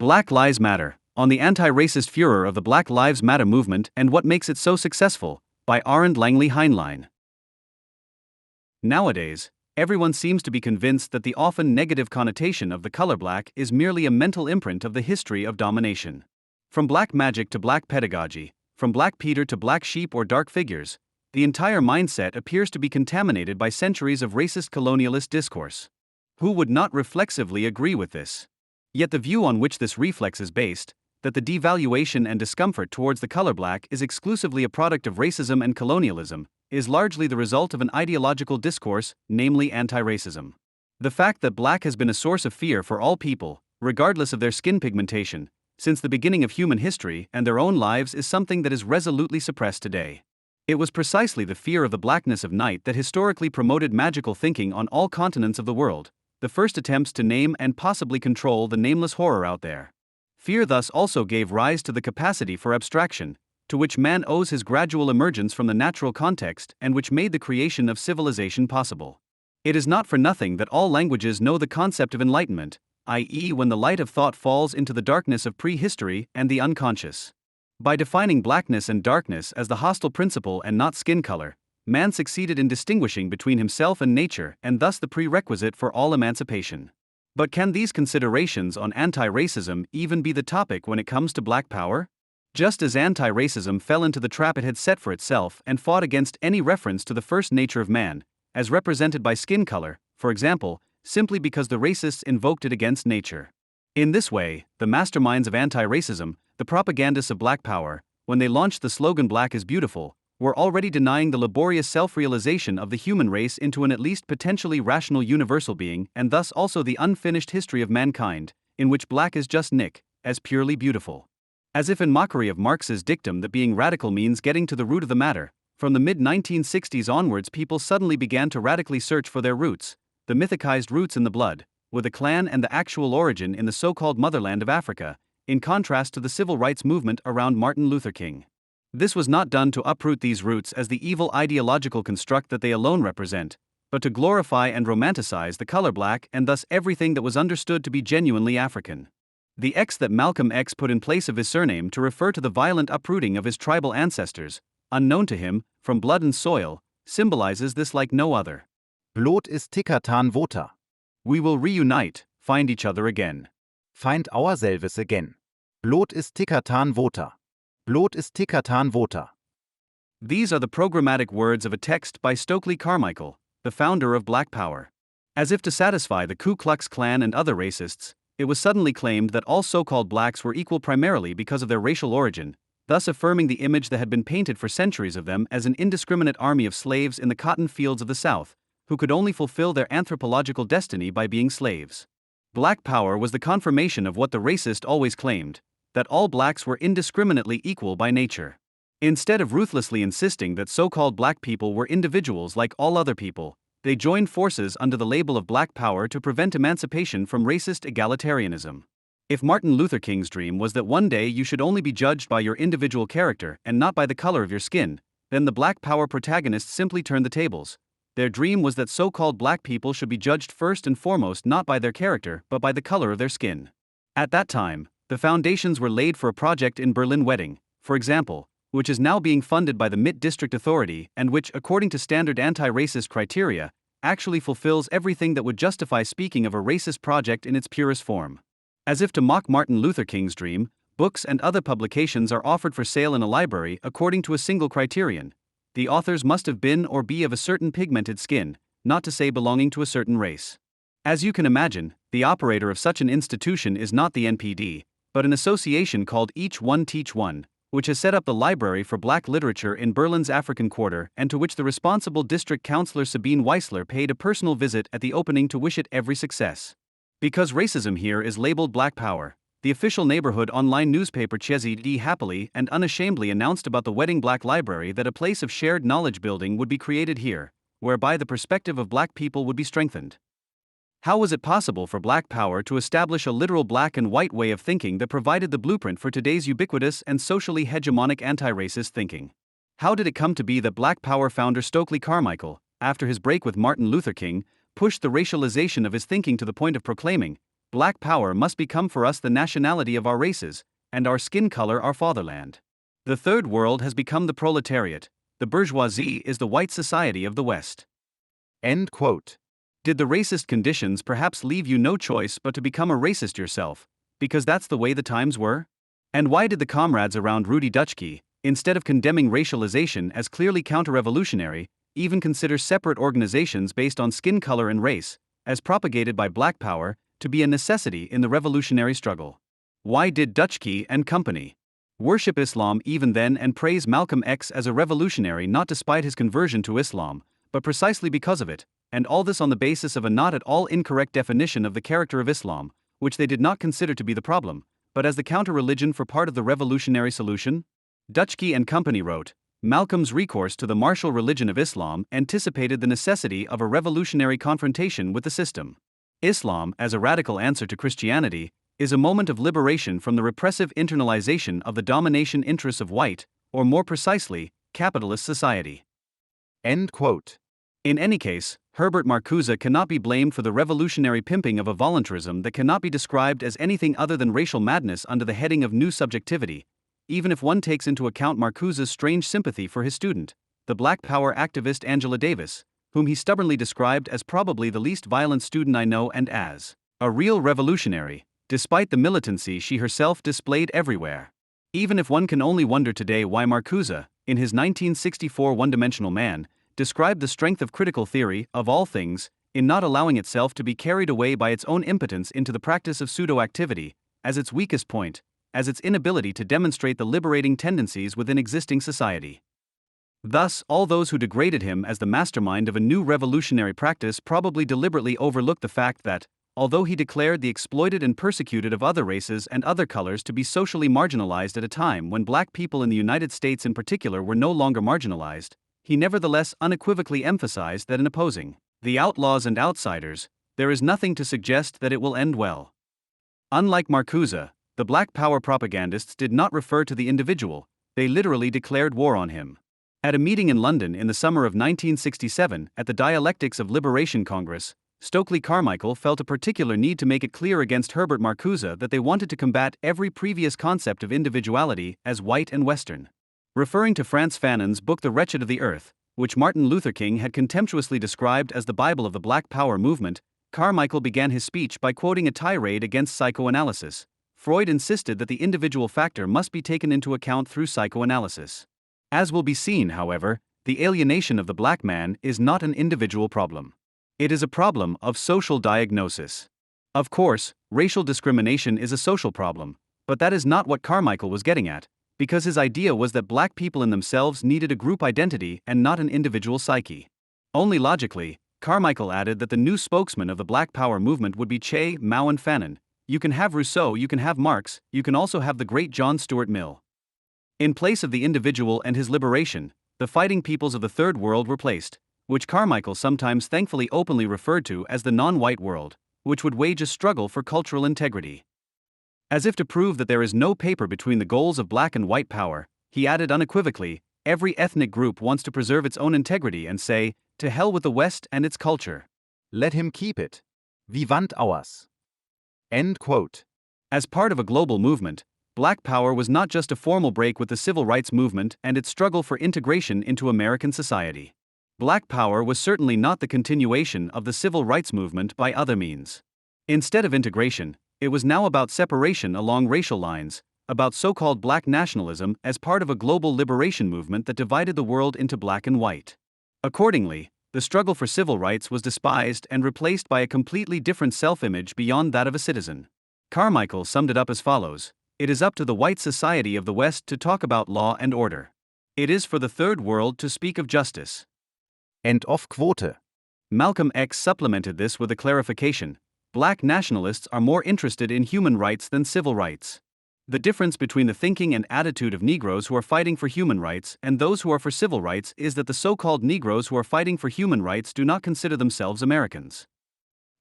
Black Lives Matter, on the anti-racist furor of the Black Lives Matter movement and what makes it so successful, by Arend Heinlein. Nowadays, everyone seems to be convinced that the often negative connotation of the color black is merely a mental imprint of the history of domination. From black magic to black pedagogy, from Black Peter to black sheep or dark figures, the entire mindset appears to be contaminated by centuries of racist colonialist discourse. Who would not reflexively agree with this? Yet the view on which this reflex is based, that the devaluation and discomfort towards the color black is exclusively a product of racism and colonialism, is largely the result of an ideological discourse, namely anti-racism. The fact that black has been a source of fear for all people, regardless of their skin pigmentation, since the beginning of human history and their own lives is something that is resolutely suppressed today. It was precisely the fear of the blackness of night that historically promoted magical thinking on all continents of the world, the first attempts to name and possibly control the nameless horror out there. Fear thus also gave rise to the capacity for abstraction, to which man owes his gradual emergence from the natural context and which made the creation of civilization possible. It is not for nothing that all languages know the concept of enlightenment, i.e., when the light of thought falls into the darkness of prehistory and the unconscious. By defining blackness and darkness as the hostile principle and not skin color, man succeeded in distinguishing between himself and nature and thus the prerequisite for all emancipation. But can these considerations on anti-racism even be the topic when it comes to black power? Just as anti-racism fell into the trap it had set for itself and fought against any reference to the first nature of man, as represented by skin color, for example, simply because the racists invoked it against nature. In this way, the masterminds of anti-racism, the propagandists of black power, when they launched the slogan "Black is Beautiful," were already denying the laborious self-realization of the human race into an at least potentially rational universal being, and thus also the unfinished history of mankind, in which black is just Nick, as purely beautiful. As if in mockery of Marx's dictum that being radical means getting to the root of the matter, from the mid-1960s onwards people suddenly began to radically search for their roots, the mythicized roots in the blood, with a clan and the actual origin in the so-called motherland of Africa, in contrast to the civil rights movement around Martin Luther King. This was not done to uproot these roots as the evil ideological construct that they alone represent, but to glorify and romanticize the color black and thus everything that was understood to be genuinely African. The X that Malcolm X put in place of his surname to refer to the violent uprooting of his tribal ancestors, unknown to him, from blood and soil, symbolizes this like no other. Bloot is Tikatan Vota. We will reunite, find each other again. Find ourselves again. Bloot is Tikatan Vota. Bloot is Tikatan Vota. These are the programmatic words of a text by Stokely Carmichael, the founder of Black Power. As if to satisfy the Ku Klux Klan and other racists, it was suddenly claimed that all so-called blacks were equal primarily because of their racial origin, thus affirming the image that had been painted for centuries of them as an indiscriminate army of slaves in the cotton fields of the South, who could only fulfill their anthropological destiny by being slaves. Black Power was the confirmation of what the racist always claimed, that all blacks were indiscriminately equal by nature. Instead of ruthlessly insisting that so-called black people were individuals like all other people, they joined forces under the label of Black Power to prevent emancipation from racist egalitarianism. If Martin Luther King's dream was that one day you should only be judged by your individual character and not by the color of your skin, then the Black Power protagonists simply turned the tables. Their dream was that so-called black people should be judged first and foremost not by their character but by the color of their skin. At that time, the foundations were laid for a project in Berlin Wedding, for example, which is now being funded by the Mitte District Authority and which, according to standard anti-racist criteria, actually fulfills everything that would justify speaking of a racist project in its purest form. As if to mock Martin Luther King's dream, books and other publications are offered for sale in a library according to a single criterion. The authors must have been or be of a certain pigmented skin, not to say belonging to a certain race. As you can imagine, the operator of such an institution is not the NPD, but an association called Each One Teach One, which has set up the Library for Black Literature in Berlin's African Quarter and to which the responsible district councillor Sabine Weissler paid a personal visit at the opening to wish it every success. Because racism here is labeled Black Power, the official neighborhood online newspaper Chezid happily and unashamedly announced about the Wedding Black Library that a place of shared knowledge building would be created here, whereby the perspective of black people would be strengthened. How was it possible for Black Power to establish a literal black and white way of thinking that provided the blueprint for today's ubiquitous and socially hegemonic anti-racist thinking? How did it come to be that Black Power founder Stokely Carmichael, after his break with Martin Luther King, pushed the racialization of his thinking to the point of proclaiming, black power must become for us the nationality of our races, and our skin color our fatherland. The third world has become the proletariat, the bourgeoisie is the white society of the West. End quote. Did the racist conditions perhaps leave you no choice but to become a racist yourself, because that's the way the times were? And why did the comrades around Rudi Dutschke, instead of condemning racialization as clearly counter-revolutionary, even consider separate organizations based on skin color and race, as propagated by black power, to be a necessity in the revolutionary struggle? Why did Dutschke and company worship Islam even then and praise Malcolm X as a revolutionary not despite his conversion to Islam, but precisely because of it, and all this on the basis of a not at all incorrect definition of the character of Islam, which they did not consider to be the problem, but as the counter-religion for part of the revolutionary solution? Dutschke and company wrote, Malcolm's recourse to the martial religion of Islam anticipated the necessity of a revolutionary confrontation with the system. Islam, as a radical answer to Christianity, is a moment of liberation from the repressive internalization of the domination interests of white, or more precisely, capitalist society. End quote. In any case, Herbert Marcuse cannot be blamed for the revolutionary pimping of a voluntarism that cannot be described as anything other than racial madness under the heading of new subjectivity, even if one takes into account Marcuse's strange sympathy for his student, the Black Power activist Angela Davis, whom he stubbornly described as probably the least violent student I know and as a real revolutionary, despite the militancy she herself displayed everywhere. Even if one can only wonder today why Marcuse, in his 1964 One-Dimensional Man, described the strength of critical theory, of all things, in not allowing itself to be carried away by its own impotence into the practice of pseudo-activity, as its weakest point, as its inability to demonstrate the liberating tendencies within existing society. Thus, all those who degraded him as the mastermind of a new revolutionary practice probably deliberately overlooked the fact that, although he declared the exploited and persecuted of other races and other colors to be socially marginalized at a time when black people in the United States in particular were no longer marginalized, he nevertheless unequivocally emphasized that in opposing the outlaws and outsiders, there is nothing to suggest that it will end well. Unlike Marcuse, the Black Power propagandists did not refer to the individual, they literally declared war on him. At a meeting in London in the summer of 1967 at the Dialectics of Liberation Congress, Stokely Carmichael felt a particular need to make it clear against Herbert Marcuse that they wanted to combat every previous concept of individuality as white and Western. Referring to Frantz Fanon's book The Wretched of the Earth, which Martin Luther King had contemptuously described as the Bible of the Black Power movement, Carmichael began his speech by quoting a tirade against psychoanalysis. Freud insisted that the individual factor must be taken into account through psychoanalysis. As will be seen, however, the alienation of the black man is not an individual problem. It is a problem of social diagnosis. Of course, racial discrimination is a social problem, but that is not what Carmichael was getting at, because his idea was that black people in themselves needed a group identity and not an individual psyche. Only logically, Carmichael added that the new spokesman of the Black Power movement would be Che, Mao and Fanon. You can have Rousseau, you can have Marx, you can also have the great John Stuart Mill. In place of the individual and his liberation, the fighting peoples of the Third World were placed, which Carmichael sometimes thankfully openly referred to as the non-white world, which would wage a struggle for cultural integrity. As if to prove that there is no paper between the goals of black and white power, he added unequivocally, every ethnic group wants to preserve its own integrity and say, to hell with the West and its culture. Let him keep it. We want ours. End quote. As part of a global movement, Black Power was not just a formal break with the civil rights movement and its struggle for integration into American society. Black Power was certainly not the continuation of the civil rights movement by other means. Instead of integration, it was now about separation along racial lines, about so-called black nationalism as part of a global liberation movement that divided the world into black and white. Accordingly, the struggle for civil rights was despised and replaced by a completely different self-image beyond that of a citizen. Carmichael summed it up as follows: it is up to the white society of the West to talk about law and order. It is for the Third World to speak of justice. End of quote. Malcolm X supplemented this with a clarification: black nationalists are more interested in human rights than civil rights. The difference between the thinking and attitude of Negroes who are fighting for human rights and those who are for civil rights is that the so-called Negroes who are fighting for human rights do not consider themselves Americans.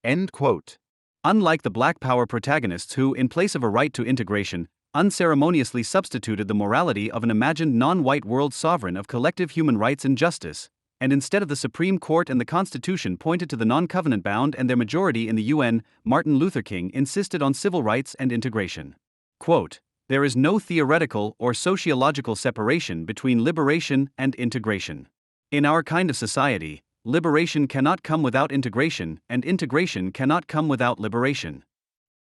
End quote. Unlike the Black Power protagonists who, in place of a right to integration, unceremoniously substituted the morality of an imagined non-white world sovereign of collective human rights and justice, and instead of the Supreme Court and the Constitution pointed to the non-covenant bound and their majority in the UN, Martin Luther King insisted on civil rights and integration. Quote, "There is no theoretical or sociological separation between liberation and integration. In our kind of society, liberation cannot come without integration, and integration cannot come without liberation."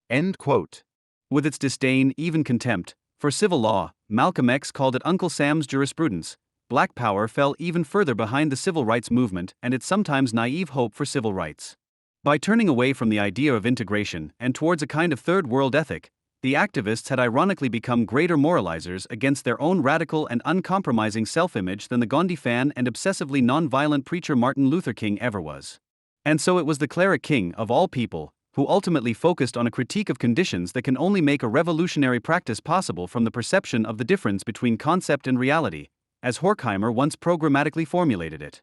End quote. With its disdain, even contempt, for civil law, Malcolm X called it Uncle Sam's jurisprudence. Black power fell even further behind the civil rights movement and its sometimes naive hope for civil rights. By turning away from the idea of integration and towards a kind of third world ethic, the activists had ironically become greater moralizers against their own radical and uncompromising self-image than the Gandhi fan and obsessively non-violent preacher Martin Luther King ever was. And so it was the cleric king of all people who ultimately focused on a critique of conditions that can only make a revolutionary practice possible from the perception of the difference between concept and reality, as Horkheimer once programmatically formulated it.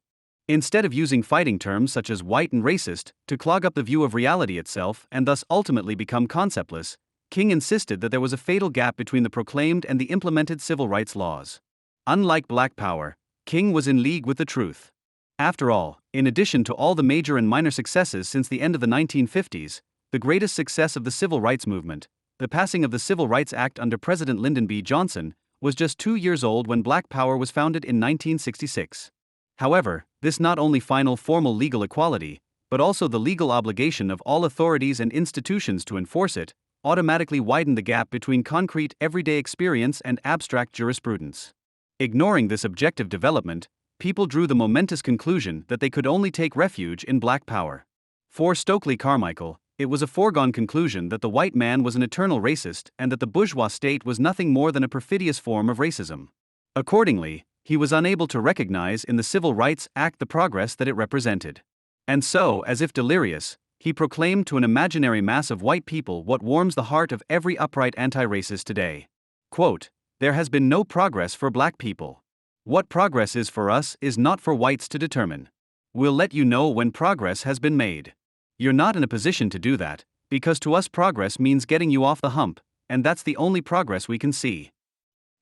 Instead of using fighting terms such as white and racist to clog up the view of reality itself and thus ultimately become conceptless, King insisted that there was a fatal gap between the proclaimed and the implemented civil rights laws. Unlike Black Power, King was in league with the truth. After all, in addition to all the major and minor successes since the end of the 1950s, the greatest success of the civil rights movement, the passing of the Civil Rights Act under President Lyndon B. Johnson, was just 2 years old when Black Power was founded in 1966. However, this not only final formal legal equality, but also the legal obligation of all authorities and institutions to enforce it, automatically widened the gap between concrete everyday experience and abstract jurisprudence. Ignoring this objective development, people drew the momentous conclusion that they could only take refuge in Black Power. For Stokely Carmichael, it was a foregone conclusion that the white man was an eternal racist and that the bourgeois state was nothing more than a perfidious form of racism. Accordingly, he was unable to recognize in the Civil Rights Act the progress that it represented. And so, as if delirious, he proclaimed to an imaginary mass of white people what warms the heart of every upright anti-racist today. Quote, "There has been no progress for black people. What progress is for us is not for whites to determine. We'll let you know when progress has been made. You're not in a position to do that, because to us progress means getting you off the hump, and that's the only progress we can see."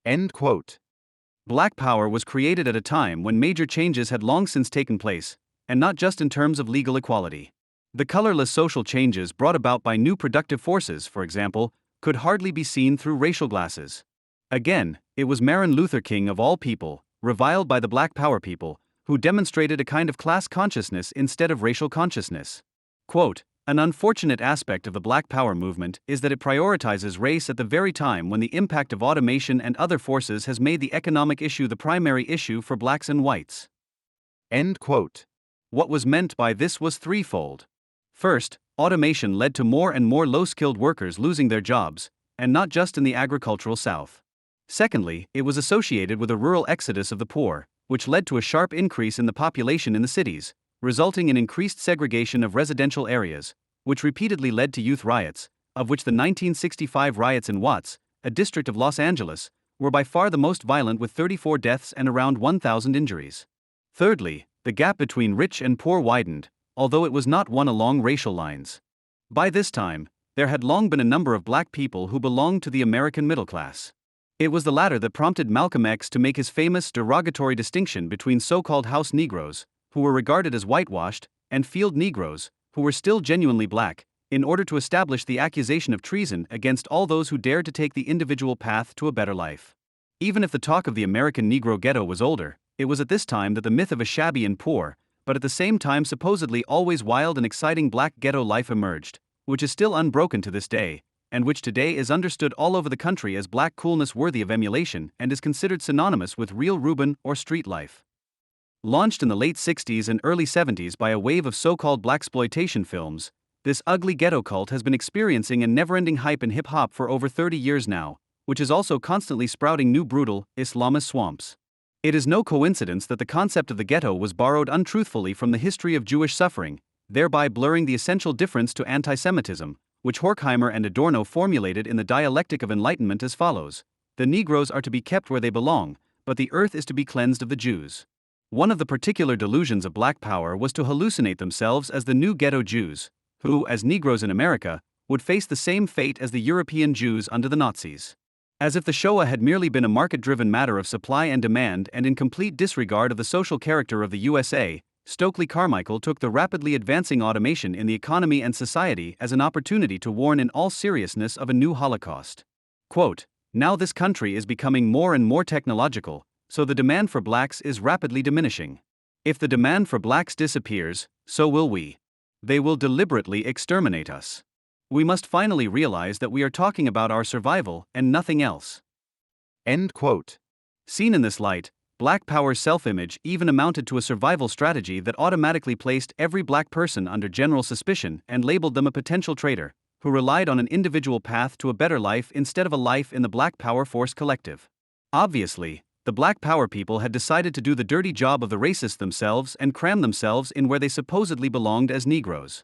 End quote. Black Power was created at a time when major changes had long since taken place, and not just in terms of legal equality. The colorless social changes brought about by new productive forces, for example, could hardly be seen through racial glasses. Again, it was Martin Luther King of all people, reviled by the Black Power people, who demonstrated a kind of class consciousness instead of racial consciousness. Quote, "An unfortunate aspect of the Black Power movement is that it prioritizes race at the very time when the impact of automation and other forces has made the economic issue the primary issue for blacks and whites." End quote. What was meant by this was threefold. First, automation led to more and more low-skilled workers losing their jobs, and not just in the agricultural South. Secondly, it was associated with a rural exodus of the poor, which led to a sharp increase in the population in the cities, resulting in increased segregation of residential areas, which repeatedly led to youth riots, of which the 1965 riots in Watts, a district of Los Angeles, were by far the most violent with 34 deaths and around 1,000 injuries. Thirdly, the gap between rich and poor widened, although it was not one along racial lines. By this time, there had long been a number of black people who belonged to the American middle class. It was the latter that prompted Malcolm X to make his famous derogatory distinction between so-called house Negroes, who were regarded as whitewashed, and field Negroes, who were still genuinely black, in order to establish the accusation of treason against all those who dared to take the individual path to a better life. Even if the talk of the American Negro ghetto was older, it was at this time that the myth of a shabby and poor, but at the same time supposedly always wild and exciting black ghetto life emerged, which is still unbroken to this day, and which today is understood all over the country as black coolness worthy of emulation and is considered synonymous with real Reuben or street life. Launched in the late 60s and early 70s by a wave of so-called blaxploitation films, this ugly ghetto cult has been experiencing a never-ending hype in hip-hop for over 30 years now, which is also constantly sprouting new brutal, Islamist swamps. It is no coincidence that the concept of the ghetto was borrowed untruthfully from the history of Jewish suffering, thereby blurring the essential difference to anti-Semitism, which Horkheimer and Adorno formulated in the Dialectic of Enlightenment as follows: "The Negroes are to be kept where they belong, but the earth is to be cleansed of the Jews." One of the particular delusions of Black Power was to hallucinate themselves as the new ghetto Jews, who, as Negroes in America, would face the same fate as the European Jews under the Nazis. As if the Shoah had merely been a market-driven matter of supply and demand and in complete disregard of the social character of the USA, Stokely Carmichael took the rapidly advancing automation in the economy and society as an opportunity to warn in all seriousness of a new Holocaust. Quote, "Now this country is becoming more and more technological, so the demand for blacks is rapidly diminishing. If the demand for blacks disappears, so will we. They will deliberately exterminate us. We must finally realize that we are talking about our survival and nothing else." End quote. Seen in this light, Black Power's self-image even amounted to a survival strategy that automatically placed every black person under general suspicion and labeled them a potential traitor, who relied on an individual path to a better life instead of a life in the Black Power Force collective. Obviously, the Black Power people had decided to do the dirty job of the racists themselves and cram themselves in where they supposedly belonged as Negroes.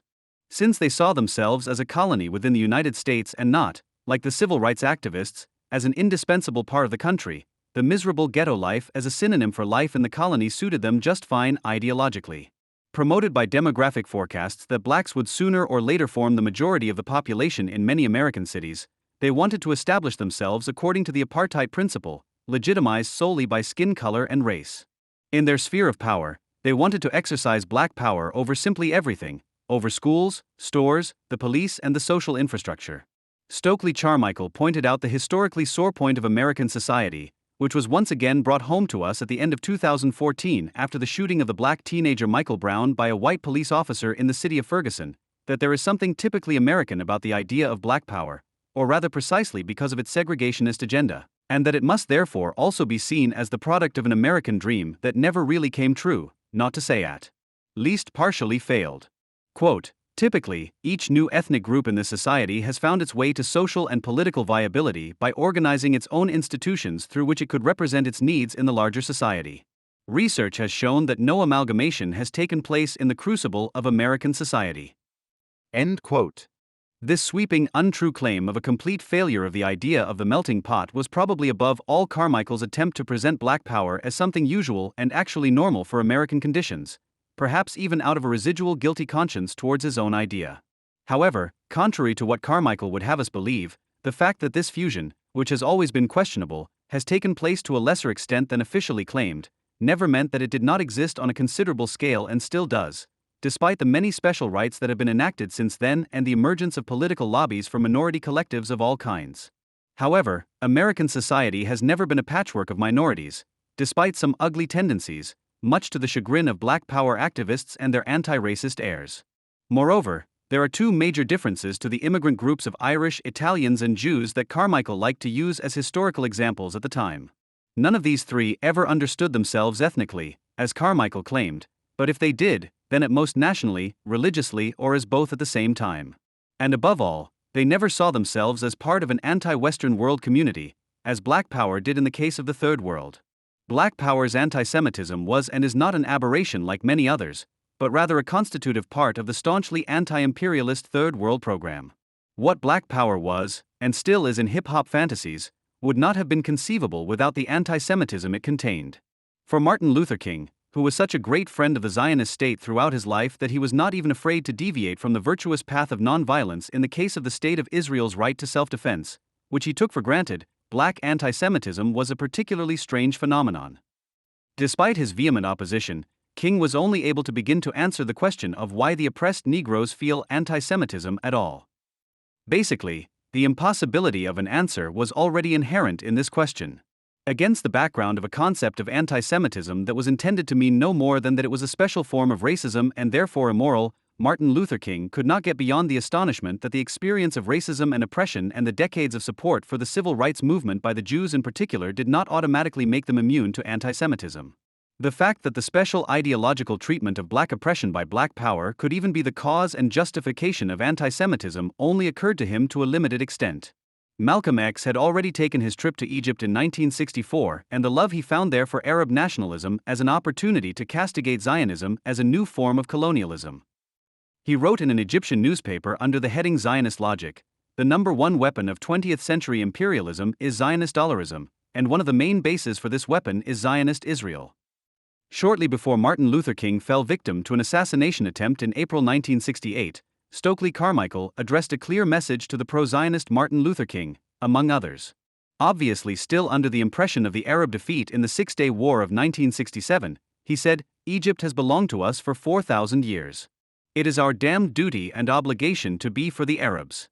Since they saw themselves as a colony within the United States and not, like the civil rights activists, as an indispensable part of the country, the miserable ghetto life as a synonym for life in the colony suited them just fine ideologically. Promoted by demographic forecasts that blacks would sooner or later form the majority of the population in many American cities, they wanted to establish themselves according to the apartheid principle, legitimized solely by skin color and race. In their sphere of power, they wanted to exercise black power over simply everything, over schools, stores, the police, and the social infrastructure. Stokely Carmichael pointed out the historically sore point of American society, which was once again brought home to us at the end of 2014 after the shooting of the black teenager Michael Brown by a white police officer in the city of Ferguson, that there is something typically American about the idea of black power, or rather precisely because of its segregationist agenda, and that it must therefore also be seen as the product of an American dream that never really came true, not to say at least partially failed. Quote, "Typically, each new ethnic group in this society has found its way to social and political viability by organizing its own institutions through which it could represent its needs in the larger society. Research has shown that no amalgamation has taken place in the crucible of American society." End quote. This sweeping, untrue claim of a complete failure of the idea of the melting pot was probably above all Carmichael's attempt to present black power as something usual and actually normal for American conditions, perhaps even out of a residual guilty conscience towards his own idea. However, contrary to what Carmichael would have us believe, the fact that this fusion, which has always been questionable, has taken place to a lesser extent than officially claimed, never meant that it did not exist on a considerable scale and still does, despite the many special rights that have been enacted since then and the emergence of political lobbies for minority collectives of all kinds. However, American society has never been a patchwork of minorities, despite some ugly tendencies, much to the chagrin of black power activists and their anti-racist heirs. Moreover, there are two major differences to the immigrant groups of Irish, Italians, and Jews that Carmichael liked to use as historical examples at the time. None of these three ever understood themselves ethnically, as Carmichael claimed, but if they did, then at most nationally, religiously, or as both at the same time. And above all, they never saw themselves as part of an anti-Western world community, as Black Power did in the case of the Third World. Black Power's anti-Semitism was and is not an aberration like many others, but rather a constitutive part of the staunchly anti-imperialist Third World program. What Black Power was, and still is in hip-hop fantasies, would not have been conceivable without the anti-Semitism it contained. For Martin Luther King, who was such a great friend of the Zionist state throughout his life that he was not even afraid to deviate from the virtuous path of nonviolence in the case of the state of Israel's right to self-defense, which he took for granted, black anti-Semitism was a particularly strange phenomenon. Despite his vehement opposition, King was only able to begin to answer the question of why the oppressed Negroes feel anti-Semitism at all. Basically, the impossibility of an answer was already inherent in this question. Against the background of a concept of anti-Semitism that was intended to mean no more than that it was a special form of racism and therefore immoral, Martin Luther King could not get beyond the astonishment that the experience of racism and oppression and the decades of support for the civil rights movement by the Jews in particular did not automatically make them immune to anti-Semitism. The fact that the special ideological treatment of black oppression by Black Power could even be the cause and justification of anti-Semitism only occurred to him to a limited extent. Malcolm X had already taken his trip to Egypt in 1964 and the love he found there for Arab nationalism as an opportunity to castigate Zionism as a new form of colonialism. He wrote in an Egyptian newspaper under the heading Zionist Logic, "The number one weapon of 20th century imperialism is Zionist dollarism, and one of the main bases for this weapon is Zionist Israel." Shortly before Martin Luther King fell victim to an assassination attempt in April 1968, Stokely Carmichael addressed a clear message to the pro-Zionist Martin Luther King, among others. Obviously still under the impression of the Arab defeat in the Six-Day War of 1967, he said, "Egypt has belonged to us for 4,000 years. It is our damned duty and obligation to be for the Arabs."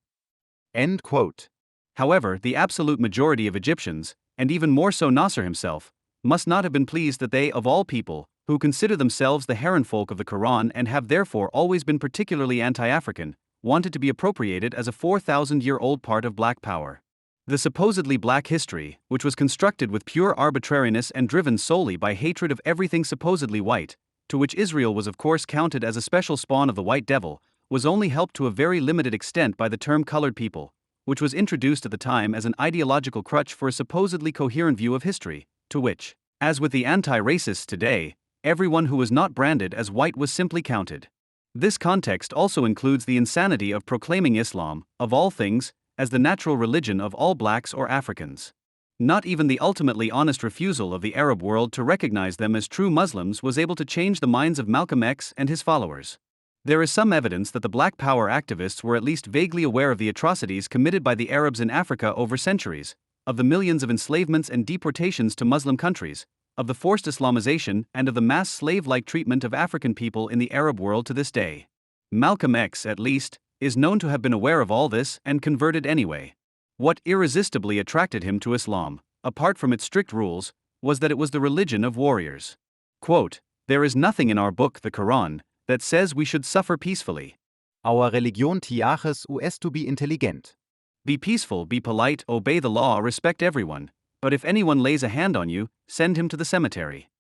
End quote. However, the absolute majority of Egyptians, and even more so Nasser himself, must not have been pleased that they, of all people, who consider themselves the Heron folk of the Quran and have therefore always been particularly anti-African, wanted to be appropriated as a 4,000-year-old part of black power. The supposedly black history, which was constructed with pure arbitrariness and driven solely by hatred of everything supposedly white, to which Israel was of course counted as a special spawn of the white devil, was only helped to a very limited extent by the term colored people, which was introduced at the time as an ideological crutch for a supposedly coherent view of history, to which, as with the anti-racists today, everyone who was not branded as white was simply counted. This context also includes the insanity of proclaiming Islam, of all things, as the natural religion of all blacks or Africans. Not even the ultimately honest refusal of the Arab world to recognize them as true Muslims was able to change the minds of Malcolm X and his followers. There is some evidence that the Black Power activists were at least vaguely aware of the atrocities committed by the Arabs in Africa over centuries, of the millions of enslavements and deportations to Muslim countries, of the forced Islamization and of the mass slave-like treatment of African people in the Arab world to this day. Malcolm X, at least, is known to have been aware of all this and converted anyway. What irresistibly attracted him to Islam, apart from its strict rules, was that it was the religion of warriors. Quote, "There is nothing in our book, the Quran, that says we should suffer peacefully. Our religion tiaches us to be intelligent. Be peaceful, be polite, obey the law, respect everyone, but if anyone lays a hand on you, send him to the cemetery."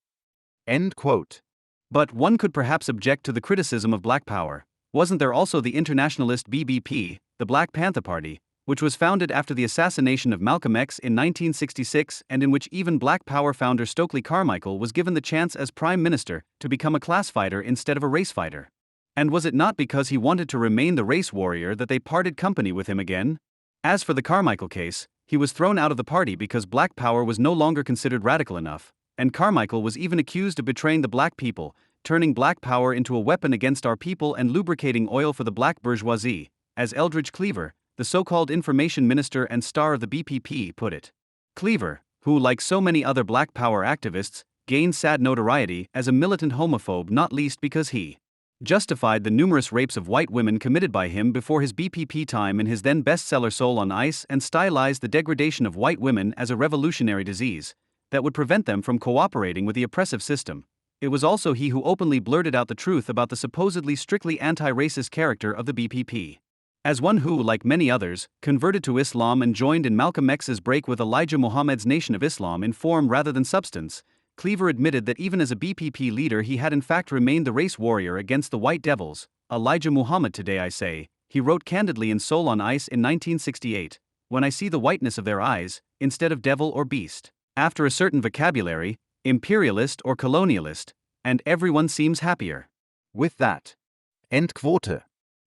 End quote. But one could perhaps object to the criticism of Black Power. Wasn't there also the internationalist BBP, the Black Panther Party, which was founded after the assassination of Malcolm X in 1966 and in which even Black Power founder Stokely Carmichael was given the chance as Prime Minister to become a class fighter instead of a race fighter? And was it not because he wanted to remain the race warrior that they parted company with him again? As for the Carmichael case, he was thrown out of the party because Black Power was no longer considered radical enough, and Carmichael was even accused of betraying the black people, turning Black Power into a weapon against our people and lubricating oil for the black bourgeoisie, as Eldridge Cleaver, the so-called information minister and star of the BPP, put it. Cleaver, who like so many other Black Power activists, gained sad notoriety as a militant homophobe, not least because he justified the numerous rapes of white women committed by him before his BPP time in his then bestseller Soul on Ice, and stylized the degradation of white women as a revolutionary disease that would prevent them from cooperating with the oppressive system. It was also he who openly blurted out the truth about the supposedly strictly anti-racist character of the BPP. As one who, like many others, converted to Islam and joined in Malcolm X's break with Elijah Muhammad's Nation of Islam in form rather than substance, Cleaver admitted that even as a BPP leader he had in fact remained the race warrior against the white devils. Elijah Muhammad today I say, he wrote candidly in Soul on Ice in 1968, "When I see the whiteness of their eyes, instead of devil or beast, after a certain vocabulary, imperialist or colonialist, and everyone seems happier." With that. End quote.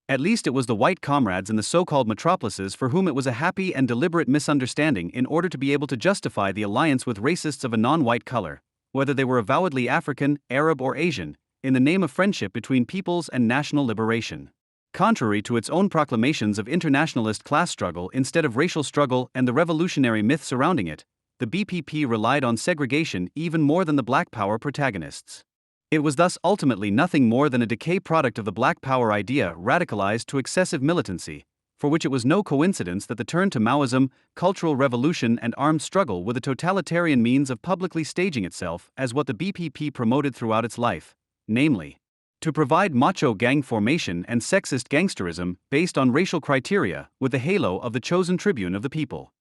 At least it was the white comrades in the so-called metropolises for whom it was a happy and deliberate misunderstanding in order to be able to justify the alliance with racists of a non-white color, whether they were avowedly African, Arab or Asian, in the name of friendship between peoples and national liberation. Contrary to its own proclamations of internationalist class struggle instead of racial struggle and the revolutionary myth surrounding it, the BPP relied on segregation even more than the Black Power protagonists. It was thus ultimately nothing more than a decay product of the Black Power idea radicalized to excessive militancy, for which it was no coincidence that the turn to Maoism, cultural revolution and armed struggle were the totalitarian means of publicly staging itself as what the BPP promoted throughout its life, namely, to provide macho gang formation and sexist gangsterism based on racial criteria with the halo of the chosen tribune of the people.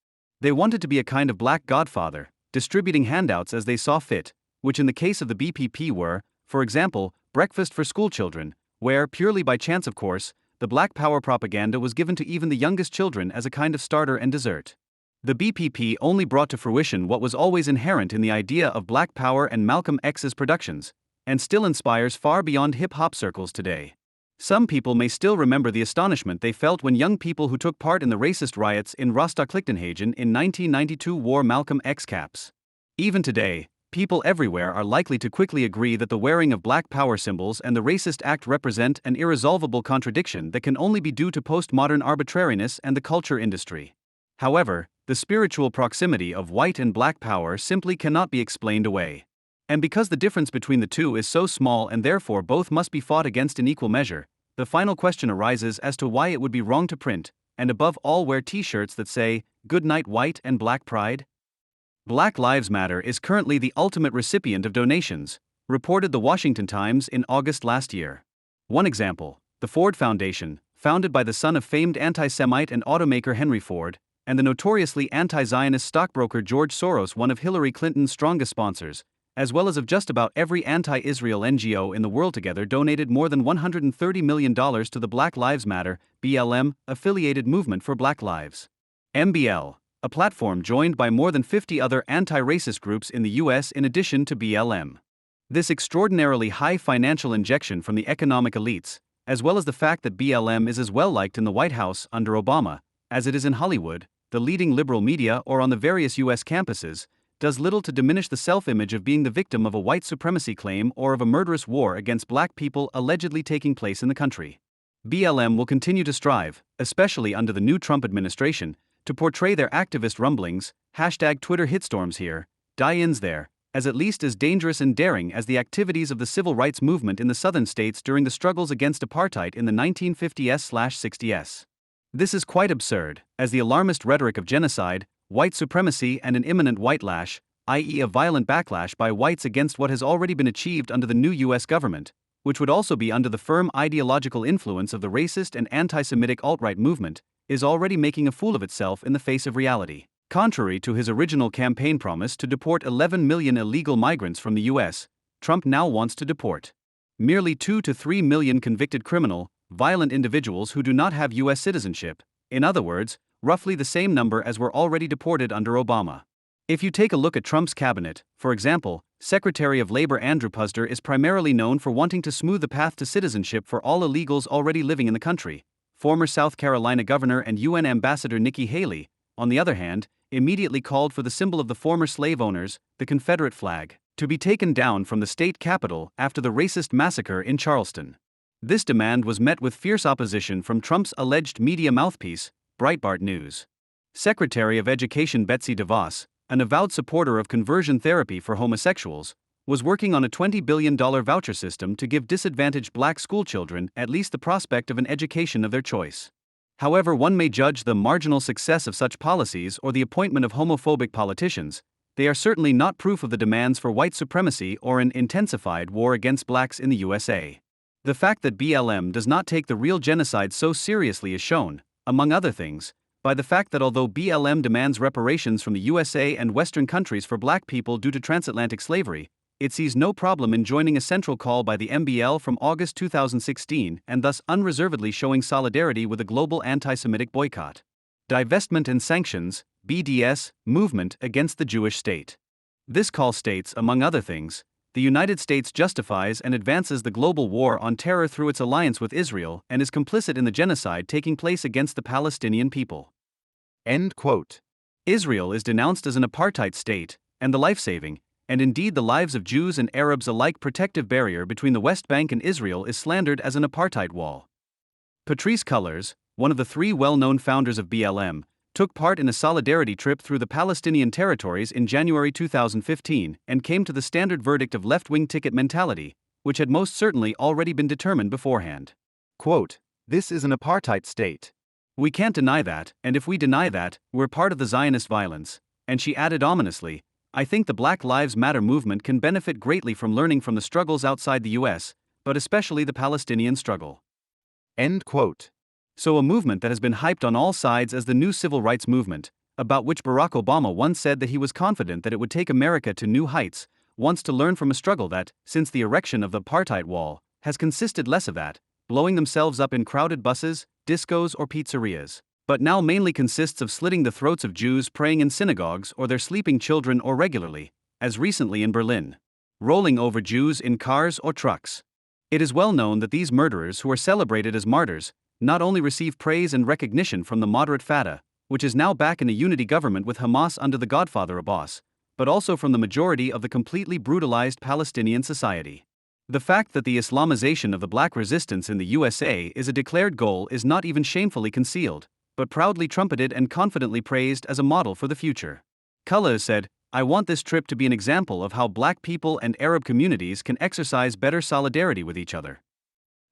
They wanted to be a kind of black godfather, distributing handouts as they saw fit, which in the case of the BPP were, for example, breakfast for schoolchildren, where, purely by chance of course, the Black Power propaganda was given to even the youngest children as a kind of starter and dessert. The BPP only brought to fruition what was always inherent in the idea of Black Power and Malcolm X's productions, and still inspires far beyond hip-hop circles today. Some people may still remember the astonishment they felt when young people who took part in the racist riots in Rostock-Lichtenhagen in 1992 wore Malcolm X caps. Even today, people everywhere are likely to quickly agree that the wearing of Black Power symbols and the racist act represent an irresolvable contradiction that can only be due to postmodern arbitrariness and the culture industry. However, the spiritual proximity of white and black power simply cannot be explained away. And because the difference between the two is so small and therefore both must be fought against in equal measure, the final question arises as to why it would be wrong to print, and above all wear t-shirts that say, "Good night white and black pride." Black Lives Matter is currently the ultimate recipient of donations, reported the Washington Times in August last year. One example, the Ford Foundation, founded by the son of famed anti-Semite and automaker Henry Ford, and the notoriously anti-Zionist stockbroker George Soros, one of Hillary Clinton's strongest sponsors, as well as of just about every anti-Israel NGO in the world together, donated more than $130 million to the Black Lives Matter, BLM, affiliated movement for Black Lives. MBL, a platform joined by more than 50 other anti-racist groups in the US in addition to BLM. This extraordinarily high financial injection from the economic elites, as well as the fact that BLM is as well liked in the White House under Obama as it is in Hollywood, the leading liberal media, or on the various US campuses, does little to diminish the self-image of being the victim of a white supremacy claim or of a murderous war against black people allegedly taking place in the country. BLM will continue to strive, especially under the new Trump administration, to portray their activist rumblings, #Twitter hitstorms here, die-ins there, as at least as dangerous and daring as the activities of the civil rights movement in the southern states during the struggles against apartheid in the 1950s/60s. This is quite absurd, as the alarmist rhetoric of genocide, white supremacy and an imminent white lash, i.e. a violent backlash by whites against what has already been achieved under the new US government, which would also be under the firm ideological influence of the racist and anti-Semitic alt-right movement, is already making a fool of itself in the face of reality. Contrary to his original campaign promise to deport 11 million illegal migrants from the US, Trump now wants to deport merely 2 to 3 million convicted criminal, violent individuals who do not have US citizenship, in other words, roughly the same number as were already deported under Obama. If you take a look at Trump's cabinet, for example, Secretary of Labor Andrew Puzder is primarily known for wanting to smooth the path to citizenship for all illegals already living in the country. Former South Carolina Governor and UN Ambassador Nikki Haley, on the other hand, immediately called for the symbol of the former slave owners, the Confederate flag, to be taken down from the state capitol after the racist massacre in Charleston. This demand was met with fierce opposition from Trump's alleged media mouthpiece, Breitbart News. Secretary of Education Betsy DeVos, an avowed supporter of conversion therapy for homosexuals, was working on a $20 billion voucher system to give disadvantaged black schoolchildren at least the prospect of an education of their choice. However one may judge the marginal success of such policies or the appointment of homophobic politicians, they are certainly not proof of the demands for white supremacy or an intensified war against blacks in the USA. The fact that BLM does not take the real genocide so seriously is shown, among other things, by the fact that although BLM demands reparations from the USA and Western countries for black people due to transatlantic slavery, it sees no problem in joining a central call by the MBL from August 2016 and thus unreservedly showing solidarity with a global anti-Semitic boycott, divestment and sanctions (BDS) movement against the Jewish state. This call states, among other things, the United States justifies and advances the global war on terror through its alliance with Israel and is complicit in the genocide taking place against the Palestinian people. End quote. Israel is denounced as an apartheid state, and the life-saving, and indeed the lives of Jews and Arabs alike protective barrier between the West Bank and Israel is slandered as an apartheid wall. Patrisse Cullors, one of the three well-known founders of BLM, took part in a solidarity trip through the Palestinian territories in January 2015 and came to the standard verdict of left-wing ticket mentality, which had most certainly already been determined beforehand. Quote, "This is an apartheid state. We can't deny that, and if we deny that, we're part of the Zionist violence." And she added ominously, "I think the Black Lives Matter movement can benefit greatly from learning from the struggles outside the US, but especially the Palestinian struggle." End quote. So a movement that has been hyped on all sides as the new civil rights movement, about which Barack Obama once said that he was confident that it would take America to new heights, wants to learn from a struggle that, since the erection of the apartheid wall, has consisted less of that, blowing themselves up in crowded buses, discos or pizzerias, but now mainly consists of slitting the throats of Jews praying in synagogues or their sleeping children or regularly, as recently in Berlin, rolling over Jews in cars or trucks. It is well known that these murderers who are celebrated as martyrs, not only receive praise and recognition from the moderate Fatah, which is now back in a unity government with Hamas under the Godfather Abbas, but also from the majority of the completely brutalized Palestinian society. The fact that the Islamization of the black resistance in the USA is a declared goal is not even shamefully concealed, but proudly trumpeted and confidently praised as a model for the future. Khalil said, "I want this trip to be an example of how Black people and Arab communities can exercise better solidarity with each other."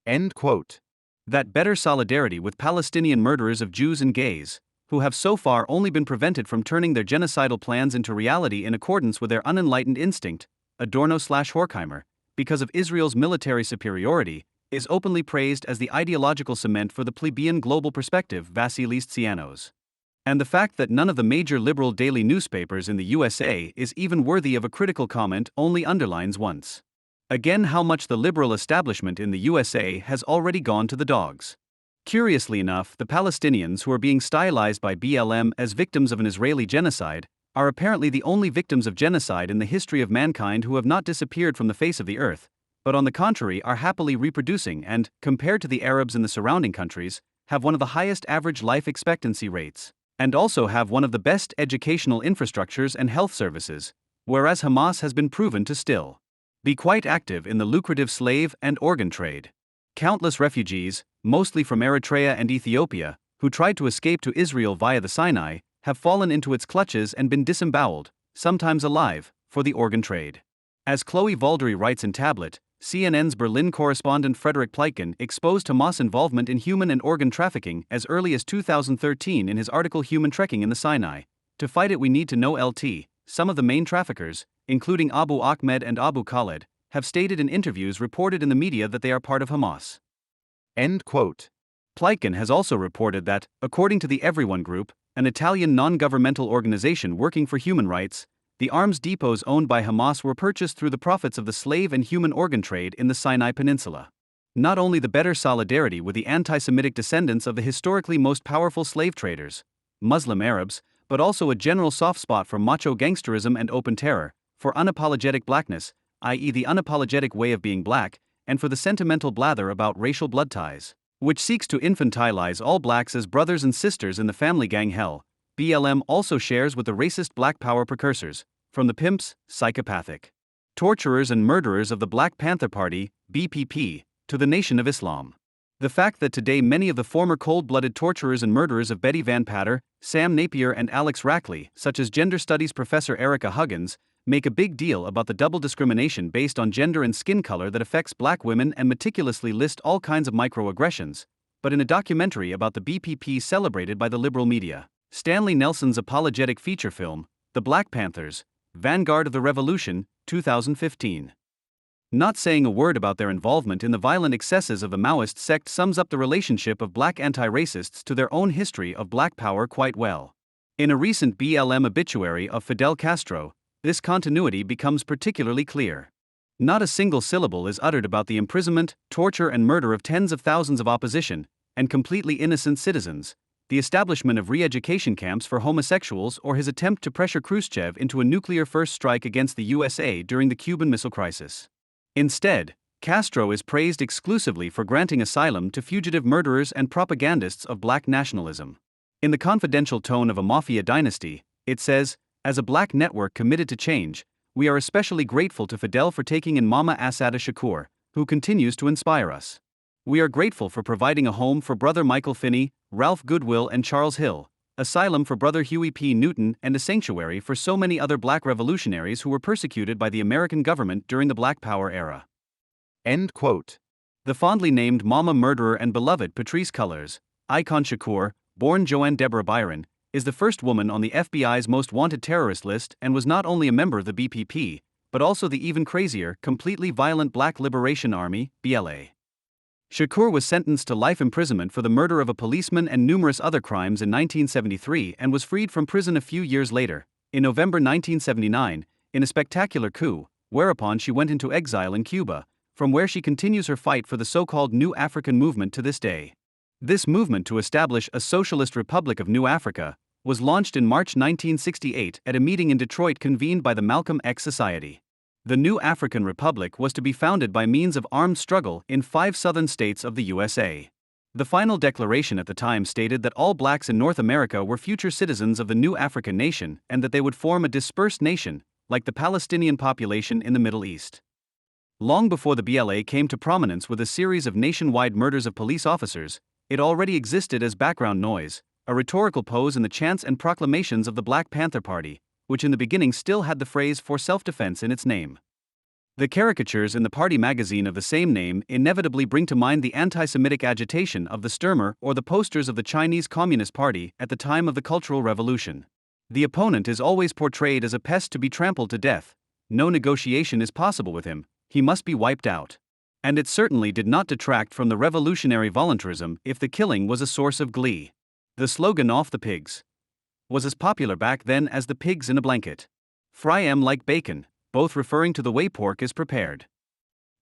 End quote. That better solidarity with Palestinian murderers of Jews and gays, who have so far only been prevented from turning their genocidal plans into reality in accordance with their unenlightened instinct, Adorno/Horkheimer, because of Israel's military superiority, is openly praised as the ideological cement for the plebeian global perspective Vasilis Tsianos. And the fact that none of the major liberal daily newspapers in the USA is even worthy of a critical comment only underlines once again how much the liberal establishment in the USA has already gone to the dogs. Curiously enough, the Palestinians who are being stylized by BLM as victims of an Israeli genocide are apparently the only victims of genocide in the history of mankind who have not disappeared from the face of the earth, but on the contrary are happily reproducing and, compared to the Arabs in the surrounding countries, have one of the highest average life expectancy rates, and also have one of the best educational infrastructures and health services, whereas Hamas has been proven to still be quite active in the lucrative slave and organ trade. Countless refugees, mostly from Eritrea and Ethiopia, who tried to escape to Israel via the Sinai, have fallen into its clutches and been disemboweled, sometimes alive, for the organ trade. As Chloe Valdry writes in Tablet, CNN's Berlin correspondent Frederick Pleitgen exposed Hamas involvement in human and organ trafficking as early as 2013 in his article Human Trekking in the Sinai. To fight it we need to know LT. Some of the main traffickers, including Abu Ahmed and Abu Khaled, have stated in interviews reported in the media that they are part of Hamas. End quote. Pleitgen has also reported that, according to the Everyone Group, an Italian non-governmental organization working for human rights, the arms depots owned by Hamas were purchased through the profits of the slave and human organ trade in the Sinai Peninsula. Not only the better solidarity with the anti-Semitic descendants of the historically most powerful slave traders, Muslim Arabs, but also a general soft spot for macho gangsterism and open terror, for unapologetic blackness, i.e. the unapologetic way of being black, and for the sentimental blather about racial blood ties, which seeks to infantilize all blacks as brothers and sisters in the family gang hell. BLM also shares with the racist Black Power precursors, from the pimps, psychopathic torturers and murderers of the Black Panther Party, BPP, to the Nation of Islam. The fact that today many of the former cold-blooded torturers and murderers of Betty Van Patter, Sam Napier and Alex Rackley, such as gender studies professor Erica Huggins, make a big deal about the double discrimination based on gender and skin color that affects black women and meticulously list all kinds of microaggressions, but in a documentary about the BPP celebrated by the liberal media, Stanley Nelson's apologetic feature film, The Black Panthers, Vanguard of the Revolution, 2015. Not saying a word about their involvement in the violent excesses of the Maoist sect sums up the relationship of black anti-racists to their own history of black power quite well. In a recent BLM obituary of Fidel Castro, this continuity becomes particularly clear. Not a single syllable is uttered about the imprisonment, torture and murder of tens of thousands of opposition, and completely innocent citizens, the establishment of re-education camps for homosexuals or his attempt to pressure Khrushchev into a nuclear first strike against the USA during the Cuban Missile Crisis. Instead, Castro is praised exclusively for granting asylum to fugitive murderers and propagandists of black nationalism. In the confidential tone of a mafia dynasty, it says, "As a black network committed to change, we are especially grateful to Fidel for taking in Mama Assata Shakur, who continues to inspire us. We are grateful for providing a home for Brother Michael Finney, Ralph Goodwill and Charles Hill, asylum for Brother Huey P. Newton and a sanctuary for so many other black revolutionaries who were persecuted by the American government during the Black Power era." End quote. The fondly named Mama murderer and beloved Patrisse Cullors, Icon Shakur, born Joanne Deborah Byron, is the first woman on the FBI's most wanted terrorist list and was not only a member of the BPP, but also the even crazier, completely violent Black Liberation Army, BLA. Shakur was sentenced to life imprisonment for the murder of a policeman and numerous other crimes in 1973 and was freed from prison a few years later, in November 1979, in a spectacular coup, whereupon she went into exile in Cuba, from where she continues her fight for the so-called New African Movement to this day. This movement to establish a Socialist Republic of New Africa was launched in March 1968 at a meeting in Detroit convened by the Malcolm X Society. The New African Republic was to be founded by means of armed struggle in 5 southern states of the USA. The final declaration at the time stated that all blacks in North America were future citizens of the new African nation and that they would form a dispersed nation, like the Palestinian population in the Middle East. Long before the BLA came to prominence with a series of nationwide murders of police officers, it already existed as background noise, a rhetorical pose in the chants and proclamations of the Black Panther Party, which in the beginning still had the phrase "for self-defense" in its name. The caricatures in the party magazine of the same name inevitably bring to mind the anti-Semitic agitation of the Sturmer or the posters of the Chinese Communist Party at the time of the Cultural Revolution. The opponent is always portrayed as a pest to be trampled to death. No negotiation is possible with him, he must be wiped out. And it certainly did not detract from the revolutionary voluntarism if the killing was a source of glee. The slogan "Off the pigs" was as popular back then as the pigs in a blanket. Fry 'em like bacon, both referring to the way pork is prepared.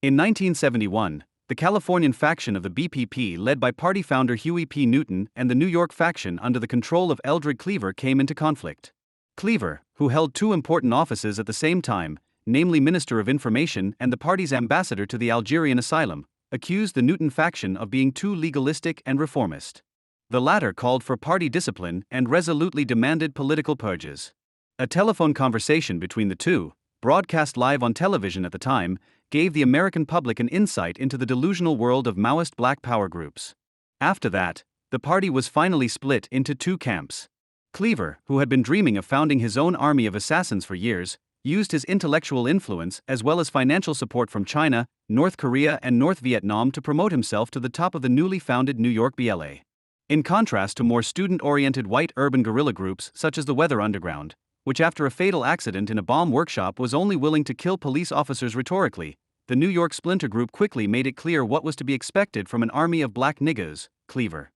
In 1971, the Californian faction of the BPP led by party founder Huey P. Newton and the New York faction under the control of Eldred Cleaver came into conflict. Cleaver, who held two important offices at the same time, namely Minister of Information and the party's ambassador to the Algerian asylum, accused the Newton faction of being too legalistic and reformist. The latter called for party discipline and resolutely demanded political purges. A telephone conversation between the two, broadcast live on television at the time, gave the American public an insight into the delusional world of Maoist Black Power groups. After that, the party was finally split into two camps. Cleaver, who had been dreaming of founding his own army of assassins for years, used his intellectual influence as well as financial support from China, North Korea, and North Vietnam to promote himself to the top of the newly founded New York BLA. In contrast to more student-oriented white urban guerrilla groups such as the Weather Underground, which after a fatal accident in a bomb workshop was only willing to kill police officers rhetorically, the New York splinter group quickly made it clear what was to be expected from an army of black niggas, Cleaver.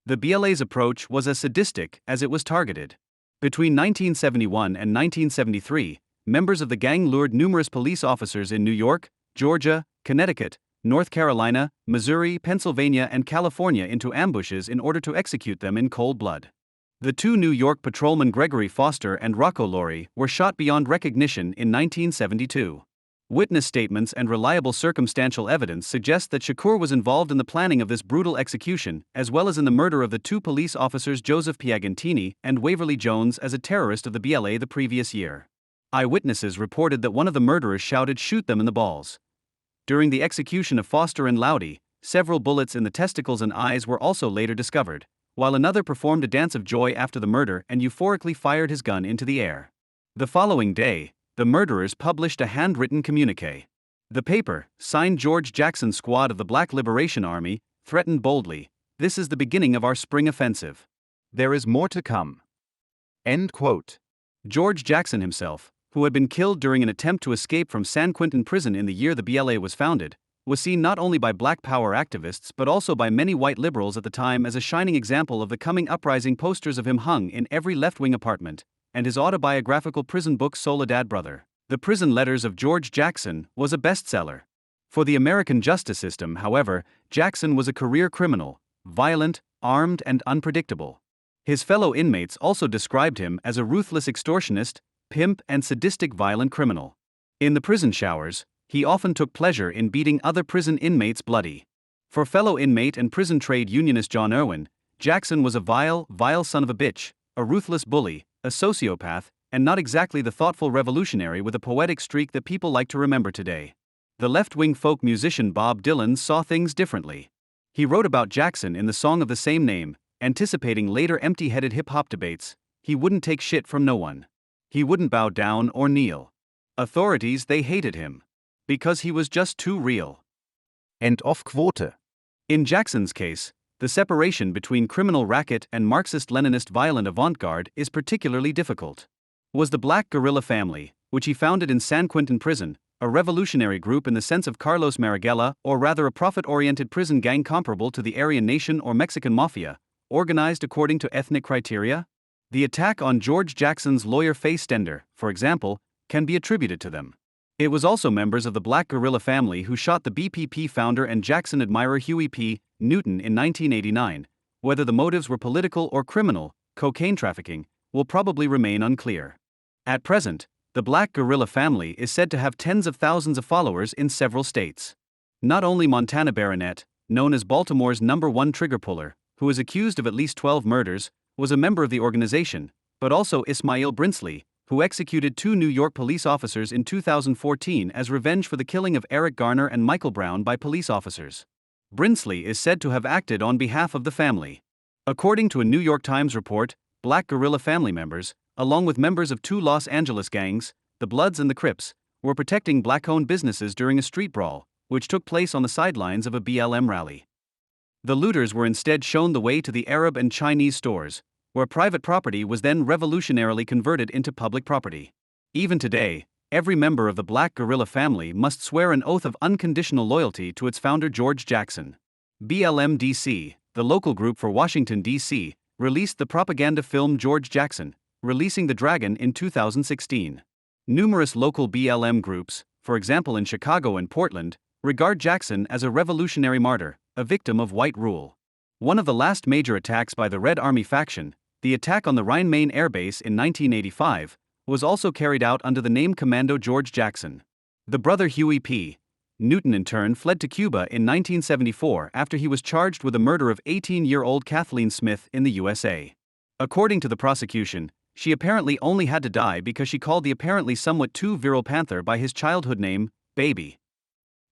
The BLA's approach was as sadistic as it was targeted. Between 1971 and 1973, members of the gang lured numerous police officers in New York, Georgia, Connecticut, North Carolina, Missouri, Pennsylvania, and California into ambushes in order to execute them in cold blood. The two New York patrolmen Gregory Foster and Rocco Laurie were shot beyond recognition in 1972. Witness statements and reliable circumstantial evidence suggest that Shakur was involved in the planning of this brutal execution, as well as in the murder of the two police officers Joseph Piagentini and Waverly Jones as a terrorist of the BLA the previous year. Eyewitnesses reported that one of the murderers shouted, "Shoot them in the balls." During the execution of Foster and Laurie, several bullets in the testicles and eyes were also later discovered, while another performed a dance of joy after the murder and euphorically fired his gun into the air. The following day, the murderers published a handwritten communiqué. The paper, signed George Jackson's squad of the Black Liberation Army, threatened boldly, "This is the beginning of our spring offensive. There is more to come." End quote. George Jackson himself, who had been killed during an attempt to escape from San Quentin prison in the year the BLA was founded, was seen not only by Black Power activists but also by many white liberals at the time as a shining example of the coming uprising. Posters of him hung in every left-wing apartment, and his autobiographical prison book Soledad Brother, The Prison Letters of George Jackson, was a bestseller. For the American justice system, however, Jackson was a career criminal, violent, armed, and unpredictable. His fellow inmates also described him as a ruthless extortionist, pimp, and sadistic violent criminal. In the prison showers, he often took pleasure in beating other prison inmates bloody. For fellow inmate and prison trade unionist John Irwin, Jackson was a vile son of a bitch, a ruthless bully, a sociopath, and not exactly the thoughtful revolutionary with a poetic streak that people like to remember today. The left-wing folk musician Bob Dylan saw things differently. He wrote about Jackson in the song of the same name, anticipating later empty-headed hip-hop debates. He wouldn't take shit from no one. He wouldn't bow down or kneel. Authorities, they hated him. Because he was just too real. End of quote. In Jackson's case, the separation between criminal racket and Marxist-Leninist violent avant-garde is particularly difficult. Was the Black Guerrilla Family, which he founded in San Quentin prison, a revolutionary group in the sense of Carlos Marighella, or rather a profit-oriented prison gang comparable to the Aryan Nation or Mexican Mafia, organized according to ethnic criteria? The attack on George Jackson's lawyer Faye Stender, for example, can be attributed to them. It was also members of the Black Guerrilla Family who shot the BPP founder and Jackson admirer Huey P. Newton in 1989. Whether the motives were political or criminal, cocaine trafficking, will probably remain unclear. At present, the Black Guerrilla Family is said to have tens of thousands of followers in several states. Not only Montana Barnett, known as Baltimore's #1 trigger puller, who is accused of at least 12 murders, was a member of the organization, but also Ismail Brinsley, who executed 2 New York police officers in 2014 as revenge for the killing of Eric Garner and Michael Brown by police officers. Brinsley is said to have acted on behalf of the family. According to a New York Times report, Black guerrilla family members, along with members of two Los Angeles gangs, the Bloods and the Crips, were protecting Black-owned businesses during a street brawl, which took place on the sidelines of a BLM rally. The looters were instead shown the way to the Arab and Chinese stores, where private property was then revolutionarily converted into public property. Even today, every member of the Black guerrilla family must swear an oath of unconditional loyalty to its founder George Jackson. BLM DC, the local group for Washington, D.C., released the propaganda film George Jackson, Releasing the Dragon in 2016. Numerous local BLM groups, for example in Chicago and Portland, regard Jackson as a revolutionary martyr, a victim of white rule. One of the last major attacks by the Red Army faction, the attack on the Rhine-Main Air Base in 1985, was also carried out under the name Commando George Jackson. The brother Huey P. Newton in turn fled to Cuba in 1974 after he was charged with the murder of 18-year-old Kathleen Smith in the USA. According to the prosecution, she apparently only had to die because she called the apparently somewhat too virile Panther by his childhood name, Baby.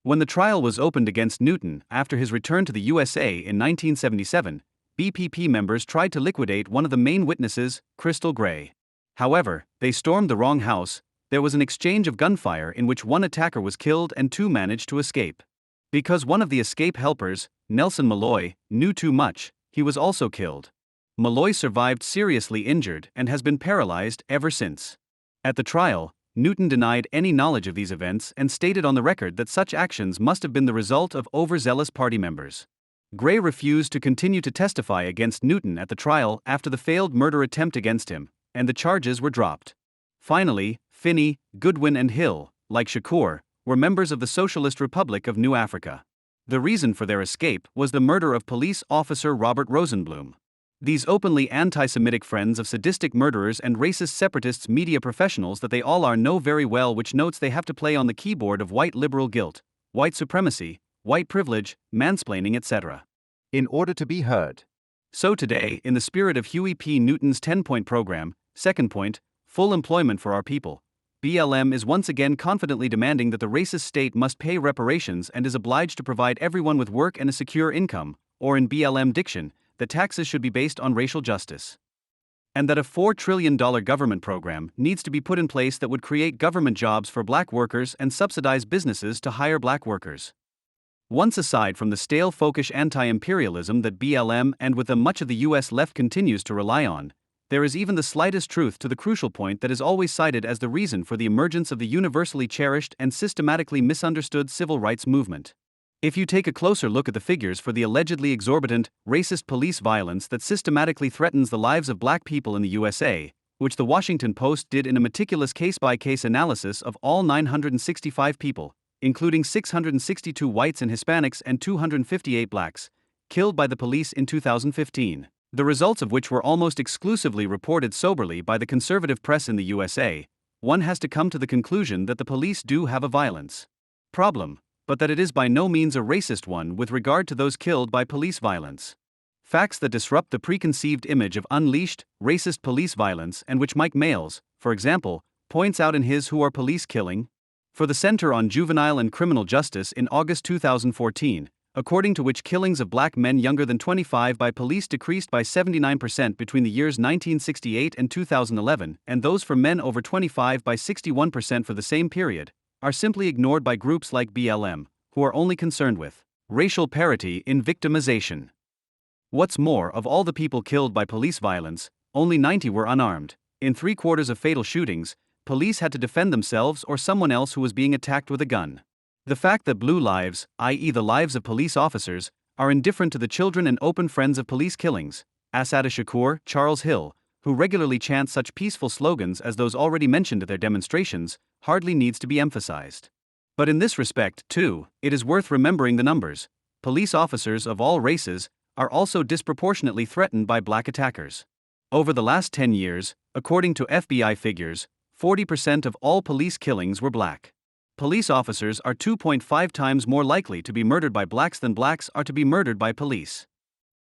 When the trial was opened against Newton after his return to the USA in 1977, BPP members tried to liquidate one of the main witnesses, Crystal Gray. However, they stormed the wrong house. There was an exchange of gunfire in which one attacker was killed and two managed to escape. Because one of the escape helpers, Nelson Malloy, knew too much, he was also killed. Malloy survived seriously injured and has been paralyzed ever since. At the trial, Newton denied any knowledge of these events and stated on the record that such actions must have been the result of overzealous party members. Gray refused to continue to testify against Newton at the trial after the failed murder attempt against him, and the charges were dropped. Finally, Finney, Goodwin and Hill, like Shakur, were members of the Socialist Republic of New Africa. The reason for their escape was the murder of police officer Robert Rosenblum. These openly anti-Semitic friends of sadistic murderers and racist separatists media professionals that they all are know very well which notes they have to play on the keyboard of white liberal guilt, white supremacy, white privilege, mansplaining etc. In order to be heard. So today, in the spirit of Huey P. Newton's 10-point program, second point, full employment for our people, BLM is once again confidently demanding that the racist state must pay reparations and is obliged to provide everyone with work and a secure income, or in BLM diction, that taxes should be based on racial justice. And that a $4 trillion government program needs to be put in place that would create government jobs for black workers and subsidize businesses to hire black workers. Once aside from the stale folkish anti-imperialism that BLM and with them much of the US left continues to rely on, there is even the slightest truth to the crucial point that is always cited as the reason for the emergence of the universally cherished and systematically misunderstood civil rights movement. If you take a closer look at the figures for the allegedly exorbitant, racist police violence that systematically threatens the lives of black people in the USA, which the Washington Post did in a meticulous case-by-case analysis of all 965 people, including 662 whites and Hispanics and 258 blacks, killed by the police in 2015, the results of which were almost exclusively reported soberly by the conservative press in the USA, one has to come to the conclusion that the police do have a violence problem, but that it is by no means a racist one with regard to those killed by police violence. Facts that disrupt the preconceived image of unleashed, racist police violence and which Mike Males, for example, points out in his Who Are Police Killing? For the Center on Juvenile and Criminal Justice in August 2014, according to which killings of black men younger than 25 by police decreased by 79% between the years 1968 and 2011, and those for men over 25 by 61% for the same period, are simply ignored by groups like BLM, who are only concerned with racial parity in victimization. What's more, of all the people killed by police violence, only 90 were unarmed. In 3/4 of fatal shootings, police had to defend themselves or someone else who was being attacked with a gun. The fact that blue lives, i.e. the lives of police officers, are indifferent to the children and open friends of police killings, Assata Shakur, Charles Hill, who regularly chant such peaceful slogans as those already mentioned at their demonstrations, hardly needs to be emphasized. But in this respect, too, it is worth remembering the numbers. Police officers of all races are also disproportionately threatened by black attackers. Over the last 10 years, according to FBI figures, 40% of all police killings were black. Police officers are 2.5 times more likely to be murdered by blacks than blacks are to be murdered by police.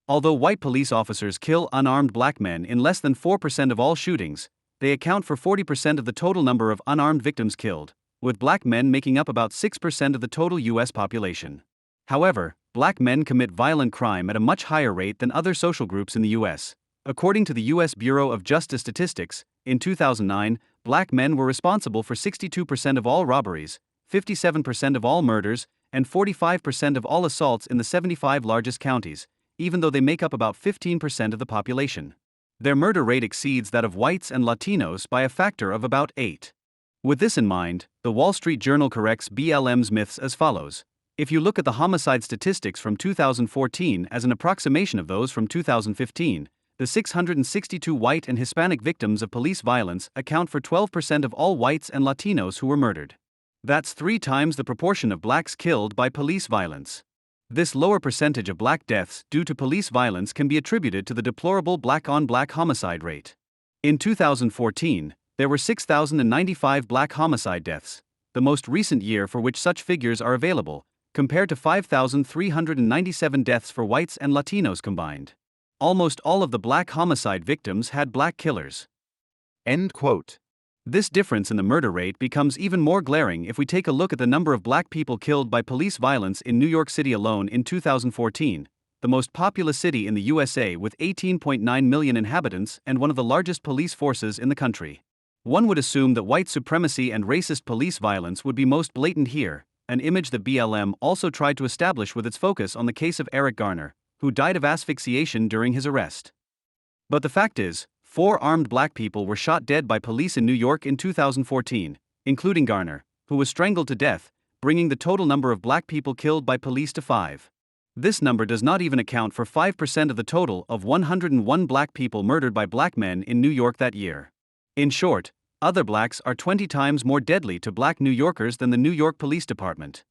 Although white police officers kill unarmed black men in less than 4% of all shootings, they account for 40% of the total number of unarmed victims killed, with black men making up about 6% of the total U.S. population. However, black men commit violent crime at a much higher rate than other social groups in the U.S. According to the U.S. Bureau of Justice Statistics, in 2009, black men were responsible for 62% of all robberies, 57% of all murders, and 45% of all assaults in the 75 largest counties, even though they make up about 15% of the population. Their murder rate exceeds that of whites and Latinos by a factor of about 8. With this in mind, the Wall Street Journal corrects BLM's myths as follows. If you look at the homicide statistics from 2014 as an approximation of those from 2015, the 662 white and Hispanic victims of police violence account for 12% of all whites and Latinos who were murdered. That's 3 times the proportion of blacks killed by police violence. This lower percentage of black deaths due to police violence can be attributed to the deplorable black-on-black homicide rate. In 2014, there were 6,095 black homicide deaths, the most recent year for which such figures are available, compared to 5,397 deaths for whites and Latinos combined. Almost all of the black homicide victims had black killers. End quote. This difference in the murder rate becomes even more glaring if we take a look at the number of black people killed by police violence in New York City alone in 2014, the most populous city in the USA with 18.9 million inhabitants and one of the largest police forces in the country. One would assume that white supremacy and racist police violence would be most blatant here, an image that BLM also tried to establish with its focus on the case of Eric Garner, who died of asphyxiation during his arrest. But the fact is, 4 armed black people were shot dead by police in New York in 2014, including Garner, who was strangled to death, bringing the total number of black people killed by police to 5. This number does not even account for 5% of the total of 101 black people murdered by black men in New York that year. In short, other blacks are 20 times more deadly to black New Yorkers than the New York Police Department.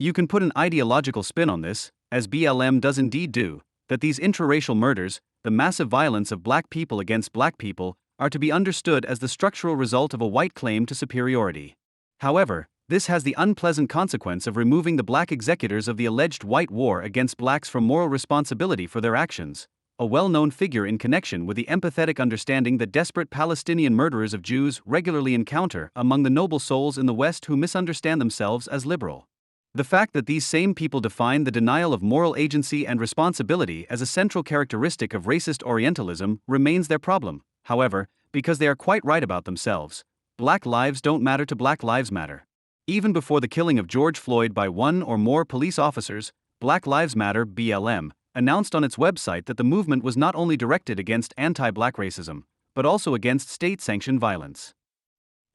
You can put an ideological spin on this, as BLM does indeed do, that these intraracial murders, the massive violence of black people against black people, are to be understood as the structural result of a white claim to superiority. However, this has the unpleasant consequence of removing the black executors of the alleged white war against blacks from moral responsibility for their actions, a well-known figure in connection with the empathetic understanding that desperate Palestinian murderers of Jews regularly encounter among the noble souls in the West who misunderstand themselves as liberal. The fact that these same people define the denial of moral agency and responsibility as a central characteristic of racist Orientalism remains their problem, however, because they are quite right about themselves. Black lives don't matter to Black Lives Matter. Even before the killing of George Floyd by one or more police officers, Black Lives Matter (BLM) announced on its website that the movement was not only directed against anti-black racism, but also against state-sanctioned violence.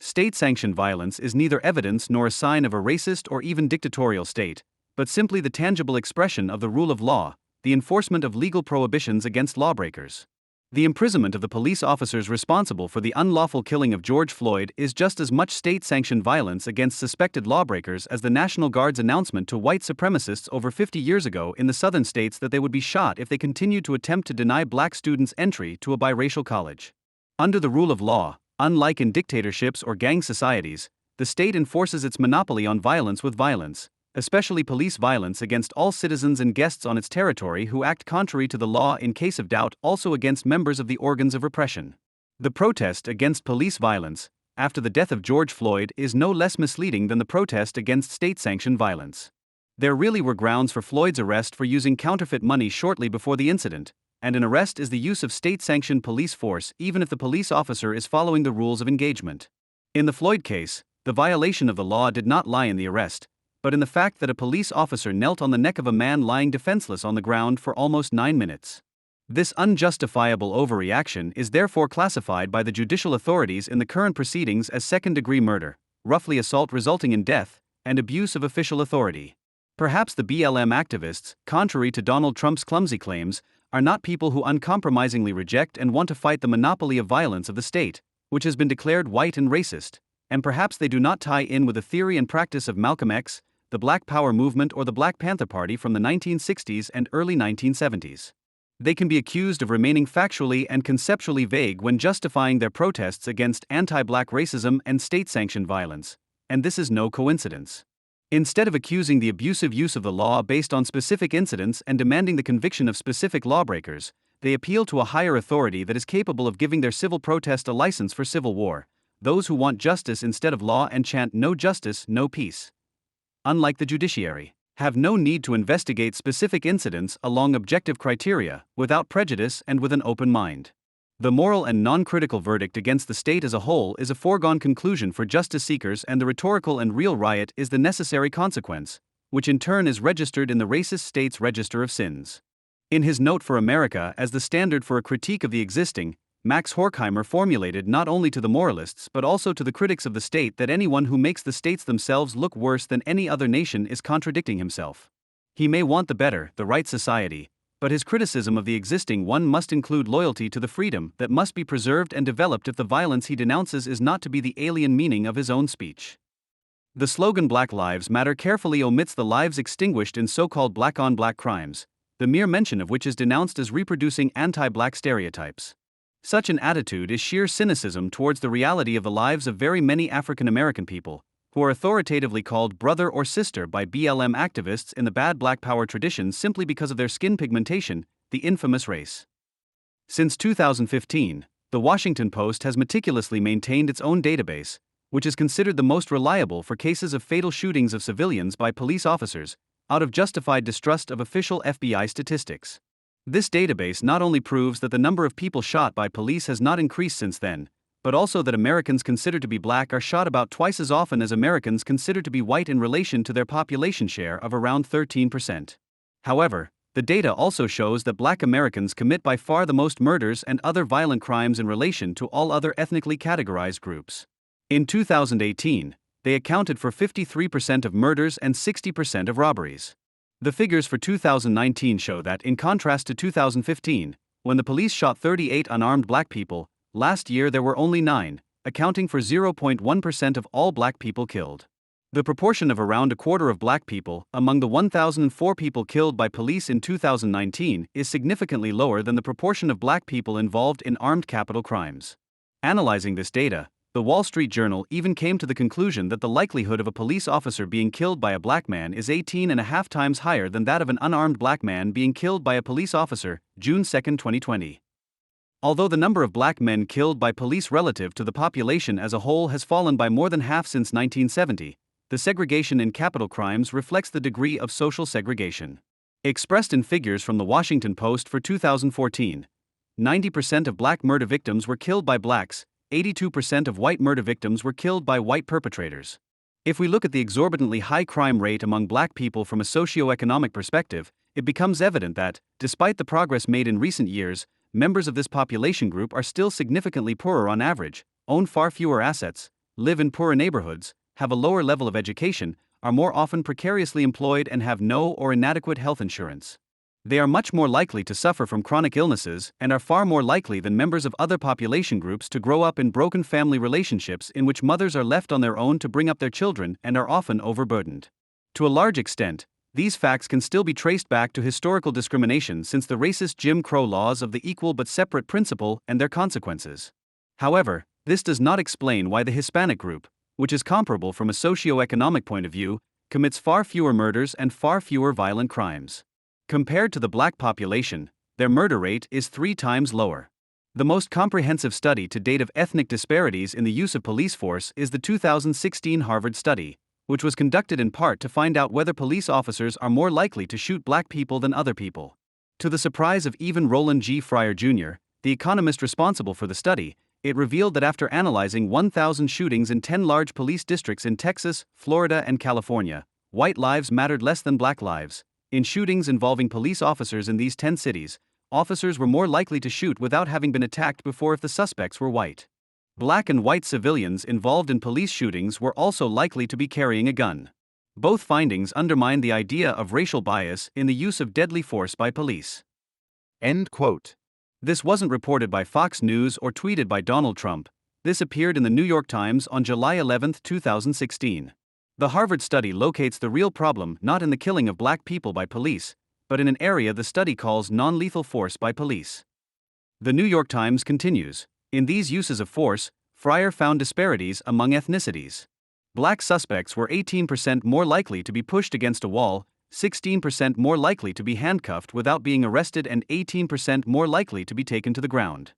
State-sanctioned violence is neither evidence nor a sign of a racist or even dictatorial state, but simply the tangible expression of the rule of law, the enforcement of legal prohibitions against lawbreakers. The imprisonment of the police officers responsible for the unlawful killing of George Floyd is just as much state-sanctioned violence against suspected lawbreakers as the National Guard's announcement to white supremacists over 50 years ago in the southern states that they would be shot if they continued to attempt to deny black students entry to a biracial college. Under the rule of law, unlike in dictatorships or gang societies, the state enforces its monopoly on violence with violence, especially police violence against all citizens and guests on its territory who act contrary to the law in case of doubt, also against members of the organs of repression. The protest against police violence, after the death of George Floyd, is no less misleading than the protest against state-sanctioned violence. There really were grounds for Floyd's arrest for using counterfeit money shortly before the incident, and an arrest is the use of state-sanctioned police force even if the police officer is following the rules of engagement. In the Floyd case, the violation of the law did not lie in the arrest, but in the fact that a police officer knelt on the neck of a man lying defenseless on the ground for almost 9 minutes. This unjustifiable overreaction is therefore classified by the judicial authorities in the current proceedings as second-degree murder, roughly assault resulting in death, and abuse of official authority. Perhaps the BLM activists, contrary to Donald Trump's clumsy claims, are not people who uncompromisingly reject and want to fight the monopoly of violence of the state, which has been declared white and racist, and perhaps they do not tie in with the theory and practice of Malcolm X, the Black Power movement or the Black Panther Party from the 1960s and early 1970s. They can be accused of remaining factually and conceptually vague when justifying their protests against anti-black racism and state-sanctioned violence, and this is no coincidence. Instead of accusing the abusive use of the law based on specific incidents and demanding the conviction of specific lawbreakers, they appeal to a higher authority that is capable of giving their civil protest a license for civil war, those who want justice instead of law and chant "no justice, no peace." Unlike the judiciary, have no need to investigate specific incidents along objective criteria, without prejudice and with an open mind. The moral and non-critical verdict against the state as a whole is a foregone conclusion for justice seekers, and the rhetorical and real riot is the necessary consequence, which in turn is registered in the racist state's register of sins. In his Note for America as the standard for a critique of the existing, Max Horkheimer formulated not only to the moralists but also to the critics of the state that anyone who makes the states themselves look worse than any other nation is contradicting himself. He may want the better, the right society, but his criticism of the existing one must include loyalty to the freedom that must be preserved and developed if the violence he denounces is not to be the alien meaning of his own speech. The slogan Black Lives Matter carefully omits the lives extinguished in so-called black-on-black crimes, the mere mention of which is denounced as reproducing anti-black stereotypes. Such an attitude is sheer cynicism towards the reality of the lives of very many African American people, who are authoritatively called brother or sister by BLM activists in the bad black power tradition simply because of their skin pigmentation, the infamous race. Since 2015, the Washington Post has meticulously maintained its own database, which is considered the most reliable for cases of fatal shootings of civilians by police officers, out of justified distrust of official FBI statistics. This database not only proves that the number of people shot by police has not increased since then, but also that Americans considered to be black are shot about twice as often as Americans considered to be white in relation to their population share of around 13%. However, the data also shows that black Americans commit by far the most murders and other violent crimes in relation to all other ethnically categorized groups. In 2018, they accounted for 53% of murders and 60% of robberies. The figures for 2019 show that, in contrast to 2015, when the police shot 38 unarmed black people, last year there were only 9, accounting for 0.1% of all black people killed. The proportion of around a quarter of black people among the 1,004 people killed by police in 2019 is significantly lower than the proportion of black people involved in armed capital crimes. Analyzing this data, the Wall Street Journal even came to the conclusion that the likelihood of a police officer being killed by a black man is 18.5 times higher than that of an unarmed black man being killed by a police officer, June 2, 2020. Although the number of black men killed by police relative to the population as a whole has fallen by more than half since 1970, the segregation in capital crimes reflects the degree of social segregation. Expressed in figures from the Washington Post for 2014, 90% of black murder victims were killed by blacks, 82% of white murder victims were killed by white perpetrators. If we look at the exorbitantly high crime rate among black people from a socio-economic perspective, it becomes evident that, despite the progress made in recent years, members of this population group are still significantly poorer on average, own far fewer assets, live in poorer neighborhoods, have a lower level of education, are more often precariously employed, and have no or inadequate health insurance. They are much more likely to suffer from chronic illnesses and are far more likely than members of other population groups to grow up in broken family relationships in which mothers are left on their own to bring up their children and are often overburdened. To a large extent, these facts can still be traced back to historical discrimination since the racist Jim Crow laws of the equal but separate principle and their consequences. However, this does not explain why the Hispanic group, which is comparable from a socio-economic point of view, commits far fewer murders and far fewer violent crimes. Compared to the black population, their murder rate is 3 times lower. The most comprehensive study to date of ethnic disparities in the use of police force is the 2016 Harvard study, which was conducted in part to find out whether police officers are more likely to shoot black people than other people. To the surprise of even Roland G. Fryer Jr., the economist responsible for the study, it revealed that after analyzing 1,000 shootings in 10 large police districts in Texas, Florida, and California, white lives mattered less than black lives. In shootings involving police officers in these 10 cities, officers were more likely to shoot without having been attacked before if the suspects were white. Black and white civilians involved in police shootings were also likely to be carrying a gun. Both findings undermine the idea of racial bias in the use of deadly force by police. End quote. This wasn't reported by Fox News or tweeted by Donald Trump. This appeared in the New York Times on July 11, 2016. The Harvard study locates the real problem not in the killing of black people by police, but in an area the study calls non-lethal force by police. The New York Times continues, in these uses of force, Fryer found disparities among ethnicities. Black suspects were 18% more likely to be pushed against a wall, 16% more likely to be handcuffed without being arrested, and 18% more likely to be taken to the ground.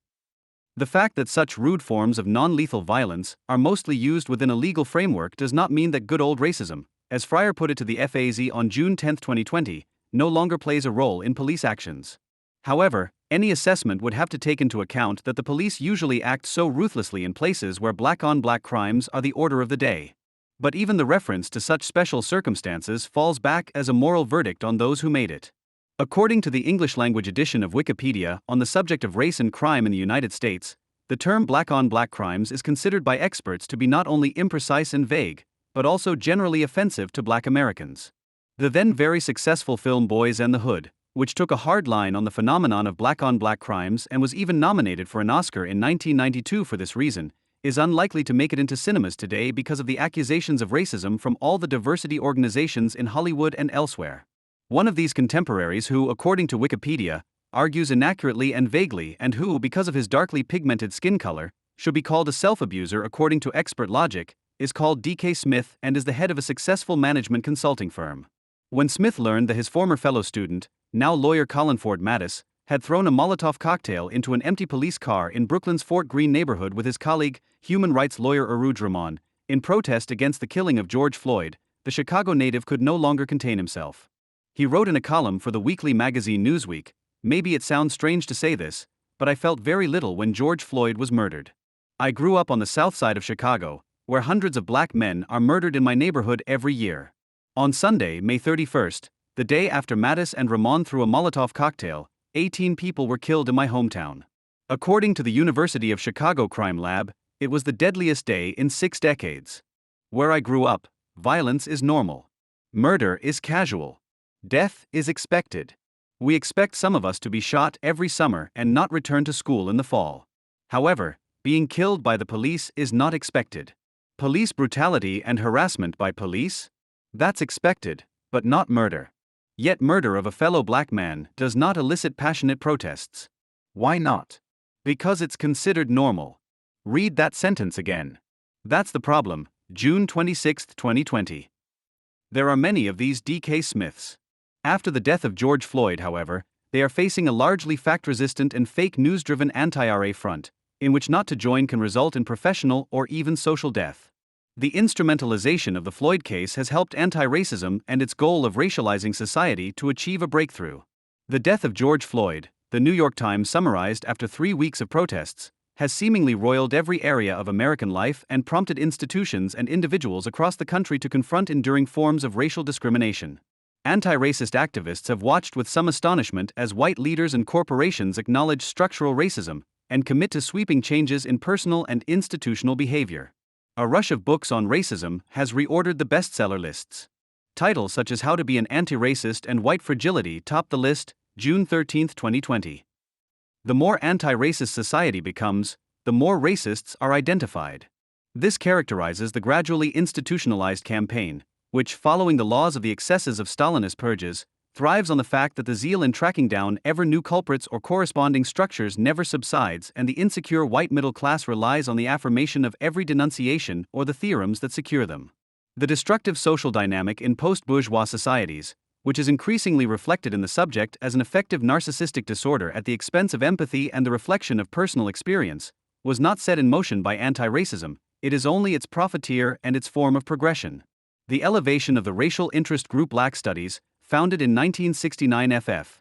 The fact that such rude forms of non-lethal violence are mostly used within a legal framework does not mean that good old racism, as Furor put it to the FAZ on June 10, 2020, no longer plays a role in police actions. However, any assessment would have to take into account that the police usually act so ruthlessly in places where black-on-black crimes are the order of the day. But even the reference to such special circumstances falls back as a moral verdict on those who made it. According to the English-language edition of Wikipedia on the subject of race and crime in the United States, the term black-on-black crimes is considered by experts to be not only imprecise and vague, but also generally offensive to black Americans. The then very successful film Boys and the Hood, which took a hard line on the phenomenon of black-on-black crimes and was even nominated for an Oscar in 1992 for this reason, is unlikely to make it into cinemas today because of the accusations of racism from all the diversity organizations in Hollywood and elsewhere. One of these contemporaries who, according to Wikipedia, argues inaccurately and vaguely and who, because of his darkly pigmented skin color, should be called a self-abuser according to expert logic, is called D.K. Smith and is the head of a successful management consulting firm. When Smith learned that his former fellow student, now lawyer Colin Ford Mattis, had thrown a Molotov cocktail into an empty police car in Brooklyn's Fort Greene neighborhood with his colleague, human rights lawyer Aruj Rahman, in protest against the killing of George Floyd, the Chicago native could no longer contain himself. He wrote in a column for the weekly magazine Newsweek, "Maybe it sounds strange to say this, but I felt very little when George Floyd was murdered. I grew up on the south side of Chicago, where hundreds of black men are murdered in my neighborhood every year. On Sunday, May 31st, the day after Mattis and Rahman threw a Molotov cocktail, 18 people were killed in my hometown. According to the University of Chicago Crime Lab, it was the deadliest day in 6 decades. Where I grew up, violence is normal. Murder is casual. Death is expected. We expect some of us to be shot every summer and not return to school in the fall. However, being killed by the police is not expected. Police brutality and harassment by police? That's expected, but not murder. Yet murder of a fellow black man does not elicit passionate protests. Why not? Because it's considered normal. Read that sentence again. That's the problem. June 26, 2020. There are many of these D.K. Smiths. After the death of George Floyd, however, they are facing a largely fact-resistant and fake news-driven anti-RA front, in which not to join can result in professional or even social death. The instrumentalization of the Floyd case has helped anti-racism and its goal of racializing society to achieve a breakthrough. The death of George Floyd, the New York Times summarized after 3 weeks of protests, has seemingly roiled every area of American life and prompted institutions and individuals across the country to confront enduring forms of racial discrimination. Anti-racist activists have watched with some astonishment as white leaders and corporations acknowledge structural racism and commit to sweeping changes in personal and institutional behavior. A rush of books on racism has reordered the bestseller lists. Titles such as How to Be an Anti-Racist and White Fragility top the list, June 13, 2020. The more anti-racist society becomes, the more racists are identified. This characterizes the gradually institutionalized campaign, which, following the laws of the excesses of Stalinist purges, thrives on the fact that the zeal in tracking down ever new culprits or corresponding structures never subsides, and the insecure white middle class relies on the affirmation of every denunciation or the theorems that secure them. The destructive social dynamic in post-bourgeois societies, which is increasingly reflected in the subject as an effective narcissistic disorder at the expense of empathy and the reflection of personal experience, was not set in motion by anti-racism, it is only its profiteer and its form of progression. The elevation of the racial interest group Black Studies, founded in 1969 FF.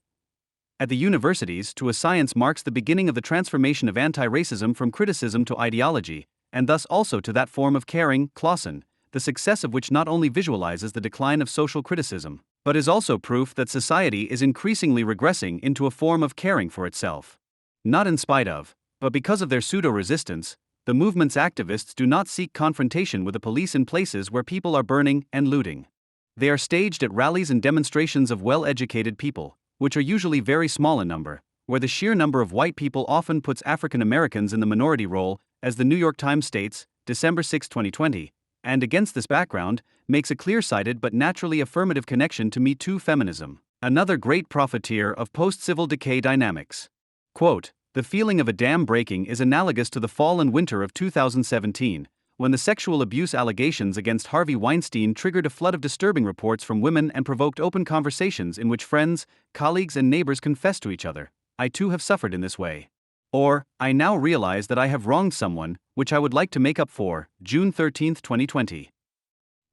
At the universities to a science marks the beginning of the transformation of anti-racism from criticism to ideology, and thus also to that form of caring, Clausen, the success of which not only visualizes the decline of social criticism, but is also proof that society is increasingly regressing into a form of caring for itself. Not in spite of, but because of their pseudo-resistance, the movement's activists do not seek confrontation with the police in places where people are burning and looting. They are staged at rallies and demonstrations of well-educated people, which are usually very small in number, where the sheer number of white people often puts African Americans in the minority role, as the New York Times states, December 6, 2020, and against this background, makes a clear-sighted but naturally affirmative connection to Me Too feminism, another great profiteer of post-civil decay dynamics. Quote, "The feeling of a dam breaking is analogous to the fall and winter of 2017, when the sexual abuse allegations against Harvey Weinstein triggered a flood of disturbing reports from women and provoked open conversations in which friends, colleagues and neighbors confessed to each other, I too have suffered in this way. Or, I now realize that I have wronged someone, which I would like to make up for, June 13, 2020.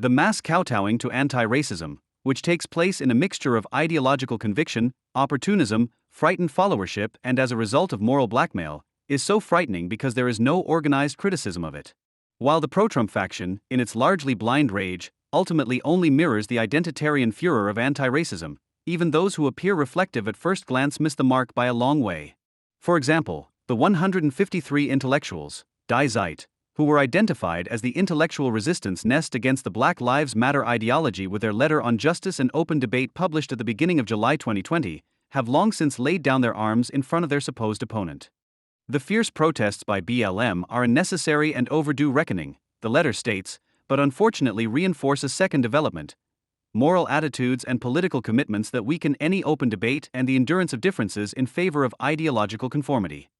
The mass kowtowing to anti-racism, which takes place in a mixture of ideological conviction, opportunism, frightened followership, and as a result of moral blackmail, is so frightening because there is no organized criticism of it. While the pro-Trump faction, in its largely blind rage, ultimately only mirrors the identitarian furor of anti-racism, even those who appear reflective at first glance miss the mark by a long way. For example, the 153 intellectuals, Die Zeit, who were identified as the intellectual resistance nest against the Black Lives Matter ideology with their letter on justice and open debate published at the beginning of July 2020, have long since laid down their arms in front of their supposed opponent. The fierce protests by BLM are a necessary and overdue reckoning, the letter states, but unfortunately reinforce a second development: moral attitudes and political commitments that weaken any open debate and the endurance of differences in favor of ideological conformity.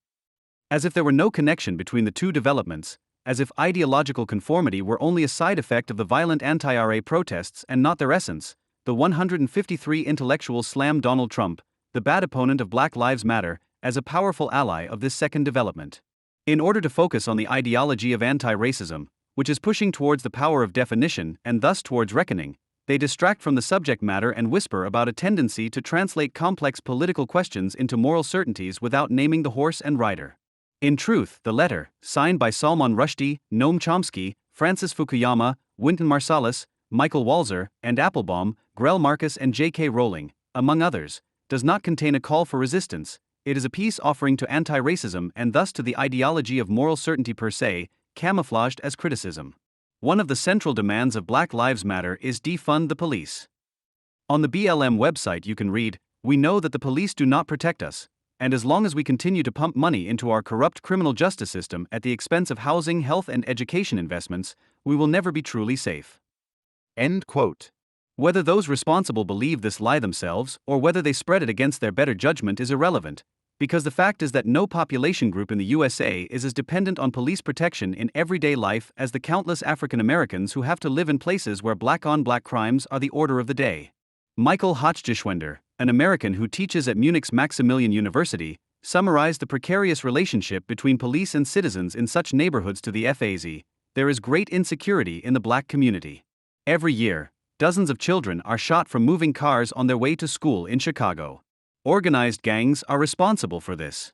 As if there were no connection between the two developments, as if ideological conformity were only a side effect of the violent anti-RA protests and not their essence, the 153 intellectuals slam Donald Trump, the bad opponent of Black Lives Matter, as a powerful ally of this second development. In order to focus on the ideology of anti-racism, which is pushing towards the power of definition and thus towards reckoning, they distract from the subject matter and whisper about a tendency to translate complex political questions into moral certainties without naming the horse and rider. In truth, the letter, signed by Salman Rushdie, Noam Chomsky, Francis Fukuyama, Wynton Marsalis, Michael Walzer, and Applebaum, Grell Marcus, and J.K. Rowling, among others, does not contain a call for resistance. It is a peace offering to anti-racism and thus to the ideology of moral certainty per se, camouflaged as criticism. One of the central demands of Black Lives Matter is defund the police. On the BLM website you can read, "We know that the police do not protect us, and as long as we continue to pump money into our corrupt criminal justice system at the expense of housing, health, and education investments, we will never be truly safe." End quote. Whether those responsible believe this lie themselves or whether they spread it against their better judgment is irrelevant, because the fact is that no population group in the USA is as dependent on police protection in everyday life as the countless African Americans who have to live in places where black-on-black crimes are the order of the day. Michael Hochgeschwender, an American who teaches at Munich's Maximilian University, summarized the precarious relationship between police and citizens in such neighborhoods to the FAZ: "There is great insecurity in the black community. Every year, dozens of children are shot from moving cars on their way to school in Chicago. Organized gangs are responsible for this.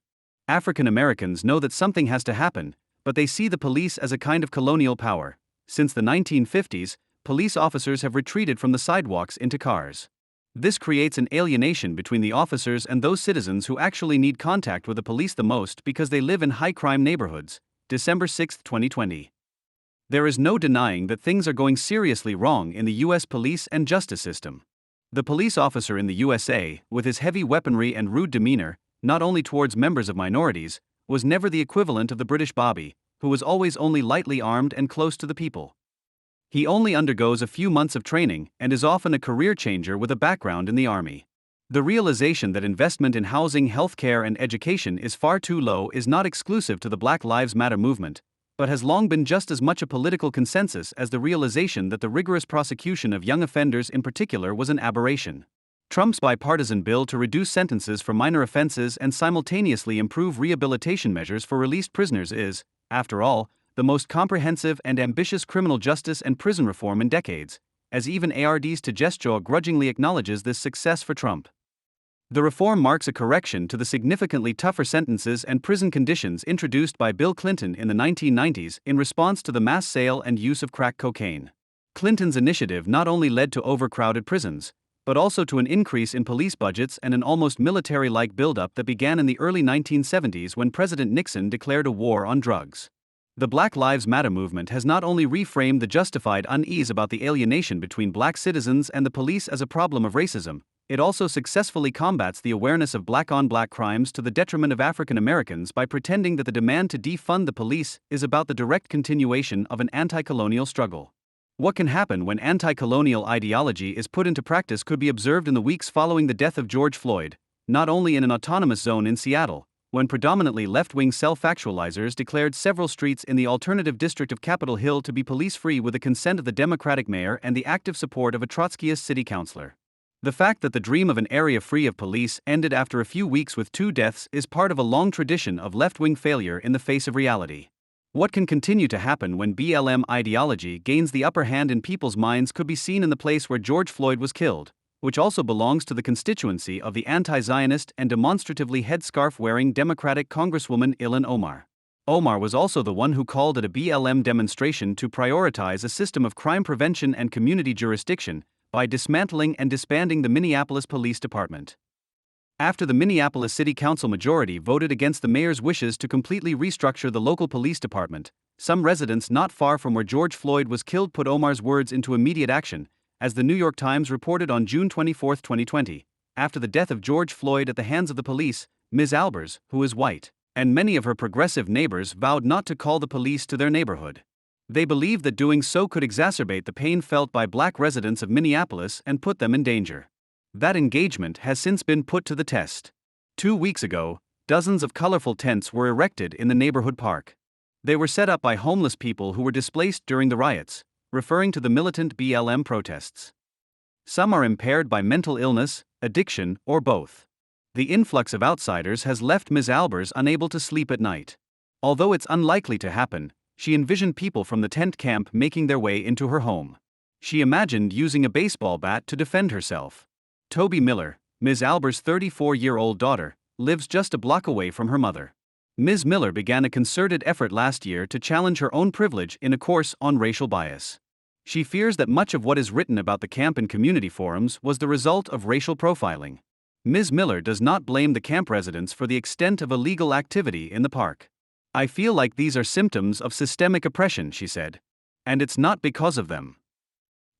African Americans know that something has to happen, but they see the police as a kind of colonial power. Since the 1950s, police officers have retreated from the sidewalks into cars. This creates an alienation between the officers and those citizens who actually need contact with the police the most because they live in high-crime neighborhoods." December 6, 2020. There is no denying that things are going seriously wrong in the U.S. police and justice system. The police officer in the USA, with his heavy weaponry and rude demeanor, not only towards members of minorities, was never the equivalent of the British Bobby, who was always only lightly armed and close to the people. He only undergoes a few months of training and is often a career changer with a background in the army. The realization that investment in housing, healthcare, and education is far too low is not exclusive to the Black Lives Matter movement, but has long been just as much a political consensus as the realization that the rigorous prosecution of young offenders in particular was an aberration. Trump's bipartisan bill to reduce sentences for minor offenses and simultaneously improve rehabilitation measures for released prisoners is, after all, the most comprehensive and ambitious criminal justice and prison reform in decades, as even Arend Tegesjo grudgingly acknowledges this success for Trump. The reform marks a correction to the significantly tougher sentences and prison conditions introduced by Bill Clinton in the 1990s in response to the mass sale and use of crack cocaine. Clinton's initiative not only led to overcrowded prisons, but also to an increase in police budgets and an almost military-like buildup that began in the early 1970s when President Nixon declared a war on drugs. The Black Lives Matter movement has not only reframed the justified unease about the alienation between black citizens and the police as a problem of racism, it also successfully combats the awareness of black-on-black crimes to the detriment of African Americans by pretending that the demand to defund the police is about the direct continuation of an anti-colonial struggle. What can happen when anti-colonial ideology is put into practice could be observed in the weeks following the death of George Floyd, not only in an autonomous zone in Seattle, when predominantly left-wing self-actualizers declared several streets in the alternative district of Capitol Hill to be police-free with the consent of the Democratic mayor and the active support of a Trotskyist city councilor. The fact that the dream of an area free of police ended after a few weeks with 2 deaths is part of a long tradition of left-wing failure in the face of reality. What can continue to happen when BLM ideology gains the upper hand in people's minds could be seen in the place where George Floyd was killed, which also belongs to the constituency of the anti-Zionist and demonstratively headscarf-wearing Democratic Congresswoman Ilhan Omar. Omar was also the one who called at a BLM demonstration to prioritize a system of crime prevention and community jurisdiction by dismantling and disbanding the Minneapolis Police Department. After the Minneapolis City Council majority voted against the mayor's wishes to completely restructure the local police department, some residents not far from where George Floyd was killed put Omar's words into immediate action, as the New York Times reported on June 24, 2020. After the death of George Floyd at the hands of the police, Ms. Albers, who is white, and many of her progressive neighbors vowed not to call the police to their neighborhood. They believed that doing so could exacerbate the pain felt by black residents of Minneapolis and put them in danger. That engagement has since been put to the test. 2 weeks ago, dozens of colorful tents were erected in the neighborhood park. They were set up by homeless people who were displaced during the riots, referring to the militant BLM protests. Some are impaired by mental illness, addiction, or both. The influx of outsiders has left Ms. Albers unable to sleep at night. Although it's unlikely to happen, she envisioned people from the tent camp making their way into her home. She imagined using a baseball bat to defend herself. Toby Miller, Ms. Albers' 34-year-old daughter, lives just a block away from her mother. Ms. Miller began a concerted effort last year to challenge her own privilege in a course on racial bias. She fears that much of what is written about the camp in community forums was the result of racial profiling. Ms. Miller does not blame the camp residents for the extent of illegal activity in the park. "I feel like these are symptoms of systemic oppression," she said. "And it's not because of them."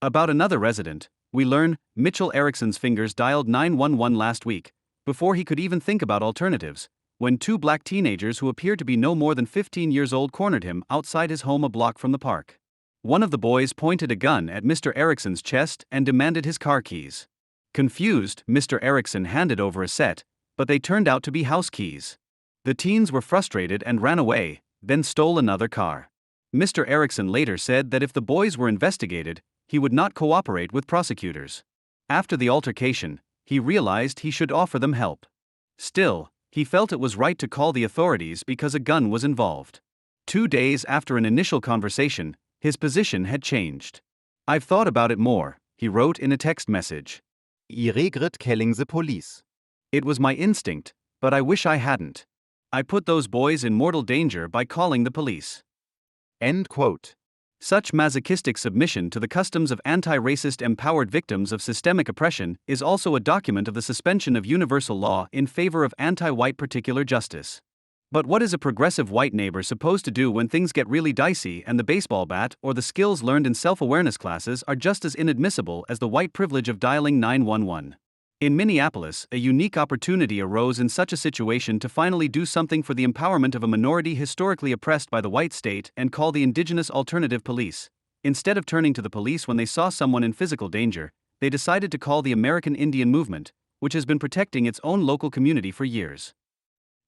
About another resident, we learn Mitchell Erickson's fingers dialed 911 last week, before he could even think about alternatives, when 2 black teenagers who appeared to be no more than 15 years old cornered him outside his home a block from the park. One of the boys pointed a gun at Mr. Erickson's chest and demanded his car keys. Confused, Mr. Erickson handed over a set, but they turned out to be house keys. The teens were frustrated and ran away, then stole another car. Mr. Erickson later said that if the boys were investigated, he would not cooperate with prosecutors. After the altercation, he realized he should offer them help. Still, he felt it was right to call the authorities because a gun was involved. 2 days after an initial conversation, his position had changed. "I've thought about it more," he wrote in a text message. I regret calling the police. "It was my instinct, but I wish I hadn't. I put those boys in mortal danger by calling the police." End quote. Such masochistic submission to the customs of anti-racist empowered victims of systemic oppression is also a document of the suspension of universal law in favor of anti-white particular justice. But what is a progressive white neighbor supposed to do when things get really dicey and the baseball bat or the skills learned in self-awareness classes are just as inadmissible as the white privilege of dialing 911? In Minneapolis, a unique opportunity arose in such a situation to finally do something for the empowerment of a minority historically oppressed by the white state and call the indigenous alternative police. Instead of turning to the police when they saw someone in physical danger, they decided to call the American Indian Movement, which has been protecting its own local community for years.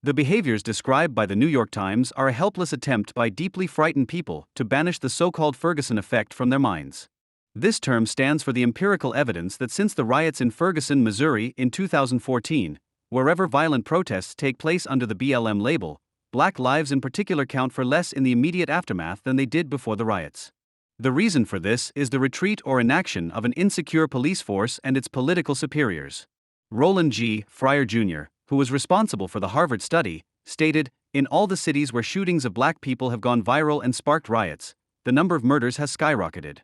The behaviors described by the New York Times are a helpless attempt by deeply frightened people to banish the so-called Ferguson effect from their minds. This term stands for the empirical evidence that since the riots in Ferguson, Missouri in 2014, wherever violent protests take place under the BLM label, black lives in particular count for less in the immediate aftermath than they did before the riots. The reason for this is the retreat or inaction of an insecure police force and its political superiors. Roland G. Fryer Jr., who was responsible for the Harvard study, stated, "In all the cities where shootings of black people have gone viral and sparked riots, the number of murders has skyrocketed.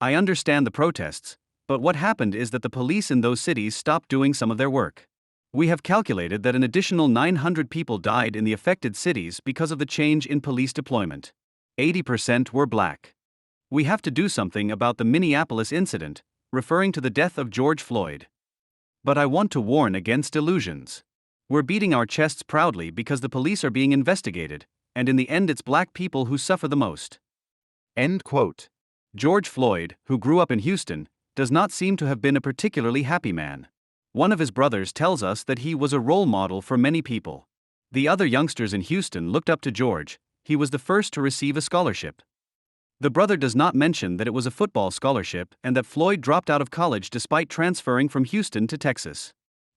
I understand the protests, but what happened is that the police in those cities stopped doing some of their work. We have calculated that an additional 900 people died in the affected cities because of the change in police deployment. 80% were black. We have to do something about the Minneapolis incident," referring to the death of George Floyd. "But I want to warn against illusions. We're beating our chests proudly because the police are being investigated, and in the end it's black people who suffer the most." End quote. George Floyd, who grew up in Houston, does not seem to have been a particularly happy man. One of his brothers tells us that he was a role model for many people. The other youngsters in Houston looked up to George. He was the first to receive a scholarship. The brother does not mention that it was a football scholarship and that Floyd dropped out of college despite transferring from Houston to Texas.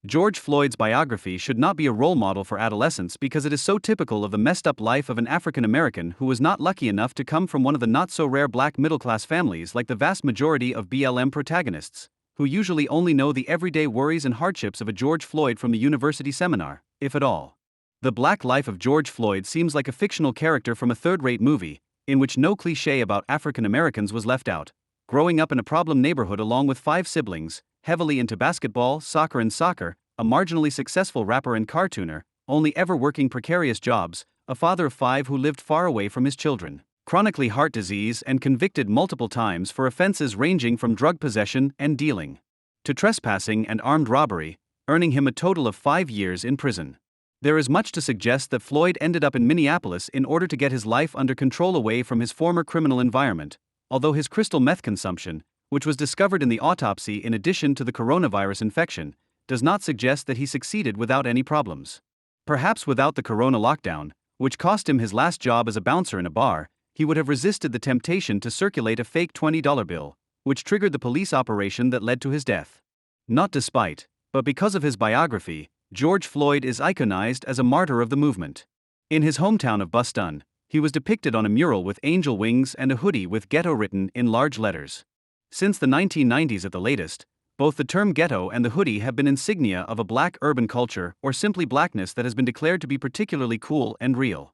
George Floyd's biography should not be a role model for adolescents because it is so typical of the messed up life of an African American who was not lucky enough to come from one of the not so rare black middle class families like the vast majority of BLM protagonists, who usually only know the everyday worries and hardships of a George Floyd from the university seminar, if at all. The black life of George Floyd seems like a fictional character from a third-rate movie, in which no cliché about African Americans was left out. Growing up in a problem neighborhood along with 5 siblings, heavily into basketball, soccer, a marginally successful rapper and cartooner, only ever working precarious jobs, a father of 5 who lived far away from his children, chronically heart disease and convicted multiple times for offenses ranging from drug possession and dealing to trespassing and armed robbery, earning him a total of 5 years in prison. There is much to suggest that Floyd ended up in Minneapolis in order to get his life under control away from his former criminal environment, although his crystal meth consumption, which was discovered in the autopsy in addition to the coronavirus infection, does not suggest that he succeeded without any problems. Perhaps without the corona lockdown, which cost him his last job as a bouncer in a bar, he would have resisted the temptation to circulate a fake $20 bill, which triggered the police operation that led to his death. Not despite, but because of his biography, George Floyd is iconized as a martyr of the movement. In his hometown of Boston, he was depicted on a mural with angel wings and a hoodie with ghetto written in large letters. Since the 1990s at the latest, both the term ghetto and the hoodie have been insignia of a black urban culture or simply blackness that has been declared to be particularly cool and real.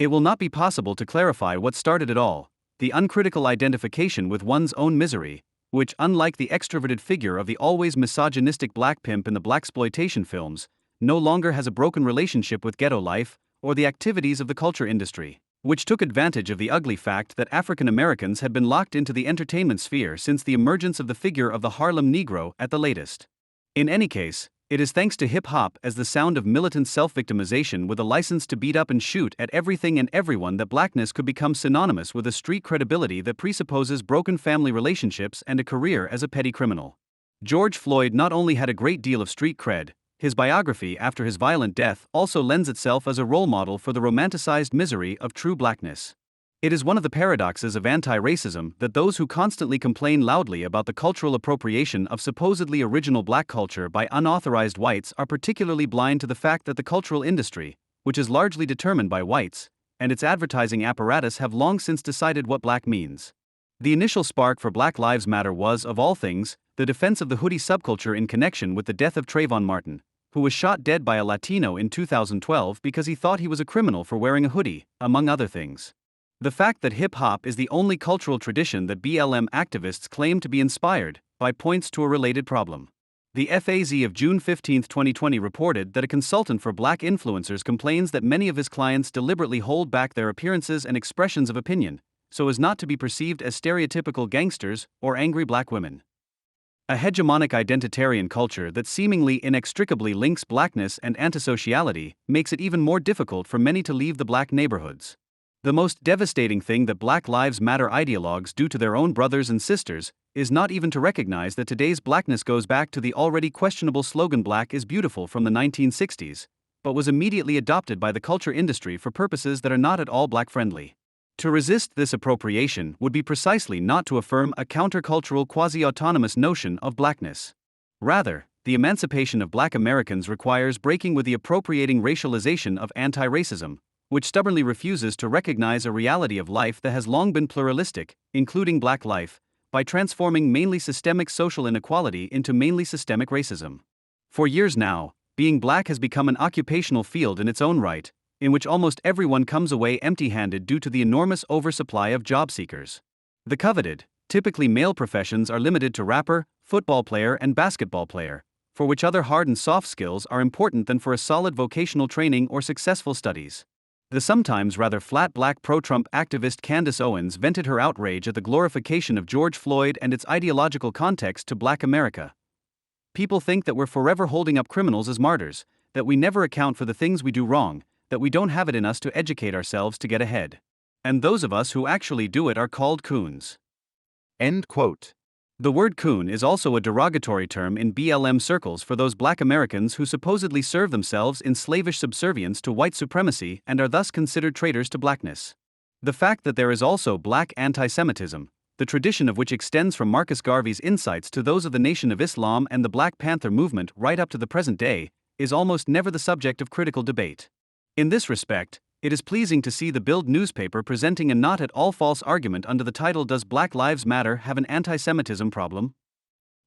It will not be possible to clarify what started it all, the uncritical identification with one's own misery, which, unlike the extroverted figure of the always misogynistic black pimp in the blaxploitation films, no longer has a broken relationship with ghetto life or the activities of the culture industry, which took advantage of the ugly fact that African Americans had been locked into the entertainment sphere since the emergence of the figure of the Harlem Negro at the latest. In any case, it is thanks to hip-hop as the sound of militant self-victimization with a license to beat up and shoot at everything and everyone that blackness could become synonymous with a street credibility that presupposes broken family relationships and a career as a petty criminal. George Floyd not only had a great deal of street cred, his biography after his violent death also lends itself as a role model for the romanticized misery of true blackness. It is one of the paradoxes of anti-racism that those who constantly complain loudly about the cultural appropriation of supposedly original black culture by unauthorized whites are particularly blind to the fact that the cultural industry, which is largely determined by whites, and its advertising apparatus have long since decided what black means. The initial spark for Black Lives Matter was, of all things, the defense of the hoodie subculture in connection with the death of Trayvon Martin, who was shot dead by a Latino in 2012 because he thought he was a criminal for wearing a hoodie, among other things. The fact that hip-hop is the only cultural tradition that BLM activists claim to be inspired by points to a related problem. The FAZ of June 15, 2020 reported that a consultant for black influencers complains that many of his clients deliberately hold back their appearances and expressions of opinion, so as not to be perceived as stereotypical gangsters or angry black women. A hegemonic identitarian culture that seemingly inextricably links blackness and antisociality makes it even more difficult for many to leave the black neighborhoods. The most devastating thing that Black Lives Matter ideologues do to their own brothers and sisters is not even to recognize that today's blackness goes back to the already questionable slogan "Black is Beautiful" from the 1960s, but was immediately adopted by the culture industry for purposes that are not at all black-friendly. To resist this appropriation would be precisely not to affirm a countercultural quasi-autonomous notion of blackness. Rather, the emancipation of black Americans requires breaking with the appropriating racialization of anti-racism, which stubbornly refuses to recognize a reality of life that has long been pluralistic, including black life, by transforming mainly systemic social inequality into mainly systemic racism. For years now, being black has become an occupational field in its own right, in which almost everyone comes away empty-handed due to the enormous oversupply of job seekers. The coveted, typically male professions are limited to rapper, football player, and basketball player, for which other hard and soft skills are important than for a solid vocational training or successful studies. The sometimes rather flat black pro-Trump activist Candace Owens vented her outrage at the glorification of George Floyd and its ideological context to black America. People think that we're forever holding up criminals as martyrs, that we never account for the things we do wrong, that we don't have it in us to educate ourselves to get ahead. And those of us who actually do it are called coons. End quote. The word coon is also a derogatory term in BLM circles for those black Americans who supposedly serve themselves in slavish subservience to white supremacy and are thus considered traitors to blackness. The fact that there is also black anti-Semitism, the tradition of which extends from Marcus Garvey's insights to those of the Nation of Islam and the Black Panther movement right up to the present day, is almost never the subject of critical debate. In this respect, it is pleasing to see the Bild newspaper presenting a not at all false argument under the title "Does Black Lives Matter Have an Anti-Semitism Problem?"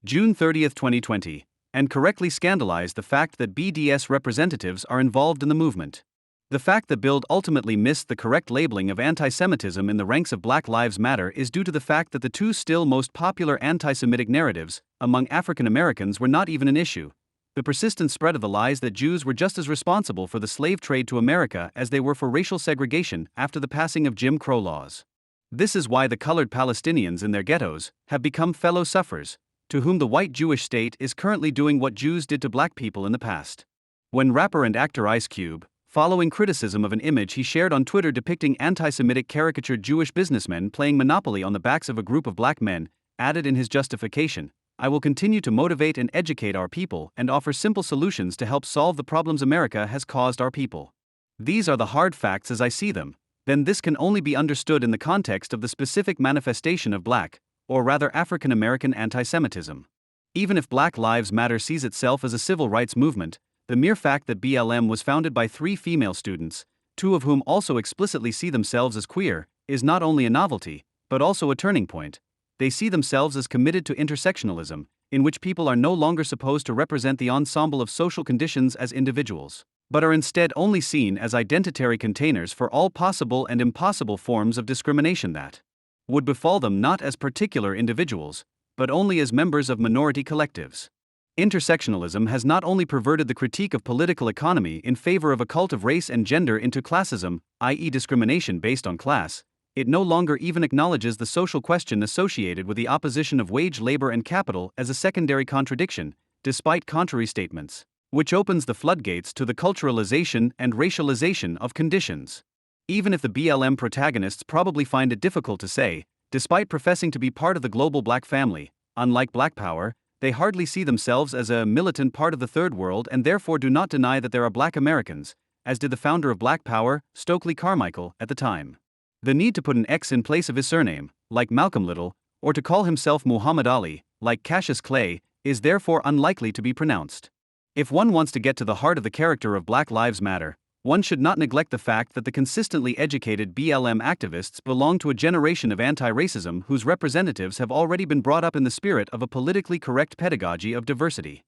June 30, 2020, and correctly scandalized the fact that BDS representatives are involved in the movement. The fact that Bild ultimately missed the correct labeling of anti-Semitism in the ranks of Black Lives Matter is due to the fact that the two still most popular anti-Semitic narratives among African Americans were not even an issue: the persistent spread of the lies that Jews were just as responsible for the slave trade to America as they were for racial segregation after the passing of Jim Crow laws. This is why the colored Palestinians in their ghettos have become fellow sufferers, to whom the white Jewish state is currently doing what Jews did to black people in the past. When rapper and actor Ice Cube, following criticism of an image he shared on Twitter depicting anti-Semitic caricatured Jewish businessmen playing Monopoly on the backs of a group of black men, added in his justification, "I will continue to motivate and educate our people and offer simple solutions to help solve the problems America has caused our people. These are the hard facts as I see them," then this can only be understood in the context of the specific manifestation of black, or rather African American anti-Semitism. Even if Black Lives Matter sees itself as a civil rights movement, the mere fact that BLM was founded by 3 female students, 2 of whom also explicitly see themselves as queer, is not only a novelty, but also a turning point. They see themselves as committed to intersectionalism, in which people are no longer supposed to represent the ensemble of social conditions as individuals, but are instead only seen as identitary containers for all possible and impossible forms of discrimination that would befall them not as particular individuals, but only as members of minority collectives. Intersectionalism has not only perverted the critique of political economy in favor of a cult of race and gender into classism, i.e., discrimination based on class, it no longer even acknowledges the social question associated with the opposition of wage labor and capital as a secondary contradiction, despite contrary statements, which opens the floodgates to the culturalization and racialization of conditions. Even if the BLM protagonists probably find it difficult to say, despite professing to be part of the global black family, unlike Black Power, they hardly see themselves as a militant part of the Third World and therefore do not deny that there are black Americans, as did the founder of Black Power, Stokely Carmichael, at the time. The need to put an X in place of his surname, like Malcolm Little, or to call himself Muhammad Ali, like Cassius Clay, is therefore unlikely to be pronounced. If one wants to get to the heart of the character of Black Lives Matter, one should not neglect the fact that the consistently educated BLM activists belong to a generation of anti-racism whose representatives have already been brought up in the spirit of a politically correct pedagogy of diversity.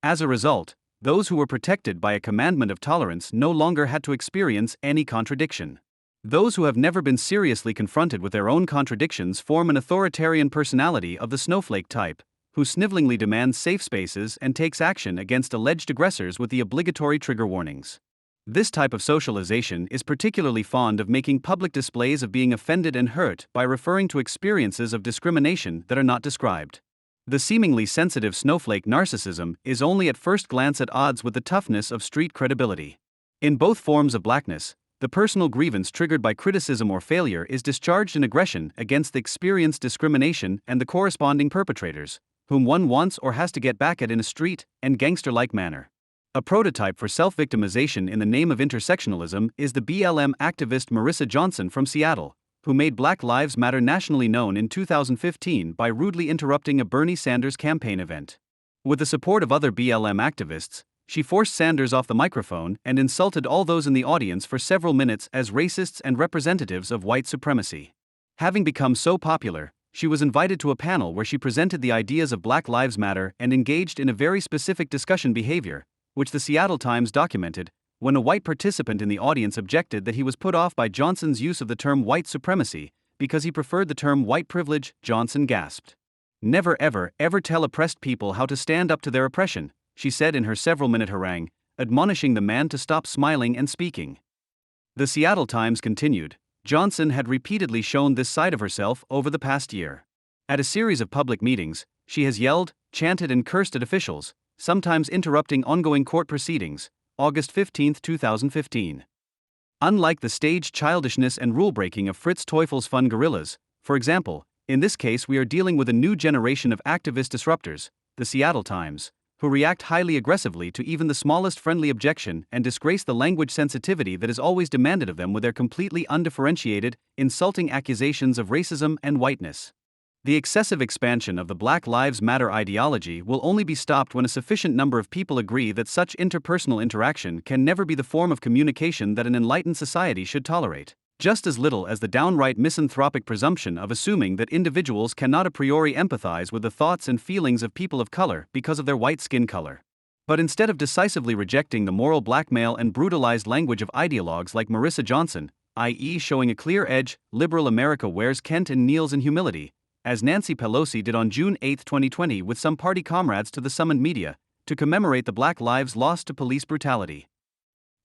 As a result, those who were protected by a commandment of tolerance no longer had to experience any contradiction. Those who have never been seriously confronted with their own contradictions form an authoritarian personality of the snowflake type, who snivelingly demands safe spaces and takes action against alleged aggressors with the obligatory trigger warnings. This type of socialization is particularly fond of making public displays of being offended and hurt by referring to experiences of discrimination that are not described. The seemingly sensitive snowflake narcissism is only at first glance at odds with the toughness of street credibility. In both forms of blackness, the personal grievance triggered by criticism or failure is discharged in aggression against the experienced discrimination and the corresponding perpetrators, whom one wants or has to get back at in a street and gangster-like manner. A prototype for self-victimization in the name of intersectionalism is the BLM activist Marissa Johnson from Seattle, who made Black Lives Matter nationally known in 2015 by rudely interrupting a Bernie Sanders campaign event. With the support of other BLM activists, she forced Sanders off the microphone and insulted all those in the audience for several minutes as racists and representatives of white supremacy. Having become so popular, she was invited to a panel where she presented the ideas of Black Lives Matter and engaged in a very specific discussion behavior, which the Seattle Times documented. When a white participant in the audience objected that he was put off by Johnson's use of the term white supremacy because he preferred the term white privilege, Johnson gasped. "Never ever, ever tell oppressed people how to stand up to their oppression," she said in her several-minute harangue, admonishing the man to stop smiling and speaking. The Seattle Times continued, Johnson had repeatedly shown this side of herself over the past year. At a series of public meetings, she has yelled, chanted and cursed at officials, sometimes interrupting ongoing court proceedings. August 15, 2015. Unlike the staged childishness and rule-breaking of Fritz Teufel's fun guerrillas, for example, in this case we are dealing with a new generation of activist disruptors, the Seattle Times, who react highly aggressively to even the smallest friendly objection and disgrace the language sensitivity that is always demanded of them with their completely undifferentiated, insulting accusations of racism and whiteness. The excessive expansion of the Black Lives Matter ideology will only be stopped when a sufficient number of people agree that such interpersonal interaction can never be the form of communication that an enlightened society should tolerate, just as little as the downright misanthropic presumption of assuming that individuals cannot a priori empathize with the thoughts and feelings of people of color because of their white skin color. But instead of decisively rejecting the moral blackmail and brutalized language of ideologues like Marissa Johnson, i.e., showing a clear edge, liberal America wears Kent and kneels in humility, as Nancy Pelosi did on June 8, 2020, with some party comrades to the summoned media, to commemorate the Black lives lost to police brutality.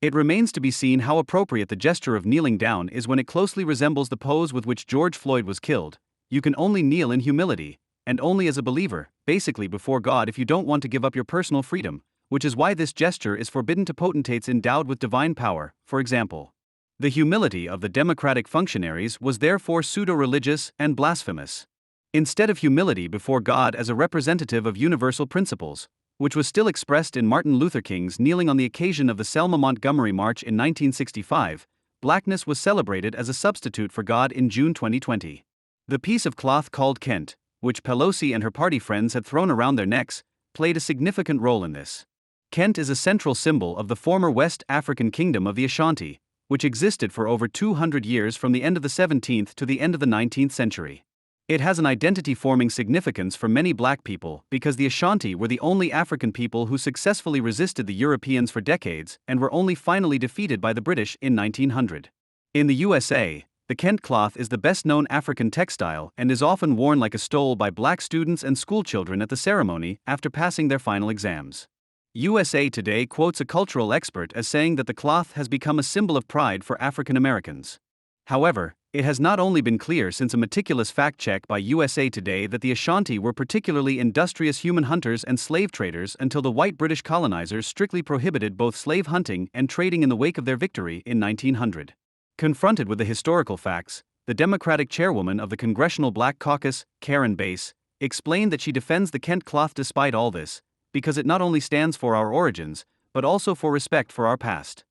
It remains to be seen how appropriate the gesture of kneeling down is when it closely resembles the pose with which George Floyd was killed. You can only kneel in humility, and only as a believer, basically before God, if you don't want to give up your personal freedom, which is why this gesture is forbidden to potentates endowed with divine power, for example. The humility of the Democratic functionaries was therefore pseudo-religious and blasphemous. Instead of humility before God as a representative of universal principles, which was still expressed in Martin Luther King's kneeling on the occasion of the Selma Montgomery March in 1965, blackness was celebrated as a substitute for God in June 2020. The piece of cloth called Kent, which Pelosi and her party friends had thrown around their necks, played a significant role in this. Kent is a central symbol of the former West African kingdom of the Ashanti, which existed for over 200 years from the end of the 17th to the end of the 19th century. It has an identity-forming significance for many black people because the Ashanti were the only African people who successfully resisted the Europeans for decades and were only finally defeated by the British in 1900. In the USA, the Kent cloth is the best-known African textile and is often worn like a stole by black students and schoolchildren at the ceremony after passing their final exams. USA Today quotes a cultural expert as saying that the cloth has become a symbol of pride for African Americans. However, it has not only been clear since a meticulous fact-check by USA Today that the Ashanti were particularly industrious human hunters and slave traders until the white British colonizers strictly prohibited both slave hunting and trading in the wake of their victory in 1900. Confronted with the historical facts, the Democratic chairwoman of the Congressional Black Caucus, Karen Bass, explained that she defends the Kent cloth despite all this, because it not only stands for our origins, but also for respect for our past.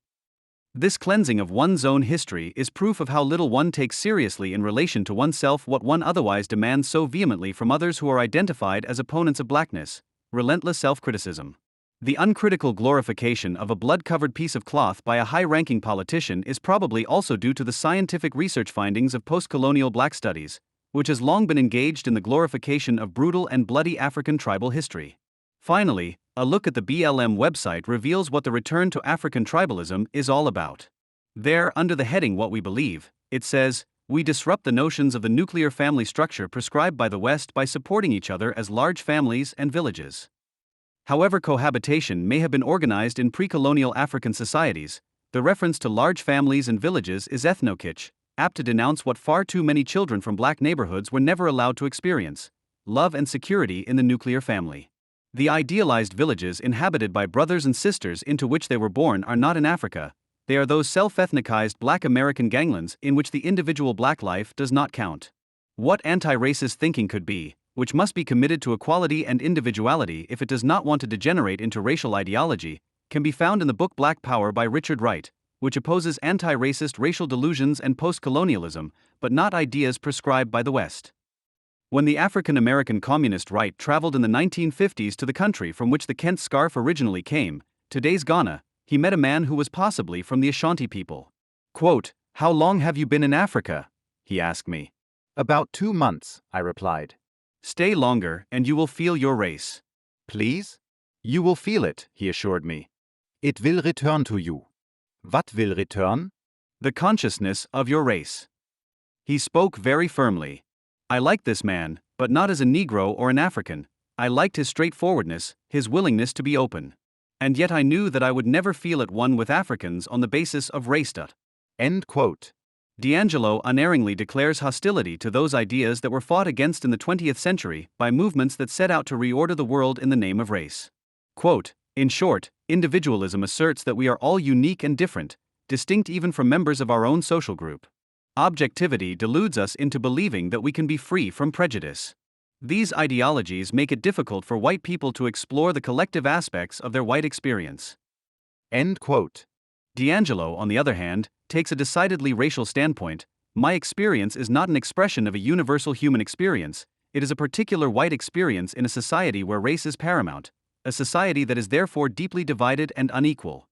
This cleansing of one's own history is proof of how little one takes seriously in relation to oneself what one otherwise demands so vehemently from others who are identified as opponents of blackness: relentless self-criticism. The uncritical glorification of a blood-covered piece of cloth by a high-ranking politician is probably also due to the scientific research findings of post-colonial black studies, which has long been engaged in the glorification of brutal and bloody African tribal history. Finally, a look at the BLM website reveals what the return to African tribalism is all about. There, under the heading What We Believe, it says, "We disrupt the notions of the nuclear family structure prescribed by the West by supporting each other as large families and villages." However cohabitation may have been organized in pre-colonial African societies, the reference to large families and villages is ethno-kitsch, apt to denounce what far too many children from black neighborhoods were never allowed to experience: love and security in the nuclear family. The idealized villages inhabited by brothers and sisters into which they were born are not in Africa. They are those self-ethnicized black American ganglands in which the individual black life does not count. What anti-racist thinking could be, which must be committed to equality and individuality if it does not want to degenerate into racial ideology, can be found in the book Black Power by Richard Wright, which opposes anti-racist racial delusions and post-colonialism, but not ideas prescribed by the West. When the African-American communist right traveled in the 1950s to the country from which the Kent scarf originally came, today's Ghana, he met a man who was possibly from the Ashanti people. Quote, "How long have you been in Africa?" he asked me. About 2 months, I replied. "Stay longer and you will feel your race." Please? You will feel it, he assured me. It will return to you. What will return? The consciousness of your race. He spoke very firmly. I liked this man, but not as a Negro or an African. I liked his straightforwardness, his willingness to be open. And yet I knew that I would never feel at one with Africans on the basis of race. End quote. D'Angelo unerringly declares hostility to those ideas that were fought against in the 20th century by movements that set out to reorder the world in the name of race. Quote, "In short, individualism asserts that we are all unique and different, distinct even from members of our own social group. Objectivity deludes us into believing that we can be free from prejudice. These ideologies make it difficult for white people to explore the collective aspects of their white experience." End quote. D'Angelo, on the other hand, takes a decidedly racial standpoint. My experience is not an expression of a universal human experience, It is a particular white experience in a society where race is paramount, a society that is therefore deeply divided and unequal.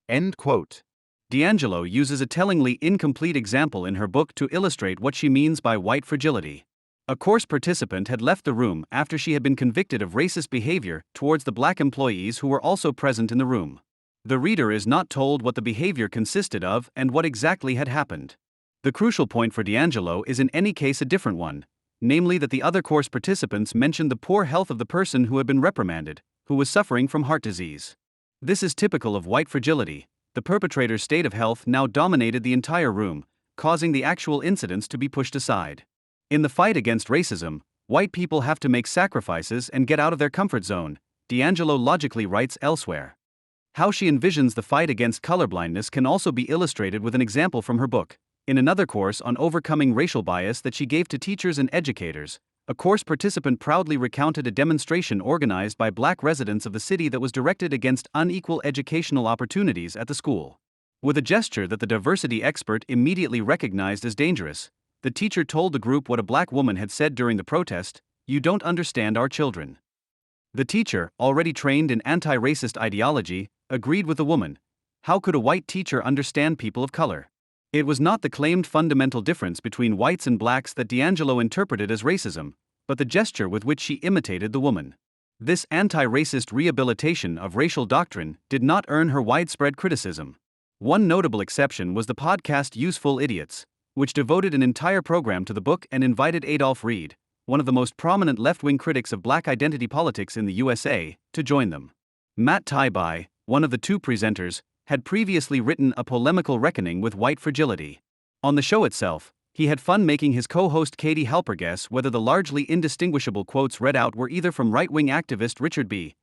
End quote. D'Angelo uses a tellingly incomplete example in her book to illustrate what she means by white fragility. A course participant had left the room after she had been convicted of racist behavior towards the black employees who were also present in the room. The reader is not told what the behavior consisted of and what exactly had happened. The crucial point for D'Angelo is in any case a different one, namely that the other course participants mentioned the poor health of the person who had been reprimanded, who was suffering from heart disease. This is typical of white fragility. The perpetrator's state of health now dominated the entire room, causing the actual incidents to be pushed aside. In the fight against racism, white people have to make sacrifices and get out of their comfort zone, D'Angelo logically writes elsewhere. How she envisions the fight against colorblindness can also be illustrated with an example from her book. In another course on overcoming racial bias that she gave to teachers and educators, a course participant proudly recounted a demonstration organized by black residents of the city that was directed against unequal educational opportunities at the school. With a gesture that the diversity expert immediately recognized as dangerous, the teacher told the group what a black woman had said during the protest: "You don't understand our children." The teacher, already trained in anti-racist ideology, agreed with the woman. How could a white teacher understand people of color? It was not the claimed fundamental difference between whites and blacks that D'Angelo interpreted as racism, but the gesture with which she imitated the woman. This anti-racist rehabilitation of racial doctrine did not earn her widespread criticism. One notable exception was the podcast Useful Idiots, which devoted an entire program to the book and invited Adolph Reed, one of the most prominent left-wing critics of black identity politics in the USA, to join them. Matt Taibbi, one of the two presenters, had previously written a polemical reckoning with white fragility. On the show itself, he had fun making his co-host Katie Halper guess whether the largely indistinguishable quotes read out were either from right-wing activist Richard B.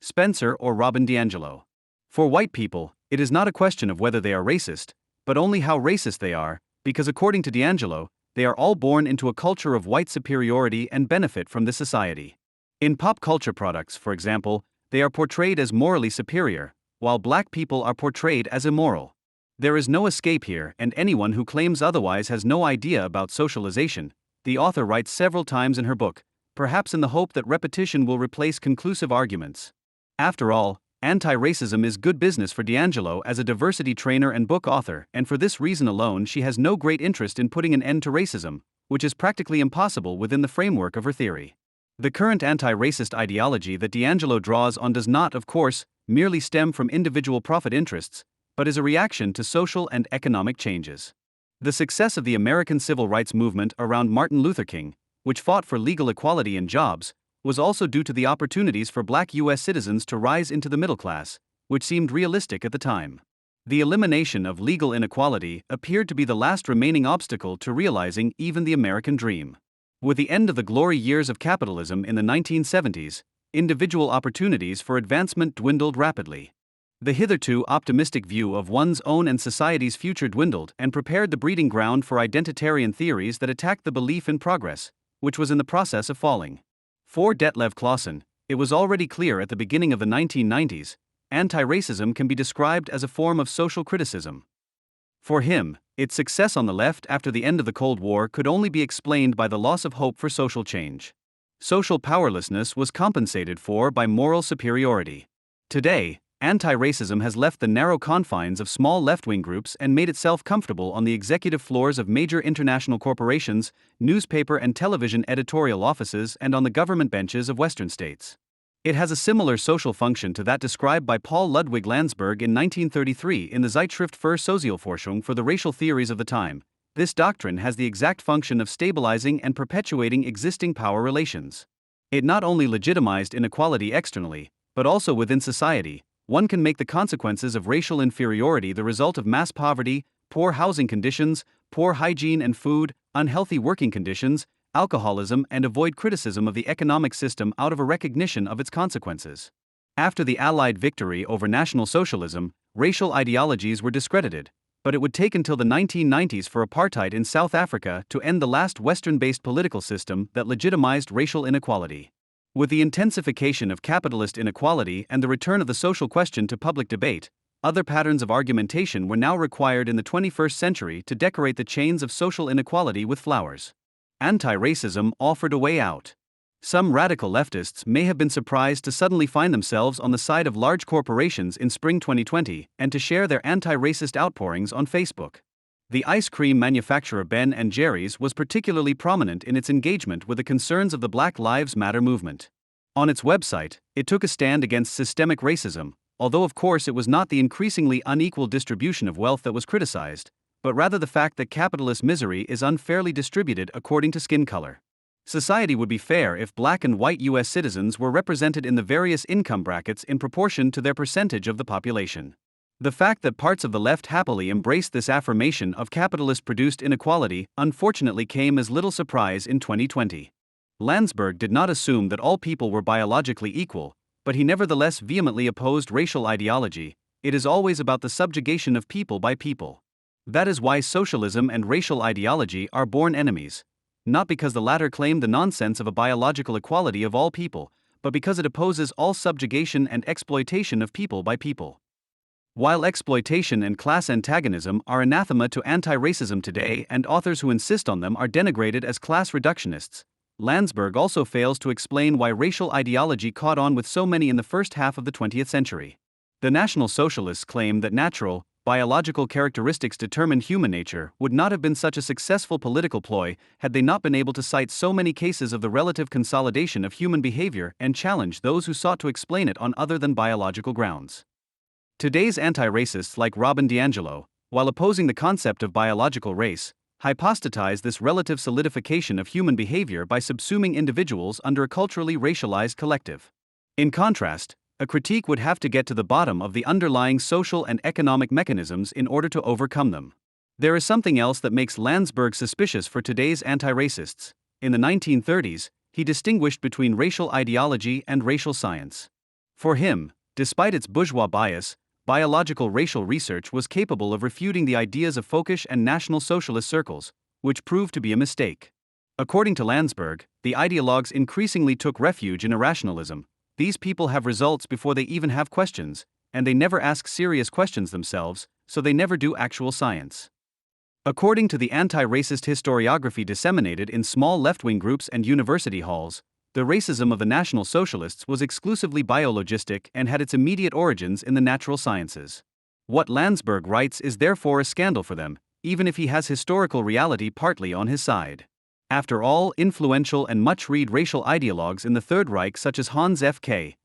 Spencer or Robin DiAngelo. For white people, it is not a question of whether they are racist, but only how racist they are, because according to DiAngelo, they are all born into a culture of white superiority and benefit from this society. In pop culture products, for example, they are portrayed as morally superior, while black people are portrayed as immoral. There is no escape here, and anyone who claims otherwise has no idea about socialization, the author writes several times in her book, perhaps in the hope that repetition will replace conclusive arguments. After all, anti-racism is good business for D'Angelo as a diversity trainer and book author, and for this reason alone she has no great interest in putting an end to racism, which is practically impossible within the framework of her theory. The current anti-racist ideology that D'Angelo draws on does not, of course, merely stem from individual profit interests, but is a reaction to social and economic changes. The success of the American civil rights movement around Martin Luther King, which fought for legal equality in jobs, was also due to the opportunities for black U.S. citizens to rise into the middle class, which seemed realistic at the time. The elimination of legal inequality appeared to be the last remaining obstacle to realizing even the American dream. With the end of the glory years of capitalism in the 1970s, individual opportunities for advancement dwindled rapidly. The hitherto optimistic view of one's own and society's future dwindled and prepared the breeding ground for identitarian theories that attacked the belief in progress, which was in the process of falling. For Detlev Clausen, it was already clear at the beginning of the 1990s, anti-racism can be described as a form of social criticism. For him, its success on the left after the end of the Cold War could only be explained by the loss of hope for social change. Social powerlessness was compensated for by moral superiority. Today, anti-racism has left the narrow confines of small left-wing groups and made itself comfortable on the executive floors of major international corporations, newspaper and television editorial offices, and on the government benches of Western states. It has a similar social function to that described by Paul Ludwig Landsberg in 1933 in the Zeitschrift für Sozialforschung for the racial theories of the time. This doctrine has the exact function of stabilizing and perpetuating existing power relations. It not only legitimized inequality externally, but also within society. One can make the consequences of racial inferiority the result of mass poverty, poor housing conditions, poor hygiene and food, unhealthy working conditions, alcoholism, and avoid criticism of the economic system out of a recognition of its consequences. After the Allied victory over National Socialism, racial ideologies were discredited, but it would take until the 1990s for apartheid in South Africa to end the last Western-based political system that legitimized racial inequality. With the intensification of capitalist inequality and the return of the social question to public debate, other patterns of argumentation were now required in the 21st century to decorate the chains of social inequality with flowers. Anti-racism offered a way out. Some radical leftists may have been surprised to suddenly find themselves on the side of large corporations in spring 2020 and to share their anti-racist outpourings on Facebook. The ice cream manufacturer Ben & Jerry's was particularly prominent in its engagement with the concerns of the Black Lives Matter movement. On its website, it took a stand against systemic racism, although of course it was not the increasingly unequal distribution of wealth that was criticized, but rather the fact that capitalist misery is unfairly distributed according to skin color. Society would be fair if black and white U.S. citizens were represented in the various income brackets in proportion to their percentage of the population. The fact that parts of the left happily embraced this affirmation of capitalist-produced inequality unfortunately came as little surprise in 2020. Landsberg did not assume that all people were biologically equal, but he nevertheless vehemently opposed racial ideology. It is always about the subjugation of people by people. That is why socialism and racial ideology are born enemies. Not because the latter claim the nonsense of a biological equality of all people, but because it opposes all subjugation and exploitation of people by people. While exploitation and class antagonism are anathema to anti-racism today and authors who insist on them are denigrated as class reductionists, Landsberg also fails to explain why racial ideology caught on with so many in the first half of the 20th century. The National Socialists claim that natural, biological characteristics determine human nature would not have been such a successful political ploy had they not been able to cite so many cases of the relative consolidation of human behavior and challenge those who sought to explain it on other than biological grounds. Today's anti-racists like Robin DiAngelo, while opposing the concept of biological race, hypostatize this relative solidification of human behavior by subsuming individuals under a culturally racialized collective. In contrast, a critique would have to get to the bottom of the underlying social and economic mechanisms in order to overcome them. There is something else that makes Landsberg suspicious for today's anti-racists. In the 1930s, he distinguished between racial ideology and racial science. For him, despite its bourgeois bias, biological racial research was capable of refuting the ideas of folkish and National Socialist circles, which proved to be a mistake. According to Landsberg, the ideologues increasingly took refuge in irrationalism. These people have results before they even have questions, and they never ask serious questions themselves, so they never do actual science. According to the anti-racist historiography disseminated in small left-wing groups and university halls, the racism of the National Socialists was exclusively biologistic and had its immediate origins in the natural sciences. What Landsberg writes is therefore a scandal for them, even if he has historical reality partly on his side. After all, influential and much-read racial ideologues in the Third Reich such as Hans F.K.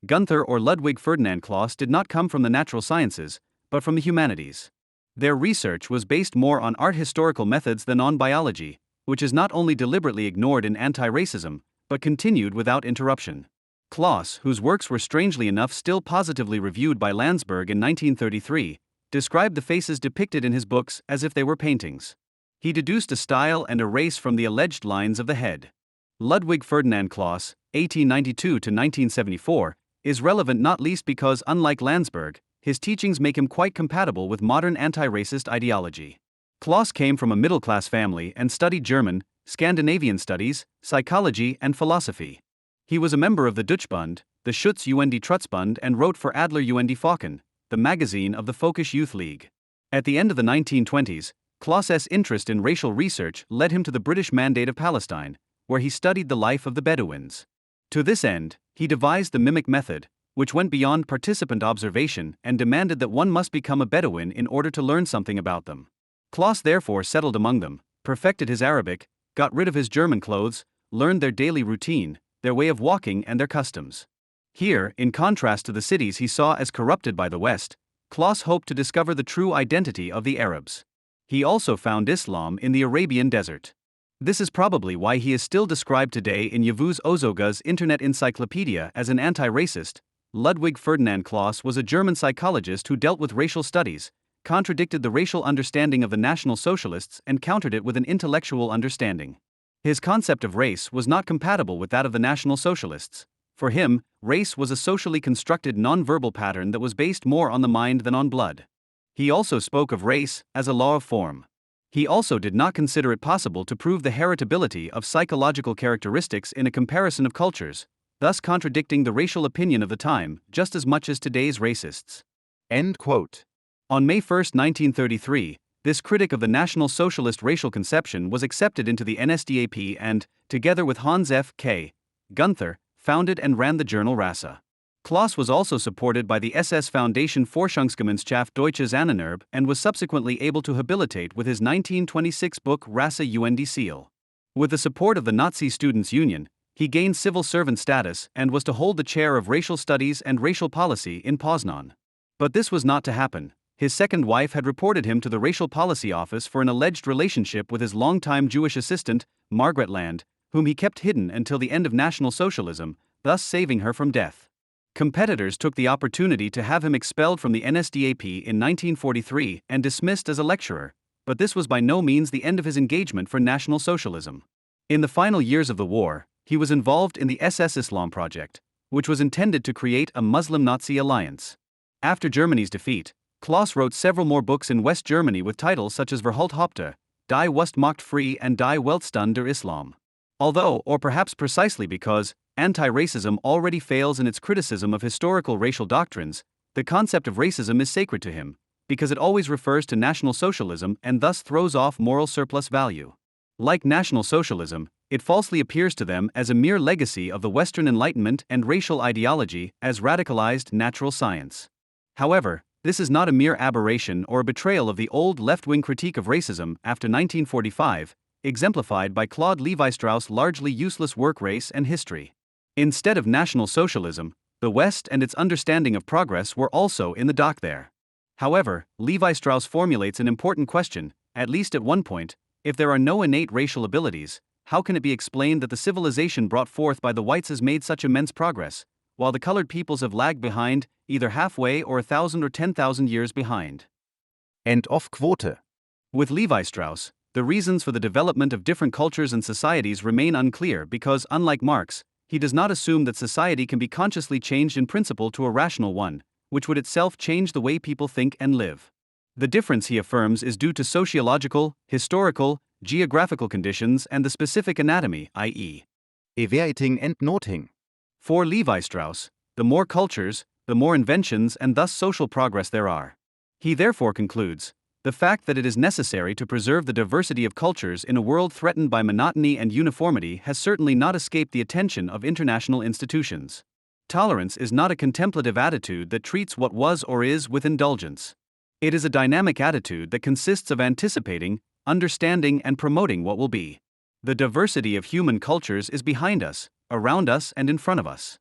Gunther or Ludwig Ferdinand Clauss did not come from the natural sciences, but from the humanities. Their research was based more on art historical methods than on biology, which is not only deliberately ignored in anti-racism, but continued without interruption. Clauss, whose works were strangely enough still positively reviewed by Landsberg in 1933, described the faces depicted in his books as if they were paintings. He deduced a style and a race from the alleged lines of the head. Ludwig Ferdinand Clauss, 1892 to 1974, is relevant not least because, unlike Landsberg, his teachings make him quite compatible with modern anti-racist ideology. Clauss came from a middle-class family and studied German, Scandinavian studies, psychology and philosophy. He was a member of the Deutschbund, the Schutz und Trutzbund and wrote for Adler und Focken, the magazine of the Folkish Youth League. At the end of the 1920s, Clauss's interest in racial research led him to the British Mandate of Palestine, where he studied the life of the Bedouins. To this end, he devised the mimic method, which went beyond participant observation and demanded that one must become a Bedouin in order to learn something about them. Clauss therefore settled among them, perfected his Arabic, got rid of his German clothes, learned their daily routine, their way of walking and their customs. Here, in contrast to the cities he saw as corrupted by the West, Clauss hoped to discover the true identity of the Arabs. He also found Islam in the Arabian desert. This is probably why he is still described today in Yavuz Ozogah's Internet Encyclopedia as an anti-racist. Ludwig Ferdinand Clauss was a German psychologist who dealt with racial studies, contradicted the racial understanding of the National Socialists and countered it with an intellectual understanding. His concept of race was not compatible with that of the National Socialists. For him, race was a socially constructed non-verbal pattern that was based more on the mind than on blood. He also spoke of race as a law of form. He also did not consider it possible to prove the heritability of psychological characteristics in a comparison of cultures, thus contradicting the racial opinion of the time just as much as today's racists. End quote. On May 1, 1933, this critic of the National Socialist racial conception was accepted into the NSDAP and, together with Hans F. K. Gunther, founded and ran the journal Rasse. Claus was also supported by the SS Foundation Forschungsgemeinschaft Deutsches Annenerbe and was subsequently able to habilitate with his 1926 book Rasse und Ziel. With the support of the Nazi Students' Union, he gained civil servant status and was to hold the chair of racial studies and racial policy in Poznan. But this was not to happen. His second wife had reported him to the Racial Policy Office for an alleged relationship with his longtime Jewish assistant, Margaret Land, whom he kept hidden until the end of National Socialism, thus saving her from death. Competitors took the opportunity to have him expelled from the NSDAP in 1943 and dismissed as a lecturer, but this was by no means the end of his engagement for National Socialism. In the final years of the war, he was involved in the SS Islam project, which was intended to create a Muslim-Nazi alliance. After Germany's defeat, Claus wrote several more books in West Germany with titles such as Verhalthaupte, Die Westmacht free and Die Weltstand der Islam. Although, or perhaps precisely because, anti-racism already fails in its criticism of historical racial doctrines, the concept of racism is sacred to him, because it always refers to National Socialism and thus throws off moral surplus value. Like National Socialism, it falsely appears to them as a mere legacy of the Western Enlightenment and racial ideology as radicalized natural science. However, this is not a mere aberration or a betrayal of the old left-wing critique of racism after 1945, exemplified by Claude Lévi-Strauss' largely useless work Race and History. Instead of National Socialism, the West and its understanding of progress were also in the dock there. However, Lévi-Strauss formulates an important question, at least at one point: if there are no innate racial abilities, how can it be explained that the civilization brought forth by the whites has made such immense progress, while the colored peoples have lagged behind, either halfway or 1,000 or 10,000 years behind? End of quote. With Lévi-Strauss, the reasons for the development of different cultures and societies remain unclear because, unlike Marx, he does not assume that society can be consciously changed in principle to a rational one, which would itself change the way people think and live. The difference, he affirms, is due to sociological, historical, geographical conditions and the specific anatomy, i.e., Evaluating and noting. for Lévi-Strauss, the more cultures, the more inventions and thus social progress there are. He therefore concludes, the fact that it is necessary to preserve the diversity of cultures in a world threatened by monotony and uniformity has certainly not escaped the attention of international institutions. Tolerance is not a contemplative attitude that treats what was or is with indulgence. It is a dynamic attitude that consists of anticipating, understanding, and promoting what will be. The diversity of human cultures is behind us, around us, and in front of us.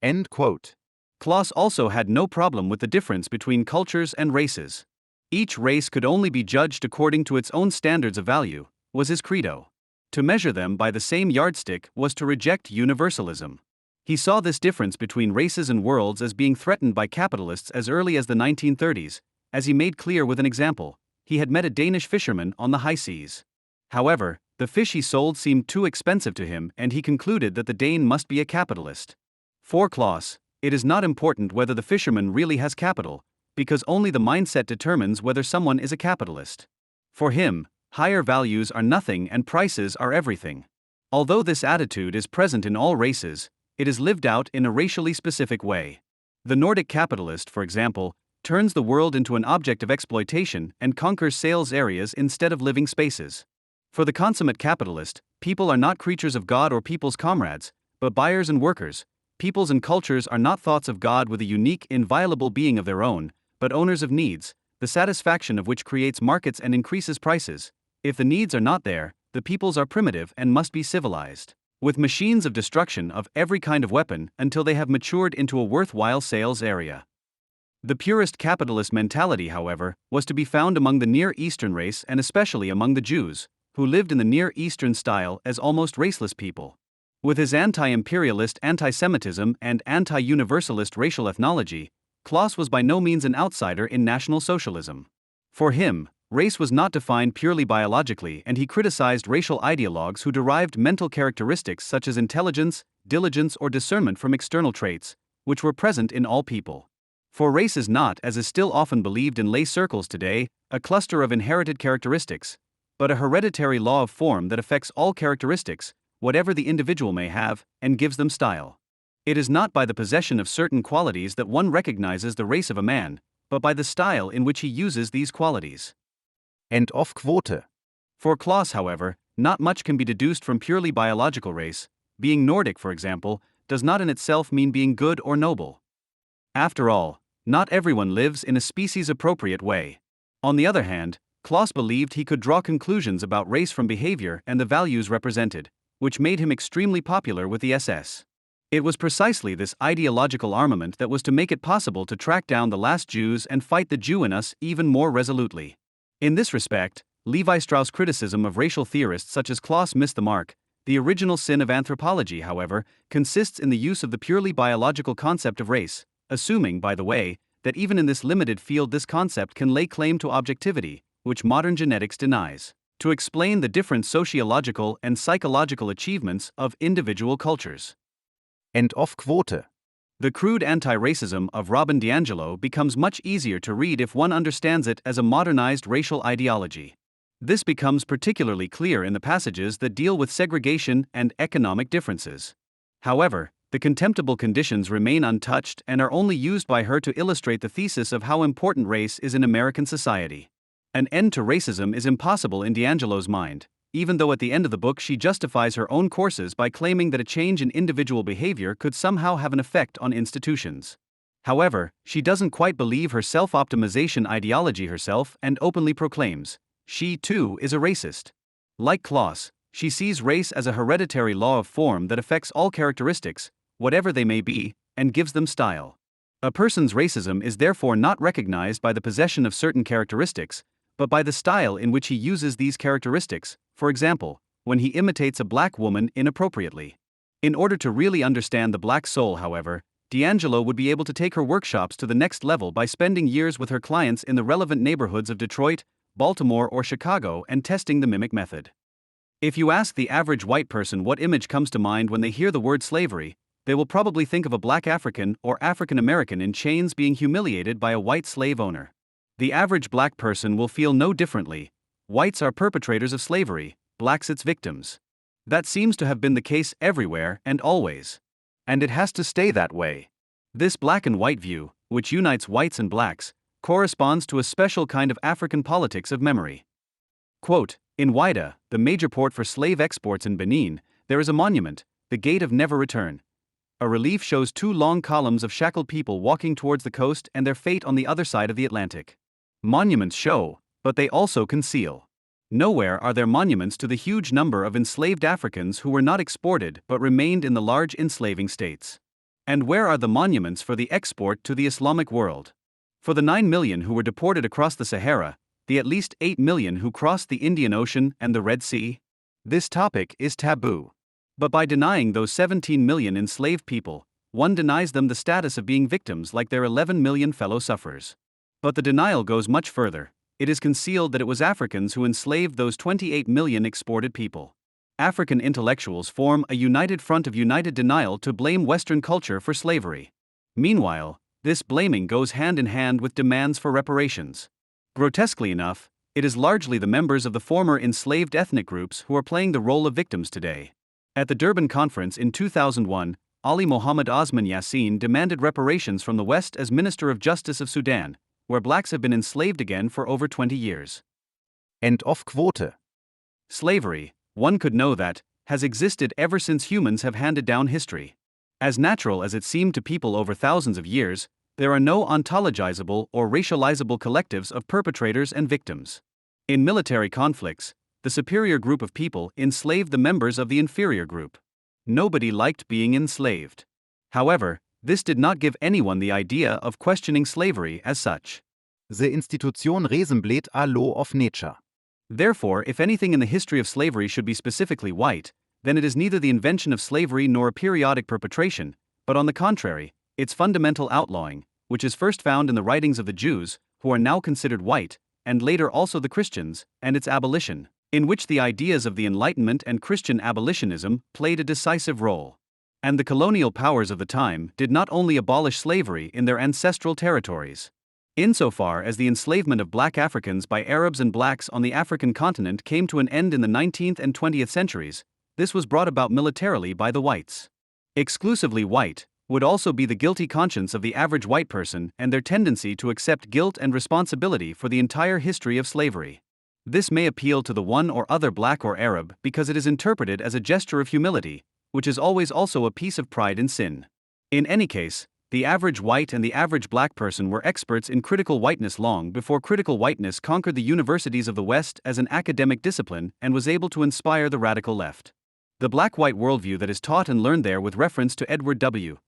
End quote. Claus also had no problem with the difference between cultures and races. Each race could only be judged according to its own standards of value, was his credo. To measure them by the same yardstick was to reject universalism. He saw this difference between races and worlds as being threatened by capitalists as early as the 1930s, as he made clear with an example: he had met a Danish fisherman on the high seas. However, the fish he sold seemed too expensive to him and he concluded that the Dane must be a capitalist. For Claus, it is not important whether the fisherman really has capital, because only the mindset determines whether someone is a capitalist. For him, higher values are nothing and prices are everything. Although this attitude is present in all races, it is lived out in a racially specific way. The Nordic capitalist, for example, turns the world into an object of exploitation and conquers sales areas instead of living spaces. For the consummate capitalist, people are not creatures of God or people's comrades, but buyers and workers. Peoples and cultures are not thoughts of God with a unique, inviolable being of their own, but owners of needs, the satisfaction of which creates markets and increases prices. If the needs are not there, the peoples are primitive and must be civilized, with machines of destruction of every kind of weapon until they have matured into a worthwhile sales area. The purest capitalist mentality, however, was to be found among the Near Eastern race and especially among the Jews, who lived in the Near Eastern style as almost raceless people. With his anti-imperialist anti-Semitism and anti-universalist racial ethnology, Claus was by no means an outsider in National Socialism. For him, race was not defined purely biologically, and he criticized racial ideologues who derived mental characteristics such as intelligence, diligence, or discernment from external traits, which were present in all people. For race is not, as is still often believed in lay circles today, a cluster of inherited characteristics, but a hereditary law of form that affects all characteristics, whatever the individual may have, and gives them style. It is not by the possession of certain qualities that one recognizes the race of a man, but by the style in which he uses these qualities. End of Quote. For Claus, however, not much can be deduced from purely biological race. Being Nordic, for example, does not in itself mean being good or noble. After all, not everyone lives in a species-appropriate way. On the other hand, Claus believed he could draw conclusions about race from behavior and the values represented, which made him extremely popular with the SS. It was precisely this ideological armament that was to make it possible to track down the last Jews and fight the Jew in us even more resolutely. In this respect, Levi Strauss' criticism of racial theorists such as Claus missed the mark. The original sin of anthropology, however, consists in the use of the purely biological concept of race, assuming, by the way, that even in this limited field this concept can lay claim to objectivity, which modern genetics denies, to explain the different sociological and psychological achievements of individual cultures. End of Quote. The crude anti-racism of Robin DiAngelo becomes much easier to read if one understands it as a modernized racial ideology. This becomes particularly clear in the passages that deal with segregation and economic differences. However, the contemptible conditions remain untouched and are only used by her to illustrate the thesis of how important race is in American society. An end to racism is impossible in DiAngelo's mind, even though at the end of the book she justifies her own courses by claiming that a change in individual behavior could somehow have an effect on institutions. However, she doesn't quite believe her self-optimization ideology herself and openly proclaims, she too is a racist. Like Claus, she sees race as a hereditary law of form that affects all characteristics, whatever they may be, and gives them style. A person's racism is therefore not recognized by the possession of certain characteristics, but by the style in which he uses these characteristics, for example, when he imitates a black woman inappropriately. In order to really understand the black soul, however, DiAngelo would be able to take her workshops to the next level by spending years with her clients in the relevant neighborhoods of Detroit, Baltimore, or Chicago and testing the mimic method. If you ask the average white person what image comes to mind when they hear the word slavery, they will probably think of a black African or African American in chains being humiliated by a white slave owner. The average black person will feel no differently. Whites are perpetrators of slavery, blacks its victims. That seems to have been the case everywhere and always. And it has to stay that way. This black and white view, which unites whites and blacks, corresponds to a special kind of African politics of memory. Quote, in Wida, the major port for slave exports in Benin, there is a monument, the Gate of Never Return. A relief shows two long columns of shackled people walking towards the coast and their fate on the other side of the Atlantic. Monuments show, but they also conceal. Nowhere are there monuments to the huge number of enslaved Africans who were not exported but remained in the large enslaving states. And where are the monuments for the export to the Islamic world? For the 9 million who were deported across the Sahara, the at least 8 million who crossed the Indian Ocean and the Red Sea? This topic is taboo. But by denying those 17 million enslaved people, one denies them the status of being victims like their 11 million fellow sufferers. But the denial goes much further. It is concealed that it was Africans who enslaved those 28 million exported people. African intellectuals form a united front of united denial to blame Western culture for slavery. Meanwhile, this blaming goes hand in hand with demands for reparations. Grotesquely enough, it is largely the members of the former enslaved ethnic groups who are playing the role of victims today. At the Durban Conference in 2001, Ali Mohammed Osman Yassin demanded reparations from the West as Minister of Justice of Sudan, where blacks have been enslaved again for over 20 years. End of Quote. Slavery, one could know that, has existed ever since humans have handed down history. As natural as it seemed to people over thousands of years, there are no ontologizable or racializable collectives of perpetrators and victims. In military conflicts, the superior group of people enslaved the members of the inferior group. Nobody liked being enslaved. However, this did not give anyone the idea of questioning slavery as such. The institution resembleert a law of nature. Therefore, if anything in the history of slavery should be specifically white, then it is neither the invention of slavery nor a periodic perpetration, but on the contrary, its fundamental outlawing, which is first found in the writings of the Jews, who are now considered white, and later also the Christians, and its abolition, in which the ideas of the Enlightenment and Christian abolitionism played a decisive role. And the colonial powers of the time did not only abolish slavery in their ancestral territories. Insofar as the enslavement of black Africans by Arabs and blacks on the African continent came to an end in the 19th and 20th centuries, this was brought about militarily by the whites. Exclusively white would also be the guilty conscience of the average white person and their tendency to accept guilt and responsibility for the entire history of slavery. This may appeal to the one or other black or Arab because it is interpreted as a gesture of humility, which is always also a piece of pride in sin. In any case, the average white and the average black person were experts in critical whiteness long before critical whiteness conquered the universities of the West as an academic discipline and was able to inspire the radical left. The black-white worldview that is taught and learned there with reference to Edward W.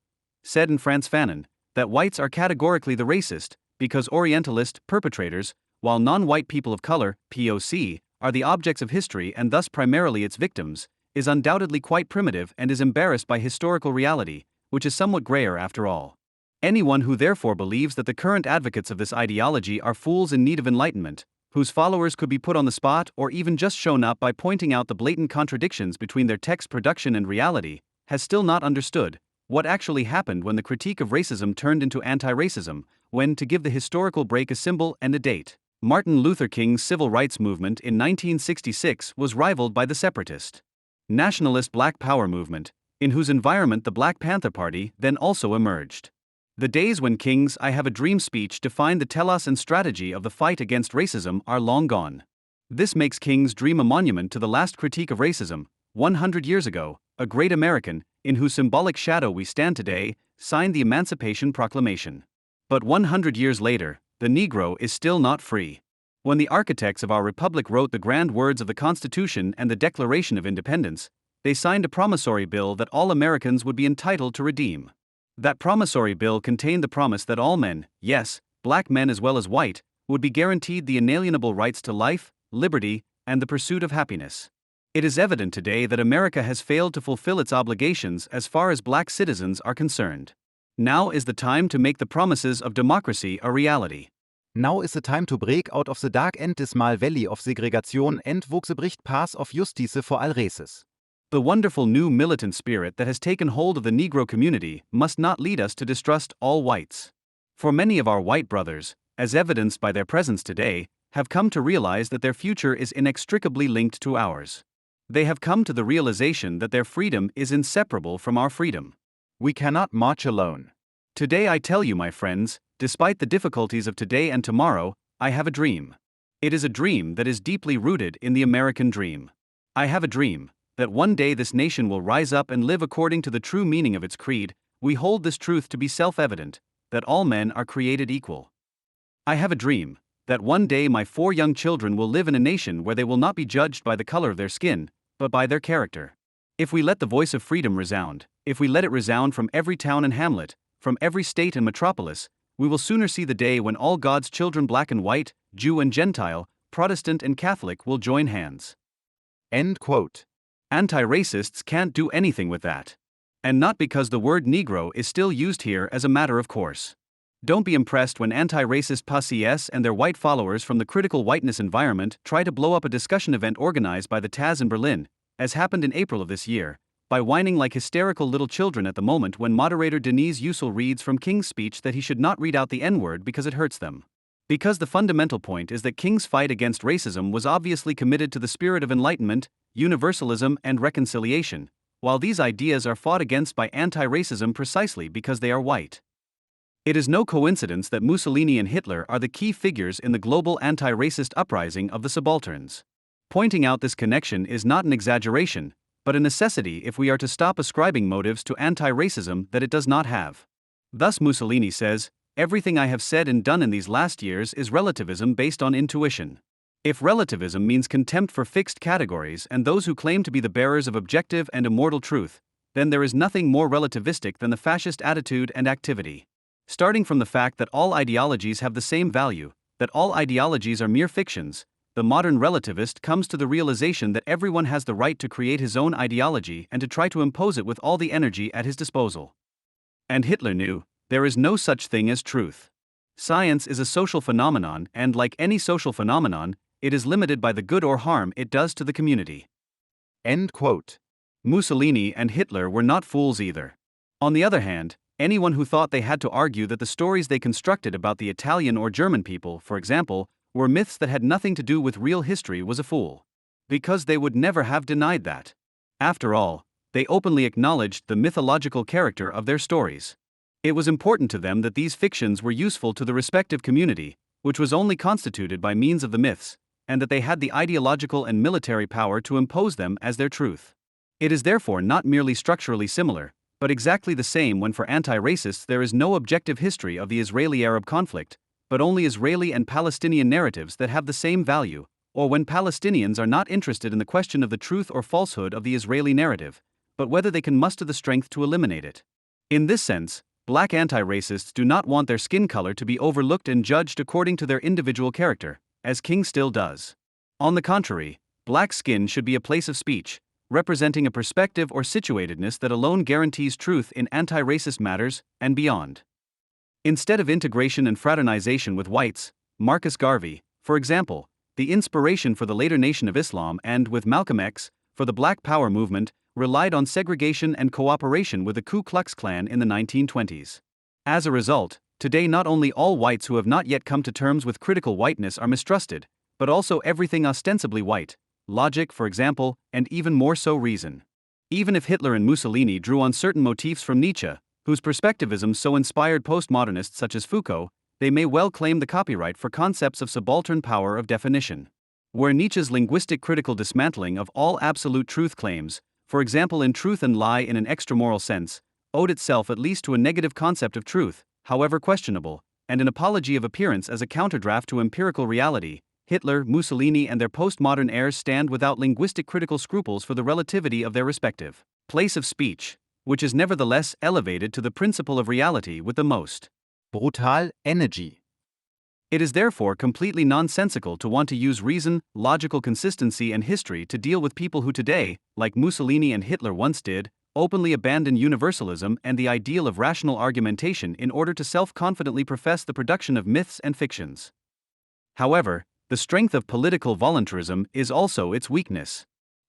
said in Frantz Fanon, that whites are categorically the racist, because Orientalist perpetrators, while non-white people of color, POC, are the objects of history and thus primarily its victims, is undoubtedly quite primitive and is embarrassed by historical reality, which is somewhat grayer after all. Anyone who therefore believes that the current advocates of this ideology are fools in need of enlightenment, whose followers could be put on the spot or even just shown up by pointing out the blatant contradictions between their text production and reality, has still not understood what actually happened when the critique of racism turned into anti-racism, when, to give the historical break a symbol and a date, Martin Luther King's civil rights movement in 1966 was rivaled by the separatist, nationalist Black Power movement, in whose environment the Black Panther Party then also emerged. The days when King's I Have a Dream speech defined the telos and strategy of the fight against racism are long gone. This makes King's dream a monument to the last critique of racism, 100 years ago, a great American, in whose symbolic shadow we stand today, signed the Emancipation Proclamation. But 100 years later, the Negro is still not free. When the architects of our republic wrote the grand words of the Constitution and the Declaration of Independence, they signed a promissory bill that all Americans would be entitled to redeem. That promissory bill contained the promise that all men, yes, black men as well as white, would be guaranteed the inalienable rights to life, liberty, and the pursuit of happiness. It is evident today that America has failed to fulfill its obligations as far as black citizens are concerned. Now is the time to make the promises of democracy a reality. Now is the time to break out of the dark and dismal valley of segregation and walk the bright path of justice for all races. The wonderful new militant spirit that has taken hold of the Negro community must not lead us to distrust all whites. For many of our white brothers, as evidenced by their presence today, have come to realize that their future is inextricably linked to ours. They have come to the realization that their freedom is inseparable from our freedom. We cannot march alone. Today I tell you, my friends, despite the difficulties of today and tomorrow, I have a dream. It is a dream that is deeply rooted in the American dream. I have a dream that one day this nation will rise up and live according to the true meaning of its creed. We hold this truth to be self-evident, that all men are created equal. I have a dream that one day my 4 young children will live in a nation where they will not be judged by the color of their skin, but by their character. If we let the voice of freedom resound, if we let it resound from every town and hamlet, from every state and metropolis, we will sooner see the day when all God's children, black and white, Jew and Gentile, Protestant and Catholic, will join hands. End quote. Anti-racists can't do anything with that. And not because the word Negro is still used here as a matter of course. Don't be impressed when anti-racist PACS and their white followers from the critical whiteness environment try to blow up a discussion event organized by the Taz in Berlin, as happened in April of this year, by whining like hysterical little children at the moment when moderator Denise Ussel reads from King's speech that he should not read out the N-word because it hurts them. Because the fundamental point is that King's fight against racism was obviously committed to the spirit of enlightenment, universalism, and reconciliation, while these ideas are fought against by anti-racism precisely because they are white. It is no coincidence that Mussolini and Hitler are the key figures in the global anti-racist uprising of the subalterns. Pointing out this connection is not an exaggeration, but a necessity if we are to stop ascribing motives to anti-racism that it does not have. Thus Mussolini says, "Everything I have said and done in these last years is relativism based on intuition." If relativism means contempt for fixed categories and those who claim to be the bearers of objective and immortal truth, then there is nothing more relativistic than the fascist attitude and activity. Starting from the fact that all ideologies have the same value, that all ideologies are mere fictions, the modern relativist comes to the realization that everyone has the right to create his own ideology and to try to impose it with all the energy at his disposal. And Hitler knew, there is no such thing as truth. Science is a social phenomenon, and like any social phenomenon, it is limited by the good or harm it does to the community. End quote. Mussolini and Hitler were not fools either. On the other hand, anyone who thought they had to argue that the stories they constructed about the Italian or German people, for example, were myths that had nothing to do with real history was a fool. Because they would never have denied that. After all, they openly acknowledged the mythological character of their stories. It was important to them that these fictions were useful to the respective community, which was only constituted by means of the myths, and that they had the ideological and military power to impose them as their truth. It is therefore not merely structurally similar, but exactly the same when for anti-racists there is no objective history of the Israeli-Arab conflict, but only Israeli and Palestinian narratives that have the same value, or when Palestinians are not interested in the question of the truth or falsehood of the Israeli narrative, but whether they can muster the strength to eliminate it. In this sense, black anti-racists do not want their skin color to be overlooked and judged according to their individual character, as King still does. On the contrary, black skin should be a place of speech, representing a perspective or situatedness that alone guarantees truth in anti-racist matters, and beyond. Instead of integration and fraternization with whites, Marcus Garvey, for example, the inspiration for the later Nation of Islam and, with Malcolm X, for the Black Power movement, relied on segregation and cooperation with the Ku Klux Klan in the 1920s. As a result, today not only all whites who have not yet come to terms with critical whiteness are mistrusted, but also everything ostensibly white, logic, for example, and even more so reason. Even if Hitler and Mussolini drew on certain motifs from Nietzsche, whose perspectivism so inspired postmodernists such as Foucault, they may well claim the copyright for concepts of subaltern power of definition. Where Nietzsche's linguistic critical dismantling of all absolute truth claims, for example in Truth and Lie in an extramoral sense, owed itself at least to a negative concept of truth, however questionable, and an apology of appearance as a counterdraft to empirical reality, Hitler, Mussolini and their postmodern heirs stand without linguistic critical scruples for the relativity of their respective place of speech, which is nevertheless elevated to the principle of reality with the most brutal energy. It is therefore completely nonsensical to want to use reason, logical consistency and history to deal with people who today, like Mussolini and Hitler once did, openly abandon universalism and the ideal of rational argumentation in order to self-confidently profess the production of myths and fictions. However, the strength of political voluntarism is also its weakness.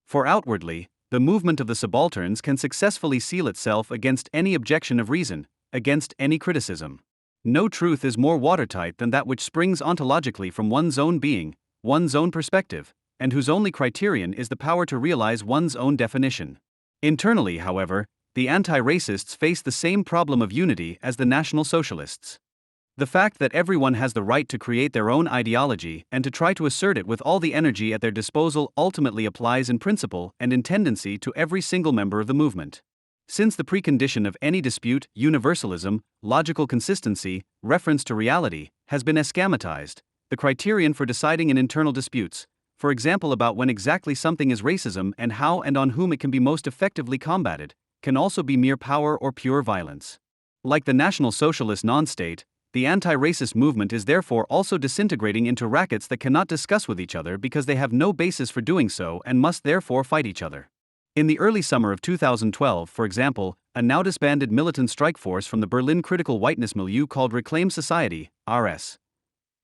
For outwardly, the movement of the subalterns can successfully seal itself against any objection of reason, against any criticism. No truth is more watertight than that which springs ontologically from one's own being, one's own perspective, and whose only criterion is the power to realize one's own definition. Internally, however, the anti-racists face the same problem of unity as the National Socialists. The fact that everyone has the right to create their own ideology and to try to assert it with all the energy at their disposal ultimately applies in principle and in tendency to every single member of the movement. Since the precondition of any dispute, universalism, logical consistency, reference to reality, has been eschamatized, the criterion for deciding in internal disputes, for example about when exactly something is racism and how and on whom it can be most effectively combated, can also be mere power or pure violence. Like the National Socialist non-state, the anti-racist movement is therefore also disintegrating into rackets that cannot discuss with each other because they have no basis for doing so and must therefore fight each other. In the early summer of 2012, for example, a now disbanded militant strike force from the Berlin critical whiteness milieu called Reclaim Society, RS,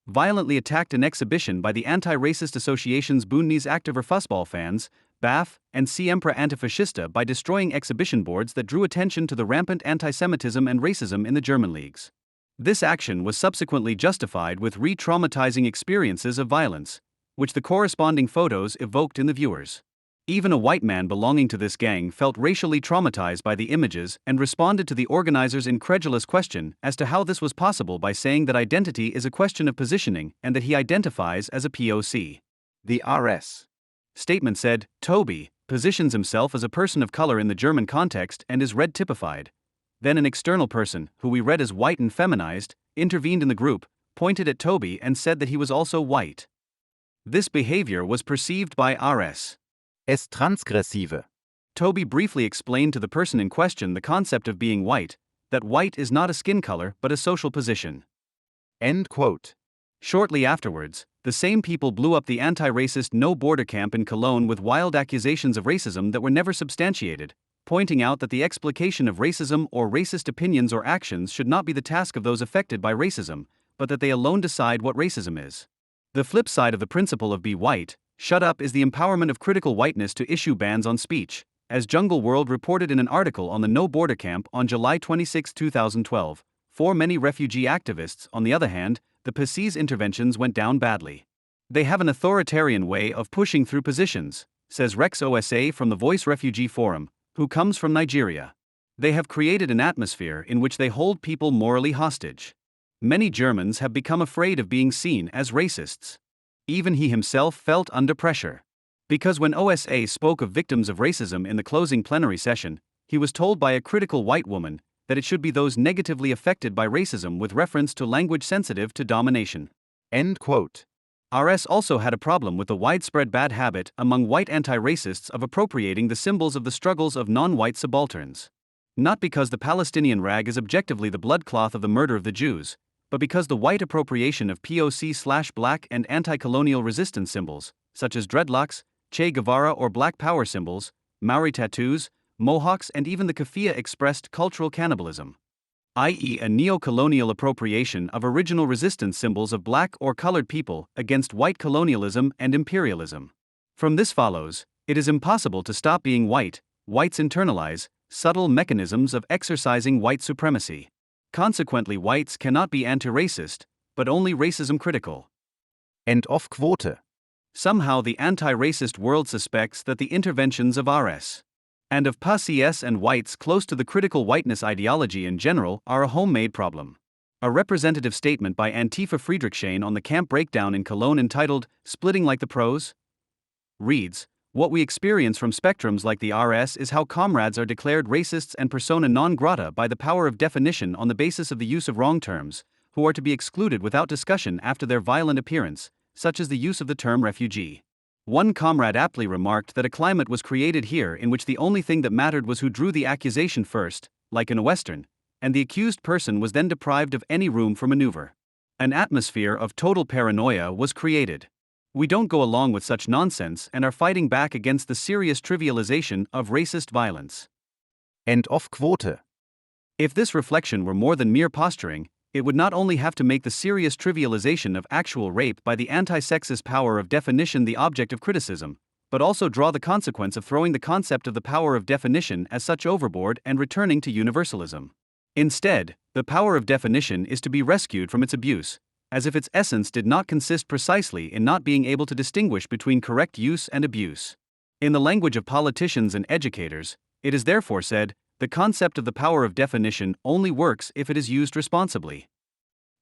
violently attacked an exhibition by the anti-racist associations Bündnis Aktiver Fußballfans, BAF, and Siempre Antifascista by destroying exhibition boards that drew attention to the rampant anti-Semitism and racism in the German leagues. This action was subsequently justified with re-traumatizing experiences of violence, which the corresponding photos evoked in the viewers. Even a white man belonging to this gang felt racially traumatized by the images and responded to the organizers' incredulous question as to how this was possible by saying that identity is a question of positioning and that he identifies as a POC. The RS statement said, Toby positions himself as a person of color in the German context and is red typified. Then an external person, who we read as white and feminized, intervened in the group, pointed at Toby and said that he was also white. This behavior was perceived by RS as transgressive. Toby briefly explained to the person in question the concept of being white, that white is not a skin color but a social position. End quote. Shortly afterwards, the same people blew up the anti-racist No Border camp in Cologne with wild accusations of racism that were never substantiated, pointing out that the explication of racism or racist opinions or actions should not be the task of those affected by racism, but that they alone decide what racism is. The flip side of the principle of be white, shut up is the empowerment of critical whiteness to issue bans on speech, as Jungle World reported in an article on the No Border camp on July 26, 2012. For many refugee activists, on the other hand, the PC's interventions went down badly. They have an authoritarian way of pushing through positions, says Rex Osa from the Voice Refugee Forum, who comes from Nigeria. They have created an atmosphere in which they hold people morally hostage. Many Germans have become afraid of being seen as racists. Even he himself felt under pressure. Because when OSA spoke of victims of racism in the closing plenary session, he was told by a critical white woman that it should be those negatively affected by racism with reference to language sensitive to domination. End quote. RS also had a problem with the widespread bad habit among white anti-racists of appropriating the symbols of the struggles of non-white subalterns. Not because the Palestinian rag is objectively the blood cloth of the murder of the Jews, but because the white appropriation of POC/black and anti-colonial resistance symbols, such as dreadlocks, Che Guevara or Black Power symbols, Maori tattoos, mohawks and even the keffiyeh expressed cultural cannibalism, i.e. a neo-colonial appropriation of original resistance symbols of black or colored people against white colonialism and imperialism. From this follows, it is impossible to stop being white. Whites internalize subtle mechanisms of exercising white supremacy. Consequently, whites cannot be anti-racist, but only racism critical. End of quote. Somehow the anti-racist world suspects that the interventions of RS and of PACS and whites close to the critical whiteness ideology in general are a homemade problem. A representative statement by Antifa Friedrichshain on the camp breakdown in Cologne entitled, "Splitting Like the Pros," reads, "What we experience from spectrums like the RS is how comrades are declared racists and persona non grata by the power of definition on the basis of the use of wrong terms, who are to be excluded without discussion after their violent appearance, such as the use of the term refugee." One comrade aptly remarked that a climate was created here in which the only thing that mattered was who drew the accusation first, like in a Western, and the accused person was then deprived of any room for maneuver. An atmosphere of total paranoia was created. We don't go along with such nonsense and are fighting back against the serious trivialization of racist violence. End of quote. If this reflection were more than mere posturing, it would not only have to make the serious trivialization of actual rape by the anti-sexist power of definition the object of criticism, but also draw the consequence of throwing the concept of the power of definition as such overboard and returning to universalism. Instead, the power of definition is to be rescued from its abuse, as if its essence did not consist precisely in not being able to distinguish between correct use and abuse. In the language of politicians and educators, it is therefore said, the concept of the power of definition only works if it is used responsibly.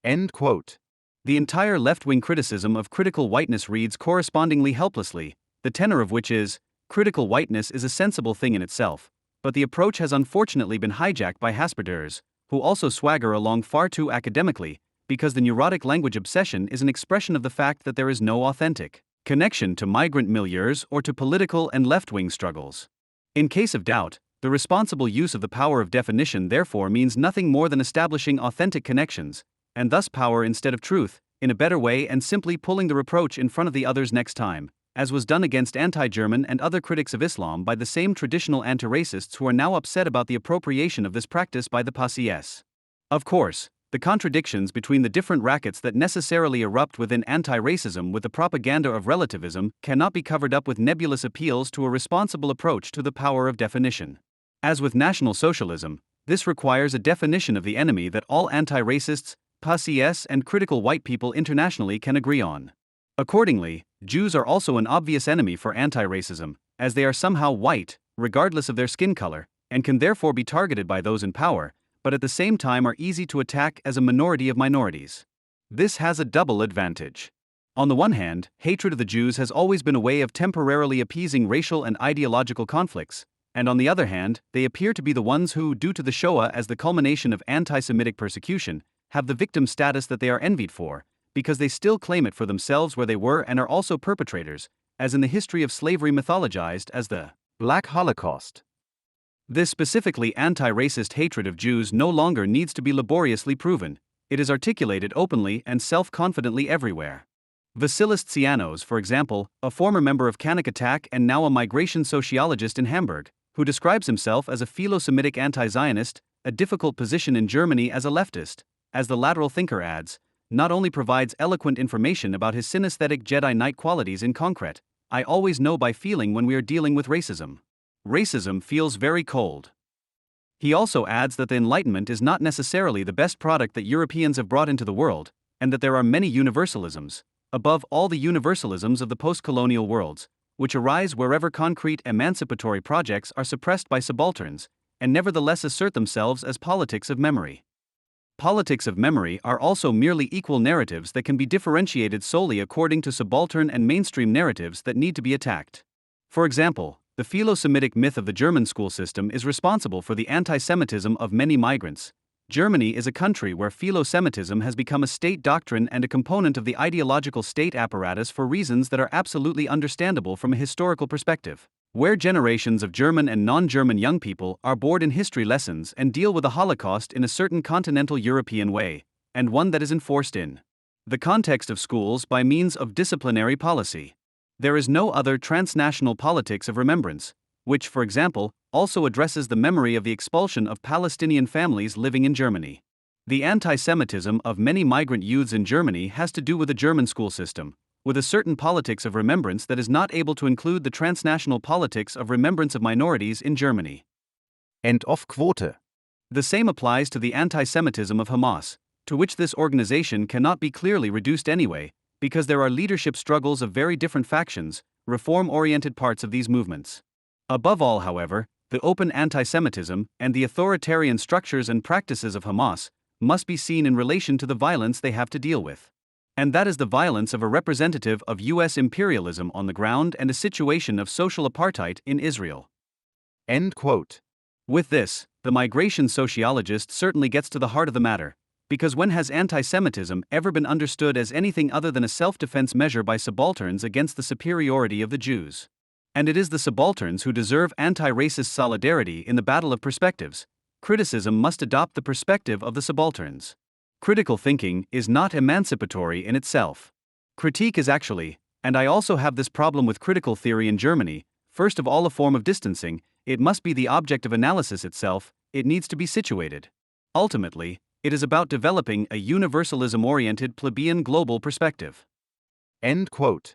End quote. The entire left-wing criticism of critical whiteness reads correspondingly helplessly, the tenor of which is, critical whiteness is a sensible thing in itself, but the approach has unfortunately been hijacked by Hasperders, who also swagger along far too academically, because the neurotic language obsession is an expression of the fact that there is no authentic connection to migrant milieus or to political and left-wing struggles. In case of doubt, the responsible use of the power of definition therefore means nothing more than establishing authentic connections, and thus power instead of truth, in a better way and simply pulling the reproach in front of the others next time, as was done against anti-German and other critics of Islam by the same traditional anti-racists who are now upset about the appropriation of this practice by the PACS. Of course, the contradictions between the different rackets that necessarily erupt within anti-racism with the propaganda of relativism cannot be covered up with nebulous appeals to a responsible approach to the power of definition. As with National Socialism, this requires a definition of the enemy that all anti-racists, PACS and critical white people internationally can agree on. Accordingly, Jews are also an obvious enemy for anti-racism, as they are somehow white, regardless of their skin color, and can therefore be targeted by those in power, but at the same time are easy to attack as a minority of minorities. This has a double advantage. On the one hand, hatred of the Jews has always been a way of temporarily appeasing racial and ideological conflicts, and on the other hand, they appear to be the ones who, due to the Shoah as the culmination of anti-Semitic persecution, have the victim status that they are envied for, because they still claim it for themselves where they were and are also perpetrators, as in the history of slavery mythologized as the Black Holocaust. This specifically anti-racist hatred of Jews no longer needs to be laboriously proven, it is articulated openly and self-confidently everywhere. Vasilis Tsianos, for example, a former member of Kanak Attack and now a migration sociologist in Hamburg, who describes himself as a philo-Semitic anti-Zionist, a difficult position in Germany as a leftist, as the lateral thinker adds, not only provides eloquent information about his synesthetic Jedi Knight qualities in concrete, I always know by feeling when we are dealing with racism. Racism feels very cold. He also adds that the Enlightenment is not necessarily the best product that Europeans have brought into the world, and that there are many universalisms, above all the universalisms of the post-colonial worlds, which arise wherever concrete emancipatory projects are suppressed by subalterns, and nevertheless assert themselves as politics of memory. Politics of memory are also merely equal narratives that can be differentiated solely according to subaltern and mainstream narratives that need to be attacked. For example, the philo-Semitic myth of the German school system is responsible for the anti-Semitism of many migrants. Germany is a country where philo-Semitism has become a state doctrine and a component of the ideological state apparatus for reasons that are absolutely understandable from a historical perspective. Where generations of German and non-German young people are bored in history lessons and deal with the Holocaust in a certain continental European way, and one that is enforced in the context of schools by means of disciplinary policy. There is no other transnational politics of remembrance, which, for example, also addresses the memory of the expulsion of Palestinian families living in Germany. The anti-Semitism of many migrant youths in Germany has to do with the German school system, with a certain politics of remembrance that is not able to include the transnational politics of remembrance of minorities in Germany. End of quote. The same applies to the anti-Semitism of Hamas, to which this organization cannot be clearly reduced anyway, because there are leadership struggles of very different factions, reform-oriented parts of these movements. Above all, however, the open anti-Semitism and the authoritarian structures and practices of Hamas must be seen in relation to the violence they have to deal with. And that is the violence of a representative of U.S. imperialism on the ground and a situation of social apartheid in Israel. End quote. With this, the migration sociologist certainly gets to the heart of the matter, because when has anti-Semitism ever been understood as anything other than a self-defense measure by subalterns against the superiority of the Jews? And it is the subalterns who deserve anti-racist solidarity in the battle of perspectives. Criticism must adopt the perspective of the subalterns. Critical thinking is not emancipatory in itself. Critique is actually, and I also have this problem with critical theory in Germany, first of all a form of distancing. It must be the object of analysis itself, it needs to be situated. Ultimately, it is about developing a universalism-oriented plebeian global perspective. End quote.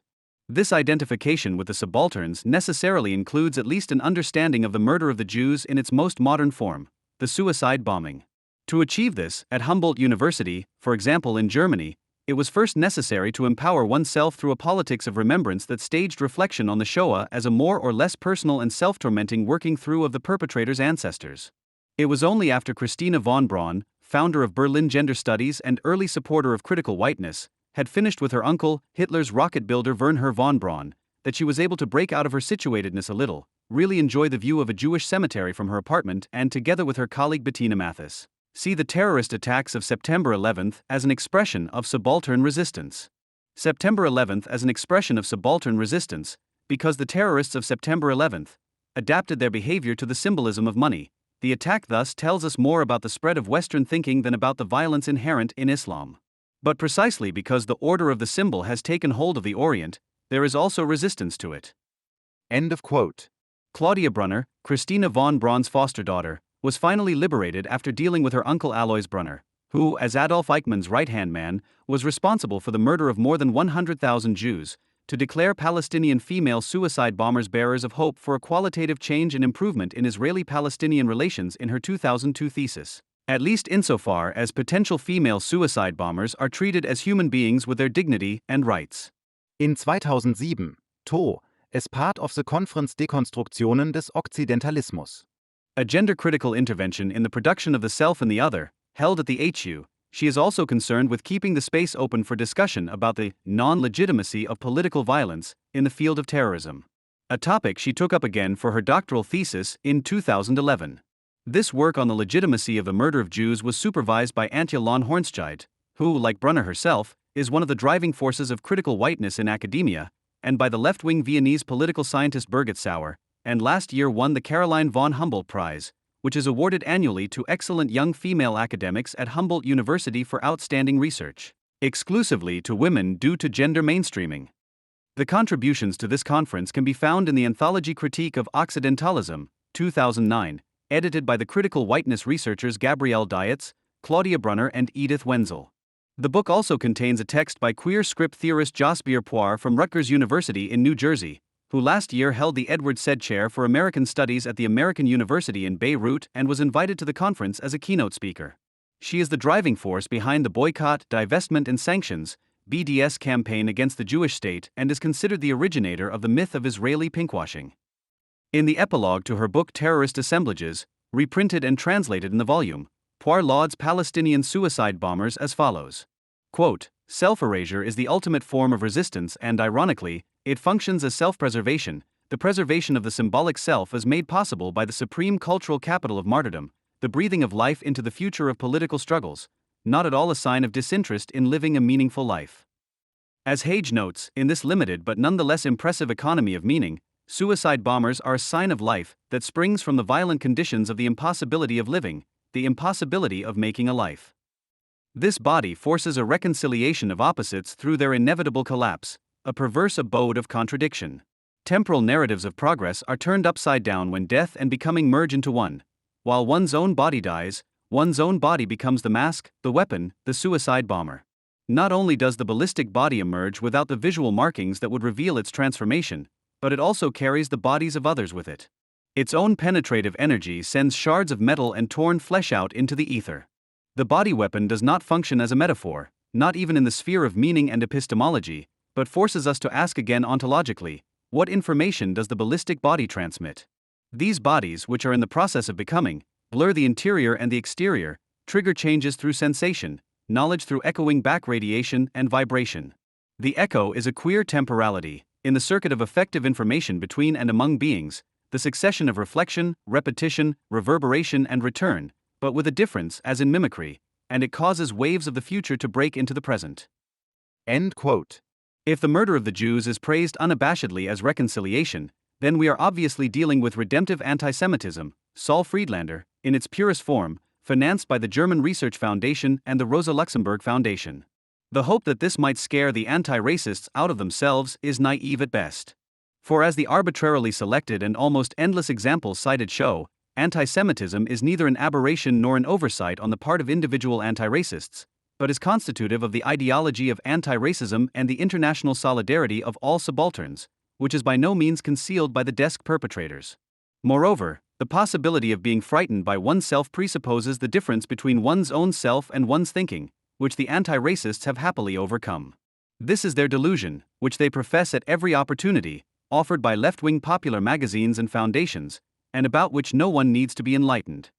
This identification with the subalterns necessarily includes at least an understanding of the murder of the Jews in its most modern form, the suicide bombing. To achieve this, at Humboldt University, for example in Germany, it was first necessary to empower oneself through a politics of remembrance that staged reflection on the Shoah as a more or less personal and self-tormenting working through of the perpetrator's ancestors. It was only after Christina von Braun, founder of Berlin Gender Studies and early supporter of critical whiteness, had finished with her uncle, Hitler's rocket builder Wernher von Braun, that she was able to break out of her situatedness a little, really enjoy the view of a Jewish cemetery from her apartment, and together with her colleague Bettina Mathis, see the terrorist attacks of September 11th as an expression of subaltern resistance. September 11th as an expression of subaltern resistance, because the terrorists of September 11th adapted their behavior to the symbolism of money. The attack thus tells us more about the spread of Western thinking than about the violence inherent in Islam. But precisely because the order of the symbol has taken hold of the Orient, there is also resistance to it. End of quote. Claudia Brunner, Christina von Braun's foster daughter, was finally liberated after dealing with her uncle Alois Brunner, who, as Adolf Eichmann's right-hand man, was responsible for the murder of more than 100,000 Jews, to declare Palestinian female suicide bombers bearers of hope for a qualitative change and improvement in Israeli-Palestinian relations in her 2002 thesis, at least insofar as potential female suicide bombers are treated as human beings with their dignity and rights. In 2007, as part of the Conference Dekonstruktionen des Okzidentalismus. A gender-critical intervention in the production of the self and the other, held at the HU, she is also concerned with keeping the space open for discussion about the non-legitimacy of political violence in the field of terrorism, a topic she took up again for her doctoral thesis in 2011. This work on the legitimacy of the murder of Jews was supervised by Antje Lohn-Hornscheid, who, like Brunner herself, is one of the driving forces of critical whiteness in academia, and by the left-wing Viennese political scientist Birgit Sauer, and last year won the Caroline von Humboldt Prize, which is awarded annually to excellent young female academics at Humboldt University for outstanding research, exclusively to women due to gender mainstreaming. The contributions to this conference can be found in the anthology Critique of Occidentalism, 2009, edited by the critical whiteness researchers Gabrielle Dietz, Claudia Brunner and Edith Wenzel. The book also contains a text by queer script theorist Jasbir Puar from Rutgers University in New Jersey, who last year held the Edward Said Chair for American Studies at the American University in Beirut and was invited to the conference as a keynote speaker. She is the driving force behind the Boycott, Divestment and Sanctions (BDS) campaign against the Jewish state and is considered the originator of the myth of Israeli pinkwashing. In the epilogue to her book Terrorist Assemblages, reprinted and translated in the volume, Poir lauds Palestinian suicide bombers as follows. Quote, self-erasure is the ultimate form of resistance and, ironically, it functions as self-preservation. The preservation of the symbolic self is made possible by the supreme cultural capital of martyrdom, the breathing of life into the future of political struggles, not at all a sign of disinterest in living a meaningful life. As Hage notes, in this limited but nonetheless impressive economy of meaning, suicide bombers are a sign of life that springs from the violent conditions of the impossibility of living, the impossibility of making a life. This body forces a reconciliation of opposites through their inevitable collapse, a perverse abode of contradiction. Temporal narratives of progress are turned upside down when death and becoming merge into one. While one's own body dies, one's own body becomes the mask, the weapon, the suicide bomber. Not only does the ballistic body emerge without the visual markings that would reveal its transformation, but it also carries the bodies of others with it. Its own penetrative energy sends shards of metal and torn flesh out into the ether. The body weapon does not function as a metaphor, not even in the sphere of meaning and epistemology, but forces us to ask again ontologically, what information does the ballistic body transmit? These bodies, which are in the process of becoming, blur the interior and the exterior, trigger changes through sensation, knowledge through echoing back radiation and vibration. The echo is a queer temporality, in the circuit of effective information between and among beings, the succession of reflection, repetition, reverberation and return, but with a difference as in mimicry, and it causes waves of the future to break into the present. End quote. If the murder of the Jews is praised unabashedly as reconciliation, then we are obviously dealing with redemptive anti-Semitism, Saul Friedlander, in its purest form, financed by the German Research Foundation and the Rosa Luxemburg Foundation. The hope that this might scare the anti-racists out of themselves is naive at best. For as the arbitrarily selected and almost endless examples cited show, anti-Semitism is neither an aberration nor an oversight on the part of individual anti-racists, but is constitutive of the ideology of anti-racism and the international solidarity of all subalterns, which is by no means concealed by the desk perpetrators. Moreover, the possibility of being frightened by oneself presupposes the difference between one's own self and one's thinking, which the anti-racists have happily overcome. This is their delusion, which they profess at every opportunity, offered by left-wing popular magazines and foundations, and about which no one needs to be enlightened.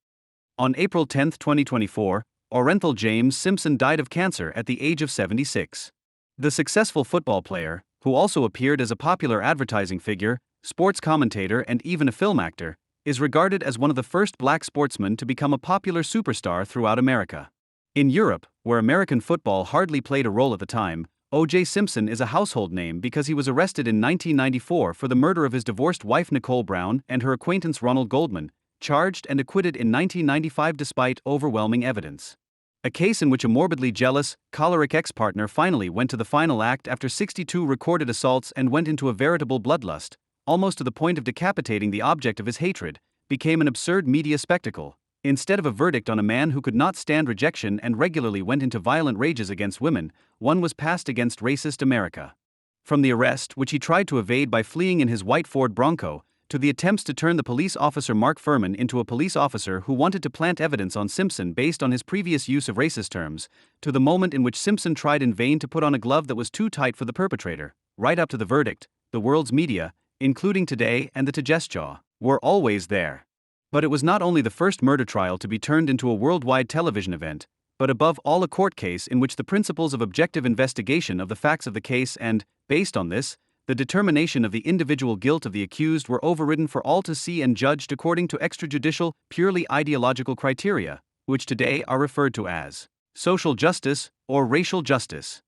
On April 10, 2024, Orenthal James Simpson died of cancer at the age of 76. The successful football player, who also appeared as a popular advertising figure, sports commentator and even a film actor, is regarded as one of the first black sportsmen to become a popular superstar throughout America. In Europe, where American football hardly played a role at the time, O.J. Simpson is a household name because he was arrested in 1994 for the murder of his divorced wife Nicole Brown and her acquaintance Ronald Goldman, charged and acquitted in 1995 despite overwhelming evidence. A case in which a morbidly jealous, choleric ex-partner finally went to the final act after 62 recorded assaults and went into a veritable bloodlust, almost to the point of decapitating the object of his hatred, became an absurd media spectacle. Instead of a verdict on a man who could not stand rejection and regularly went into violent rages against women, one was passed against racist America. From the arrest, which he tried to evade by fleeing in his white Ford Bronco, to the attempts to turn the police officer Mark Furman into a police officer who wanted to plant evidence on Simpson based on his previous use of racist terms, to the moment in which Simpson tried in vain to put on a glove that was too tight for the perpetrator, right up to the verdict, the world's media, including Today and the Tagesschau, were always there. But it was not only the first murder trial to be turned into a worldwide television event, but above all a court case in which the principles of objective investigation of the facts of the case and, based on this, the determination of the individual guilt of the accused were overridden for all to see and judged according to extrajudicial, purely ideological criteria, which today are referred to as social justice or racial justice.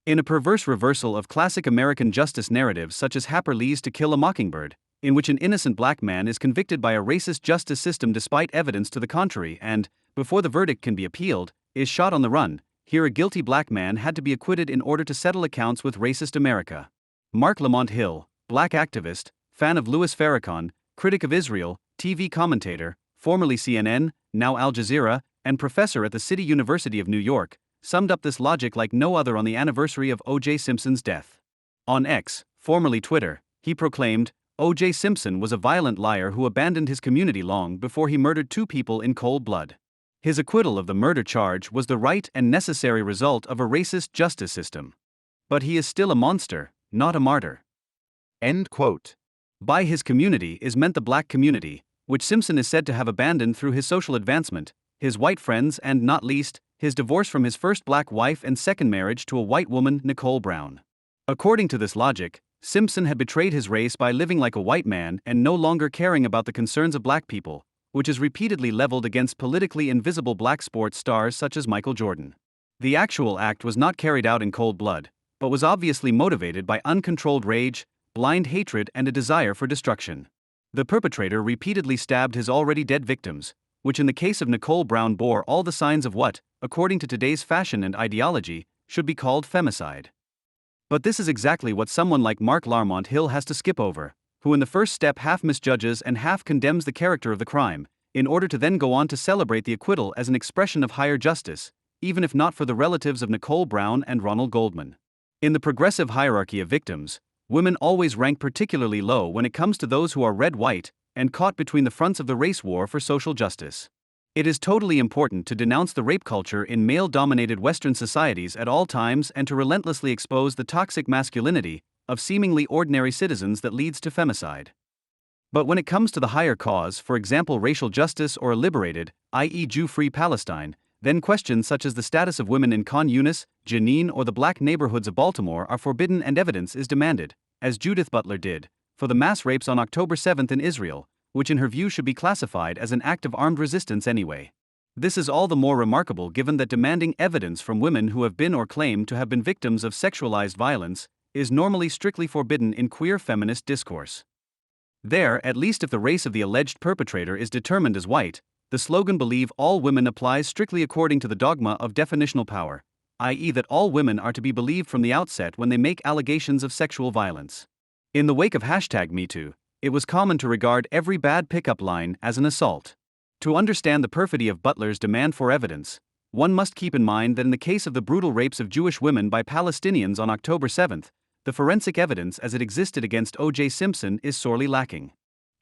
In a perverse reversal of classic American justice narratives such as Harper Lee's To Kill a Mockingbird, in which an innocent black man is convicted by a racist justice system despite evidence to the contrary and, before the verdict can be appealed, is shot on the run, here a guilty black man had to be acquitted in order to settle accounts with racist America. Mark Lamont Hill, black activist, fan of Louis Farrakhan, critic of Israel, TV commentator, formerly CNN, now Al Jazeera, and professor at the City University of New York, summed up this logic like no other on the anniversary of O.J. Simpson's death. On X, formerly Twitter, he proclaimed, O.J. Simpson was a violent liar who abandoned his community long before he murdered 2 people in cold blood. His acquittal of the murder charge was the right and necessary result of a racist justice system. But he is still a monster, not a martyr. End quote. By his community is meant the black community, which Simpson is said to have abandoned through his social advancement, his white friends, and, not least, his divorce from his first black wife and second marriage to a white woman, Nicole Brown. According to this logic, Simpson had betrayed his race by living like a white man and no longer caring about the concerns of black people, which is repeatedly leveled against politically invisible black sports stars such as Michael Jordan. The actual act was not carried out in cold blood, but was obviously motivated by uncontrolled rage, blind hatred, and a desire for destruction. The perpetrator repeatedly stabbed his already dead victims, which in the case of Nicole Brown bore all the signs of what, according to today's fashion and ideology, should be called femicide. But this is exactly what someone like Mark Lamont Hill has to skip over, who in the first step half misjudges and half condemns the character of the crime, in order to then go on to celebrate the acquittal as an expression of higher justice, even if not for the relatives of Nicole Brown and Ronald Goldman. In the progressive hierarchy of victims, women always rank particularly low when it comes to those who are red-white and caught between the fronts of the race war for social justice. It is totally important to denounce the rape culture in male-dominated Western societies at all times and to relentlessly expose the toxic masculinity of seemingly ordinary citizens that leads to femicide. But when it comes to the higher cause, for example racial justice or a liberated, i.e. Jew-free Palestine, then questions such as the status of women in Khan Yunis, Jenin, or the black neighborhoods of Baltimore are forbidden and evidence is demanded, as Judith Butler did, for the mass rapes on October 7 in Israel, which in her view should be classified as an act of armed resistance anyway. This is all the more remarkable given that demanding evidence from women who have been or claim to have been victims of sexualized violence is normally strictly forbidden in queer feminist discourse. There, at least if the race of the alleged perpetrator is determined as white, the slogan "Believe all women" applies strictly according to the dogma of definitional power, i.e. that all women are to be believed from the outset when they make allegations of sexual violence. In the wake of #MeToo, it was common to regard every bad pickup line as an assault. To understand the perfidy of Butler's demand for evidence, one must keep in mind that in the case of the brutal rapes of Jewish women by Palestinians on October 7, the forensic evidence as it existed against O.J. Simpson is sorely lacking.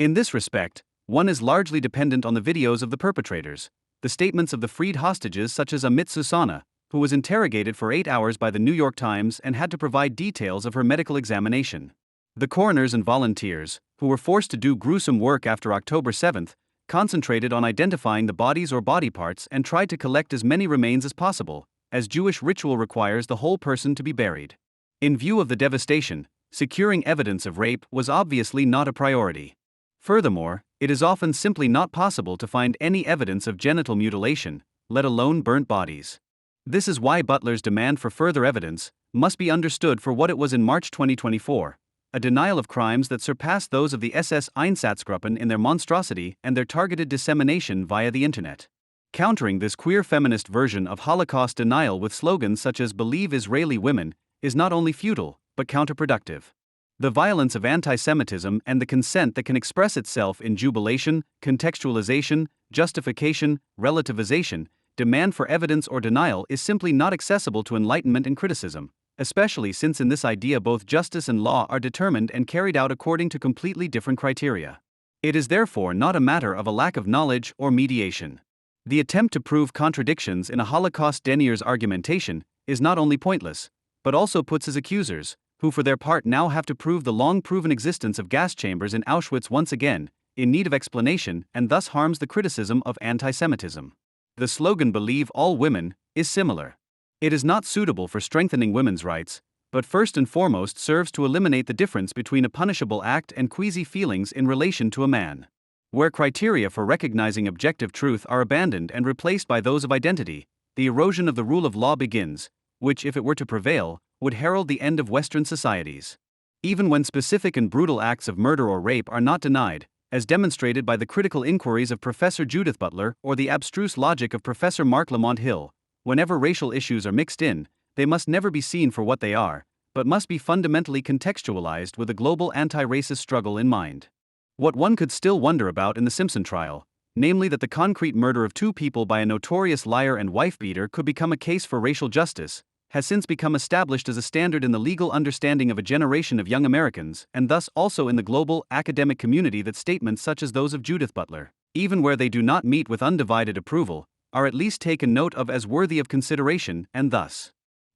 In this respect, one is largely dependent on the videos of the perpetrators, the statements of the freed hostages such as Amit Susana, who was interrogated for 8 hours by the New York Times and had to provide details of her medical examination. The coroners and volunteers, who were forced to do gruesome work after October 7, concentrated on identifying the bodies or body parts and tried to collect as many remains as possible, as Jewish ritual requires the whole person to be buried. In view of the devastation, securing evidence of rape was obviously not a priority. Furthermore, it is often simply not possible to find any evidence of genital mutilation, let alone burnt bodies. This is why Butler's demand for further evidence must be understood for what it was in March 2024, a denial of crimes that surpassed those of the SS Einsatzgruppen in their monstrosity and their targeted dissemination via the internet. Countering this queer feminist version of Holocaust denial with slogans such as "Believe Israeli Women" is not only futile, but counterproductive. The violence of anti-Semitism and the consent that can express itself in jubilation, contextualization, justification, relativization, demand for evidence or denial is simply not accessible to enlightenment and criticism, especially since in this idea both justice and law are determined and carried out according to completely different criteria. It is therefore not a matter of a lack of knowledge or mediation. The attempt to prove contradictions in a Holocaust deniers argumentation is not only pointless, but also puts his accusers, who for their part now have to prove the long-proven existence of gas chambers in Auschwitz once again, in need of explanation and thus harms the criticism of anti-Semitism. The slogan "Believe all women" is similar. It is not suitable for strengthening women's rights, but first and foremost serves to eliminate the difference between a punishable act and queasy feelings in relation to a man. Where criteria for recognizing objective truth are abandoned and replaced by those of identity, the erosion of the rule of law begins, which, if it were to prevail, would herald the end of Western societies. Even when specific and brutal acts of murder or rape are not denied, as demonstrated by the critical inquiries of Professor Judith Butler or the abstruse logic of Professor Mark Lamont Hill, whenever racial issues are mixed in, they must never be seen for what they are, but must be fundamentally contextualized with a global anti-racist struggle in mind. What one could still wonder about in the Simpson trial, namely that the concrete murder of 2 people by a notorious liar and wife-beater could become a case for racial justice, has since become established as a standard in the legal understanding of a generation of young Americans, and thus also in the global academic community that statements such as those of Judith Butler, even where they do not meet with undivided approval, are at least taken note of as worthy of consideration and thus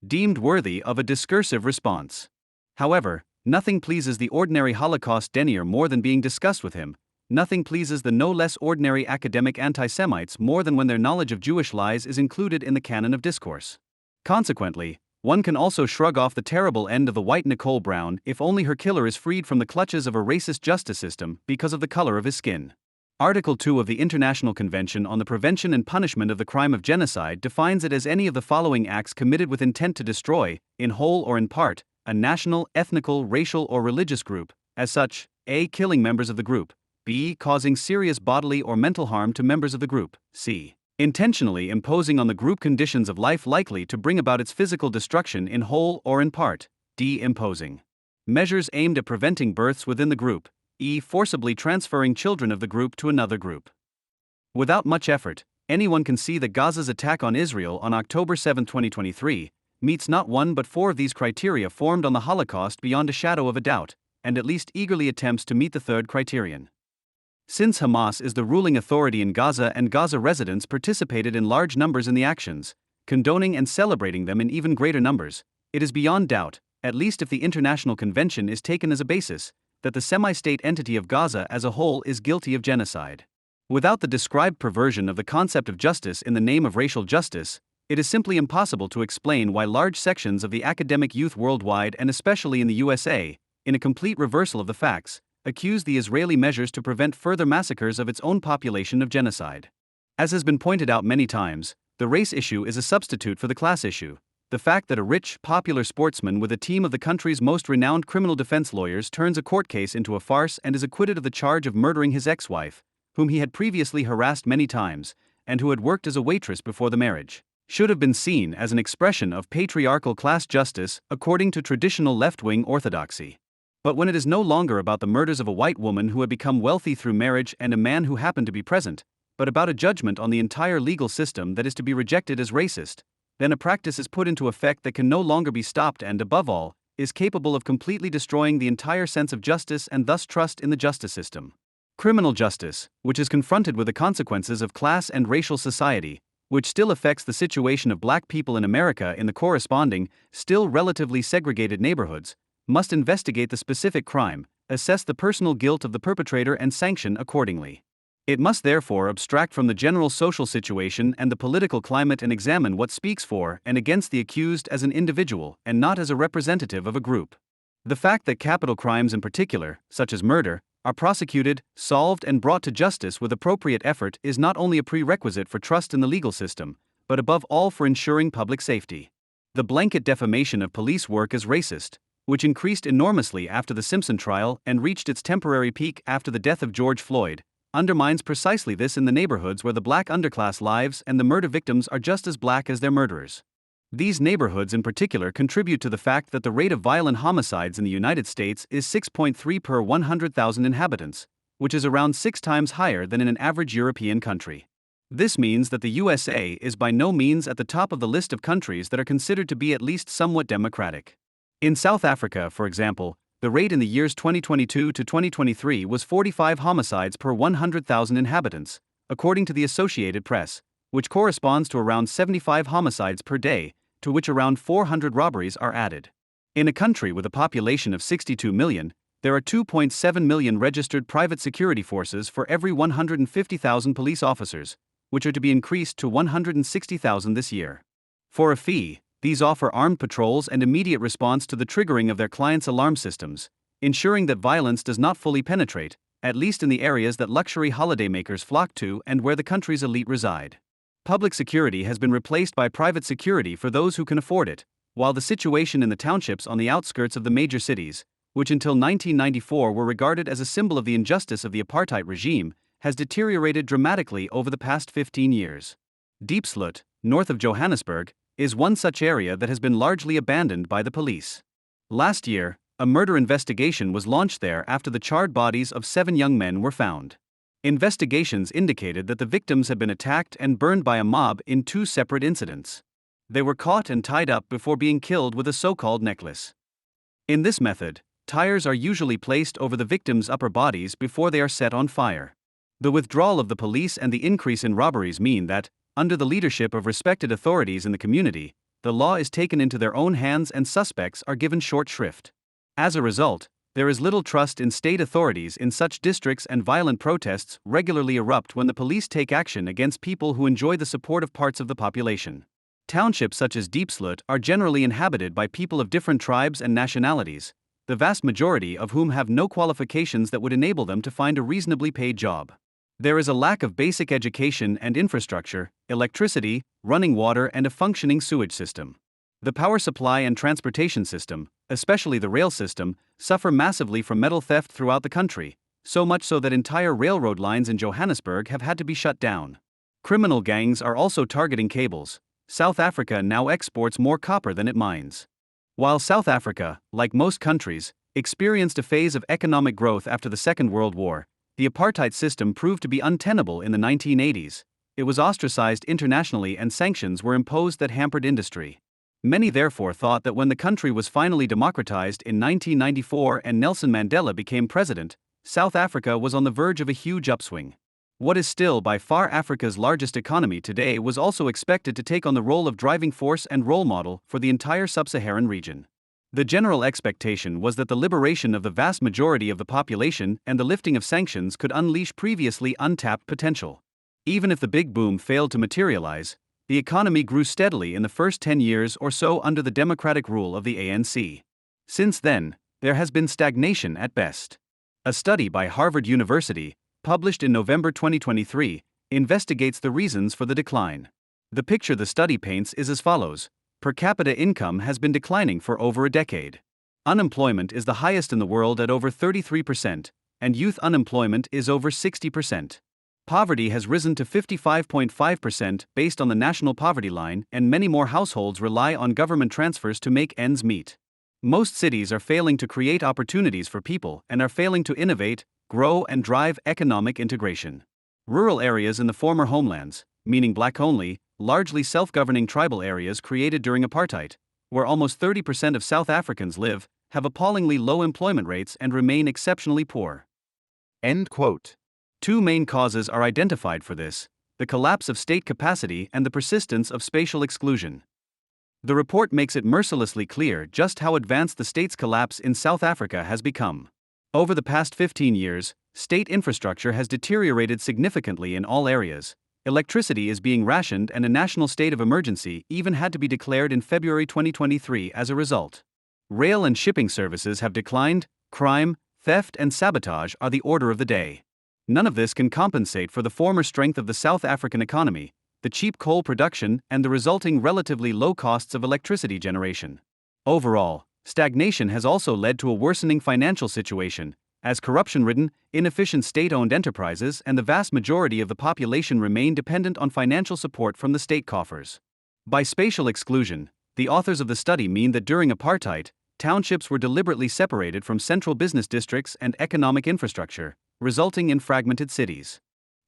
deemed worthy of a discursive response. However, nothing pleases the ordinary Holocaust denier more than being discussed with him, Nothing pleases the no less ordinary academic anti-Semites more than when their knowledge of Jewish lies is included in the canon of discourse. Consequently, one can also shrug off the terrible end of the white Nicole Brown if only her killer is freed from the clutches of a racist justice system because of the color of his skin. Article 2 of the International Convention on the Prevention and Punishment of the Crime of Genocide defines it as any of the following acts committed with intent to destroy, in whole or in part, a national, ethnical, racial, or religious group, as such, a. killing members of the group, b. causing serious bodily or mental harm to members of the group, c. intentionally imposing on the group conditions of life likely to bring about its physical destruction in whole or in part, d. imposing measures aimed at preventing births within the group, e. forcibly transferring children of the group to another group. Without much effort, anyone can see that Gaza's attack on Israel on October 7, 2023, meets not one but four of these criteria formed on the Holocaust beyond a shadow of a doubt, and at least eagerly attempts to meet the third criterion. Since Hamas is the ruling authority in Gaza and Gaza residents participated in large numbers in the actions, condoning and celebrating them in even greater numbers, it is beyond doubt, at least if the International Convention is taken as a basis, that the semi-state entity of Gaza as a whole is guilty of genocide. Without the described perversion of the concept of justice in the name of racial justice, it is simply impossible to explain why large sections of the academic youth worldwide and especially in the USA, in a complete reversal of the facts, accuse the Israeli measures to prevent further massacres of its own population of genocide. As has been pointed out many times, the race issue is a substitute for the class issue. The fact that a rich, popular sportsman with a team of the country's most renowned criminal defense lawyers turns a court case into a farce and is acquitted of the charge of murdering his ex-wife, whom he had previously harassed many times, and who had worked as a waitress before the marriage, should have been seen as an expression of patriarchal class justice according to traditional left-wing orthodoxy. But when it is no longer about the murders of a white woman who had become wealthy through marriage and a man who happened to be present, but about a judgment on the entire legal system that is to be rejected as racist, then a practice is put into effect that can no longer be stopped and, above all, is capable of completely destroying the entire sense of justice and thus trust in the justice system. Criminal justice, which is confronted with the consequences of class and racial society, which still affects the situation of black people in America in the corresponding, still relatively segregated neighborhoods, must investigate the specific crime, assess the personal guilt of the perpetrator and sanction accordingly. It must therefore abstract from the general social situation and the political climate and examine what speaks for and against the accused as an individual and not as a representative of a group. The fact that capital crimes in particular, such as murder, are prosecuted, solved and brought to justice with appropriate effort is not only a prerequisite for trust in the legal system, but above all for ensuring public safety. The blanket defamation of police work as racist, which increased enormously after the Simpson trial and reached its temporary peak after the death of George Floyd, undermines precisely this in the neighborhoods where the black underclass lives and the murder victims are just as black as their murderers. These neighborhoods in particular contribute to the fact that the rate of violent homicides in the United States is 6.3 per 100,000 inhabitants, which is around 6 times higher than in an average European country. This means that the USA is by no means at the top of the list of countries that are considered to be at least somewhat democratic. In South Africa, for example, the rate in the years 2022 to 2023 was 45 homicides per 100,000 inhabitants, according to the Associated Press, which corresponds to around 75 homicides per day, to which around 400 robberies are added. In a country with a population of 62 million, there are 2.7 million registered private security forces for every 150,000 police officers, which are to be increased to 160,000 this year. For a fee, these offer armed patrols and immediate response to the triggering of their clients' alarm systems, ensuring that violence does not fully penetrate, at least in the areas that luxury holidaymakers flock to and where the country's elite reside. Public security has been replaced by private security for those who can afford it, while the situation in the townships on the outskirts of the major cities, which until 1994 were regarded as a symbol of the injustice of the apartheid regime, has deteriorated dramatically over the past 15 years. Diepsloot, north of Johannesburg, is one such area that has been largely abandoned by the police. Last year, a murder investigation was launched there after the charred bodies of 7 young men were found. Investigations indicated that the victims had been attacked and burned by a mob in 2 separate incidents. They were caught and tied up before being killed with a so-called necklace. In this method, tires are usually placed over the victims' upper bodies before they are set on fire. The withdrawal of the police and the increase in robberies mean that, under the leadership of respected authorities in the community, the law is taken into their own hands and suspects are given short shrift. As a result, There is little trust in state authorities in such districts, and violent protests regularly erupt when the police take action against people who enjoy the support of parts of the population. Townships such as Diepsloot are generally inhabited by people of different tribes and nationalities, the vast majority of whom have no qualifications that would enable them to find a reasonably paid job. There is a lack of basic education and infrastructure, electricity, running water, and a functioning sewage system. The power supply and transportation system, especially the rail system, suffer massively from metal theft throughout the country, so much so that entire railroad lines in Johannesburg have had to be shut down. Criminal gangs are also targeting cables. South Africa now exports more copper than it mines. While South Africa, like most countries, experienced a phase of economic growth after the Second World War, the apartheid system proved to be untenable in the 1980s. It was ostracized internationally and sanctions were imposed that hampered industry. Many therefore thought that when the country was finally democratized in 1994 and Nelson Mandela became president, South Africa was on the verge of a huge upswing. What is still by far Africa's largest economy today was also expected to take on the role of driving force and role model for the entire sub-Saharan region. The general expectation was that the liberation of the vast majority of the population and the lifting of sanctions could unleash previously untapped potential. Even if the big boom failed to materialize, the economy grew steadily in the first 10 years or so under the democratic rule of the ANC. Since then, there has been stagnation at best. A study by Harvard University, published in November 2023, investigates the reasons for the decline. The picture the study paints is as follows. Per capita income has been declining for over a decade. Unemployment is the highest in the world at over 33%, and youth unemployment is over 60%. Poverty has risen to 55.5% based on the national poverty line, and many more households rely on government transfers to make ends meet. Most cities are failing to create opportunities for people and are failing to innovate, grow, and drive economic integration. Rural areas in the former homelands, meaning black-only, largely self-governing tribal areas created during apartheid, where almost 30% of South Africans live, have appallingly low employment rates and remain exceptionally poor. End quote. Two main causes are identified for this: the collapse of state capacity and the persistence of spatial exclusion. The report makes it mercilessly clear just how advanced the state's collapse in South Africa has become. Over the past 15 years, state infrastructure has deteriorated significantly in all areas. Electricity is being rationed, and a national state of emergency even had to be declared in February 2023 as a result. Rail and shipping services have declined, crime, theft, and sabotage are the order of the day. None of this can compensate for the former strength of the South African economy, the cheap coal production, and the resulting relatively low costs of electricity generation. Overall, stagnation has also led to a worsening financial situation, as corruption-ridden, inefficient state-owned enterprises and the vast majority of the population remain dependent on financial support from the state coffers. By spatial exclusion, the authors of the study mean that during apartheid, townships were deliberately separated from central business districts and economic infrastructure, resulting in fragmented cities.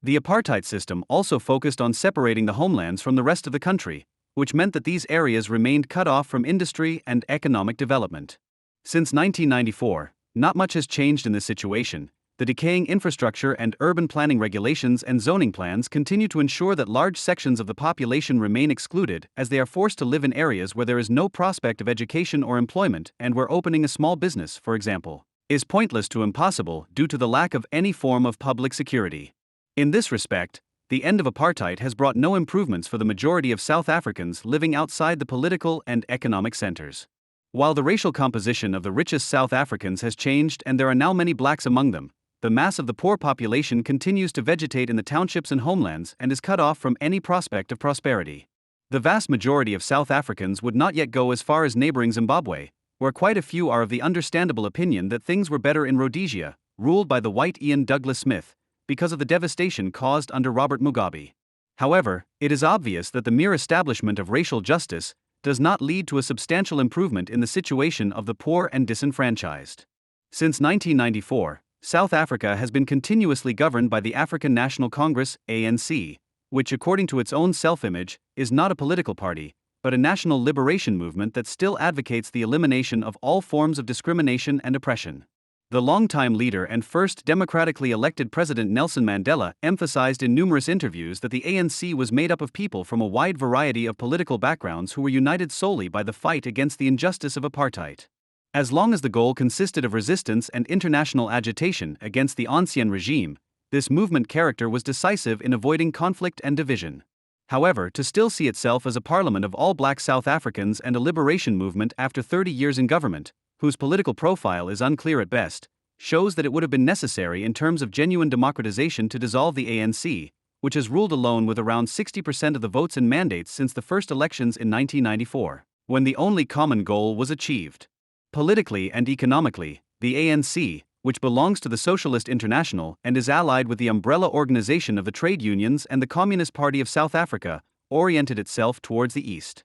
The apartheid system also focused on separating the homelands from the rest of the country, which meant that these areas remained cut off from industry and economic development. Since 1994, not much has changed in this situation. The decaying infrastructure and urban planning regulations and zoning plans continue to ensure that large sections of the population remain excluded, as they are forced to live in areas where there is no prospect of education or employment, and where opening a small business, for example, is pointless to impossible due to the lack of any form of public security. In this respect, the end of apartheid has brought no improvements for the majority of South Africans living outside the political and economic centers. While the racial composition of the richest South Africans has changed and there are now many blacks among them, the mass of the poor population continues to vegetate in the townships and homelands and is cut off from any prospect of prosperity. The vast majority of South Africans would not yet go as far as neighboring Zimbabwe, where quite a few are of the understandable opinion that things were better in Rhodesia, ruled by the white Ian Douglas Smith, because of the devastation caused under Robert Mugabe. However, it is obvious that the mere establishment of racial justice does not lead to a substantial improvement in the situation of the poor and disenfranchised. Since 1994, South Africa has been continuously governed by the African National Congress, ANC, which, according to its own self-image, is not a political party, but a national liberation movement that still advocates the elimination of all forms of discrimination and oppression. The longtime leader and first democratically elected President Nelson Mandela emphasized in numerous interviews that the ANC was made up of people from a wide variety of political backgrounds who were united solely by the fight against the injustice of apartheid. As long as the goal consisted of resistance and international agitation against the ancien regime, this movement character was decisive in avoiding conflict and division. However, to still see itself as a parliament of all black South Africans and a liberation movement after 30 years in government, whose political profile is unclear at best, shows that it would have been necessary in terms of genuine democratization to dissolve the ANC, which has ruled alone with around 60% of the votes and mandates since the first elections in 1994, when the only common goal was achieved. Politically and economically, the ANC, which belongs to the Socialist International and is allied with the umbrella organization of the trade unions and the Communist Party of South Africa, oriented itself towards the east.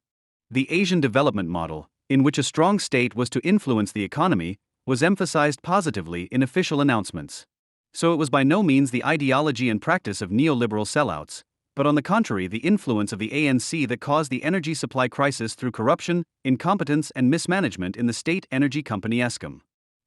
The Asian development model, in which a strong state was to influence the economy, was emphasized positively in official announcements. So it was by no means the ideology and practice of neoliberal sellouts, but on the contrary the influence of the ANC that caused the energy supply crisis through corruption, incompetence and mismanagement in the state energy company Eskom.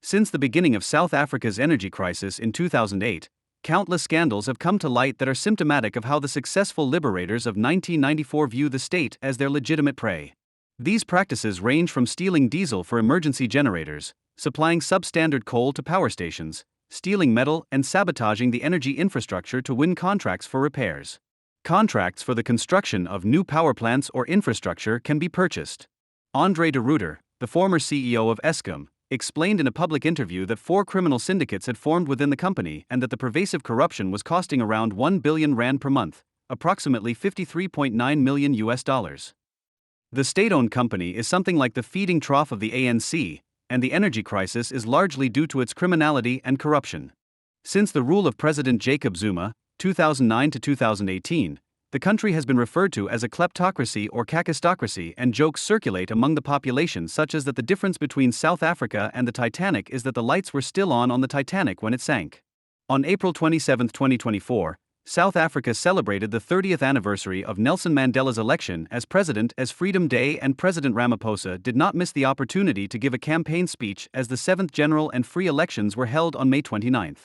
Since the beginning of South Africa's energy crisis in 2008, countless scandals have come to light that are symptomatic of how the successful liberators of 1994 view the state as their legitimate prey. These practices range from stealing diesel for emergency generators, supplying substandard coal to power stations, stealing metal and sabotaging the energy infrastructure to win contracts for repairs. Contracts for the construction of new power plants or infrastructure can be purchased. Andre de Ruyter, the former CEO of Eskom, explained in a public interview that 4 criminal syndicates had formed within the company and that the pervasive corruption was costing around 1 billion rand per month, approximately $53.9 million. The state-owned company is something like the feeding trough of the ANC, and the energy crisis is largely due to its criminality and corruption. Since the rule of President Jacob Zuma, 2009 to 2018, the country has been referred to as a kleptocracy or kakistocracy, and jokes circulate among the population such as that the difference between South Africa and the Titanic is that the lights were still on the Titanic when it sank. On April 27, 2024, South Africa celebrated the 30th anniversary of Nelson Mandela's election as president as Freedom Day, and President Ramaphosa did not miss the opportunity to give a campaign speech as the 7th general and free elections were held on May 29.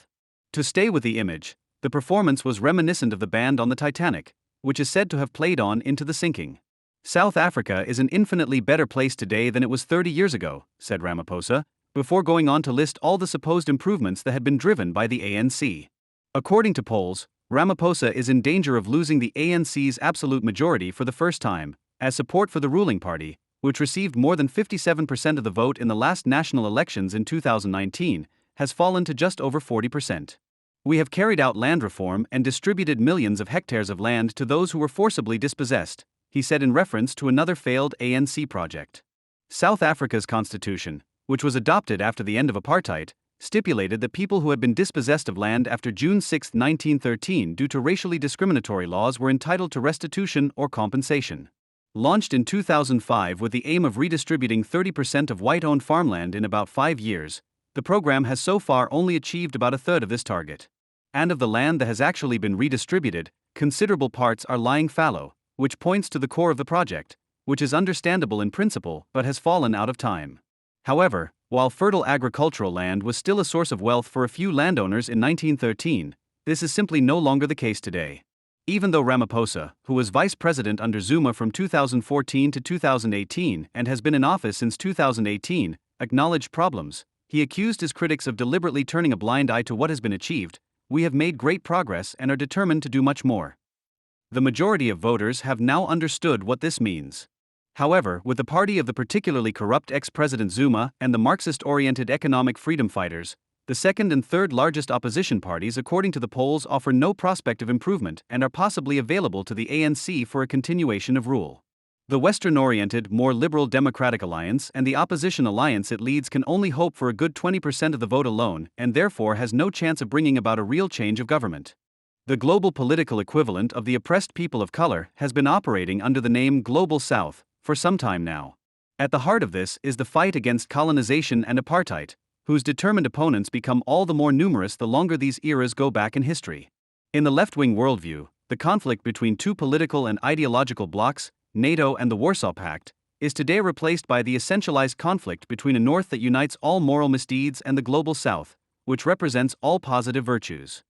To stay with the image, the performance was reminiscent of the band on the Titanic, which is said to have played on into the sinking. South Africa is an infinitely better place today than it was 30 years ago, said Ramaphosa, before going on to list all the supposed improvements that had been driven by the ANC. According to polls, Ramaphosa is in danger of losing the ANC's absolute majority for the first time, as support for the ruling party, which received more than 57% of the vote in the last national elections in 2019, has fallen to just over 40%. We have carried out land reform and distributed millions of hectares of land to those who were forcibly dispossessed, he said in reference to another failed ANC project. South Africa's constitution, which was adopted after the end of apartheid, stipulated that people who had been dispossessed of land after June 6, 1913 due to racially discriminatory laws were entitled to restitution or compensation. Launched in 2005 with the aim of redistributing 30% of white-owned farmland in about 5 years, the program has so far only achieved about a third of this target. And of the land that has actually been redistributed, considerable parts are lying fallow, which points to the core of the project, which is understandable in principle but has fallen out of time. However, while fertile agricultural land was still a source of wealth for a few landowners in 1913, this is simply no longer the case today. Even though Ramaphosa, who was vice president under Zuma from 2014 to 2018 and has been in office since 2018, acknowledged problems, he accused his critics of deliberately turning a blind eye to what has been achieved. We have made great progress and are determined to do much more. The majority of voters have now understood what this means. However, with the party of the particularly corrupt ex-president Zuma and the Marxist-oriented economic freedom fighters, the second and third largest opposition parties according to the polls offer no prospect of improvement and are possibly available to the ANC for a continuation of rule. The Western-oriented, more liberal Democratic Alliance and the opposition alliance it leads can only hope for a good 20% of the vote alone and therefore has no chance of bringing about a real change of government. The global political equivalent of the oppressed people of color has been operating under the name Global South for some time now. At the heart of this is the fight against colonization and apartheid, whose determined opponents become all the more numerous the longer these eras go back in history. In the left-wing worldview, the conflict between two political and ideological blocs, NATO and the Warsaw Pact, is today replaced by the essentialized conflict between a North that unites all moral misdeeds and the global South, which represents all positive virtues.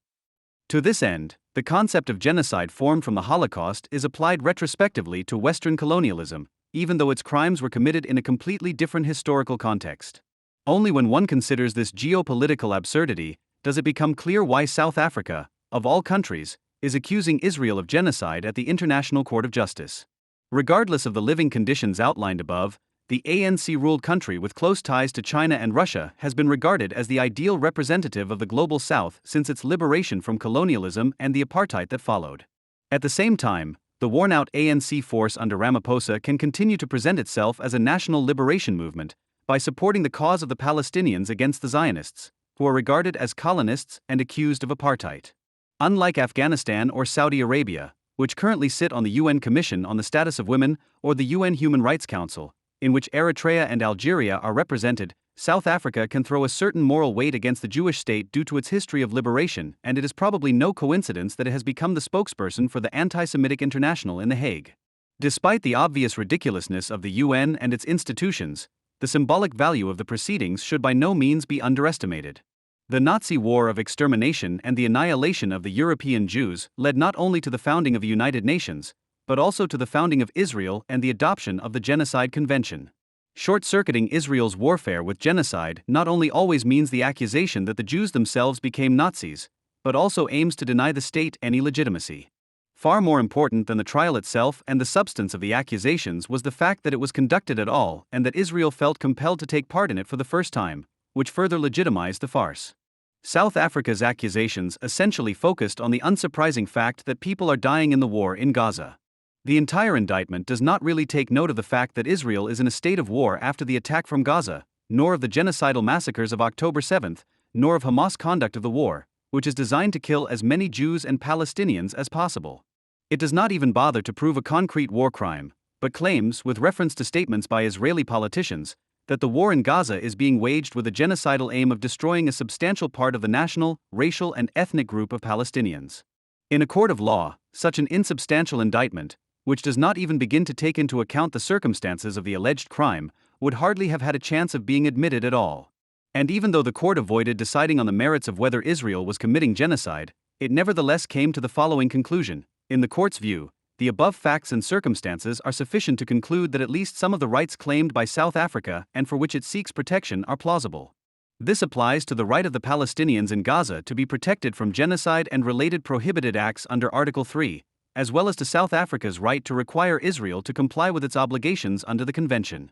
To this end, the concept of genocide formed from the Holocaust is applied retrospectively to Western colonialism, even though its crimes were committed in a completely different historical context. Only when one considers this geopolitical absurdity does it become clear why South Africa, of all countries, is accusing Israel of genocide at the International Court of Justice. Regardless of the living conditions outlined above, the ANC-ruled country with close ties to China and Russia has been regarded as the ideal representative of the global South since its liberation from colonialism and the apartheid that followed. At the same time, the worn-out ANC force under Ramaphosa can continue to present itself as a national liberation movement by supporting the cause of the Palestinians against the Zionists, who are regarded as colonists and accused of apartheid. Unlike Afghanistan or Saudi Arabia, which currently sit on the UN Commission on the Status of Women or the UN Human Rights Council, in which Eritrea and Algeria are represented, South Africa can throw a certain moral weight against the Jewish state due to its history of liberation, and it is probably no coincidence that it has become the spokesperson for the Anti-Semitic International in The Hague. Despite the obvious ridiculousness of the UN and its institutions, the symbolic value of the proceedings should by no means be underestimated. The Nazi war of extermination and the annihilation of the European Jews led not only to the founding of the United Nations, but also to the founding of Israel and the adoption of the Genocide Convention. Short-circuiting Israel's warfare with genocide not only always means the accusation that the Jews themselves became Nazis, but also aims to deny the state any legitimacy. Far more important than the trial itself and the substance of the accusations was the fact that it was conducted at all and that Israel felt compelled to take part in it for the first time, which further legitimized the farce. South Africa's accusations essentially focused on the unsurprising fact that people are dying in the war in Gaza. The entire indictment does not really take note of the fact that Israel is in a state of war after the attack from Gaza, nor of the genocidal massacres of October 7, nor of Hamas' conduct of the war, which is designed to kill as many Jews and Palestinians as possible. It does not even bother to prove a concrete war crime, but claims, with reference to statements by Israeli politicians, that the war in Gaza is being waged with a genocidal aim of destroying a substantial part of the national, racial, and ethnic group of Palestinians. In a court of law, such an insubstantial indictment, which does not even begin to take into account the circumstances of the alleged crime, would hardly have had a chance of being admitted at all. And even though the court avoided deciding on the merits of whether Israel was committing genocide, it nevertheless came to the following conclusion. In the court's view, the above facts and circumstances are sufficient to conclude that at least some of the rights claimed by South Africa and for which it seeks protection are plausible. This applies to the right of the Palestinians in Gaza to be protected from genocide and related prohibited acts under Article 3, as well as to South Africa's right to require Israel to comply with its obligations under the convention.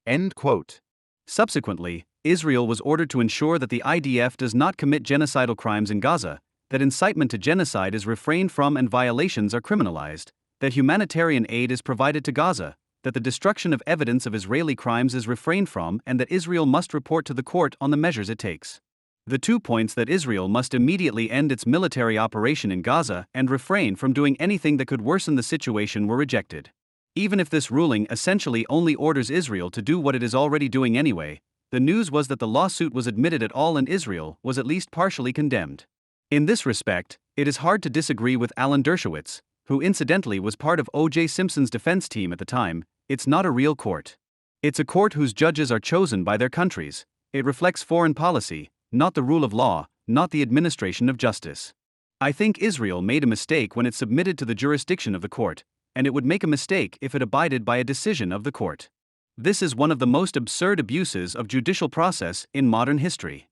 End quote. Subsequently, Israel was ordered to ensure that the IDF does not commit genocidal crimes in Gaza, that incitement to genocide is refrained from and violations are criminalized, that humanitarian aid is provided to Gaza, that the destruction of evidence of Israeli crimes is refrained from, and that Israel must report to the court on the measures it takes. The 2 points that Israel must immediately end its military operation in Gaza and refrain from doing anything that could worsen the situation were rejected. Even if this ruling essentially only orders Israel to do what it is already doing anyway, the news was that the lawsuit was admitted at all and Israel was at least partially condemned. In this respect, it is hard to disagree with Alan Dershowitz, who incidentally was part of O.J. Simpson's defense team at the time. It's not a real court. It's a court whose judges are chosen by their countries. It reflects foreign policy, not the rule of law, not the administration of justice. I think Israel made a mistake when it submitted to the jurisdiction of the court, and it would make a mistake if it abided by a decision of the court. This is one of the most absurd abuses of judicial process in modern history.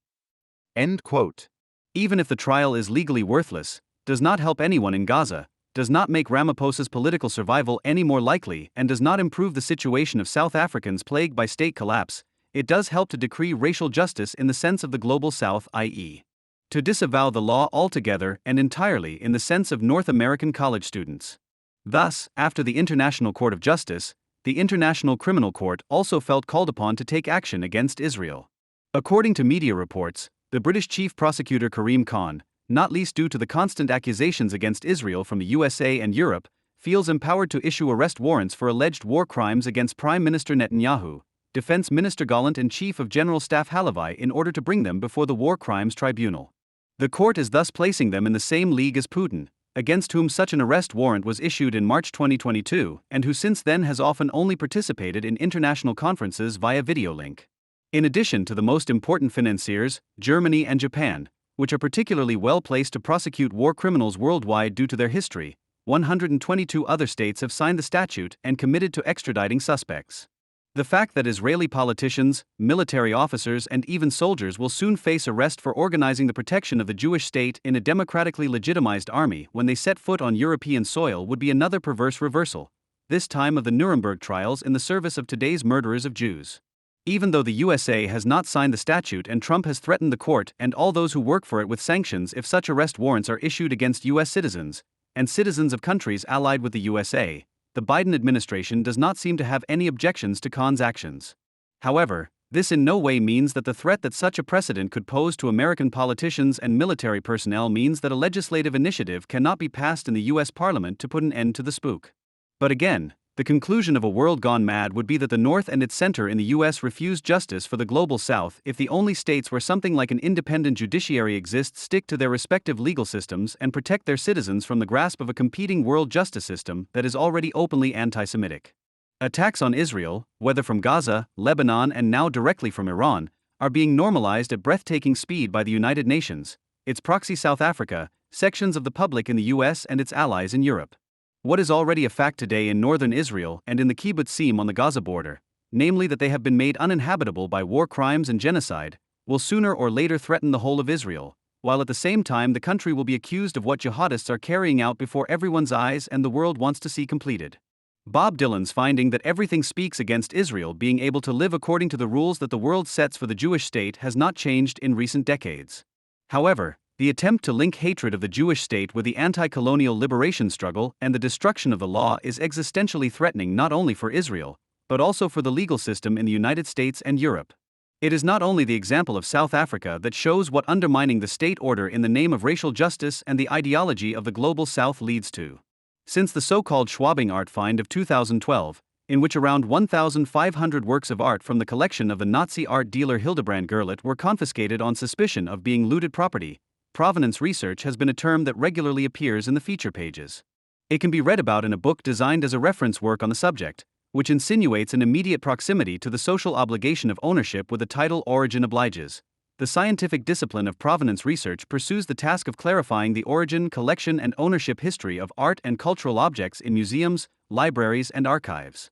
End quote. Even if the trial is legally worthless, does not help anyone in Gaza, does not make Ramaphosa's political survival any more likely, and does not improve the situation of South Africans plagued by state collapse, it does help to decree racial justice in the sense of the global South, i.e., to disavow the law altogether and entirely in the sense of North American college students. Thus, after the International Court of Justice, the International Criminal Court also felt called upon to take action against Israel. According to media reports, the British Chief Prosecutor Karim Khan, not least due to the constant accusations against Israel from the USA and Europe, feels empowered to issue arrest warrants for alleged war crimes against Prime Minister Netanyahu, Defense Minister Gallant and Chief of General Staff Halevi in order to bring them before the War Crimes Tribunal. The court is thus placing them in the same league as Putin, against whom such an arrest warrant was issued in March 2022 and who since then has often only participated in international conferences via video link. In addition to the most important financiers, Germany and Japan, which are particularly well placed to prosecute war criminals worldwide due to their history, 122 other states have signed the statute and committed to extraditing suspects. The fact that Israeli politicians, military officers, and even soldiers will soon face arrest for organizing the protection of the Jewish state in a democratically legitimized army when they set foot on European soil would be another perverse reversal, this time of the Nuremberg trials in the service of today's murderers of Jews. Even though the USA has not signed the statute and Trump has threatened the court and all those who work for it with sanctions if such arrest warrants are issued against U.S. citizens and citizens of countries allied with the USA, the Biden administration does not seem to have any objections to Khan's actions. However, this in no way means that the threat that such a precedent could pose to American politicians and military personnel means that a legislative initiative cannot be passed in the U.S. Parliament to put an end to the spook. But again, the conclusion of a world gone mad would be that the North and its center in the U.S. refuse justice for the global South if the only states where something like an independent judiciary exists stick to their respective legal systems and protect their citizens from the grasp of a competing world justice system that is already openly anti-Semitic. Attacks on Israel, whether from Gaza, Lebanon, and now directly from Iran, are being normalized at breathtaking speed by the United Nations, its proxy South Africa, sections of the public in the U.S., and its allies in Europe. What is already a fact today in northern Israel and in the Kibbutzim on the Gaza border, namely that they have been made uninhabitable by war crimes and genocide, will sooner or later threaten the whole of Israel, while at the same time the country will be accused of what jihadists are carrying out before everyone's eyes and the world wants to see completed. Bob Dylan's finding that everything speaks against Israel being able to live according to the rules that the world sets for the Jewish state has not changed in recent decades. However, the attempt to link hatred of the Jewish state with the anti-colonial liberation struggle and the destruction of the law is existentially threatening not only for Israel, but also for the legal system in the United States and Europe. It is not only the example of South Africa that shows what undermining the state order in the name of racial justice and the ideology of the global South leads to. Since the so-called Schwabing art find of 2012, in which around 1,500 works of art from the collection of the Nazi art dealer Hildebrand Gerlit were confiscated on suspicion of being looted property, provenance research has been a term that regularly appears in the feature pages. It can be read about in a book designed as a reference work on the subject, which insinuates an immediate proximity to the social obligation of ownership with the title Origin Obliges. The scientific discipline of provenance research pursues the task of clarifying the origin, collection, and ownership history of art and cultural objects in museums, libraries, and archives.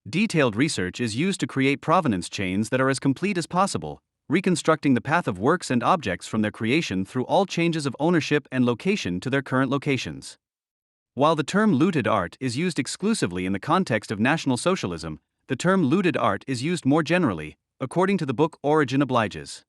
Detailed research is used to create provenance chains that are as complete as possible, reconstructing the path of works and objects from their creation through all changes of ownership and location to their current locations. While the term looted art is used exclusively in the context of National Socialism, the term looted art is used more generally, according to the book Origin Obliges.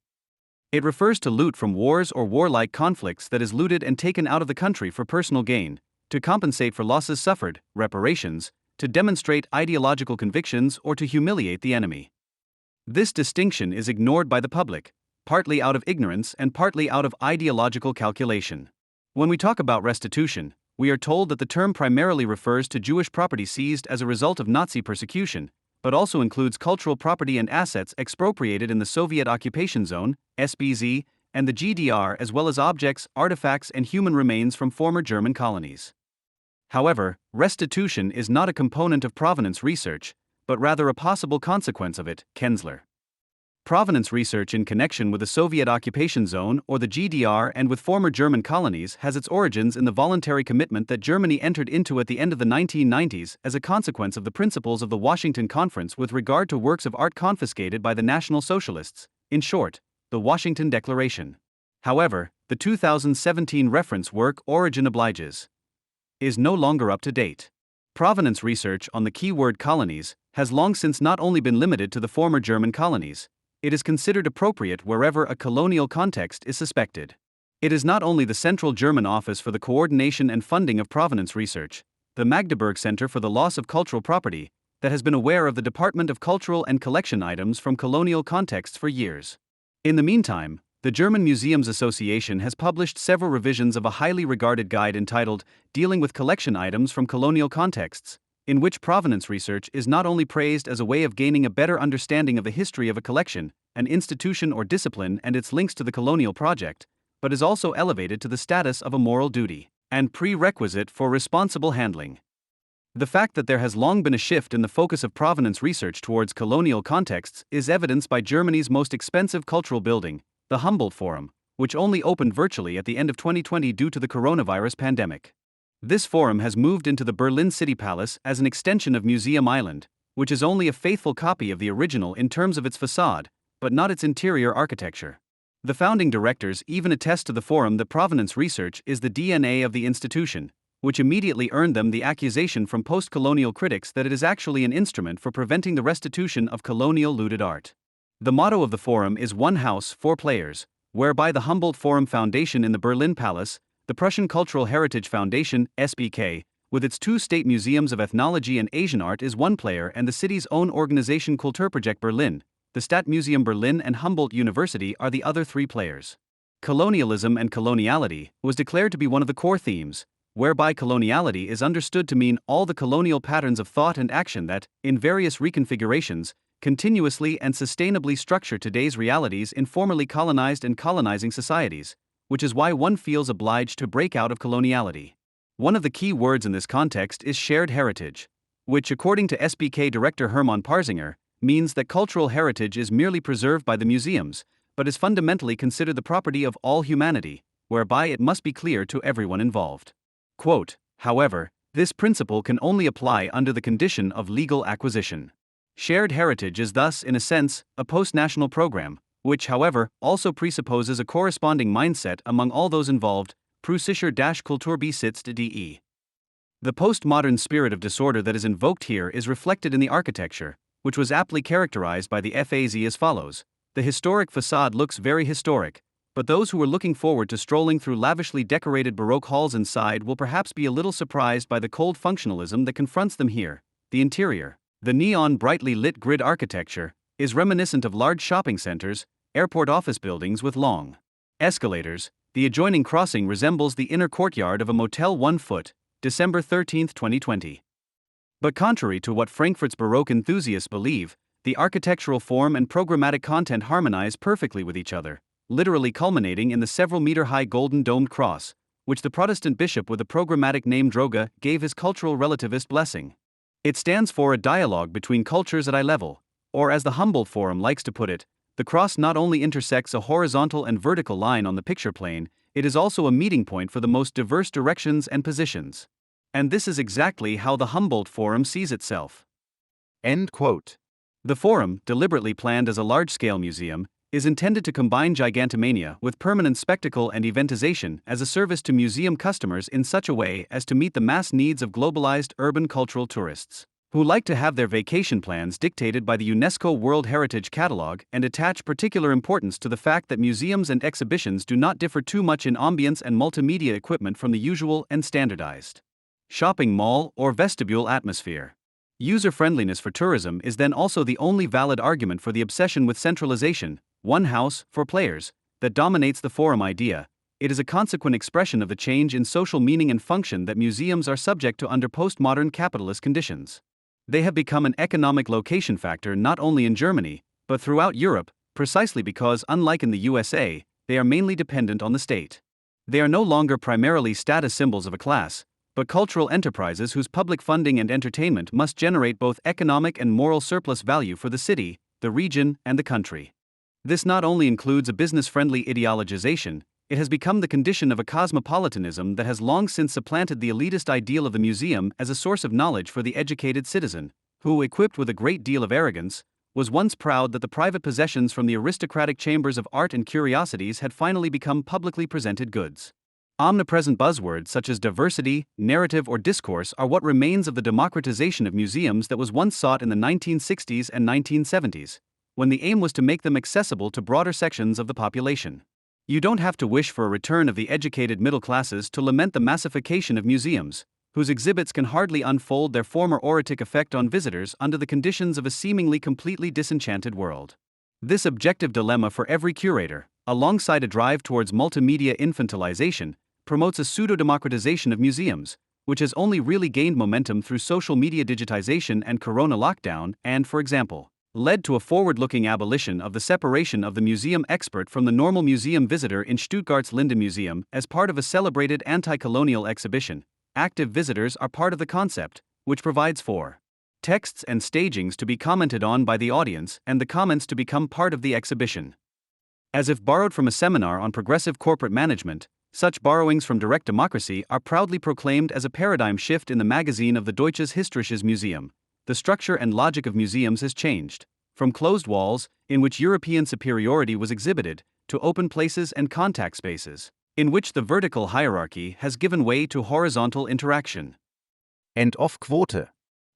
It refers to loot from wars or warlike conflicts that is looted and taken out of the country for personal gain, to compensate for losses suffered, reparations, to demonstrate ideological convictions, or to humiliate the enemy. This distinction is ignored by the public, partly out of ignorance and partly out of ideological calculation. When we talk about restitution, we are told that the term primarily refers to Jewish property seized as a result of Nazi persecution, but also includes cultural property and assets expropriated in the Soviet occupation zone, SBZ, and the GDR, as well as objects, artifacts, and human remains from former German colonies. However, restitution is not a component of provenance research, but rather a possible consequence of it, Kensler. Provenance research in connection with the Soviet occupation zone or the GDR and with former German colonies has its origins in the voluntary commitment that Germany entered into at the end of the 1990s as a consequence of the principles of the Washington Conference with regard to works of art confiscated by the National Socialists, in short, the Washington Declaration. However, the 2017 reference work Origin Obliges is no longer up to date. Provenance research on the keyword colonies has long since not only been limited to the former German colonies, it is considered appropriate wherever a colonial context is suspected. It is not only the Central German Office for the Coordination and Funding of Provenance Research, the Magdeburg Center for the Loss of Cultural Property, that has been aware of the Department of Cultural and Collection items from colonial contexts for years. In the meantime, the German Museums Association has published several revisions of a highly regarded guide entitled Dealing with Collection Items from Colonial Contexts, in which provenance research is not only praised as a way of gaining a better understanding of the history of a collection, an institution or discipline and its links to the colonial project, but is also elevated to the status of a moral duty and prerequisite for responsible handling. The fact that there has long been a shift in the focus of provenance research towards colonial contexts is evidenced by Germany's most expensive cultural building, the Humboldt Forum, which only opened virtually at the end of 2020 due to the coronavirus pandemic. This forum has moved into the Berlin City Palace as an extension of Museum Island, which is only a faithful copy of the original in terms of its facade, but not its interior architecture. The founding directors even attest to the forum that provenance research is the DNA of the institution, which immediately earned them the accusation from post-colonial critics that it is actually an instrument for preventing the restitution of colonial looted art. The motto of the forum is One House, Four Players, whereby the Humboldt Forum Foundation in the Berlin Palace, the Prussian Cultural Heritage Foundation, SBK, with its 2 state museums of ethnology and Asian art is one player, and the city's own organization Kulturprojekt Berlin, the Stadtmuseum Berlin and Humboldt University are the other 3 players. Colonialism and coloniality was declared to be one of the core themes, whereby coloniality is understood to mean all the colonial patterns of thought and action that, in various reconfigurations, continuously and sustainably structure today's realities in formerly colonized and colonizing societies, which is why one feels obliged to break out of coloniality. One of the key words in this context is shared heritage, which, according to SBK director Hermann Parzinger, means that cultural heritage is merely preserved by the museums, but is fundamentally considered the property of all humanity, whereby it must be clear to everyone involved. Quote, however, this principle can only apply under the condition of legal acquisition. Shared heritage is thus, in a sense, a post-national program, which, however, also presupposes a corresponding mindset among all those involved, Preußischer-Kulturbesitz.de. The postmodern spirit of disorder that is invoked here is reflected in the architecture, which was aptly characterized by the FAZ as follows. The historic facade looks very historic, but those who are looking forward to strolling through lavishly decorated Baroque halls inside will perhaps be a little surprised by the cold functionalism that confronts them here. The interior, the neon brightly lit grid architecture, is reminiscent of large shopping centers, airport office buildings with long escalators. The adjoining crossing resembles the inner courtyard of a Motel 1 Foot, December 13, 2020. But contrary to what Frankfurt's Baroque enthusiasts believe, the architectural form and programmatic content harmonize perfectly with each other, literally culminating in the several-meter-high golden domed cross, which the Protestant bishop with the programmatic name Droge gave his cultural relativist blessing. It stands for a dialogue between cultures at eye level, or as the Humboldt Forum likes to put it, the cross not only intersects a horizontal and vertical line on the picture plane, it is also a meeting point for the most diverse directions and positions. And this is exactly how the Humboldt Forum sees itself. End quote. The Forum, deliberately planned as a large-scale museum, is intended to combine gigantomania with permanent spectacle and eventization as a service to museum customers in such a way as to meet the mass needs of globalized urban cultural tourists, who like to have their vacation plans dictated by the UNESCO World Heritage Catalog and attach particular importance to the fact that museums and exhibitions do not differ too much in ambience and multimedia equipment from the usual and standardized shopping mall or vestibule atmosphere. User-friendliness for tourism is then also the only valid argument for the obsession with centralization, one house, for players, that dominates the forum idea. It is a consequent expression of the change in social meaning and function that museums are subject to under postmodern capitalist conditions. They have become an economic location factor not only in Germany, but throughout Europe, precisely because, unlike in the USA, they are mainly dependent on the state. They are no longer primarily status symbols of a class, but cultural enterprises whose public funding and entertainment must generate both economic and moral surplus value for the city, the region, and the country. This not only includes a business-friendly ideologization, it has become the condition of a cosmopolitanism that has long since supplanted the elitist ideal of the museum as a source of knowledge for the educated citizen, who, equipped with a great deal of arrogance, was once proud that the private possessions from the aristocratic chambers of art and curiosities had finally become publicly presented goods. Omnipresent buzzwords such as diversity, narrative, or discourse are what remains of the democratization of museums that was once sought in the 1960s and 1970s, when the aim was to make them accessible to broader sections of the population. You don't have to wish for a return of the educated middle classes to lament the massification of museums, whose exhibits can hardly unfold their former auritic effect on visitors under the conditions of a seemingly completely disenchanted world. This objective dilemma for every curator, alongside a drive towards multimedia infantilization, promotes a pseudo-democratization of museums, which has only really gained momentum through social media digitization and corona lockdown and, for example, led to a forward-looking abolition of the separation of the museum expert from the normal museum visitor in Stuttgart's Linde Museum as part of a celebrated anti-colonial exhibition. Active visitors are part of the concept, which provides for texts and stagings to be commented on by the audience and the comments to become part of the exhibition. As if borrowed from a seminar on progressive corporate management, such borrowings from direct democracy are proudly proclaimed as a paradigm shift in the magazine of the Deutsches Historisches Museum, the structure and logic of museums has changed, from closed walls, in which European superiority was exhibited, to open places and contact spaces, in which the vertical hierarchy has given way to horizontal interaction. End of quote.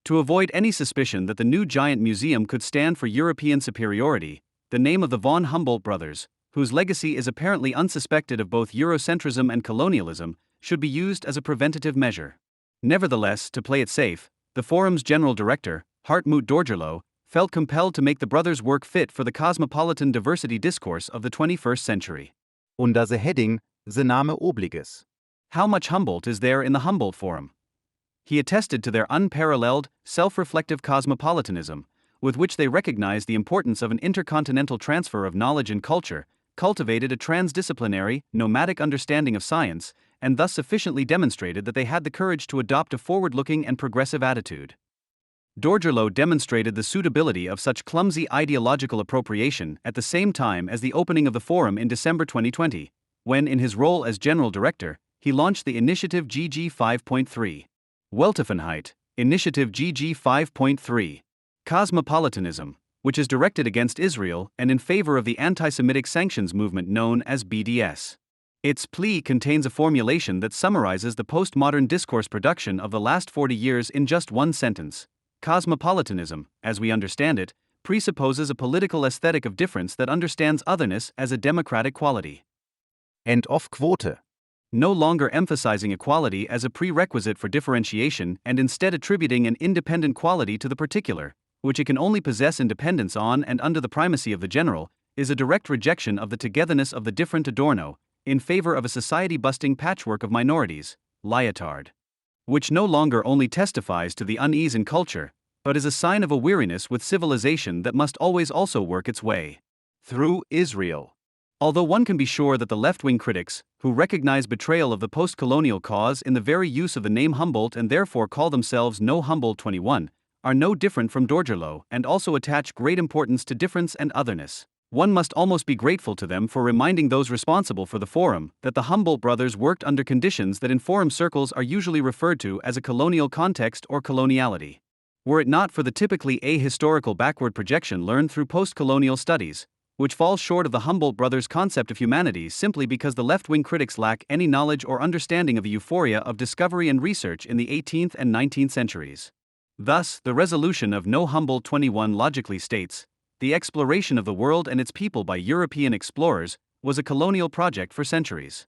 To avoid any suspicion that the new giant museum could stand for European superiority, the name of the von Humboldt brothers, whose legacy is apparently unsuspected of both Eurocentrism and colonialism, should be used as a preventative measure. Nevertheless, to play it safe, the forum's general director, Hartmut Dorgerloh, felt compelled to make the brothers' work fit for the cosmopolitan diversity discourse of the 21st century. Under the heading, The Name obliges. How much Humboldt is there in the Humboldt Forum? He attested to their unparalleled, self-reflective cosmopolitanism, with which they recognized the importance of an intercontinental transfer of knowledge and culture, cultivated a transdisciplinary, nomadic understanding of science, and thus sufficiently demonstrated that they had the courage to adopt a forward-looking and progressive attitude. Dorgerloh demonstrated the suitability of such clumsy ideological appropriation at the same time as the opening of the forum in December 2020, when, in his role as general director, he launched the Initiative GG 5.3. Weltoffenheit, Initiative GG 5.3. Cosmopolitanism, which is directed against Israel and in favor of the anti-Semitic sanctions movement known as BDS. Its plea contains a formulation that summarizes the postmodern discourse production of the last 40 years in just one sentence. Cosmopolitanism, as we understand it, presupposes a political aesthetic of difference that understands otherness as a democratic quality. End of quote. No longer emphasizing equality as a prerequisite for differentiation and instead attributing an independent quality to the particular, which it can only possess independence on and under the primacy of the general, is a direct rejection of the togetherness of the different Adorno, in favor of a society-busting patchwork of minorities, Lyotard, which no longer only testifies to the unease in culture, but is a sign of a weariness with civilization that must always also work its way through Israel. Although one can be sure that the left-wing critics, who recognize betrayal of the post-colonial cause in the very use of the name Humboldt and therefore call themselves No Humboldt 21, are no different from Dorgerloh and also attach great importance to difference and otherness, one must almost be grateful to them for reminding those responsible for the forum that the Humboldt brothers worked under conditions that in forum circles are usually referred to as a colonial context or coloniality. Were it not for the typically ahistorical backward projection learned through post-colonial studies, which falls short of the Humboldt brothers' concept of humanity simply because the left-wing critics lack any knowledge or understanding of the euphoria of discovery and research in the 18th and 19th centuries. Thus, the resolution of No Humboldt 21 logically states, the exploration of the world and its people by European explorers was a colonial project for centuries.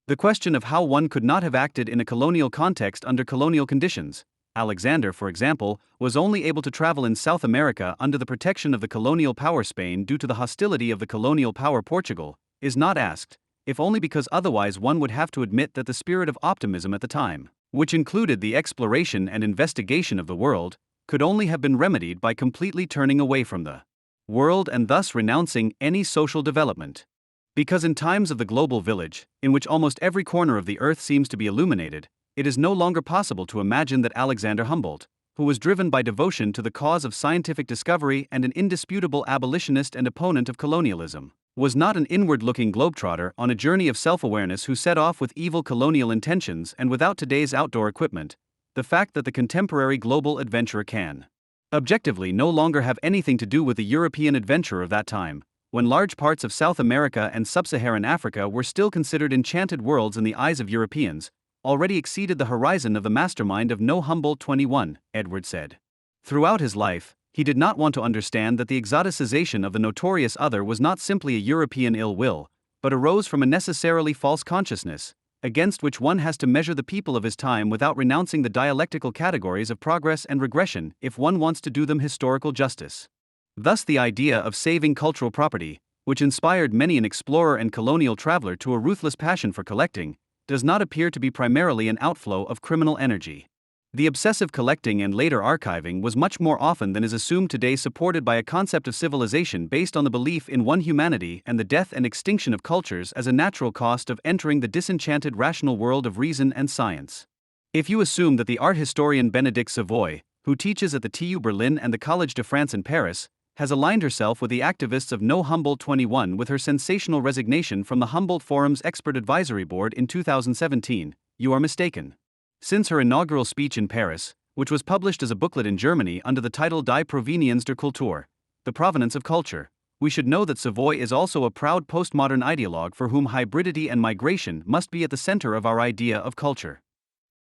The question of how one could not have acted in a colonial context under colonial conditions, Alexander, for example, was only able to travel in South America under the protection of the colonial power Spain due to the hostility of the colonial power Portugal, is not asked, if only because otherwise one would have to admit that the spirit of optimism at the time, which included the exploration and investigation of the world, could only have been remedied by completely turning away from the world and thus renouncing any social development. Because in times of the global village, in which almost every corner of the earth seems to be illuminated, it is no longer possible to imagine that Alexander Humboldt, who was driven by devotion to the cause of scientific discovery and an indisputable abolitionist and opponent of colonialism, was not an inward-looking globetrotter on a journey of self-awareness who set off with evil colonial intentions and without today's outdoor equipment. The fact that the contemporary global adventurer can objectively no longer have anything to do with the European adventurer of that time, when large parts of South America and sub-Saharan Africa were still considered enchanted worlds in the eyes of Europeans, already exceeded the horizon of the mastermind of No Humboldt 21, Edward said. Throughout his life, he did not want to understand that the exoticization of the notorious other was not simply a European ill will, but arose from a necessarily false consciousness, against which one has to measure the people of his time without renouncing the dialectical categories of progress and regression if one wants to do them historical justice. Thus the idea of saving cultural property, which inspired many an explorer and colonial traveler to a ruthless passion for collecting, does not appear to be primarily an outflow of criminal energy. The obsessive collecting and later archiving was much more often than is assumed today supported by a concept of civilization based on the belief in one humanity and the death and extinction of cultures as a natural cost of entering the disenchanted rational world of reason and science. If you assume that the art historian Bénédicte Savoy, who teaches at the TU Berlin and the Collège de France in Paris, has aligned herself with the activists of No Humboldt 21 with her sensational resignation from the Humboldt Forum's Expert Advisory Board in 2017, you are mistaken. Since her inaugural speech in Paris, which was published as a booklet in Germany under the title Die Provenienz der Kultur, The Provenance of Culture. We should know that Savoy is also a proud postmodern ideologue for whom hybridity and migration must be at the center of our idea of culture.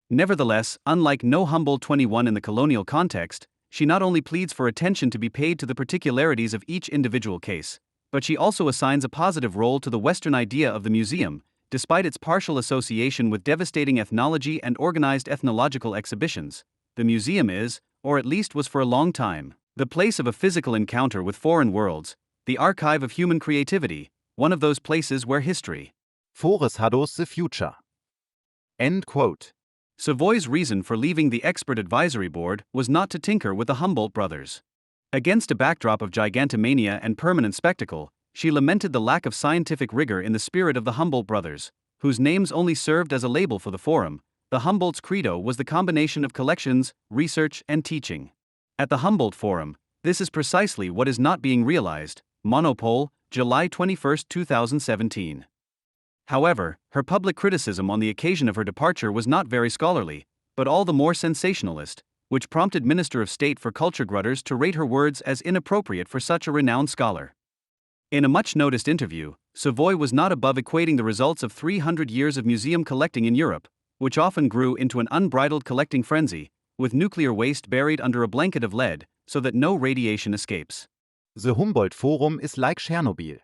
Nevertheless, unlike No Humboldt 21 in the colonial context, she not only pleads for attention to be paid to the particularities of each individual case, but she also assigns a positive role to the Western idea of the museum, despite its partial association with devastating ethnology and organized ethnological exhibitions. The museum is, or at least was for a long time, the place of a physical encounter with foreign worlds, the archive of human creativity, one of those places where history foreshadow's the future. End quote. Savoy's reason for leaving the expert advisory board was not to tinker with the Humboldt brothers. Against a backdrop of gigantomania and permanent spectacle, she lamented the lack of scientific rigor in the spirit of the Humboldt brothers, whose names only served as a label for the forum. The Humboldt's credo was the combination of collections, research, and teaching. At the Humboldt Forum, this is precisely what is not being realized. Monopole, July 21, 2017. However, her public criticism on the occasion of her departure was not very scholarly, but all the more sensationalist, which prompted Minister of State for Culture Grutters to rate her words as inappropriate for such a renowned scholar. In a much-noticed interview, Savoy was not above equating the results of 300 years of museum collecting in Europe, which often grew into an unbridled collecting frenzy, with nuclear waste buried under a blanket of lead, so that no radiation escapes. The Humboldt Forum is like Chernobyl.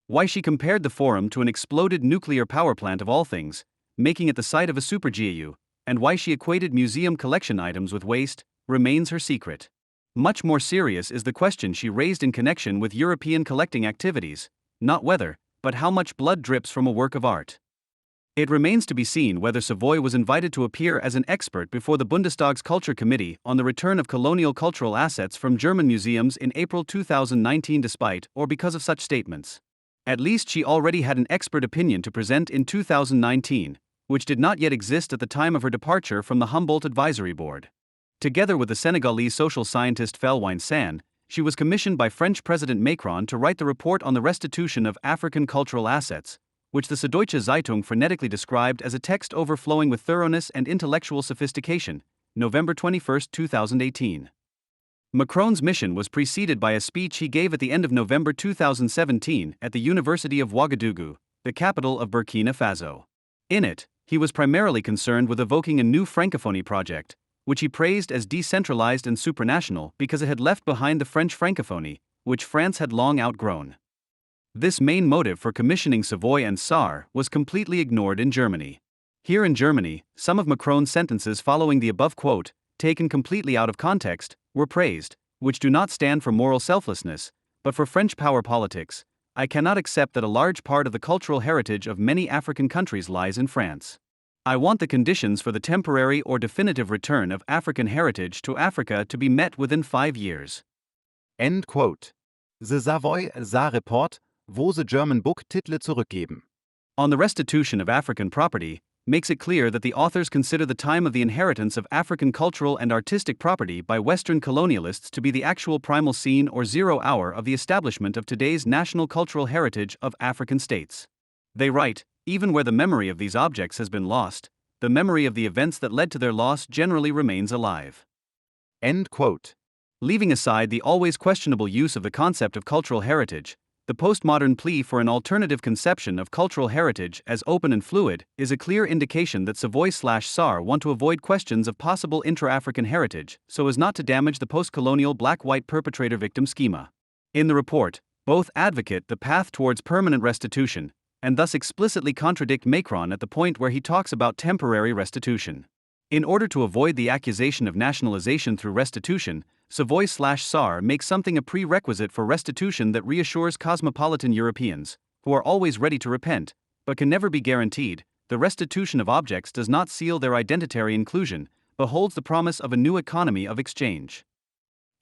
Why she compared the forum to an exploded nuclear power plant of all things, making it the site of a super-GAU, and why she equated museum collection items with waste, remains her secret. Much more serious is the question she raised in connection with European collecting activities, not whether, but how much blood drips from a work of art. It remains to be seen whether Savoy was invited to appear as an expert before the Bundestag's Culture Committee on the return of colonial cultural assets from German museums in April 2019 despite or because of such statements. At least she already had an expert opinion to present in 2019, which did not yet exist at the time of her departure from the Humboldt Advisory Board. Together with the Senegalese social scientist Heinlein San, she was commissioned by French President Macron to write the report on the restitution of African cultural assets, which the Süddeutsche Zeitung phonetically described as a text overflowing with thoroughness and intellectual sophistication, November 21, 2018. Macron's mission was preceded by a speech he gave at the end of November 2017 at the University of Ouagadougou, the capital of Burkina Faso. In it, he was primarily concerned with evoking a new Francophonie project, which he praised as decentralized and supranational because it had left behind the French Francophonie, which France had long outgrown. This main motive for commissioning Savoy and Sarr was completely ignored in Germany. Here in Germany, some of Macron's sentences following the above quote, taken completely out of context, were praised, which do not stand for moral selflessness, but for French power politics. I cannot accept that a large part of the cultural heritage of many African countries lies in France. I want the conditions for the temporary or definitive return of African heritage to Africa to be met within 5 years. End quote. The Savoy-Sarr Report, wo the German Book Titel zurückgeben. On the restitution of African property, makes it clear that the authors consider the time of the inheritance of African cultural and artistic property by Western colonialists to be the actual primal scene or 0 hour of the establishment of today's national cultural heritage of African states. They write, even where the memory of these objects has been lost, the memory of the events that led to their loss generally remains alive. End quote. Leaving aside the always questionable use of the concept of cultural heritage, the postmodern plea for an alternative conception of cultural heritage as open and fluid is a clear indication that Savoy/Sarr want to avoid questions of possible intra-African heritage so as not to damage the post-colonial black-white perpetrator-victim schema. In the report, both advocate the path towards permanent restitution, and thus explicitly contradict Macron at the point where he talks about temporary restitution. In order to avoid the accusation of nationalization through restitution, Savoy/Sarr makes something a prerequisite for restitution that reassures cosmopolitan Europeans, who are always ready to repent, but can never be guaranteed. The restitution of objects does not seal their identitary inclusion, but holds the promise of a new economy of exchange.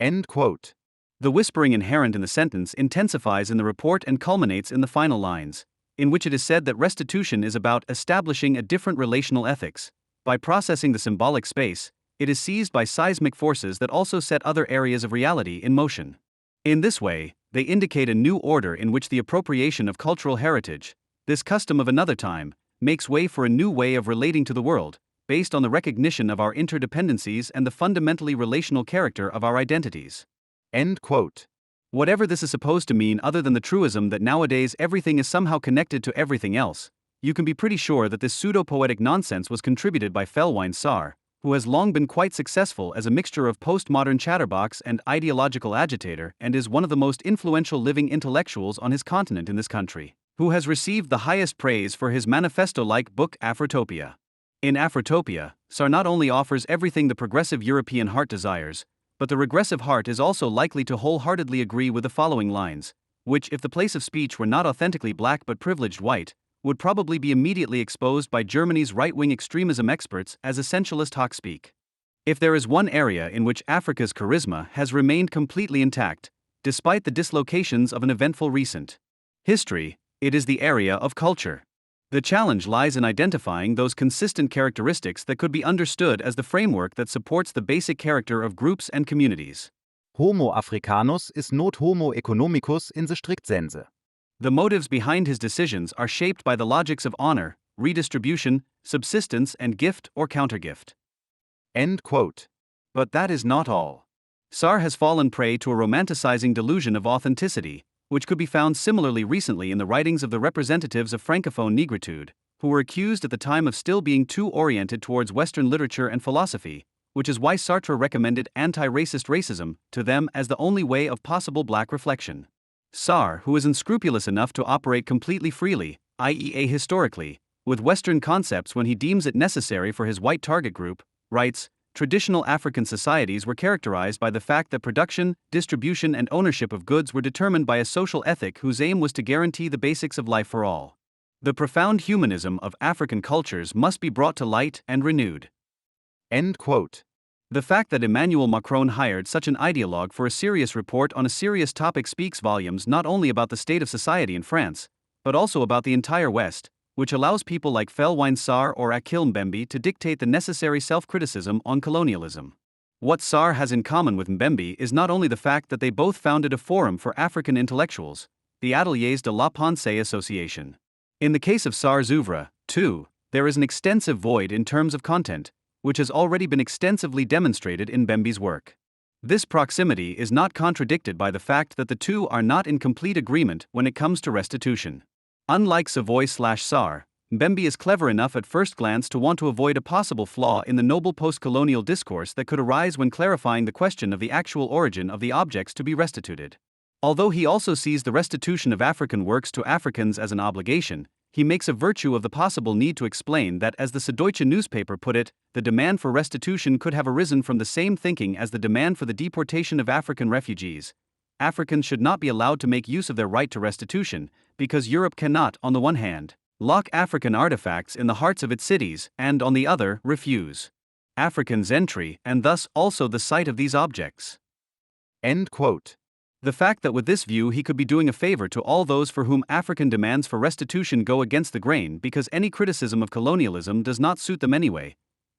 End quote. The whispering inherent in the sentence intensifies in the report and culminates in the final lines, in which it is said that restitution is about establishing a different relational ethics. By processing the symbolic space, it is seized by seismic forces that also set other areas of reality in motion. In this way, they indicate a new order in which the appropriation of cultural heritage, this custom of another time, makes way for a new way of relating to the world, based on the recognition of our interdependencies and the fundamentally relational character of our identities. End quote. Whatever this is supposed to mean other than the truism that nowadays everything is somehow connected to everything else, you can be pretty sure that this pseudo-poetic nonsense was contributed by Heinlein Sar, who has long been quite successful as a mixture of postmodern chatterbox and ideological agitator and is one of the most influential living intellectuals on his continent in this country, who has received the highest praise for his manifesto-like book Afrotopia. In Afrotopia, Sar not only offers everything the progressive European heart desires, but the regressive heart is also likely to wholeheartedly agree with the following lines, which, if the place of speech were not authentically black but privileged white, would probably be immediately exposed by Germany's right-wing extremism experts as essentialist hoc speak. If there is one area in which Africa's charisma has remained completely intact, despite the dislocations of an eventful recent history, it is the area of culture. The challenge lies in identifying those consistent characteristics that could be understood as the framework that supports the basic character of groups and communities. Homo Africanus ist not Homo economicus in the strict sense. The motives behind his decisions are shaped by the logics of honor, redistribution, subsistence, and gift or countergift. End quote. But that is not all. Sar has fallen prey to a romanticizing delusion of authenticity, which could be found similarly recently in the writings of the representatives of Francophone negritude, who were accused at the time of still being too oriented towards Western literature and philosophy, which is why Sartre recommended anti-racist racism to them as the only way of possible black reflection. Sar, who is unscrupulous enough to operate completely freely, i.e. ahistorically, with Western concepts when he deems it necessary for his white target group, writes, traditional African societies were characterized by the fact that production, distribution, and ownership of goods were determined by a social ethic whose aim was to guarantee the basics of life for all. The profound humanism of African cultures must be brought to light and renewed. End quote. The fact that Emmanuel Macron hired such an ideologue for a serious report on a serious topic speaks volumes not only about the state of society in France, but also about the entire West, which allows people like Heinlein Sar or Achille Mbembe to dictate the necessary self-criticism on colonialism. What Sar has in common with Mbembe is not only the fact that they both founded a forum for African intellectuals, the Ateliers de la Pensée Association. In the case of Sar's oeuvre, too, there is an extensive void in terms of content, which has already been extensively demonstrated in Mbembe's work. This proximity is not contradicted by the fact that the two are not in complete agreement when it comes to restitution. Unlike Savoy/Sar, Mbembe is clever enough at first glance to want to avoid a possible flaw in the noble post-colonial discourse that could arise when clarifying the question of the actual origin of the objects to be restituted. Although he also sees the restitution of African works to Africans as an obligation, he makes a virtue of the possible need to explain that, as the Süddeutsche newspaper put it, the demand for restitution could have arisen from the same thinking as the demand for the deportation of African refugees. Africans should not be allowed to make use of their right to restitution, because Europe cannot, on the one hand, lock African artifacts in the hearts of its cities, and on the other, refuse Africans entry, and thus also the sight of these objects. End quote. The fact that with this view he could be doing a favor to all those for whom African demands for restitution go against the grain because any criticism of colonialism does not suit them anyway,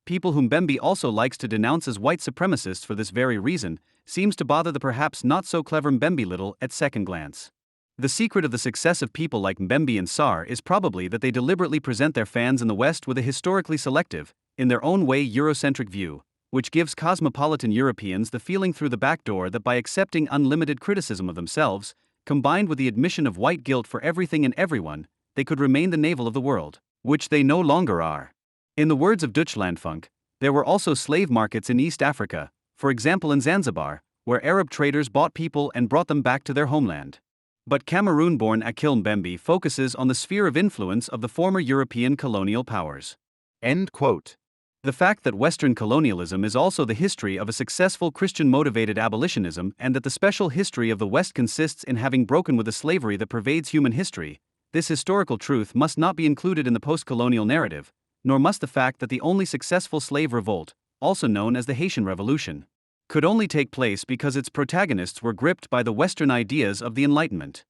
people whom Mbembe also likes to denounce as white supremacists for this very reason, seems to bother the perhaps not so clever Mbembe little at second glance. The secret of the success of people like Mbembe and Sar is probably that they deliberately present their fans in the West with a historically selective, in their own way Eurocentric view, which gives cosmopolitan Europeans the feeling through the back door that by accepting unlimited criticism of themselves, combined with the admission of white guilt for everything and everyone, they could remain the navel of the world, which they no longer are. In the words of Deutschlandfunk, there were also slave markets in East Africa, for example in Zanzibar, where Arab traders bought people and brought them back to their homeland. But Cameroon-born Achille Mbembe focuses on the sphere of influence of the former European colonial powers. End quote. The fact that Western colonialism is also the history of a successful Christian-motivated abolitionism and that the special history of the West consists in having broken with the slavery that pervades human history, this historical truth must not be included in the post-colonial narrative, nor must the fact that the only successful slave revolt, also known as the Haitian Revolution, could only take place because its protagonists were gripped by the Western ideas of the Enlightenment.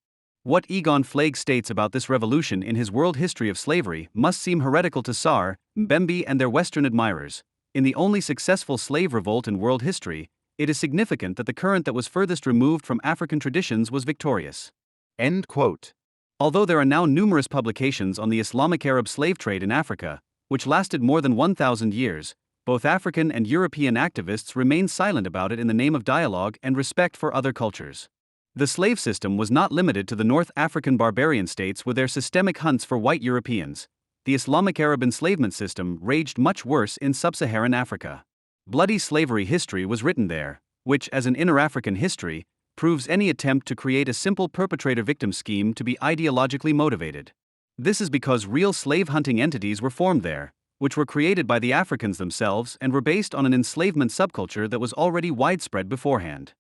What Egon Flage states about this revolution in his World History of Slavery must seem heretical to Sar, Mbembe and their Western admirers. In the only successful slave revolt in world history, it is significant that the current that was furthest removed from African traditions was victorious. End quote. Although there are now numerous publications on the Islamic Arab slave trade in Africa, which lasted more than 1,000 years, both African and European activists remained silent about it in the name of dialogue and respect for other cultures. The slave system was not limited to the North African barbarian states with their systemic hunts for white Europeans. The Islamic Arab enslavement system raged much worse in sub-Saharan Africa. Bloody slavery history was written there, which, as an inter-African history, proves any attempt to create a simple perpetrator-victim scheme to be ideologically motivated. This is because real slave-hunting entities were formed there, which were created by the Africans themselves and were based on an enslavement subculture that was already widespread beforehand.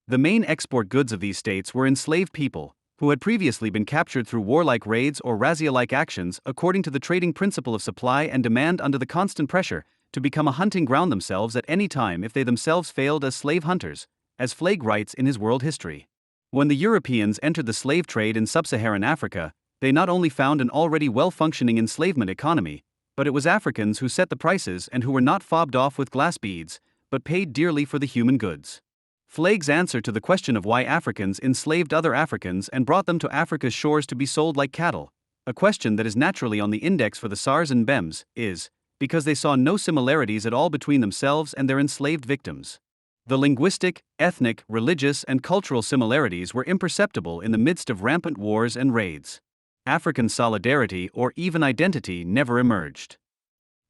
The main export goods of these states were enslaved people, who had previously been captured through warlike raids or razzia-like actions according to the trading principle of supply and demand under the constant pressure to become a hunting ground themselves at any time if they themselves failed as slave hunters, as Flagg writes in his World History. When the Europeans entered the slave trade in sub-Saharan Africa, they not only found an already well-functioning enslavement economy, but it was Africans who set the prices and who were not fobbed off with glass beads, but paid dearly for the human goods. Flagg's answer to the question of why Africans enslaved other Africans and brought them to Africa's shores to be sold like cattle, a question that is naturally on the index for the SARS and BEMS, is because they saw no similarities at all between themselves and their enslaved victims. The linguistic, ethnic, religious, and cultural similarities were imperceptible in the midst of rampant wars and raids. African solidarity or even identity never emerged.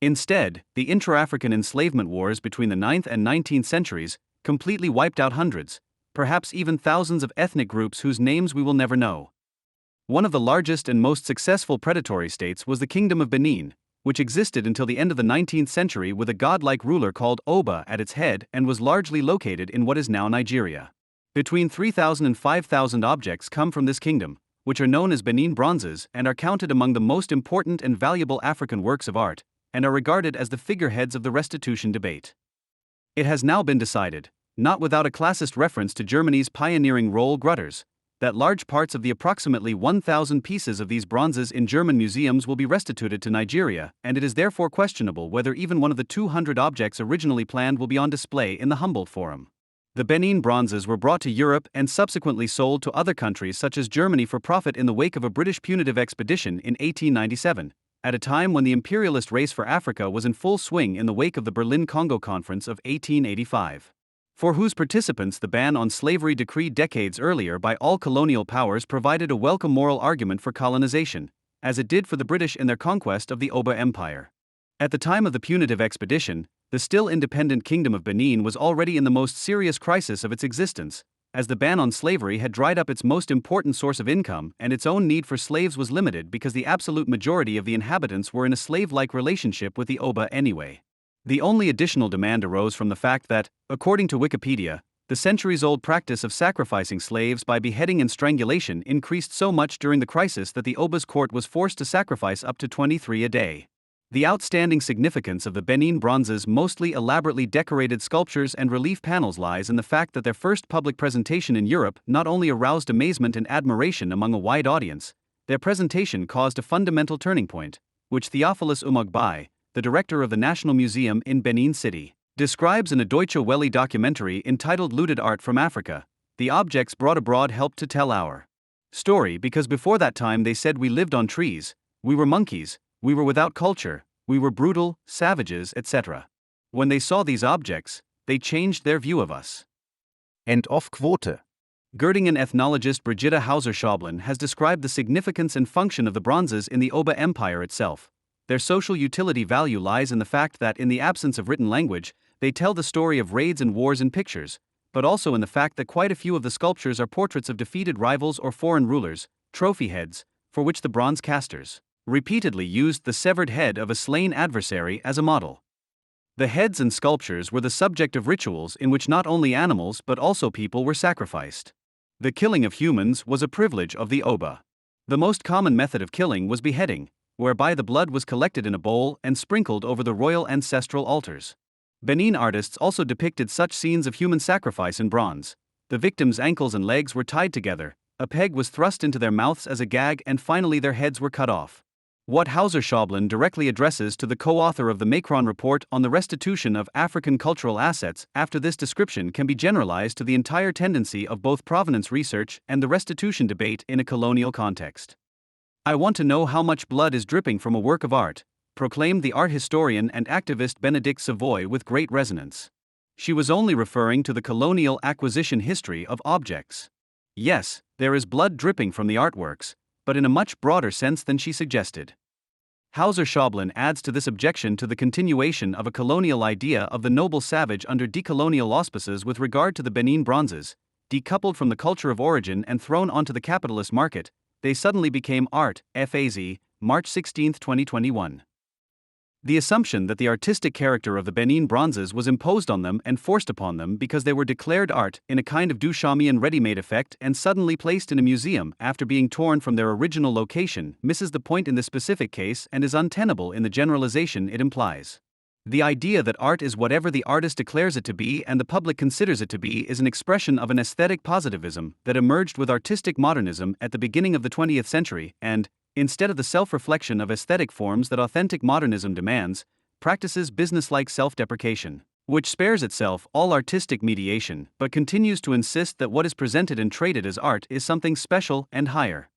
Instead, the intra-African enslavement wars between the 9th and 19th centuries completely wiped out hundreds, perhaps even thousands of ethnic groups whose names we will never know. One of the largest and most successful predatory states was the Kingdom of Benin, which existed until the end of the 19th century with a godlike ruler called Oba at its head and was largely located in what is now Nigeria. Between 3,000 and 5,000 objects come from this kingdom, which are known as Benin bronzes and are counted among the most important and valuable African works of art, and are regarded as the figureheads of the restitution debate. It has now been decided, not without a classist reference to Germany's pioneering role Grutters, that large parts of the approximately 1,000 pieces of these bronzes in German museums will be restituted to Nigeria, and it is therefore questionable whether even one of the 200 objects originally planned will be on display in the Humboldt Forum. The Benin bronzes were brought to Europe and subsequently sold to other countries such as Germany for profit in the wake of a British punitive expedition in 1897. At a time when the imperialist race for Africa was in full swing in the wake of the Berlin-Congo Conference of 1885, for whose participants the ban on slavery decreed decades earlier by all colonial powers provided a welcome moral argument for colonization, as it did for the British in their conquest of the Oba Empire. At the time of the punitive expedition, the still independent Kingdom of Benin was already in the most serious crisis of its existence, as the ban on slavery had dried up its most important source of income and its own need for slaves was limited because the absolute majority of the inhabitants were in a slave-like relationship with the Oba anyway. The only additional demand arose from the fact that, according to Wikipedia, the centuries-old practice of sacrificing slaves by beheading and strangulation increased so much during the crisis that the Oba's court was forced to sacrifice up to 23 a day. The outstanding significance of the Benin bronzes' mostly elaborately decorated sculptures and relief panels lies in the fact that their first public presentation in Europe not only aroused amazement and admiration among a wide audience, their presentation caused a fundamental turning point, which Theophilus Umugbai, the director of the National Museum in Benin City, describes in a Deutsche Welle documentary entitled Looted Art from Africa. The objects brought abroad helped to tell our story because before that time they said we lived on trees, we were monkeys, we were without culture, we were brutal, savages, etc. When they saw these objects, they changed their view of us. End of quote. Göttingen ethnologist Brigitta Hauser-Schaublin has described the significance and function of the bronzes in the Oba Empire itself. Their social utility value lies in the fact that in the absence of written language, they tell the story of raids and wars in pictures, but also in the fact that quite a few of the sculptures are portraits of defeated rivals or foreign rulers, trophy heads, for which the bronze casters repeatedly used the severed head of a slain adversary as a model. The heads and sculptures were the subject of rituals in which not only animals but also people were sacrificed. The killing of humans was a privilege of the Oba. The most common method of killing was beheading, whereby the blood was collected in a bowl and sprinkled over the royal ancestral altars. Benin artists also depicted such scenes of human sacrifice in bronze. The victims' ankles and legs were tied together, a peg was thrust into their mouths as a gag, and finally their heads were cut off. What Hauser-Schaublin directly addresses to the co-author of the Macron report on the restitution of African cultural assets after this description can be generalized to the entire tendency of both provenance research and the restitution debate in a colonial context. I want to know how much blood is dripping from a work of art, proclaimed the art historian and activist Benedict Savoy with great resonance. She was only referring to the colonial acquisition history of objects. Yes, there is blood dripping from the artworks, but in a much broader sense than she suggested. Hauser-Schablin adds to this objection to the continuation of a colonial idea of the noble savage under decolonial auspices with regard to the Benin bronzes, decoupled from the culture of origin and thrown onto the capitalist market, they suddenly became art, FAZ, March 16, 2021. The assumption that the artistic character of the Benin bronzes was imposed on them and forced upon them because they were declared art in a kind of Duchampian ready-made effect and suddenly placed in a museum after being torn from their original location misses the point in this specific case and is untenable in the generalization it implies. The idea that art is whatever the artist declares it to be and the public considers it to be is an expression of an aesthetic positivism that emerged with artistic modernism at the beginning of the 20th century and, instead of the self-reflection of aesthetic forms that authentic modernism demands, practices businesslike self-deprecation, which spares itself all artistic mediation but continues to insist that what is presented and traded as art is something special and higher.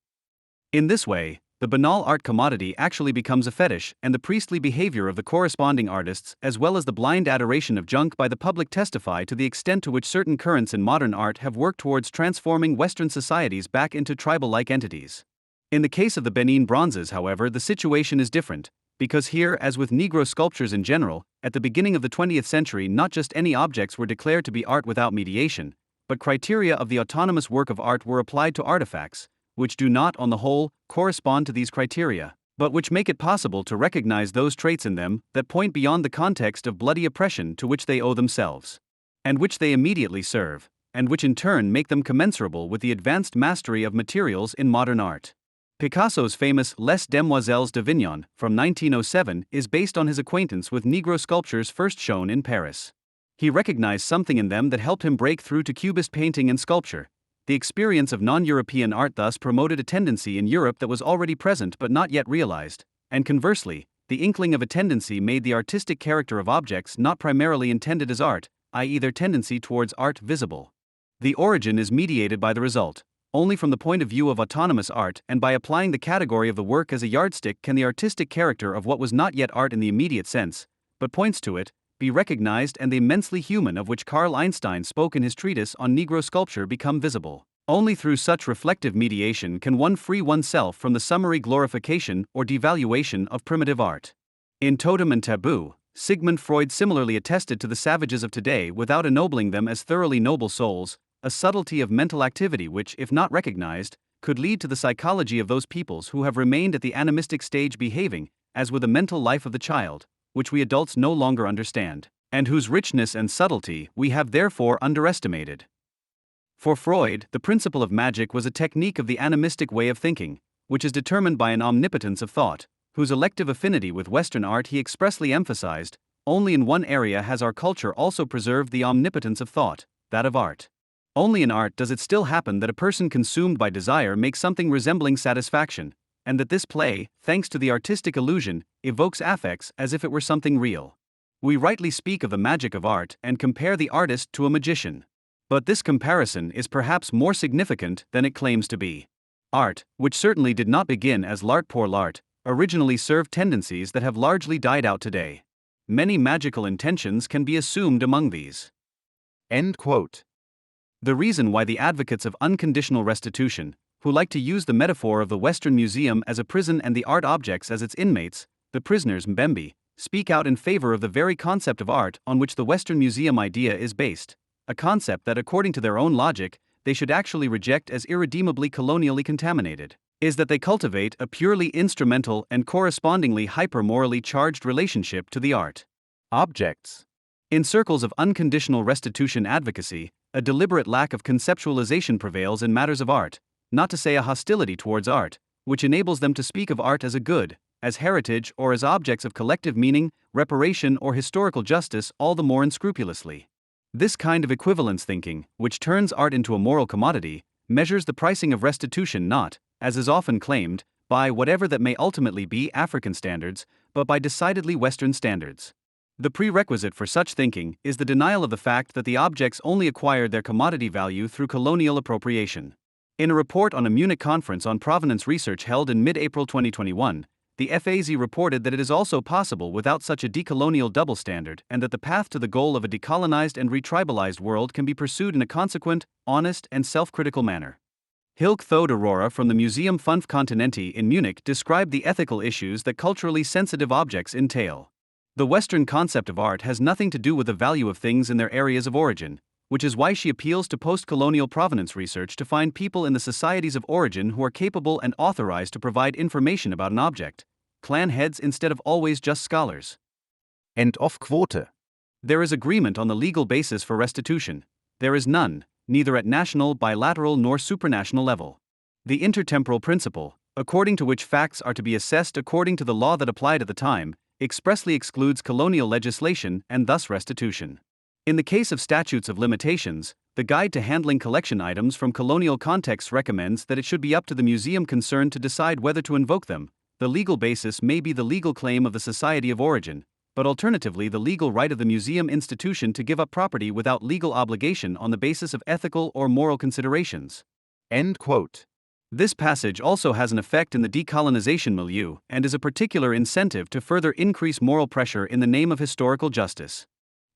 In this way, the banal art commodity actually becomes a fetish, and the priestly behavior of the corresponding artists as well as the blind adoration of junk by the public testify to the extent to which certain currents in modern art have worked towards transforming Western societies back into tribal-like entities. In the case of the Benin bronzes, however, the situation is different, because here, as with Negro sculptures in general, at the beginning of the 20th century not just any objects were declared to be art without mediation, but criteria of the autonomous work of art were applied to artifacts, which do not, on the whole, correspond to these criteria, but which make it possible to recognize those traits in them that point beyond the context of bloody oppression to which they owe themselves, and which they immediately serve, and which in turn make them commensurable with the advanced mastery of materials in modern art. Picasso's famous Les Demoiselles d'Avignon from 1907 is based on his acquaintance with Negro sculptures first shown in Paris. He recognized something in them that helped him break through to Cubist painting and sculpture. The experience of non-European art thus promoted a tendency in Europe that was already present but not yet realized, and conversely, the inkling of a tendency made the artistic character of objects not primarily intended as art, i.e. their tendency towards art visible. The origin is mediated by the result. Only from the point of view of autonomous art and by applying the category of the work as a yardstick can the artistic character of what was not yet art in the immediate sense, but points to it, be recognized and the immensely human of which Carl Einstein spoke in his treatise on Negro sculpture become visible. Only through such reflective mediation can one free oneself from the summary glorification or devaluation of primitive art. In Totem and Taboo, Sigmund Freud similarly attested to the savages of today without ennobling them as thoroughly noble souls, a subtlety of mental activity which, if not recognized, could lead to the psychology of those peoples who have remained at the animistic stage behaving as with the mental life of the child, which we adults no longer understand, and whose richness and subtlety we have therefore underestimated. For Freud, the principle of magic was a technique of the animistic way of thinking, which is determined by an omnipotence of thought, whose elective affinity with Western art he expressly emphasized. Only in one area has our culture also preserved the omnipotence of thought, that of art. Only in art does it still happen that a person consumed by desire makes something resembling satisfaction, and that this play, thanks to the artistic illusion, evokes affects as if it were something real. We rightly speak of the magic of art and compare the artist to a magician. But this comparison is perhaps more significant than it claims to be. Art, which certainly did not begin as l'art pour l'art, originally served tendencies that have largely died out today. Many magical intentions can be assumed among these. End quote. The reason why the advocates of unconditional restitution, who like to use the metaphor of the Western Museum as a prison and the art objects as its inmates, the prisoners Mbembe, speak out in favor of the very concept of art on which the Western Museum idea is based, a concept that according to their own logic, they should actually reject as irredeemably colonially contaminated, is that they cultivate a purely instrumental and correspondingly hyper-morally charged relationship to the art Objects. In circles of unconditional restitution advocacy, a deliberate lack of conceptualization prevails in matters of art, not to say a hostility towards art, which enables them to speak of art as a good, as heritage or as objects of collective meaning, reparation or historical justice all the more unscrupulously. This kind of equivalence thinking, which turns art into a moral commodity, measures the pricing of restitution not, as is often claimed, by whatever that may ultimately be African standards, but by decidedly Western standards. The prerequisite for such thinking is the denial of the fact that the objects only acquired their commodity value through colonial appropriation. In a report on a Munich conference on provenance research held in mid-April 2021, the FAZ reported that it is also possible without such a decolonial double standard and that the path to the goal of a decolonized and retribalized world can be pursued in a consequent, honest, and self-critical manner. Hilke Thode Aurora from the Museum Fünf Kontinente in Munich described the ethical issues that culturally sensitive objects entail. The Western concept of art has nothing to do with the value of things in their areas of origin, which is why she appeals to post-colonial provenance research to find people in the societies of origin who are capable and authorized to provide information about an object, clan heads instead of always just scholars. End of quote. There is agreement on the legal basis for restitution. There is none, neither at national, bilateral nor supranational level. The intertemporal principle, according to which facts are to be assessed according to the law that applied at the time, expressly excludes colonial legislation and thus restitution. In the case of statutes of limitations, the Guide to Handling Collection Items from Colonial Contexts recommends that it should be up to the museum concerned to decide whether to invoke them. The legal basis may be the legal claim of the society of origin, but alternatively the legal right of the museum institution to give up property without legal obligation on the basis of ethical or moral considerations. End quote. This passage also has an effect in the decolonization milieu and is a particular incentive to further increase moral pressure in the name of historical justice.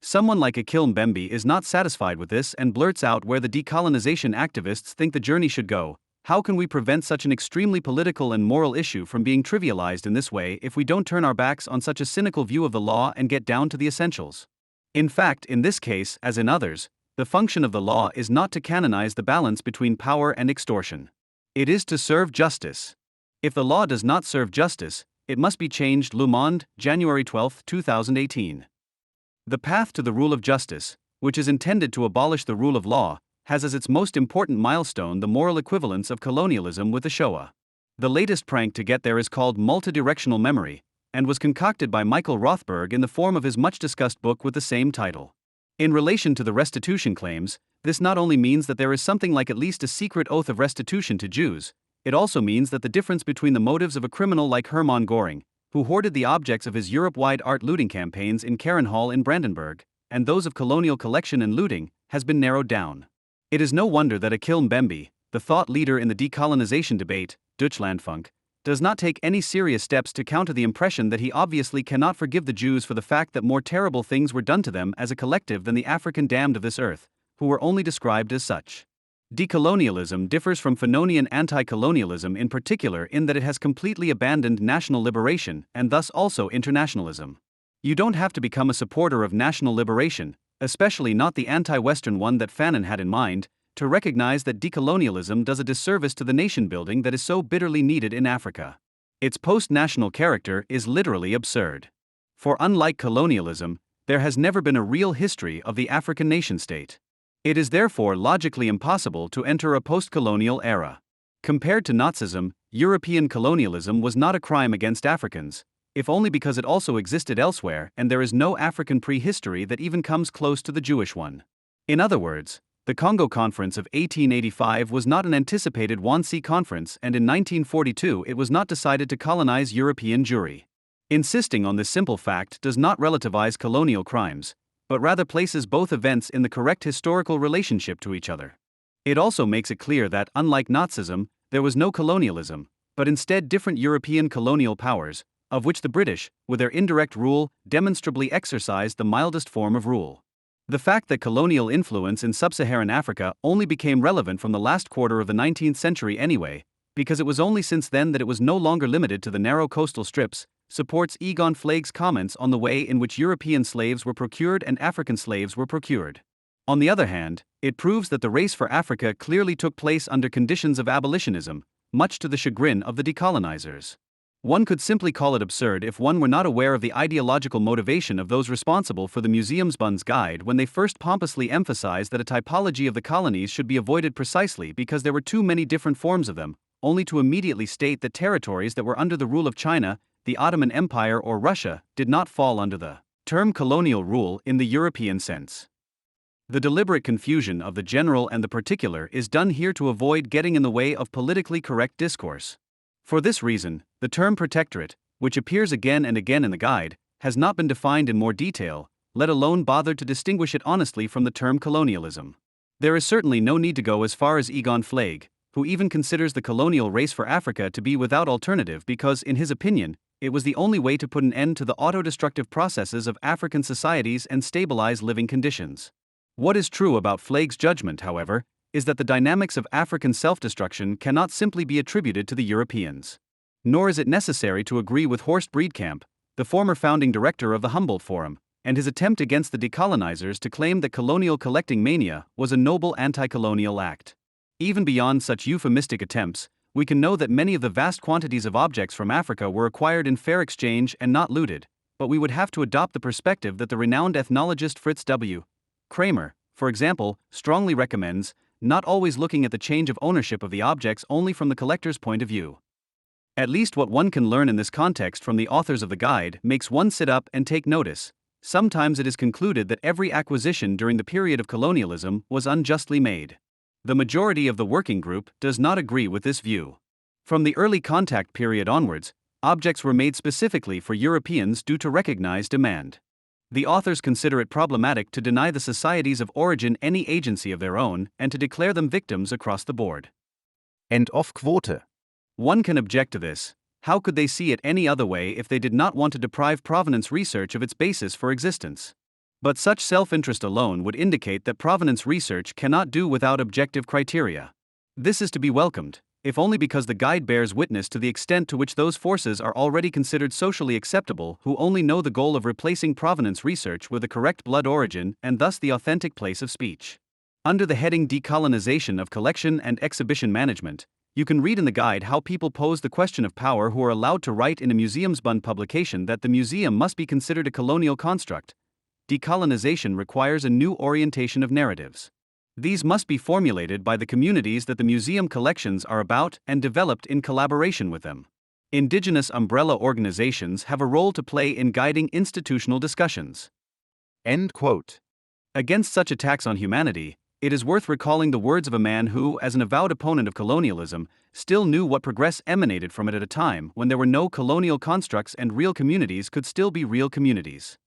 Someone like Akil Mbembe is not satisfied with this and blurts out where the decolonization activists think the journey should go. How can we prevent such an extremely political and moral issue from being trivialized in this way if we don't turn our backs on such a cynical view of the law and get down to the essentials? In fact, in this case, as in others, the function of the law is not to canonize the balance between power and extortion. It is to serve justice. If the law does not serve justice, it must be changed. Le Monde, January 12, 2018. The path to the rule of justice, which is intended to abolish the rule of law, has as its most important milestone the moral equivalence of colonialism with the Shoah. The latest prank to get there is called multidirectional memory, and was concocted by Michael Rothberg in the form of his much-discussed book with the same title. In relation to the restitution claims, this not only means that there is something like at least a secret oath of restitution to Jews, it also means that the difference between the motives of a criminal like Hermann Göring, who hoarded the objects of his Europe-wide art looting campaigns in Karen Hall in Brandenburg, and those of colonial collection and looting, has been narrowed down. It is no wonder that Akil Mbembe, the thought leader in the decolonization debate, Deutschlandfunk, does not take any serious steps to counter the impression that he obviously cannot forgive the Jews for the fact that more terrible things were done to them as a collective than the African damned of this earth, who were only described as such. Decolonialism differs from Fanonian anti-colonialism in particular in that it has completely abandoned national liberation and thus also internationalism. You don't have to become a supporter of national liberation, especially not the anti-Western one that Fanon had in mind, to recognize that decolonialism does a disservice to the nation-building that is so bitterly needed in Africa. Its post-national character is literally absurd. For unlike colonialism, there has never been a real history of the African nation-state. It is therefore logically impossible to enter a post-colonial era. Compared to Nazism, European colonialism was not a crime against Africans, if only because it also existed elsewhere and there is no African prehistory that even comes close to the Jewish one. In other words, the Congo Conference of 1885 was not an anticipated Wannsee Conference, and in 1942 it was not decided to colonize European Jewry. Insisting on this simple fact does not relativize colonial crimes, but rather places both events in the correct historical relationship to each other. It also makes it clear that, unlike Nazism, there was no colonialism, but instead different European colonial powers, of which the British, with their indirect rule, demonstrably exercised the mildest form of rule. The fact that colonial influence in sub-Saharan Africa only became relevant from the last quarter of the 19th century anyway, because it was only since then that it was no longer limited to the narrow coastal strips, supports Egon Flage's comments on the way in which European slaves were procured and African slaves were procured. On the other hand, it proves that the race for Africa clearly took place under conditions of abolitionism, much to the chagrin of the decolonizers. One could simply call it absurd if one were not aware of the ideological motivation of those responsible for the Museumsbund's guide when they first pompously emphasized that a typology of the colonies should be avoided precisely because there were too many different forms of them, only to immediately state that territories that were under the rule of China, the Ottoman Empire or Russia, did not fall under the term colonial rule in the European sense. The deliberate confusion of the general and the particular is done here to avoid getting in the way of politically correct discourse. For this reason, the term protectorate, which appears again and again in the guide, has not been defined in more detail, let alone bothered to distinguish it honestly from the term colonialism. There is certainly no need to go as far as Egon Flage, who even considers the colonial race for Africa to be without alternative because, in his opinion, It was the only way to put an end to the autodestructive processes of African societies and stabilize living conditions. What is true about Flaig's judgment, however, is that the dynamics of African self-destruction cannot simply be attributed to the Europeans. Nor is it necessary to agree with Horst Breedkamp, the former founding director of the Humboldt Forum, and his attempt against the decolonizers to claim that colonial collecting mania was a noble anti-colonial act. Even beyond such euphemistic attempts, we can know that many of the vast quantities of objects from Africa were acquired in fair exchange and not looted, but we would have to adopt the perspective that the renowned ethnologist Fritz W. Kramer, for example, strongly recommends, not always looking at the change of ownership of the objects only from the collector's point of view. At least what one can learn in this context from the authors of the guide makes one sit up and take notice. Sometimes it is concluded that every acquisition during the period of colonialism was unjustly made. The majority of the working group does not agree with this view. From the early contact period onwards, objects were made specifically for Europeans due to recognized demand. The authors consider it problematic to deny the societies of origin any agency of their own and to declare them victims across the board. End of quote. One can object to this. How could they see it any other way if they did not want to deprive provenance research of its basis for existence? But such self-interest alone would indicate that provenance research cannot do without objective criteria. This is to be welcomed, if only because the guide bears witness to the extent to which those forces are already considered socially acceptable who only know the goal of replacing provenance research with the correct blood origin and thus the authentic place of speech. Under the heading Decolonization of Collection and Exhibition Management, you can read in the guide how people pose the question of power who are allowed to write in a museumsbund publication that the museum must be considered a colonial construct. Decolonization requires a new orientation of narratives. These must be formulated by the communities that the museum collections are about and developed in collaboration with them. Indigenous umbrella organizations have a role to play in guiding institutional discussions. End quote. Against such attacks on humanity, it is worth recalling the words of a man who, as an avowed opponent of colonialism, still knew what progress emanated from it at a time when there were no colonial constructs and real communities could still be real communities.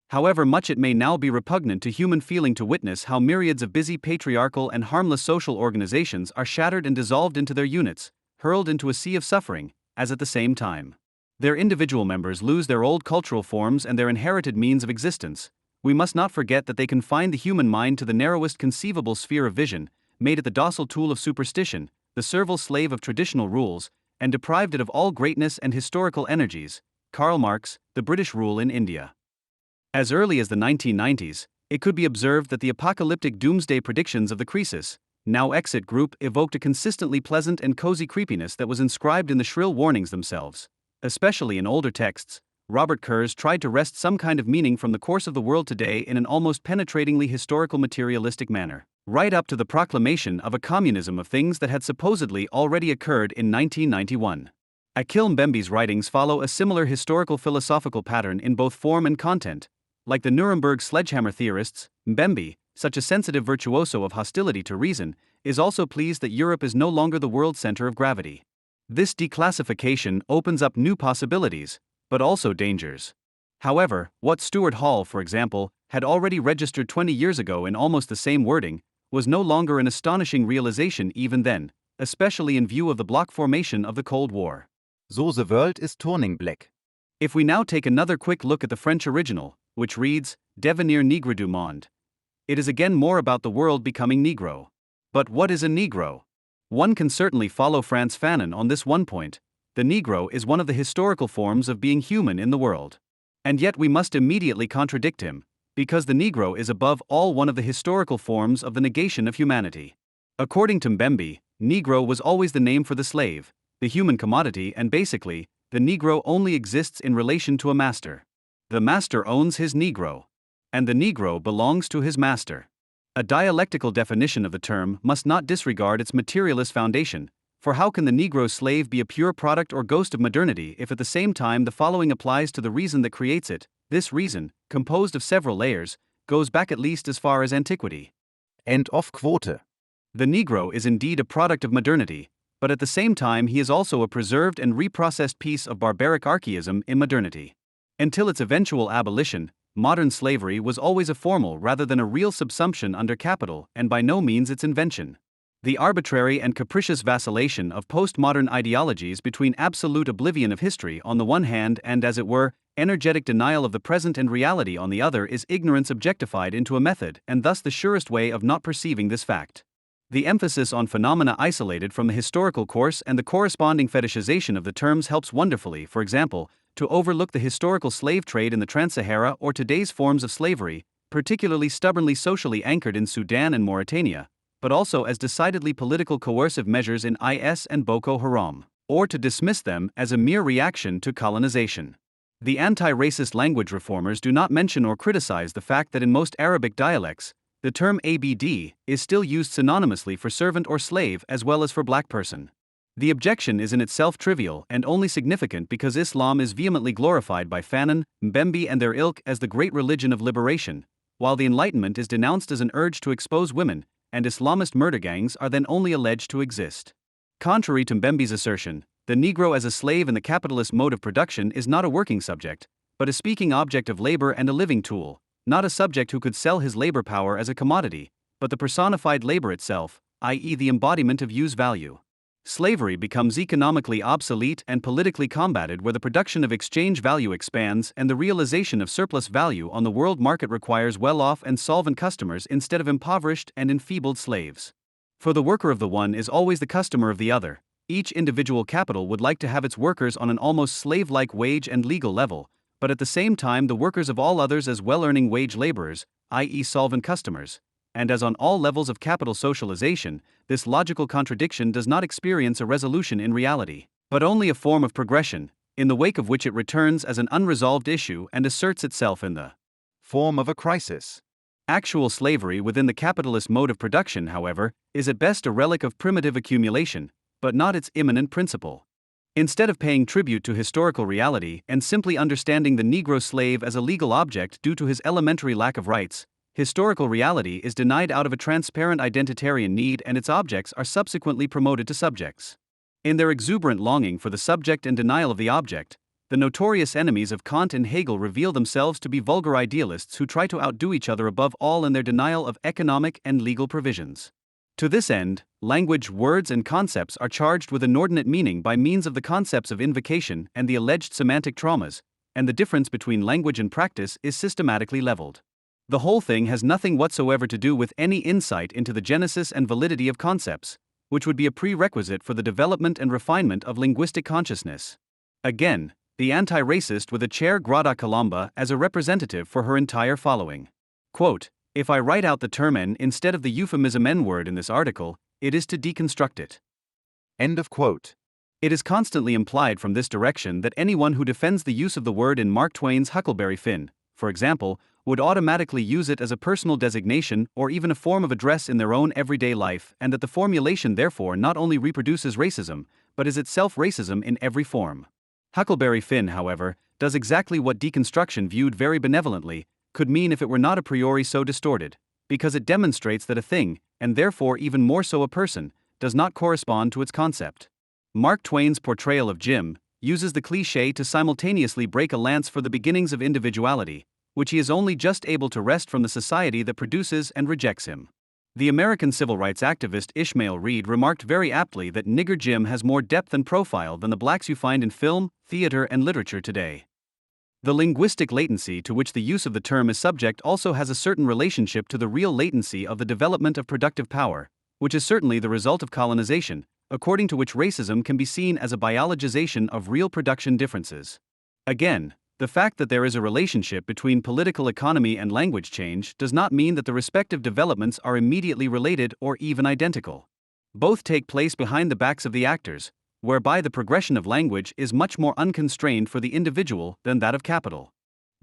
However much it may now be repugnant to human feeling to witness how myriads of busy patriarchal and harmless social organizations are shattered and dissolved into their units, hurled into a sea of suffering, as at the same time their individual members lose their old cultural forms and their inherited means of existence, we must not forget that they confine the human mind to the narrowest conceivable sphere of vision, made it the docile tool of superstition, the servile slave of traditional rules, and deprived it of all greatness and historical energies. Karl Marx, The British Rule in India. As early as the 1990s, it could be observed that the apocalyptic doomsday predictions of the Crisis, now Exit group evoked a consistently pleasant and cozy creepiness that was inscribed in the shrill warnings themselves. Especially in older texts, Robert Kurz tried to wrest some kind of meaning from the course of the world today in an almost penetratingly historical materialistic manner, right up to the proclamation of a communism of things that had supposedly already occurred in 1991. Akil Mbembe's writings follow a similar historical philosophical pattern in both form and content. Like the Nuremberg sledgehammer theorists, Mbembe, such a sensitive virtuoso of hostility to reason, is also pleased that Europe is no longer the world center of gravity. This declassification opens up new possibilities, but also dangers. However, what Stuart Hall, for example, had already registered 20 years ago in almost the same wording, was no longer an astonishing realization even then, especially in view of the bloc formation of the Cold War. So the world is turning black. If we now take another quick look at the French original, which reads, Devenir nègre du monde, it is again more about the world becoming Negro. But what is a Negro? One can certainly follow Frantz Fanon on this one point. The Negro is one of the historical forms of being human in the world. And yet we must immediately contradict him, because the Negro is above all one of the historical forms of the negation of humanity. According to Mbembe, Negro was always the name for the slave, the human commodity, and basically, the Negro only exists in relation to a master. The master owns his Negro, and the Negro belongs to his master. A dialectical definition of the term must not disregard its materialist foundation, for how can the Negro slave be a pure product or ghost of modernity if at the same time the following applies to the reason that creates it? This reason, composed of several layers, goes back at least as far as antiquity. End of quote. The Negro is indeed a product of modernity, but at the same time he is also a preserved and reprocessed piece of barbaric archaism in modernity. Until its eventual abolition, modern slavery was always a formal rather than a real subsumption under capital and by no means its invention. The arbitrary and capricious vacillation of postmodern ideologies between absolute oblivion of history on the one hand and, as it were, energetic denial of the present and reality on the other is ignorance objectified into a method, and thus the surest way of not perceiving this fact. The emphasis on phenomena isolated from the historical course and the corresponding fetishization of the terms helps wonderfully, for example, to overlook the historical slave trade in the Trans-Sahara or today's forms of slavery, particularly stubbornly socially anchored in Sudan and Mauritania, but also as decidedly political coercive measures in IS and Boko Haram, or to dismiss them as a mere reaction to colonization. The anti-racist language reformers do not mention or criticize the fact that in most Arabic dialects, the term ABD is still used synonymously for servant or slave as well as for black person. The objection is in itself trivial and only significant because Islam is vehemently glorified by Fanon, Mbembe and their ilk as the great religion of liberation, while the Enlightenment is denounced as an urge to expose women, and Islamist murder gangs are then only alleged to exist. Contrary to Mbembe's assertion, the Negro as a slave in the capitalist mode of production is not a working subject, but a speaking object of labor and a living tool, not a subject who could sell his labor power as a commodity, but the personified labor itself, i.e., the embodiment of use value. Slavery becomes economically obsolete and politically combated where the production of exchange value expands and the realization of surplus value on the world market requires well-off and solvent customers instead of impoverished and enfeebled slaves. For the worker of the one is always the customer of the other. Each individual capital would like to have its workers on an almost slave-like wage and legal level, but at the same time the workers of all others as well-earning wage laborers, i.e. solvent customers. And as on all levels of capital socialization, this logical contradiction does not experience a resolution in reality, but only a form of progression, in the wake of which it returns as an unresolved issue and asserts itself in the form of a crisis. Actual slavery within the capitalist mode of production, however, is at best a relic of primitive accumulation, but not its immanent principle. Instead of paying tribute to historical reality and simply understanding the Negro slave as a legal object due to his elementary lack of rights, historical reality is denied out of a transparent identitarian need and its objects are subsequently promoted to subjects. In their exuberant longing for the subject and denial of the object, the notorious enemies of Kant and Hegel reveal themselves to be vulgar idealists who try to outdo each other above all in their denial of economic and legal provisions. To this end, language, words, and concepts are charged with inordinate meaning by means of the concepts of invocation and the alleged semantic traumas, and the difference between language and practice is systematically leveled. The whole thing has nothing whatsoever to do with any insight into the genesis and validity of concepts, which would be a prerequisite for the development and refinement of linguistic consciousness. Again, the anti-racist with a chair Grada Colomba as a representative for her entire following. Quote, "If I write out the term N instead of the euphemism N-word in this article, it is to deconstruct it." End of quote. It is constantly implied from this direction that anyone who defends the use of the word in Mark Twain's Huckleberry Finn, for example, would automatically use it as a personal designation or even a form of address in their own everyday life, and that the formulation therefore not only reproduces racism, but is itself racism in every form. Huckleberry Finn, however, does exactly what deconstruction, viewed very benevolently, could mean if it were not a priori so distorted, because it demonstrates that a thing, and therefore even more so a person, does not correspond to its concept. Mark Twain's portrayal of Jim uses the cliché to simultaneously break a lance for the beginnings of individuality, which he is only just able to wrest from the society that produces and rejects him. The American civil rights activist Ishmael Reed remarked very aptly that Nigger Jim has more depth and profile than the blacks you find in film, theater, and literature today. The linguistic latency to which the use of the term is subject also has a certain relationship to the real latency of the development of productive power, which is certainly the result of colonization, according to which racism can be seen as a biologization of real production differences. Again, the fact that there is a relationship between political economy and language change does not mean that the respective developments are immediately related or even identical. Both take place behind the backs of the actors, whereby the progression of language is much more unconstrained for the individual than that of capital.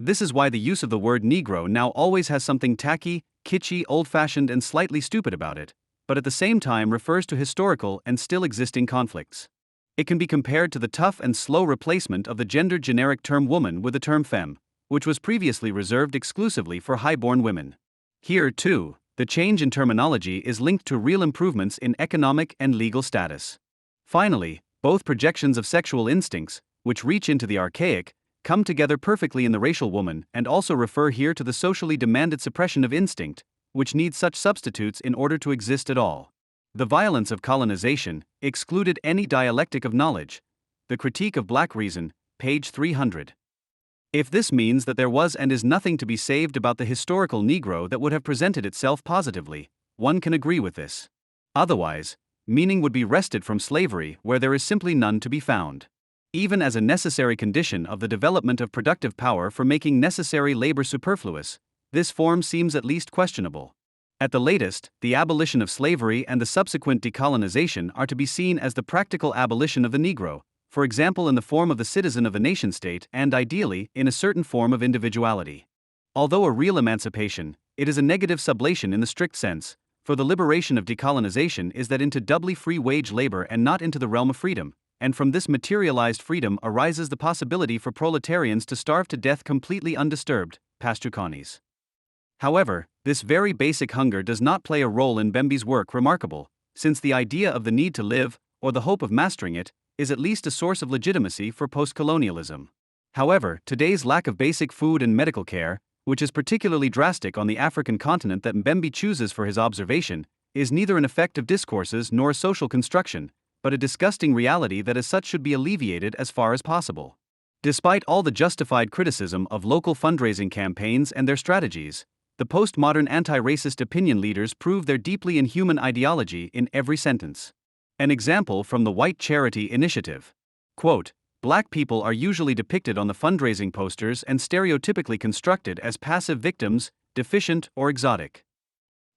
This is why the use of the word Negro now always has something tacky, kitschy, old-fashioned, and slightly stupid about it, but at the same time refers to historical and still existing conflicts. It can be compared to the tough and slow replacement of the gendered generic term woman with the term femme, which was previously reserved exclusively for high-born women. Here, too, the change in terminology is linked to real improvements in economic and legal status. Finally, both projections of sexual instincts, which reach into the archaic, come together perfectly in the racial woman and also refer here to the socially demanded suppression of instinct, which needs such substitutes in order to exist at all. The violence of colonization excluded any dialectic of knowledge. The Critique of Black Reason, page 300. If this means that there was and is nothing to be saved about the historical Negro that would have presented itself positively, one can agree with this. Otherwise, meaning would be wrested from slavery where there is simply none to be found. Even as a necessary condition of the development of productive power for making necessary labor superfluous, this form seems at least questionable. At the latest, the abolition of slavery and the subsequent decolonization are to be seen as the practical abolition of the Negro, for example in the form of the citizen of the nation-state and ideally, in a certain form of individuality. Although a real emancipation, it is a negative sublation in the strict sense, for the liberation of decolonization is that into doubly free wage labor and not into the realm of freedom, and from this materialized freedom arises the possibility for proletarians to starve to death completely undisturbed, Pastucanis. However, this very basic hunger does not play a role in Bembe's work remarkable, since the idea of the need to live, or the hope of mastering it, is at least a source of legitimacy for post-colonialism. However, today's lack of basic food and medical care, which is particularly drastic on the African continent that Mbembe chooses for his observation, is neither an effect of discourses nor a social construction, but a disgusting reality that as such should be alleviated as far as possible. Despite all the justified criticism of local fundraising campaigns and their strategies, the postmodern anti-racist opinion leaders prove their deeply inhuman ideology in every sentence. An example from the White Charity Initiative. Quote, Black people are usually depicted on the fundraising posters and stereotypically constructed as passive victims, deficient or exotic.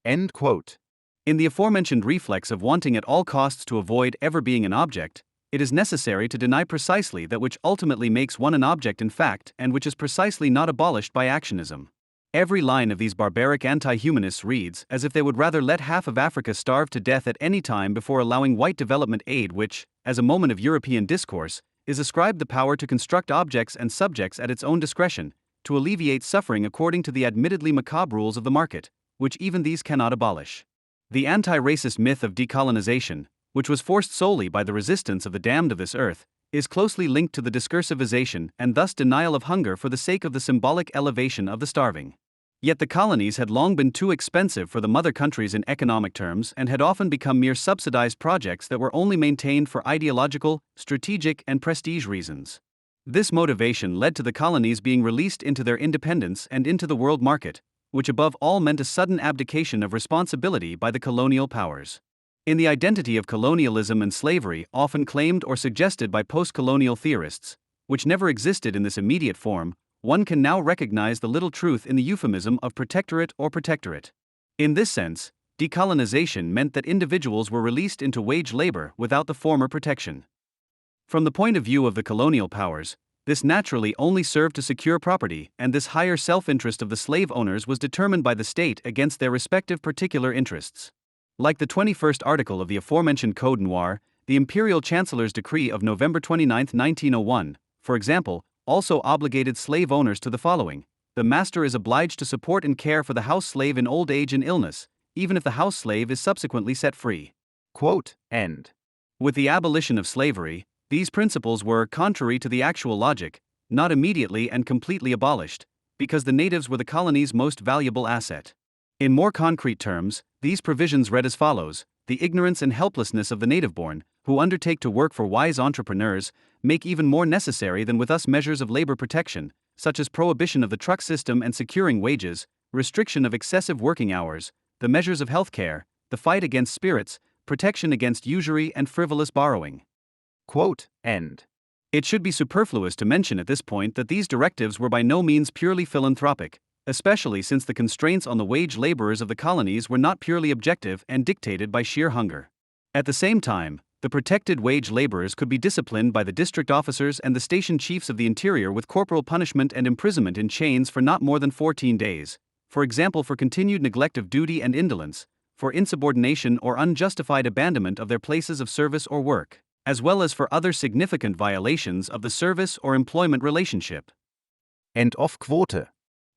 End quote. In the aforementioned reflex of wanting at all costs to avoid ever being an object, it is necessary to deny precisely that which ultimately makes one an object in fact and which is precisely not abolished by actionism. Every line of these barbaric anti-humanists reads as if they would rather let half of Africa starve to death at any time before allowing white development aid which, as a moment of European discourse, is ascribed the power to construct objects and subjects at its own discretion, to alleviate suffering according to the admittedly macabre rules of the market, which even these cannot abolish. The anti-racist myth of decolonization, which was forced solely by the resistance of the damned of this earth, is closely linked to the discursivization and thus denial of hunger for the sake of the symbolic elevation of the starving. Yet the colonies had long been too expensive for the mother countries in economic terms and had often become mere subsidized projects that were only maintained for ideological, strategic, and prestige reasons. This motivation led to the colonies being released into their independence and into the world market, which above all meant a sudden abdication of responsibility by the colonial powers. In the identity of colonialism and slavery often claimed or suggested by post-colonial theorists, which never existed in this immediate form, one can now recognize the little truth in the euphemism of protectorate or protectorate. In this sense, decolonization meant that individuals were released into wage labor without the former protection. From the point of view of the colonial powers, this naturally only served to secure property, and this higher self-interest of the slave owners was determined by the state against their respective particular interests. Like the 21st article of the aforementioned Code Noir, the Imperial Chancellor's decree of November 29, 1901, for example, also obligated slave owners to the following: the master is obliged to support and care for the house slave in old age and illness, even if the house slave is subsequently set free. Quote, end. With the abolition of slavery, these principles were, contrary to the actual logic, not immediately and completely abolished, because the natives were the colony's most valuable asset. In more concrete terms, these provisions read as follows: the ignorance and helplessness of the native-born, who undertake to work for wise entrepreneurs, make even more necessary than with us measures of labor protection, such as prohibition of the truck system and securing wages, restriction of excessive working hours, the measures of health care, the fight against spirits, protection against usury and frivolous borrowing. Quote, end. It should be superfluous to mention at this point that these directives were by no means purely philanthropic, especially since the constraints on the wage laborers of the colonies were not purely objective and dictated by sheer hunger. At the same time, the protected wage laborers could be disciplined by the district officers and the station chiefs of the interior with corporal punishment and imprisonment in chains for not more than 14 days, for example for continued neglect of duty and indolence, for insubordination or unjustified abandonment of their places of service or work, as well as for other significant violations of the service or employment relationship. End of quote.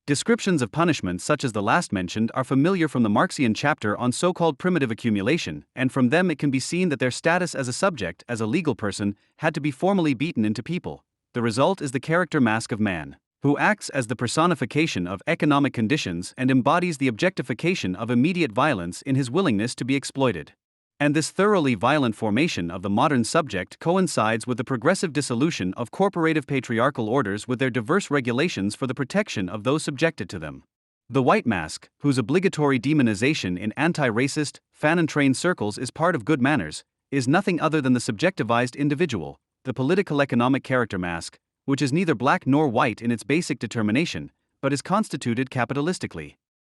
Descriptions of punishments such as the last mentioned are familiar from the Marxian chapter on so-called primitive accumulation, and from them it can be seen that their status as a subject, as a legal person, had to be formally beaten into people. The result is the character mask of man, who acts as the personification of economic conditions and embodies the objectification of immediate violence in his willingness to be exploited. And this thoroughly violent formation of the modern subject coincides with the progressive dissolution of corporative patriarchal orders with their diverse regulations for the protection of those subjected to them. The white mask, whose obligatory demonization in anti-racist, fan-and-train circles is part of good manners, is nothing other than the subjectivized individual, the political-economic character mask, which is neither black nor white in its basic determination, but is constituted capitalistically.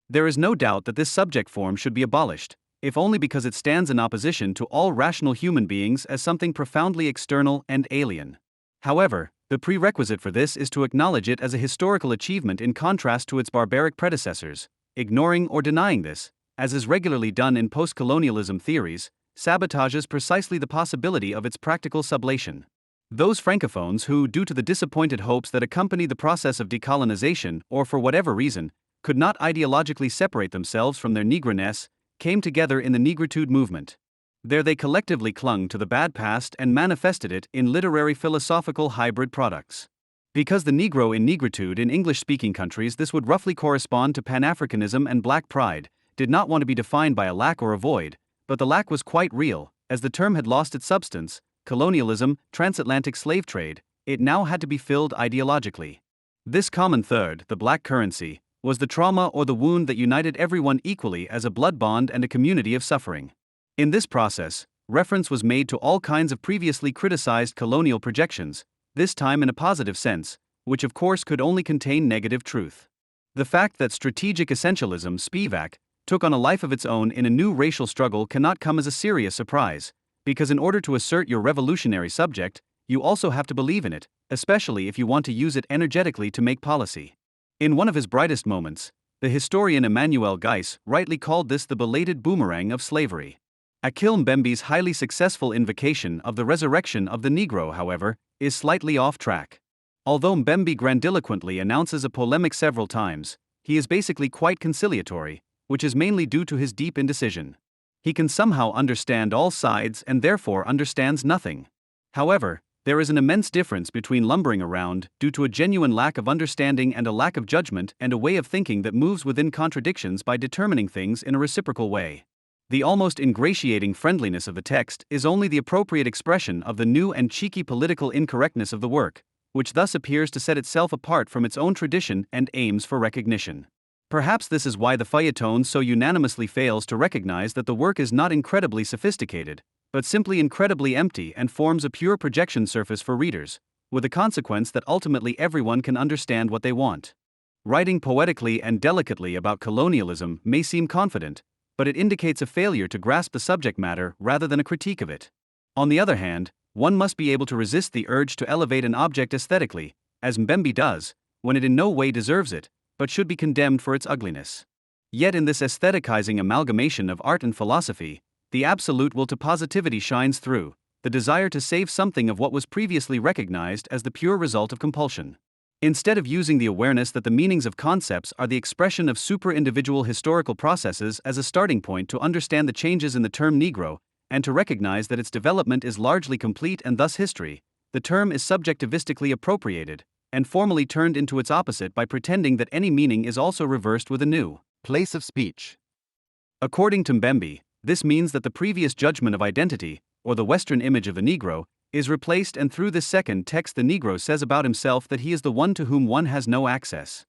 There is no doubt that this subject form should be abolished, if only because it stands in opposition to all rational human beings as something profoundly external and alien. However, the prerequisite for this is to acknowledge it as a historical achievement in contrast to its barbaric predecessors. Ignoring or denying this, as is regularly done in post-colonialism theories, sabotages precisely the possibility of its practical sublation. Those francophones who, due to the disappointed hopes that accompany the process of decolonization, or for whatever reason, could not ideologically separate themselves from their Negroness, came together in the Negritude movement. There they collectively clung to the bad past and manifested it in literary philosophical hybrid products. Because the Negro in Negritude in English-speaking countries, this would roughly correspond to Pan-Africanism and black pride, did not want to be defined by a lack or a void, but the lack was quite real, as the term had lost its substance, colonialism, transatlantic slave trade, it now had to be filled ideologically. This common third, the black currency, was the trauma or the wound that united everyone equally as a blood bond and a community of suffering. In this process, reference was made to all kinds of previously criticized colonial projections, this time in a positive sense, which of course could only contain negative truth. The fact that strategic essentialism, Spivak, took on a life of its own in a new racial struggle cannot come as a serious surprise, because in order to assert your revolutionary subject, you also have to believe in it, especially if you want to use it energetically to make policy. In one of his brightest moments, the historian Emmanuel Geiss rightly called this the belated boomerang of slavery. Akil Mbembe's highly successful invocation of the resurrection of the Negro, however, is slightly off track. Although Mbembe grandiloquently announces a polemic several times, he is basically quite conciliatory, which is mainly due to his deep indecision. He can somehow understand all sides and therefore understands nothing. However, there is an immense difference between lumbering around due to a genuine lack of understanding and a lack of judgment and a way of thinking that moves within contradictions by determining things in a reciprocal way. The almost ingratiating friendliness of the text is only the appropriate expression of the new and cheeky political incorrectness of the work, which thus appears to set itself apart from its own tradition and aims for recognition. Perhaps this is why the feuilleton so unanimously fails to recognize that the work is not incredibly sophisticated, but simply incredibly empty and forms a pure projection surface for readers, with the consequence that ultimately everyone can understand what they want. Writing poetically and delicately about colonialism may seem confident, but it indicates a failure to grasp the subject matter rather than a critique of it. On the other hand, one must be able to resist the urge to elevate an object aesthetically, as Mbembe does, when it in no way deserves it, but should be condemned for its ugliness. Yet in this aestheticizing amalgamation of art and philosophy, the absolute will to positivity shines through, the desire to save something of what was previously recognized as the pure result of compulsion. Instead of using the awareness that the meanings of concepts are the expression of super-individual historical processes as a starting point to understand the changes in the term Negro, and to recognize that its development is largely complete and thus history, the term is subjectivistically appropriated, and formally turned into its opposite by pretending that any meaning is also reversed with a new place of speech. According to Mbembe, this means that the previous judgment of identity, or the Western image of the Negro, is replaced, and through this second text the Negro says about himself that he is the one to whom one has no access.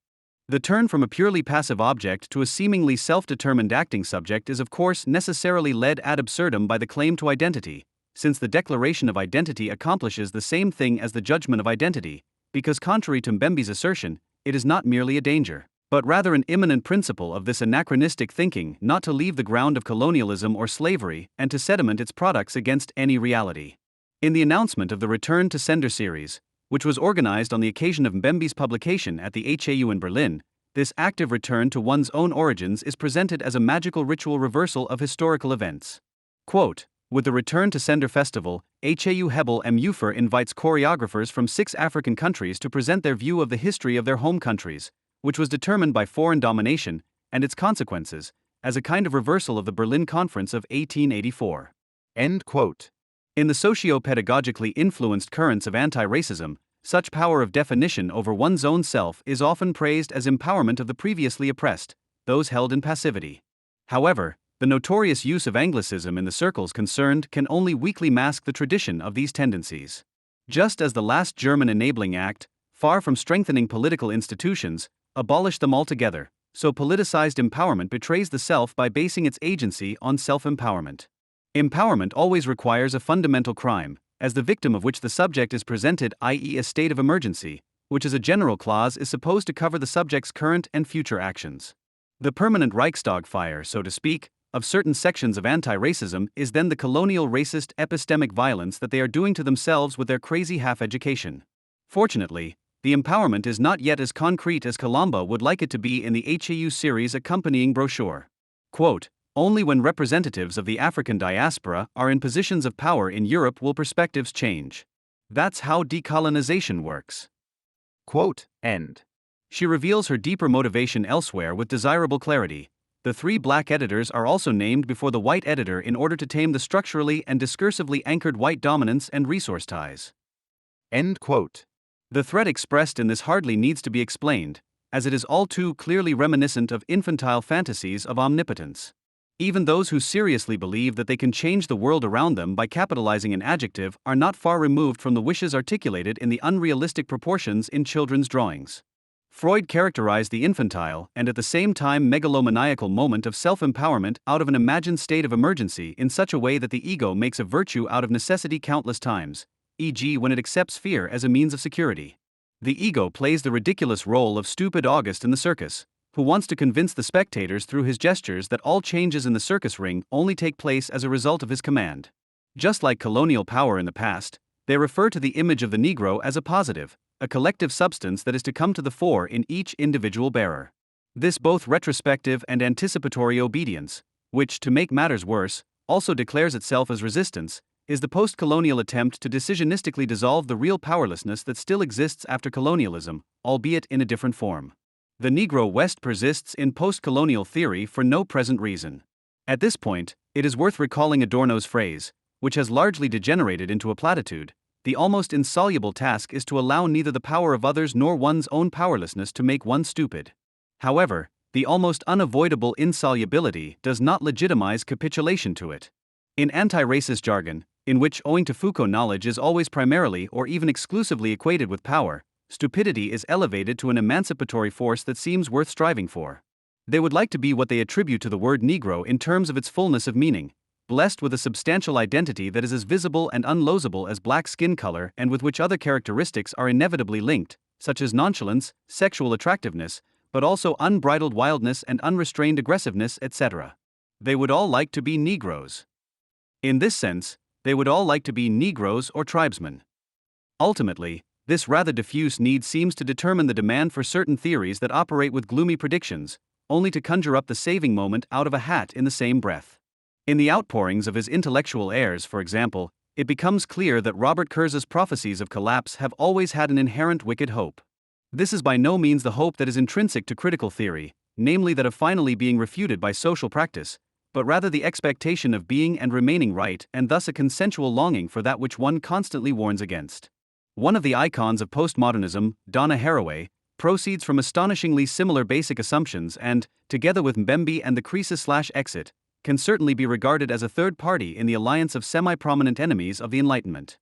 The turn from a purely passive object to a seemingly self-determined acting subject is of course necessarily led ad absurdum by the claim to identity, since the declaration of identity accomplishes the same thing as the judgment of identity, because contrary to Mbembe's assertion, it is not merely a danger, but rather an immanent principle of this anachronistic thinking not to leave the ground of colonialism or slavery and to sediment its products against any reality. In the announcement of the Return to Sender series, which was organized on the occasion of Mbembe's publication at the HAU in Berlin, this active return to one's own origins is presented as a magical ritual reversal of historical events. Quote, with the Return to Sender Festival, HAU Hebel Ufer invites choreographers from 6 African countries to present their view of the history of their home countries, which was determined by foreign domination and its consequences, as a kind of reversal of the Berlin Conference of 1884. End quote. In the socio-pedagogically influenced currents of anti-racism, such power of definition over one's own self is often praised as empowerment of the previously oppressed, those held in passivity. However, The notorious use of Anglicism in the circles concerned can only weakly mask the tradition of these tendencies. Just as the last German Enabling Act, far from strengthening political institutions, abolished them altogether, so politicized empowerment betrays the self by basing its agency on self-empowerment. Empowerment always requires a fundamental crime, as the victim of which the subject is presented, i.e., a state of emergency, which as a general clause is supposed to cover the subject's current and future actions. The permanent Reichstag fire, so to speak, of certain sections of anti-racism is then the colonial racist epistemic violence that they are doing to themselves with their crazy half-education. Fortunately, the empowerment is not yet as concrete as Colombo would like it to be in the HAU series accompanying brochure. Quote, "Only when representatives of the African diaspora are in positions of power in Europe will perspectives change. That's how decolonization works." Quote, end. She reveals her deeper motivation elsewhere with desirable clarity. The 3 black editors are also named before the white editor in order to tame the structurally and discursively anchored white dominance and resource ties. End quote. The threat expressed in this hardly needs to be explained, as it is all too clearly reminiscent of infantile fantasies of omnipotence. Even those who seriously believe that they can change the world around them by capitalizing an adjective are not far removed from the wishes articulated in the unrealistic proportions in children's drawings. Freud characterized the infantile and at the same time megalomaniacal moment of self-empowerment out of an imagined state of emergency in such a way that the ego makes a virtue out of necessity countless times, e.g. when it accepts fear as a means of security. The ego plays the ridiculous role of stupid August in the circus, who wants to convince the spectators through his gestures that all changes in the circus ring only take place as a result of his command. Just like colonial power in the past, they refer to the image of the Negro as a positive, a collective substance that is to come to the fore in each individual bearer. This both retrospective and anticipatory obedience, which, to make matters worse, also declares itself as resistance, is the post-colonial attempt to decisionistically dissolve the real powerlessness that still exists after colonialism, albeit in a different form. The Negro West persists in post-colonial theory for no present reason. At this point, it is worth recalling Adorno's phrase, which has largely degenerated into a platitude: the almost insoluble task is to allow neither the power of others nor one's own powerlessness to make one stupid. However, the almost unavoidable insolubility does not legitimize capitulation to it. In anti-racist jargon, in which owing to Foucault knowledge is always primarily or even exclusively equated with power, stupidity is elevated to an emancipatory force that seems worth striving for. They would like to be what they attribute to the word Negro in terms of its fullness of meaning, blessed with a substantial identity that is as visible and unlosable as black skin color and with which other characteristics are inevitably linked, such as nonchalance, sexual attractiveness, but also unbridled wildness and unrestrained aggressiveness, etc. They would all like to be Negroes. In this sense, they would all like to be Negroes or tribesmen. Ultimately, this rather diffuse need seems to determine the demand for certain theories that operate with gloomy predictions, only to conjure up the saving moment out of a hat in the same breath. In the outpourings of his intellectual heirs, for example, it becomes clear that Robert Kurz's prophecies of collapse have always had an inherent wicked hope. This is by no means the hope that is intrinsic to critical theory, namely that of finally being refuted by social practice, but rather the expectation of being and remaining right and thus a consensual longing for that which one constantly warns against. One of the icons of postmodernism, Donna Haraway, proceeds from astonishingly similar basic assumptions and, together with Mbembe and the Crisis/Exit, can certainly be regarded as a third party in the alliance of semi-prominent enemies of the Enlightenment.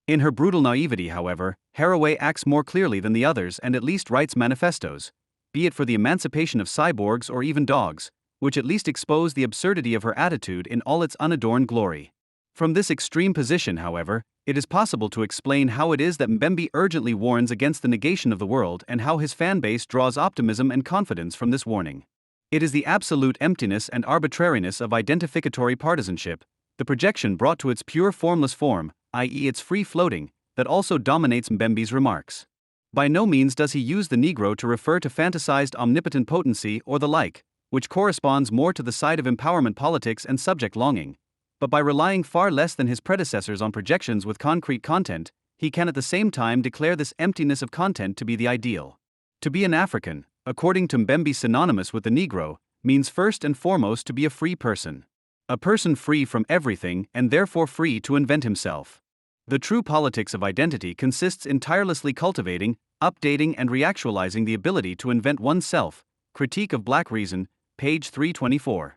In her brutal naivety, however, Haraway acts more clearly than the others and at least writes manifestos, be it for the emancipation of cyborgs or even dogs, which at least expose the absurdity of her attitude in all its unadorned glory. From this extreme position, however, it is possible to explain how it is that Mbembe urgently warns against the negation of the world and how his fanbase draws optimism and confidence from this warning. It is the absolute emptiness and arbitrariness of identificatory partisanship, the projection brought to its pure formless form, i.e. its free floating, that also dominates Mbembe's remarks. By no means does he use the Negro to refer to fantasized omnipotent potency or the like, which corresponds more to the side of empowerment politics and subject longing, but by relying far less than his predecessors on projections with concrete content, he can at the same time declare this emptiness of content to be the ideal. To be an African, according to Mbembe synonymous with the Negro, means first and foremost to be a free person. A person free from everything and therefore free to invent himself. The true politics of identity consists in tirelessly cultivating, updating and reactualizing the ability to invent oneself. Critique of Black Reason, page 324.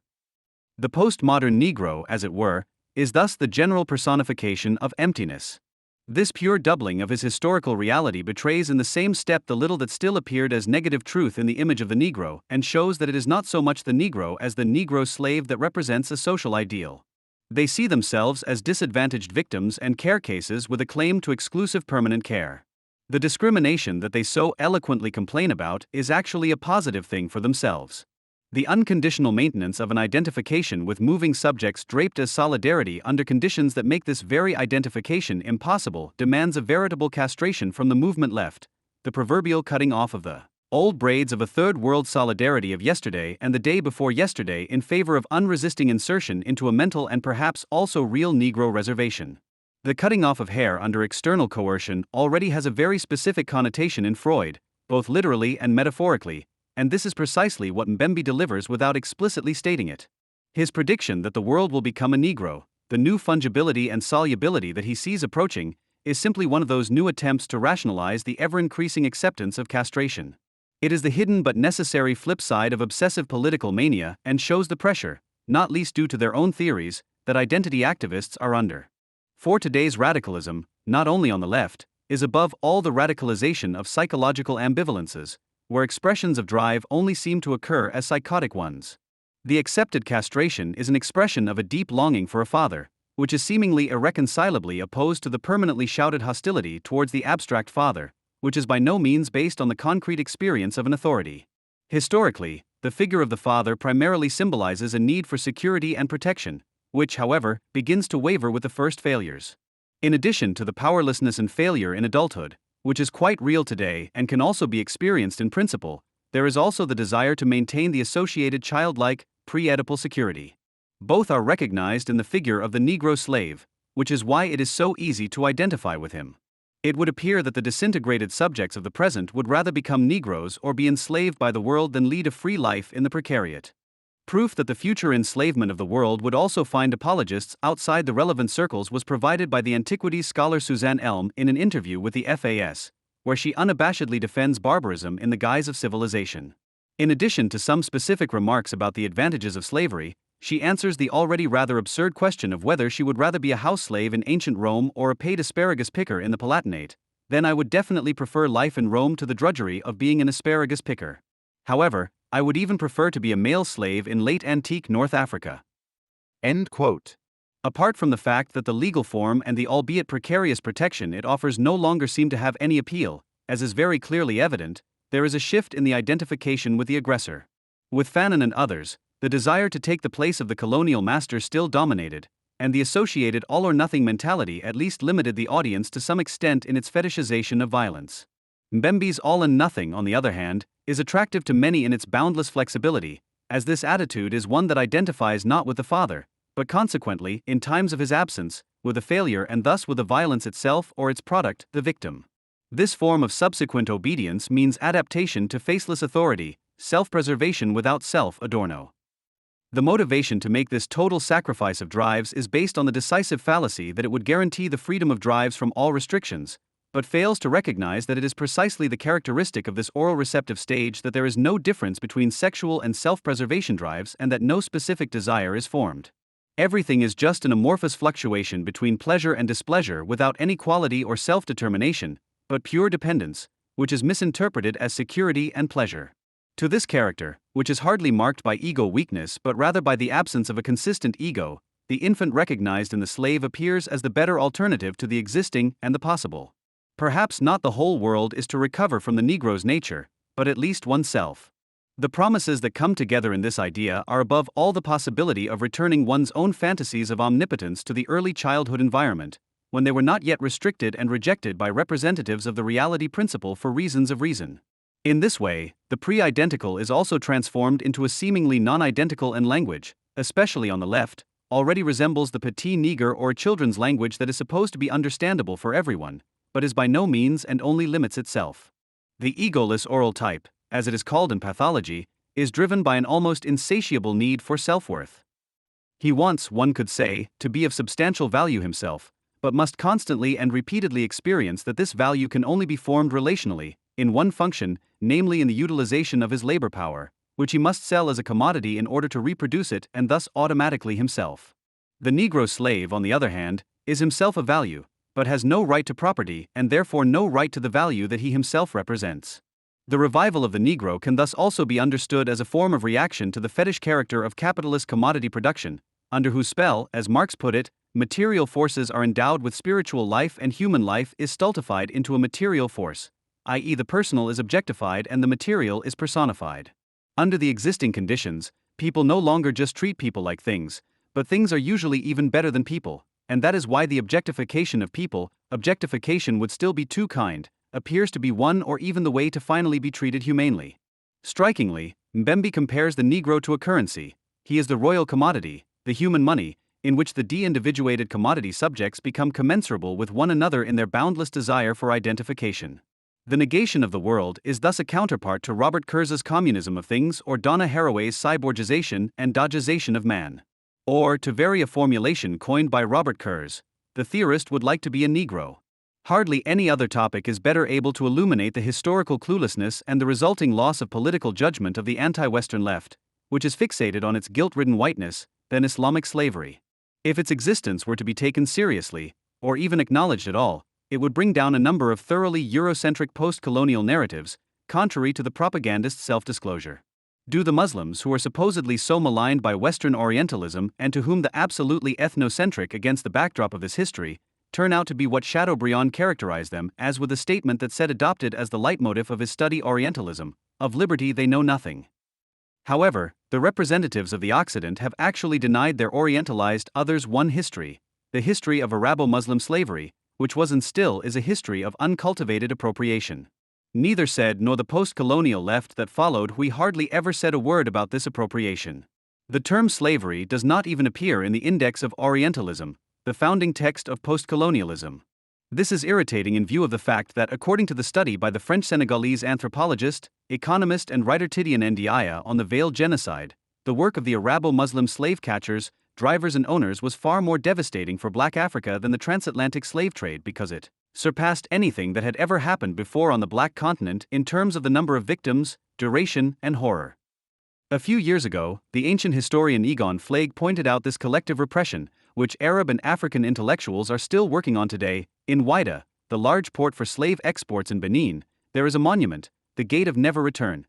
The postmodern Negro, as it were, is thus the general personification of emptiness. This pure doubling of his historical reality betrays in the same step the little that still appeared as negative truth in the image of the Negro, and shows that it is not so much the Negro as the Negro slave that represents a social ideal. They see themselves as disadvantaged victims and care cases with a claim to exclusive permanent care. The discrimination that they so eloquently complain about is actually a positive thing for themselves. The unconditional maintenance of an identification with moving subjects draped as solidarity under conditions that make this very identification impossible demands a veritable castration from the movement left, the proverbial cutting off of the old braids of a third world solidarity of yesterday and the day before yesterday in favor of unresisting insertion into a mental and perhaps also real Negro reservation. The cutting off of hair under external coercion already has a very specific connotation in Freud, both literally and metaphorically, and this is precisely what Mbembe delivers without explicitly stating it. His prediction that the world will become a Negro, the new fungibility and solubility that he sees approaching, is simply one of those new attempts to rationalize the ever-increasing acceptance of castration. It is the hidden but necessary flip side of obsessive political mania and shows the pressure, not least due to their own theories, that identity activists are under. For today's radicalism, not only on the left, is above all the radicalization of psychological ambivalences, where expressions of drive only seem to occur as psychotic ones. The accepted castration is an expression of a deep longing for a father, which is seemingly irreconcilably opposed to the permanently shouted hostility towards the abstract father, which is by no means based on the concrete experience of an authority. Historically, the figure of the father primarily symbolizes a need for security and protection, which, however, begins to waver with the first failures. In addition to the powerlessness and failure in adulthood, which is quite real today and can also be experienced in principle, there is also the desire to maintain the associated childlike, pre-Oedipal security. Both are recognized in the figure of the Negro slave, which is why it is so easy to identify with him. It would appear that the disintegrated subjects of the present would rather become Negroes or be enslaved by the world than lead a free life in the precariat. Proof that the future enslavement of the world would also find apologists outside the relevant circles was provided by the antiquities scholar Suzanne Elm in an interview with the FAS, where she unabashedly defends barbarism in the guise of civilization. In addition to some specific remarks about the advantages of slavery, she answers the already rather absurd question of whether she would rather be a house slave in ancient Rome or a paid asparagus picker in the Palatinate. Then I would definitely prefer life in Rome to the drudgery of being an asparagus picker. However, I would even prefer to be a male slave in late antique North Africa. End quote. Apart from the fact that the legal form and the albeit precarious protection it offers no longer seem to have any appeal, as is very clearly evident, there is a shift in the identification with the aggressor. With Fanon and others, the desire to take the place of the colonial master still dominated, and the associated all-or-nothing mentality at least limited the audience to some extent in its fetishization of violence. Mbembe's all-and-nothing, on the other hand, is attractive to many in its boundless flexibility, as this attitude is one that identifies not with the father, but consequently, in times of his absence, with the failure and thus with the violence itself or its product, the victim. This form of subsequent obedience means adaptation to faceless authority, self-preservation without self-adorno. The motivation to make this total sacrifice of drives is based on the decisive fallacy that it would guarantee the freedom of drives from all restrictions, but fails to recognize that it is precisely the characteristic of this oral receptive stage that there is no difference between sexual and self-preservation drives and that no specific desire is formed. Everything is just an amorphous fluctuation between pleasure and displeasure without any quality or self-determination, but pure dependence, which is misinterpreted as security and pleasure. To this character, which is hardly marked by ego weakness but rather by the absence of a consistent ego, the infant recognized in the slave appears as the better alternative to the existing and the possible. Perhaps not the whole world is to recover from the Negro's nature, but at least oneself. The promises that come together in this idea are above all the possibility of returning one's own fantasies of omnipotence to the early childhood environment, when they were not yet restricted and rejected by representatives of the reality principle for reasons of reason. In this way, the pre-identical is also transformed into a seemingly non-identical, and language, especially on the left, already resembles the petit nègre or children's language that is supposed to be understandable for everyone, but is by no means and only limits itself. The egoless oral type, as it is called in pathology, is driven by an almost insatiable need for self-worth. He wants, one could say, to be of substantial value himself, but must constantly and repeatedly experience that this value can only be formed relationally, in one function, namely in the utilization of his labor power, which he must sell as a commodity in order to reproduce it and thus automatically himself. The Negro slave, on the other hand, is himself a value, but has no right to property and therefore no right to the value that he himself represents. The revival of the Negro can thus also be understood as a form of reaction to the fetish character of capitalist commodity production, under whose spell, as Marx put it, material forces are endowed with spiritual life and human life is stultified into a material force, i.e., the personal is objectified and the material is personified. Under the existing conditions, people no longer just treat people like things, but things are usually even better than people, and that is why the objectification of people, objectification would still be too kind, appears to be one or even the way to finally be treated humanely. Strikingly, Mbembe compares the Negro to a currency. He is the royal commodity, the human money, in which the de-individuated commodity subjects become commensurable with one another in their boundless desire for identification. The negation of the world is thus a counterpart to Robert Kurz's communism of things or Donna Haraway's cyborgization and dodgization of man. Or, to vary a formulation coined by Robert Kurz, the theorist would like to be a Negro. Hardly any other topic is better able to illuminate the historical cluelessness and the resulting loss of political judgment of the anti-Western left, which is fixated on its guilt-ridden whiteness, than Islamic slavery. If its existence were to be taken seriously, or even acknowledged at all, it would bring down a number of thoroughly Eurocentric post-colonial narratives, contrary to the propagandist's self-disclosure. Do the Muslims who are supposedly so maligned by Western Orientalism and to whom the absolutely ethnocentric against the backdrop of this history, turn out to be what Chateaubriand characterized them as with a statement that said adopted as the leitmotif of his study Orientalism, of liberty they know nothing. However, the representatives of the Occident have actually denied their Orientalized others one history, the history of Arabo-Muslim slavery, which was and still is a history of uncultivated appropriation. Neither said nor the post-colonial left that followed we hardly ever said a word about this appropriation. The term slavery does not even appear in the Index of Orientalism, the founding text of post-colonialism. This is irritating in view of the fact that according to the study by the French-Senegalese anthropologist, economist and writer Tidiane Ndiaye on the Veil genocide, the work of the Arabo-Muslim slave catchers, drivers and owners was far more devastating for Black Africa than the transatlantic slave trade because it surpassed anything that had ever happened before on the Black continent in terms of the number of victims, duration, and horror. A few years ago, the ancient historian Egon Flagg pointed out this collective repression, which Arab and African intellectuals are still working on today. In Wida, the large port for slave exports in Benin, there is a monument, the Gate of Never Return.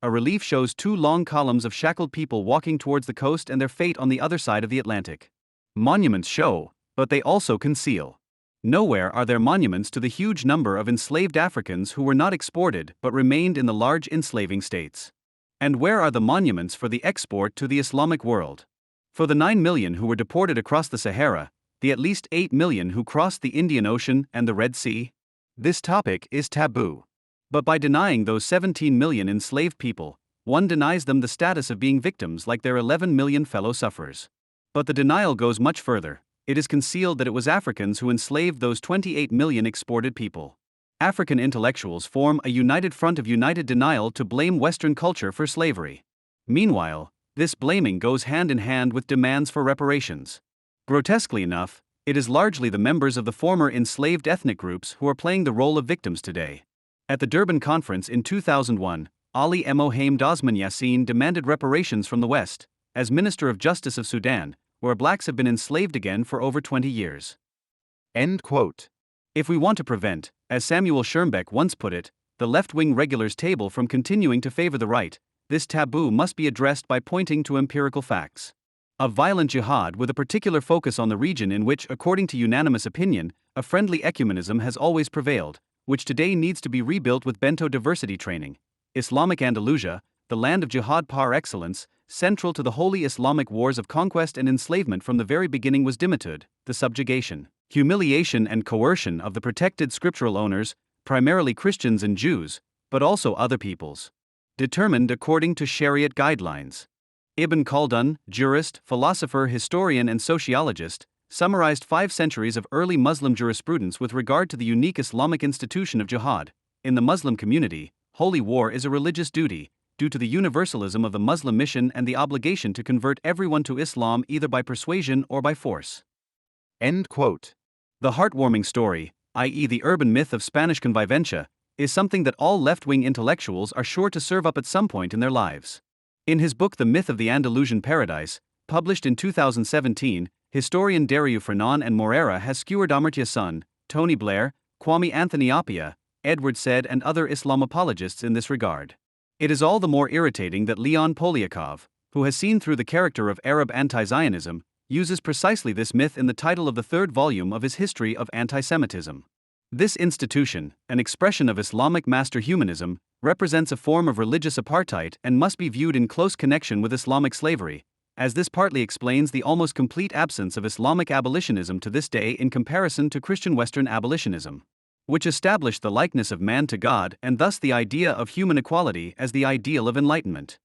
A relief shows two long columns of shackled people walking towards the coast and their fate on the other side of the Atlantic. Monuments show, but they also conceal. Nowhere are there monuments to the huge number of enslaved Africans who were not exported but remained in the large enslaving states. And where are the monuments for the export to the Islamic world? For the 9 million who were deported across the Sahara, the at least 8 million who crossed the Indian Ocean and the Red Sea? This topic is taboo. But by denying those 17 million enslaved people, one denies them the status of being victims like their 11 million fellow sufferers. But the denial goes much further. It is concealed that it was Africans who enslaved those 28 million exported people. African intellectuals form a united front of united denial to blame Western culture for slavery. Meanwhile, this blaming goes hand in hand with demands for reparations. Grotesquely enough, it is largely the members of the former enslaved ethnic groups who are playing the role of victims today. At the Durban Conference in 2001, Ali Mohamed Osman Yassin demanded reparations from the West, as Minister of Justice of Sudan, where blacks have been enslaved again for over 20 years. End quote. If we want to prevent, as Samuel Schirmbeck once put it, the left-wing regulars table from continuing to favor the right, this taboo must be addressed by pointing to empirical facts. A violent jihad with a particular focus on the region in which, according to unanimous opinion, a friendly ecumenism has always prevailed, which today needs to be rebuilt with bento diversity training. Islamic Andalusia, the land of jihad par excellence, central to the holy Islamic wars of conquest and enslavement from the very beginning was dhimmitud, the subjugation, humiliation and coercion of the protected scriptural owners, primarily Christians and Jews, but also other peoples. Determined according to Shariat guidelines. Ibn Khaldun, jurist, philosopher, historian and sociologist, summarized 5 centuries of early Muslim jurisprudence with regard to the unique Islamic institution of jihad. In the Muslim community, holy war is a religious duty, due to the universalism of the Muslim mission and the obligation to convert everyone to Islam either by persuasion or by force. End quote. The heartwarming story, i.e., the urban myth of Spanish convivencia, is something that all left-wing intellectuals are sure to serve up at some point in their lives. In his book The Myth of the Andalusian Paradise, published in 2017, historian Dario Fernan and Morera has skewered Amartya Sen, Tony Blair, Kwame Anthony Appiah, Edward Said and other Islam apologists in this regard. It is all the more irritating that Leon Poliakov, who has seen through the character of Arab anti-Zionism, uses precisely this myth in the title of the third volume of his History of Antisemitism. This institution, an expression of Islamic master humanism, represents a form of religious apartheid and must be viewed in close connection with Islamic slavery, as this partly explains the almost complete absence of Islamic abolitionism to this day in comparison to Christian Western abolitionism, which established the likeness of man to God and thus the idea of human equality as the ideal of enlightenment.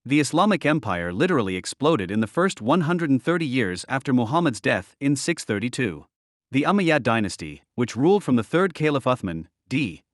The Islamic Empire literally exploded in the first 130 years after Muhammad's death in 632. The Umayyad dynasty, which ruled from the third Caliph Uthman, d.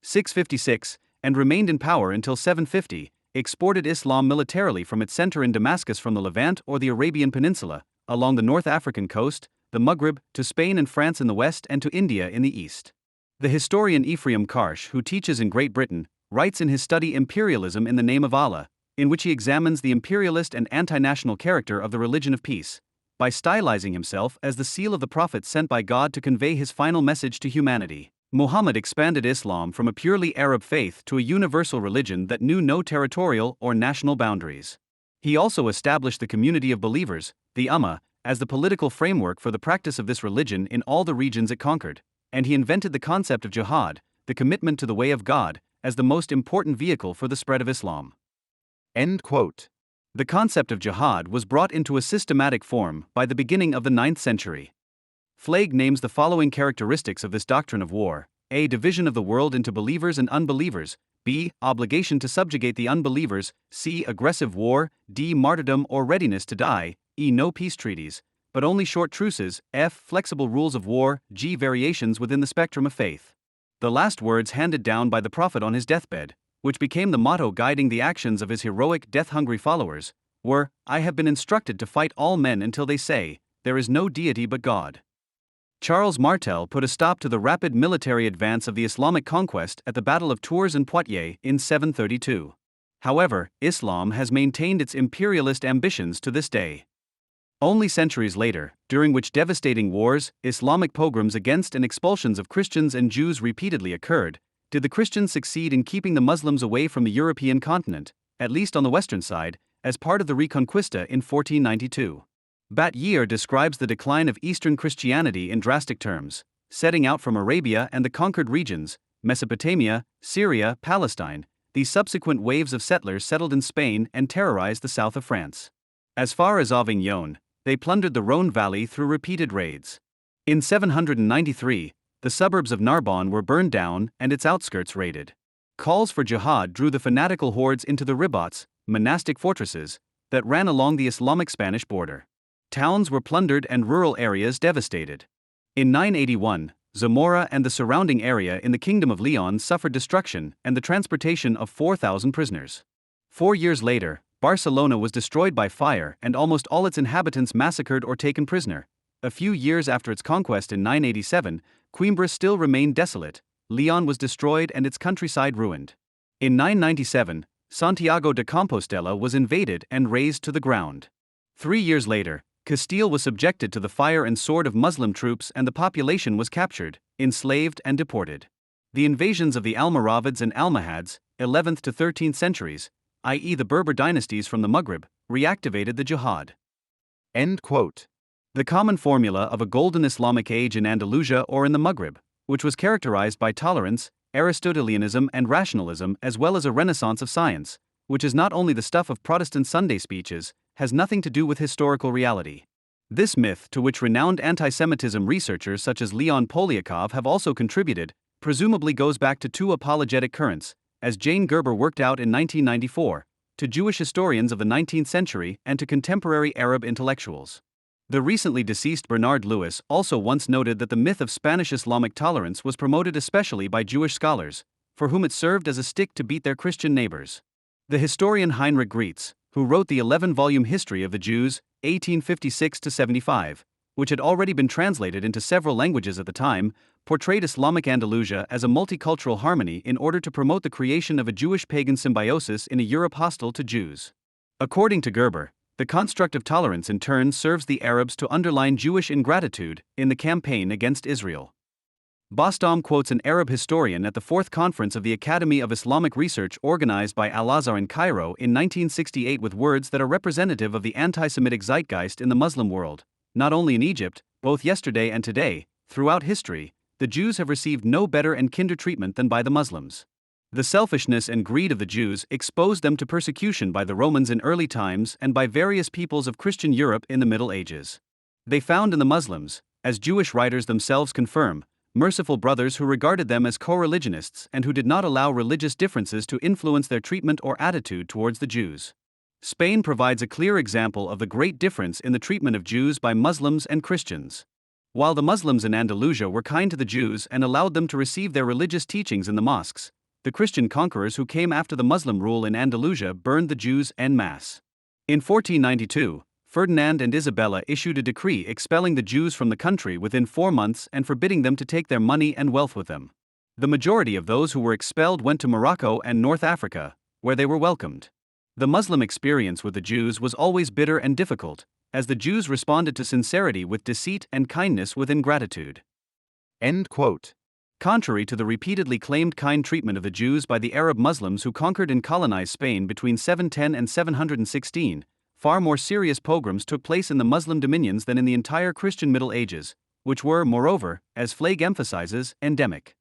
656, and remained in power until 750, exported Islam militarily from its center in Damascus from the Levant or the Arabian Peninsula, along the North African coast, the Maghreb, to Spain and France in the west and to India in the east. The historian Ephraim Karsh, who teaches in Great Britain, writes in his study Imperialism in the Name of Allah, in which he examines the imperialist and anti-national character of the religion of peace, by stylizing himself as the seal of the prophet sent by God to convey his final message to humanity. Muhammad expanded Islam from a purely Arab faith to a universal religion that knew no territorial or national boundaries. He also established the community of believers, the Ummah, as the political framework for the practice of this religion in all the regions it conquered, and he invented the concept of jihad, the commitment to the way of God, as the most important vehicle for the spread of Islam. End quote. The concept of jihad was brought into a systematic form by the beginning of the 9th century. Flaig names the following characteristics of this doctrine of war: A. Division of the world into believers and unbelievers, B. Obligation to subjugate the unbelievers, C. Aggressive war, D. Martyrdom or readiness to die, E. No peace treaties, but only short truces, F. Flexible rules of war, G. Variations within the spectrum of faith. The last words handed down by the Prophet on his deathbed, which became the motto guiding the actions of his heroic, death-hungry followers, were, I have been instructed to fight all men until they say, there is no deity but God. Charles Martel put a stop to the rapid military advance of the Islamic conquest at the Battle of Tours and Poitiers in 732. However, Islam has maintained its imperialist ambitions to this day. Only centuries later, during which devastating wars, Islamic pogroms against and expulsions of Christians and Jews repeatedly occurred, did the Christians succeed in keeping the Muslims away from the European continent, at least on the western side, as part of the Reconquista in 1492. Bat-Year describes the decline of Eastern Christianity in drastic terms, setting out from Arabia and the conquered regions, Mesopotamia, Syria, Palestine. These subsequent waves of settlers settled in Spain and terrorized the south of France. As far as Avignon, they plundered the Rhône valley through repeated raids. In 793, the suburbs of Narbonne were burned down and its outskirts raided. Calls for jihad drew the fanatical hordes into the ribats, monastic fortresses, that ran along the Islamic Spanish border. Towns were plundered and rural areas devastated. In 981, Zamora and the surrounding area in the Kingdom of Leon suffered destruction and the transportation of 4,000 prisoners. 4 years later, Barcelona was destroyed by fire and almost all its inhabitants massacred or taken prisoner. A few years after its conquest in 987, Coimbra still remained desolate, Leon was destroyed and its countryside ruined. In 997, Santiago de Compostela was invaded and razed to the ground. 3 years later, Castile was subjected to the fire and sword of Muslim troops and the population was captured, enslaved and deported. The invasions of the Almoravids and Almohads, 11th to 13th centuries, i.e. the Berber dynasties from the Maghreb, reactivated the jihad. End quote. The common formula of a golden Islamic age in Andalusia or in the Maghreb, which was characterized by tolerance, Aristotelianism and rationalism as well as a renaissance of science, which is not only the stuff of Protestant Sunday speeches, has nothing to do with historical reality. This myth, to which renowned anti-Semitism researchers such as Leon Poliakov have also contributed, presumably goes back to two apologetic currents, as Jane Gerber worked out in 1994, to Jewish historians of the 19th century and to contemporary Arab intellectuals. The recently deceased Bernard Lewis also once noted that the myth of Spanish Islamic tolerance was promoted especially by Jewish scholars, for whom it served as a stick to beat their Christian neighbors. The historian Heinrich Grietz, who wrote the 11-volume History of the Jews, 1856-75, which had already been translated into several languages at the time, portrayed Islamic Andalusia as a multicultural harmony in order to promote the creation of a Jewish-pagan symbiosis in a Europe hostile to Jews. According to Gerber, the construct of tolerance in turn serves the Arabs to underline Jewish ingratitude in the campaign against Israel. Bostom quotes an Arab historian at the Fourth Conference of the Academy of Islamic Research organized by Al-Azhar in Cairo in 1968 with words that are representative of the anti-Semitic zeitgeist in the Muslim world. Not only in Egypt, both yesterday and today, throughout history, the Jews have received no better and kinder treatment than by the Muslims. The selfishness and greed of the Jews exposed them to persecution by the Romans in early times and by various peoples of Christian Europe in the Middle Ages. They found in the Muslims, as Jewish writers themselves confirm, merciful brothers who regarded them as co-religionists and who did not allow religious differences to influence their treatment or attitude towards the Jews. Spain provides a clear example of the great difference in the treatment of Jews by Muslims and Christians. While the Muslims in Andalusia were kind to the Jews and allowed them to receive their religious teachings in the mosques, the Christian conquerors who came after the Muslim rule in Andalusia burned the Jews en masse. In 1492, Ferdinand and Isabella issued a decree expelling the Jews from the country within 4 months and forbidding them to take their money and wealth with them. The majority of those who were expelled went to Morocco and North Africa, where they were welcomed. The Muslim experience with the Jews was always bitter and difficult, as the Jews responded to sincerity with deceit and kindness with ingratitude. End quote. Contrary to the repeatedly claimed kind treatment of the Jews by the Arab Muslims who conquered and colonized Spain between 710 and 716, far more serious pogroms took place in the Muslim dominions than in the entire Christian Middle Ages, which were, moreover, as Flagg emphasizes, endemic.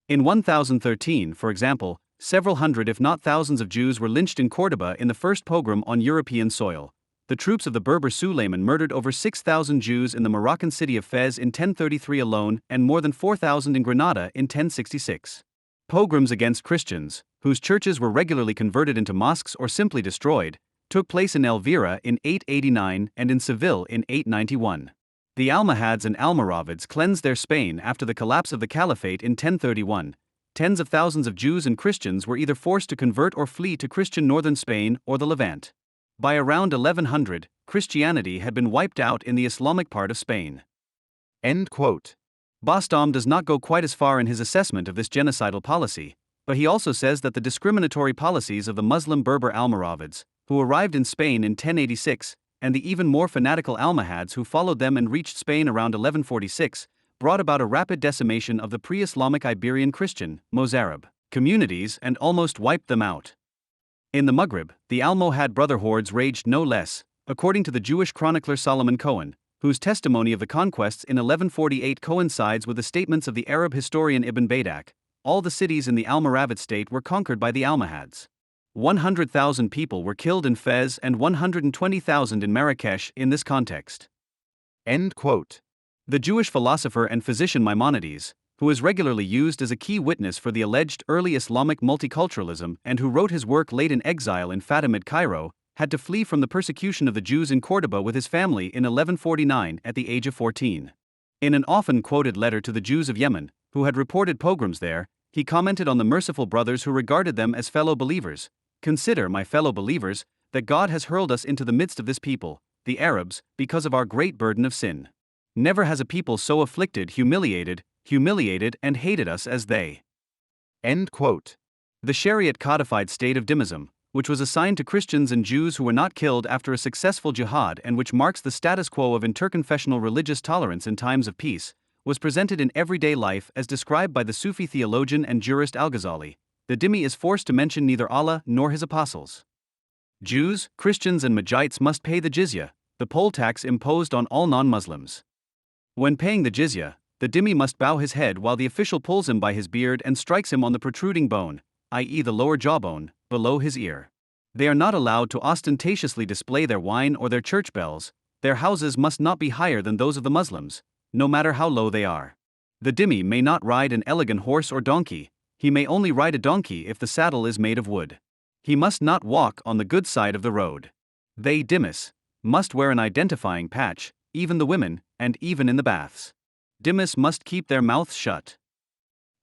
In 1013, for example, several hundred if not thousands of Jews were lynched in Córdoba in the first pogrom on European soil. The troops of the Berber Sulayman murdered over 6,000 Jews in the Moroccan city of Fez in 1033 alone and more than 4,000 in Granada in 1066. Pogroms against Christians, whose churches were regularly converted into mosques or simply destroyed, took place in Elvira in 889 and in Seville in 891. The Almohads and Almoravids cleansed their Spain after the collapse of the Caliphate in 1031. Tens of thousands of Jews and Christians were either forced to convert or flee to Christian northern Spain or the Levant. By around 1100, Christianity had been wiped out in the Islamic part of Spain. End quote. Bostom does not go quite as far in his assessment of this genocidal policy, but he also says that the discriminatory policies of the Muslim Berber Almoravids, who arrived in Spain in 1086, and the even more fanatical Almohads who followed them and reached Spain around 1146, brought about a rapid decimation of the pre-Islamic Iberian Christian, Mozarab, communities and almost wiped them out. In the Maghreb, the Almohad brother hordes raged no less, according to the Jewish chronicler Solomon Cohen, whose testimony of the conquests in 1148 coincides with the statements of the Arab historian Ibn Baidak. All the cities in the Almoravid state were conquered by the Almohads. 100,000 people were killed in Fez and 120,000 in Marrakesh in this context. End quote. The Jewish philosopher and physician Maimonides, who is regularly used as a key witness for the alleged early Islamic multiculturalism and who wrote his work late in exile in Fatimid Cairo, had to flee from the persecution of the Jews in Córdoba with his family in 1149 at the age of 14. In an often quoted letter to the Jews of Yemen, who had reported pogroms there, he commented on the merciful brothers who regarded them as fellow believers. "Consider, my fellow believers, that God has hurled us into the midst of this people, the Arabs, because of our great burden of sin. Never has a people so afflicted, humiliated, and hated us as they." End quote. The Shariat codified state of dhimmism, which was assigned to Christians and Jews who were not killed after a successful jihad and which marks the status quo of interconfessional religious tolerance in times of peace, was presented in everyday life as described by the Sufi theologian and jurist Al-Ghazali. The dhimmi is forced to mention neither Allah nor his apostles. Jews, Christians and Majites must pay the jizya, the poll tax imposed on all non-Muslims. When paying the jizya, the dhimmi must bow his head while the official pulls him by his beard and strikes him on the protruding bone, i.e. the lower jawbone, below his ear. They are not allowed to ostentatiously display their wine or their church bells. Their houses must not be higher than those of the Muslims, no matter how low they are. The dhimmi may not ride an elegant horse or donkey. He may only ride a donkey if the saddle is made of wood. He must not walk on the good side of the road. They dhimmis must wear an identifying patch, even the women, and even in the baths. Dhimmis must keep their mouths shut.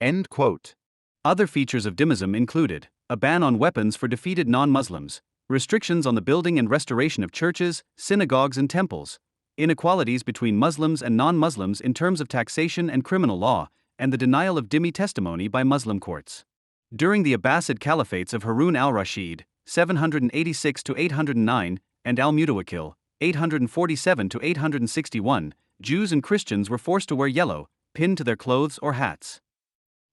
End quote. Other features of dhimmism included a ban on weapons for defeated non-Muslims, restrictions on the building and restoration of churches, synagogues and temples, inequalities between Muslims and non-Muslims in terms of taxation and criminal law, and the denial of dhimmi testimony by Muslim courts. During the Abbasid caliphates of Harun al-Rashid, 786 to 809, and Al-Mutawakil, 847 to 861, Jews and Christians were forced to wear yellow, pinned to their clothes or hats.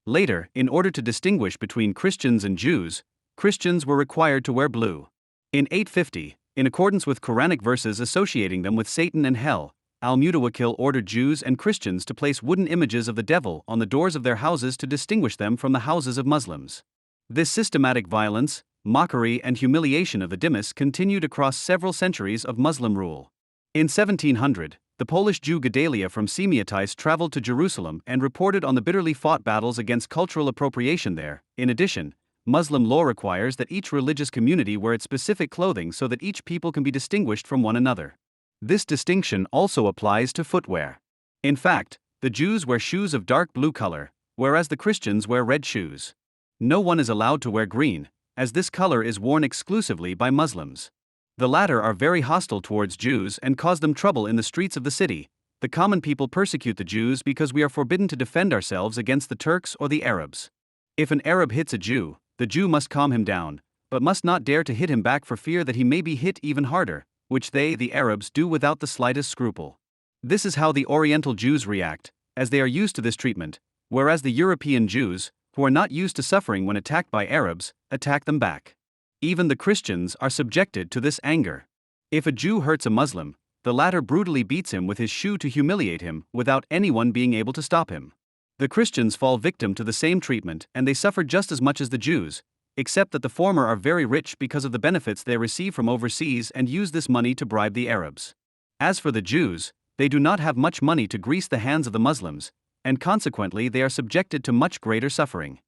Later, in order to distinguish between Christians and Jews, Christians were required to wear blue. In 850, in accordance with Quranic verses associating them with Satan and hell, Al-Mutawakil ordered Jews and Christians to place wooden images of the devil on the doors of their houses to distinguish them from the houses of Muslims. This systematic violence, mockery and humiliation of the dhimmis continued across several centuries of Muslim rule. In 1700, the Polish Jew Gedalia from Semiotice traveled to Jerusalem and reported on the bitterly fought battles against cultural appropriation there. In addition, Muslim law requires that each religious community wear its specific clothing so that each people can be distinguished from one another. This distinction also applies to footwear. In fact, the Jews wear shoes of dark blue color, whereas the Christians wear red shoes. No one is allowed to wear green, as this color is worn exclusively by Muslims. The latter are very hostile towards Jews and cause them trouble in the streets of the city. The common people persecute the Jews because we are forbidden to defend ourselves against the Turks or the Arabs. If an Arab hits a Jew, the Jew must calm him down, but must not dare to hit him back for fear that he may be hit even harder, which they, the Arabs, do without the slightest scruple. This is how the Oriental Jews react, as they are used to this treatment, whereas the European Jews, who are not used to suffering when attacked by Arabs, attack them back. Even the Christians are subjected to this anger. If a Jew hurts a Muslim, the latter brutally beats him with his shoe to humiliate him without anyone being able to stop him. The Christians fall victim to the same treatment and they suffer just as much as the Jews, except that the former are very rich because of the benefits they receive from overseas and use this money to bribe the Arabs. As for the Jews, they do not have much money to grease the hands of the Muslims, and consequently they are subjected to much greater suffering.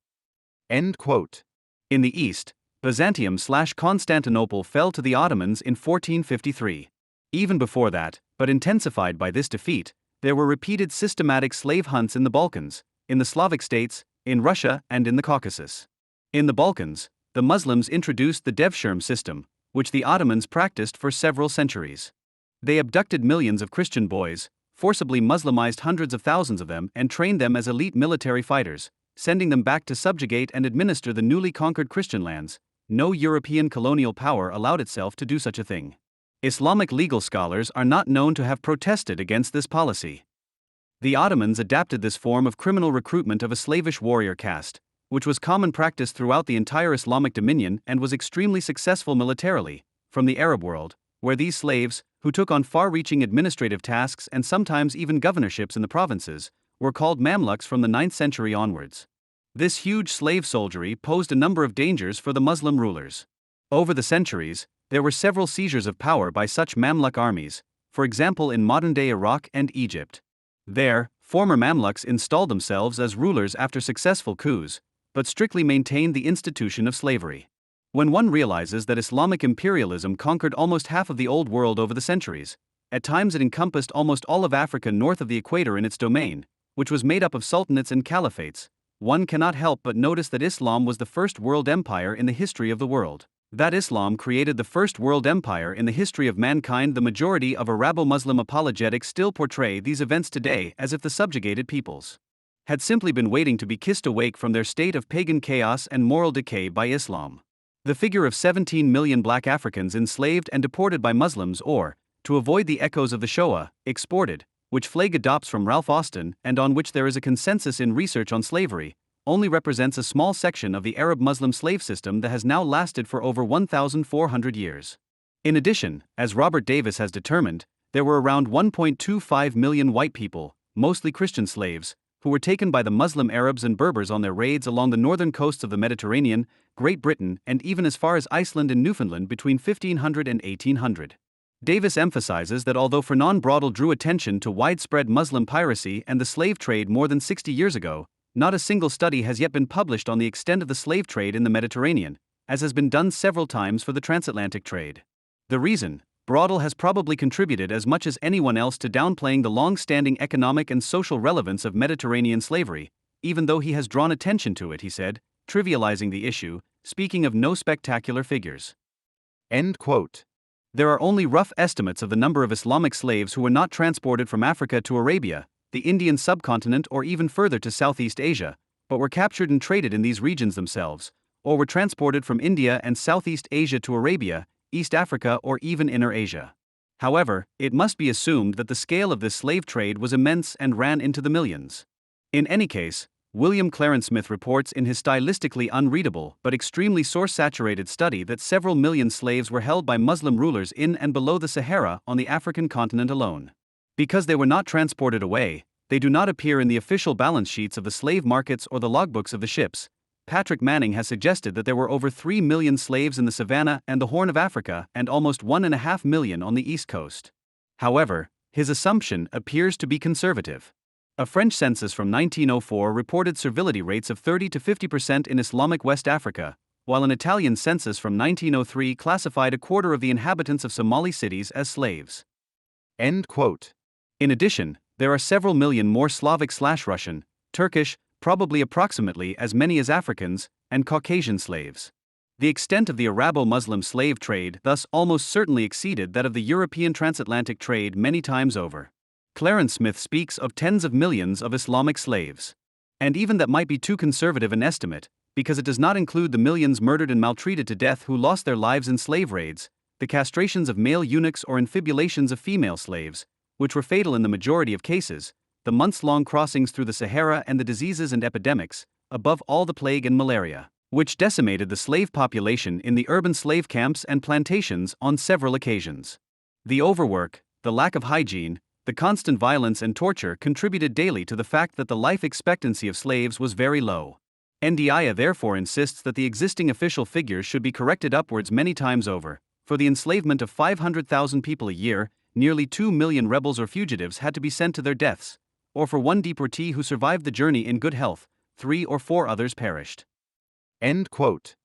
End quote. In the East, Byzantium/Constantinople fell to the Ottomans in 1453. Even before that, but intensified by this defeat, there were repeated systematic slave hunts in the Balkans, in the Slavic states, in Russia, and in the Caucasus. In the Balkans, the Muslims introduced the devshirme system, which the Ottomans practiced for several centuries. They abducted millions of Christian boys, forcibly Muslimized hundreds of thousands of them, and trained them as elite military fighters, sending them back to subjugate and administer the newly conquered Christian lands. No European colonial power allowed itself to do such a thing. Islamic legal scholars are not known to have protested against this policy. The Ottomans adapted this form of criminal recruitment of a slavish warrior caste, which was common practice throughout the entire Islamic dominion and was extremely successful militarily, from the Arab world, where these slaves, who took on far-reaching administrative tasks and sometimes even governorships in the provinces, were called Mamluks from the 9th century onwards. This huge slave soldiery posed a number of dangers for the Muslim rulers. Over the centuries, there were several seizures of power by such Mamluk armies, for example in modern-day Iraq and Egypt. There, former Mamluks installed themselves as rulers after successful coups, but strictly maintained the institution of slavery. When one realizes that Islamic imperialism conquered almost half of the old world over the centuries, at times it encompassed almost all of Africa north of the equator in its domain, which was made up of sultanates and caliphates, one cannot help but notice that Islam was the first world empire in the history of the world. That Islam created the first world empire in the history of mankind. The majority of Arabo-Muslim apologetics still portray these events today as if the subjugated peoples had simply been waiting to be kissed awake from their state of pagan chaos and moral decay by Islam. The figure of 17 million black Africans enslaved and deported by Muslims or, to avoid the echoes of the Shoah, exported, which Flagg adopts from Ralph Austin and on which there is a consensus in research on slavery, only represents a small section of the Arab-Muslim slave system that has now lasted for over 1,400 years. In addition, as Robert Davis has determined, there were around 1.25 million white people, mostly Christian slaves, who were taken by the Muslim Arabs and Berbers on their raids along the northern coasts of the Mediterranean, Great Britain, and even as far as Iceland and Newfoundland between 1500 and 1800. Davis emphasizes that although Fernand Braudel drew attention to widespread Muslim piracy and the slave trade more than 60 years ago, not a single study has yet been published on the extent of the slave trade in the Mediterranean, as has been done several times for the transatlantic trade. The reason? Braudel has probably contributed as much as anyone else to downplaying the long-standing economic and social relevance of Mediterranean slavery, even though he has drawn attention to it, he said, trivializing the issue, speaking of no spectacular figures. End quote. There are only rough estimates of the number of Islamic slaves who were not transported from Africa to Arabia, the Indian subcontinent or even further to Southeast Asia, but were captured and traded in these regions themselves, or were transported from India and Southeast Asia to Arabia, East Africa, or even Inner Asia. However, it must be assumed that the scale of this slave trade was immense and ran into the millions. In any case, William Clarence Smith reports in his stylistically unreadable but extremely source-saturated study that several million slaves were held by Muslim rulers in and below the Sahara on the African continent alone. Because they were not transported away, they do not appear in the official balance sheets of the slave markets or the logbooks of the ships. Patrick Manning has suggested that there were over 3 million slaves in the Savannah and the Horn of Africa and almost 1.5 million on the East Coast. However, his assumption appears to be conservative. A French census from 1904 reported servility rates of 30 to 50% in Islamic West Africa, while an Italian census from 1903 classified a quarter of the inhabitants of Somali cities as slaves. End quote. In addition, there are several million more Slavic/Russian, Turkish, probably approximately as many as Africans, and Caucasian slaves. The extent of the Arabo-Muslim slave trade thus almost certainly exceeded that of the European transatlantic trade many times over. Clarence Smith speaks of tens of millions of Islamic slaves. And even that might be too conservative an estimate, because it does not include the millions murdered and maltreated to death who lost their lives in slave raids, the castrations of male eunuchs or infibulations of female slaves, which were fatal in the majority of cases, the months-long crossings through the Sahara and the diseases and epidemics, above all the plague and malaria, which decimated the slave population in the urban slave camps and plantations on several occasions. The overwork, the lack of hygiene, the constant violence and torture contributed daily to the fact that the life expectancy of slaves was very low. NDIA therefore insists that the existing official figures should be corrected upwards many times over. For the enslavement of 500,000 people a year, nearly 2 million rebels or fugitives had to be sent to their deaths, or for one deportee who survived the journey in good health, 3 or 4 others perished. End quote.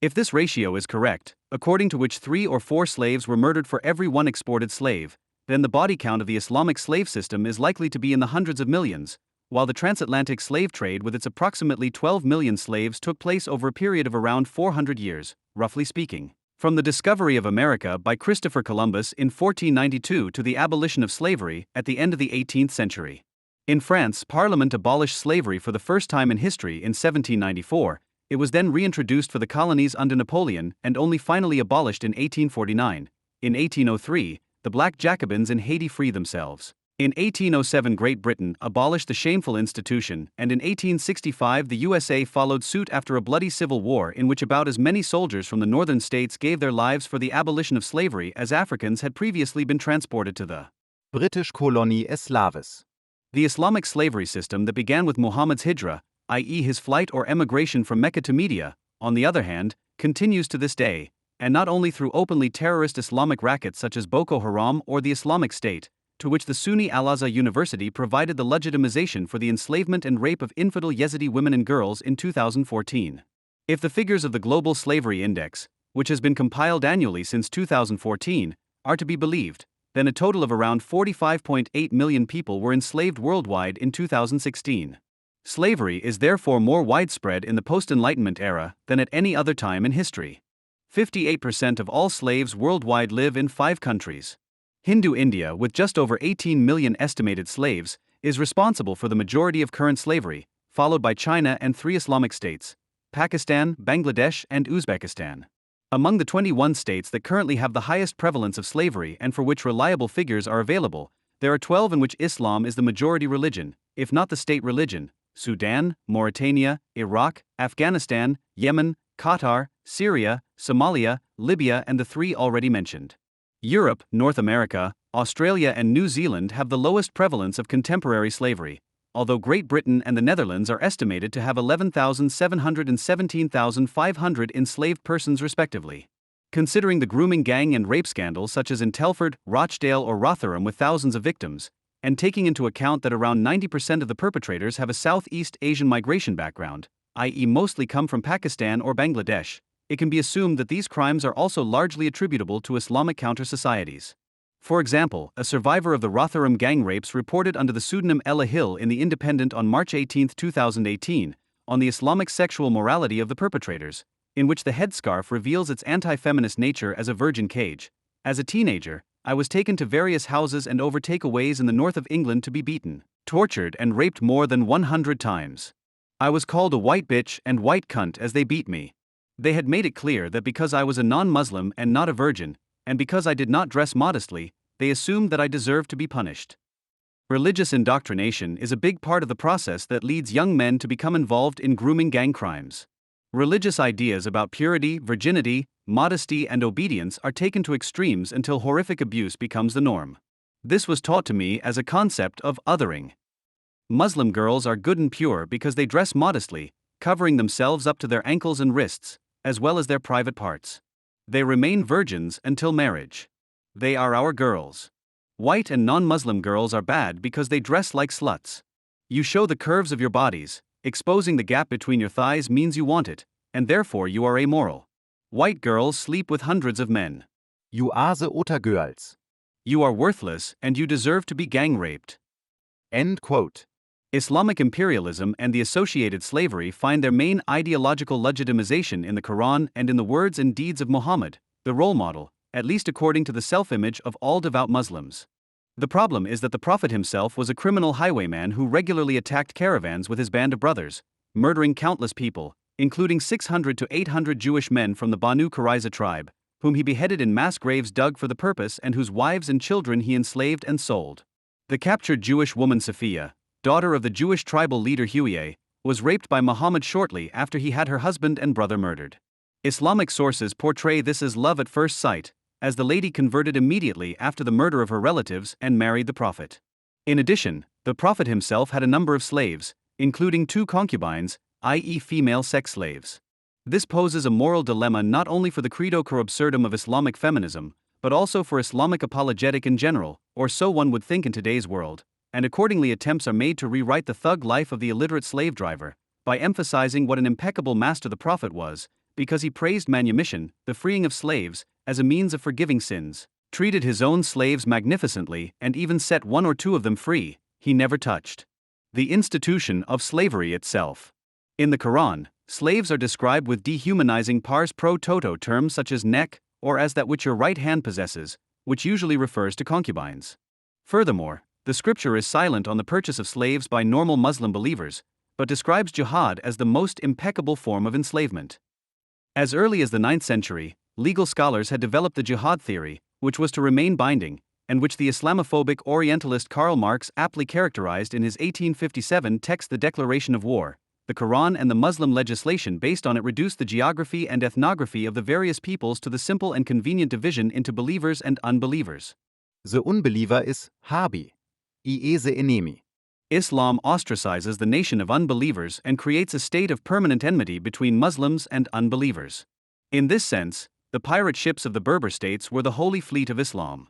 If this ratio is correct, according to which 3 or 4 slaves were murdered for every one exported slave, then the body count of the Islamic slave system is likely to be in the hundreds of millions, while the transatlantic slave trade with its approximately 12 million slaves took place over a period of around 400 years, roughly speaking. From the discovery of America by Christopher Columbus in 1492 to the abolition of slavery at the end of the 18th century. In France, Parliament abolished slavery for the first time in history in 1794, it was then reintroduced for the colonies under Napoleon and only finally abolished in 1849. In 1803, the Black Jacobins in Haiti freed themselves. In 1807, Great Britain abolished the shameful institution, and in 1865 the USA followed suit after a bloody civil war in which about as many soldiers from the northern states gave their lives for the abolition of slavery as Africans had previously been transported to the British Kolonie Esclaves. The Islamic slavery system that began with Muhammad's hijra, i.e. his flight or emigration from Mecca to Media, on the other hand, continues to this day, and not only through openly terrorist Islamic rackets such as Boko Haram or the Islamic State, to which the Sunni Al-Azhar University provided the legitimization for the enslavement and rape of infidel Yazidi women and girls in 2014. If the figures of the Global Slavery Index, which has been compiled annually since 2014, are to be believed, then a total of around 45.8 million people were enslaved worldwide in 2016. Slavery is therefore more widespread in the post-Enlightenment era than at any other time in history. 58% of all slaves worldwide live in 5 countries. Hindu India, with just over 18 million estimated slaves, is responsible for the majority of current slavery, followed by China and 3 Islamic states, Pakistan, Bangladesh, and Uzbekistan. Among the 21 states that currently have the highest prevalence of slavery and for which reliable figures are available, there are 12 in which Islam is the majority religion, if not the state religion: Sudan, Mauritania, Iraq, Afghanistan, Yemen, Qatar, Syria, Somalia, Libya, and the 3 already mentioned. Europe, North America, Australia, and New Zealand have the lowest prevalence of contemporary slavery, although Great Britain and the Netherlands are estimated to have 11,700 and 17,500 enslaved persons respectively. Considering the grooming gang and rape scandals such as in Telford, Rochdale, or Rotherham with thousands of victims, and taking into account that around 90% of the perpetrators have a Southeast Asian migration background, i.e. mostly come from Pakistan or Bangladesh, it can be assumed that these crimes are also largely attributable to Islamic counter-societies. For example, a survivor of the Rotherham gang rapes reported under the pseudonym Ella Hill in The Independent on March 18, 2018, on the Islamic sexual morality of the perpetrators, in which the headscarf reveals its anti-feminist nature as a virgin cage. As a teenager, I was taken to various houses and over takeaways in the north of England to be beaten, tortured, and raped more than 100 times. I was called a white bitch and white cunt as they beat me. They had made it clear that because I was a non-Muslim and not a virgin, and because I did not dress modestly, they assumed that I deserved to be punished. Religious indoctrination is a big part of the process that leads young men to become involved in grooming gang crimes. Religious ideas about purity, virginity, modesty, and obedience are taken to extremes until horrific abuse becomes the norm. This was taught to me as a concept of othering. Muslim girls are good and pure because they dress modestly, covering themselves up to their ankles and wrists, as well as their private parts. They remain virgins until marriage. They are our girls. White and non-Muslim girls are bad because they dress like sluts. You show the curves of your bodies, exposing the gap between your thighs means you want it, and therefore you are amoral. White girls sleep with hundreds of men. You are the other girls. You are worthless and you deserve to be gang raped. End quote. Islamic imperialism and the associated slavery find their main ideological legitimization in the Quran and in the words and deeds of Muhammad, the role model, at least according to the self-image of all devout Muslims. The problem is that the Prophet himself was a criminal highwayman who regularly attacked caravans with his band of brothers, murdering countless people, including 600 to 800 Jewish men from the Banu Qurayza tribe, whom he beheaded in mass graves dug for the purpose and whose wives and children he enslaved and sold. The captured Jewish woman Safiya, daughter of the Jewish tribal leader Huiyeh, was raped by Muhammad shortly after he had her husband and brother murdered. Islamic sources portray this as love at first sight, as the lady converted immediately after the murder of her relatives and married the Prophet. In addition, the Prophet himself had a number of slaves, including 2 concubines, i.e. female sex slaves. This poses a moral dilemma not only for the credo cor absurdum of Islamic feminism, but also for Islamic apologetic in general, or so one would think in today's world, and accordingly attempts are made to rewrite the thug life of the illiterate slave driver, by emphasizing what an impeccable master the Prophet was, because he praised manumission, the freeing of slaves, as a means of forgiving sins, treated his own slaves magnificently, and even set 1 or 2 of them free. He never touched the institution of slavery itself. In the Quran, slaves are described with dehumanizing pars pro toto terms such as nek, or as that which your right hand possesses, which usually refers to concubines. Furthermore, the scripture is silent on the purchase of slaves by normal Muslim believers, but describes jihad as the most impeccable form of enslavement. As early as the 9th century, legal scholars had developed the jihad theory, which was to remain binding, and which the Islamophobic Orientalist Karl Marx aptly characterized in his 1857 text The Declaration of War. The Quran and the Muslim legislation based on it reduced the geography and ethnography of the various peoples to the simple and convenient division into believers and unbelievers. The unbeliever is Habi, ie the enemy. Islam ostracizes the nation of unbelievers and creates a state of permanent enmity between Muslims and unbelievers. In this sense, the pirate ships of the Berber states were the holy fleet of Islam.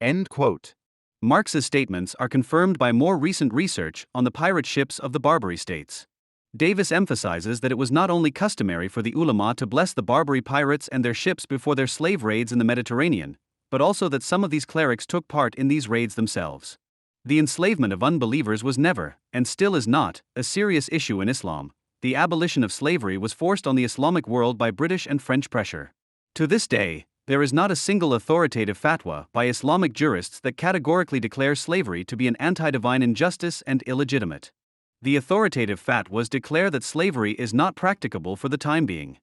End quote. Marx's statements are confirmed by more recent research on the pirate ships of the Barbary states. Davis emphasizes that it was not only customary for the ulama to bless the Barbary pirates and their ships before their slave raids in the Mediterranean, but also that some of these clerics took part in these raids themselves. The enslavement of unbelievers was never, and still is not, a serious issue in Islam. The abolition of slavery was forced on the Islamic world by British and French pressure. To this day, there is not a single authoritative fatwa by Islamic jurists that categorically declares slavery to be an anti-divine injustice and illegitimate. The authoritative fatwas declare that slavery is not practicable for the time being.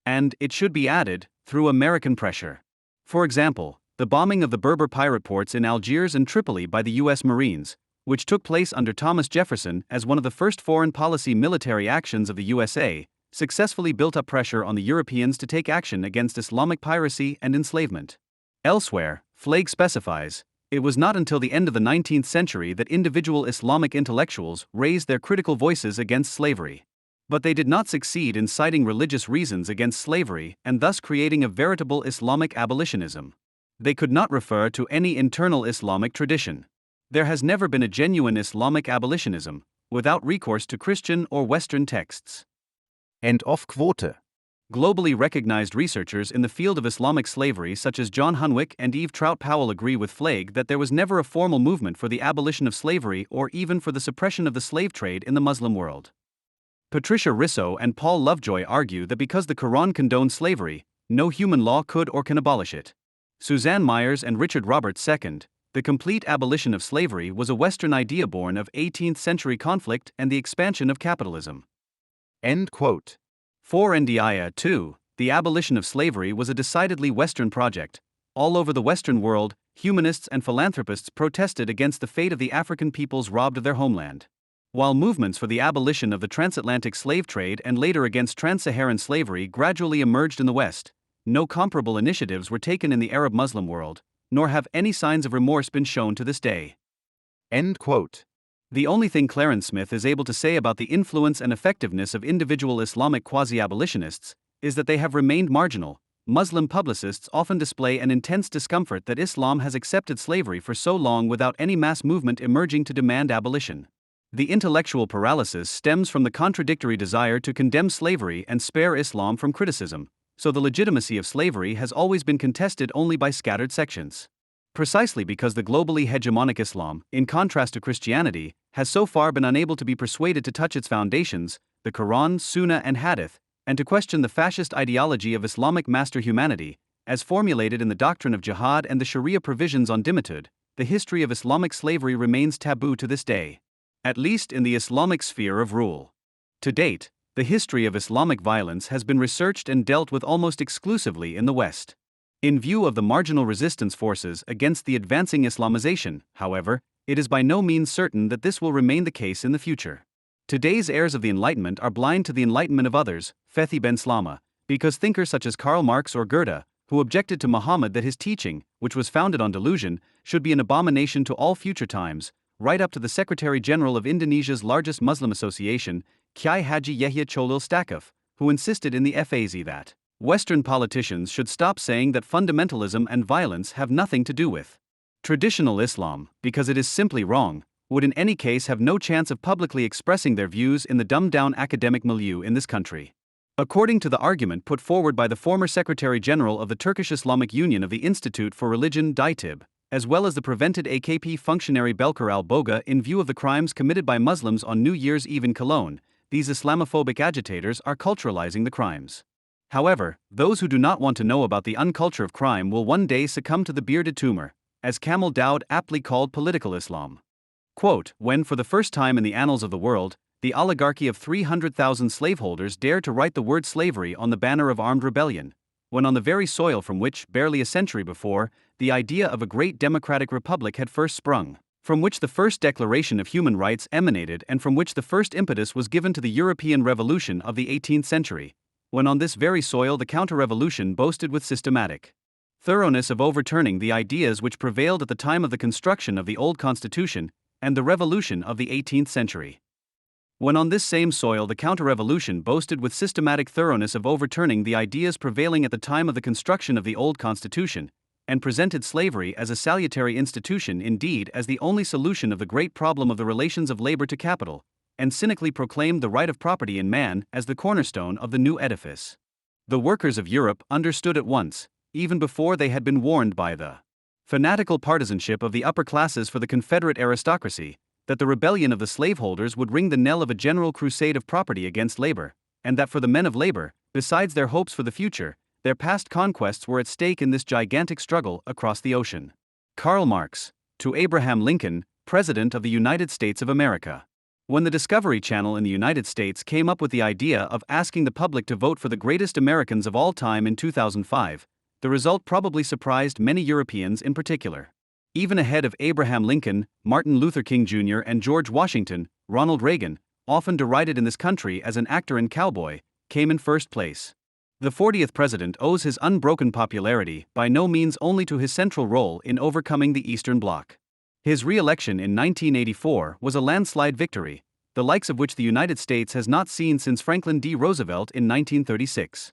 And, it should be added, through American pressure. For example, the bombing of the Berber pirate ports in Algiers and Tripoli by the U.S. Marines, which took place under Thomas Jefferson as one of the first foreign policy military actions of the USA, successfully built up pressure on the Europeans to take action against Islamic piracy and enslavement. Elsewhere, Flagg specifies, it was not until the end of the 19th century that individual Islamic intellectuals raised their critical voices against slavery. But they did not succeed in citing religious reasons against slavery and thus creating a veritable Islamic abolitionism. They could not refer to any internal Islamic tradition. There has never been a genuine Islamic abolitionism, without recourse to Christian or Western texts. End of quote. Globally recognized researchers in the field of Islamic slavery such as John Hunwick and Eve Trout Powell agree with Flagg that there was never a formal movement for the abolition of slavery or even for the suppression of the slave trade in the Muslim world. Patricia Risso and Paul Lovejoy argue that because the Quran condoned slavery, no human law could or can abolish it. Suzanne Myers and Richard Roberts second, the complete abolition of slavery was a Western idea born of 18th century conflict and the expansion of capitalism. End quote. For India, too, the abolition of slavery was a decidedly Western project. All over the Western world, humanists and philanthropists protested against the fate of the African peoples robbed of their homeland. While movements for the abolition of the transatlantic slave trade and later against trans-Saharan slavery gradually emerged in the West, no comparable initiatives were taken in the Arab Muslim world, nor have any signs of remorse been shown to this day. End quote. The only thing Clarence Smith is able to say about the influence and effectiveness of individual Islamic quasi-abolitionists is that they have remained marginal. Muslim publicists often display an intense discomfort that Islam has accepted slavery for so long without any mass movement emerging to demand abolition. The intellectual paralysis stems from the contradictory desire to condemn slavery and spare Islam from criticism, so the legitimacy of slavery has always been contested only by scattered sections. Precisely because the globally hegemonic Islam, in contrast to Christianity, has so far been unable to be persuaded to touch its foundations, the Quran, Sunnah, and Hadith, and to question the fascist ideology of Islamic master humanity, as formulated in the doctrine of jihad and the Sharia provisions on dhimmitud, the history of Islamic slavery remains taboo to this day, at least in the Islamic sphere of rule. To date, the history of Islamic violence has been researched and dealt with almost exclusively in the West. In view of the marginal resistance forces against the advancing Islamization, however, it is by no means certain that this will remain the case in the future. Today's heirs of the Enlightenment are blind to the enlightenment of others, Fethi ben Slama, because thinkers such as Karl Marx or Goethe, who objected to Muhammad that his teaching, which was founded on delusion, should be an abomination to all future times, right up to the Secretary-General of Indonesia's largest Muslim association, Kiai Haji Yahya Cholil Stakuf, who insisted in the FAZ that Western politicians should stop saying that fundamentalism and violence have nothing to do with traditional Islam, because it is simply wrong, would in any case have no chance of publicly expressing their views in the dumbed-down academic milieu in this country. According to the argument put forward by the former Secretary-General of the Turkish Islamic Union of the Institute for Religion DITIB, as well as the prevented AKP functionary Belkar al-Boga in view of the crimes committed by Muslims on New Year's Eve in Cologne, these Islamophobic agitators are culturalizing the crimes. However, those who do not want to know about the unculture of crime will one day succumb to the bearded tumor, as Kamal Daoud aptly called political Islam. Quote, when for the first time in the annals of the world, the oligarchy of 300,000 slaveholders dared to write the word slavery on the banner of armed rebellion, when on the very soil from which, barely a century before, the idea of a great democratic republic had first sprung, from which the first declaration of human rights emanated and from which the first impetus was given to the European Revolution of the 18th century, when on this very soil the counter-revolution boasted with systematic thoroughness of overturning the ideas which prevailed at the time of the construction of the old constitution and the revolution of the 18th century. When on this same soil the counter-revolution boasted with systematic thoroughness of overturning the ideas prevailing at the time of the construction of the old constitution, and presented slavery as a salutary institution, indeed as the only solution of the great problem of the relations of labor to capital, and cynically proclaimed the right of property in man as the cornerstone of the new edifice. The workers of Europe understood at once, even before they had been warned by the fanatical partisanship of the upper classes for the Confederate aristocracy, that the rebellion of the slaveholders would ring the knell of a general crusade of property against labor, and that for the men of labor, besides their hopes for the future, their past conquests were at stake in this gigantic struggle across the ocean. Karl Marx, to Abraham Lincoln, President of the United States of America. When the Discovery Channel in the United States came up with the idea of asking the public to vote for the greatest Americans of all time in 2005, the result probably surprised many Europeans in particular. Even ahead of Abraham Lincoln, Martin Luther King Jr. and George Washington, Ronald Reagan, often derided in this country as an actor and cowboy, came in first place. The 40th president owes his unbroken popularity by no means only to his central role in overcoming the Eastern Bloc. His re-election in 1984 was a landslide victory, the likes of which the United States has not seen since Franklin D. Roosevelt in 1936.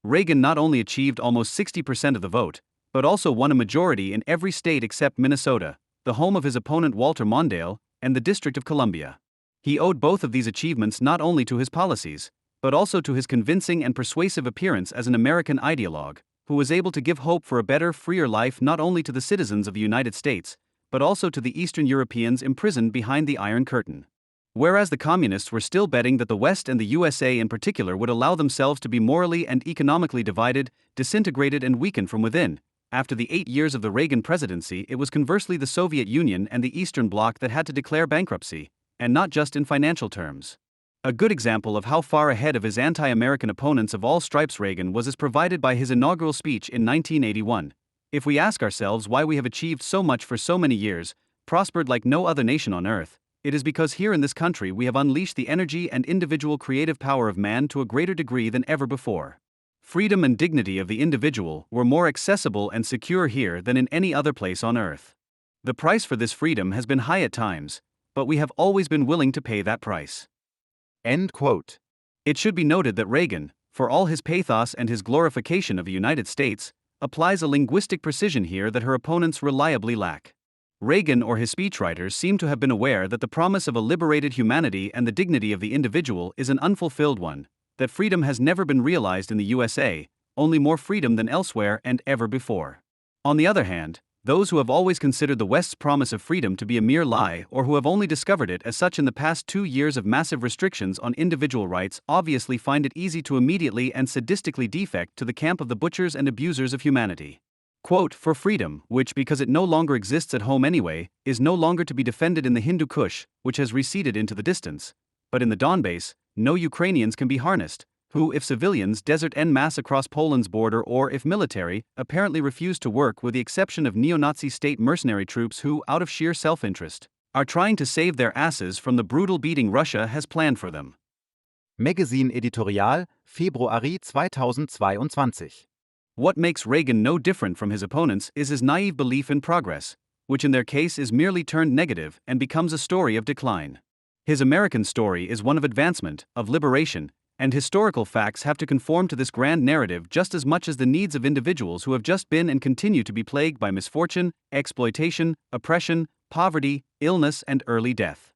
Reagan not only achieved almost 60% of the vote, but also won a majority in every state except Minnesota, the home of his opponent Walter Mondale, and the District of Columbia. He owed both of these achievements not only to his policies, but also to his convincing and persuasive appearance as an American ideologue, who was able to give hope for a better, freer life not only to the citizens of the United States, but also to the Eastern Europeans imprisoned behind the Iron Curtain. Whereas the communists were still betting that the West and the USA in particular would allow themselves to be morally and economically divided, disintegrated and weakened from within, after the 8 years of the Reagan presidency it was conversely the Soviet Union and the Eastern Bloc that had to declare bankruptcy, and not just in financial terms. A good example of how far ahead of his anti-American opponents of all stripes Reagan was is provided by his inaugural speech in 1981. If we ask ourselves why we have achieved so much for so many years, prospered like no other nation on earth, it is because here in this country we have unleashed the energy and individual creative power of man to a greater degree than ever before. Freedom and dignity of the individual were more accessible and secure here than in any other place on earth. The price for this freedom has been high at times, but we have always been willing to pay that price. End quote. It should be noted that Reagan, for all his pathos and his glorification of the United States, applies a linguistic precision here that her opponents reliably lack. Reagan or his speechwriters seem to have been aware that the promise of a liberated humanity and the dignity of the individual is an unfulfilled one, that freedom has never been realized in the USA, only more freedom than elsewhere and ever before. On the other hand, those who have always considered the West's promise of freedom to be a mere lie or who have only discovered it as such in the past 2 years of massive restrictions on individual rights obviously find it easy to immediately and sadistically defect to the camp of the butchers and abusers of humanity. Quote, for freedom, which because it no longer exists at home anyway, is no longer to be defended in the Hindu Kush, which has receded into the distance, but in the Donbass, no Ukrainians can be harnessed, who, if civilians desert en masse across Poland's border or if military, apparently refuse to work with the exception of neo-Nazi state mercenary troops who, out of sheer self-interest, are trying to save their asses from the brutal beating Russia has planned for them. Magazine Editorial, Februari 2022. What makes Reagan no different from his opponents is his naive belief in progress, which in their case is merely turned negative and becomes a story of decline. His American story is one of advancement, of liberation, and historical facts have to conform to this grand narrative just as much as the needs of individuals who have just been and continue to be plagued by misfortune, exploitation, oppression, poverty, illness, and early death.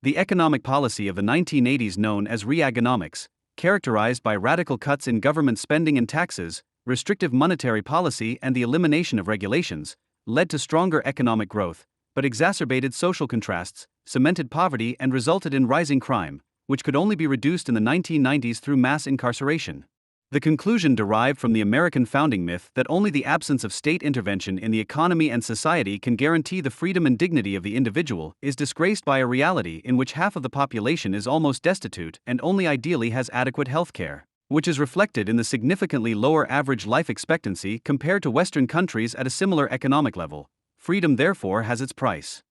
The economic policy of the 1980s, known as Reaganomics, characterized by radical cuts in government spending and taxes, restrictive monetary policy, and the elimination of regulations, led to stronger economic growth, but exacerbated social contrasts, cemented poverty, and resulted in rising crime, which could only be reduced in the 1990s through mass incarceration. The conclusion derived from the American founding myth that only the absence of state intervention in the economy and society can guarantee the freedom and dignity of the individual is disgraced by a reality in which half of the population is almost destitute and only ideally has adequate health care, which is reflected in the significantly lower average life expectancy compared to Western countries at a similar economic level. Freedom therefore has its price.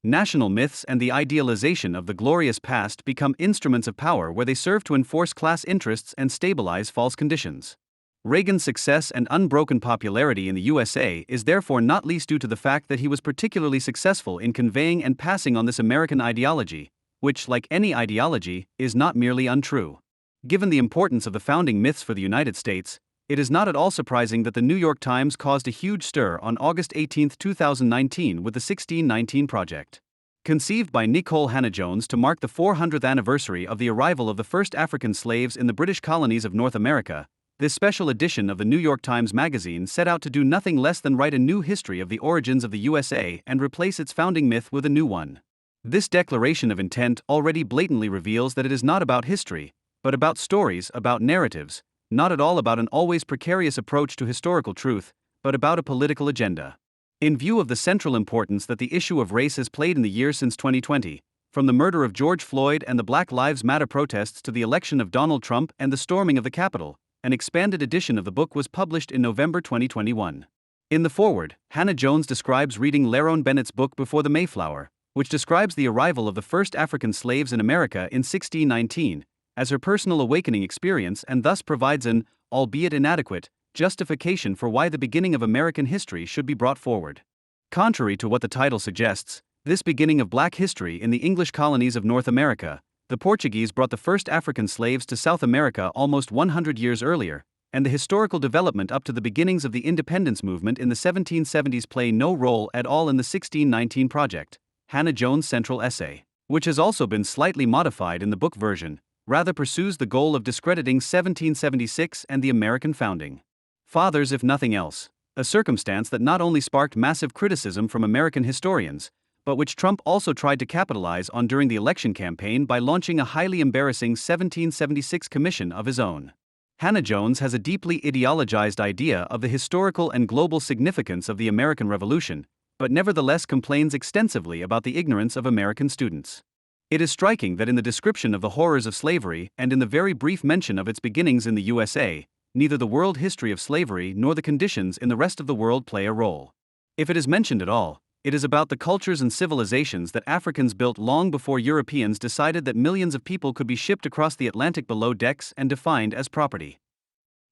National myths and the idealization of the glorious past become instruments of power where they serve to enforce class interests and stabilize false conditions. Reagan's success and unbroken popularity in the USA is therefore not least due to the fact that he was particularly successful in conveying and passing on this American ideology, which, like any ideology, is not merely untrue. Given the importance of the founding myths for the United States, it is not at all surprising that the New York Times caused a huge stir on August 18, 2019 with the 1619 Project. Conceived by Nicole Hannah-Jones to mark the 400th anniversary of the arrival of the first African slaves in the British colonies of North America, this special edition of the New York Times Magazine set out to do nothing less than write a new history of the origins of the USA and replace its founding myth with a new one. This declaration of intent already blatantly reveals that it is not about history, but about stories, about narratives, not at all about an always precarious approach to historical truth, but about a political agenda. In view of the central importance that the issue of race has played in the years since 2020, from the murder of George Floyd and the Black Lives Matter protests to the election of Donald Trump and the storming of the Capitol, an expanded edition of the book was published in November 2021. In the foreword, Hannah-Jones describes reading Lerone Bennett's book Before the Mayflower, which describes the arrival of the first African slaves in America in 1619, as her personal awakening experience and thus provides an, albeit inadequate, justification for why the beginning of American history should be brought forward. Contrary to what the title suggests, this beginning of black history in the English colonies of North America, the Portuguese brought the first African slaves to South America almost 100 years earlier, and the historical development up to the beginnings of the independence movement in the 1770s play no role at all in the 1619 Project, Hannah-Jones' central essay, which has also been slightly modified in the book version, rather pursues the goal of discrediting 1776 and the American founding fathers if nothing else, a circumstance that not only sparked massive criticism from American historians, but which Trump also tried to capitalize on during the election campaign by launching a highly embarrassing 1776 commission of his own. Hannah-Jones has a deeply ideologized idea of the historical and global significance of the American Revolution, but nevertheless complains extensively about the ignorance of American students. It is striking that in the description of the horrors of slavery and in the very brief mention of its beginnings in the USA, neither the world history of slavery nor the conditions in the rest of the world play a role. If it is mentioned at all, it is about the cultures and civilizations that Africans built long before Europeans decided that millions of people could be shipped across the Atlantic below decks and defined as property.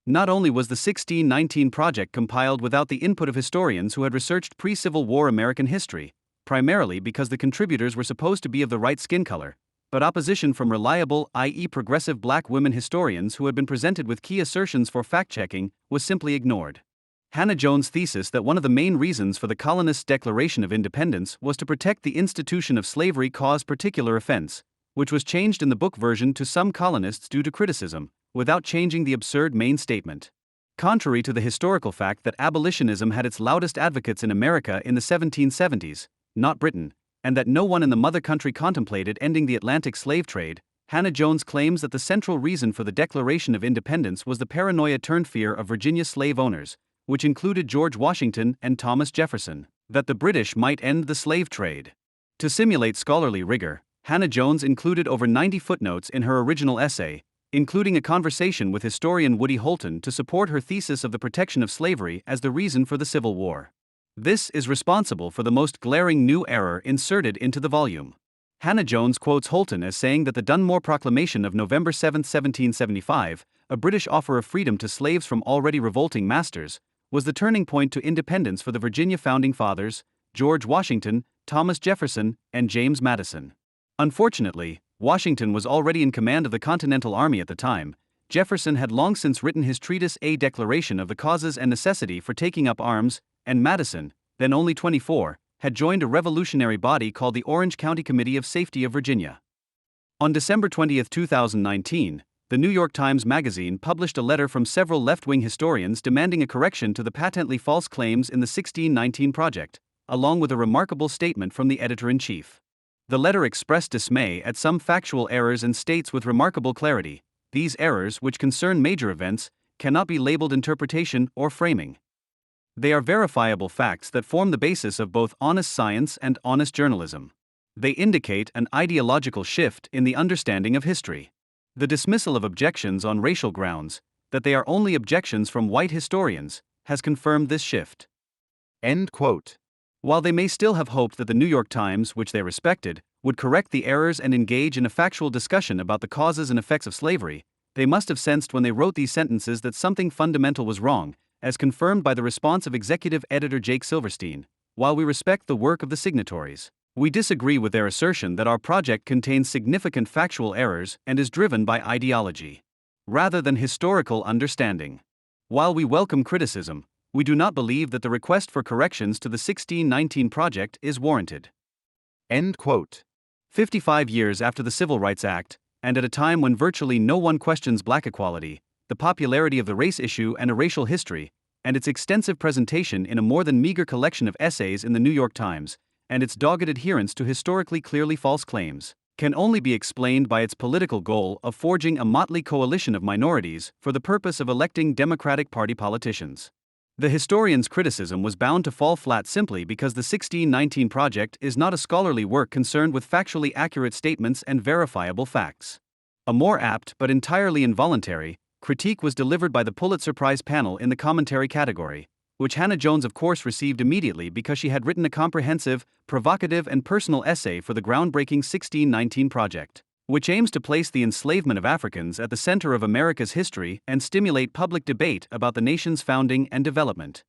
Not only was the 1619 Project compiled without the input of historians who had researched pre-Civil War American history, primarily because the contributors were supposed to be of the right skin color, but opposition from reliable, i.e., progressive black women historians who had been presented with key assertions for fact-checking was simply ignored. Hannah Jones' thesis that one of the main reasons for the colonists' Declaration of Independence was to protect the institution of slavery caused particular offense, which was changed in the book version to some colonists due to criticism, without changing the absurd main statement. Contrary to the historical fact that abolitionism had its loudest advocates in America in the 1770s, not Britain, and that no one in the mother country contemplated ending the Atlantic slave trade, Hannah Jones claims that the central reason for the Declaration of Independence was the paranoia turned fear of Virginia slave owners, which included George Washington and Thomas Jefferson, that the British might end the slave trade. To simulate scholarly rigor, Hannah Jones included over 90 footnotes in her original essay, including a conversation with historian Woody Holton to support her thesis of the protection of slavery as the reason for the Civil War. This is responsible for the most glaring new error inserted into the volume. Hannah Jones quotes Holton as saying that the Dunmore Proclamation of November 7, 1775, a British offer of freedom to slaves from already revolting masters, was the turning point to independence for the Virginia founding fathers, George Washington, Thomas Jefferson, and James Madison. Unfortunately, Washington was already in command of the Continental Army at the time. Jefferson had long since written his treatise A Declaration of the Causes and Necessity for Taking Up Arms, and Madison, then only 24, had joined a revolutionary body called the Orange County Committee of Safety of Virginia. On December 20, 2019, the New York Times Magazine published a letter from several left-wing historians demanding a correction to the patently false claims in the 1619 Project, along with a remarkable statement from the editor-in-chief. The letter expressed dismay at some factual errors and states with remarkable clarity, these errors, which concern major events, cannot be labeled interpretation or framing. They are verifiable facts that form the basis of both honest science and honest journalism. They indicate an ideological shift in the understanding of history. The dismissal of objections on racial grounds, that they are only objections from white historians, has confirmed this shift. End quote. While they may still have hoped that the New York Times, which they respected, would correct the errors and engage in a factual discussion about the causes and effects of slavery, they must have sensed when they wrote these sentences that something fundamental was wrong, as confirmed by the response of executive editor Jake Silverstein. While we respect the work of the signatories, we disagree with their assertion that our project contains significant factual errors and is driven by ideology, rather than historical understanding. While we welcome criticism, we do not believe that the request for corrections to the 1619 Project is warranted. End quote. 55 years after the Civil Rights Act, and at a time when virtually no one questions black equality, the popularity of the race issue and a racial history, and its extensive presentation in a more than meager collection of essays in the New York Times, and its dogged adherence to historically clearly false claims, can only be explained by its political goal of forging a motley coalition of minorities for the purpose of electing Democratic Party politicians. The historian's criticism was bound to fall flat simply because the 1619 Project is not a scholarly work concerned with factually accurate statements and verifiable facts. A more apt but entirely involuntary critique was delivered by the Pulitzer Prize panel in the commentary category, which Hannah Jones of course received immediately because she had written a comprehensive, provocative and personal essay for the groundbreaking 1619 Project, which aims to place the enslavement of Africans at the center of America's history and stimulate public debate about the nation's founding and development.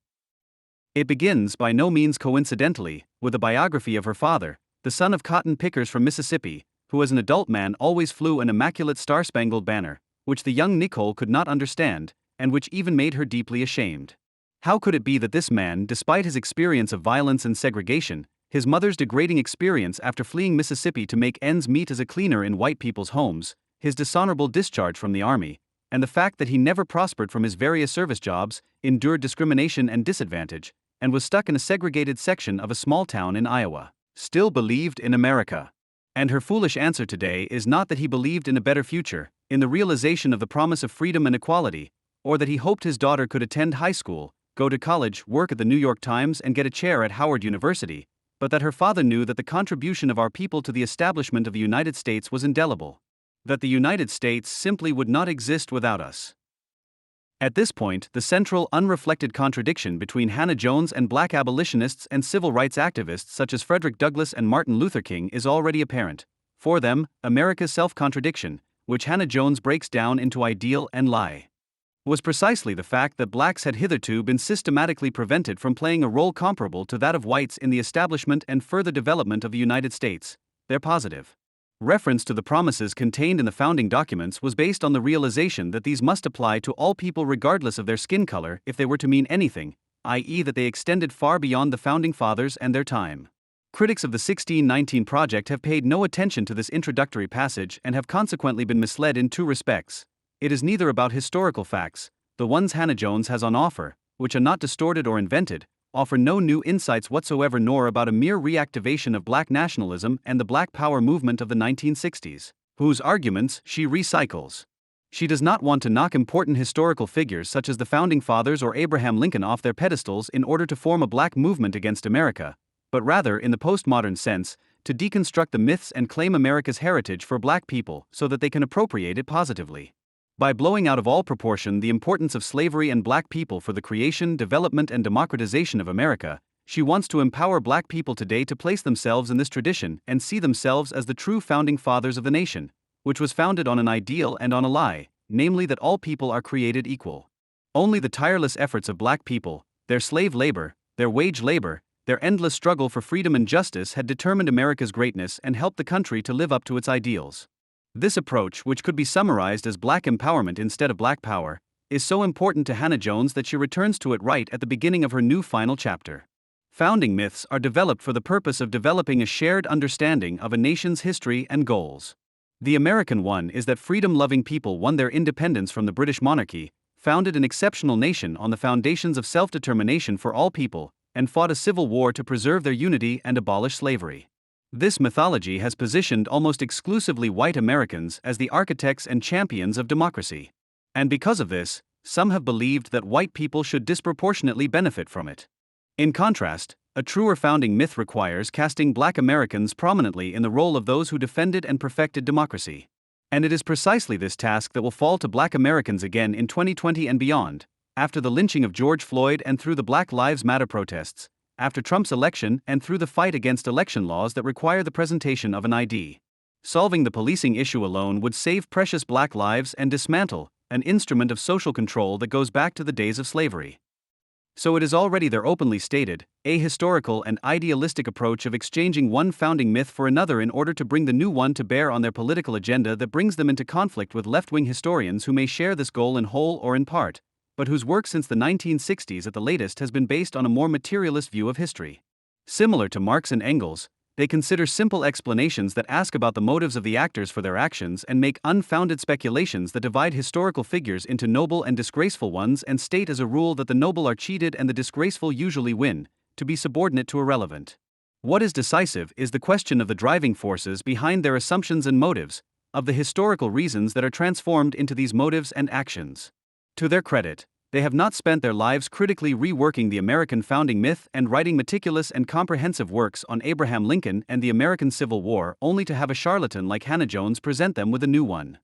It begins, by no means coincidentally, with a biography of her father, the son of cotton pickers from Mississippi, who as an adult man always flew an immaculate star-spangled banner, which the young Nicole could not understand, and which even made her deeply ashamed. How could it be that this man, despite his experience of violence and segregation, his mother's degrading experience after fleeing Mississippi to make ends meet as a cleaner in white people's homes, his dishonorable discharge from the army, and the fact that he never prospered from his various service jobs, endured discrimination and disadvantage, and was stuck in a segregated section of a small town in Iowa, still believed in America? And her foolish answer today is not that he believed in a better future, in the realization of the promise of freedom and equality, or that he hoped his daughter could attend high school, go to college, work at the New York Times and get a chair at Howard University, but that her father knew that the contribution of our people to the establishment of the United States was indelible. That the United States simply would not exist without us. At this point, the central, unreflected contradiction between Hannah Jones and black abolitionists and civil rights activists such as Frederick Douglass and Martin Luther King is already apparent. For them, America's self-contradiction, which Hannah Jones breaks down into ideal and lie, was precisely the fact that blacks had hitherto been systematically prevented from playing a role comparable to that of whites in the establishment and further development of the United States. Their positive reference to the promises contained in the founding documents was based on the realization that these must apply to all people regardless of their skin color if they were to mean anything, i.e., that they extended far beyond the founding fathers and their time. Critics of the 1619 Project have paid no attention to this introductory passage and have consequently been misled in two respects. It is neither about historical facts, the ones Hannah Jones has on offer, which are not distorted or invented, offer no new insights whatsoever, nor about a mere reactivation of black nationalism and the black power movement of the 1960s, whose arguments she recycles. She does not want to knock important historical figures such as the Founding Fathers or Abraham Lincoln off their pedestals in order to form a black movement against America, but rather, in the postmodern sense, to deconstruct the myths and claim America's heritage for black people so that they can appropriate it positively. By blowing out of all proportion the importance of slavery and black people for the creation, development, and democratization of America, she wants to empower black people today to place themselves in this tradition and see themselves as the true founding fathers of the nation, which was founded on an ideal and on a lie, namely that all people are created equal. Only the tireless efforts of black people, their slave labor, their wage labor, their endless struggle for freedom and justice had determined America's greatness and helped the country to live up to its ideals. This approach, which could be summarized as black empowerment instead of black power, is so important to Hannah Jones that she returns to it right at the beginning of her new final chapter. Founding myths are developed for the purpose of developing a shared understanding of a nation's history and goals. The American one is that freedom-loving people won their independence from the British monarchy, founded an exceptional nation on the foundations of self-determination for all people, and fought a civil war to preserve their unity and abolish slavery. This mythology has positioned almost exclusively white Americans as the architects and champions of democracy. And because of this, some have believed that white people should disproportionately benefit from it. In contrast, a truer founding myth requires casting black Americans prominently in the role of those who defended and perfected democracy. And it is precisely this task that will fall to black Americans again in 2020 and beyond, after the lynching of George Floyd and through the Black Lives Matter protests, after Trump's election and through the fight against election laws that require the presentation of an ID. Solving the policing issue alone would save precious black lives and dismantle an instrument of social control that goes back to the days of slavery. So it is already their openly stated, ahistorical and idealistic approach of exchanging one founding myth for another in order to bring the new one to bear on their political agenda that brings them into conflict with left-wing historians who may share this goal in whole or in part, but whose work since the 1960s at the latest has been based on a more materialist view of history. Similar to Marx and Engels, they consider simple explanations that ask about the motives of the actors for their actions and make unfounded speculations that divide historical figures into noble and disgraceful ones and state as a rule that the noble are cheated and the disgraceful usually win, to be subordinate to irrelevant. What is decisive is the question of the driving forces behind their assumptions and motives, of the historical reasons that are transformed into these motives and actions. To their credit, they have not spent their lives critically reworking the American founding myth and writing meticulous and comprehensive works on Abraham Lincoln and the American Civil War only to have a charlatan like Hannah Jones present them with a new one.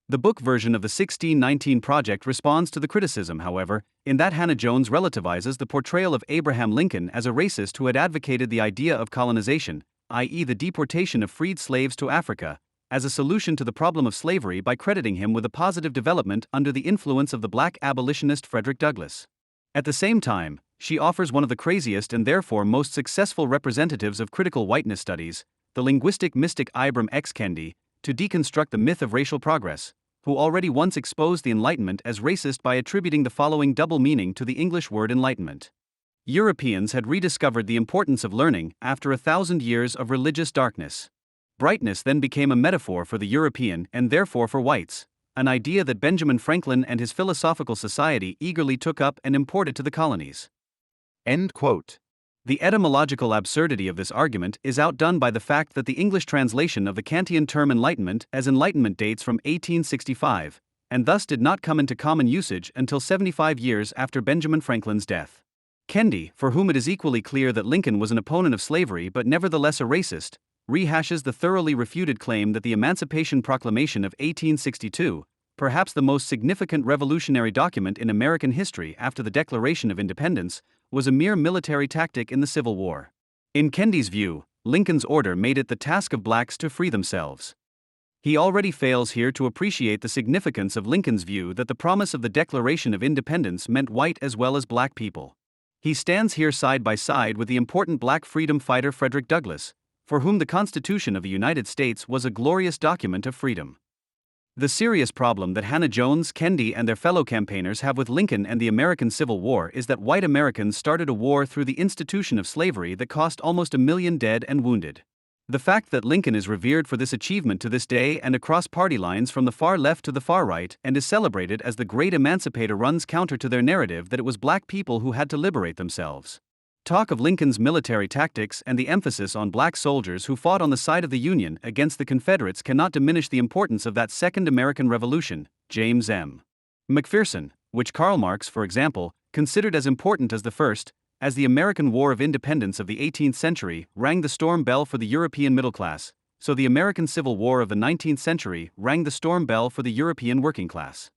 The book version of the 1619 Project responds to the criticism, however, in that Hannah Jones relativizes the portrayal of Abraham Lincoln as a racist who had advocated the idea of colonization, i.e., the deportation of freed slaves to Africa, as a solution to the problem of slavery by crediting him with a positive development under the influence of the black abolitionist Frederick Douglass. At the same time, she offers one of the craziest and therefore most successful representatives of critical whiteness studies, the linguistic mystic Ibram X. Kendi, to deconstruct the myth of racial progress, who already once exposed the Enlightenment as racist by attributing the following double meaning to the English word enlightenment. Europeans had rediscovered the importance of learning after 1,000 years of religious darkness. Brightness then became a metaphor for the European and therefore for whites, an idea that Benjamin Franklin and his Philosophical Society eagerly took up and imported to the colonies. End quote. The etymological absurdity of this argument is outdone by the fact that the English translation of the Kantian term enlightenment as enlightenment dates from 1865, and thus did not come into common usage until 75 years after Benjamin Franklin's death. Kendi, for whom it is equally clear that Lincoln was an opponent of slavery but nevertheless a racist, rehashes the thoroughly refuted claim that the Emancipation Proclamation of 1862, perhaps the most significant revolutionary document in American history after the Declaration of Independence, was a mere military tactic in the Civil War. In Kendi's view, Lincoln's order made it the task of blacks to free themselves. He already fails here to appreciate the significance of Lincoln's view that the promise of the Declaration of Independence meant white as well as black people. He stands here side by side with the important black freedom fighter Frederick Douglass, for whom the Constitution of the United States was a glorious document of freedom. The serious problem that Hannah Jones, Kendi, and their fellow campaigners have with Lincoln and the American Civil War is that white Americans started a war through the institution of slavery that cost almost 1 million dead and wounded. The fact that Lincoln is revered for this achievement to this day and across party lines from the far left to the far right and is celebrated as the great emancipator runs counter to their narrative that it was black people who had to liberate themselves. Talk of Lincoln's military tactics and the emphasis on black soldiers who fought on the side of the Union against the Confederates cannot diminish the importance of that Second American Revolution. James M. McPherson, which Karl Marx, for example, considered as important as the first, as the American War of Independence of the 18th century rang the storm bell for the European middle class, so the American Civil War of the 19th century rang the storm bell for the European working class.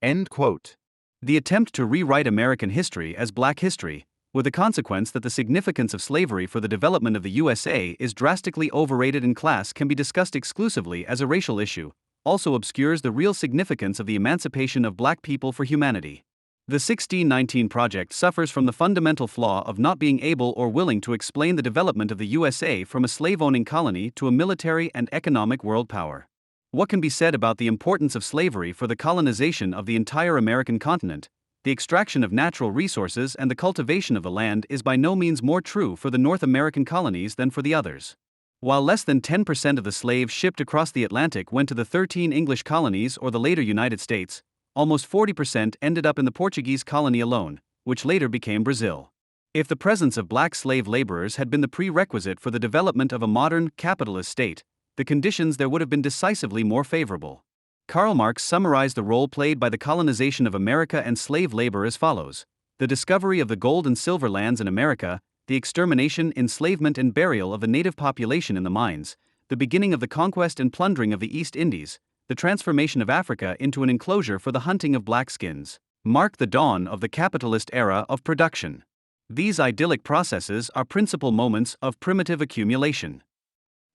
End quote. The attempt to rewrite American history as black history, with the consequence that the significance of slavery for the development of the USA is drastically overrated in class, can be discussed exclusively as a racial issue, also obscures the real significance of the emancipation of black people for humanity. The 1619 Project suffers from the fundamental flaw of not being able or willing to explain the development of the USA from a slave-owning colony to a military and economic world power. What can be said about the importance of slavery for the colonization of the entire American continent? The extraction of natural resources and the cultivation of the land is by no means more true for the North American colonies than for the others. While less than 10% of the slaves shipped across the Atlantic went to the 13 English colonies or the later United States, almost 40% ended up in the Portuguese colony alone, which later became Brazil. If the presence of black slave laborers had been the prerequisite for the development of a modern, capitalist state, the conditions there would have been decisively more favorable. Karl Marx summarized the role played by the colonization of America and slave labor as follows: the discovery of the gold and silver lands in America, the extermination, enslavement, and burial of the native population in the mines, the beginning of the conquest and plundering of the East Indies, the transformation of Africa into an enclosure for the hunting of black skins, mark the dawn of the capitalist era of production. These idyllic processes are principal moments of primitive accumulation.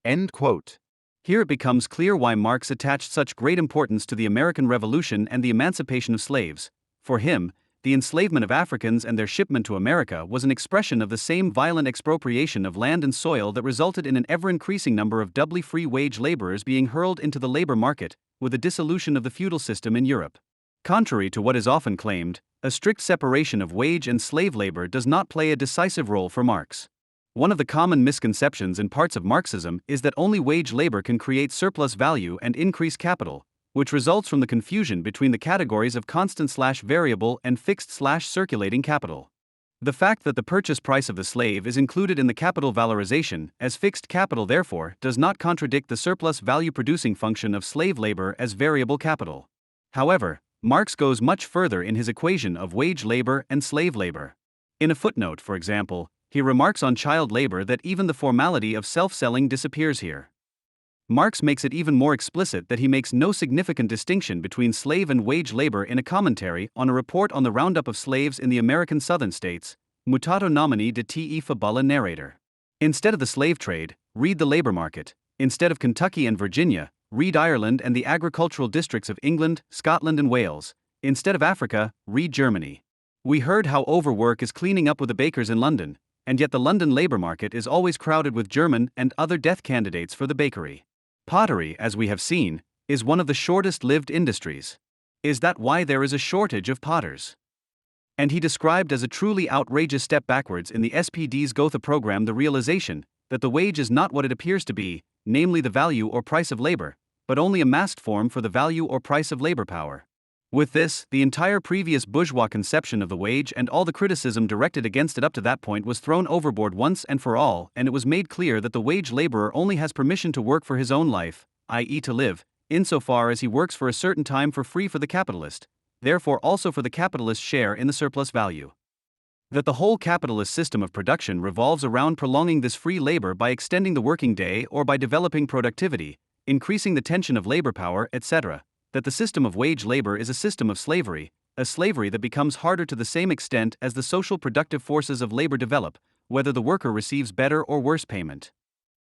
End quote. Here it becomes clear why Marx attached such great importance to the American Revolution and the emancipation of slaves. For him, the enslavement of Africans and their shipment to America was an expression of the same violent expropriation of land and soil that resulted in an ever-increasing number of doubly free wage laborers being hurled into the labor market, with the dissolution of the feudal system in Europe. Contrary to what is often claimed, a strict separation of wage and slave labor does not play a decisive role for Marx. One of the common misconceptions in parts of Marxism is that only wage labor can create surplus value and increase capital, which results from the confusion between the categories of constant/variable and fixed/circulating capital. The fact that the purchase price of the slave is included in the capital valorization as fixed capital therefore does not contradict the surplus value producing function of slave labor as variable capital. However, Marx goes much further in his equation of wage labor and slave labor. In a footnote, for example, he remarks on child labor that even the formality of self-selling disappears here. Marx makes it even more explicit that he makes no significant distinction between slave and wage labor in a commentary on a report on the roundup of slaves in the American Southern states, Mutato nomini de te fabula narrator. Instead of the slave trade, read the labor market. Instead of Kentucky and Virginia, read Ireland and the agricultural districts of England, Scotland, and Wales. Instead of Africa, read Germany. We heard how overwork is cleaning up with the bakers in London, and yet the London labor market is always crowded with German and other death candidates for the bakery. Pottery, as we have seen, is one of the shortest-lived industries. Is that why there is a shortage of potters? And he described as a truly outrageous step backwards in the SPD's Gotha program the realization that the wage is not what it appears to be, namely the value or price of labor, but only a masked form for the value or price of labor power. With this, the entire previous bourgeois conception of the wage and all the criticism directed against it up to that point was thrown overboard once and for all, and it was made clear that the wage laborer only has permission to work for his own life, i.e. to live, insofar as he works for a certain time for free for the capitalist, therefore also for the capitalist's share in the surplus value. That the whole capitalist system of production revolves around prolonging this free labor by extending the working day or by developing productivity, increasing the tension of labor power, etc. That the system of wage labor is a system of slavery, a slavery that becomes harder to the same extent as the social productive forces of labor develop, whether the worker receives better or worse payment.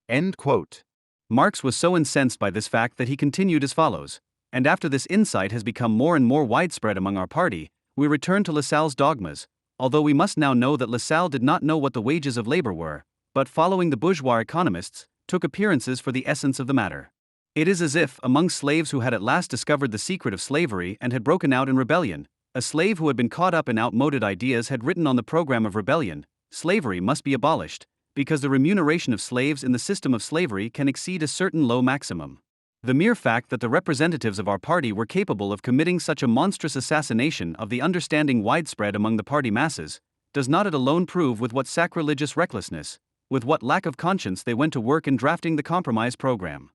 End quote. Marx was so incensed by this fact that he continued as follows, and after this insight has become more and more widespread among our party, we return to Lassalle's dogmas, although we must now know that Lassalle did not know what the wages of labor were, but following the bourgeois economists, took appearances for the essence of the matter. It is as if, among slaves who had at last discovered the secret of slavery and had broken out in rebellion, a slave who had been caught up in outmoded ideas had written on the program of rebellion, slavery must be abolished, because the remuneration of slaves in the system of slavery can exceed a certain low maximum. The mere fact that the representatives of our party were capable of committing such a monstrous assassination of the understanding widespread among the party masses, does not it alone prove with what sacrilegious recklessness, with what lack of conscience they went to work in drafting the compromise program.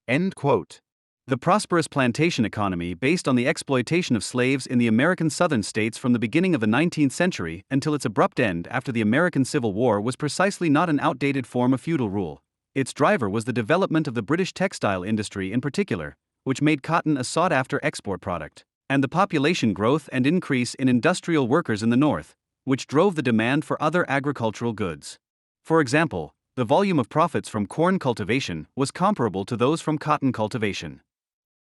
End quote. The prosperous plantation economy based on the exploitation of slaves in the American southern states from the beginning of the 19th century until its abrupt end after the American Civil War was precisely not an outdated form of feudal rule. Its driver was the development of the British textile industry in particular, which made cotton a sought-after export product, and the population growth and increase in industrial workers in the North, which drove the demand for other agricultural goods. For example, the volume of profits from corn cultivation was comparable to those from cotton cultivation.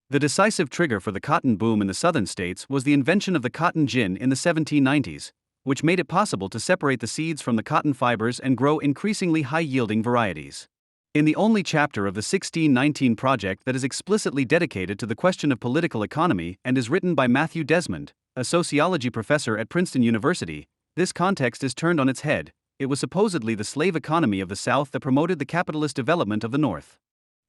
The decisive trigger for the cotton boom in the southern states was the invention of the cotton gin in the 1790s, which made it possible to separate the seeds from the cotton fibers and grow increasingly high-yielding varieties. In the only chapter of the 1619 Project that is explicitly dedicated to the question of political economy and is written by Matthew Desmond, a sociology professor at Princeton University, this context is turned on its head. It was supposedly the slave economy of the South that promoted the capitalist development of the North.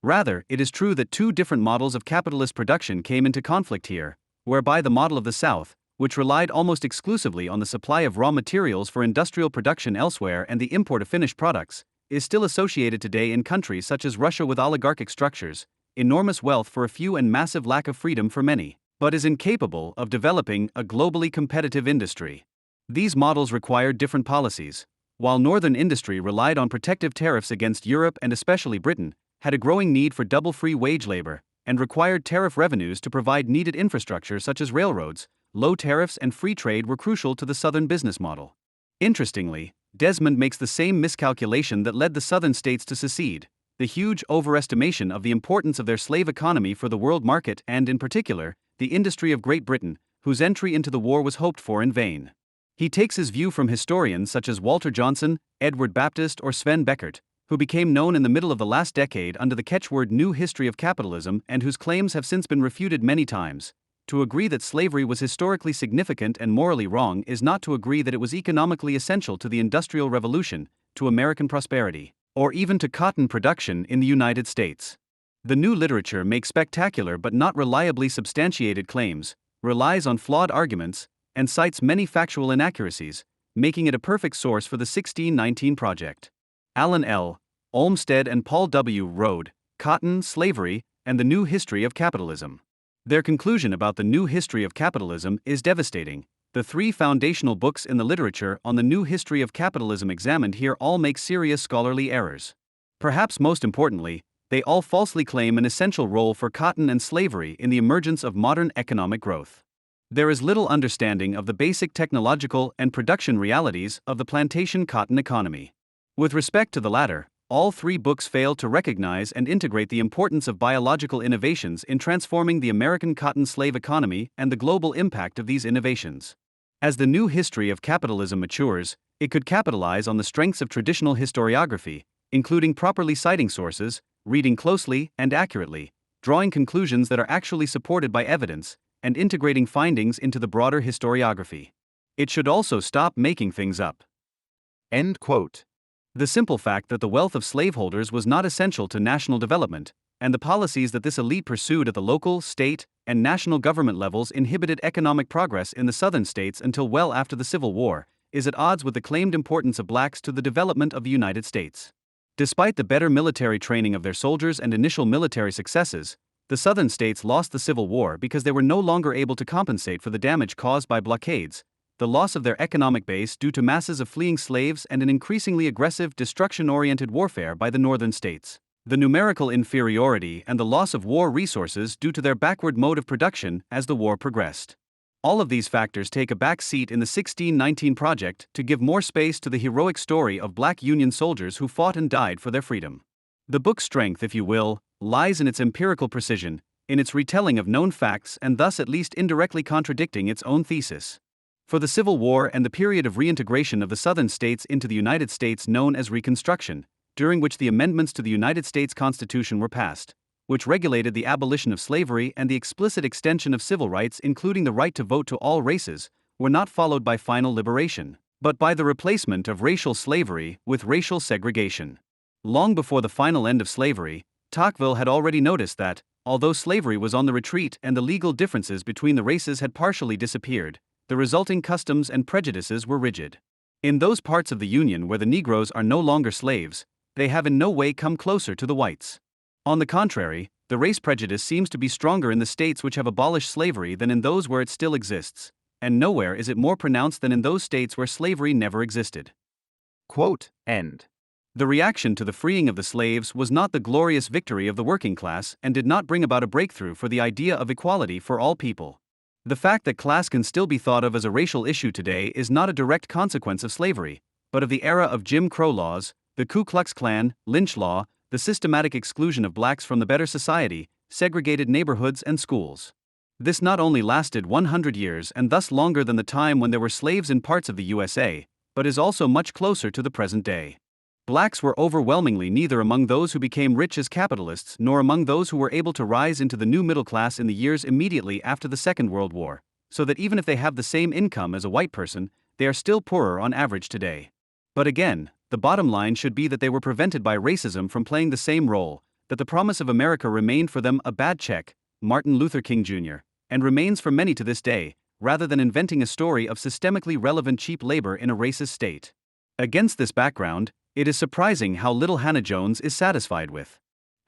Rather, it is true that two different models of capitalist production came into conflict here, whereby the model of the South, which relied almost exclusively on the supply of raw materials for industrial production elsewhere and the import of finished products, is still associated today in countries such as Russia with oligarchic structures, enormous wealth for a few and massive lack of freedom for many, but is incapable of developing a globally competitive industry. These models required different policies. While northern industry relied on protective tariffs against Europe and especially Britain, had a growing need for double free wage labor, and required tariff revenues to provide needed infrastructure such as railroads, low tariffs and free trade were crucial to the southern business model. Interestingly, Desmond makes the same miscalculation that led the southern states to secede, the huge overestimation of the importance of their slave economy for the world market and, in particular, the industry of Great Britain, whose entry into the war was hoped for in vain. He takes his view from historians such as Walter Johnson, Edward Baptist or Sven Beckert, who became known in the middle of the last decade under the catchword New History of Capitalism and whose claims have since been refuted many times. To agree that slavery was historically significant and morally wrong is not to agree that it was economically essential to the Industrial Revolution, to American prosperity, or even to cotton production in the United States. The new literature makes spectacular but not reliably substantiated claims, relies on flawed arguments, and cites many factual inaccuracies, making it a perfect source for the 1619 Project. Alan L. Olmsted and Paul W. Rode, Cotton, Slavery, and the New History of Capitalism. Their conclusion about the new history of capitalism is devastating. The three foundational books in the literature on the new history of capitalism examined here all make serious scholarly errors. Perhaps most importantly, they all falsely claim an essential role for cotton and slavery in the emergence of modern economic growth. There is little understanding of the basic technological and production realities of the plantation cotton economy. With respect to the latter, all three books fail to recognize and integrate the importance of biological innovations in transforming the American cotton slave economy and the global impact of these innovations. As the new history of capitalism matures, it could capitalize on the strengths of traditional historiography, including properly citing sources, reading closely and accurately, drawing conclusions that are actually supported by evidence, and integrating findings into the broader historiography. It should also stop making things up. End quote. The simple fact that the wealth of slaveholders was not essential to national development, and the policies that this elite pursued at the local, state, and national government levels inhibited economic progress in the southern states until well after the Civil War, is at odds with the claimed importance of blacks to the development of the United States. Despite the better military training of their soldiers and initial military successes, the southern states lost the Civil War because they were no longer able to compensate for the damage caused by blockades, the loss of their economic base due to masses of fleeing slaves and an increasingly aggressive, destruction-oriented warfare by the northern states, the numerical inferiority and the loss of war resources due to their backward mode of production as the war progressed. All of these factors take a back seat in the 1619 Project to give more space to the heroic story of black Union soldiers who fought and died for their freedom. The book's strength, if you will, lies in its empirical precision, in its retelling of known facts and thus at least indirectly contradicting its own thesis. For the Civil War and the period of reintegration of the Southern states into the United States known as Reconstruction, during which the amendments to the United States Constitution were passed, which regulated the abolition of slavery and the explicit extension of civil rights including the right to vote to all races, were not followed by final liberation, but by the replacement of racial slavery with racial segregation. Long before the final end of slavery, Tocqueville had already noticed that, although slavery was on the retreat and the legal differences between the races had partially disappeared, the resulting customs and prejudices were rigid. In those parts of the Union where the Negroes are no longer slaves, they have in no way come closer to the whites. On the contrary, the race prejudice seems to be stronger in the states which have abolished slavery than in those where it still exists, and nowhere is it more pronounced than in those states where slavery never existed. Quote, end. The reaction to the freeing of the slaves was not the glorious victory of the working class and did not bring about a breakthrough for the idea of equality for all people. The fact that class can still be thought of as a racial issue today is not a direct consequence of slavery, but of the era of Jim Crow laws, the Ku Klux Klan, lynch law, the systematic exclusion of blacks from the better society, segregated neighborhoods and schools. This not only lasted 100 years and thus longer than the time when there were slaves in parts of the USA, but is also much closer to the present day. Blacks were overwhelmingly neither among those who became rich as capitalists nor among those who were able to rise into the new middle class in the years immediately after the Second World War, so that even if they have the same income as a white person, they are still poorer on average today. But again, the bottom line should be that they were prevented by racism from playing the same role, that the promise of America remained for them a bad check, Martin Luther King Jr., and remains for many to this day, rather than inventing a story of systemically relevant cheap labor in a racist state. Against this background, it is surprising how little Hannah Jones is satisfied with.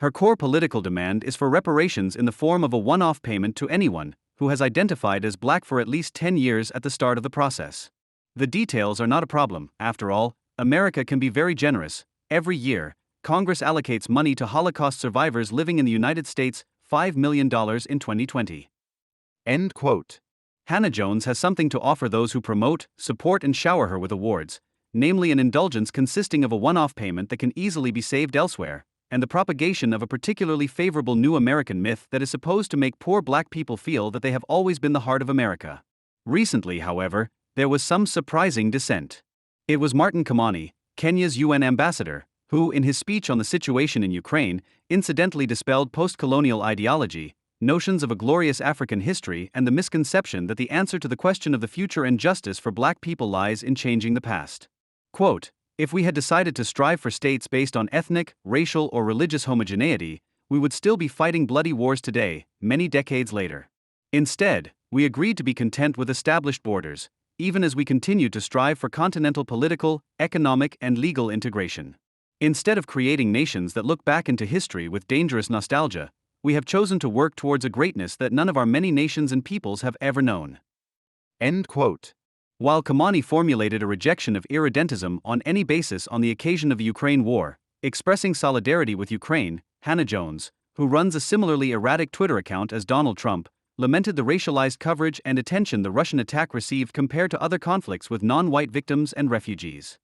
Her core political demand is for reparations in the form of a one-off payment to anyone who has identified as black for at least 10 years at the start of the process. The details are not a problem. After all, America can be very generous. Every year, Congress allocates money to Holocaust survivors living in the United States, $5 million in 2020. End quote. Hannah Jones has something to offer those who promote, support and shower her with awards, namely an indulgence consisting of a one-off payment that can easily be saved elsewhere, and the propagation of a particularly favorable new American myth that is supposed to make poor black people feel that they have always been the heart of America. Recently, however, there was some surprising dissent. It was Martin Kimani, Kenya's UN ambassador, who, in his speech on the situation in Ukraine, incidentally dispelled post-colonial ideology, notions of a glorious African history and the misconception that the answer to the question of the future and justice for black people lies in changing the past. Quote, if we had decided to strive for states based on ethnic, racial or religious homogeneity, we would still be fighting bloody wars today, many decades later. Instead, we agreed to be content with established borders, even as we continued to strive for continental political, economic and legal integration. Instead of creating nations that look back into history with dangerous nostalgia, we have chosen to work towards a greatness that none of our many nations and peoples have ever known. End quote. While Kimani formulated a rejection of irredentism on any basis on the occasion of the Ukraine war, expressing solidarity with Ukraine, Hannah Jones, who runs a similarly erratic Twitter account as Donald Trump, lamented the racialized coverage and attention the Russian attack received compared to other conflicts with non-white victims and refugees.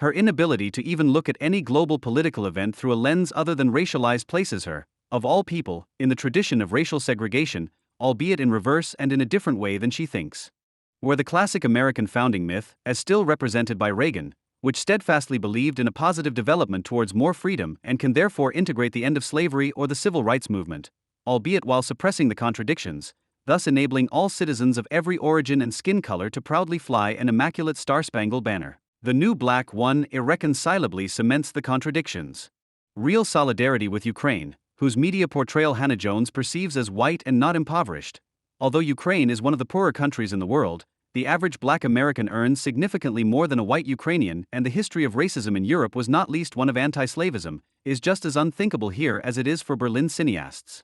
Her inability to even look at any global political event through a lens other than racialized places her, of all people, in the tradition of racial segregation, albeit in reverse and in a different way than she thinks. Where the classic American founding myth, as still represented by Reagan, which steadfastly believed in a positive development towards more freedom and can therefore integrate the end of slavery or the civil rights movement, albeit while suppressing the contradictions, thus enabling all citizens of every origin and skin color to proudly fly an immaculate star-spangled banner. The new black one irreconcilably cements the contradictions. Real solidarity with Ukraine, whose media portrayal Hannah Jones perceives as white and not impoverished. Although Ukraine is one of the poorer countries in the world, the average black American earns significantly more than a white Ukrainian, and the history of racism in Europe was not least one of anti-slavism, is just as unthinkable here as it is for Berlin cineasts.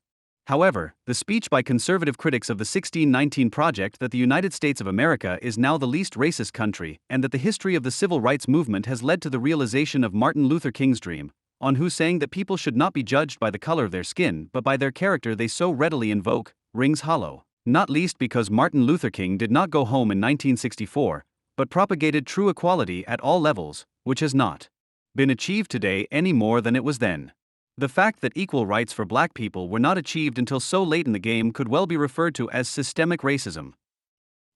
However, the speech by conservative critics of the 1619 Project that the United States of America is now the least racist country and that the history of the civil rights movement has led to the realization of Martin Luther King's dream, on whose saying that people should not be judged by the color of their skin but by their character they so readily invoke, rings hollow, not least because Martin Luther King did not go home in 1964, but propagated true equality at all levels, which has not been achieved today any more than it was then. The fact that equal rights for black people were not achieved until so late in the game could well be referred to as systemic racism.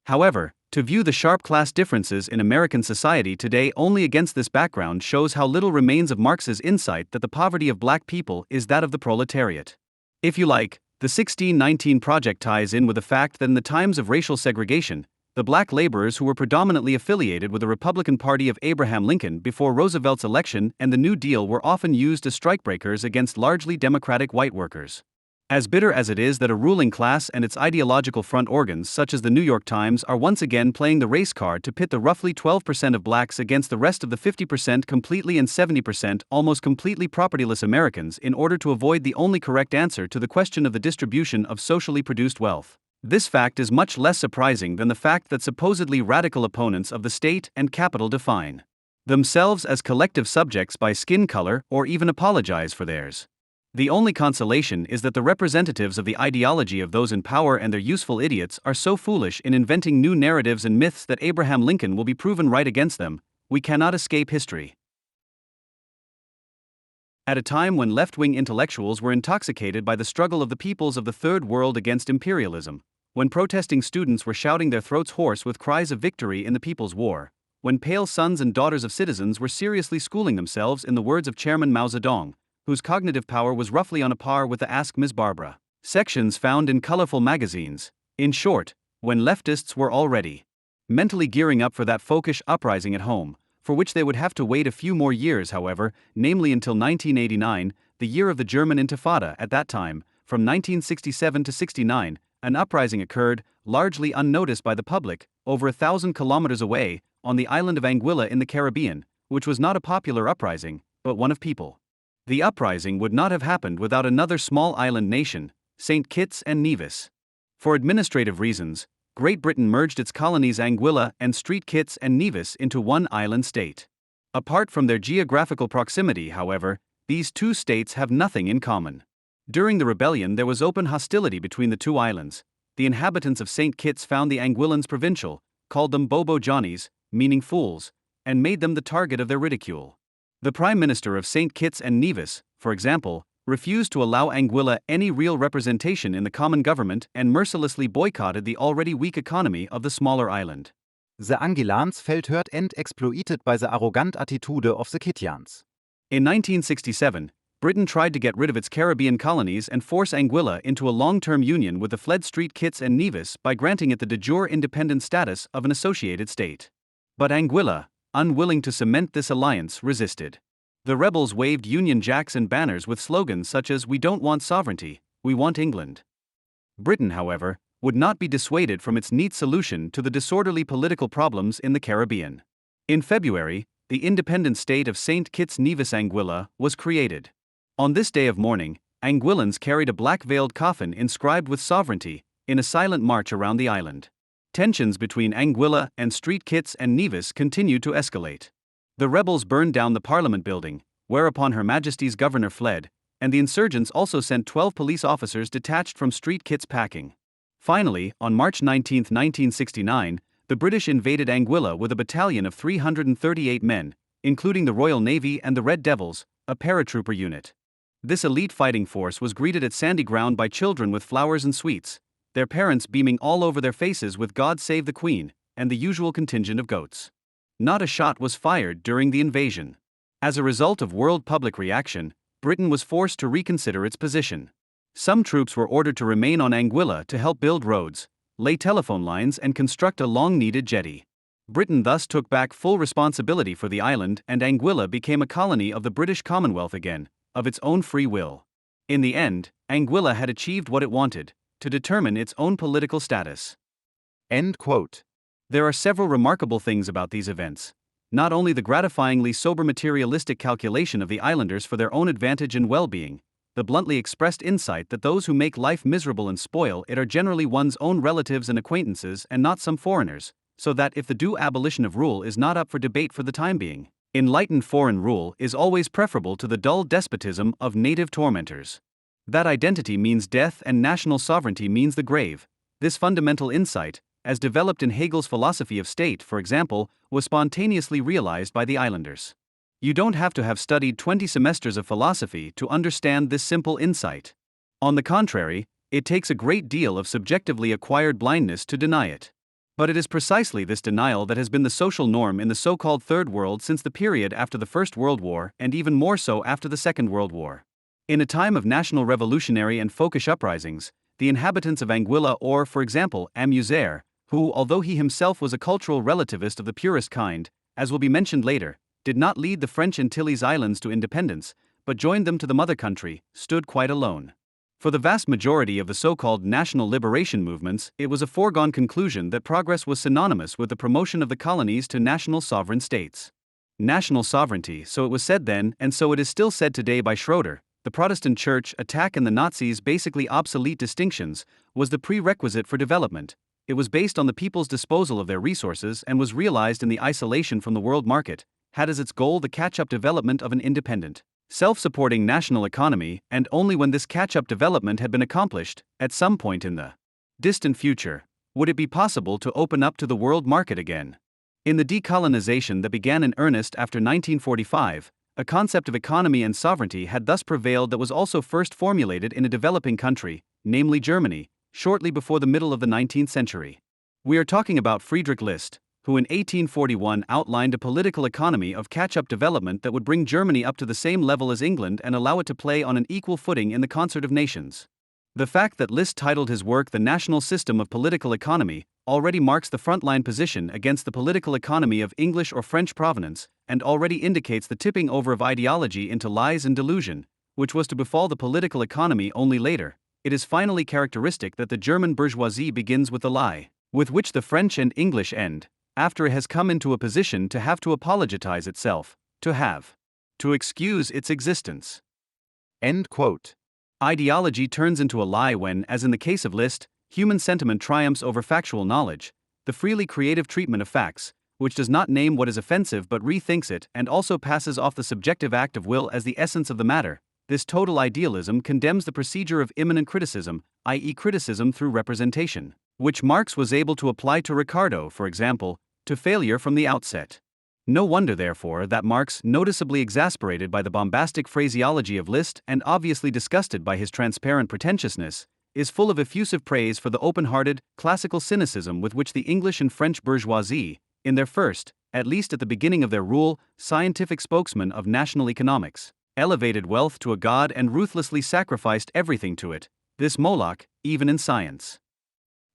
However, to view the sharp class differences in American society today only against this background shows how little remains of Marx's insight that the poverty of black people is that of the proletariat. If you like, the 1619 Project ties in with the fact that in the times of racial segregation, the black laborers who were predominantly affiliated with the Republican Party of Abraham Lincoln before Roosevelt's election and the New Deal were often used as strikebreakers against largely Democratic white workers. As bitter as it is that a ruling class and its ideological front organs such as the New York Times are once again playing the race card to pit the roughly 12% of blacks against the rest of the 50% completely and 70% almost completely propertyless Americans in order to avoid the only correct answer to the question of the distribution of socially produced wealth. This fact is much less surprising than the fact that supposedly radical opponents of the state and capital define themselves as collective subjects by skin color or even apologize for theirs. The only consolation is that the representatives of the ideology of those in power and their useful idiots are so foolish in inventing new narratives and myths that Abraham Lincoln will be proven right against them. We cannot escape history. At a time when left-wing intellectuals were intoxicated by the struggle of the peoples of the Third World against imperialism, when protesting students were shouting their throats hoarse with cries of victory in the People's War, when pale sons and daughters of citizens were seriously schooling themselves in the words of Chairman Mao Zedong, whose cognitive power was roughly on a par with the Ask Ms. Barbara sections found in colorful magazines. In short, when leftists were already mentally gearing up for that folkish uprising at home, for which they would have to wait a few more years, however, namely until 1989, the year of the German Intifada. At that time, from 1967 to 69, an uprising occurred, largely unnoticed by the public, over 1,000 kilometers away, on the island of Anguilla in the Caribbean, which was not a popular uprising, but one of people. The uprising would not have happened without another small island nation, St. Kitts and Nevis. For administrative reasons, Great Britain merged its colonies Anguilla and St. Kitts and Nevis into one island state. Apart from their geographical proximity, however, these two states have nothing in common. During the rebellion there was open hostility between the two islands. The inhabitants of St. Kitts found the Anguillans provincial, called them Bobo Johnnies, meaning fools, and made them the target of their ridicule. The Prime Minister of St. Kitts and Nevis, for example, refused to allow Anguilla any real representation in the common government and mercilessly boycotted the already weak economy of the smaller island. The Angillans felt hurt and exploited by the arrogant attitude of the Kittians. In 1967, Britain tried to get rid of its Caribbean colonies and force Anguilla into a long-term union with the fled St. Kitts and Nevis by granting it the de jure independent status of an associated state. But Anguilla, unwilling to cement this alliance, resisted. The rebels waved Union Jacks and banners with slogans such as "We don't want sovereignty, we want England." Britain, however, would not be dissuaded from its neat solution to the disorderly political problems in the Caribbean. In February, the independent state of St. Kitts Nevis Anguilla was created. On this day of mourning, Anguillans carried a black-veiled coffin inscribed with sovereignty, in a silent march around the island. Tensions between Anguilla and St. Kitts and Nevis continued to escalate. The rebels burned down the Parliament building, whereupon Her Majesty's governor fled, and the insurgents also sent 12 police officers detached from St. Kitts packing. Finally, on March 19, 1969, the British invaded Anguilla with a battalion of 338 men, including the Royal Navy and the Red Devils, a paratrooper unit. This elite fighting force was greeted at Sandy Ground by children with flowers and sweets, their parents beaming all over their faces with "God Save the Queen," and the usual contingent of goats. Not a shot was fired during the invasion. As a result of world public reaction, Britain was forced to reconsider its position. Some troops were ordered to remain on Anguilla to help build roads, lay telephone lines, and construct a long-needed jetty. Britain thus took back full responsibility for the island, and Anguilla became a colony of the British Commonwealth again, of its own free will. In the end, Anguilla had achieved what it wanted, to determine its own political status. End quote. There are several remarkable things about these events. Not only the gratifyingly sober materialistic calculation of the islanders for their own advantage and well-being, the bluntly expressed insight that those who make life miserable and spoil it are generally one's own relatives and acquaintances and not some foreigners, so that if the due abolition of rule is not up for debate for the time being, enlightened foreign rule is always preferable to the dull despotism of native tormentors. That identity means death and national sovereignty means the grave. This fundamental insight, as developed in Hegel's philosophy of state, for example, was spontaneously realized by the islanders. You don't have to have studied 20 semesters of philosophy to understand this simple insight. On the contrary, it takes a great deal of subjectively acquired blindness to deny it. But it is precisely this denial that has been the social norm in the so-called Third World since the period after the First World War and even more so after the Second World War. In a time of national revolutionary and folkish uprisings, the inhabitants of Anguilla or, for example, Amusere, who, although he himself was a cultural relativist of the purest kind, as will be mentioned later, did not lead the French Antilles Islands to independence, but joined them to the mother country, stood quite alone. For the vast majority of the so-called national liberation movements, it was a foregone conclusion that progress was synonymous with the promotion of the colonies to national sovereign states. National sovereignty, so it was said then, and so it is still said today by Schroeder, the Protestant Church attack and the Nazis' basically obsolete distinctions, was the prerequisite for development. It was based on the people's disposal of their resources and was realized in the isolation from the world market, had as its goal the catch-up development of an independent, self-supporting national economy, and only when this catch-up development had been accomplished, at some point in the distant future, would it be possible to open up to the world market again. In the decolonization that began in earnest after 1945, a concept of economy and sovereignty had thus prevailed that was also first formulated in a developing country, namely Germany, shortly before the middle of the 19th century. We are talking about Friedrich List, who in 1841 outlined a political economy of catch-up development that would bring Germany up to the same level as England and allow it to play on an equal footing in the concert of nations. The fact that List titled his work The National System of Political Economy already marks the frontline position against the political economy of English or French provenance, and already indicates the tipping over of ideology into lies and delusion, which was to befall the political economy only later. It is finally characteristic that the German bourgeoisie begins with the lie, with which the French and English end, after it has come into a position to have to apologize itself, to excuse its existence. End quote. Ideology turns into a lie when, as in the case of List, human sentiment triumphs over factual knowledge, the freely creative treatment of facts, which does not name what is offensive but rethinks it and also passes off the subjective act of will as the essence of the matter. This total idealism condemns the procedure of immanent criticism, i.e., criticism through representation, which Marx was able to apply to Ricardo, for example, to failure from the outset. No wonder, therefore, that Marx, noticeably exasperated by the bombastic phraseology of List and obviously disgusted by his transparent pretentiousness, is full of effusive praise for the open-hearted, classical cynicism with which the English and French bourgeoisie, in their first, at least at the beginning of their rule, scientific spokesman of national economics, elevated wealth to a god and ruthlessly sacrificed everything to it, this Moloch, even in science.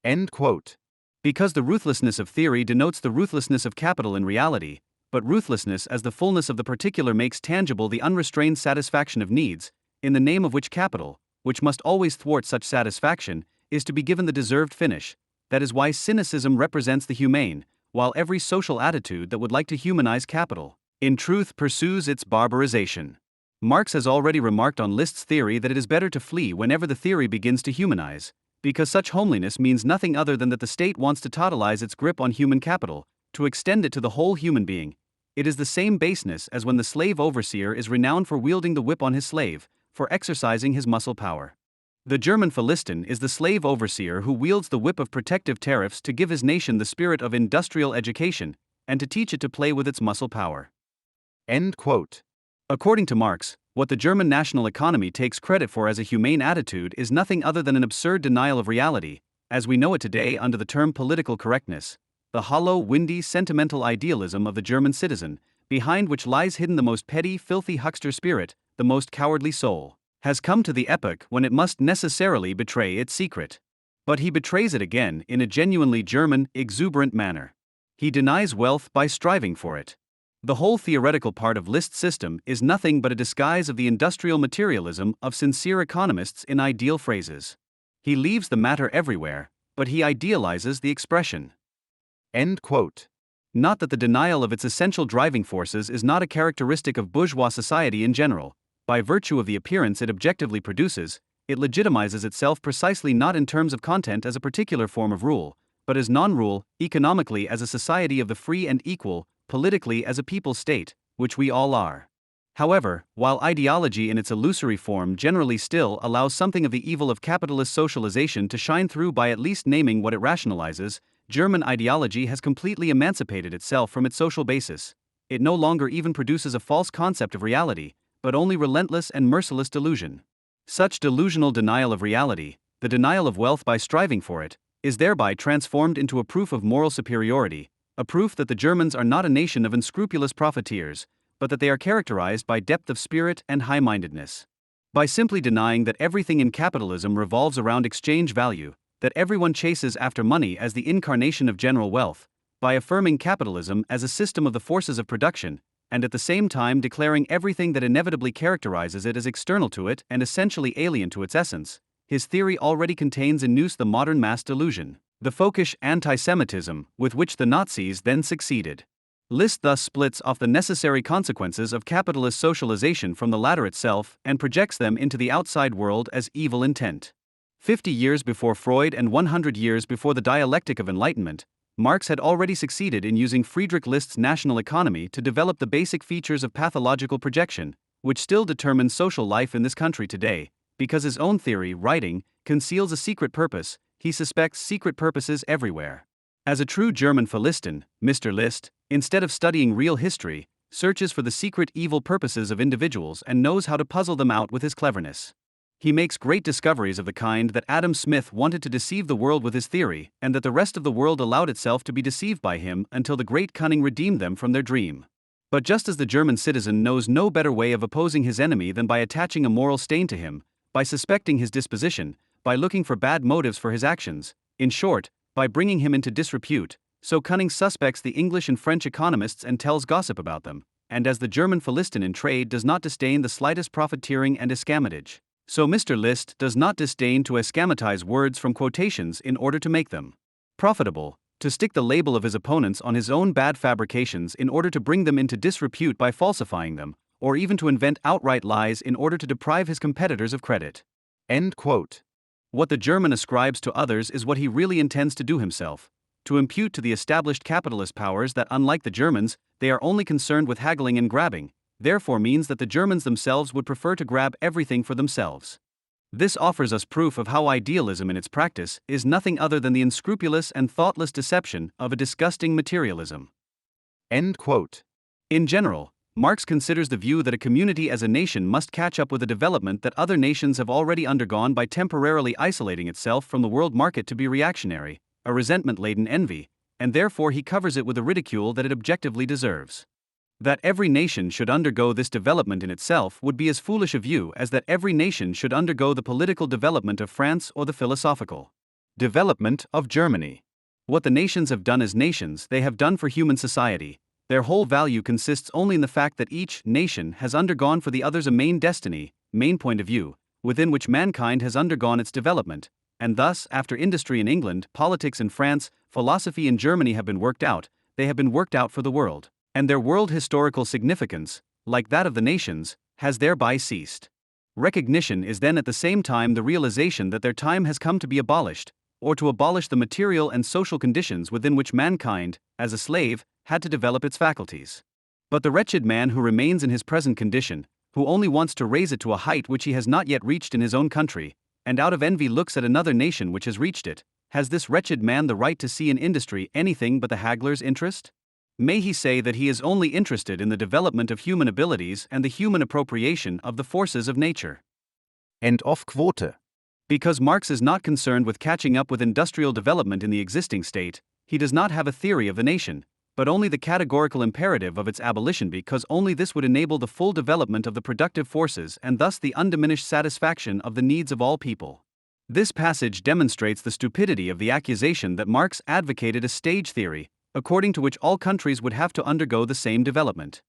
End quote. Because the ruthlessness of theory denotes the ruthlessness of capital in reality, but ruthlessness as the fullness of the particular makes tangible the unrestrained satisfaction of needs, in the name of which capital, which must always thwart such satisfaction, is to be given the deserved finish. That is why cynicism represents the humane, while every social attitude that would like to humanize capital, in truth pursues its barbarization. Marx has already remarked on List's theory that it is better to flee whenever the theory begins to humanize, because such homeliness means nothing other than that the state wants to totalize its grip on human capital, to extend it to the whole human being. It is the same baseness as when the slave overseer is renowned for wielding the whip on his slave, for exercising his muscle power. The German Philistin is the slave overseer who wields the whip of protective tariffs to give his nation the spirit of industrial education, and to teach it to play with its muscle power. End quote. According to Marx, what the German national economy takes credit for as a humane attitude is nothing other than an absurd denial of reality, as we know it today under the term political correctness, the hollow, windy, sentimental idealism of the German citizen, behind which lies hidden the most petty, filthy huckster spirit, the most cowardly soul, has come to the epoch when it must necessarily betray its secret. But he betrays it again in a genuinely German, exuberant manner. He denies wealth by striving for it. The whole theoretical part of List's system is nothing but a disguise of the industrial materialism of sincere economists in ideal phrases. He leaves the matter everywhere, but he idealizes the expression. End quote. Not that the denial of its essential driving forces is not a characteristic of bourgeois society in general, by virtue of the appearance it objectively produces, it legitimizes itself precisely not in terms of content as a particular form of rule, but as non-rule, economically as a society of the free and equal, politically as a people's state, which we all are. However, while ideology in its illusory form generally still allows something of the evil of capitalist socialization to shine through by at least naming what it rationalizes, German ideology has completely emancipated itself from its social basis. It no longer even produces a false concept of reality, but only relentless and merciless delusion. Such delusional denial of reality, the denial of wealth by striving for it, is thereby transformed into a proof of moral superiority, a proof that the Germans are not a nation of unscrupulous profiteers, but that they are characterized by depth of spirit and high-mindedness. By simply denying that everything in capitalism revolves around exchange value, that everyone chases after money as the incarnation of general wealth, by affirming capitalism as a system of the forces of production, and at the same time declaring everything that inevitably characterizes it as external to it and essentially alien to its essence, his theory already contains in use the modern mass delusion, the folkish anti-Semitism with which the Nazis then succeeded. List thus splits off the necessary consequences of capitalist socialization from the latter itself and projects them into the outside world as evil intent. 50 years before Freud and 100 years before the dialectic of enlightenment, Marx had already succeeded in using Friedrich List's national economy to develop the basic features of pathological projection, which still determines social life in this country today. Because his own theory, writing, conceals a secret purpose, he suspects secret purposes everywhere. As a true German Philistine, Mr. List, instead of studying real history, searches for the secret evil purposes of individuals and knows how to puzzle them out with his cleverness. He makes great discoveries of the kind that Adam Smith wanted to deceive the world with his theory, and that the rest of the world allowed itself to be deceived by him until the great cunning redeemed them from their dream. But just as the German citizen knows no better way of opposing his enemy than by attaching a moral stain to him, by suspecting his disposition, by looking for bad motives for his actions, in short, by bringing him into disrepute, so cunning suspects the English and French economists and tells gossip about them, and as the German Philistine in trade does not disdain the slightest profiteering and escamotage, so Mr. List does not disdain to escamatize words from quotations in order to make them profitable, to stick the label of his opponents on his own bad fabrications in order to bring them into disrepute by falsifying them, or even to invent outright lies in order to deprive his competitors of credit. End quote. What the German ascribes to others is what he really intends to do himself, to impute to the established capitalist powers that, unlike the Germans, they are only concerned with haggling and grabbing, therefore means that the Germans themselves would prefer to grab everything for themselves. This offers us proof of how idealism in its practice is nothing other than the unscrupulous and thoughtless deception of a disgusting materialism. End quote. In general, Marx considers the view that a community as a nation must catch up with a development that other nations have already undergone by temporarily isolating itself from the world market to be reactionary, a resentment-laden envy, and therefore he covers it with a ridicule that it objectively deserves. That every nation should undergo this development in itself would be as foolish a view as that every nation should undergo the political development of France or the philosophical development of Germany. What the nations have done as nations, they have done for human society. Their whole value consists only in the fact that each nation has undergone for the others a main destiny, main point of view, within which mankind has undergone its development, and thus, after industry in England, politics in France, philosophy in Germany have been worked out, they have been worked out for the world, and their world historical significance, like that of the nations, has thereby ceased. Recognition is then at the same time the realization that their time has come to be abolished, or to abolish the material and social conditions within which mankind, as a slave, had to develop its faculties. But the wretched man who remains in his present condition, who only wants to raise it to a height which he has not yet reached in his own country, and out of envy looks at another nation which has reached it, has this wretched man the right to see in industry anything but the haggler's interest? May he say that he is only interested in the development of human abilities and the human appropriation of the forces of nature. End of quote. Because Marx is not concerned with catching up with industrial development in the existing state, he does not have a theory of the nation, but only the categorical imperative of its abolition, because only this would enable the full development of the productive forces and thus the undiminished satisfaction of the needs of all people. This passage demonstrates the stupidity of the accusation that Marx advocated a stage theory, according to which all countries would have to undergo the same development.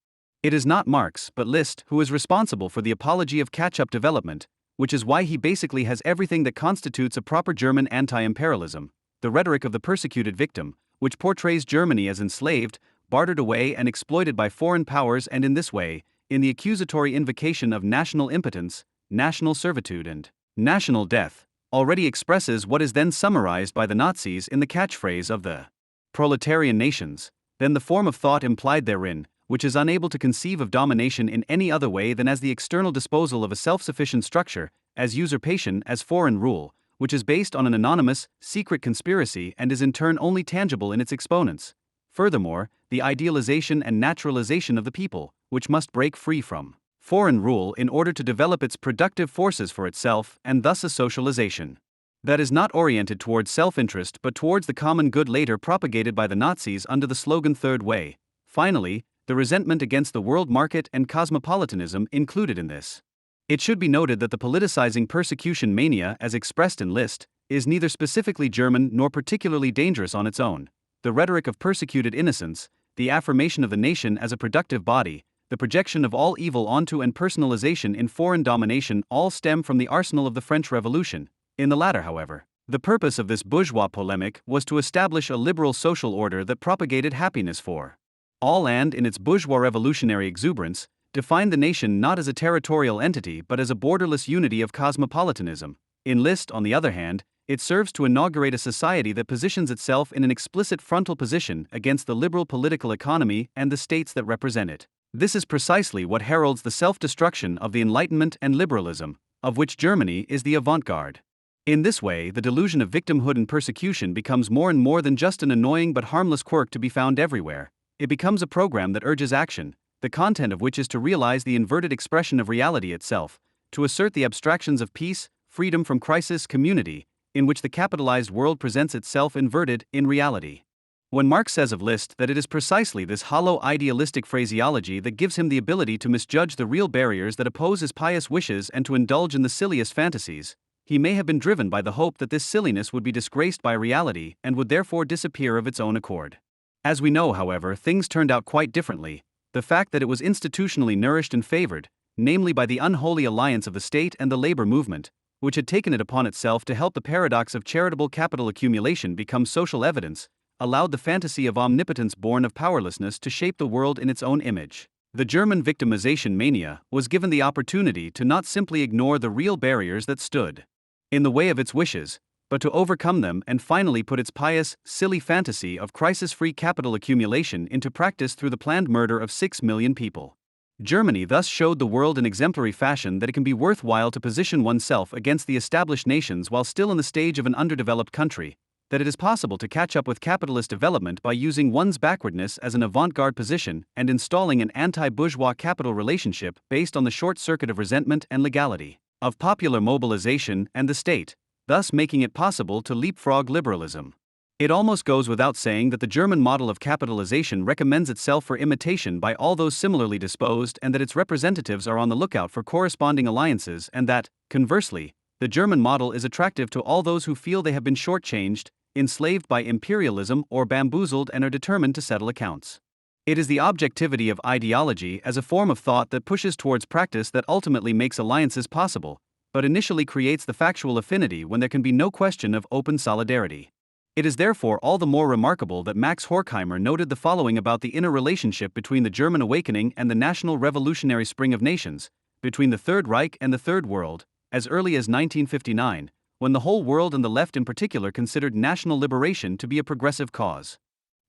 It is not Marx, but List, who is responsible for the apology of catch-up development, which is why he basically has everything that constitutes a proper German anti-imperialism, the rhetoric of the persecuted victim, which portrays Germany as enslaved, bartered away and exploited by foreign powers, and in this way, in the accusatory invocation of national impotence, national servitude, and national death, already expresses what is then summarized by the Nazis in the catchphrase of the proletarian nations, then the form of thought implied therein, which is unable to conceive of domination in any other way than as the external disposal of a self-sufficient structure, as usurpation, as foreign rule, which is based on an anonymous, secret conspiracy and is in turn only tangible in its exponents. Furthermore, the idealization and naturalization of the people, which must break free from foreign rule in order to develop its productive forces for itself, and thus a socialization that is not oriented towards self-interest but towards the common good, later propagated by the Nazis under the slogan Third Way. Finally, the resentment against the world market and cosmopolitanism included in this. It should be noted that the politicizing persecution mania, as expressed in List, is neither specifically German nor particularly dangerous on its own. The rhetoric of persecuted innocence, the affirmation of the nation as a productive body, the projection of all evil onto and personalization in foreign domination all stem from the arsenal of the French Revolution. In the latter, however, the purpose of this bourgeois polemic was to establish a liberal social order that propagated happiness for all and, in its bourgeois revolutionary exuberance, defined the nation not as a territorial entity but as a borderless unity of cosmopolitanism. In List, on the other hand, it serves to inaugurate a society that positions itself in an explicit frontal position against the liberal political economy and the states that represent it. This is precisely what heralds the self-destruction of the Enlightenment and liberalism, of which Germany is the avant-garde. In this way, the delusion of victimhood and persecution becomes more and more than just an annoying but harmless quirk to be found everywhere. It becomes a program that urges action, the content of which is to realize the inverted expression of reality itself, to assert the abstractions of peace, freedom from crisis, community, in which the capitalized world presents itself inverted in reality. When Marx says of List that it is precisely this hollow idealistic phraseology that gives him the ability to misjudge the real barriers that oppose his pious wishes and to indulge in the silliest fantasies, he may have been driven by the hope that this silliness would be disgraced by reality and would therefore disappear of its own accord. As we know, however, things turned out quite differently. The fact that it was institutionally nourished and favored, namely by the unholy alliance of the state and the labor movement, which had taken it upon itself to help the paradox of charitable capital accumulation become social evidence, allowed the fantasy of omnipotence born of powerlessness to shape the world in its own image. The German victimization mania was given the opportunity to not simply ignore the real barriers that stood in the way of its wishes, but to overcome them and finally put its pious, silly fantasy of crisis-free capital accumulation into practice through the planned murder of 6 million people. Germany thus showed the world in exemplary fashion that it can be worthwhile to position oneself against the established nations while still in the stage of an underdeveloped country, that it is possible to catch up with capitalist development by using one's backwardness as an avant-garde position and installing an anti-bourgeois capital relationship based on the short circuit of resentment and legality, of popular mobilization and the state, thus making it possible to leapfrog liberalism. It almost goes without saying that the German model of capitalization recommends itself for imitation by all those similarly disposed and that its representatives are on the lookout for corresponding alliances and that, conversely, the German model is attractive to all those who feel they have been shortchanged, enslaved by imperialism or bamboozled and are determined to settle accounts. It is the objectivity of ideology as a form of thought that pushes towards practice that ultimately makes alliances possible, but initially creates the factual affinity when there can be no question of open solidarity. It is therefore all the more remarkable that Max Horkheimer noted the following about the inner relationship between the German awakening and the national revolutionary spring of nations, between the Third Reich and the Third World, as early as 1959, when the whole world and the left in particular considered national liberation to be a progressive cause.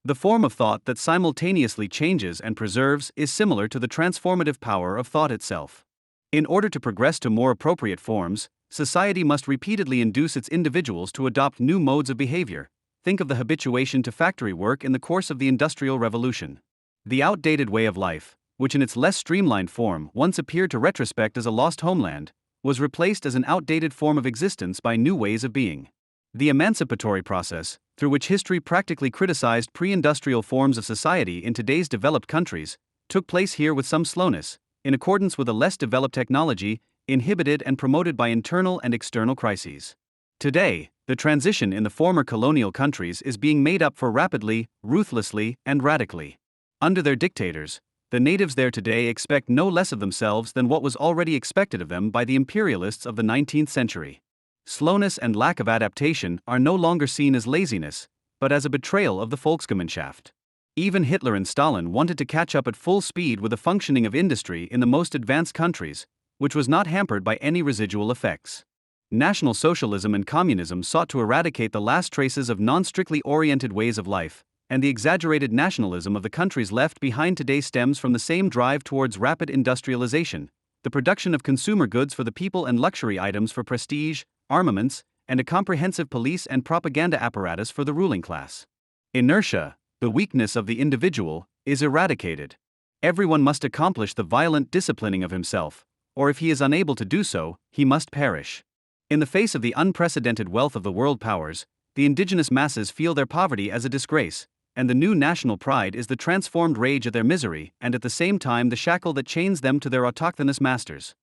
The form of thought that simultaneously changes and preserves is similar to the transformative power of thought itself. In order to progress to more appropriate forms, society must repeatedly induce its individuals to adopt new modes of behavior. Think of the habituation to factory work in the course of the Industrial Revolution. The outdated way of life, which in its less streamlined form once appeared to retrospect as a lost homeland, was replaced as an outdated form of existence by new ways of being. The emancipatory process, through which history practically criticized pre-industrial forms of society in today's developed countries, took place here with some slowness, in accordance with a less developed technology, inhibited and promoted by internal and external crises. Today, the transition in the former colonial countries is being made up for rapidly, ruthlessly, and radically. Under their dictators, the natives there today expect no less of themselves than what was already expected of them by the imperialists of the 19th century. Slowness and lack of adaptation are no longer seen as laziness, but as a betrayal of the Volksgemeinschaft. Even Hitler and Stalin wanted to catch up at full speed with the functioning of industry in the most advanced countries, which was not hampered by any residual effects. National Socialism and Communism sought to eradicate the last traces of non-strictly oriented ways of life, and the exaggerated nationalism of the countries left behind today stems from the same drive towards rapid industrialization, the production of consumer goods for the people and luxury items for prestige, armaments, and a comprehensive police and propaganda apparatus for the ruling class. Inertia, the weakness of the individual, is eradicated. Everyone must accomplish the violent disciplining of himself, or if he is unable to do so, he must perish. In the face of the unprecedented wealth of the world powers, the indigenous masses feel their poverty as a disgrace, and the new national pride is the transformed rage at their misery and at the same time the shackle that chains them to their autochthonous masters.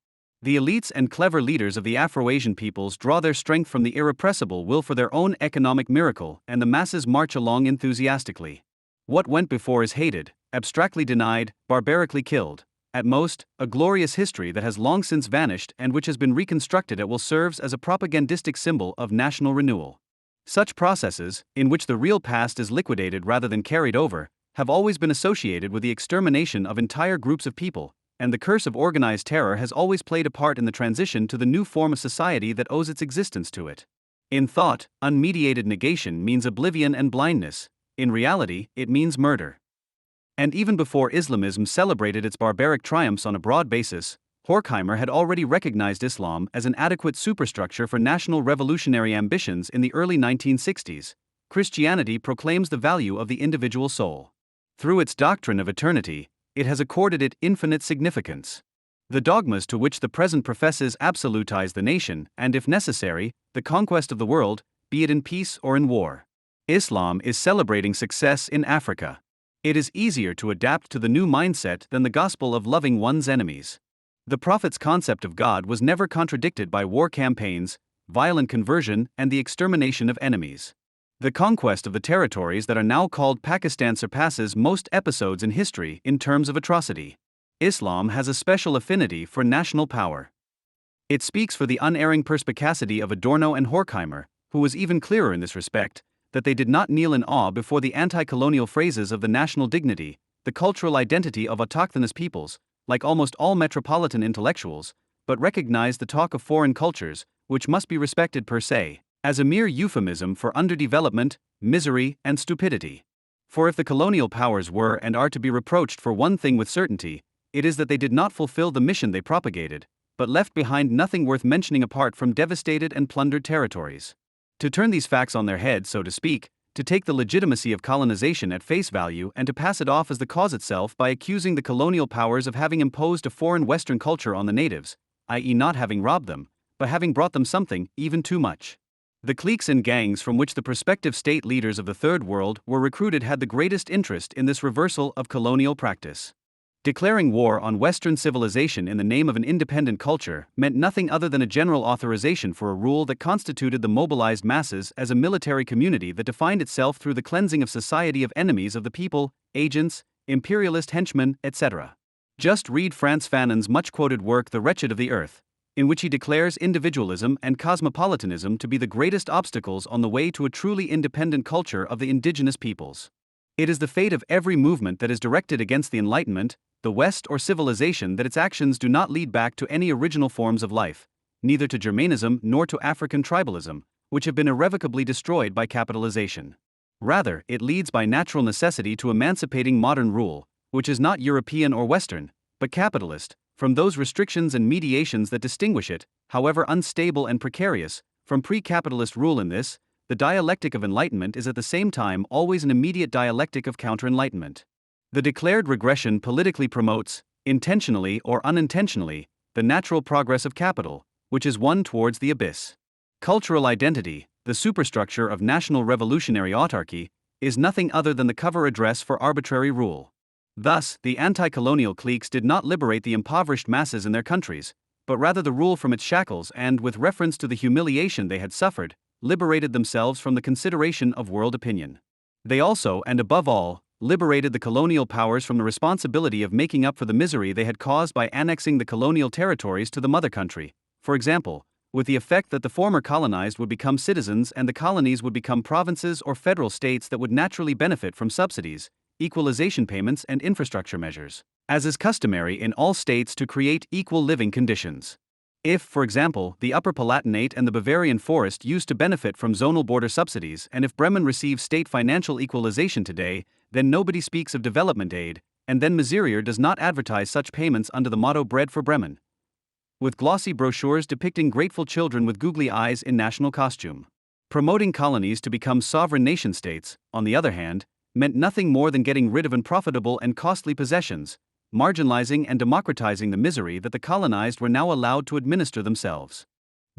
The elites and clever leaders of the Afro-Asian peoples draw their strength from the irrepressible will for their own economic miracle, and the masses march along enthusiastically. What went before is hated, abstractly denied, barbarically killed. At most, a glorious history that has long since vanished and which has been reconstructed at will serves as a propagandistic symbol of national renewal. Such processes, in which the real past is liquidated rather than carried over, have always been associated with the extermination of entire groups of people, and the curse of organized terror has always played a part in the transition to the new form of society that owes its existence to it. In thought, unmediated negation means oblivion and blindness. In reality, it means murder. And even before Islamism celebrated its barbaric triumphs on a broad basis, Horkheimer had already recognized Islam as an adequate superstructure for national revolutionary ambitions in the early 1960s. Christianity proclaims the value of the individual soul. Through its doctrine of eternity, it has accorded it infinite significance. The dogmas to which the present professes absolutize the nation, and if necessary, the conquest of the world, be it in peace or in war. Islam is celebrating success in Africa. It is easier to adapt to the new mindset than the gospel of loving one's enemies. The Prophet's concept of God was never contradicted by war campaigns, violent conversion, and the extermination of enemies. The conquest of the territories that are now called Pakistan surpasses most episodes in history in terms of atrocity. Islam has a special affinity for national power. It speaks for the unerring perspicacity of Adorno and Horkheimer, who was even clearer in this respect, that they did not kneel in awe before the anti-colonial phrases of the national dignity, the cultural identity of autochthonous peoples, like almost all metropolitan intellectuals, but recognized the talk of foreign cultures, which must be respected per se, as a mere euphemism for underdevelopment, misery, and stupidity. For if the colonial powers were and are to be reproached for one thing with certainty, it is that they did not fulfill the mission they propagated, but left behind nothing worth mentioning apart from devastated and plundered territories. To turn these facts on their head, so to speak, to take the legitimacy of colonization at face value and to pass it off as the cause itself by accusing the colonial powers of having imposed a foreign Western culture on the natives, i.e. not having robbed them, but having brought them something, even too much. The cliques and gangs from which the prospective state leaders of the Third World were recruited had the greatest interest in this reversal of colonial practice. Declaring war on Western civilization in the name of an independent culture meant nothing other than a general authorization for a rule that constituted the mobilized masses as a military community that defined itself through the cleansing of society of enemies of the people, agents, imperialist henchmen, etc. Just read Frantz Fanon's much-quoted work The Wretched of the Earth, in which he declares individualism and cosmopolitanism to be the greatest obstacles on the way to a truly independent culture of the indigenous peoples. It is the fate of every movement that is directed against the Enlightenment, the West or civilization that its actions do not lead back to any original forms of life, neither to Germanism nor to African tribalism, which have been irrevocably destroyed by capitalization. Rather, it leads by natural necessity to emancipating modern rule, which is not European or Western, but capitalist, from those restrictions and mediations that distinguish it, however unstable and precarious, from pre-capitalist rule. In this, the dialectic of enlightenment is at the same time always an immediate dialectic of counter-enlightenment. The declared regression politically promotes, intentionally or unintentionally, the natural progress of capital, which is one towards the abyss. Cultural identity, the superstructure of national revolutionary autarky, is nothing other than the cover address for arbitrary rule. Thus, the anti-colonial cliques did not liberate the impoverished masses in their countries, but rather the rule from its shackles and, with reference to the humiliation they had suffered, liberated themselves from the consideration of world opinion. They also, and above all, liberated the colonial powers from the responsibility of making up for the misery they had caused by annexing the colonial territories to the mother country, for example, with the effect that the former colonized would become citizens and the colonies would become provinces or federal states that would naturally benefit from subsidies, equalization payments, and infrastructure measures, as is customary in all states to create equal living conditions. If, for example, the Upper Palatinate and the Bavarian Forest used to benefit from zonal border subsidies, and if Bremen receives state financial equalization today, then nobody speaks of development aid, and then Miserior does not advertise such payments under the motto Bread for Bremen, with glossy brochures depicting grateful children with googly eyes in national costume. Promoting colonies to become sovereign nation-states, on the other hand, meant nothing more than getting rid of unprofitable and costly possessions, marginalizing and democratizing the misery that the colonized were now allowed to administer themselves.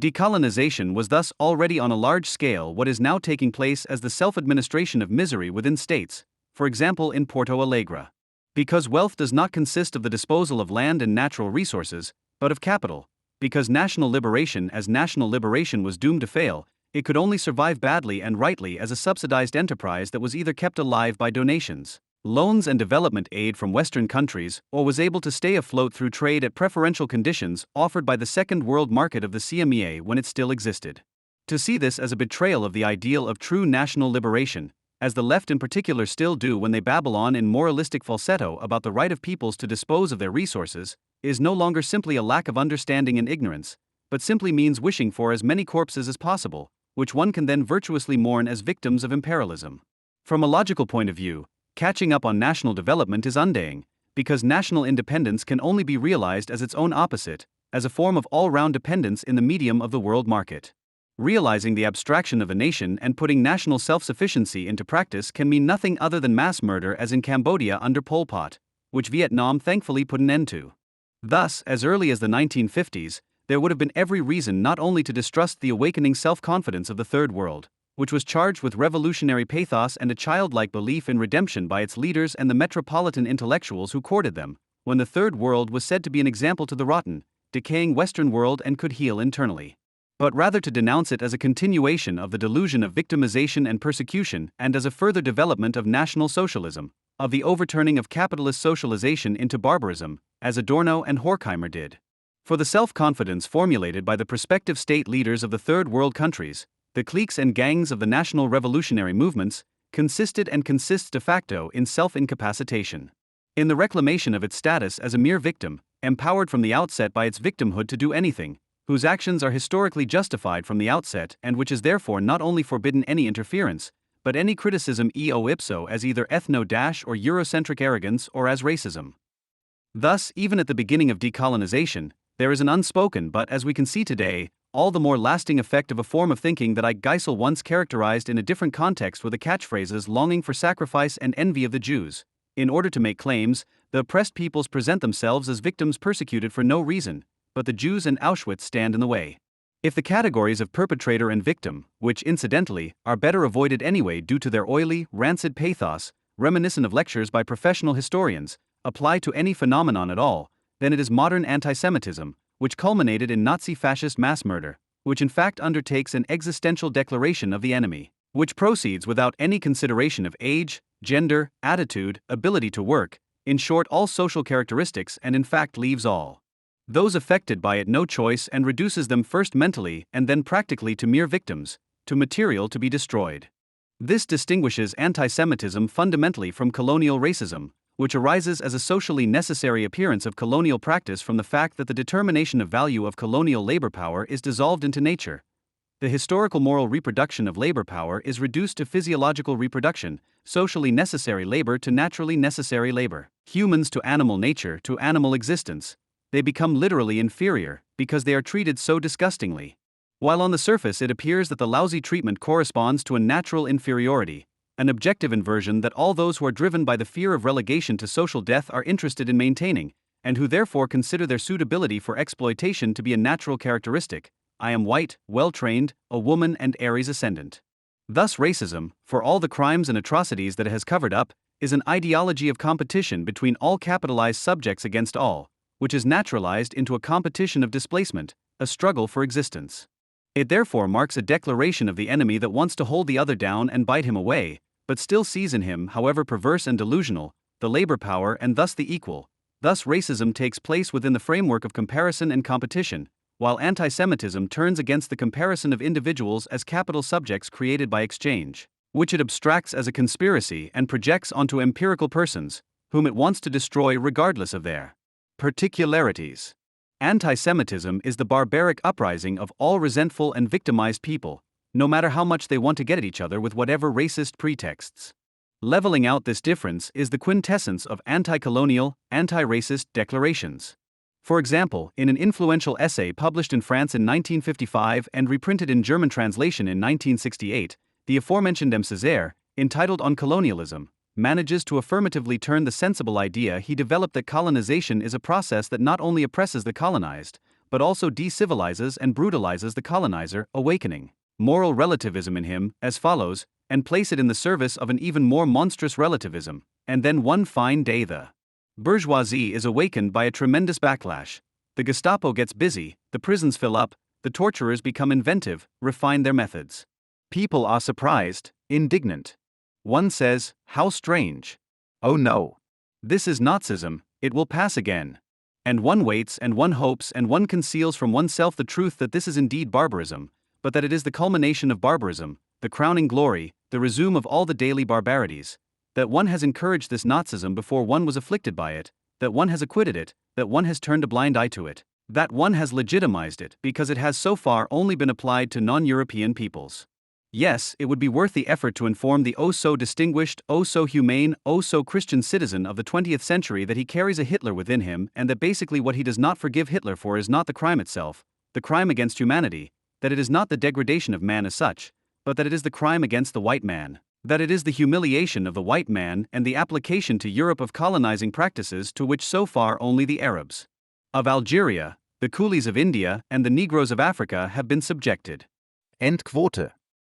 Decolonization was thus already on a large scale what is now taking place as the self-administration of misery within states, for example in Porto Alegre. Because wealth does not consist of the disposal of land and natural resources, but of capital, because national liberation was doomed to fail, it could only survive badly and rightly as a subsidized enterprise that was either kept alive by donations, loans and development aid from Western countries, or was able to stay afloat through trade at preferential conditions offered by the Second World Market of the CMEA when it still existed. To see this as a betrayal of the ideal of true national liberation, as the left in particular still do when they babble on in moralistic falsetto about the right of peoples to dispose of their resources, is no longer simply a lack of understanding and ignorance, but simply means wishing for as many corpses as possible, which one can then virtuously mourn as victims of imperialism. From a logical point of view, catching up on national development is undaying, because national independence can only be realized as its own opposite, as a form of all-round dependence in the medium of the world market. Realizing the abstraction of a nation and putting national self-sufficiency into practice can mean nothing other than mass murder as in Cambodia under Pol Pot, which Vietnam thankfully put an end to. Thus, as early as the 1950s, there would have been every reason not only to distrust the awakening self-confidence of the Third World, which was charged with revolutionary pathos and a childlike belief in redemption by its leaders and the metropolitan intellectuals who courted them, when the Third World was said to be an example to the rotten, decaying Western world and could heal internally, but rather to denounce it as a continuation of the delusion of victimization and persecution and as a further development of National Socialism, of the overturning of capitalist socialization into barbarism, as Adorno and Horkheimer did. For the self-confidence formulated by the prospective state leaders of the Third World countries, the cliques and gangs of the national revolutionary movements, consisted and consists de facto in self-incapacitation, in the reclamation of its status as a mere victim, empowered from the outset by its victimhood to do anything, whose actions are historically justified from the outset and which is therefore not only forbidden any interference, but any criticism eo ipso as either ethno- or Eurocentric arrogance or as racism. Thus, even at the beginning of decolonization, there is an unspoken but, as we can see today, all the more lasting effect of a form of thinking that Ike Geisel once characterized in a different context with the catchphrases longing for sacrifice and envy of the Jews. In order to make claims, the oppressed peoples present themselves as victims persecuted for no reason, but the Jews and Auschwitz stand in the way. If the categories of perpetrator and victim, which incidentally are better avoided anyway due to their oily, rancid pathos, reminiscent of lectures by professional historians, apply to any phenomenon at all, then it is modern anti-Semitism, which culminated in Nazi-fascist mass murder, which in fact undertakes an existential declaration of the enemy, which proceeds without any consideration of age, gender, attitude, ability to work, in short all social characteristics, and in fact leaves all those affected by it no choice and reduces them first mentally and then practically to mere victims, to material to be destroyed. This distinguishes anti-Semitism fundamentally from colonial racism, which arises as a socially necessary appearance of colonial practice from the fact that the determination of value of colonial labor power is dissolved into nature. The historical moral reproduction of labor power is reduced to physiological reproduction, socially necessary labor to naturally necessary labor, humans to animal nature to animal existence. They become literally inferior, because they are treated so disgustingly. While on the surface it appears that the lousy treatment corresponds to a natural inferiority, an objective inversion that all those who are driven by the fear of relegation to social death are interested in maintaining, and who therefore consider their suitability for exploitation to be a natural characteristic. I am white, well-trained, a woman and Aries ascendant. Thus racism, for all the crimes and atrocities that it has covered up, is an ideology of competition between all capitalized subjects against all, which is naturalized into a competition of displacement, a struggle for existence. It therefore marks a declaration of the enemy that wants to hold the other down and bite him away, but still sees in him, however perverse and delusional, the labor power and thus the equal. Thus racism takes place within the framework of comparison and competition, while anti-Semitism turns against the comparison of individuals as capital subjects created by exchange. which it abstracts as a conspiracy and projects onto empirical persons, whom it wants to destroy regardless of their particularities. Anti-Semitism is the barbaric uprising of all resentful and victimized people, no matter how much they want to get at each other with whatever racist pretexts. Leveling out this difference is the quintessence of anti-colonial, anti-racist declarations. For example, in an influential essay published in France in 1955 and reprinted in German translation in 1968, the aforementioned M. Césaire, entitled On Colonialism, manages to affirmatively turn the sensible idea he developed that colonization is a process that not only oppresses the colonized, but also decivilizes and brutalizes the colonizer, awakening moral relativism in him, as follows, and place it in the service of an even more monstrous relativism, and then one fine day the bourgeoisie is awakened by a tremendous backlash. The Gestapo gets busy, the prisons fill up, the torturers become inventive, refine their methods. People are surprised, indignant. One says, "How strange. Oh no. This is Nazism, it will pass again." And one waits and one hopes and one conceals from oneself the truth that this is indeed barbarism, but that it is the culmination of barbarism, the crowning glory, the resume of all the daily barbarities, that one has encouraged this Nazism before one was afflicted by it, that one has acquitted it, that one has turned a blind eye to it, that one has legitimized it because it has so far only been applied to non-European peoples. Yes, it would be worth the effort to inform the oh-so-distinguished, oh-so-humane, oh-so-Christian citizen of the 20th century that he carries a Hitler within him and that basically what he does not forgive Hitler for is not the crime itself, the crime against humanity, that it is not the degradation of man as such, but that it is the crime against the white man, that it is the humiliation of the white man and the application to Europe of colonizing practices to which so far only the Arabs of Algeria, the coolies of India, and the Negroes of Africa have been subjected. End quote.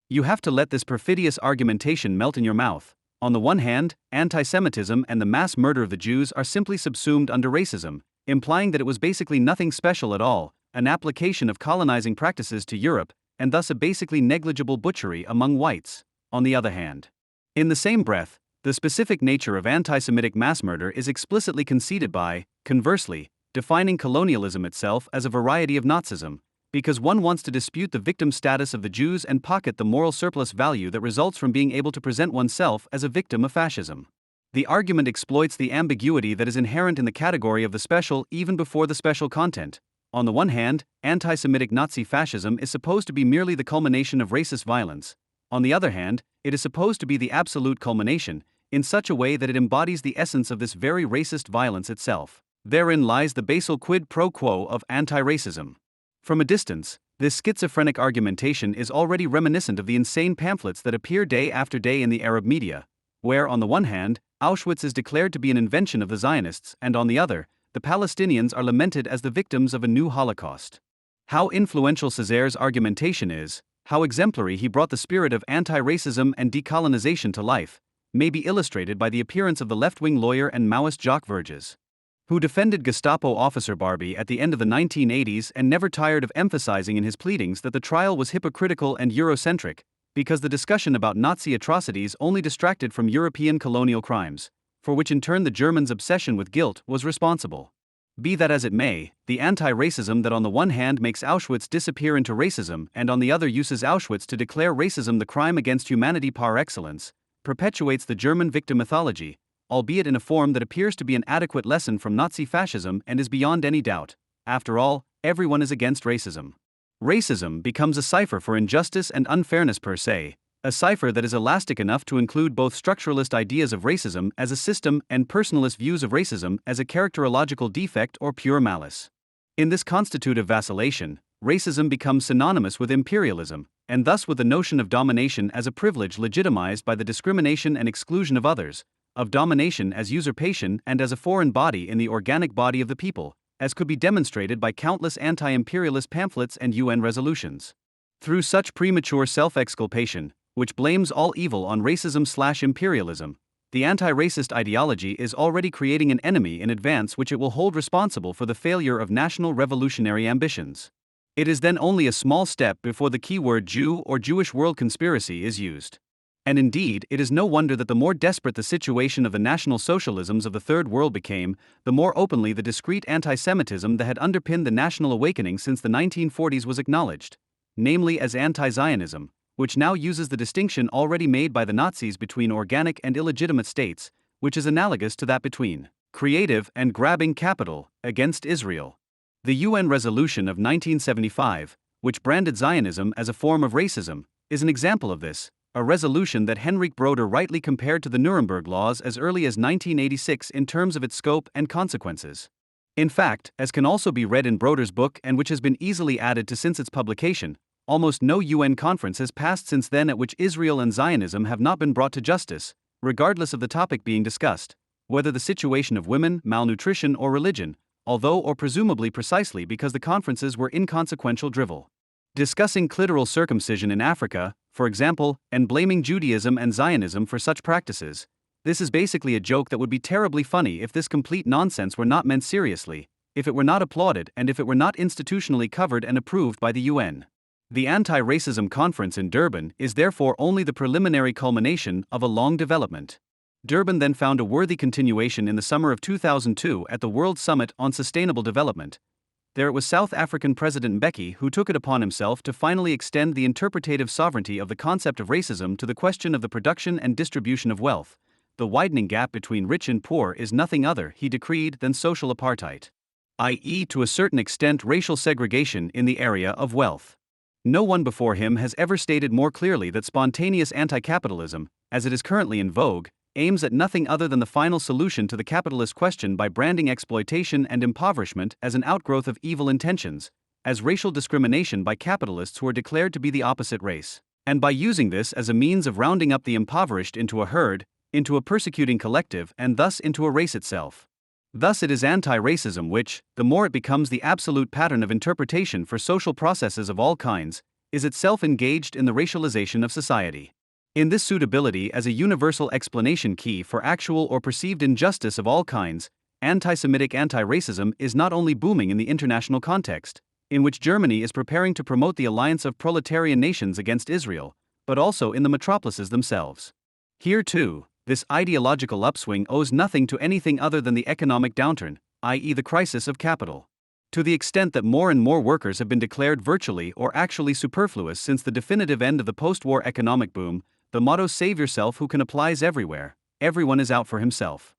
You have to let this perfidious argumentation melt in your mouth. On the one hand, anti-Semitism and the mass murder of the Jews are simply subsumed under racism, implying that it was basically nothing special at all, an application of colonizing practices to Europe, and thus a basically negligible butchery among whites. On the other hand, in the same breath, the specific nature of anti-Semitic mass murder is explicitly conceded by, conversely, defining colonialism itself as a variety of Nazism, because one wants to dispute the victim status of the Jews and pocket the moral surplus value that results from being able to present oneself as a victim of fascism. The argument exploits the ambiguity that is inherent in the category of the special even before the special content. On the one hand, anti-Semitic Nazi fascism is supposed to be merely the culmination of racist violence. On the other hand, it is supposed to be the absolute culmination, in such a way that it embodies the essence of this very racist violence itself. Therein lies the basal quid pro quo of anti-racism. From a distance, this schizophrenic argumentation is already reminiscent of the insane pamphlets that appear day after day in the Arab media, where on the one hand, Auschwitz is declared to be an invention of the Zionists, and on the other, the Palestinians are lamented as the victims of a new Holocaust. How influential Césaire's argumentation is, how exemplary he brought the spirit of anti-racism and decolonization to life, may be illustrated by the appearance of the left-wing lawyer and Maoist Jacques Verges, who defended Gestapo officer Barbie at the end of the 1980s and never tired of emphasizing in his pleadings that the trial was hypocritical and Eurocentric, because the discussion about Nazi atrocities only distracted from European colonial crimes, for which in turn the Germans' obsession with guilt was responsible. Be that as it may, the anti-racism that on the one hand makes Auschwitz disappear into racism and on the other uses Auschwitz to declare racism the crime against humanity par excellence, perpetuates the German victim mythology, albeit in a form that appears to be an adequate lesson from Nazi fascism and is beyond any doubt. After all, everyone is against racism. Racism becomes a cipher for injustice and unfairness per se, a cipher that is elastic enough to include both structuralist ideas of racism as a system and personalist views of racism as a characterological defect or pure malice. In this constitutive vacillation, racism becomes synonymous with imperialism, and thus with the notion of domination as a privilege legitimized by the discrimination and exclusion of others, of domination as usurpation and as a foreign body in the organic body of the people, as could be demonstrated by countless anti-imperialist pamphlets and UN resolutions. Through such premature self-exculpation, which blames all evil on racism/imperialism, the anti-racist ideology is already creating an enemy in advance which it will hold responsible for the failure of national revolutionary ambitions. It is then only a small step before the keyword Jew or Jewish world conspiracy is used. And indeed, it is no wonder that the more desperate the situation of the National Socialisms of the Third World became, the more openly the discrete anti-Semitism that had underpinned the national awakening since the 1940s was acknowledged, namely as anti-Zionism, which now uses the distinction already made by the Nazis between organic and illegitimate states, which is analogous to that between creative and grabbing capital against Israel. The UN resolution of 1975, which branded Zionism as a form of racism, is an example of this, a resolution that Henrik Broder rightly compared to the Nuremberg Laws as early as 1986 in terms of its scope and consequences. In fact, as can also be read in Broder's book and which has been easily added to since its publication, almost no UN conference has passed since then at which Israel and Zionism have not been brought to justice, regardless of the topic being discussed, whether the situation of women, malnutrition, or religion, although or presumably precisely because the conferences were inconsequential drivel. Discussing clitoral circumcision in Africa, for example, and blaming Judaism and Zionism for such practices. This is basically a joke that would be terribly funny if this complete nonsense were not meant seriously, if it were not applauded, and if it were not institutionally covered and approved by the UN. The Anti-Racism Conference in Durban is therefore only the preliminary culmination of a long development. Durban then found a worthy continuation in the summer of 2002 at the World Summit on Sustainable Development. There it was South African President Mbeki who took it upon himself to finally extend the interpretative sovereignty of the concept of racism to the question of the production and distribution of wealth. The widening gap between rich and poor is nothing other, he decreed, than social apartheid, i.e., to a certain extent racial segregation in the area of wealth. No one before him has ever stated more clearly that spontaneous anti-capitalism, as it is currently in vogue, aims at nothing other than the final solution to the capitalist question by branding exploitation and impoverishment as an outgrowth of evil intentions, as racial discrimination by capitalists who are declared to be the opposite race, and by using this as a means of rounding up the impoverished into a herd, into a persecuting collective, and thus into a race itself. Thus it is anti-racism which, the more it becomes the absolute pattern of interpretation for social processes of all kinds, is itself engaged in the racialization of society. In this suitability as a universal explanation key for actual or perceived injustice of all kinds, anti-Semitic anti-racism is not only booming in the international context, in which Germany is preparing to promote the alliance of proletarian nations against Israel, but also in the metropolises themselves. Here too, this ideological upswing owes nothing to anything other than the economic downturn, i.e., the crisis of capital. To the extent that more and more workers have been declared virtually or actually superfluous since the definitive end of the post-war economic boom, the motto "Save yourself" who can applies everywhere. Everyone is out for himself.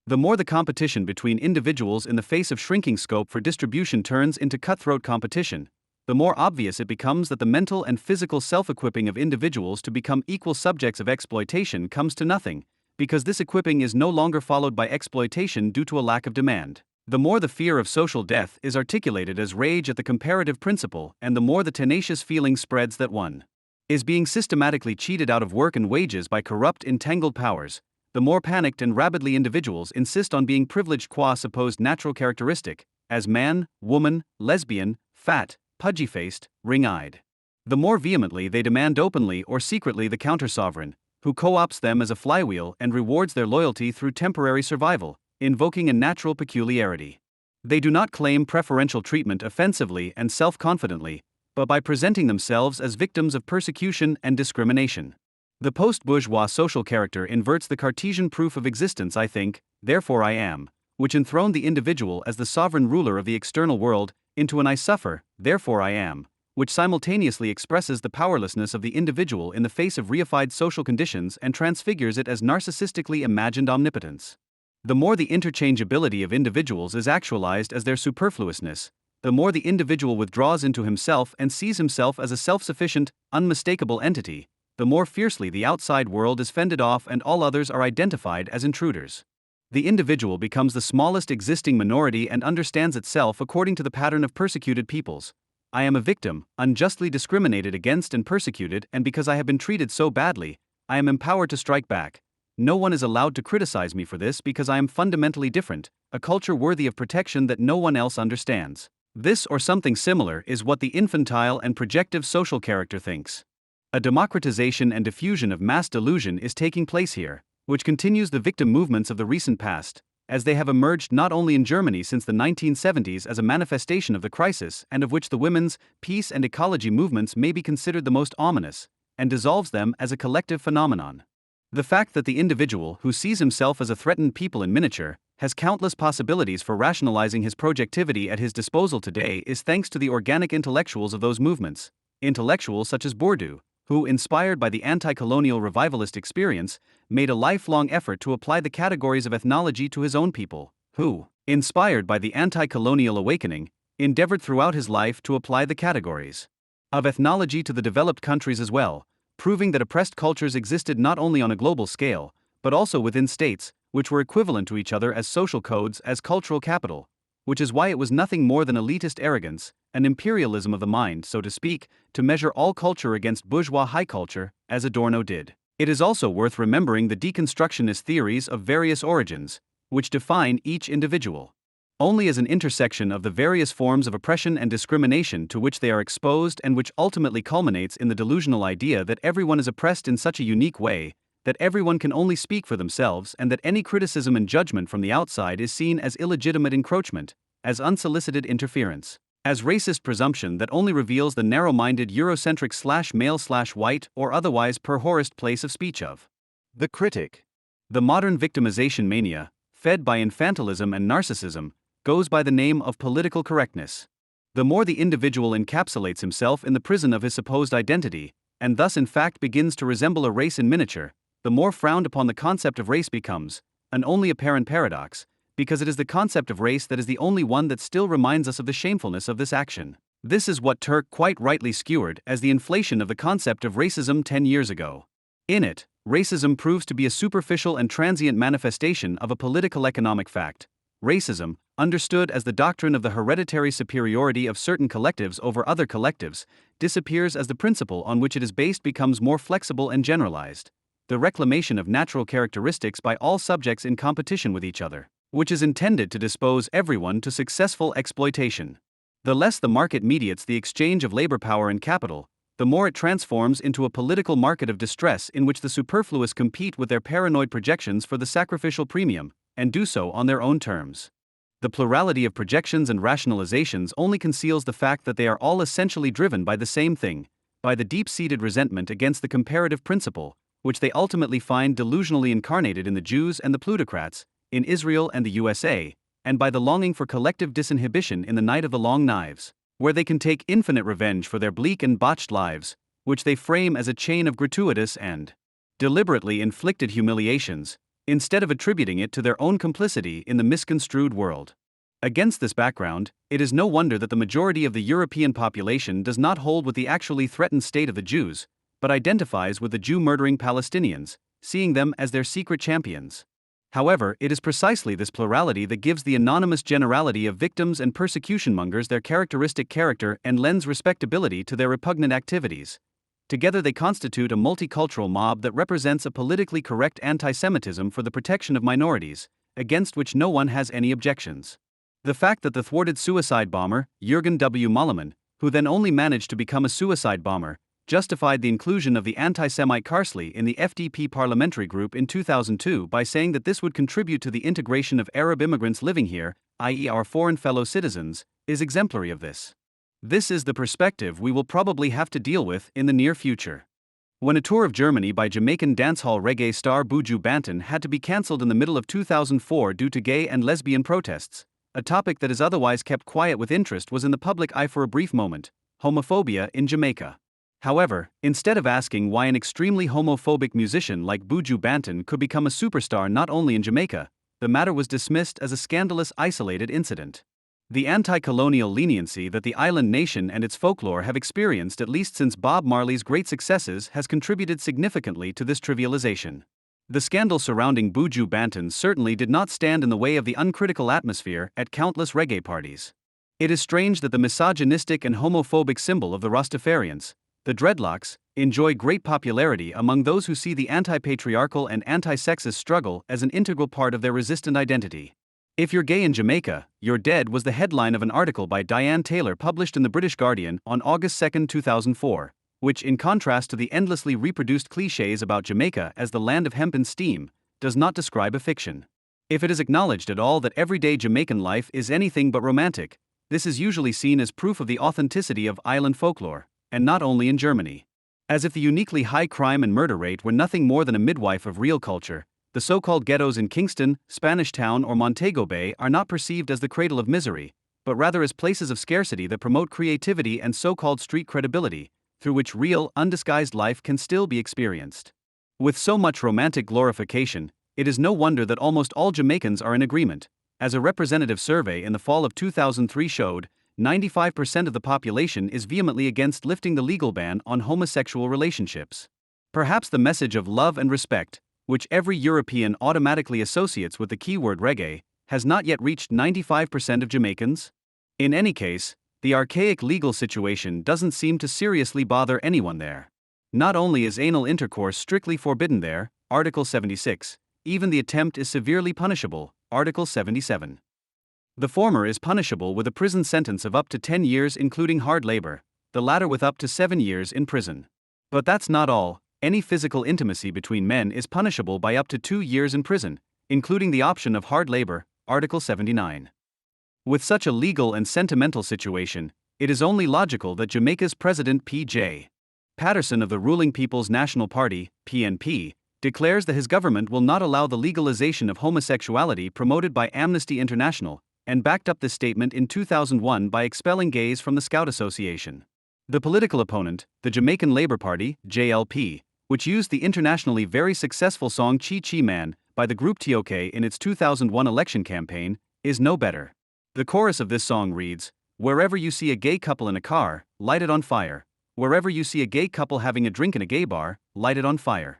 The more the competition between individuals in the face of shrinking scope for distribution turns into cutthroat competition, the more obvious it becomes that the mental and physical self-equipping of individuals to become equal subjects of exploitation comes to nothing, because this equipping is no longer followed by exploitation due to a lack of demand. The more the fear of social death is articulated as rage at the comparative principle, and the more the tenacious feeling spreads that one is being systematically cheated out of work and wages by corrupt, entangled powers, the more panicked and rabidly individuals insist on being privileged qua supposed natural characteristic, as man, woman, lesbian, fat, pudgy-faced, ring-eyed. The more vehemently they demand openly or secretly the counter-sovereign, who co-opts them as a flywheel and rewards their loyalty through temporary survival, invoking a natural peculiarity. They do not claim preferential treatment offensively and self-confidently, but by presenting themselves as victims of persecution and discrimination. The post-bourgeois social character inverts the Cartesian proof of existence I think, therefore I am, which enthroned the individual as the sovereign ruler of the external world, into an I suffer, therefore I am, which simultaneously expresses the powerlessness of the individual in the face of reified social conditions and transfigures it as narcissistically imagined omnipotence. The more the interchangeability of individuals is actualized as their superfluousness, the more the individual withdraws into himself and sees himself as a self-sufficient, unmistakable entity, the more fiercely the outside world is fended off and all others are identified as intruders. The individual becomes the smallest existing minority and understands itself according to the pattern of persecuted peoples. I am a victim, unjustly discriminated against and persecuted, and because I have been treated so badly, I am empowered to strike back. No one is allowed to criticize me for this because I am fundamentally different, a culture worthy of protection that no one else understands. This or something similar is what the infantile and projective social character thinks. A democratization and diffusion of mass delusion is taking place here, which continues the victim movements of the recent past, as they have emerged not only in Germany since the 1970s as a manifestation of the crisis and of which the women's, peace and ecology movements may be considered the most ominous, and dissolves them as a collective phenomenon. The fact that the individual who sees himself as a threatened people in miniature has countless possibilities for rationalizing his projectivity at his disposal today is thanks to the organic intellectuals of those movements, intellectuals such as Bourdieu, who, inspired by the anti-colonial revivalist experience, made a lifelong effort to apply the categories of ethnology to his own people, who, inspired by the anti-colonial awakening, endeavored throughout his life to apply the categories of ethnology to the developed countries as well, proving that oppressed cultures existed not only on a global scale, but also within states, which were equivalent to each other as social codes, as cultural capital, which is why it was nothing more than elitist arrogance, an imperialism of the mind, so to speak, to measure all culture against bourgeois high culture, as Adorno did. It is also worth remembering the deconstructionist theories of various origins, which define each individual only as an intersection of the various forms of oppression and discrimination to which they are exposed, and which ultimately culminates in the delusional idea that everyone is oppressed in such a unique way, that everyone can only speak for themselves, and that any criticism and judgment from the outside is seen as illegitimate encroachment, as unsolicited interference, as racist presumption that only reveals the narrow-minded Eurocentric male/white or otherwise perhorist place of speech of the critic. The modern victimization mania, fed by infantilism and narcissism, goes by the name of political correctness. The more the individual encapsulates himself in the prison of his supposed identity, and thus in fact begins to resemble a race in miniature, the more frowned upon the concept of race becomes, an only apparent paradox, because it is the concept of race that is the only one that still reminds us of the shamefulness of this action. This is what Turk quite rightly skewered as the inflation of the concept of racism 10 years ago. In it, racism proves to be a superficial and transient manifestation of a political economic fact. Racism, understood as the doctrine of the hereditary superiority of certain collectives over other collectives, disappears as the principle on which it is based becomes more flexible and generalized. The reclamation of natural characteristics by all subjects in competition with each other, which is intended to dispose everyone to successful exploitation. The less the market mediates the exchange of labor power and capital, the more it transforms into a political market of distress in which the superfluous compete with their paranoid projections for the sacrificial premium, and do so on their own terms. The plurality of projections and rationalizations only conceals the fact that they are all essentially driven by the same thing, by the deep-seated resentment against the comparative principle, which they ultimately find delusionally incarnated in the Jews and the plutocrats, in Israel and the USA, and by the longing for collective disinhibition in the night of the long knives, where they can take infinite revenge for their bleak and botched lives, which they frame as a chain of gratuitous and deliberately inflicted humiliations, instead of attributing it to their own complicity in the misconstrued world. Against this background, it is no wonder that the majority of the European population does not hold with the actually threatened state of the Jews, but identifies with the Jew-murdering Palestinians, seeing them as their secret champions. However, it is precisely this plurality that gives the anonymous generality of victims and persecution mongers their characteristic character and lends respectability to their repugnant activities. Together they constitute a multicultural mob that represents a politically correct anti-Semitism for the protection of minorities, against which no one has any objections. The fact that the thwarted suicide bomber, Jürgen W. Mollemann, who then only managed to become a suicide bomber, justified the inclusion of the anti-Semite Karsley in the FDP parliamentary group in 2002 by saying that this would contribute to the integration of Arab immigrants living here, i.e. our foreign fellow citizens, is exemplary of this. This is the perspective we will probably have to deal with in the near future. When a tour of Germany by Jamaican dancehall reggae star Buju Banton had to be cancelled in the middle of 2004 due to gay and lesbian protests, a topic that is otherwise kept quiet with interest was in the public eye for a brief moment: homophobia in Jamaica. However, instead of asking why an extremely homophobic musician like Buju Banton could become a superstar not only in Jamaica, the matter was dismissed as a scandalous isolated incident. The anti-colonial leniency that the island nation and its folklore have experienced at least since Bob Marley's great successes has contributed significantly to this trivialization. The scandal surrounding Buju Banton certainly did not stand in the way of the uncritical atmosphere at countless reggae parties. It is strange that the misogynistic and homophobic symbol of the Rastafarians, the dreadlocks, enjoy great popularity among those who see the anti-patriarchal and anti-sexist struggle as an integral part of their resistant identity. "If you're gay in Jamaica, you're dead" was the headline of an article by Diane Taylor published in the British Guardian on August 2, 2004, which, in contrast to the endlessly reproduced clichés about Jamaica as the land of hemp and steam, does not describe a fiction. If it is acknowledged at all that everyday Jamaican life is anything but romantic, this is usually seen as proof of the authenticity of island folklore, and not only in Germany. As if the uniquely high crime and murder rate were nothing more than a midwife of real culture, the so-called ghettos in Kingston, Spanish Town or Montego Bay are not perceived as the cradle of misery, but rather as places of scarcity that promote creativity and so-called street credibility, through which real, undisguised life can still be experienced. With so much romantic glorification, it is no wonder that almost all Jamaicans are in agreement. As a representative survey in the fall of 2003 showed, 95% of the population is vehemently against lifting the legal ban on homosexual relationships. Perhaps the message of love and respect, which every European automatically associates with the keyword reggae, has not yet reached 95% of Jamaicans? In any case, the archaic legal situation doesn't seem to seriously bother anyone there. Not only is anal intercourse strictly forbidden there, Article 76, even the attempt is severely punishable, Article 77. The former is punishable with a prison sentence of up to 10 years including hard labor, the latter with up to 7 years in prison. But that's not all. Any physical intimacy between men is punishable by up to 2 years in prison, including the option of hard labor, Article 79. With such a legal and sentimental situation, it is only logical that Jamaica's President P.J. Patterson of the ruling People's National Party, PNP, declares that his government will not allow the legalization of homosexuality promoted by Amnesty International, and backed up this statement in 2001 by expelling gays from the Scout Association. The political opponent, the Jamaican Labour Party, JLP, which used the internationally very successful song Chi Chi Man by the group TOK in its 2001 election campaign, is no better. The chorus of this song reads, "Wherever you see a gay couple in a car, light it on fire. Wherever you see a gay couple having a drink in a gay bar, light it on fire."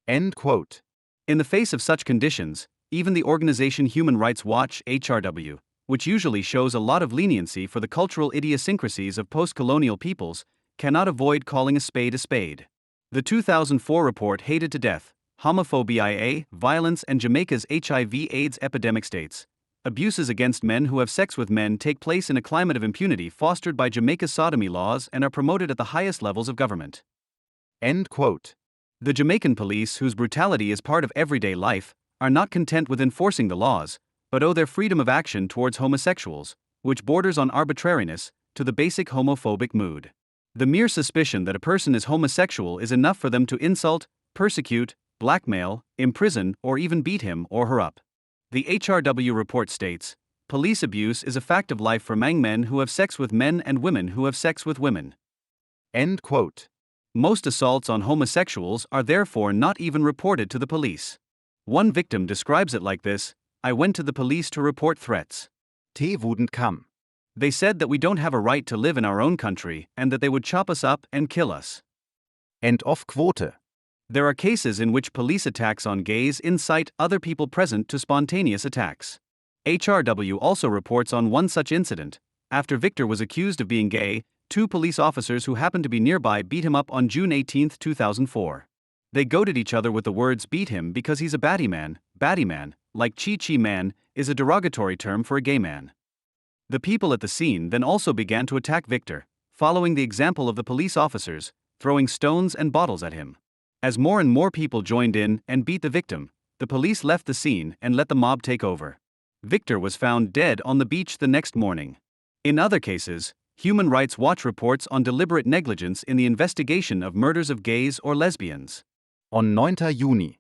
End quote. In the face of such conditions, even the organization Human Rights Watch (HRW), which usually shows a lot of leniency for the cultural idiosyncrasies of post-colonial peoples, cannot avoid calling a spade a spade. The 2004 report Hated to Death, Homophobia, Violence and Jamaica's HIV/AIDS Epidemic states, abuses against men who have sex with men take place in a climate of impunity fostered by Jamaica's sodomy laws and are promoted at the highest levels of government. End quote. The Jamaican police, whose brutality is part of everyday life, are not content with enforcing the laws, but owe their freedom of action towards homosexuals, which borders on arbitrariness, to the basic homophobic mood. The mere suspicion that a person is homosexual is enough for them to insult, persecute, blackmail, imprison, or even beat him or her up. The HRW report states, police abuse is a fact of life for Mang men who have sex with men and women who have sex with women. End quote. Most assaults on homosexuals are therefore not even reported to the police. One victim describes it like this: "I went to the police to report threats. They wouldn't come. They said that we don't have a right to live in our own country and that they would chop us up and kill us." End of quote. There are cases in which police attacks on gays incite other people present to spontaneous attacks. HRW also reports on one such incident. After Victor was accused of being gay, 2 police officers who happened to be nearby beat him up on June 18, 2004. They goaded each other with the words "beat him because he's a batty man," like Chi Chi Man, is a derogatory term for a gay man. The people at the scene then also began to attack Victor, following the example of the police officers, throwing stones and bottles at him. As more and more people joined in and beat the victim, the police left the scene and let the mob take over. Victor was found dead on the beach the next morning. In other cases, Human Rights Watch reports on deliberate negligence in the investigation of murders of gays or lesbians. On 9. Juni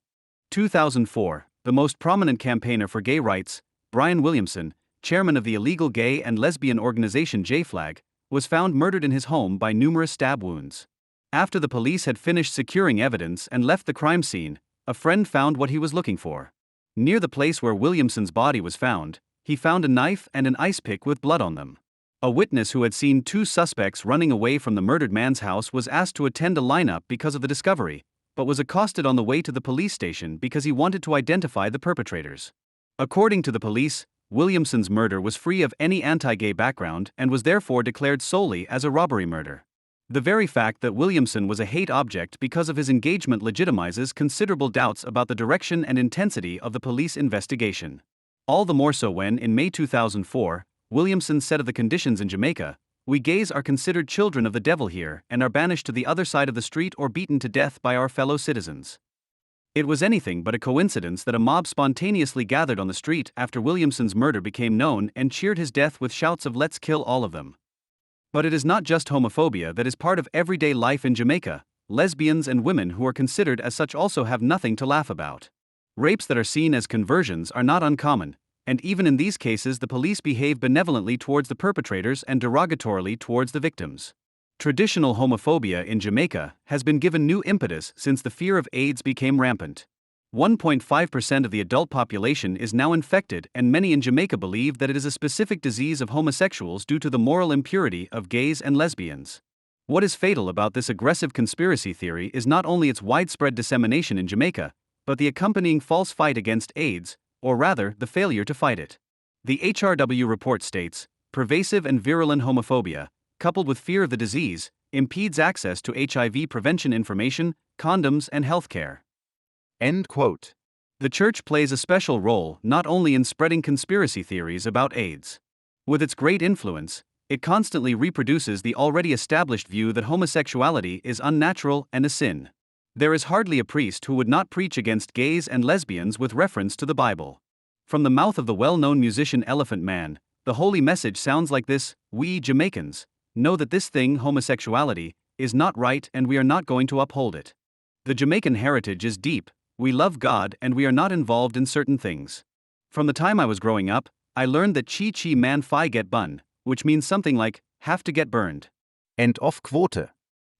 2004, the most prominent campaigner for gay rights, Brian Williamson, chairman of the illegal gay and lesbian organization J-Flag, was found murdered in his home by numerous stab wounds. After the police had finished securing evidence and left the crime scene, a friend found what he was looking for. Near the place where Williamson's body was found, he found a knife and an ice pick with blood on them. A witness who had seen 2 suspects running away from the murdered man's house was asked to attend a lineup because of the discovery, but was accosted on the way to the police station because he wanted to identify the perpetrators. According to the police, Williamson's murder was free of any anti-gay background and was therefore declared solely as a robbery murder. The very fact that Williamson was a hate object because of his engagement legitimizes considerable doubts about the direction and intensity of the police investigation. All the more so when, in May 2004, Williamson said of the conditions in Jamaica, "We gays are considered children of the devil here and are banished to the other side of the street or beaten to death by our fellow citizens." It was anything but a coincidence that a mob spontaneously gathered on the street after Williamson's murder became known and cheered his death with shouts of "Let's kill all of them." But it is not just homophobia that is part of everyday life in Jamaica. Lesbians and women who are considered as such also have nothing to laugh about. Rapes that are seen as conversions are not uncommon, and even in these cases the police behave benevolently towards the perpetrators and derogatorily towards the victims. Traditional homophobia in Jamaica has been given new impetus since the fear of AIDS became rampant. 1.5% of the adult population is now infected, and many in Jamaica believe that it is a specific disease of homosexuals due to the moral impurity of gays and lesbians. What is fatal about this aggressive conspiracy theory is not only its widespread dissemination in Jamaica, but the accompanying false fight against AIDS, or rather, the failure to fight it. The HRW report states, pervasive and virulent homophobia, coupled with fear of the disease, impedes access to HIV prevention information, condoms, and healthcare. End quote. The church plays a special role not only in spreading conspiracy theories about AIDS. With its great influence, it constantly reproduces the already established view that homosexuality is unnatural and a sin. There is hardly a priest who would not preach against gays and lesbians with reference to the Bible. From the mouth of the well-known musician Elephant Man, the holy message sounds like this: we Jamaicans know that this thing, homosexuality, is not right and we are not going to uphold it. The Jamaican heritage is deep, we love God and we are not involved in certain things. From the time I was growing up, I learned that chi chi man fi get bun, which means something like, have to get burned. End of quote.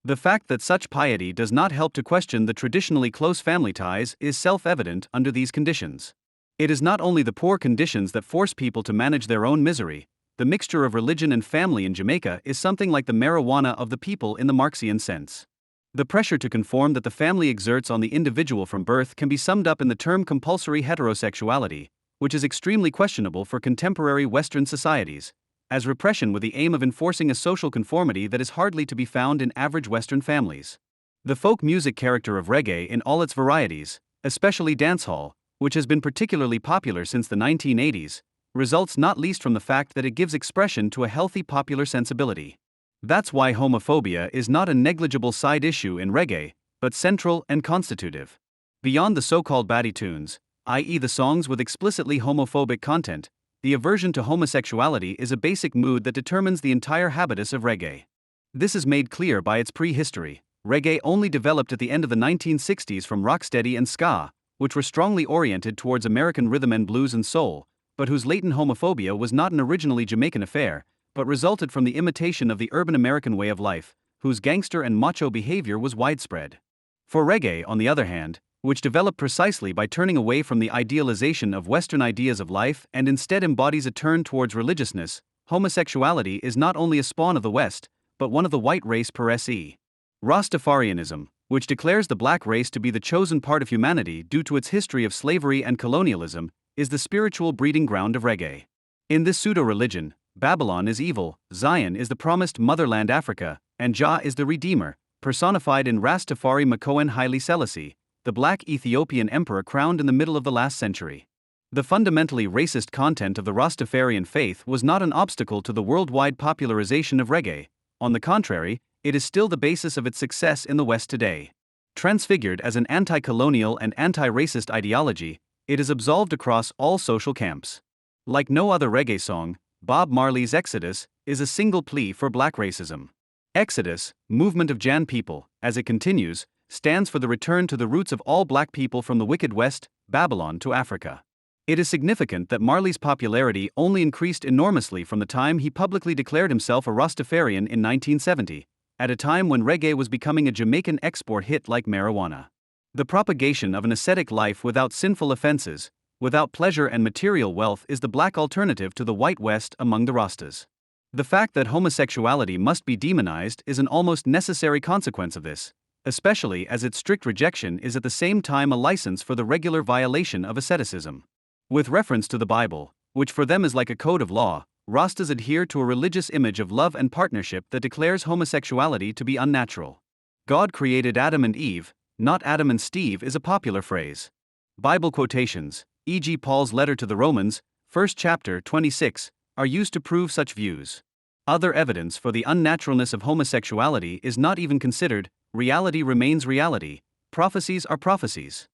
The fact that such piety does not help to question the traditionally close family ties is self-evident under these conditions. It is not only the poor conditions that force people to manage their own misery. The mixture of religion and family in Jamaica is something like the marijuana of the people in the Marxian sense. The pressure to conform that the family exerts on the individual from birth can be summed up in the term compulsory heterosexuality, which is extremely questionable for contemporary Western societies, as repression with the aim of enforcing a social conformity that is hardly to be found in average Western families. The folk music character of reggae in all its varieties, especially dancehall, which has been particularly popular since the 1980s, results not least from the fact that it gives expression to a healthy popular sensibility. That's why homophobia is not a negligible side issue in reggae, but central and constitutive. Beyond the so-called baddie tunes, i.e. the songs with explicitly homophobic content, the aversion to homosexuality is a basic mood that determines the entire habitus of reggae. This is made clear by its prehistory. Reggae only developed at the end of the 1960s from rocksteady and ska, which were strongly oriented towards American rhythm and blues and soul, but whose latent homophobia was not an originally Jamaican affair, but resulted from the imitation of the urban American way of life, whose gangster and macho behavior was widespread. For reggae, on the other hand, which developed precisely by turning away from the idealization of Western ideas of life and instead embodies a turn towards religiousness, homosexuality is not only a spawn of the West, but one of the white race per se. Rastafarianism, which declares the black race to be the chosen part of humanity due to its history of slavery and colonialism, is the spiritual breeding ground of reggae. In this pseudo-religion, Babylon is evil, Zion is the promised motherland Africa, and Jah is the Redeemer, personified in Rastafari Makoan Haile Selassie, the black Ethiopian emperor crowned in the middle of the last century. The fundamentally racist content of the Rastafarian faith was not an obstacle to the worldwide popularization of reggae. On the contrary, it is still the basis of its success in the West today. Transfigured as an anti-colonial and anti-racist ideology, it is absolved across all social camps. Like no other reggae song, Bob Marley's Exodus is a single plea for black racism. Exodus, movement of Jan people, as it continues, stands for the return to the roots of all black people from the wicked West, Babylon to Africa. It is significant that Marley's popularity only increased enormously from the time he publicly declared himself a Rastafarian in 1970, at a time when reggae was becoming a Jamaican export hit like marijuana. The propagation of an ascetic life without sinful offenses, without pleasure and material wealth is the black alternative to the white West among the Rastas. The fact that homosexuality must be demonized is an almost necessary consequence of this, especially as its strict rejection is at the same time a license for the regular violation of asceticism. With reference to the Bible, which for them is like a code of law, Rastas adhere to a religious image of love and partnership that declares homosexuality to be unnatural. God created Adam and Eve, not Adam and Steve is a popular phrase. Bible quotations, e.g. Paul's letter to the Romans, 1 chapter 26, are used to prove such views. Other evidence for the unnaturalness of homosexuality is not even considered. Reality remains reality, prophecies are prophecies.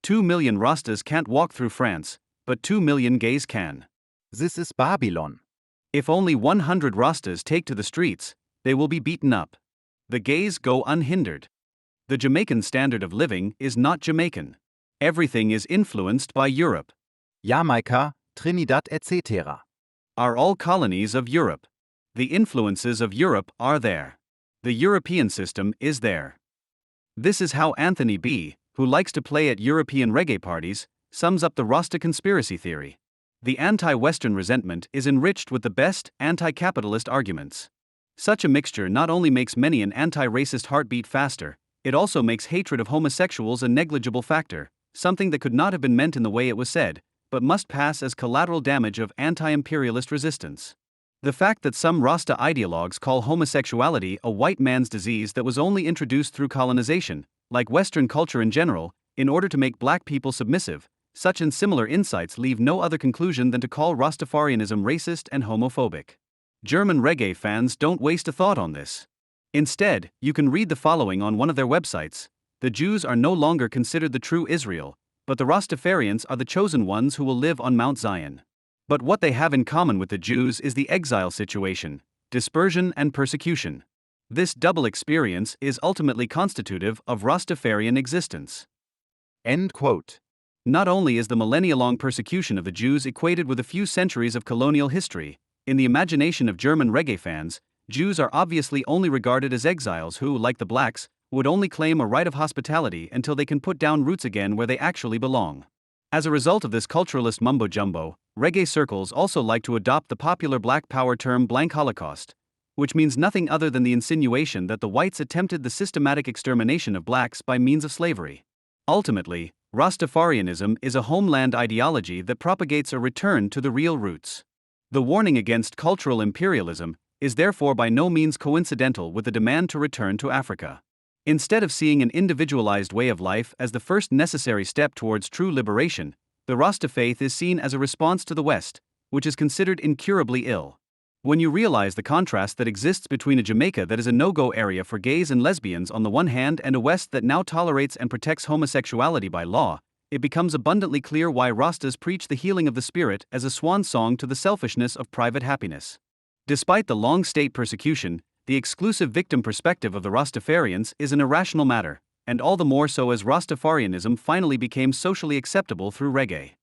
2 million Rastas can't walk through France, but 2 million gays can. This is Babylon. If only 100 Rastas take to the streets, they will be beaten up. The gays go unhindered. The Jamaican standard of living is not Jamaican. Everything is influenced by Europe. Jamaica, Trinidad etc. Are all colonies of Europe. The influences of Europe are there. The European system is there. This is how Anthony B., who likes to play at European reggae parties, sums up the Rasta conspiracy theory. The anti-Western resentment is enriched with the best anti-capitalist arguments. Such a mixture not only makes many an anti-racist heart beat faster, it also makes hatred of homosexuals a negligible factor, something that could not have been meant in the way it was said, but must pass as collateral damage of anti-imperialist resistance. The fact that some Rasta ideologues call homosexuality a white man's disease that was only introduced through colonization, like Western culture in general, in order to make black people submissive, such and similar insights leave no other conclusion than to call Rastafarianism racist and homophobic. German reggae fans don't waste a thought on this. Instead, you can read the following on one of their websites: the Jews are no longer considered the true Israel, but the Rastafarians are the chosen ones who will live on Mount Zion. But what they have in common with the Jews is the exile situation, dispersion and persecution. This double experience is ultimately constitutive of Rastafarian existence. End quote. Not only is the millennia-long persecution of the Jews equated with a few centuries of colonial history, in the imagination of German reggae fans, Jews are obviously only regarded as exiles who, like the blacks, would only claim a right of hospitality until they can put down roots again where they actually belong. As a result of this culturalist mumbo-jumbo, reggae circles also like to adopt the popular Black Power term blank Holocaust, which means nothing other than the insinuation that the whites attempted the systematic extermination of blacks by means of slavery. Ultimately, Rastafarianism is a homeland ideology that propagates a return to the real roots. The warning against cultural imperialism is therefore by no means coincidental with the demand to return to Africa. Instead of seeing an individualized way of life as the first necessary step towards true liberation, the Rasta faith is seen as a response to the West, which is considered incurably ill. When you realize the contrast that exists between a Jamaica that is a no-go area for gays and lesbians on the one hand and a West that now tolerates and protects homosexuality by law, it becomes abundantly clear why Rastas preach the healing of the spirit as a swan song to the selfishness of private happiness. Despite the long state persecution, the exclusive victim perspective of the Rastafarians is an irrational matter, and all the more so as Rastafarianism finally became socially acceptable through reggae.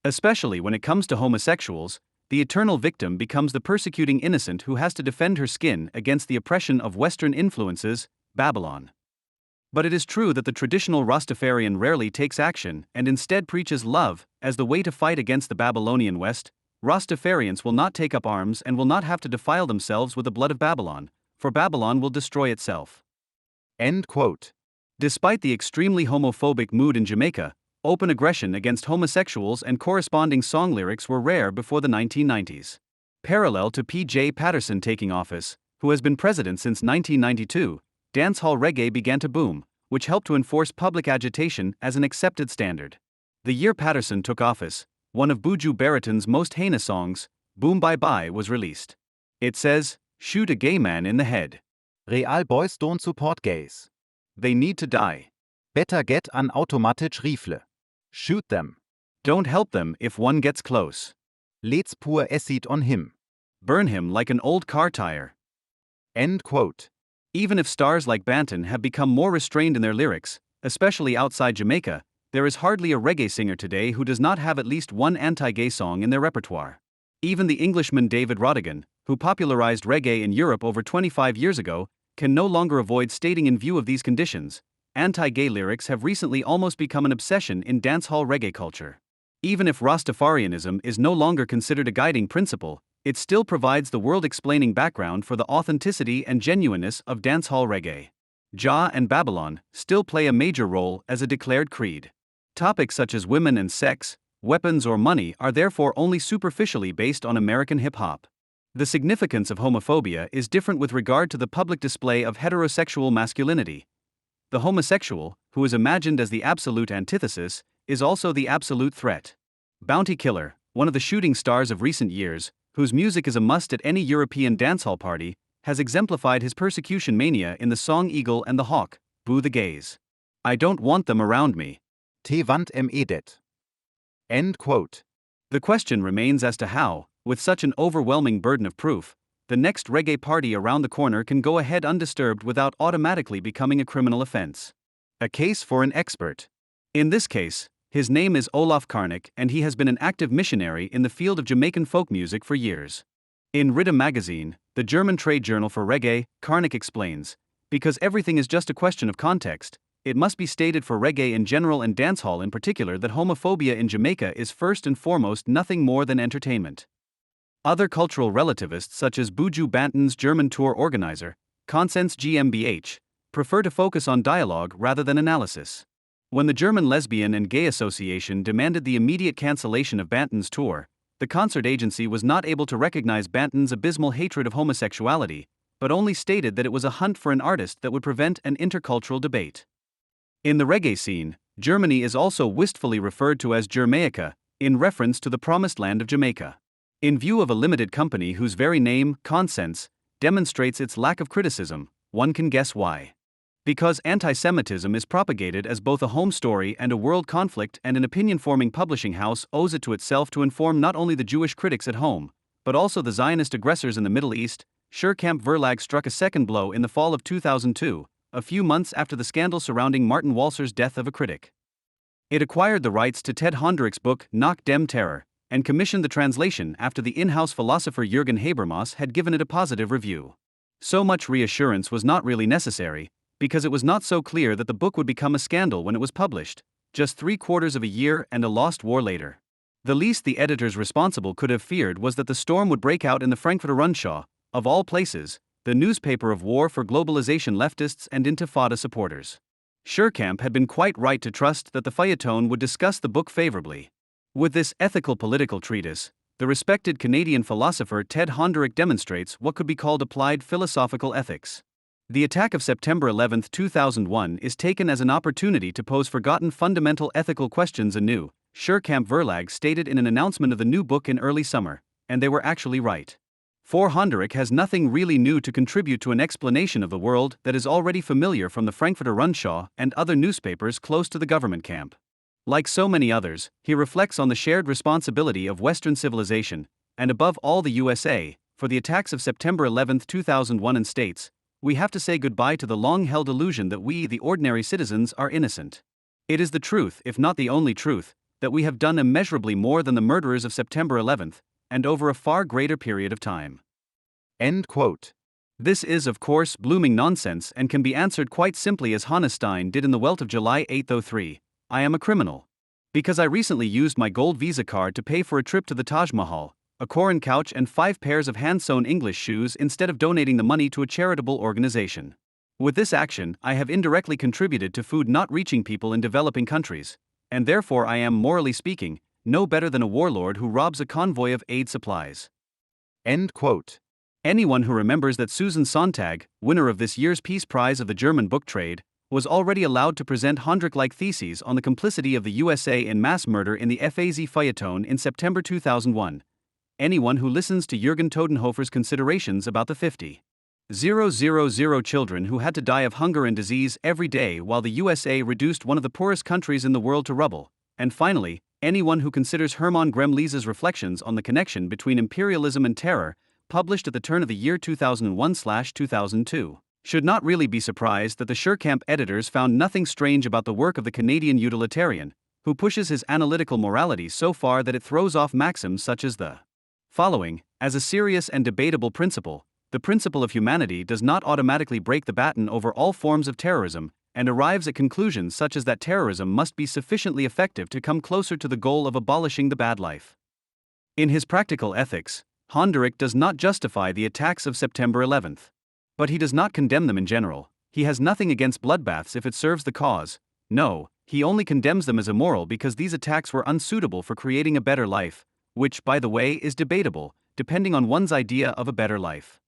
Especially when it comes to homosexuals, the eternal victim becomes the persecuting innocent who has to defend her skin against the oppression of Western influences, Babylon. But it is true that the traditional Rastafarian rarely takes action and instead preaches love as the way to fight against the Babylonian West. Rastafarians will not take up arms and will not have to defile themselves with the blood of Babylon, for Babylon will destroy itself. End quote. Despite the extremely homophobic mood in Jamaica, open aggression against homosexuals and corresponding song lyrics were rare before the 1990s. Parallel to P.J. Patterson taking office, who has been president since 1992, dancehall reggae began to boom, which helped to enforce public agitation as an accepted standard. The year Patterson took office, one of Buju Baraton's most heinous songs, Boom Bye Bye, was released. It says, "Shoot a gay man in the head. Real boys don't support gays. They need to die. Better get an automatic rifle. Shoot them. Don't help them if one gets close. Let's pour acid on him. Burn him like an old car tire." End quote. Even if stars like Banton have become more restrained in their lyrics, especially outside Jamaica, there is hardly a reggae singer today who does not have at least one anti-gay song in their repertoire. Even the Englishman David Rodigan, who popularized reggae in Europe over 25 years ago, can no longer avoid stating in view of these conditions, anti-gay lyrics have recently almost become an obsession in dancehall reggae culture. Even if Rastafarianism is no longer considered a guiding principle, it still provides the world-explaining background for the authenticity and genuineness of dancehall reggae. Jah and Babylon still play a major role as a declared creed. Topics such as women and sex, weapons or money are therefore only superficially based on American hip-hop. The significance of homophobia is different with regard to the public display of heterosexual masculinity. The homosexual, who is imagined as the absolute antithesis, is also the absolute threat. Bounty Killer, one of the shooting stars of recent years, whose music is a must at any European dancehall party, has exemplified his persecution mania in the song Eagle and the Hawk, Boo the Gays. I don't want them around me. Te want edet. End quote. The question remains as to how, with such an overwhelming burden of proof, the next reggae party around the corner can go ahead undisturbed without automatically becoming a criminal offense. A case for an expert. In this case, his name is Olaf Karnik and he has been an active missionary in the field of Jamaican folk music for years. In Rhythm magazine, the German trade journal for reggae, Karnik explains, Because everything is just a question of context, it must be stated for reggae in general and dancehall in particular that homophobia in Jamaica is first and foremost nothing more than entertainment. Other cultural relativists such as Buju Banton's German tour organizer, Consens GmbH, prefer to focus on dialogue rather than analysis. When the German Lesbian and Gay Association demanded the immediate cancellation of Banton's tour, the concert agency was not able to recognize Banton's abysmal hatred of homosexuality, but only stated that it was a hunt for an artist that would prevent an intercultural debate. In the reggae scene, Germany is also wistfully referred to as Jamaica, in reference to the promised land of Jamaica. In view of a limited company whose very name, Consens, demonstrates its lack of criticism, one can guess why. Because anti-Semitism is propagated as both a home story and a world conflict, and an opinion-forming publishing house owes it to itself to inform not only the Jewish critics at home, but also the Zionist aggressors in the Middle East. Suhrkamp Verlag struck a second blow in the fall of 2002, a few months after the scandal surrounding Martin Walser's death of a critic. It acquired the rights to Ted Honderich's book Nach dem Terror, and commissioned the translation after the in-house philosopher Jürgen Habermas had given it a positive review. So much reassurance was not really necessary, because it was not so clear that the book would become a scandal when it was published, just 3/4 of a year and a lost war later. The least the editors responsible could have feared was that the storm would break out in the Frankfurter Rundschau, of all places, the newspaper of war for globalization leftists and Intifada supporters. Suhrkamp had been quite right to trust that the feuilleton would discuss the book favorably. With this ethical political treatise, the respected Canadian philosopher Ted Honderich demonstrates what could be called applied philosophical ethics. The attack of September 11, 2001 is taken as an opportunity to pose forgotten fundamental ethical questions anew, Suhrkamp Verlag stated in an announcement of the new book in early summer, and they were actually right. For Honderich has nothing really new to contribute to an explanation of the world that is already familiar from the Frankfurter Rundschau and other newspapers close to the government camp. Like so many others, he reflects on the shared responsibility of Western civilization, and above all the USA, for the attacks of September 11, 2001 and states, "We have to say goodbye to the long-held illusion that we, the ordinary citizens, are innocent. It is the truth, if not the only truth, that we have done immeasurably more than the murderers of September 11, and over a far greater period of time." End quote. This is, of course, blooming nonsense and can be answered quite simply as Hannes Stein did in The Welt of July 803, "I am a criminal. Because I recently used my gold Visa card to pay for a trip to the Taj Mahal, a Koran couch and 5 pairs of hand-sewn English shoes instead of donating the money to a charitable organization. With this action, I have indirectly contributed to food not reaching people in developing countries, and therefore I am, morally speaking, no better than a warlord who robs a convoy of aid supplies." End quote. Anyone who remembers that Susan Sontag, winner of this year's Peace Prize of the German book trade, was already allowed to present Honderich-like theses on the complicity of the USA in mass murder in the FAZ feuilleton in September 2001. Anyone who listens to Jürgen Todenhofer's considerations about the 50,000 children who had to die of hunger and disease every day while the USA reduced one of the poorest countries in the world to rubble, and finally, anyone who considers Hermann Grem-Liese's reflections on the connection between imperialism and terror, published at the turn of the year 2001/2002, should not really be surprised that the Suhrkamp editors found nothing strange about the work of the Canadian utilitarian, who pushes his analytical morality so far that it throws off maxims such as the following: "As a serious and debatable principle, the principle of humanity does not automatically break the baton over all forms of terrorism, and arrives at conclusions such as that terrorism must be sufficiently effective to come closer to the goal of abolishing the bad life." In his practical ethics, Honderich does not justify the attacks of September 11. But he does not condemn them in general. He has nothing against bloodbaths if it serves the cause. No, he only condemns them as immoral because these attacks were unsuitable for creating a better life, which, by the way, is debatable, depending on one's idea of a better life.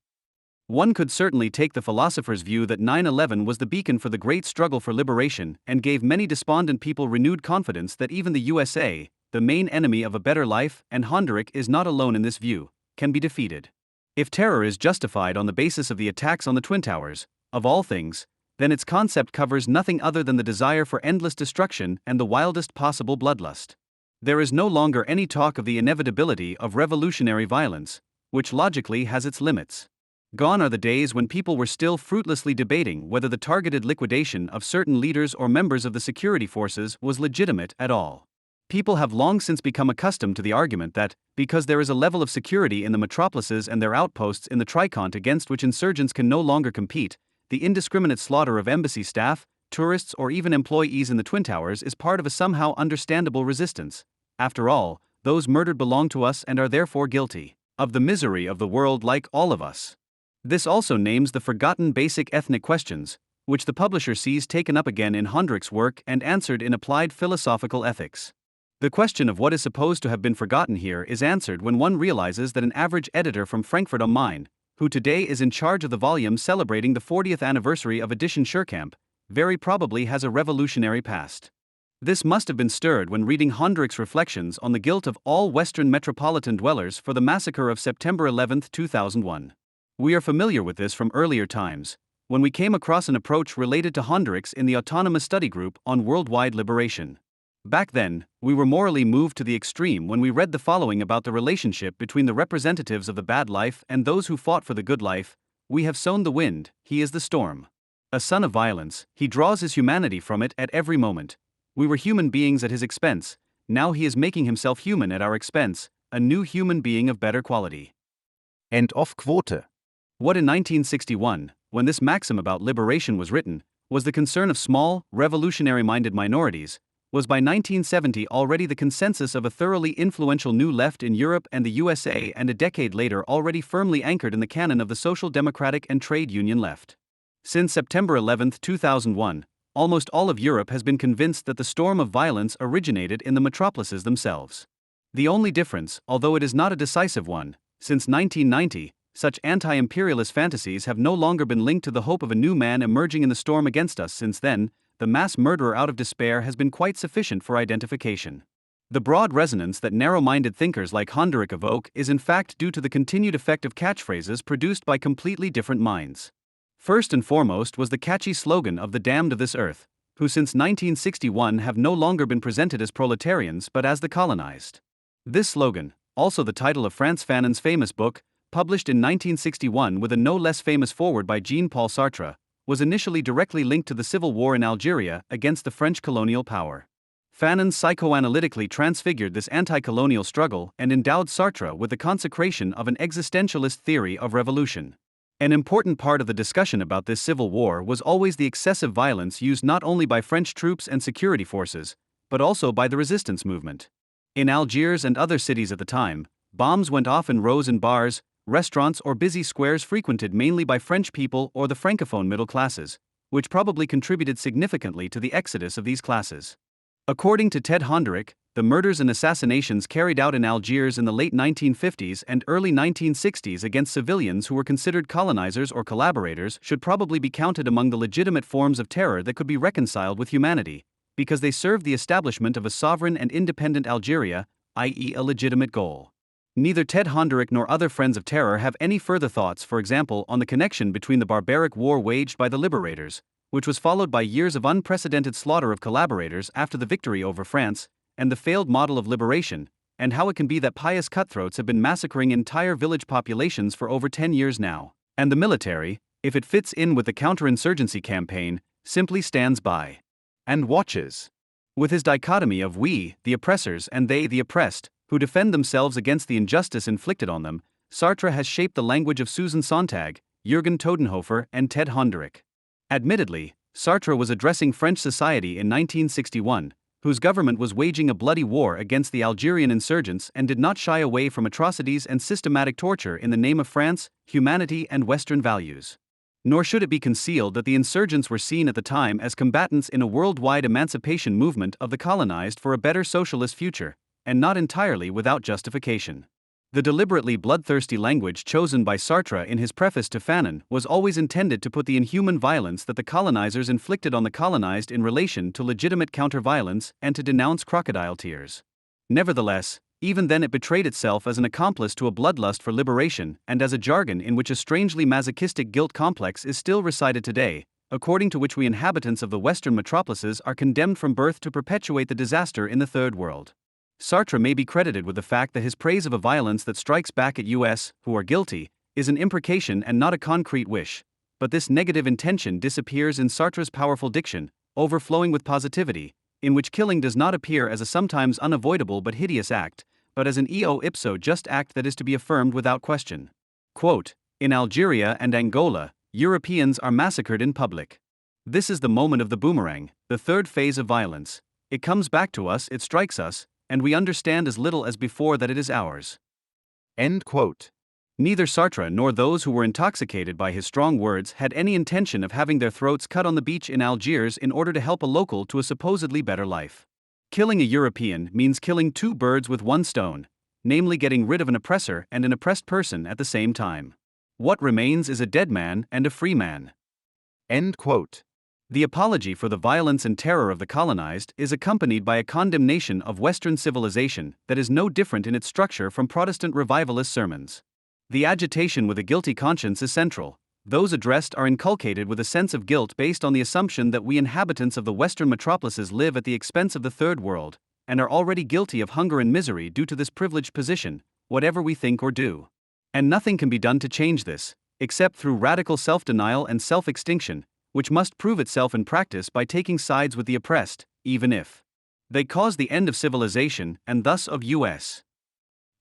One could certainly take the philosopher's view that 9/11 was the beacon for the great struggle for liberation and gave many despondent people renewed confidence that even the USA, the main enemy of a better life, and Honderich is not alone in this view, can be defeated. If terror is justified on the basis of the attacks on the Twin Towers, of all things, then its concept covers nothing other than the desire for endless destruction and the wildest possible bloodlust. There is no longer any talk of the inevitability of revolutionary violence, which logically has its limits. Gone are the days when people were still fruitlessly debating whether the targeted liquidation of certain leaders or members of the security forces was legitimate at all. People have long since become accustomed to the argument that, because there is a level of security in the metropolises and their outposts in the Tricont against which insurgents can no longer compete, the indiscriminate slaughter of embassy staff, tourists, or even employees in the Twin Towers is part of a somehow understandable resistance. After all, those murdered belong to us and are therefore guilty of the misery of the world like all of us. This also names the forgotten basic ethnic questions, which the publisher sees taken up again in Hondrik's work and answered in Applied Philosophical Ethics. The question of what is supposed to have been forgotten here is answered when one realizes that an average editor from Frankfurt am Main, who today is in charge of the volume celebrating the 40th anniversary of Edition Scherkamp, very probably has a revolutionary past. This must have been stirred when reading Hondrik's reflections on the guilt of all Western metropolitan dwellers for the massacre of September 11, 2001. We are familiar with this from earlier times, when we came across an approach related to Hondrik's in the Autonomous Study Group on Worldwide Liberation. Back then, we were morally moved to the extreme when we read the following about the relationship between the representatives of the bad life and those who fought for the good life. We have sown the wind, he is the storm. A son of violence, he draws his humanity from it at every moment. We were human beings at his expense, now he is making himself human at our expense, a new human being of better quality. End of quote. What in 1961, when this maxim about liberation was written, was the concern of small, revolutionary-minded minorities, was by 1970 already the consensus of a thoroughly influential new left in Europe and the USA, and a decade later already firmly anchored in the canon of the social democratic and trade union left. Since September 11, 2001, almost all of Europe has been convinced that the storm of violence originated in the metropolises themselves. The only difference, although it is not a decisive one, since 1990, such anti-imperialist fantasies have no longer been linked to the hope of a new man emerging in the storm against us. Since then, the mass murderer out of despair has been quite sufficient for identification. The broad resonance that narrow-minded thinkers like Hondrik evoke is in fact due to the continued effect of catchphrases produced by completely different minds. First and foremost was the catchy slogan of the damned of this earth, who since 1961 have no longer been presented as proletarians but as the colonized. This slogan, also the title of Frantz Fanon's famous book, published in 1961 with a no less famous foreword by Jean-Paul Sartre, was initially directly linked to the civil war in Algeria against the French colonial power. Fanon psychoanalytically transfigured this anti-colonial struggle and endowed Sartre with the consecration of an existentialist theory of revolution. An important part of the discussion about this civil war was always the excessive violence used not only by French troops and security forces, but also by the resistance movement. In Algiers and other cities at the time, bombs went off in rows in bars, restaurants, or busy squares frequented mainly by French people or the francophone middle classes, which probably contributed significantly to the exodus of these classes. According to Ted Hondrik, the murders and assassinations carried out in Algiers in the late 1950s and early 1960s against civilians who were considered colonizers or collaborators should probably be counted among the legitimate forms of terror that could be reconciled with humanity, because they served the establishment of a sovereign and independent Algeria, i.e., a legitimate goal. Neither Ted Hondrik nor other friends of terror have any further thoughts, for example, on the connection between the barbaric war waged by the liberators, which was followed by years of unprecedented slaughter of collaborators after the victory over France, and the failed model of liberation, and how it can be that pious cutthroats have been massacring entire village populations for over 10 years now, and the military, if it fits in with the counterinsurgency campaign, simply stands by and watches. With his dichotomy of we, the oppressors, and they, the oppressed, who defend themselves against the injustice inflicted on them, Sartre has shaped the language of Susan Sontag, Jürgen Todenhofer, and Ted Hondrik. Admittedly, Sartre was addressing French society in 1961, whose government was waging a bloody war against the Algerian insurgents and did not shy away from atrocities and systematic torture in the name of France, humanity, and Western values. Nor should it be concealed that the insurgents were seen at the time as combatants in a worldwide emancipation movement of the colonized for a better socialist future, and not entirely without justification. The deliberately bloodthirsty language chosen by Sartre in his preface to Fanon was always intended to put the inhuman violence that the colonizers inflicted on the colonized in relation to legitimate counter-violence and to denounce crocodile tears. Nevertheless, even then it betrayed itself as an accomplice to a bloodlust for liberation and as a jargon in which a strangely masochistic guilt complex is still recited today, according to which we inhabitants of the Western metropolises are condemned from birth to perpetuate the disaster in the Third World. Sartre may be credited with the fact that his praise of a violence that strikes back at us, who are guilty, is an imprecation and not a concrete wish, but this negative intention disappears in Sartre's powerful diction, overflowing with positivity, in which killing does not appear as a sometimes unavoidable but hideous act, but as an eo ipso just act that is to be affirmed without question. Quote, in Algeria and Angola, Europeans are massacred in public. This is the moment of the boomerang, the third phase of violence. It comes back to us, it strikes us, and we understand as little as before that it is ours. End quote. Neither Sartre nor those who were intoxicated by his strong words had any intention of having their throats cut on the beach in Algiers in order to help a local to a supposedly better life. Killing a European means killing two birds with one stone, namely getting rid of an oppressor and an oppressed person at the same time. What remains is a dead man and a free man. End quote. The apology for the violence and terror of the colonized is accompanied by a condemnation of Western civilization that is no different in its structure from Protestant revivalist sermons. The agitation with a guilty conscience is central. Those addressed are inculcated with a sense of guilt based on the assumption that we inhabitants of the Western metropolises live at the expense of the Third World, and are already guilty of hunger and misery due to this privileged position, whatever we think or do. And nothing can be done to change this, except through radical self-denial and self-extinction, which must prove itself in practice by taking sides with the oppressed, even if they cause the end of civilization and thus of us.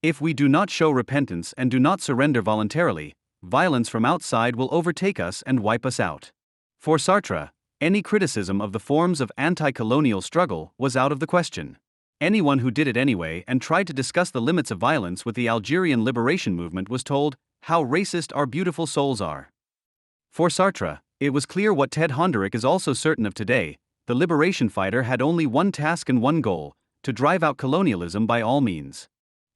If we do not show repentance and do not surrender voluntarily, violence from outside will overtake us and wipe us out. For Sartre, any criticism of the forms of anti-colonial struggle was out of the question. Anyone who did it anyway and tried to discuss the limits of violence with the Algerian liberation movement was told, "How racist our beautiful souls are." For Sartre, it was clear what Ted Honderich is also certain of today: the liberation fighter had only one task and one goal: to drive out colonialism by all means.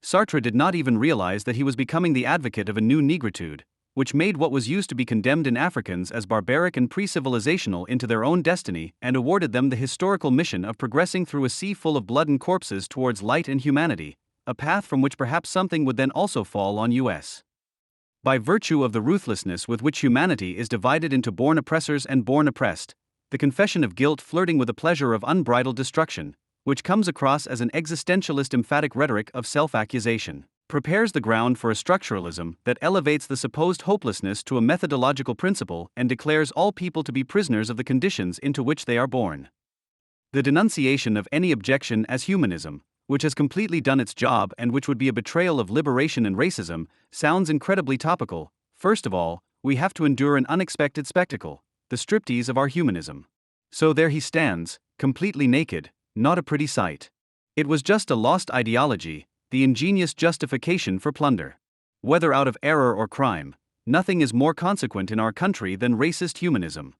Sartre did not even realize that he was becoming the advocate of a new negritude, which made what was used to be condemned in Africans as barbaric and pre-civilizational into their own destiny and awarded them the historical mission of progressing through a sea full of blood and corpses towards light and humanity, a path from which perhaps something would then also fall on us. By virtue of the ruthlessness with which humanity is divided into born oppressors and born oppressed, the confession of guilt flirting with the pleasure of unbridled destruction, which comes across as an existentialist emphatic rhetoric of self-accusation, prepares the ground for a structuralism that elevates the supposed hopelessness to a methodological principle and declares all people to be prisoners of the conditions into which they are born. The denunciation of any objection as humanism, which has completely done its job and which would be a betrayal of liberation and racism, sounds incredibly topical. First of all, we have to endure an unexpected spectacle, the striptease of our humanism. So there he stands, completely naked, not a pretty sight. It was just a lost ideology, the ingenious justification for plunder. Whether out of error or crime, nothing is more consequent in our country than racist humanism.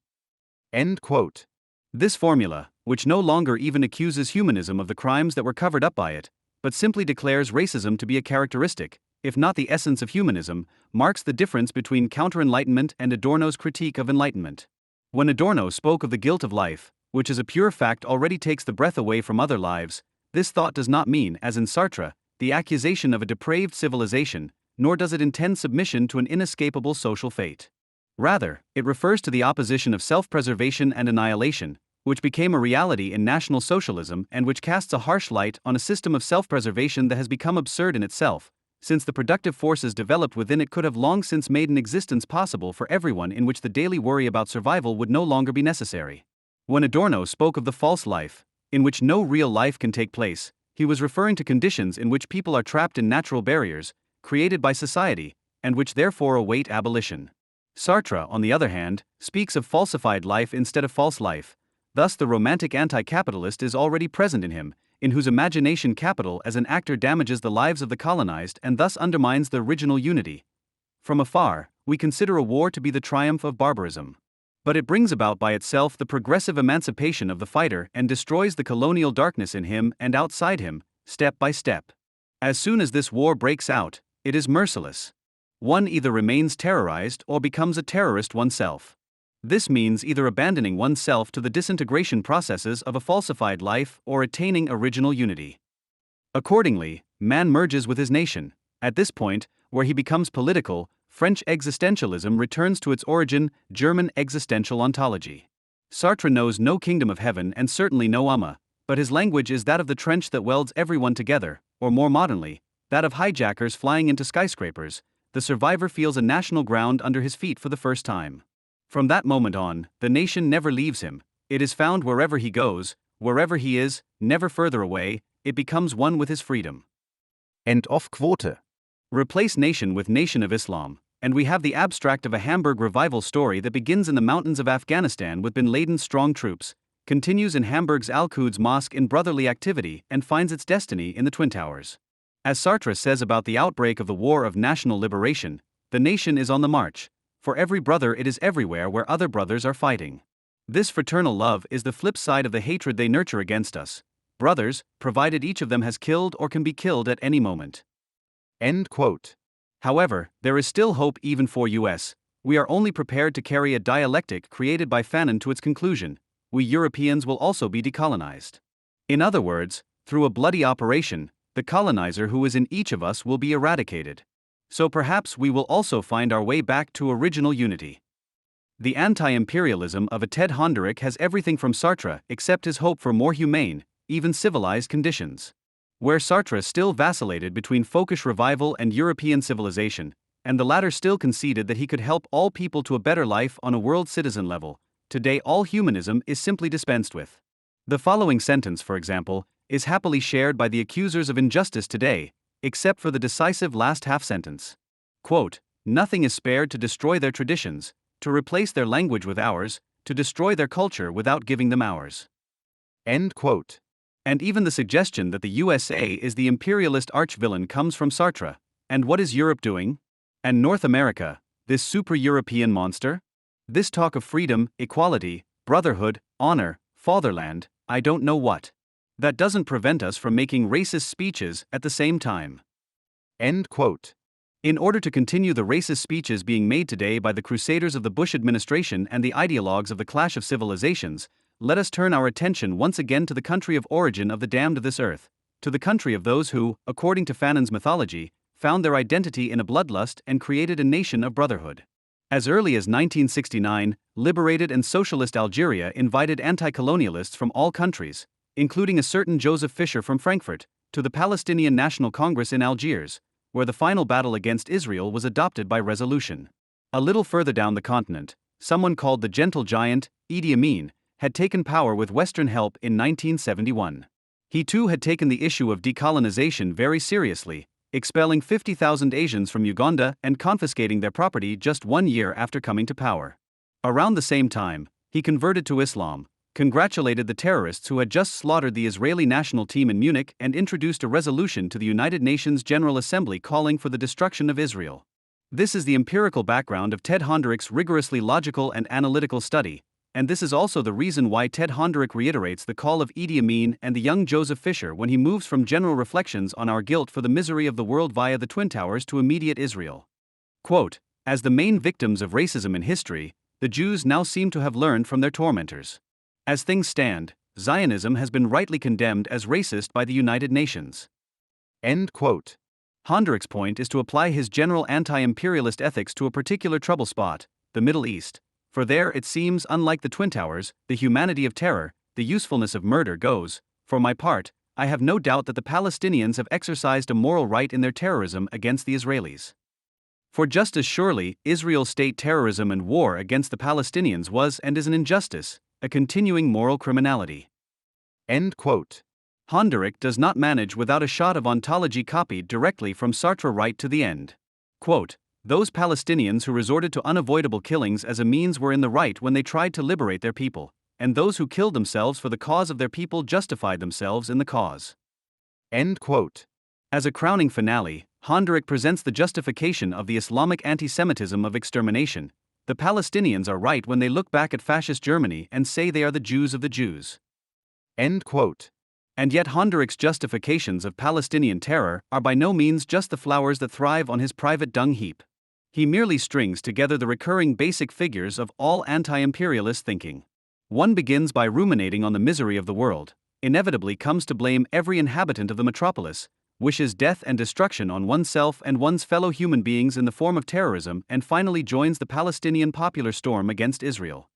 End quote. This formula, which no longer even accuses humanism of the crimes that were covered up by it, but simply declares racism to be a characteristic, if not the essence of humanism, marks the difference between counter-enlightenment and Adorno's critique of enlightenment. When Adorno spoke of the guilt of life, which is a pure fact already takes the breath away from other lives, this thought does not mean, as in Sartre, the accusation of a depraved civilization, nor does it intend submission to an inescapable social fate. Rather, it refers to the opposition of self-preservation and annihilation, which became a reality in National Socialism and which casts a harsh light on a system of self-preservation that has become absurd in itself, since the productive forces developed within it could have long since made an existence possible for everyone in which the daily worry about survival would no longer be necessary. When Adorno spoke of the false life, in which no real life can take place, he was referring to conditions in which people are trapped in natural barriers, created by society, and which therefore await abolition. Sartre, on the other hand, speaks of falsified life instead of false life. Thus the romantic anti-capitalist is already present in him, in whose imagination capital as an actor damages the lives of the colonized and thus undermines the original unity. From afar, we consider a war to be the triumph of barbarism. But it brings about by itself the progressive emancipation of the fighter and destroys the colonial darkness in him and outside him, step by step. As soon as this war breaks out, it is merciless. One either remains terrorized or becomes a terrorist oneself. This means either abandoning oneself to the disintegration processes of a falsified life or attaining original unity. Accordingly, man merges with his nation. At this point, where he becomes political, French existentialism returns to its origin, German existential ontology. Sartre knows no kingdom of heaven and certainly no Ummah, but his language is that of the trench that welds everyone together, or more modernly, that of hijackers flying into skyscrapers. The survivor feels a national ground under his feet for the first time. From that moment on, the nation never leaves him. It is found wherever he goes, wherever he is, never further away. It becomes one with his freedom. End of quote. Replace nation with nation of Islam, And we have the abstract of a Hamburg revival story that begins in the mountains of Afghanistan with bin Laden's strong troops, continues in Hamburg's Al-Quds Mosque in brotherly activity, and finds its destiny in the Twin Towers. As Sartre says about the outbreak of the War of National Liberation, the nation is on the march. For every brother it is everywhere where other brothers are fighting. This fraternal love is the flip side of the hatred they nurture against us. Brothers, provided each of them has killed or can be killed at any moment. End quote. However, there is still hope even for us. We are only prepared to carry a dialectic created by Fanon to its conclusion. We Europeans will also be decolonized. In other words, through a bloody operation, the colonizer who is in each of us will be eradicated. So perhaps we will also find our way back to original unity. The anti-imperialism of a Ted Honderich has everything from Sartre except his hope for more humane, even civilized conditions. Where Sartre still vacillated between folkish revival and European civilization, and the latter still conceded that he could help all people to a better life on a world citizen level, today all humanism is simply dispensed with. The following sentence, for example, is happily shared by the accusers of injustice today, except for the decisive last half sentence. Quote, "Nothing is spared to destroy their traditions, to replace their language with ours, to destroy their culture without giving them ours." End quote. And even the suggestion that the USA is the imperialist arch-villain comes from Sartre. And what is Europe doing? And North America, this super-European monster? This talk of freedom, equality, brotherhood, honor, fatherland, I don't know what. That doesn't prevent us from making racist speeches at the same time. End quote. In order to continue the racist speeches being made today by the crusaders of the Bush administration and the ideologues of the clash of civilizations, let us turn our attention once again to the country of origin of the damned of this earth, to the country of those who, according to Fanon's mythology, found their identity in a bloodlust and created a nation of brotherhood. As early as 1969, liberated and socialist Algeria invited anti-colonialists from all countries, including a certain Joseph Fischer from Frankfurt, to the Palestinian National Congress in Algiers, where the final battle against Israel was adopted by resolution. A little further down the continent, someone called the Gentle Giant, Idi Amin, had taken power with Western help in 1971. He too had taken the issue of decolonization very seriously, expelling 50,000 Asians from Uganda and confiscating their property just 1 year after coming to power. Around the same time, he converted to Islam, congratulated the terrorists who had just slaughtered the Israeli national team in Munich, and introduced a resolution to the United Nations General Assembly calling for the destruction of Israel. This is the empirical background of Ted Honderich's rigorously logical and analytical study, and this is also the reason why Ted Honderich reiterates the call of Idi Amin and the young Joseph Fischer when he moves from general reflections on our guilt for the misery of the world via the Twin Towers to immediate Israel. Quote, "As the main victims of racism in history, the Jews now seem to have learned from their tormentors. As things stand, Zionism has been rightly condemned as racist by the United Nations." End quote. Honderich's point is to apply his general anti-imperialist ethics to a particular trouble spot, the Middle East. For there it seems, unlike the Twin Towers, the humanity of terror, the usefulness of murder goes. For my part, I have no doubt that the Palestinians have exercised a moral right in their terrorism against the Israelis. For just as surely, Israel's state terrorism and war against the Palestinians was and is an injustice, a continuing moral criminality. End quote. Honderich does not manage without a shot of ontology copied directly from Sartre right to the end. Quote, "Those Palestinians who resorted to unavoidable killings as a means were in the right when they tried to liberate their people, and those who killed themselves for the cause of their people justified themselves in the cause." End quote. As a crowning finale, Honderich presents the justification of the Islamic anti-Semitism of extermination. The Palestinians are right when they look back at fascist Germany and say they are the Jews of the Jews. End quote. And yet Honderich's justifications of Palestinian terror are by no means just the flowers that thrive on his private dung heap. He merely strings together the recurring basic figures of all anti-imperialist thinking. One begins by ruminating on the misery of the world, inevitably comes to blame every inhabitant of the metropolis, wishes death and destruction on oneself and one's fellow human beings in the form of terrorism, and finally joins the Palestinian popular storm against Israel.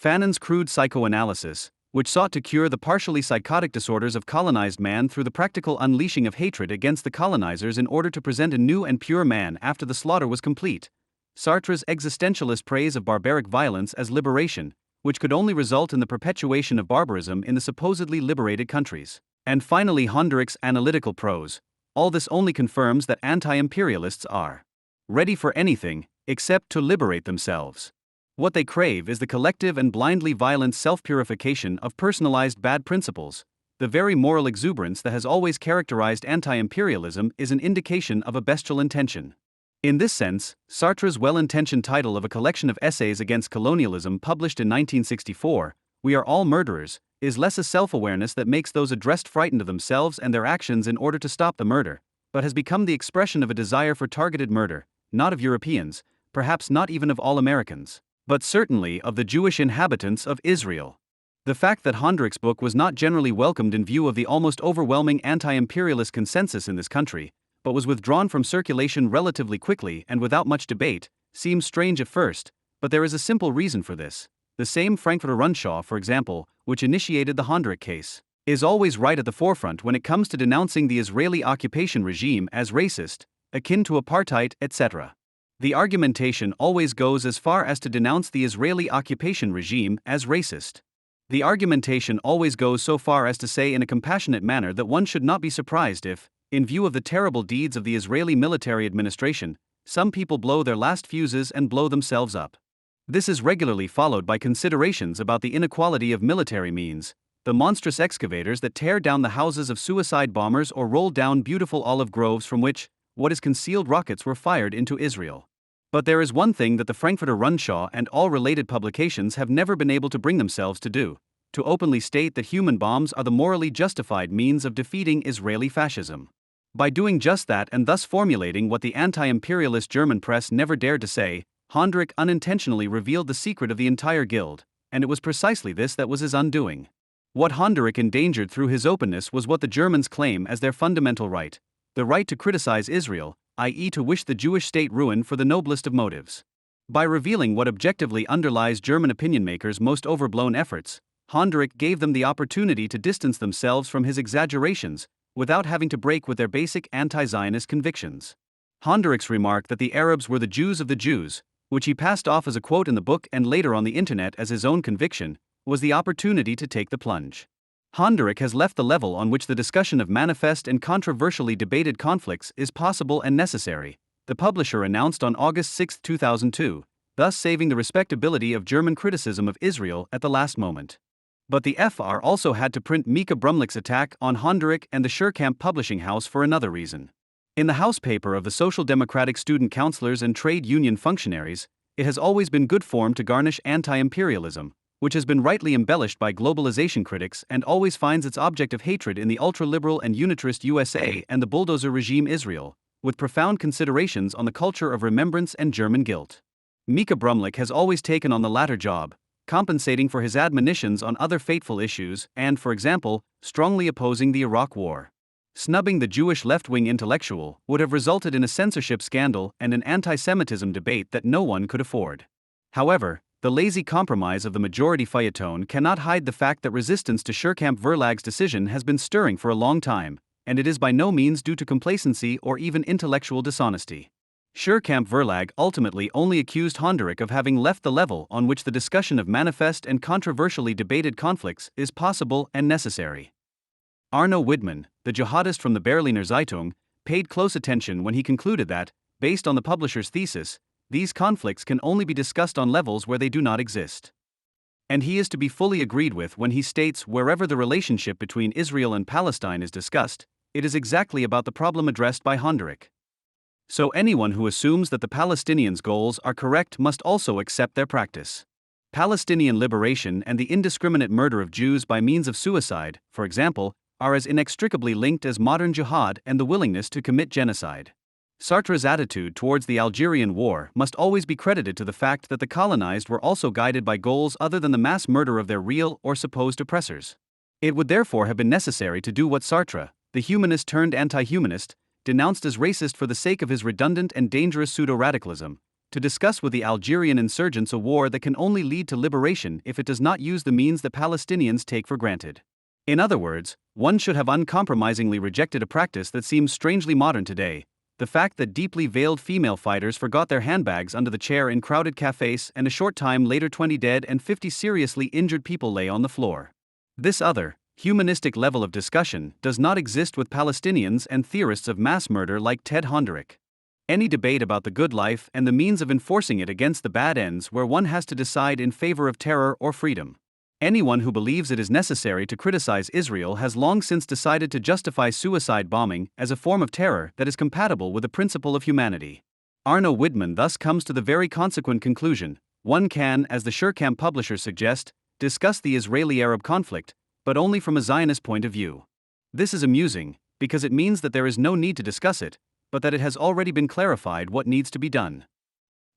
Fanon's crude psychoanalysis, which sought to cure the partially psychotic disorders of colonized man through the practical unleashing of hatred against the colonizers in order to present a new and pure man after the slaughter was complete. Sartre's existentialist praise of barbaric violence as liberation, which could only result in the perpetuation of barbarism in the supposedly liberated countries. And finally Honderich's analytical prose. All this only confirms that anti-imperialists are ready for anything, except to liberate themselves. What they crave is the collective and blindly violent self-purification of personalized bad principles. The very moral exuberance that has always characterized anti-imperialism is an indication of a bestial intention. In this sense, Sartre's well-intentioned title of a collection of essays against colonialism published in 1964, "We Are All Murderers," is less a self-awareness that makes those addressed frightened of themselves and their actions in order to stop the murder, but has become the expression of a desire for targeted murder, not of Europeans, perhaps not even of all Americans, but certainly of the Jewish inhabitants of Israel. The fact that Hondrick's book was not generally welcomed in view of the almost overwhelming anti-imperialist consensus in this country, but was withdrawn from circulation relatively quickly and without much debate, seems strange at first, but there is a simple reason for this. The same Frankfurter Rundschau, for example, which initiated the Hondrick case, is always right at the forefront when it comes to denouncing the Israeli occupation regime as racist, akin to apartheid, etc. The argumentation always goes as far as to denounce the Israeli occupation regime as racist. The argumentation always goes so far as to say in a compassionate manner that one should not be surprised if, in view of the terrible deeds of the Israeli military administration, some people blow their last fuses and blow themselves up. This is regularly followed by considerations about the inequality of military means, the monstrous excavators that tear down the houses of suicide bombers or roll down beautiful olive groves from which, what is concealed rockets were fired into Israel. But there is one thing that the Frankfurter Rundschau and all related publications have never been able to bring themselves to do: to openly state that human bombs are the morally justified means of defeating Israeli fascism. By doing just that and thus formulating what the anti-imperialist German press never dared to say, Hondrick unintentionally revealed the secret of the entire guild, and it was precisely this that was his undoing. What Hondrick endangered through his openness was what the Germans claim as their fundamental right: the right to criticize Israel, i.e. to wish the Jewish state ruined for the noblest of motives. By revealing what objectively underlies German opinion makers' most overblown efforts, Hondrick gave them the opportunity to distance themselves from his exaggerations, without having to break with their basic anti-Zionist convictions. Hondrick's remark that the Arabs were the Jews of the Jews, which he passed off as a quote in the book and later on the internet as his own conviction, was the opportunity to take the plunge. Hondrick has left the level on which the discussion of manifest and controversially debated conflicts is possible and necessary, the publisher announced on August 6, 2002, thus saving the respectability of German criticism of Israel at the last moment. But the FR also had to print Mika Brumlich's attack on Hondrick and the Scherkamp publishing house for another reason. In the house paper of the Social Democratic student councilors and trade union functionaries, it has always been good form to garnish anti-imperialism, which has been rightly embellished by globalization critics and always finds its object of hatred in the ultra-liberal and unitarist USA and the bulldozer regime Israel, with profound considerations on the culture of remembrance and German guilt. Mika Brumlich has always taken on the latter job, compensating for his admonitions on other fateful issues and, for example, strongly opposing the Iraq War. Snubbing the Jewish left-wing intellectual would have resulted in a censorship scandal and an anti-Semitism debate that no one could afford. However, the lazy compromise of the majority feuilleton cannot hide the fact that resistance to Scherkamp Verlag's decision has been stirring for a long time, and it is by no means due to complacency or even intellectual dishonesty. Scherkamp Verlag ultimately only accused Hondrick of having left the level on which the discussion of manifest and controversially debated conflicts is possible and necessary. Arno Widmann, the jihadist from the Berliner Zeitung, paid close attention when he concluded that, based on the publisher's thesis, these conflicts can only be discussed on levels where they do not exist. And he is to be fully agreed with when he states wherever the relationship between Israel and Palestine is discussed, it is exactly about the problem addressed by Hondrick. So anyone who assumes that the Palestinians' goals are correct must also accept their practice. Palestinian liberation and the indiscriminate murder of Jews by means of suicide, for example, are as inextricably linked as modern jihad and the willingness to commit genocide. Sartre's attitude towards the Algerian War must always be credited to the fact that the colonized were also guided by goals other than the mass murder of their real or supposed oppressors. It would therefore have been necessary to do what Sartre, the humanist turned anti-humanist, denounced as racist for the sake of his redundant and dangerous pseudo-radicalism, to discuss with the Algerian insurgents a war that can only lead to liberation if it does not use the means that Palestinians take for granted. In other words, one should have uncompromisingly rejected a practice that seems strangely modern today: the fact that deeply veiled female fighters forgot their handbags under the chair in crowded cafes and a short time later 20 dead and 50 seriously injured people lay on the floor. This other, humanistic level of discussion does not exist with Palestinians and theorists of mass murder like Ted Hondrick. Any debate about the good life and the means of enforcing it against the bad ends where one has to decide in favor of terror or freedom. Anyone who believes it is necessary to criticize Israel has long since decided to justify suicide bombing as a form of terror that is compatible with the principle of humanity. Arno Widman thus comes to the very consequent conclusion: one can, as the Sherkamp publishers suggest, discuss the Israeli-Arab conflict, but only from a Zionist point of view. This is amusing, because it means that there is no need to discuss it, but that it has already been clarified what needs to be done.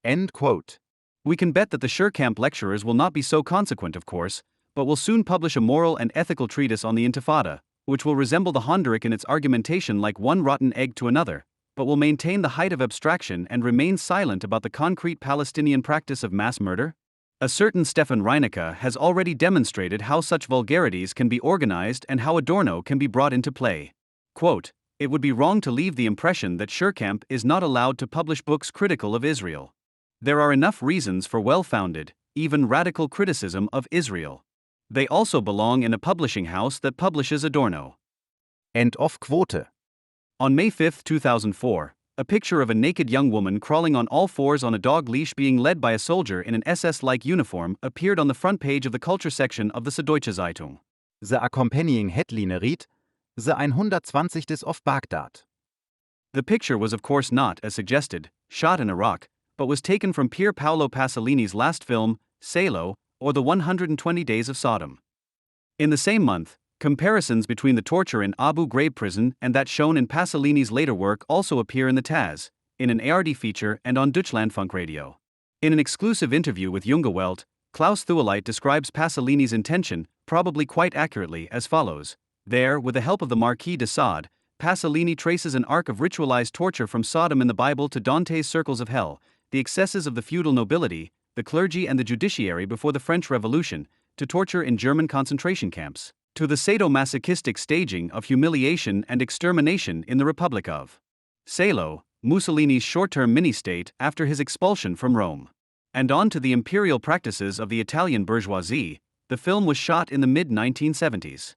End quote. We can bet that the Sherkamp lecturers will not be so consequent, of course, but will soon publish a moral and ethical treatise on the Intifada, which will resemble the Honderich in its argumentation like one rotten egg to another, but will maintain the height of abstraction and remain silent about the concrete Palestinian practice of mass murder? A certain Stefan Reinecke has already demonstrated how such vulgarities can be organized and how Adorno can be brought into play. Quote, "It would be wrong to leave the impression that Sherkamp is not allowed to publish books critical of Israel. There are enough reasons for well-founded, even radical criticism of Israel. They also belong in a publishing house that publishes Adorno." End of quote. On May 5, 2004, a picture of a naked young woman crawling on all fours on a dog leash being led by a soldier in an SS-like uniform appeared on the front page of the culture section of the Süddeutsche Zeitung. The accompanying headline read, "The 120th of Baghdad." The picture was of course not, as suggested, shot in Iraq, but was taken from Pier Paolo Pasolini's last film, Salo, or The 120 Days of Sodom. In the same month, comparisons between the torture in Abu Ghraib prison and that shown in Pasolini's later work also appear in the Taz, in an ARD feature and on Deutschlandfunk Radio. In an exclusive interview with Junge Welt, Klaus Thueleit describes Pasolini's intention, probably quite accurately, as follows. There, with the help of the Marquis de Sade, Pasolini traces an arc of ritualized torture from Sodom in the Bible to Dante's circles of hell, the excesses of the feudal nobility, the clergy and the judiciary before the French Revolution, to torture in German concentration camps, to the sadomasochistic staging of humiliation and extermination in the Republic of Salo, Mussolini's short-term mini-state after his expulsion from Rome, and on to the imperial practices of the Italian bourgeoisie. The film was shot in the mid-1970s.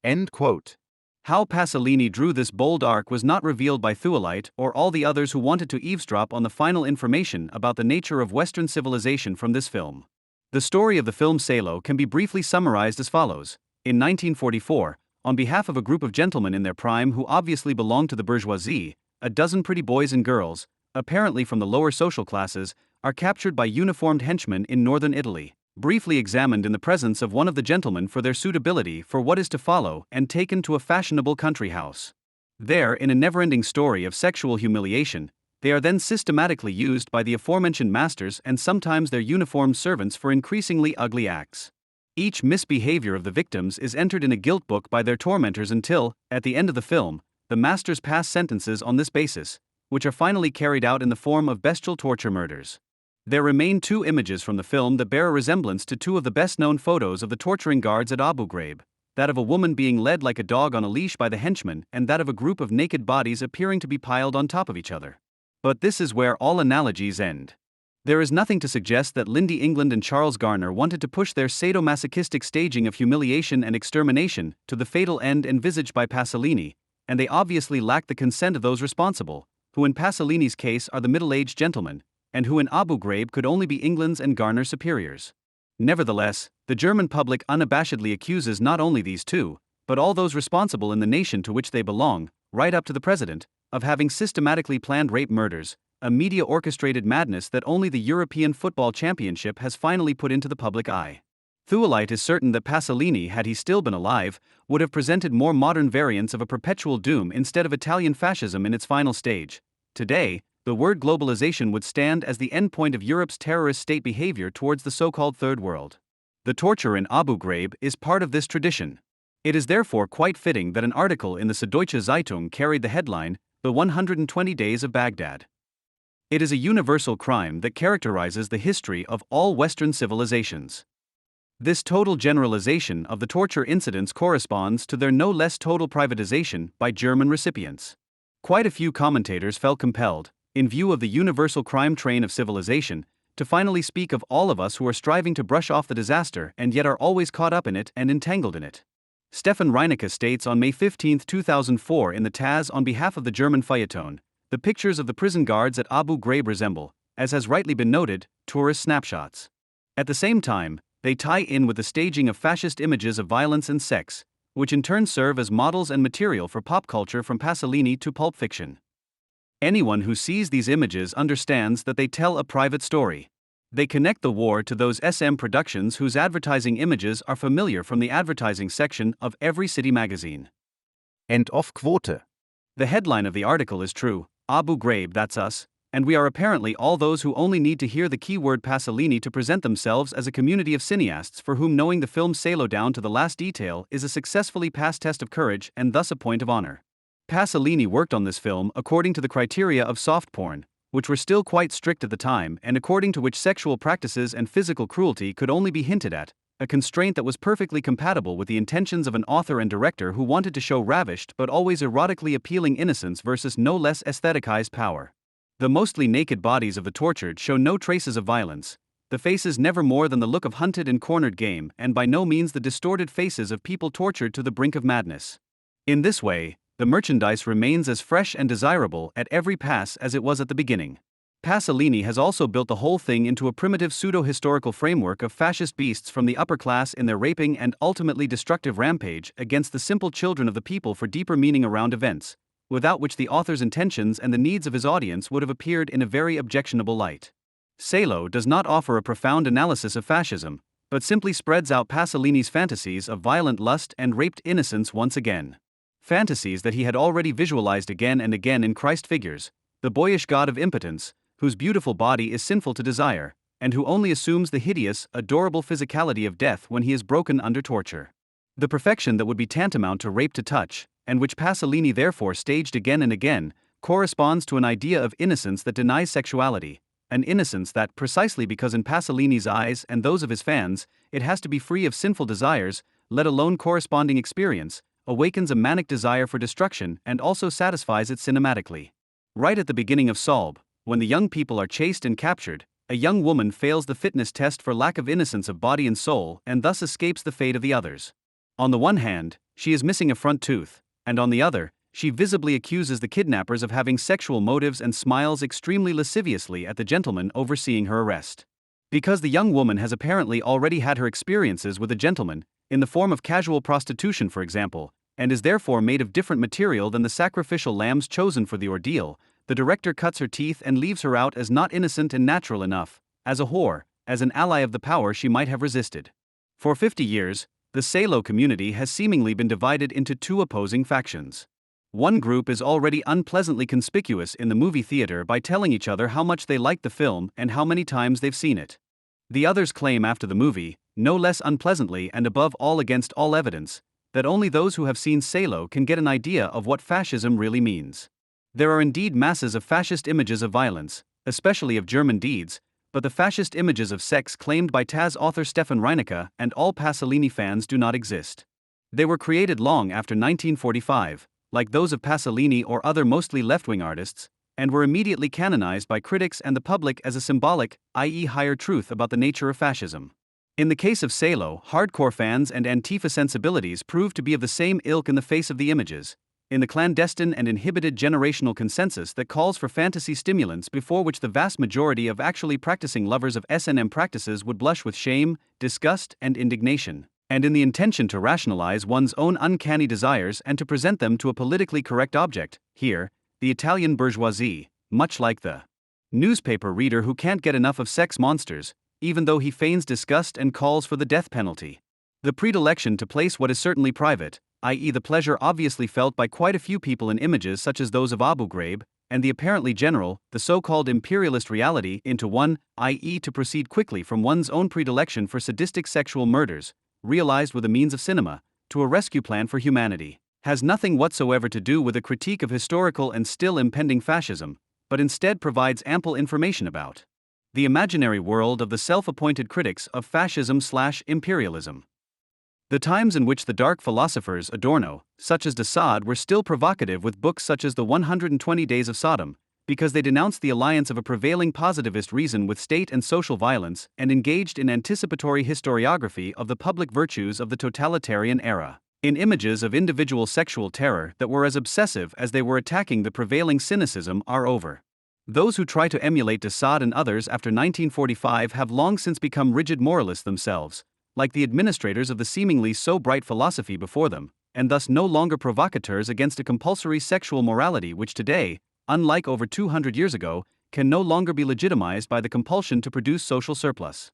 End quote. How Pasolini drew this bold arc was not revealed by Thueleit or all the others who wanted to eavesdrop on the final information about the nature of Western civilization from this film. The story of the film Salo can be briefly summarized as follows. In 1944, on behalf of a group of gentlemen in their prime who obviously belonged to the bourgeoisie, a dozen pretty boys and girls, apparently from the lower social classes, are captured by uniformed henchmen in northern Italy, briefly examined in the presence of one of the gentlemen for their suitability for what is to follow, and taken to a fashionable country house. There, in a never-ending story of sexual humiliation, they are then systematically used by the aforementioned masters and sometimes their uniformed servants for increasingly ugly acts. Each misbehavior of the victims is entered in a guilt book by their tormentors until, at the end of the film, the masters pass sentences on this basis, which are finally carried out in the form of bestial torture murders. There remain two images from the film that bear a resemblance to two of the best-known photos of the torturing guards at Abu Ghraib, that of a woman being led like a dog on a leash by the henchmen and that of a group of naked bodies appearing to be piled on top of each other. But this is where all analogies end. There is nothing to suggest that Lindy England and Charles Garner wanted to push their sadomasochistic staging of humiliation and extermination to the fatal end envisaged by Pasolini, and they obviously lacked the consent of those responsible, who in Pasolini's case are the middle-aged gentlemen, and who in Abu Ghraib could only be England's and Garner's superiors. Nevertheless, the German public unabashedly accuses not only these two, but all those responsible in the nation to which they belong, right up to the president, of having systematically planned rape murders, a media-orchestrated madness that only the European Football Championship has finally put into the public eye. Thueleit is certain that Pasolini, had he still been alive, would have presented more modern variants of a perpetual doom instead of Italian fascism in its final stage. Today, the word globalization would stand as the endpoint of Europe's terrorist state behavior towards the so-called Third World. The torture in Abu Ghraib is part of this tradition. It is therefore quite fitting that an article in the Süddeutsche Zeitung carried the headline, The 120 Days of Baghdad. It is a universal crime that characterizes the history of all Western civilizations. This total generalization of the torture incidents corresponds to their no less total privatization by German recipients. Quite a few commentators felt compelled, in view of the universal crime train of civilization, to finally speak of all of us who are striving to brush off the disaster and yet are always caught up in it and entangled in it. Stefan Reinecke states on May 15, 2004 in the Taz on behalf of the German feuilleton, The pictures of the prison guards at Abu Ghraib resemble, as has rightly been noted, tourist snapshots. At the same time, they tie in with the staging of fascist images of violence and sex, which in turn serve as models and material for pop culture from Pasolini to Pulp Fiction. Anyone who sees these images understands that they tell a private story. They connect the war to those SM productions whose advertising images are familiar from the advertising section of every city magazine. End of quote. The headline of the article is true: Abu Ghraib, that's us, and we are apparently all those who only need to hear the keyword Pasolini to present themselves as a community of cineasts for whom knowing the film Salo down to the last detail is a successfully passed test of courage and thus a point of honor. Pasolini worked on this film according to the criteria of soft porn, which were still quite strict at the time and according to which sexual practices and physical cruelty could only be hinted at, a constraint that was perfectly compatible with the intentions of an author and director who wanted to show ravished but always erotically appealing innocence versus no less aestheticized power. The mostly naked bodies of the tortured show no traces of violence, the faces never more than the look of hunted and cornered game, and by no means the distorted faces of people tortured to the brink of madness. In this way, the merchandise remains as fresh and desirable at every pass as it was at the beginning. Pasolini has also built the whole thing into a primitive pseudo-historical framework of fascist beasts from the upper class in their raping and ultimately destructive rampage against the simple children of the people for deeper meaning around events, without which the author's intentions and the needs of his audience would have appeared in a very objectionable light. Salo does not offer a profound analysis of fascism, but simply spreads out Pasolini's fantasies of violent lust and raped innocence once again. Fantasies that he had already visualized again and again in Christ figures, the boyish god of impotence, whose beautiful body is sinful to desire, and who only assumes the hideous, adorable physicality of death when he is broken under torture. The perfection that would be tantamount to rape to touch, and which Pasolini therefore staged again and again, corresponds to an idea of innocence that denies sexuality, an innocence that, precisely because in Pasolini's eyes and those of his fans, it has to be free of sinful desires, let alone corresponding experience, awakens a manic desire for destruction and also satisfies it cinematically. Right at the beginning of Salb, when the young people are chased and captured, a young woman fails the fitness test for lack of innocence of body and soul and thus escapes the fate of the others. On the one hand, she is missing a front tooth, and on the other, she visibly accuses the kidnappers of having sexual motives and smiles extremely lasciviously at the gentleman overseeing her arrest. Because the young woman has apparently already had her experiences with a gentleman, in the form of casual prostitution for example, and is therefore made of different material than the sacrificial lambs chosen for the ordeal, the director cuts her teeth and leaves her out as not innocent and natural enough, as a whore, as an ally of the power she might have resisted. For 50 years, the Salo community has seemingly been divided into two opposing factions. One group is already unpleasantly conspicuous in the movie theater by telling each other how much they like the film and how many times they've seen it. The others claim after the movie, no less unpleasantly and above all against all evidence, that only those who have seen Salo can get an idea of what fascism really means. There are indeed masses of fascist images of violence, especially of German deeds, but the fascist images of sex claimed by Taz author Stefan Reinecke and all Pasolini fans do not exist. They were created long after 1945, like those of Pasolini or other mostly left-wing artists, and were immediately canonized by critics and the public as a symbolic, i.e. higher truth about the nature of fascism. In the case of Salo, hardcore fans and Antifa sensibilities proved to be of the same ilk in the face of the images, in the clandestine and inhibited generational consensus that calls for fantasy stimulants before which the vast majority of actually practicing lovers of S&M practices would blush with shame, disgust, and indignation, and in the intention to rationalize one's own uncanny desires and to present them to a politically correct object, here, the Italian bourgeoisie, much like the newspaper reader who can't get enough of sex monsters, even though he feigns disgust and calls for the death penalty. The predilection to place what is certainly private, i.e. the pleasure obviously felt by quite a few people in images such as those of Abu Ghraib, and the apparently general, the so-called imperialist reality into one, i.e. to proceed quickly from one's own predilection for sadistic sexual murders, realized with the means of cinema, to a rescue plan for humanity, has nothing whatsoever to do with a critique of historical and still impending fascism, but instead provides ample information about the imaginary world of the self-appointed critics of fascism/imperialism. The times in which the dark philosophers Adorno, such as de Sade, were still provocative with books such as The 120 Days of Sodom, because they denounced the alliance of a prevailing positivist reason with state and social violence and engaged in anticipatory historiography of the public virtues of the totalitarian era. in images of individual sexual terror that were as obsessive as they were attacking the prevailing cynicism are over. Those who try to emulate de Sade and others after 1945 have long since become rigid moralists themselves, like the administrators of the seemingly so bright philosophy before them, and thus no longer provocateurs against a compulsory sexual morality which today, unlike over 200 years ago, can no longer be legitimized by the compulsion to produce social surplus.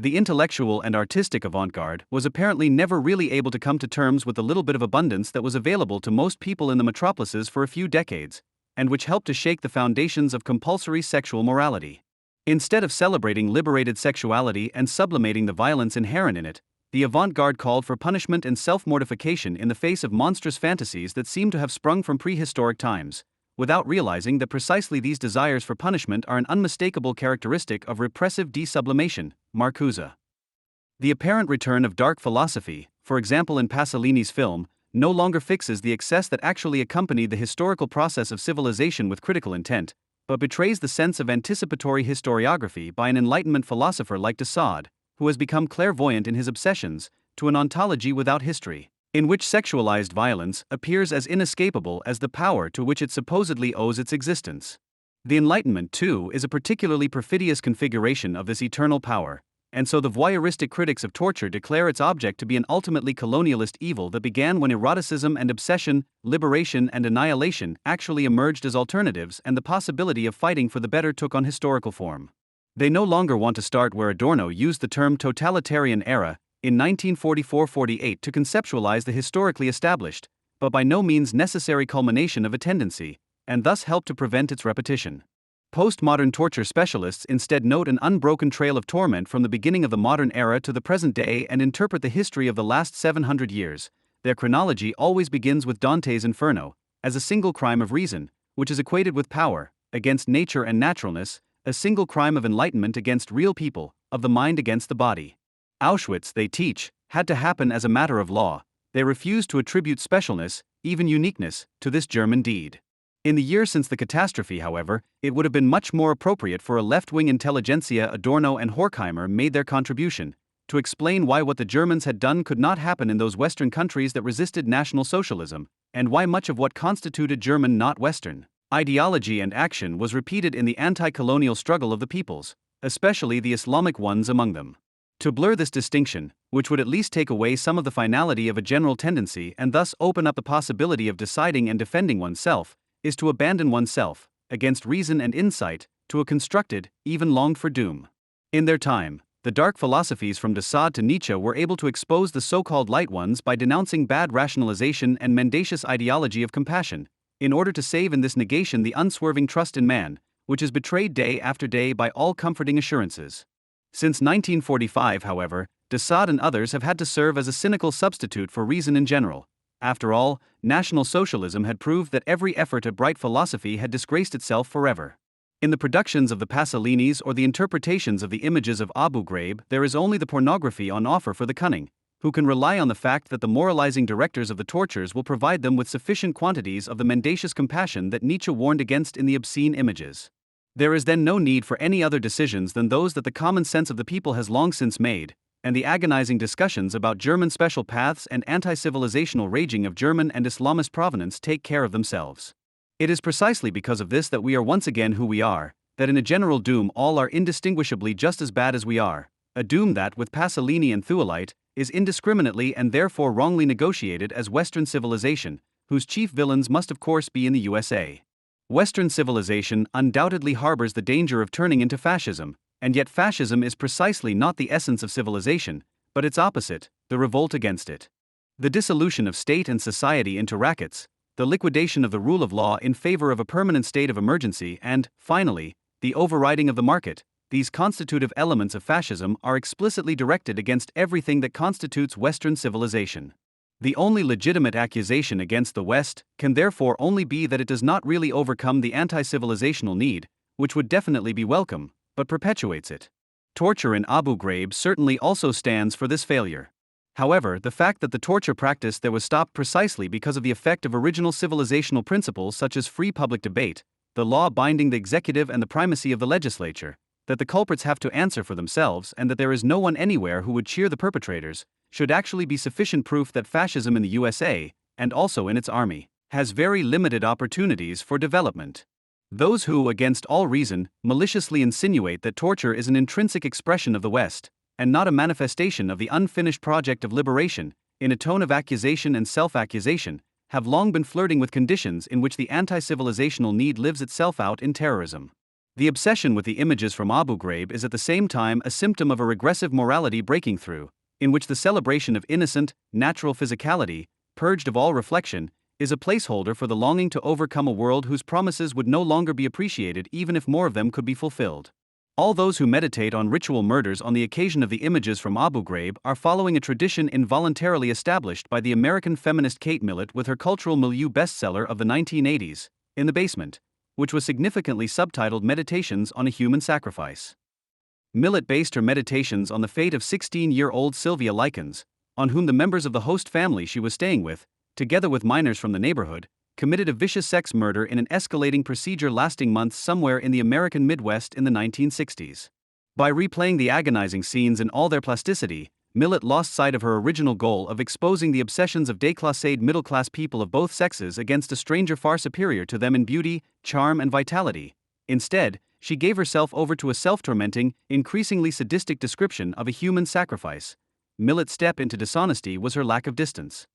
The intellectual and artistic avant-garde was apparently never really able to come to terms with the little bit of abundance that was available to most people in the metropolises for a few decades, and which helped to shake the foundations of compulsory sexual morality. Instead of celebrating liberated sexuality and sublimating the violence inherent in it, the avant-garde called for punishment and self-mortification in the face of monstrous fantasies that seem to have sprung from prehistoric times, without realizing that precisely these desires for punishment are an unmistakable characteristic of repressive desublimation, Marcuse. The apparent return of dark philosophy, for example in Pasolini's film, no longer fixes the excess that actually accompanied the historical process of civilization with critical intent, but betrays the sense of anticipatory historiography by an Enlightenment philosopher like de Sade, who has become clairvoyant in his obsessions, to an ontology without history, in which sexualized violence appears as inescapable as the power to which it supposedly owes its existence. The Enlightenment, too, is a particularly perfidious configuration of this eternal power, and so the voyeuristic critics of torture declare its object to be an ultimately colonialist evil that began when eroticism and obsession, liberation and annihilation actually emerged as alternatives and the possibility of fighting for the better took on historical form. They no longer want to start where Adorno used the term totalitarian era in 1944-48 to conceptualize the historically established, but by no means necessary culmination of a tendency, and thus help to prevent its repetition. Postmodern torture specialists instead note an unbroken trail of torment from the beginning of the modern era to the present day and interpret the history of the last 700 years. Their chronology always begins with Dante's Inferno, as a single crime of reason, which is equated with power, against nature and naturalness, a single crime of enlightenment against real people, of the mind against the body. Auschwitz, they teach, had to happen as a matter of law. They refuse to attribute specialness, even uniqueness, to this German deed. In the years since the catastrophe, however, it would have been much more appropriate for a left-wing intelligentsia Adorno and Horkheimer made their contribution, to explain why what the Germans had done could not happen in those Western countries that resisted National Socialism, and why much of what constituted German not Western ideology and action was repeated in the anti-colonial struggle of the peoples, especially the Islamic ones among them. To blur this distinction, which would at least take away some of the finality of a general tendency and thus open up the possibility of deciding and defending oneself, is to abandon oneself, against reason and insight, to a constructed, even longed-for doom. In their time, the dark philosophies from de Sade to Nietzsche were able to expose the so-called light ones by denouncing bad rationalization and mendacious ideology of compassion, in order to save in this negation the unswerving trust in man, which is betrayed day after day by all comforting assurances. Since 1945, however, de Sade and others have had to serve as a cynical substitute for reason in general. After all, National Socialism had proved that every effort at bright philosophy had disgraced itself forever. In the productions of the Pasolinis or the interpretations of the images of Abu Ghraib, there is only the pornography on offer for the cunning, who can rely on the fact that the moralizing directors of the tortures will provide them with sufficient quantities of the mendacious compassion that Nietzsche warned against in the obscene images. There is then no need for any other decisions than those that the common sense of the people has long since made, and the agonizing discussions about German special paths and anti-civilizational raging of German and Islamist provenance take care of themselves. It is precisely because of this that we are once again who we are, that in a general doom all are indistinguishably just as bad as we are, a doom that, with Pasolini and Thuelite, is indiscriminately and therefore wrongly negotiated as Western civilization, whose chief villains must of course be in the USA. Western civilization undoubtedly harbors the danger of turning into fascism, and yet fascism is precisely not the essence of civilization, but its opposite, the revolt against it. The dissolution of state and society into rackets, the liquidation of the rule of law in favor of a permanent state of emergency and, finally, the overriding of the market, these constitutive elements of fascism are explicitly directed against everything that constitutes Western civilization. The only legitimate accusation against the West can therefore only be that it does not really overcome the anti-civilizational need, which would definitely be welcome, but perpetuates it. Torture in Abu Ghraib certainly also stands for this failure. However, the fact that the torture practice there was stopped precisely because of the effect of original civilizational principles such as free public debate, the law binding the executive and the primacy of the legislature, that the culprits have to answer for themselves and that there is no one anywhere who would cheer the perpetrators, should actually be sufficient proof that fascism in the USA, and also in its army, has very limited opportunities for development. Those who, against all reason, maliciously insinuate that torture is an intrinsic expression of the West, and not a manifestation of the unfinished project of liberation, in a tone of accusation and self-accusation, have long been flirting with conditions in which the anti-civilizational need lives itself out in terrorism. The obsession with the images from Abu Ghraib is at the same time a symptom of a regressive morality breaking through, in which the celebration of innocent, natural physicality, purged of all reflection, is a placeholder for the longing to overcome a world whose promises would no longer be appreciated even if more of them could be fulfilled. All those who meditate on ritual murders on the occasion of the images from Abu Ghraib are following a tradition involuntarily established by the American feminist Kate Millett with her cultural milieu bestseller of the 1980s, In the Basement, which was significantly subtitled Meditations on a Human Sacrifice. Millett based her meditations on the fate of 16-year-old Sylvia Likens, on whom the members of the host family she was staying with, together with minors from the neighborhood, committed a vicious sex murder in an escalating procedure lasting months somewhere in the American Midwest in the 1960s. By replaying the agonizing scenes in all their plasticity, Millett lost sight of her original goal of exposing the obsessions of déclassed middle-class people of both sexes against a stranger far superior to them in beauty, charm, and vitality. Instead, she gave herself over to a self-tormenting, increasingly sadistic description of a human sacrifice. Millett's step into dishonesty was her lack of distance.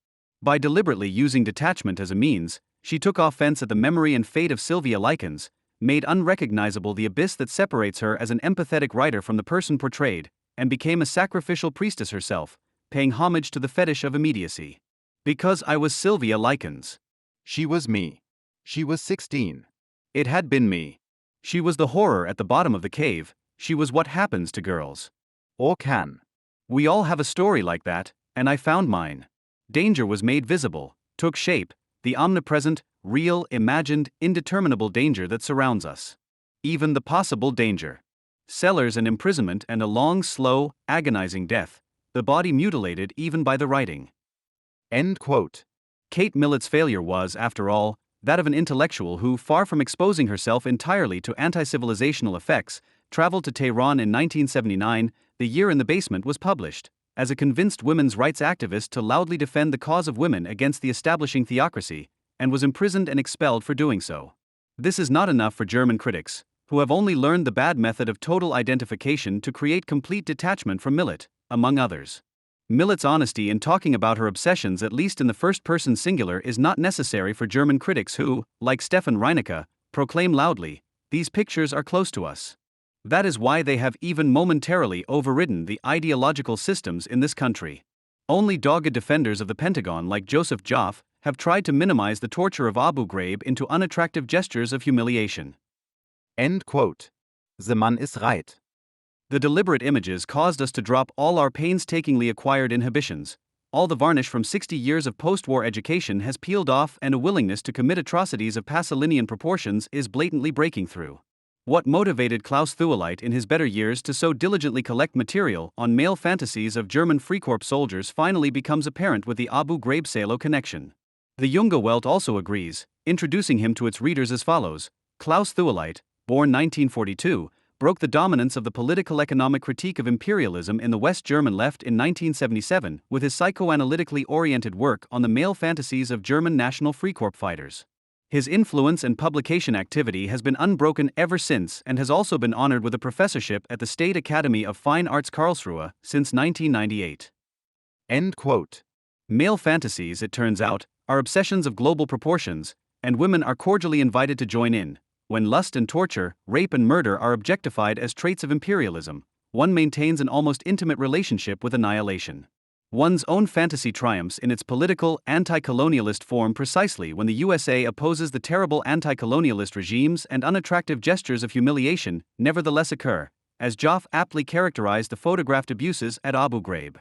By deliberately using detachment as a means, she took offense at the memory and fate of Sylvia Likens, made unrecognizable the abyss that separates her as an empathetic writer from the person portrayed, and became a sacrificial priestess herself, paying homage to the fetish of immediacy. Because I was Sylvia Likens. She was me. She was 16. It had been me. She was the horror at the bottom of the cave, she was what happens to girls. Or can. We all have a story like that, and I found mine. Danger was made visible, took shape, the omnipresent, real, imagined, indeterminable danger that surrounds us. Even the possible danger. Cellars and imprisonment and a long, slow, agonizing death, the body mutilated even by the writing. End quote. Kate Millett's failure was, after all, that of an intellectual who, far from exposing herself entirely to anti-civilizational effects, traveled to Tehran in 1979, the year In the Basement was published, as a convinced women's rights activist to loudly defend the cause of women against the establishing theocracy, and was imprisoned and expelled for doing so. This is not enough for German critics, who have only learned the bad method of total identification to create complete detachment from Millett, among others. Millett's honesty in talking about her obsessions, at least in the first-person singular, is not necessary for German critics who, like Stefan Reinecke, proclaim loudly, "These pictures are close to us." That is why they have even momentarily overridden the ideological systems in this country. Only dogged defenders of the Pentagon like Joseph Joffe have tried to minimize the torture of Abu Ghraib into unattractive gestures of humiliation. End quote. The man is right. The deliberate images caused us to drop all our painstakingly acquired inhibitions. All the varnish from 60 years of post-war education has peeled off, and a willingness to commit atrocities of Pasolinian proportions is blatantly breaking through. What motivated Klaus Thueleit in his better years to so diligently collect material on male fantasies of German Freikorps soldiers finally becomes apparent with the Abu Ghraib Salo connection. The Junge Welt also agrees, introducing him to its readers as follows: Klaus Thueleit, born 1942, broke the dominance of the political-economic critique of imperialism in the West German left in 1977 with his psychoanalytically oriented work on the male fantasies of German National Freikorps fighters. His influence and publication activity has been unbroken ever since and has also been honored with a professorship at the State Academy of Fine Arts Karlsruhe since 1998. End quote. Male fantasies, it turns out, are obsessions of global proportions, and women are cordially invited to join in. When lust and torture, rape and murder are objectified as traits of imperialism, one maintains an almost intimate relationship with annihilation. One's own fantasy triumphs in its political, anti-colonialist form precisely when the USA opposes the terrible anti-colonialist regimes, and unattractive gestures of humiliation nevertheless occur, as Joffe aptly characterized the photographed abuses at Abu Ghraib.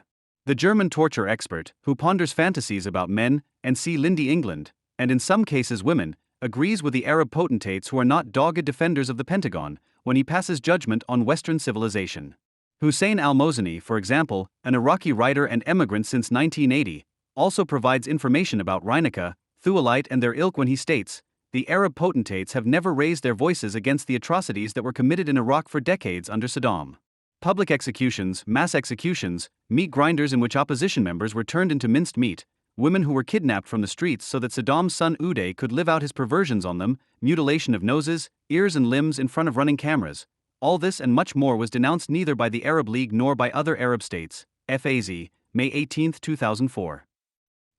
The German torture expert, who ponders fantasies about men, and see Lindy England, and in some cases women, agrees with the Arab potentates who are not dogged defenders of the Pentagon when he passes judgment on Western civilization. Hussein al-Mozani, for example, an Iraqi writer and emigrant since 1980, also provides information about Reinecke, Thueleit and their ilk when he states, "The Arab potentates have never raised their voices against the atrocities that were committed in Iraq for decades under Saddam. public executions, mass executions, meat grinders in which opposition members were turned into minced meat, women who were kidnapped from the streets so that Saddam's son Uday could live out his perversions on them, mutilation of noses, ears and limbs in front of running cameras. All this and much more was denounced neither by the Arab League nor by other Arab states. FAZ, May 18, 2004.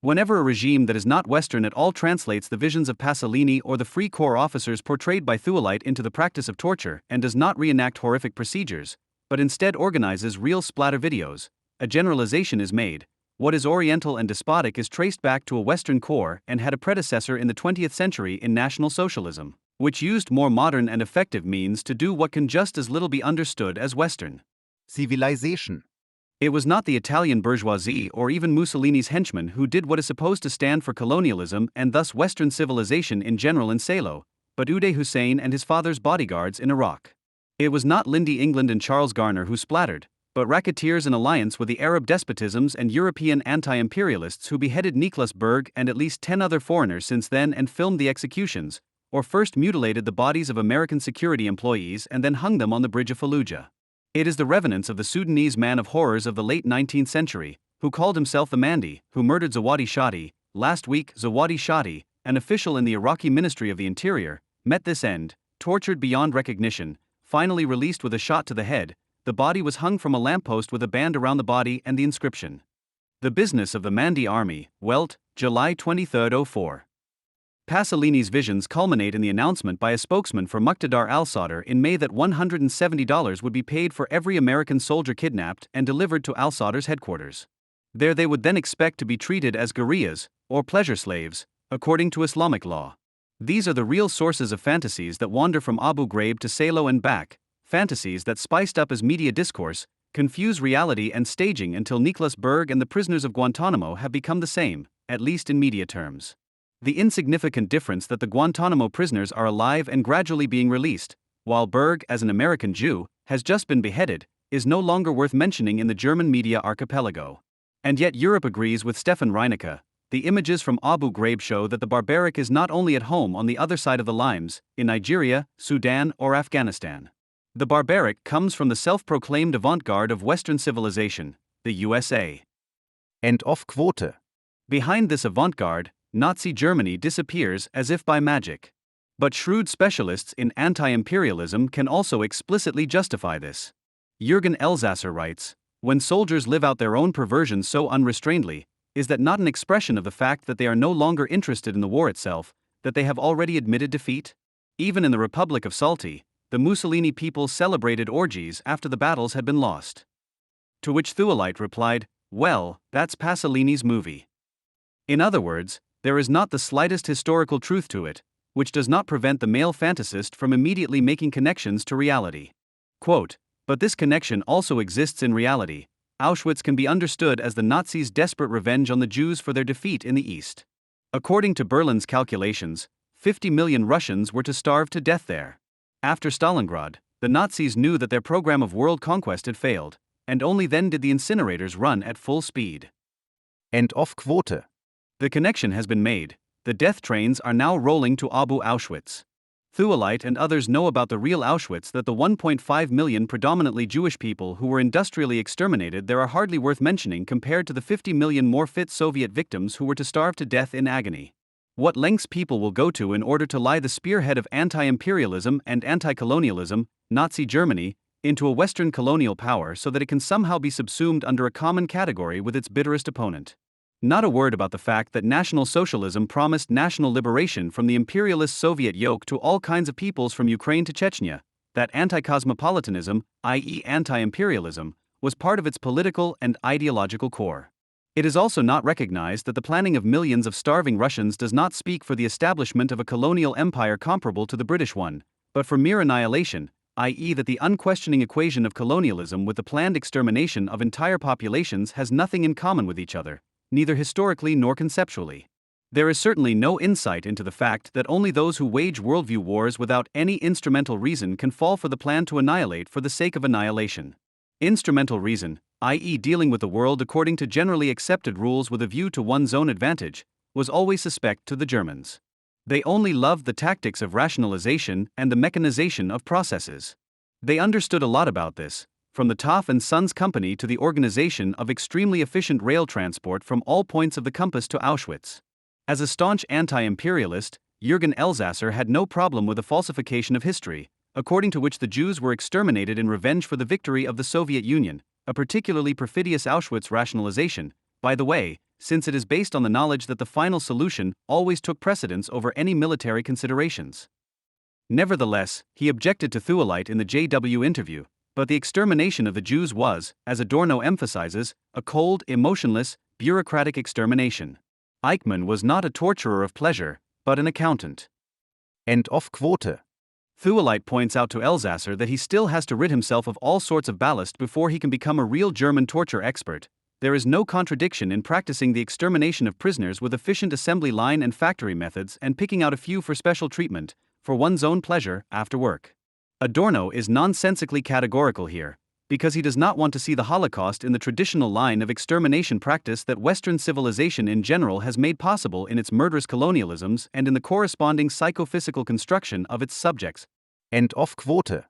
Whenever a regime that is not Western at all translates the visions of Pasolini or the Free Corps officers portrayed by Heinlein into the practice of torture and does not reenact horrific procedures, but instead organizes real splatter videos, a generalization is made. What is Oriental and despotic is traced back to a Western core and had a predecessor in the 20th century in National Socialism, which used more modern and effective means to do what can just as little be understood as Western civilization. It was not the Italian bourgeoisie or even Mussolini's henchmen who did what is supposed to stand for colonialism and thus Western civilization in general in Salo, but Uday Hussein and his father's bodyguards in Iraq. It was not Lindy England and Charles Garner who splattered, but racketeers in alliance with the Arab despotisms and European anti-imperialists who beheaded Niklas Berg and at least 10 other foreigners since then and filmed the executions, or first mutilated the bodies of American security employees and then hung them on the bridge of Fallujah. It is the revenants of the Sudanese man of horrors of the late 19th century, who called himself the Mandi, who murdered Zawadi Shati. Last week, Zawadi Shati, an official in the Iraqi Ministry of the Interior, met this end, tortured beyond recognition, finally released with a shot to the head. The body was hung from a lamppost with a band around the body and the inscription, "The Business of the Mandi Army, Welt, July 23, 04. Pasolini's visions culminate in the announcement by a spokesman for Muqtadar al-Sadr in May that $170 would be paid for every American soldier kidnapped and delivered to al-Sadr's headquarters. There they would then expect to be treated as guerrillas, or pleasure slaves, according to Islamic law. These are the real sources of fantasies that wander from Abu Ghraib to Salo and back, fantasies that spiced up as media discourse, confuse reality and staging until Niklas Berg and the prisoners of Guantanamo have become the same, at least in media terms. The insignificant difference that the Guantanamo prisoners are alive and gradually being released, while Berg, as an American Jew, has just been beheaded, is no longer worth mentioning in the German media archipelago. And yet Europe agrees with Stefan Reinecke. The images from Abu Ghraib show that the barbaric is not only at home on the other side of the limes, in Nigeria, Sudan, or Afghanistan. The barbaric comes from the self-proclaimed avant-garde of Western civilization, the USA. End of quote. Behind this avant-garde, Nazi Germany disappears as if by magic. But shrewd specialists in anti-imperialism can also explicitly justify this. Jürgen Elsasser writes, "When soldiers live out their own perversions so unrestrainedly, is that not an expression of the fact that they are no longer interested in the war itself, that they have already admitted defeat? Even in the Republic of Salti, the Mussolini people celebrated orgies after the battles had been lost." To which Heinlein replied, "Well, that's Pasolini's movie." In other words, there is not the slightest historical truth to it, which does not prevent the male fantasist from immediately making connections to reality. Quote, "But this connection also exists in reality. Auschwitz can be understood as the Nazis' desperate revenge on the Jews for their defeat in the East. According to Berlin's calculations, 50 million Russians were to starve to death there. After Stalingrad, the Nazis knew that their program of world conquest had failed, and only then did the incinerators run at full speed." End of quote. The connection has been made. The death trains are now rolling to Abu Auschwitz. Heinlein and others know about the real Auschwitz, that the 1.5 million predominantly Jewish people who were industrially exterminated there are hardly worth mentioning compared to the 50 million more fit Soviet victims who were to starve to death in agony. What lengths people will go to in order to lie the spearhead of anti-imperialism and anti-colonialism, Nazi Germany, into a Western colonial power so that it can somehow be subsumed under a common category with its bitterest opponent. Not a word about the fact that National Socialism promised national liberation from the imperialist Soviet yoke to all kinds of peoples from Ukraine to Chechnya, that anti-cosmopolitanism, i.e. anti-imperialism, was part of its political and ideological core. It is also not recognized that the planning of millions of starving Russians does not speak for the establishment of a colonial empire comparable to the British one, but for mere annihilation, i.e. that the unquestioning equation of colonialism with the planned extermination of entire populations has nothing in common with each other, neither historically nor conceptually. There is certainly no insight into the fact that only those who wage worldview wars without any instrumental reason can fall for the plan to annihilate for the sake of annihilation. Instrumental reason, i.e. dealing with the world according to generally accepted rules with a view to one's own advantage, was always suspect to the Germans. They only loved the tactics of rationalization and the mechanization of processes. They understood a lot about this. from the Toff and Sons Company to the organization of extremely efficient rail transport from all points of the compass to Auschwitz. As a staunch anti-imperialist, Jürgen Elsasser had no problem with the falsification of history, according to which the Jews were exterminated in revenge for the victory of the Soviet Union, a particularly perfidious Auschwitz rationalization, by the way, since it is based on the knowledge that the final solution always took precedence over any military considerations. Nevertheless, he objected to Thuelite in the JW interview, but the extermination of the Jews was, as Adorno emphasizes, a cold, emotionless, bureaucratic extermination. Eichmann was not a torturer of pleasure, but an accountant. End of quote. Thuelite points out to Elsasser that he still has to rid himself of all sorts of ballast before he can become a real German torture expert. There is no contradiction in practicing the extermination of prisoners with efficient assembly line and factory methods and picking out a few for special treatment, for one's own pleasure, after work. Adorno is nonsensically categorical here, because he does not want to see the Holocaust in the traditional line of extermination practice that Western civilization in general has made possible in its murderous colonialisms and in the corresponding psychophysical construction of its subjects. End of quote.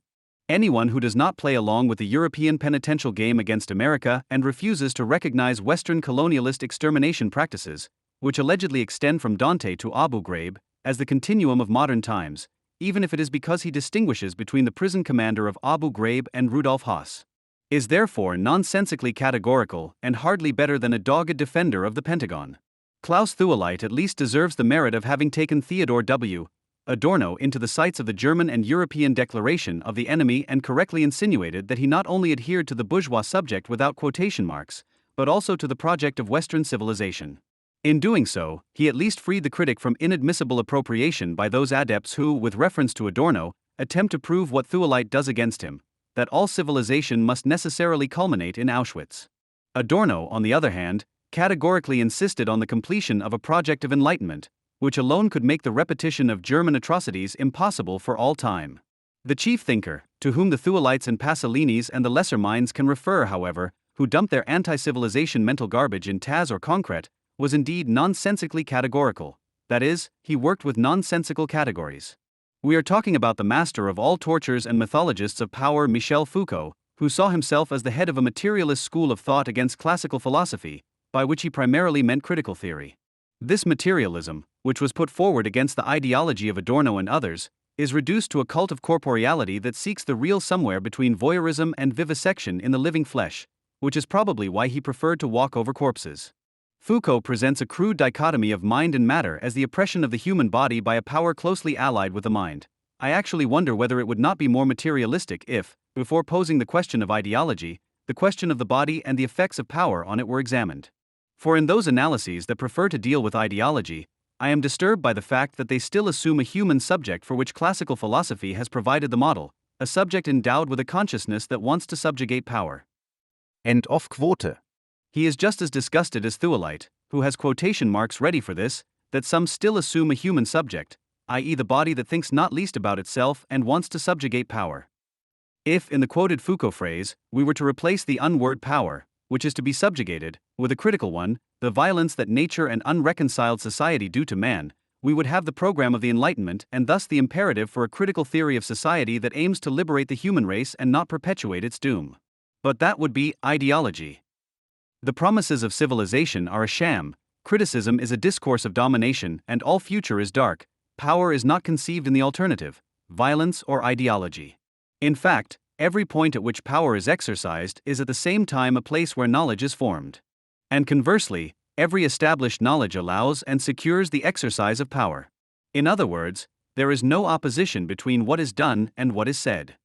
Anyone who does not play along with the European penitential game against America and refuses to recognize Western colonialist extermination practices, which allegedly extend from Dante to Abu Ghraib, as the continuum of modern times, even if it is because he distinguishes between the prison commander of Abu Ghraib and Rudolf Höss, is therefore nonsensically categorical and hardly better than a dogged defender of the Pentagon. Klaus Thuelite at least deserves the merit of having taken Theodore W. Adorno into the sights of the German and European declaration of the enemy and correctly insinuated that he not only adhered to the bourgeois subject without quotation marks, but also to the project of Western civilization. In doing so, he at least freed the critic from inadmissible appropriation by those adepts who, with reference to Adorno, attempt to prove what Thuelite does against him, that all civilization must necessarily culminate in Auschwitz. Adorno, on the other hand, categorically insisted on the completion of a project of enlightenment, which alone could make the repetition of German atrocities impossible for all time. The chief thinker, to whom the Thuelites and Pasolinis and the lesser minds can refer, however, who dumped their anti-civilization mental garbage in Taz or concrete, was indeed nonsensically categorical, that is, he worked with nonsensical categories. We are talking about the master of all tortures and mythologists of power, Michel Foucault, who saw himself as the head of a materialist school of thought against classical philosophy, by which he primarily meant critical theory. This materialism, which was put forward against the ideology of Adorno and others, is reduced to a cult of corporeality that seeks the real somewhere between voyeurism and vivisection in the living flesh, which is probably why he preferred to walk over corpses. Foucault presents a crude dichotomy of mind and matter as the oppression of the human body by a power closely allied with the mind. I actually wonder whether it would not be more materialistic if, before posing the question of ideology, the question of the body and the effects of power on it were examined. For in those analyses that prefer to deal with ideology, I am disturbed by the fact that they still assume a human subject for which classical philosophy has provided the model, a subject endowed with a consciousness that wants to subjugate power. End of quote. He is just as disgusted as Thuelite, who has quotation marks ready for this, that some still assume a human subject, i.e. the body that thinks not least about itself and wants to subjugate power. If, in the quoted Foucault phrase, we were to replace the unword power, which is to be subjugated, with a critical one, the violence that nature and unreconciled society do to man, we would have the program of the Enlightenment and thus the imperative for a critical theory of society that aims to liberate the human race and not perpetuate its doom. But that would be ideology. The promises of civilization are a sham, criticism is a discourse of domination, and all future is dark, power is not conceived in the alternative, violence or ideology. In fact, every point at which power is exercised is at the same time a place where knowledge is formed. And conversely, every established knowledge allows and secures the exercise of power. In other words, there is no opposition between what is done and what is said.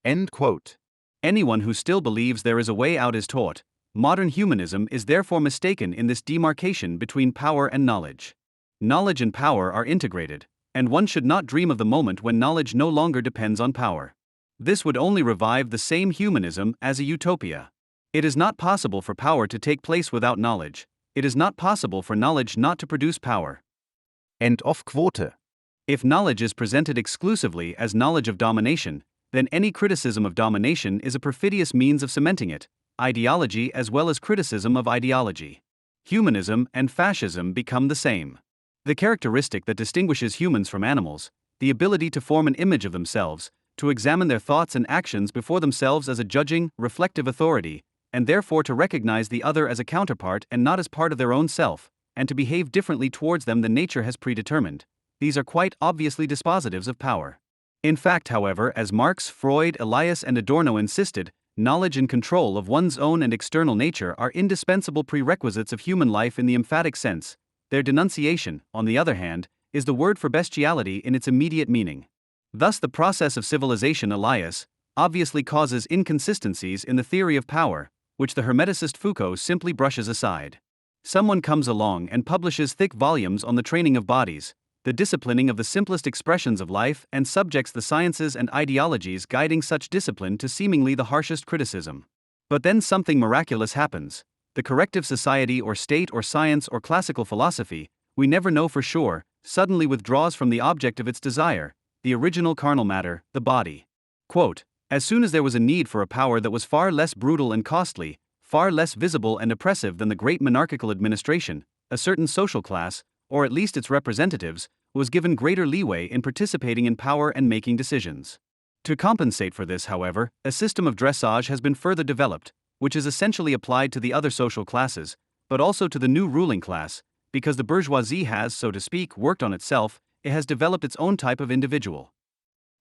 End quote. Anyone who still believes there is a way out is taught. Modern humanism is therefore mistaken in this demarcation between power and knowledge. Knowledge and power are integrated, and one should not dream of the moment when knowledge no longer depends on power. This would only revive the same humanism as a utopia. It is not possible for power to take place without knowledge. It is not possible for knowledge not to produce power. End of quote. If knowledge is presented exclusively as knowledge of domination, then any criticism of domination is a perfidious means of cementing it, ideology as well as criticism of ideology. Humanism and fascism become the same. The characteristic that distinguishes humans from animals, the ability to form an image of themselves, to examine their thoughts and actions before themselves as a judging, reflective authority, and therefore to recognize the other as a counterpart and not as part of their own self, and to behave differently towards them than nature has predetermined. These are quite obviously dispositives of power. In fact, however, as Marx, Freud, Elias, and Adorno insisted, knowledge and control of one's own and external nature are indispensable prerequisites of human life in the emphatic sense. Their denunciation, on the other hand, is the word for bestiality in its immediate meaning. Thus, the process of civilization, Elias, obviously causes inconsistencies in the theory of power, which the Hermeticist Foucault simply brushes aside. Someone comes along and publishes thick volumes on the training of bodies, the disciplining of the simplest expressions of life, and subjects the sciences and ideologies guiding such discipline to seemingly the harshest criticism. But then something miraculous happens. The corrective society or state or science or classical philosophy, we never know for sure, suddenly withdraws from the object of its desire, the original carnal matter, the body. Quote, as soon as there was a need for a power that was far less brutal and costly, far less visible and oppressive than the great monarchical administration, a certain social class, or at least its representatives, was given greater leeway in participating in power and making decisions. To compensate for this, however, a system of dressage has been further developed, which is essentially applied to the other social classes, but also to the new ruling class, because the bourgeoisie has, so to speak, worked on itself, it has developed its own type of individual.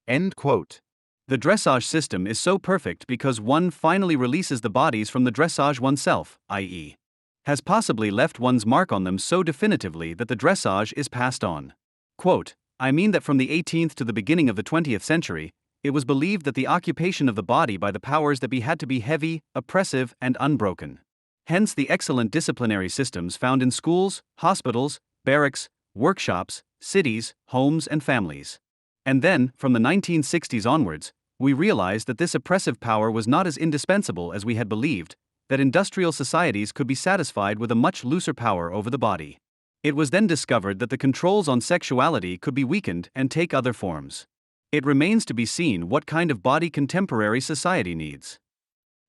End quote. The dressage system is so perfect because one finally releases the bodies from the dressage oneself, i.e., has possibly left one's mark on them so definitively that the dressage is passed on. Quote, I mean that from the 18th to the beginning of the 20th century, it was believed that the occupation of the body by the powers that be had to be heavy, oppressive, and unbroken. Hence the excellent disciplinary systems found in schools, hospitals, barracks, workshops, cities, homes, and families. And then, from the 1960s onwards, we realized that this oppressive power was not as indispensable as we had believed, that industrial societies could be satisfied with a much looser power over the body. It was then discovered that the controls on sexuality could be weakened and take other forms. It remains to be seen what kind of body contemporary society needs.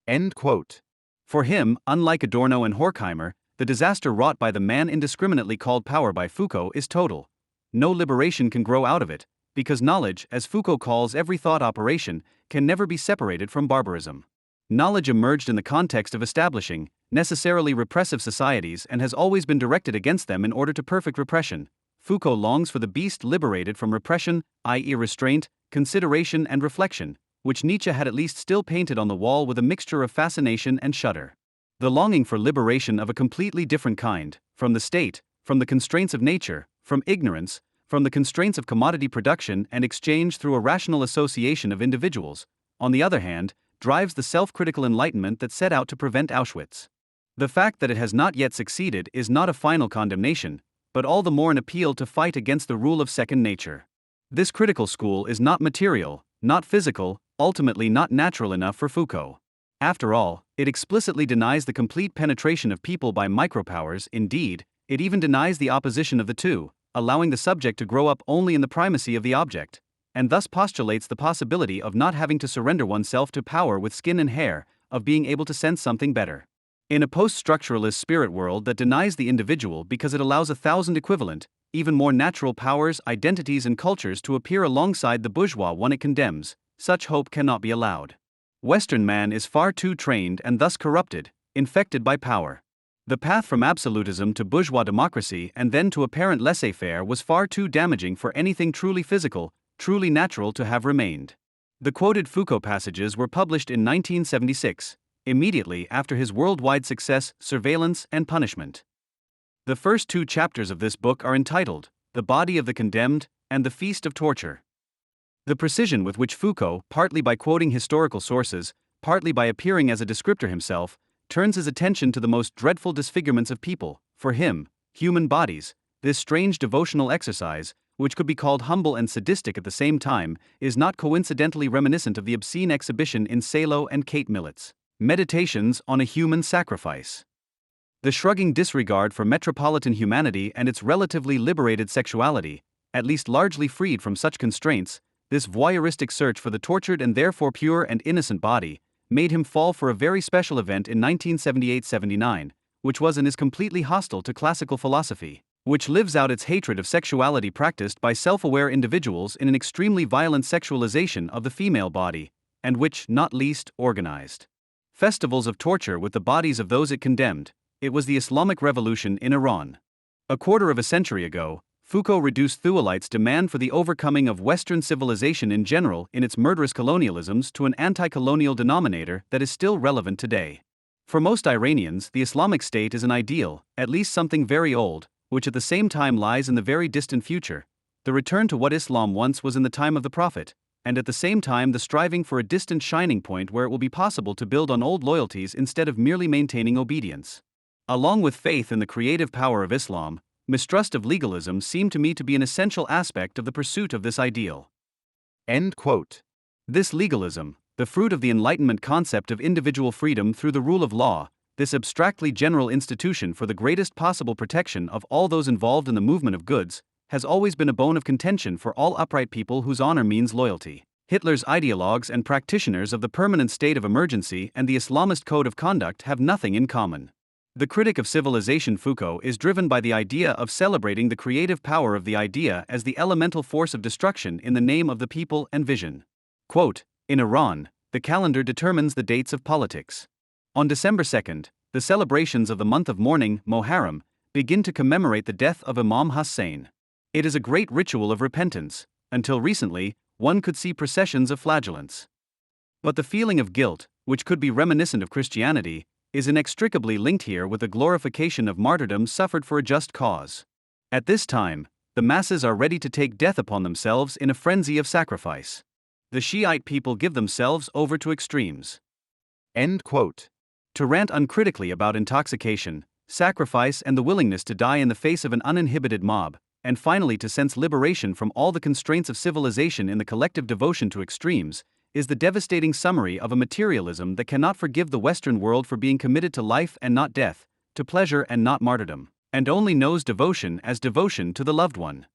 End quote. For him, unlike Adorno and Horkheimer, the disaster wrought by the man indiscriminately called power by Foucault is total. No liberation can grow out of it, because knowledge, as Foucault calls every thought operation, can never be separated from barbarism. Knowledge emerged in the context of establishing, necessarily repressive societies and has always been directed against them in order to perfect repression. Foucault longs for the beast liberated from repression, i.e. restraint, consideration and reflection, which Nietzsche had at least still painted on the wall with a mixture of fascination and shudder. The longing for liberation of a completely different kind, from the state, from the constraints of nature, from ignorance, from the constraints of commodity production and exchange through a rational association of individuals, on the other hand, drives the self-critical enlightenment that set out to prevent Auschwitz. The fact that it has not yet succeeded is not a final condemnation, but all the more an appeal to fight against the rule of second nature. This critical school is not material, not physical, ultimately not natural enough for Foucault. After all, it explicitly denies the complete penetration of people by micropowers. Indeed, it even denies the opposition of the two, allowing the subject to grow up only in the primacy of the object, and thus postulates the possibility of not having to surrender oneself to power with skin and hair, of being able to sense something better. In a post-structuralist spirit world that denies the individual because it allows 1,000 equivalent, even more natural powers, identities and cultures to appear alongside the bourgeois one it condemns, such hope cannot be allowed. Western man is far too trained and thus corrupted, infected by power. The path from absolutism to bourgeois democracy and then to apparent laissez-faire was far too damaging for anything truly physical, truly natural to have remained. The quoted Foucault passages were published in 1976, immediately after his worldwide success, Surveillance and Punishment. The first two chapters of this book are entitled, The Body of the Condemned and The Feast of Torture. The precision with which Foucault, partly by quoting historical sources, partly by appearing as a descriptor himself, turns his attention to the most dreadful disfigurements of people, for him, human bodies, this strange devotional exercise, which could be called humble and sadistic at the same time, is not coincidentally reminiscent of the obscene exhibition in Salo and Kate Millett's Meditations on a Human Sacrifice. The shrugging disregard for metropolitan humanity and its relatively liberated sexuality, at least largely freed from such constraints, this voyeuristic search for the tortured and therefore pure and innocent body, made him fall for a very special event in 1978-79, which was and is completely hostile to classical philosophy. which lives out its hatred of sexuality practiced by self-aware individuals in an extremely violent sexualization of the female body, and which, not least, organized festivals of torture with the bodies of those it condemned. It was the Islamic Revolution in Iran. A quarter of a century ago, Foucault reduced Thuelites' demand for the overcoming of Western civilization in general in its murderous colonialisms to an anti-colonial denominator that is still relevant today. For most Iranians, the Islamic State is an ideal, at least something very old, which at the same time lies in the very distant future, the return to what Islam once was in the time of the Prophet, and at the same time the striving for a distant shining point where it will be possible to build on old loyalties instead of merely maintaining obedience. Along with faith in the creative power of Islam, mistrust of legalism seemed to me to be an essential aspect of the pursuit of this ideal. End quote. This legalism, the fruit of the Enlightenment concept of individual freedom through the rule of law, this abstractly general institution for the greatest possible protection of all those involved in the movement of goods, has always been a bone of contention for all upright people whose honor means loyalty. Hitler's ideologues and practitioners of the permanent state of emergency and the Islamist code of conduct have nothing in common. The critic of civilization Foucault is driven by the idea of celebrating the creative power of the idea as the elemental force of destruction in the name of the people and vision. Quote, in Iran, the calendar determines the dates of politics. On December 2nd, the celebrations of the month of mourning, Moharram, begin to commemorate the death of Imam Hussein. It is a great ritual of repentance. Until recently, one could see processions of flagellants. But the feeling of guilt, which could be reminiscent of Christianity, is inextricably linked here with the glorification of martyrdom suffered for a just cause. At this time, the masses are ready to take death upon themselves in a frenzy of sacrifice. The Shiite people give themselves over to extremes. End quote. To rant uncritically about intoxication, sacrifice, and the willingness to die in the face of an uninhibited mob, and finally to sense liberation from all the constraints of civilization in the collective devotion to extremes, is the devastating summary of a materialism that cannot forgive the Western world for being committed to life and not death, to pleasure and not martyrdom, and only knows devotion as devotion to the loved one.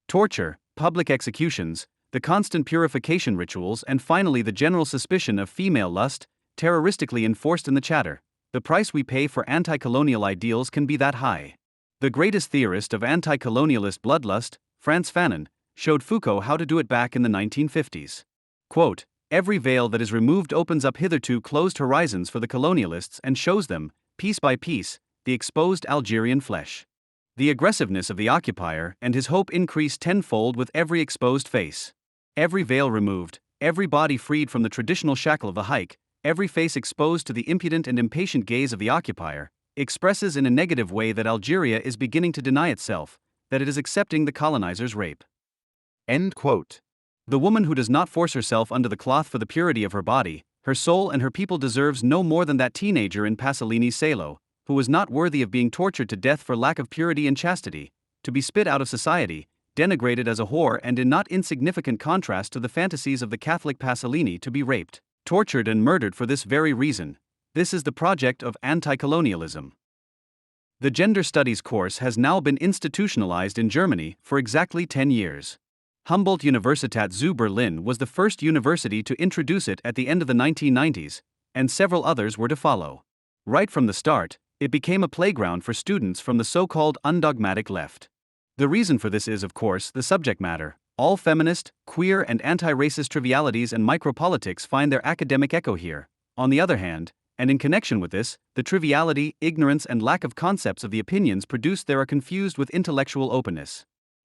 Torture, public executions, the constant purification rituals, and finally the general suspicion of female lust, terroristically enforced in the chatter. The price we pay for anti-colonial ideals can be that high. The greatest theorist of anti-colonialist bloodlust, Frantz Fanon, showed Foucault how to do it back in the 1950s. Quote, every veil that is removed opens up hitherto closed horizons for the colonialists and shows them, piece by piece, the exposed Algerian flesh. The aggressiveness of the occupier and his hope increased tenfold with every exposed face. Every veil removed, every body freed from the traditional shackle of the haik, every face exposed to the impudent and impatient gaze of the occupier, expresses in a negative way that Algeria is beginning to deny itself, that it is accepting the colonizer's rape. End quote. The woman who does not force herself under the cloth for the purity of her body, her soul, and her people deserves no more than that teenager in Pasolini's Salo, who was not worthy of being tortured to death for lack of purity and chastity, to be spit out of society, denigrated as a whore, and in not insignificant contrast to the fantasies of the Catholic Pasolini to be raped, tortured, and murdered for this very reason. This is the project of anti-colonialism. The gender studies course has now been institutionalized in Germany for exactly 10 years. Humboldt-Universität zu Berlin was the first university to introduce it at the end of the 1990s, and several others were to follow. Right from the start, it became a playground for students from the so-called undogmatic left. The reason for this is, of course, the subject matter. All feminist, queer, and anti-racist trivialities and micropolitics find their academic echo here. On the other hand, and in connection with this, the triviality, ignorance, and lack of concepts of the opinions produced there are confused with intellectual openness.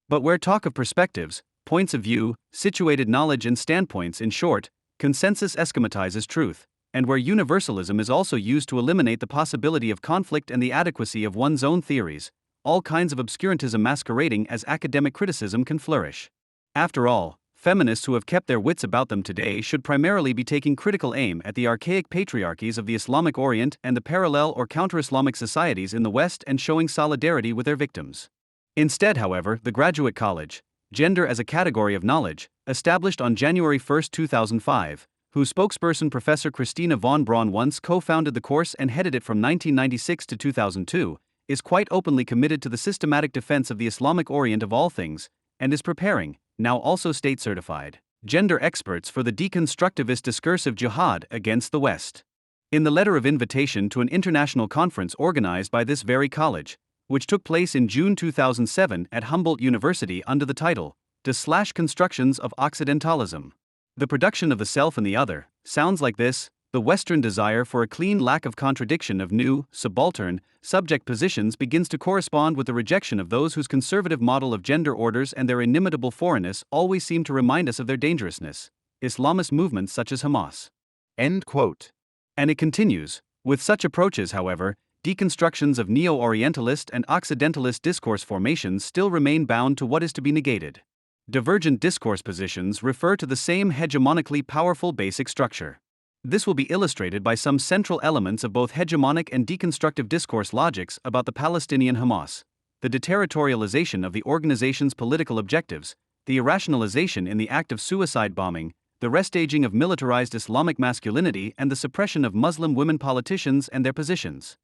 But where talk of perspectives, points of view, situated knowledge, and standpoints, in short, consensus eschematizes truth, and where universalism is also used to eliminate the possibility of conflict and the adequacy of one's own theories, all kinds of obscurantism masquerading as academic criticism can flourish. After all, feminists who have kept their wits about them today should primarily be taking critical aim at the archaic patriarchies of the Islamic Orient and the parallel or counter-Islamic societies in the West and showing solidarity with their victims. Instead, however, the Graduate College, Gender as a Category of Knowledge, established on January 1, 2005, whose spokesperson Professor Christina von Braun once co-founded the course and headed it from 1996 to 2002, is quite openly committed to the systematic defense of the Islamic Orient of all things, and is preparing, now also state-certified, gender experts for the deconstructivist discursive jihad against the West. In the letter of invitation to an international conference organized by this very college, which took place in June 2007 at Humboldt University under the title, Constructions of Occidentalism. The production of the self and the other sounds like this: the Western desire for a clean lack of contradiction of new, subaltern, subject positions begins to correspond with the rejection of those whose conservative model of gender orders and their inimitable foreignness always seem to remind us of their dangerousness. Islamist movements such as Hamas. End quote. And it continues, with such approaches, however, deconstructions of neo-Orientalist and Occidentalist discourse formations still remain bound to what is to be negated. Divergent discourse positions refer to the same hegemonically powerful basic structure. This will be illustrated by some central elements of both hegemonic and deconstructive discourse logics about the Palestinian Hamas, the deterritorialization of the organization's political objectives, the irrationalization in the act of suicide bombing, the restaging of militarized Islamic masculinity, and the suppression of Muslim women politicians and their positions.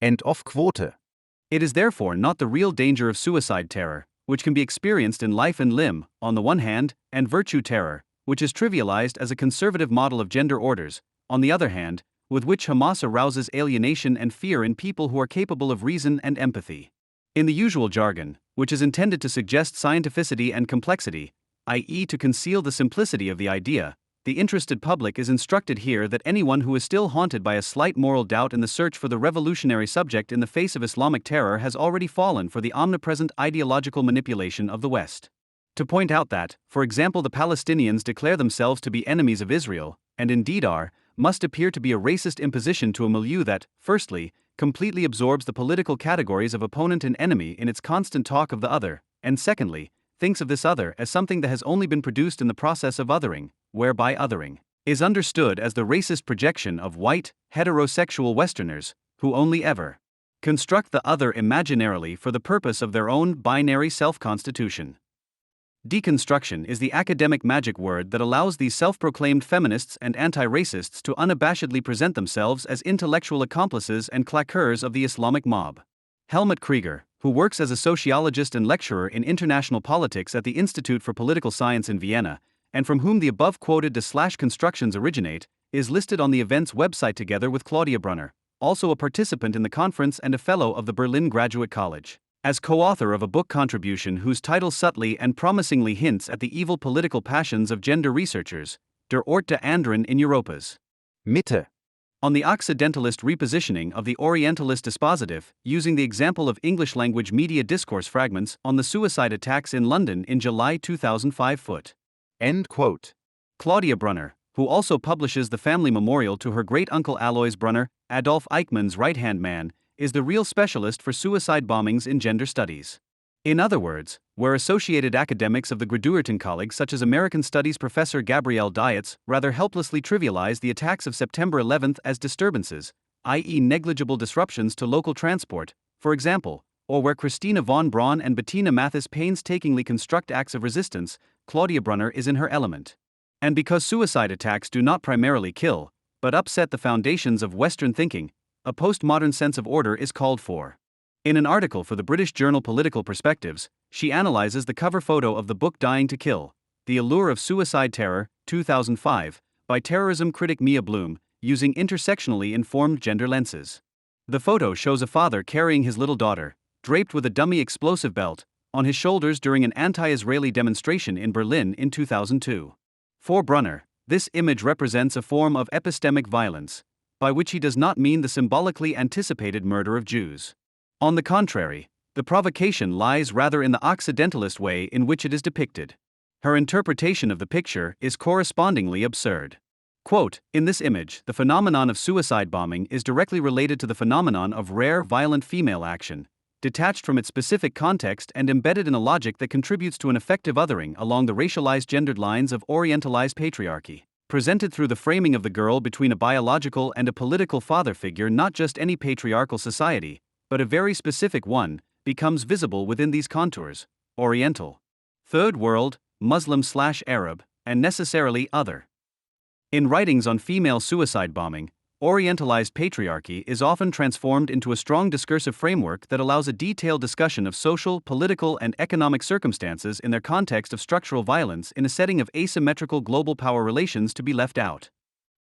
End of quote. It is therefore not the real danger of suicide terror, which can be experienced in life and limb, on the one hand, and virtue terror, which is trivialized as a conservative model of gender orders, on the other hand, with which Hamas arouses alienation and fear in people who are capable of reason and empathy. In the usual jargon, which is intended to suggest scientificity and complexity, i.e., to conceal the simplicity of the idea, the interested public is instructed here that anyone who is still haunted by a slight moral doubt in the search for the revolutionary subject in the face of Islamic terror has already fallen for the omnipresent ideological manipulation of the West. To point out that, for example, the Palestinians declare themselves to be enemies of Israel, and indeed are, must appear to be a racist imposition to a milieu that, firstly, completely absorbs the political categories of opponent and enemy in its constant talk of the other, and secondly, thinks of this other as something that has only been produced in the process of othering, whereby othering is understood as the racist projection of white, heterosexual Westerners, who only ever construct the other imaginarily for the purpose of their own binary self-constitution. Deconstruction is the academic magic word that allows these self-proclaimed feminists and anti-racists to unabashedly present themselves as intellectual accomplices and claqueurs of the Islamic mob. Helmut Krieger, who works as a sociologist and lecturer in international politics at the Institute for Political Science in Vienna, and from whom the above-quoted constructions originate, is listed on the event's website together with Claudia Brunner, also a participant in the conference and a fellow of the Berlin Graduate College, as co-author of a book contribution whose title subtly and promisingly hints at the evil political passions of gender researchers, Der Ort der Anderen in Europas Mitte. On the Occidentalist repositioning of the Orientalist dispositive, using the example of English-language media discourse fragments on the suicide attacks in London in July 2005 foot. End quote. Claudia Brunner, who also publishes the family memorial to her great-uncle Alois Brunner, Adolf Eichmann's right-hand man, is the real specialist for suicide bombings in gender studies. In other words, where associated academics of the Graduierten College such as American Studies professor Gabrielle Dietz rather helplessly trivialize the attacks of September 11 as disturbances, i.e. negligible disruptions to local transport, for example, or where Christina von Braun and Bettina Mathis painstakingly construct acts of resistance, Claudia Brunner is in her element. And because suicide attacks do not primarily kill, but upset the foundations of Western thinking, a postmodern sense of order is called for. In an article for the British journal Political Perspectives, she analyzes the cover photo of the book Dying to Kill, The Allure of Suicide Terror, 2005, by terrorism critic Mia Bloom, using intersectionally informed gender lenses. The photo shows a father carrying his little daughter, draped with a dummy explosive belt, on his shoulders during an anti-Israeli demonstration in Berlin in 2002. For Brunner, this image represents a form of epistemic violence, by which he does not mean the symbolically anticipated murder of Jews. On the contrary, the provocation lies rather in the Occidentalist way in which it is depicted. Her interpretation of the picture is correspondingly absurd. Quote, in this image, the phenomenon of suicide bombing is directly related to the phenomenon of rare violent female action, detached from its specific context and embedded in a logic that contributes to an effective othering along the racialized gendered lines of orientalized patriarchy, presented through the framing of the girl between a biological and a political father figure. Not just any patriarchal society, but a very specific one, becomes visible within these contours: Oriental, Third World, Muslim/Arab, and necessarily other. In writings on female suicide bombing, Orientalized patriarchy is often transformed into a strong discursive framework that allows a detailed discussion of social, political, and economic circumstances in their context of structural violence in a setting of asymmetrical global power relations to be left out.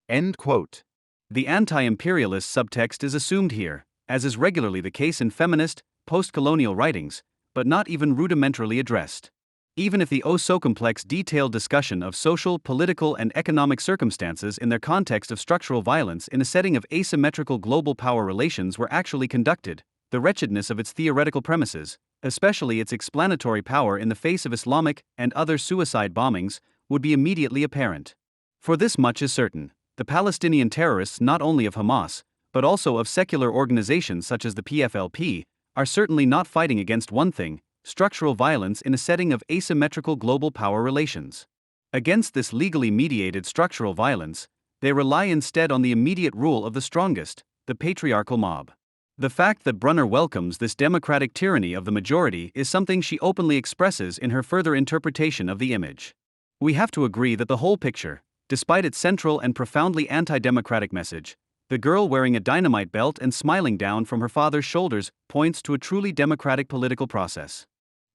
End quote. The anti-imperialist subtext is assumed here, as is regularly the case in feminist, post-colonial writings, but not even rudimentarily addressed. Even if the oh-so-complex detailed discussion of social, political, and economic circumstances in their context of structural violence in a setting of asymmetrical global power relations were actually conducted, the wretchedness of its theoretical premises, especially its explanatory power in the face of Islamic and other suicide bombings, would be immediately apparent. For this much is certain: the Palestinian terrorists, not only of Hamas, but also of secular organizations such as the PFLP, are certainly not fighting against one thing: structural violence in a setting of asymmetrical global power relations. Against this legally mediated structural violence, they rely instead on the immediate rule of the strongest, the patriarchal mob. The fact that Brunner welcomes this democratic tyranny of the majority is something she openly expresses in her further interpretation of the image. We have to agree that the whole picture, despite its central and profoundly anti-democratic message, the girl wearing a dynamite belt and smiling down from her father's shoulders, points to a truly democratic political process.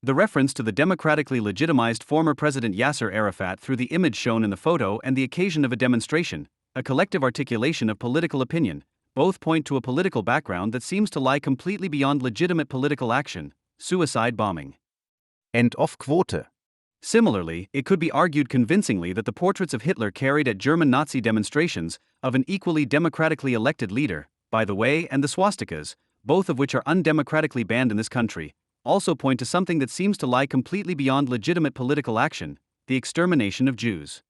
The reference to the democratically legitimized former President Yasser Arafat through the image shown in the photo and the occasion of a demonstration, a collective articulation of political opinion, both point to a political background that seems to lie completely beyond legitimate political action: suicide bombing. End of quote. Similarly, it could be argued convincingly that the portraits of Hitler carried at German Nazi demonstrations, of an equally democratically elected leader, by the way, and the swastikas, both of which are undemocratically banned in this country, also point to something that seems to lie completely beyond legitimate political action: the extermination of Jews.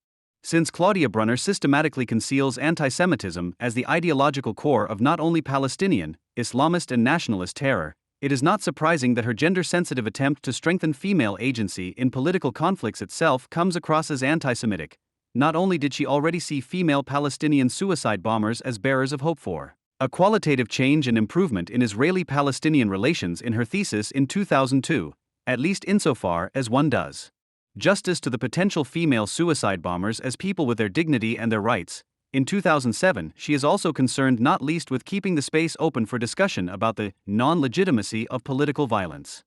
Since Claudia Brunner systematically conceals anti-Semitism as the ideological core of not only Palestinian, Islamist and nationalist terror, it is not surprising that her gender-sensitive attempt to strengthen female agency in political conflicts itself comes across as anti-Semitic. Not only did she already see female Palestinian suicide bombers as bearers of hope for a qualitative change and improvement in Israeli-Palestinian relations in her thesis in 2002, at least insofar as one does justice to the potential female suicide bombers as people with their dignity and their rights. In 2007, she is also concerned not least with keeping the space open for discussion about the non-legitimacy of political violence.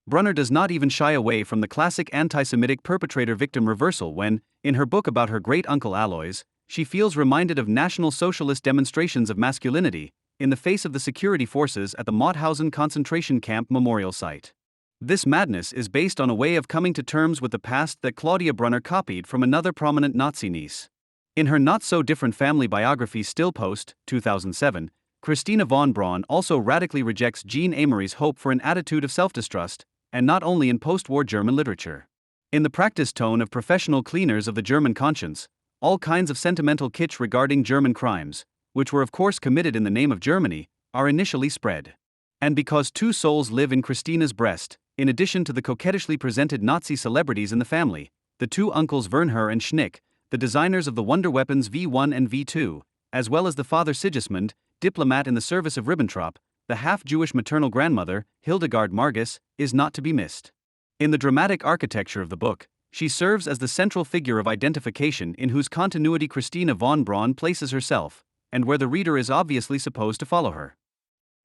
Brunner does not even shy away from the classic anti-Semitic perpetrator-victim reversal when, in her book about her great-uncle Alois, she feels reminded of National Socialist demonstrations of masculinity in the face of the security forces at the Mauthausen concentration camp memorial site. This madness is based on a way of coming to terms with the past that Claudia Brunner copied from another prominent Nazi niece. In her not-so-different family biography Still Post, 2007, Christina von Braun also radically rejects Jean Amory's hope for an attitude of self-distrust, and not only in post-war German literature. In the practiced tone of professional cleaners of the German conscience, all kinds of sentimental kitsch regarding German crimes, which were of course committed in the name of Germany, are initially spread. And because two souls live in Christina's breast, in addition to the coquettishly presented Nazi celebrities in the family, the two uncles Wernher and Schnick, the designers of the wonder weapons V1 and V2, as well as the father Sigismund, diplomat in the service of Ribbentrop, the half-Jewish maternal grandmother, Hildegard Margus, is not to be missed. In the dramatic architecture of the book, she serves as the central figure of identification in whose continuity Christina von Braun places herself, and where the reader is obviously supposed to follow her.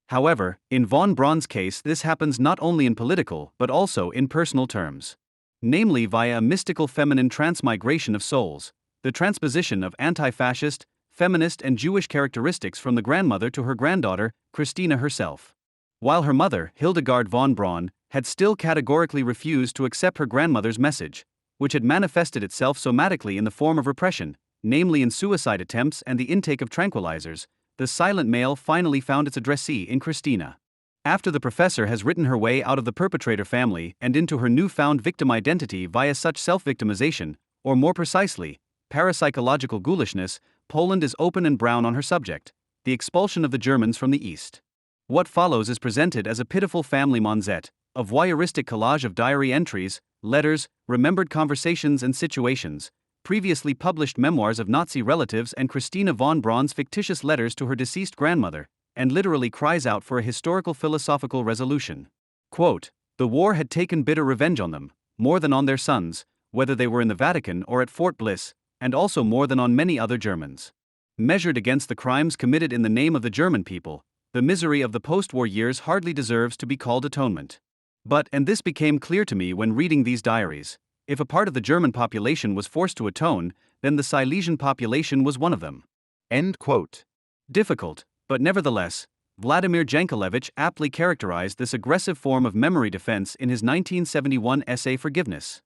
However, in von Braun's case this happens not only in political but also in personal terms. Namely via a mystical feminine transmigration of souls, the transposition of anti-fascist, feminist and Jewish characteristics from the grandmother to her granddaughter, Christina herself. While her mother, Hildegard von Braun, had still categorically refused to accept her grandmother's message, which had manifested itself somatically in the form of repression, namely in suicide attempts and the intake of tranquilizers, the silent male finally found its addressee in Christina. After the professor has written her way out of the perpetrator family and into her newfound victim identity via such self-victimization, or more precisely, parapsychological ghoulishness, Poland is open and brown on her subject: the expulsion of the Germans from the East. What follows is presented as a pitiful family monzette, a voyeuristic collage of diary entries, letters, remembered conversations and situations, previously published memoirs of Nazi relatives and Christina von Braun's fictitious letters to her deceased grandmother, and literally cries out for a historical philosophical resolution. Quote, "The war had taken bitter revenge on them, more than on their sons, whether they were in the Vatican or at Fort Bliss, and also more than on many other Germans. Measured against the crimes committed in the name of the German people, the misery of the post-war years hardly deserves to be called atonement. But, and this became clear to me when reading these diaries, if a part of the German population was forced to atone, then the Silesian population was one of them." End quote. Difficult, but nevertheless, Vladimir Jankelevich aptly characterized this aggressive form of memory defense in his 1971 essay Forgiveness.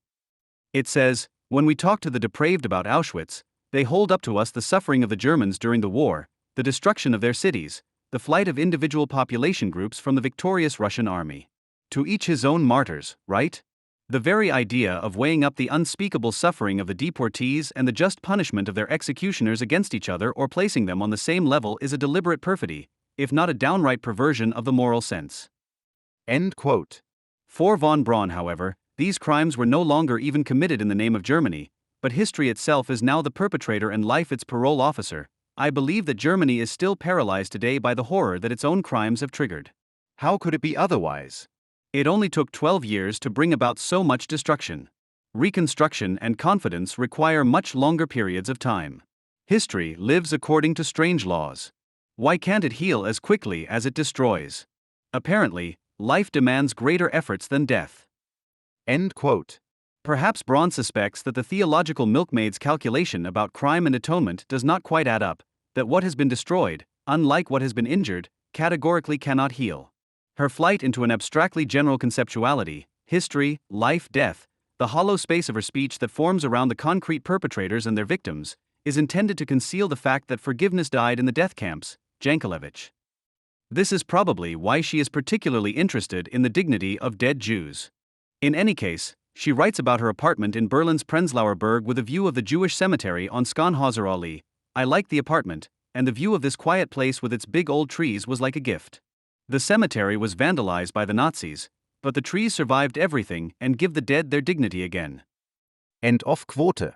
It says, "When we talk to the depraved about Auschwitz, they hold up to us the suffering of the Germans during the war, the destruction of their cities, the flight of individual population groups from the victorious Russian army. To each his own martyrs, right? The very idea of weighing up the unspeakable suffering of the deportees and the just punishment of their executioners against each other or placing them on the same level is a deliberate perfidy, if not a downright perversion of the moral sense." End quote. For von Braun, however, these crimes were no longer even committed in the name of Germany, but history itself is now the perpetrator and life its parole officer. "I believe that Germany is still paralyzed today by the horror that its own crimes have triggered. How could it be otherwise? It only took 12 years to bring about so much destruction. Reconstruction and confidence require much longer periods of time. History lives according to strange laws. Why can't it heal as quickly as it destroys? Apparently, life demands greater efforts than death." End quote. Perhaps Braun suspects that the theological milkmaid's calculation about crime and atonement does not quite add up, that what has been destroyed, unlike what has been injured, categorically cannot heal. Her flight into an abstractly general conceptuality, history, life, death, the hollow space of her speech that forms around the concrete perpetrators and their victims, is intended to conceal the fact that forgiveness died in the death camps, Jankelevich. This is probably why she is particularly interested in the dignity of dead Jews. In any case, she writes about her apartment in Berlin's Prenzlauer Berg with a view of the Jewish cemetery on Skanhauser Allee. "I liked the apartment, and the view of this quiet place with its big old trees was like a gift. The cemetery was vandalized by the Nazis, but the trees survived everything and give the dead their dignity again." End of quote.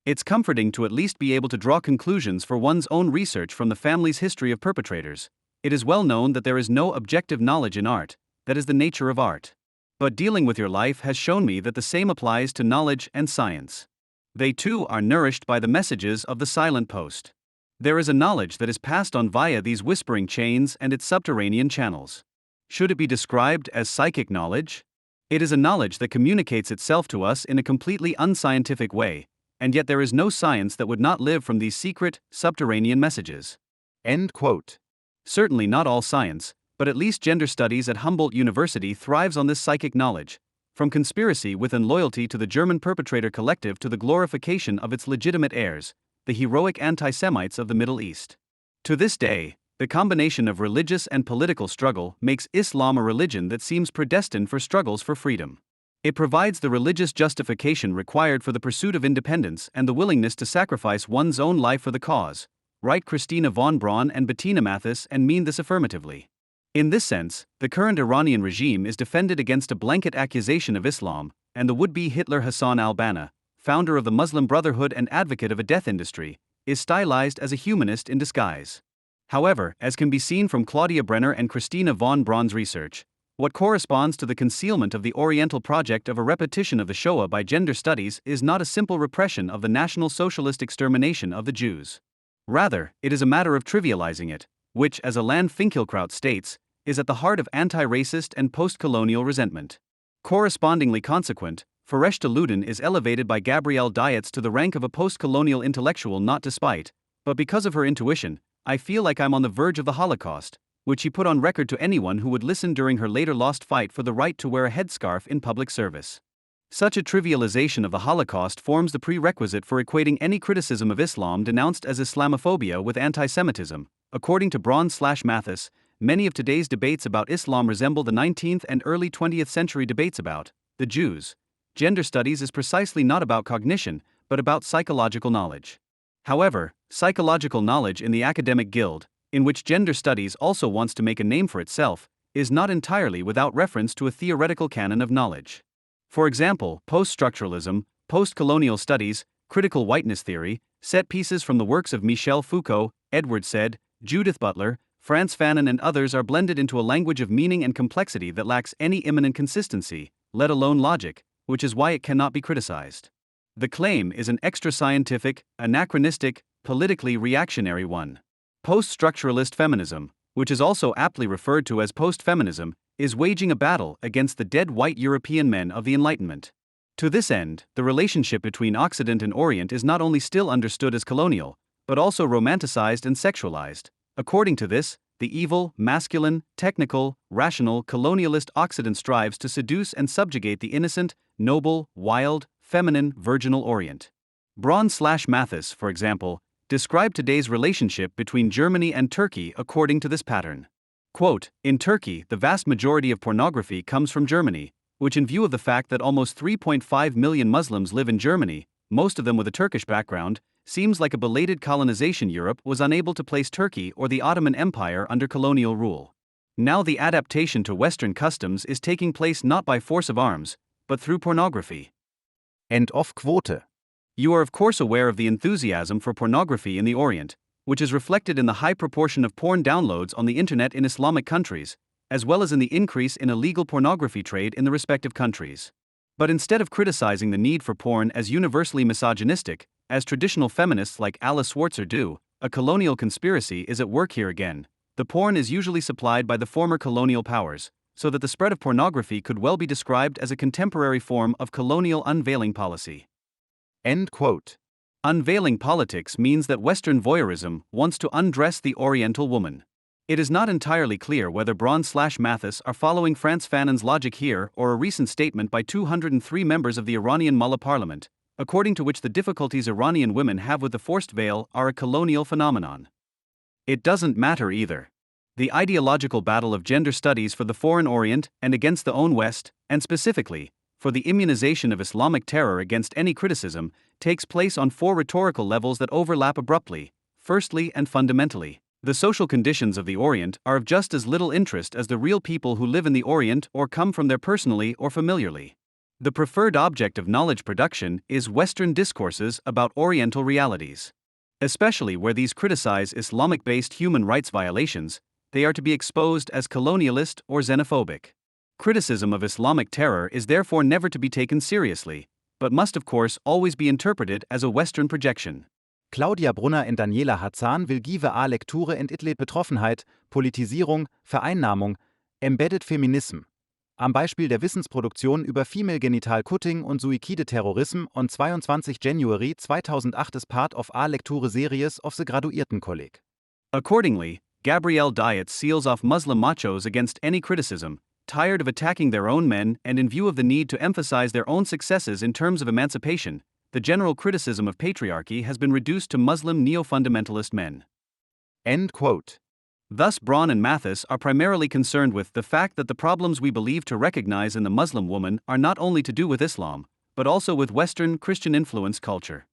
It's comforting to at least be able to draw conclusions for one's own research from the family's history of perpetrators. It is well known that there is no objective knowledge in art, that is the nature of art. But dealing with your life has shown me that the same applies to knowledge and science. They too are nourished by the messages of the silent post. There is a knowledge that is passed on via these whispering chains and its subterranean channels. Should it be described as psychic knowledge? It is a knowledge that communicates itself to us in a completely unscientific way, and yet there is no science that would not live from these secret, subterranean messages. End quote. Certainly not all science, but at least gender studies at Humboldt University thrives on this psychic knowledge, from conspiracy within loyalty to the German perpetrator collective to the glorification of its legitimate heirs, the heroic anti-Semites of the Middle East. To this day, the combination of religious and political struggle makes Islam a religion that seems predestined for struggles for freedom. It provides the religious justification required for the pursuit of independence and the willingness to sacrifice one's own life for the cause. Write Christina von Braun and Bettina Mathis and mean this affirmatively. In this sense, the current Iranian regime is defended against a blanket accusation of Islam, and the would-be Hitler Hassan al-Banna, founder of the Muslim Brotherhood and advocate of a death industry, is stylized as a humanist in disguise. However, as can be seen from Claudia Brenner and Christina von Braun's research, what corresponds to the concealment of the Oriental project of a repetition of the Shoah by gender studies is not a simple repression of the National Socialist extermination of the Jews. Rather, it is a matter of trivializing it, which, as Alain Finkielkraut states, is at the heart of anti-racist and post-colonial resentment. Correspondingly consequent, Fereşte Ludin is elevated by Gabrielle Dietz to the rank of a post-colonial intellectual not despite, but because of her intuition. "I feel like I'm on the verge of the Holocaust," which she put on record to anyone who would listen during her later lost fight for the right to wear a headscarf in public service. Such a trivialization of the Holocaust forms the prerequisite for equating any criticism of Islam denounced as Islamophobia with anti-Semitism. According to Braun/Mathis, many of today's debates about Islam resemble the 19th and early 20th century debates about the Jews. Gender studies is precisely not about cognition, but about psychological knowledge. However, psychological knowledge in the academic guild, in which gender studies also wants to make a name for itself, is not entirely without reference to a theoretical canon of knowledge. For example, post-structuralism, post-colonial studies, critical whiteness theory, set pieces from the works of Michel Foucault, Edward Said, Judith Butler, Frantz Fanon and others are blended into a language of meaning and complexity that lacks any immanent consistency, let alone logic, which is why it cannot be criticized. The claim is an extra-scientific, anachronistic, politically reactionary one. Post-structuralist feminism, which is also aptly referred to as post-feminism, is waging a battle against the dead white European men of the Enlightenment. To this end, the relationship between Occident and Orient is not only still understood as colonial, but also romanticized and sexualized. According to this, the evil, masculine, technical, rational, colonialist Occident strives to seduce and subjugate the innocent, noble, wild, feminine, virginal Orient. Braun/Mathis, for example, described today's relationship between Germany and Turkey according to this pattern. Quote, "In Turkey, the vast majority of pornography comes from Germany, which, in view of the fact that almost 3.5 million Muslims live in Germany, most of them with a Turkish background, seems like a belated colonization. Europe was unable to place Turkey or the Ottoman Empire under colonial rule. Now the adaptation to Western customs is taking place not by force of arms, but through pornography." End of quote. You are of course aware of the enthusiasm for pornography in the Orient, which is reflected in the high proportion of porn downloads on the internet in Islamic countries, as well as in the increase in illegal pornography trade in the respective countries. But instead of criticizing the need for porn as universally misogynistic, as traditional feminists like Alice Schwarzer do, a colonial conspiracy is at work here again. The porn is usually supplied by the former colonial powers, so that the spread of pornography could well be described as a contemporary form of colonial unveiling policy. End quote. Unveiling politics means that Western voyeurism wants to undress the Oriental woman. It is not entirely clear whether Braun/Mathis are following Frantz Fanon's logic here or a recent statement by 203 members of the Iranian Mullah parliament, according to which the difficulties Iranian women have with the forced veil are a colonial phenomenon. It doesn't matter either. The ideological battle of gender studies for the foreign Orient and against the own West, and specifically, for the immunization of Islamic terror against any criticism, takes place on four rhetorical levels that overlap abruptly. Firstly and fundamentally, the social conditions of the Orient are of just as little interest as the real people who live in the Orient or come from there personally or familiarly. The preferred object of knowledge production is Western discourses about Oriental realities. Especially where these criticize Islamic-based human rights violations, they are to be exposed as colonialist or xenophobic. Criticism of Islamic terror is therefore never to be taken seriously, but must of course always be interpreted as a Western projection. Claudia Brunner und Daniela Hazan will give a Lekture entitelt Betroffenheit, Politisierung, Vereinnahmung, Embedded Feminism. Am Beispiel der Wissensproduktion über Female Genital Cutting und Suicide Terrorism on 22 January 2008 as part of a Lekture series of the Graduiertenkolleg. Accordingly, Gabrielle Dietz seals off Muslim machos against any criticism, tired of attacking their own men and in view of the need to emphasize their own successes in terms of emancipation. The general criticism of patriarchy has been reduced to Muslim neo-fundamentalist men. End quote. Thus Braun and Mathis are primarily concerned with the fact that the problems we believe to recognize in the Muslim woman are not only to do with Islam, but also with Western Christian-influenced culture.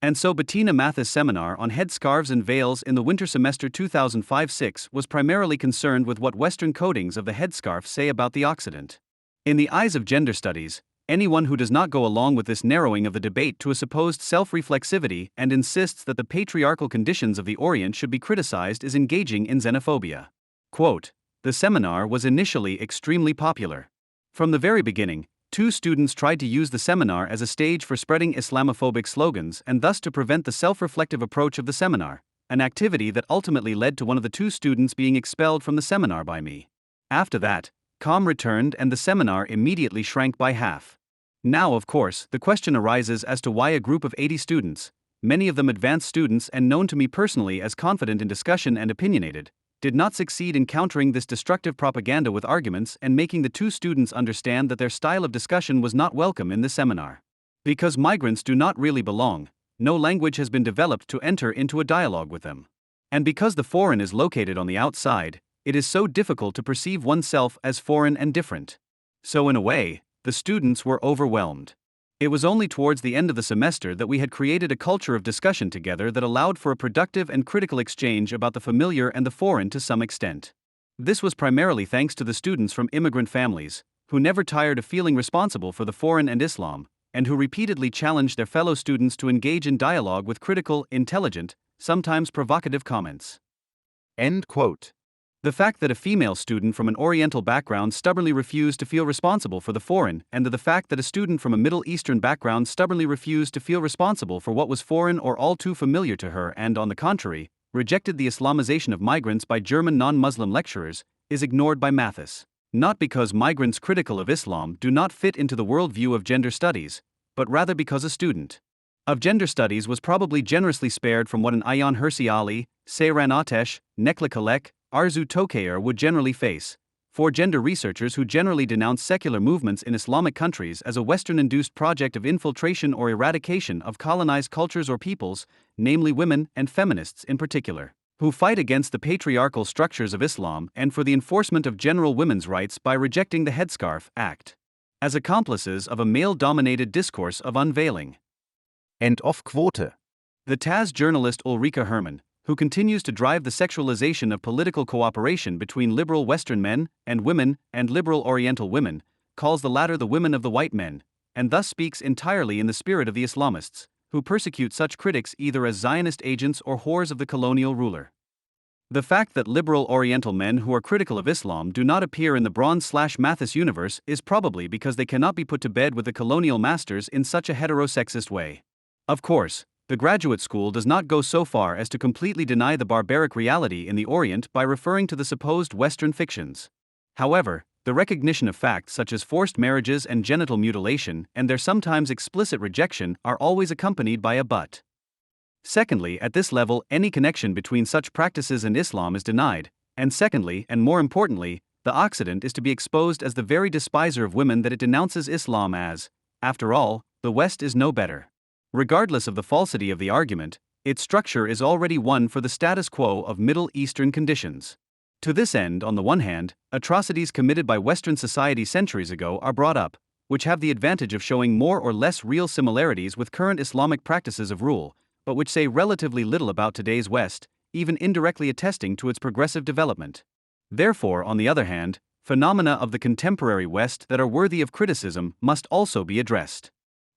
And so Bettina Mathis' seminar on headscarves and veils in the winter semester 2005-06 was primarily concerned with what Western codings of the headscarf say about the Occident. In the eyes of gender studies, anyone who does not go along with this narrowing of the debate to a supposed self-reflexivity and insists that the patriarchal conditions of the Orient should be criticized is engaging in xenophobia. Quote, "The seminar was initially extremely popular. From the very beginning, 2 students tried to use the seminar as a stage for spreading Islamophobic slogans and thus to prevent the self-reflective approach of the seminar, an activity that ultimately led to one of the 2 students being expelled from the seminar by me. After that, calm returned and the seminar immediately shrank by half. Now, of course, the question arises as to why a group of 80 students, many of them advanced students and known to me personally as confident in discussion and opinionated, did not succeed in countering this destructive propaganda with arguments and making the 2 students understand that their style of discussion was not welcome in the seminar. Because migrants do not really belong, no language has been developed to enter into a dialogue with them. And because the foreign is located on the outside, it is so difficult to perceive oneself as foreign and different. So in a way, the students were overwhelmed. It was only towards the end of the semester that we had created a culture of discussion together that allowed for a productive and critical exchange about the familiar and the foreign to some extent. This was primarily thanks to the students from immigrant families, who never tired of feeling responsible for the foreign and Islam, and who repeatedly challenged their fellow students to engage in dialogue with critical, intelligent, sometimes provocative comments. End quote. The fact that a female student from an Oriental background stubbornly refused to feel responsible for the foreign, and the fact that a student from a Middle Eastern background stubbornly refused to feel responsible for what was foreign or all too familiar to her and, on the contrary, rejected the Islamization of migrants by German non-Muslim lecturers, is ignored by Mathis. Not because migrants critical of Islam do not fit into the worldview of gender studies, but rather because a student of gender studies was probably generously spared from what an Ayaan Hirsi Ali, Seyran Atesh, Nekla Kalek, Arzu Tokayer would generally face. For gender researchers who generally denounce secular movements in Islamic countries as a Western-induced project of infiltration or eradication of colonized cultures or peoples, namely women and feminists in particular, who fight against the patriarchal structures of Islam and for the enforcement of general women's rights by rejecting the Headscarf Act, as accomplices of a male-dominated discourse of unveiling. End of Quote. The Taz journalist Ulrike Herrmann, who continues to drive the sexualization of political cooperation between liberal Western men and women and liberal Oriental women, calls the latter the women of the white men, and thus speaks entirely in the spirit of the Islamists, who persecute such critics either as Zionist agents or whores of the colonial ruler. The fact that liberal Oriental men who are critical of Islam do not appear in the Braun/Mathis universe is probably because they cannot be put to bed with the colonial masters in such a heterosexist way. Of course, the graduate school does not go so far as to completely deny the barbaric reality in the Orient by referring to the supposed Western fictions. However, the recognition of facts such as forced marriages and genital mutilation and their sometimes explicit rejection are always accompanied by a but. Secondly, at this level, any connection between such practices and Islam is denied, and secondly, and more importantly, the Occident is to be exposed as the very despiser of women that it denounces Islam as. After all, the West is no better. Regardless of the falsity of the argument, its structure is already one for the status quo of Middle Eastern conditions. To this end, on the one hand, atrocities committed by Western society centuries ago are brought up, which have the advantage of showing more or less real similarities with current Islamic practices of rule, but which say relatively little about today's West, even indirectly attesting to its progressive development. Therefore, on the other hand, phenomena of the contemporary West that are worthy of criticism must also be addressed.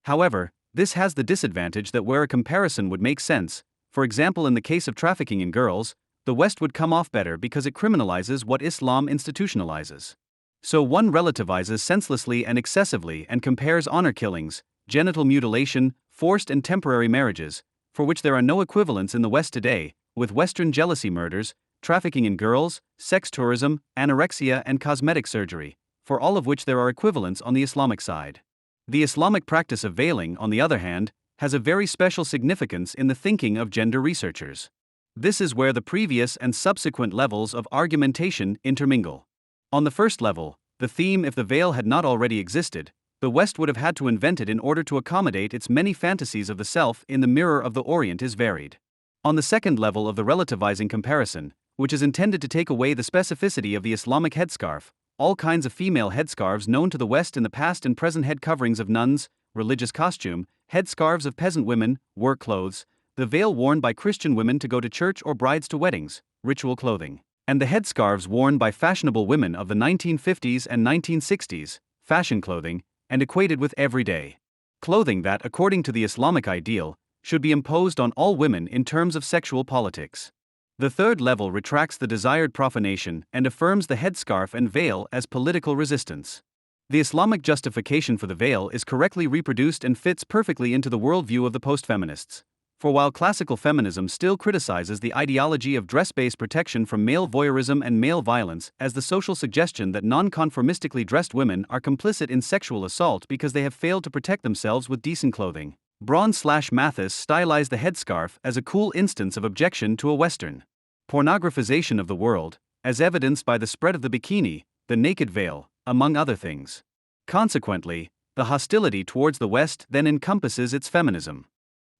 However, this has the disadvantage that where a comparison would make sense, for example in the case of trafficking in girls, the West would come off better because it criminalizes what Islam institutionalizes. So one relativizes senselessly and excessively and compares honor killings, genital mutilation, forced and temporary marriages, for which there are no equivalents in the West today, with Western jealousy murders, trafficking in girls, sex tourism, anorexia and cosmetic surgery, for all of which there are equivalents on the Islamic side. The Islamic practice of veiling, on the other hand, has a very special significance in the thinking of gender researchers. This is where the previous and subsequent levels of argumentation intermingle. On the first level, the theme, if the veil had not already existed, the West would have had to invent it in order to accommodate its many fantasies of the self in the mirror of the Orient is varied. On the second level of the relativizing comparison, which is intended to take away the specificity of the Islamic headscarf, all kinds of female headscarves known to the West in the past and present head coverings of nuns, religious costume, headscarves of peasant women, work clothes, the veil worn by Christian women to go to church or brides to weddings, ritual clothing, and the headscarves worn by fashionable women of the 1950s and 1960s, fashion clothing, and equated with everyday clothing that, according to the Islamic ideal, should be imposed on all women in terms of sexual politics. The third level retracts the desired profanation and affirms the headscarf and veil as political resistance. The Islamic justification for the veil is correctly reproduced and fits perfectly into the worldview of the post-feminists. For while classical feminism still criticizes the ideology of dress-based protection from male voyeurism and male violence as the social suggestion that non-conformistically dressed women are complicit in sexual assault because they have failed to protect themselves with decent clothing, Braun/Mathis stylized the headscarf as a cool instance of objection to a Western pornographization of the world, as evidenced by the spread of the bikini, the naked veil, among other things. Consequently, the hostility towards the West then encompasses its feminism.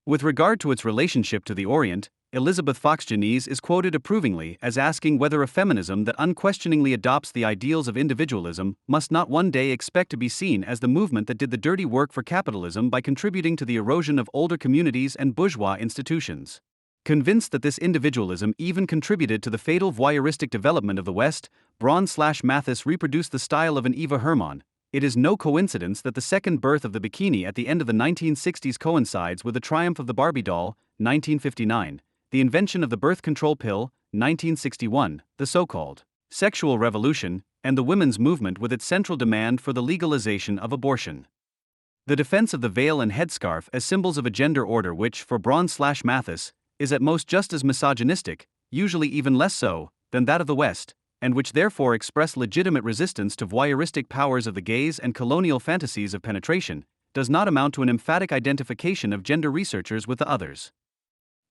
With regard to its relationship to the Orient, Elizabeth Fox Janice is quoted approvingly as asking whether a feminism that unquestioningly adopts the ideals of individualism must not one day expect to be seen as the movement that did the dirty work for capitalism by contributing to the erosion of older communities and bourgeois institutions. Convinced that this individualism even contributed to the fatal voyeuristic development of the West, Braun/Mathis reproduced the style of an Eva Hermann. It is no coincidence that the second birth of the bikini at the end of the 1960s coincides with the triumph of the Barbie doll, 1959, the invention of the birth control pill, 1961, the so-called sexual revolution, and the women's movement with its central demand for the legalization of abortion. The defense of the veil and headscarf as symbols of a gender order which, for Braun/Mathis, is at most just as misogynistic, usually even less so, than that of the West, and which therefore express legitimate resistance to voyeuristic powers of the gaze and colonial fantasies of penetration, does not amount to an emphatic identification of gender researchers with the others.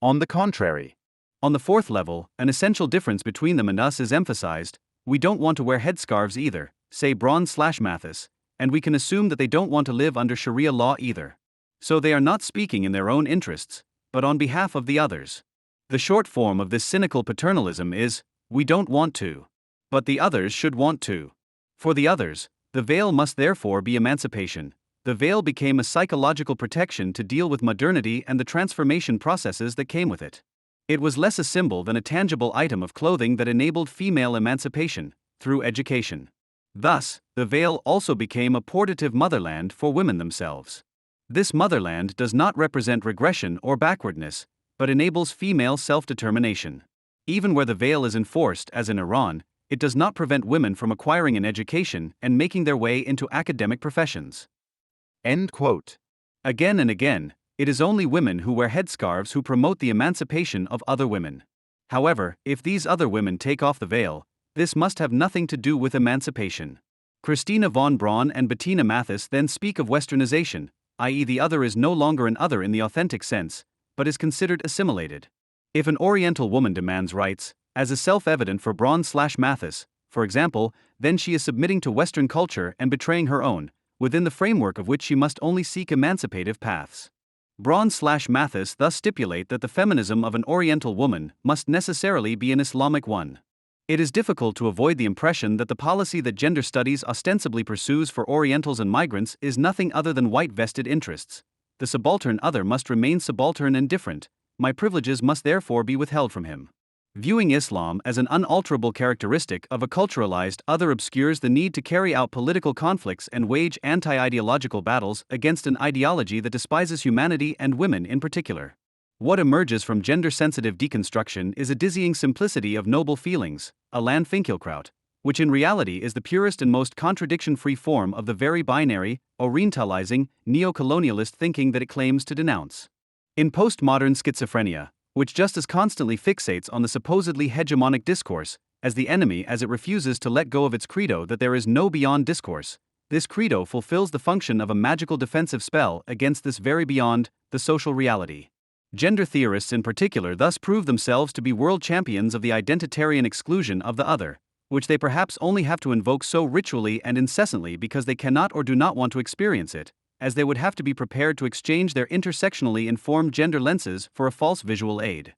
On the contrary, On the fourth level, an essential difference between them and us is emphasized. We don't want to wear headscarves either, say Braun/Mathis, and we can assume that they don't want to live under Sharia law either. So they are not speaking in their own interests, but on behalf of the others. The short form of this cynical paternalism is, we don't want to. But the others should want to. For the others, the veil must therefore be emancipation. The veil became a psychological protection to deal with modernity and the transformation processes that came with it. It was less a symbol than a tangible item of clothing that enabled female emancipation, through education. Thus, the veil also became a portative motherland for women themselves. This motherland does not represent regression or backwardness, but enables female self-determination. Even where the veil is enforced, as in Iran, it does not prevent women from acquiring an education and making their way into academic professions. End quote. Again and again, it is only women who wear headscarves who promote the emancipation of other women. However, if these other women take off the veil, this must have nothing to do with emancipation. Christina von Braun and Bettina Mathis then speak of westernization, i.e., the other is no longer an other in the authentic sense, but is considered assimilated. If an Oriental woman demands rights, as is self-evident for Braun/Mathis, for example, then she is submitting to Western culture and betraying her own, within the framework of which she must only seek emancipative paths. Braun/Mathis thus stipulate that the feminism of an Oriental woman must necessarily be an Islamic one. It is difficult to avoid the impression that the policy that gender studies ostensibly pursues for Orientals and migrants is nothing other than white vested interests. The subaltern other must remain subaltern and different, my privileges must therefore be withheld from him. Viewing Islam as an unalterable characteristic of a culturalized other obscures the need to carry out political conflicts and wage anti-ideological battles against an ideology that despises humanity and women in particular. What emerges from gender-sensitive deconstruction is a dizzying simplicity of noble feelings, a Landfinkelkraut, which in reality is the purest and most contradiction-free form of the very binary, orientalizing, neo-colonialist thinking that it claims to denounce. In postmodern schizophrenia, which just as constantly fixates on the supposedly hegemonic discourse, as the enemy as it refuses to let go of its credo that there is no beyond discourse, this credo fulfills the function of a magical defensive spell against this very beyond, the social reality. Gender theorists in particular thus prove themselves to be world champions of the identitarian exclusion of the other, which they perhaps only have to invoke so ritually and incessantly because they cannot or do not want to experience it, as they would have to be prepared to exchange their intersectionally informed gender lenses for a false visual aid.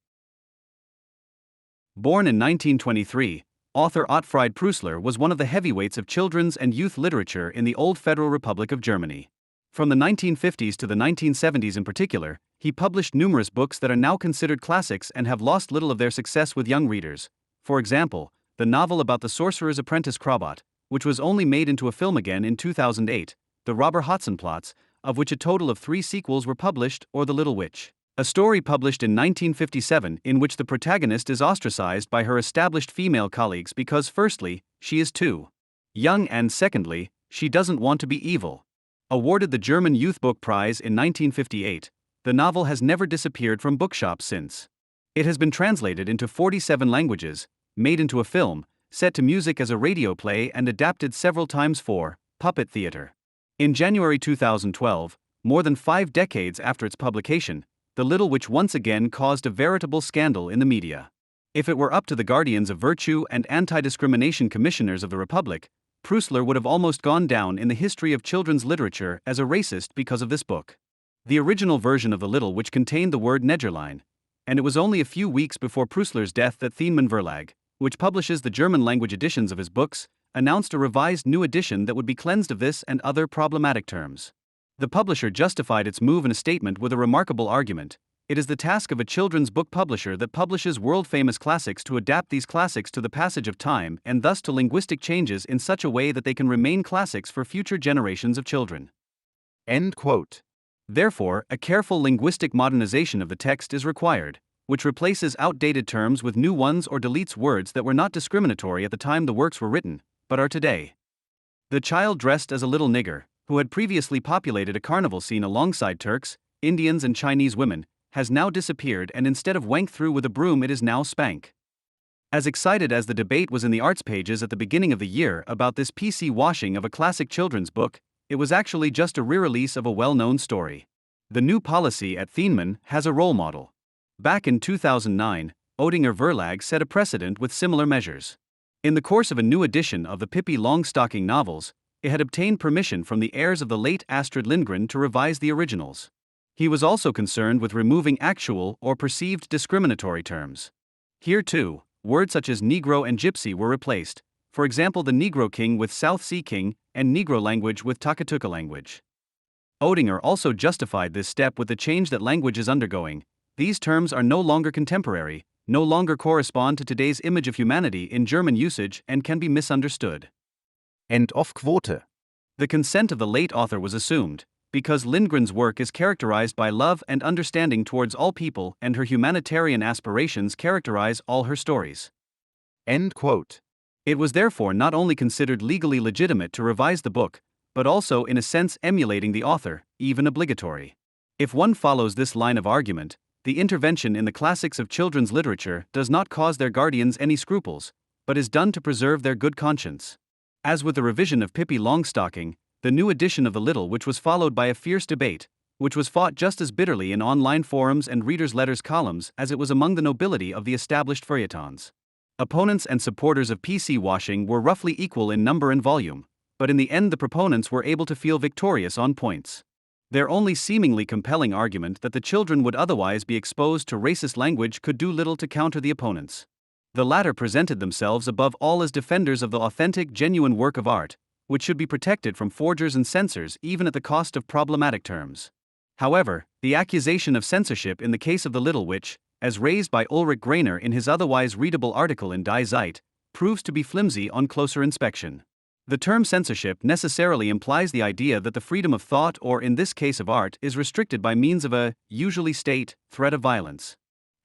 Born in 1923, author Ottfried Preussler was one of the heavyweights of children's and youth literature in the old Federal Republic of Germany. From the 1950s to the 1970s in particular, he published numerous books that are now considered classics and have lost little of their success with young readers. For example, the novel about the sorcerer's apprentice Krabot, which was only made into a film again in 2008, the Robber Hotzenplotz, of which a total of 3 sequels were published, or The Little Witch, a story published in 1957 in which the protagonist is ostracized by her established female colleagues because firstly, she is too young and secondly, she doesn't want to be evil. Awarded the German Youth Book Prize in 1958, the novel has never disappeared from bookshops since. It has been translated into 47 languages, made into a film, set to music as a radio play and adapted several times for puppet theater. In January 2012, more than 5 decades after its publication, The Little Witch once again caused a veritable scandal in the media. If it were up to the guardians of virtue and anti-discrimination commissioners of the Republic, Preussler would have almost gone down in the history of children's literature as a racist because of this book. The original version of The Little Witch contained the word Negerlein, and it was only a few weeks before Preussler's death that Heinlein Verlag, which publishes the German-language editions of his books, announced a revised new edition that would be cleansed of this and other problematic terms. The publisher justified its move in a statement with a remarkable argument. It is the task of a children's book publisher that publishes world-famous classics to adapt these classics to the passage of time and thus to linguistic changes in such a way that they can remain classics for future generations of children. End quote. Therefore, a careful linguistic modernization of the text is required, which replaces outdated terms with new ones or deletes words that were not discriminatory at the time the works were written, but are today. The child dressed as a little nigger, who had previously populated a carnival scene alongside Turks, Indians and Chinese women, has now disappeared, and instead of wank through with a broom it is now spank. As excited as the debate was in the arts pages at the beginning of the year about this PC washing of a classic children's book, it was actually just a re-release of a well-known story. The new policy at Heinlein has a role model. Back in 2009, Oettinger Verlag set a precedent with similar measures. In the course of a new edition of the Pippi Longstocking novels, it had obtained permission from the heirs of the late Astrid Lindgren to revise the originals. He was also concerned with removing actual or perceived discriminatory terms. Here too, words such as Negro and Gypsy were replaced, for example the Negro King with South Sea King and Negro language with Takatuka language. Oettinger also justified this step with the change that language is undergoing. These terms are no longer contemporary, no longer correspond to today's image of humanity in German usage and can be misunderstood. End of Quote. The consent of the late author was assumed, because Lindgren's work is characterized by love and understanding towards all people, and her humanitarian aspirations characterize all her stories. End quote. It was therefore not only considered legally legitimate to revise the book, but also in a sense emulating the author, even obligatory. If one follows this line of argument, the intervention in the classics of children's literature does not cause their guardians any scruples, but is done to preserve their good conscience. As with the revision of Pippi Longstocking, the new edition of The Little, which was followed by a fierce debate, which was fought just as bitterly in online forums and readers' letters columns as it was among the nobility of the established feuilletons. Opponents and supporters of PC washing were roughly equal in number and volume, but in the end the proponents were able to feel victorious on points. Their only seemingly compelling argument that the children would otherwise be exposed to racist language could do little to counter the opponents. The latter presented themselves above all as defenders of the authentic, genuine work of art, which should be protected from forgers and censors even at the cost of problematic terms. However, the accusation of censorship in the case of The Little, which, as raised by Ulrich Greiner in his otherwise readable article in Die Zeit, proves to be flimsy on closer inspection. The term censorship necessarily implies the idea that the freedom of thought, or in this case of art, is restricted by means of a, usually state, threat of violence.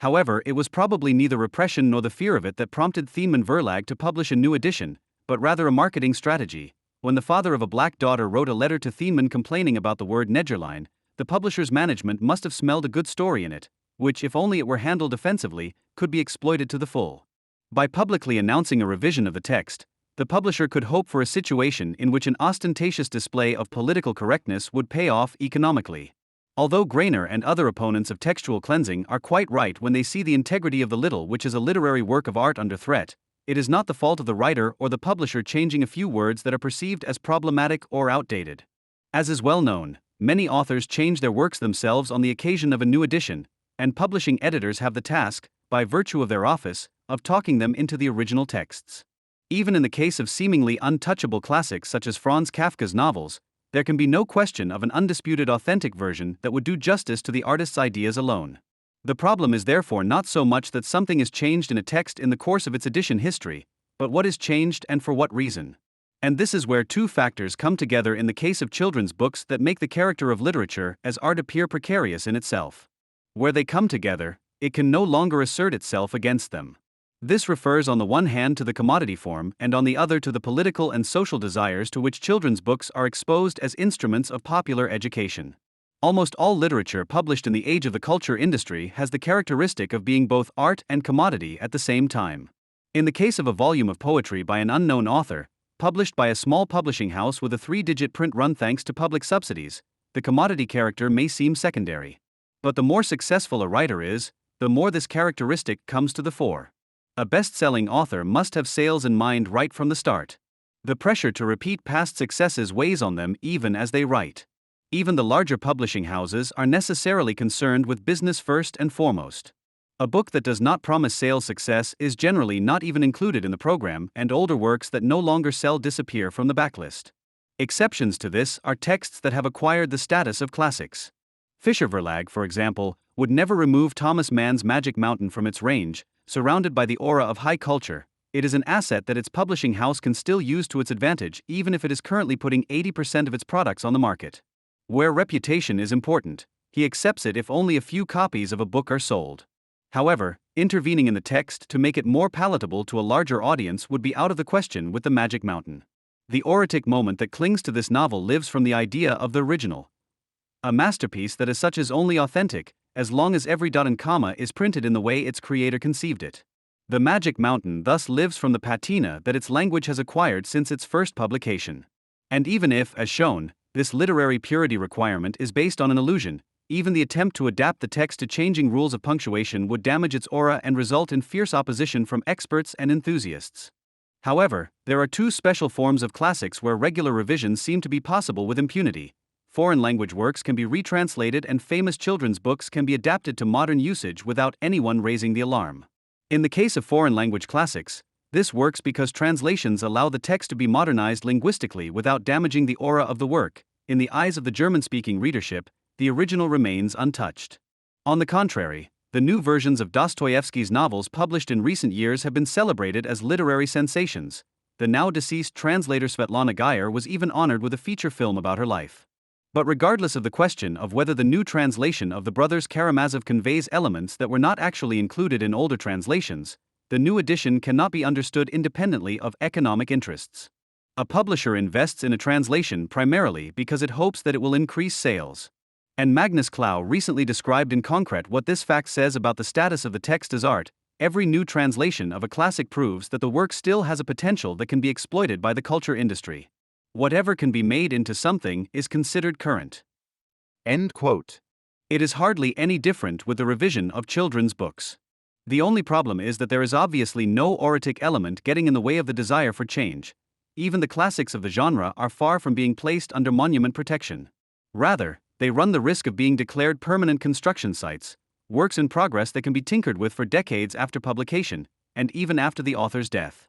However, it was probably neither repression nor the fear of it that prompted Heinlein Verlag to publish a new edition, but rather a marketing strategy. When the father of a black daughter wrote a letter to Heinlein complaining about the word Negerlein, the publisher's management must have smelled a good story in it, which, if only it were handled offensively, could be exploited to the full. By publicly announcing a revision of the text, the publisher could hope for a situation in which an ostentatious display of political correctness would pay off economically. Although Greiner and other opponents of textual cleansing are quite right when they see the integrity of The Little, which is a literary work of art, under threat, it is not the fault of the writer or the publisher changing a few words that are perceived as problematic or outdated. As is well known, many authors change their works themselves on the occasion of a new edition, and publishing editors have the task, by virtue of their office, of talking them into the original texts. Even in the case of seemingly untouchable classics such as Franz Kafka's novels, there can be no question of an undisputed authentic version that would do justice to the artist's ideas alone. The problem is therefore not so much that something is changed in a text in the course of its edition history, but what is changed and for what reason. And this is where two factors come together in the case of children's books that make the character of literature as art appear precarious in itself. Where they come together, it can no longer assert itself against them. This refers on the one hand to the commodity form and on the other to the political and social desires to which children's books are exposed as instruments of popular education. Almost all literature published in the age of the culture industry has the characteristic of being both art and commodity at the same time. In the case of a volume of poetry by an unknown author, published by a small publishing house with a 3-digit print run thanks to public subsidies, the commodity character may seem secondary. But the more successful a writer is, the more this characteristic comes to the fore. A best-selling author must have sales in mind right from the start. The pressure to repeat past successes weighs on them even as they write. Even the larger publishing houses are necessarily concerned with business first and foremost. A book that does not promise sales success is generally not even included in the program, and older works that no longer sell disappear from the backlist. Exceptions to this are texts that have acquired the status of classics. Fischer Verlag, for example, would never remove Thomas Mann's Magic Mountain from its range. Surrounded by the aura of high culture, it is an asset that its publishing house can still use to its advantage even if it is currently putting 80% of its products on the market. Where reputation is important, he accepts it if only a few copies of a book are sold. However, intervening in the text to make it more palatable to a larger audience would be out of the question with the Magic Mountain. The auritic moment that clings to this novel lives from the idea of the original. A masterpiece that is such as only authentic, as long as every dot and comma is printed in the way its creator conceived it. The Magic Mountain thus lives from the patina that its language has acquired since its first publication. And even if, as shown, this literary purity requirement is based on an illusion, Even the attempt to adapt the text to changing rules of punctuation would damage its aura and result in fierce opposition from experts and enthusiasts. However, there are two special forms of classics where regular revisions seem to be possible with impunity. Foreign language works can be retranslated and famous children's books can be adapted to modern usage without anyone raising the alarm. In the case of foreign language classics, this works because translations allow the text to be modernized linguistically without damaging the aura of the work. In the eyes of the German-speaking readership, the original remains untouched. On the contrary, the new versions of Dostoevsky's novels published in recent years have been celebrated as literary sensations. The now-deceased translator Svetlana Geyer was even honored with a feature film about her life. But regardless of the question of whether the new translation of the brothers Karamazov conveys elements that were not actually included in older translations, the new edition cannot be understood independently of economic interests. A publisher invests in a translation primarily because it hopes that it will increase sales. And Magnus Klau recently described in concrete what this fact says about the status of the text as art. Every new translation of a classic proves that the work still has a potential that can be exploited by the culture industry. Whatever can be made into something is considered current. End quote. It is hardly any different with the revision of children's books. The only problem is that there is obviously no oretic element getting in the way of the desire for change. Even the classics of the genre are far from being placed under monument protection. Rather, they run the risk of being declared permanent construction sites, works in progress that can be tinkered with for decades after publication, and even after the author's death.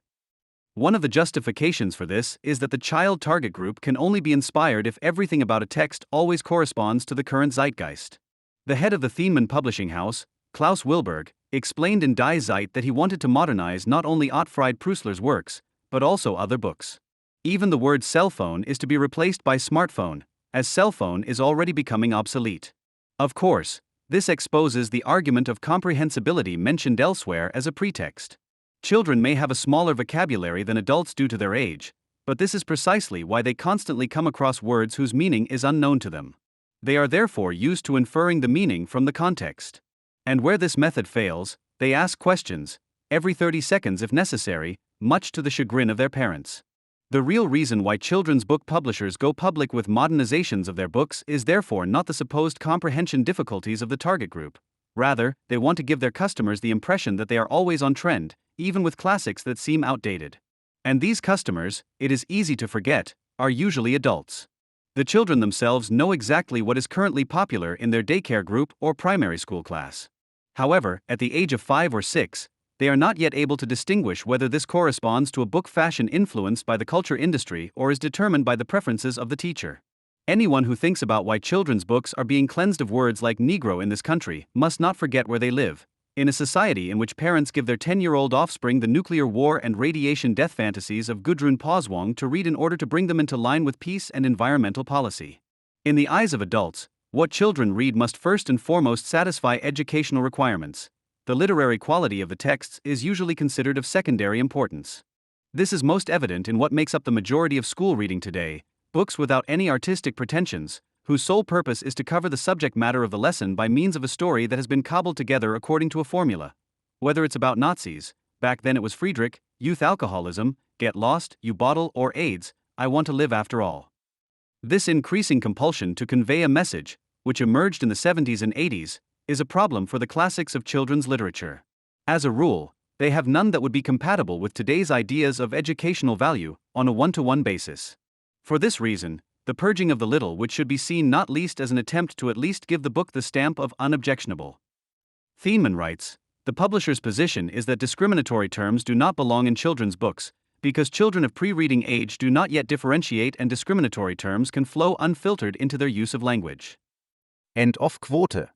One of the justifications for this is that the child target group can only be inspired if everything about a text always corresponds to the current zeitgeist. The head of the Heinlein publishing house, Klaus Wilberg, explained in Die Zeit that he wanted to modernize not only Ottfried Preussler's works, but also other books. Even the word cell phone is to be replaced by smartphone, as cell phone is already becoming obsolete. Of course, this exposes the argument of comprehensibility mentioned elsewhere as a pretext. Children may have a smaller vocabulary than adults due to their age, but this is precisely why they constantly come across words whose meaning is unknown to them. They are therefore used to inferring the meaning from the context. And where this method fails, they ask questions, every 30 seconds if necessary, much to the chagrin of their parents. The real reason why children's book publishers go public with modernizations of their books is therefore not the supposed comprehension difficulties of the target group. Rather, they want to give their customers the impression that they are always on trend, even with classics that seem outdated. And these customers, it is easy to forget, are usually adults. The children themselves know exactly what is currently popular in their daycare group or primary school class. However, at the age of 5 or 6, they are not yet able to distinguish whether this corresponds to a book fashion influenced by the culture industry or is determined by the preferences of the teacher. Anyone who thinks about why children's books are being cleansed of words like Negro in this country must not forget where they live. In a society in which parents give their 10-year-old offspring the nuclear war and radiation death fantasies of Gudrun Poswong to read in order to bring them into line with peace and environmental policy. In the eyes of adults, what children read must first and foremost satisfy educational requirements. The literary quality of the texts is usually considered of secondary importance. This is most evident in what makes up the majority of school reading today, books without any artistic pretensions, whose sole purpose is to cover the subject matter of the lesson by means of a story that has been cobbled together according to a formula. Whether it's about Nazis, back then it was Friedrich, youth alcoholism, get lost, you bottle, or AIDS, I want to live after all. This increasing compulsion to convey a message, which emerged in the 70s and 80s, is a problem for the classics of children's literature. As a rule, they have none that would be compatible with today's ideas of educational value on a one-to-one basis. For this reason, the purging of the little which should be seen not least as an attempt to at least give the book the stamp of unobjectionable. Heinlein writes, the publisher's position is that discriminatory terms do not belong in children's books, because children of pre-reading age do not yet differentiate and discriminatory terms can flow unfiltered into their use of language. End of quote.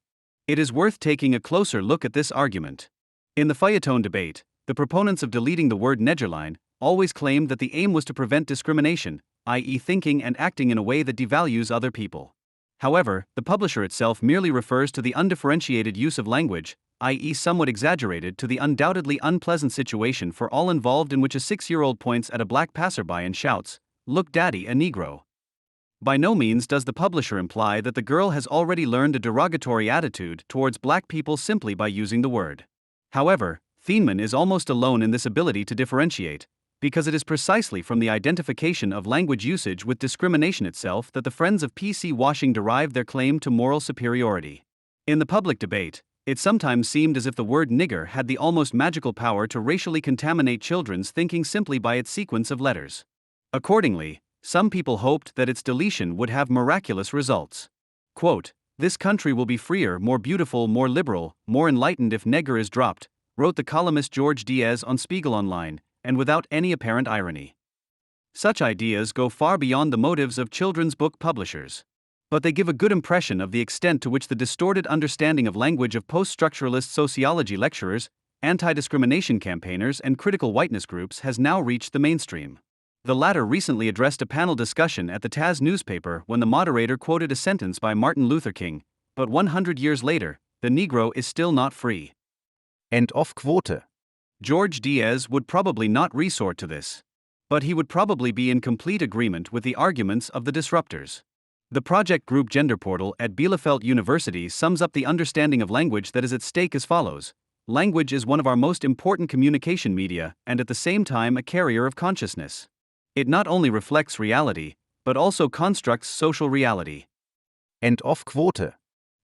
It is worth taking a closer look at this argument. In the feuilleton debate, the proponents of deleting the word Negerlein always claimed that the aim was to prevent discrimination, i.e. thinking and acting in a way that devalues other people. However, the publisher itself merely refers to the undifferentiated use of language, i.e. somewhat exaggerated, to the undoubtedly unpleasant situation for all involved in which a 6-year-old points at a black passerby and shouts, "Look daddy, a Negro." By no means does the publisher imply that the girl has already learned a derogatory attitude towards black people simply by using the word. However, Heinlein is almost alone in this ability to differentiate. because it is precisely from the identification of language usage with discrimination itself that the friends of PC washing derived their claim to moral superiority. In the public debate, it sometimes seemed as if the word nigger had the almost magical power to racially contaminate children's thinking simply by its sequence of letters. Accordingly, some people hoped that its deletion would have miraculous results. Quote, "This country will be freer, more beautiful, more liberal, more enlightened if nigger is dropped," wrote the columnist George Diaz on Spiegel Online, and without any apparent irony. Such ideas go far beyond the motives of children's book publishers. But they give a good impression of the extent to which the distorted understanding of language of post-structuralist sociology lecturers, anti-discrimination campaigners, and critical whiteness groups has now reached the mainstream. The latter recently addressed a panel discussion at the Taz newspaper when the moderator quoted a sentence by Martin Luther King, "But 100 years later, the Negro is still not free." End of quote. George Diaz would probably not resort to this. But he would probably be in complete agreement with the arguments of the disruptors. The project group Gender Portal at Bielefeld University sums up the understanding of language that is at stake as follows: language is one of our most important communication media and at the same time a carrier of consciousness. It not only reflects reality, but also constructs social reality. End of quote.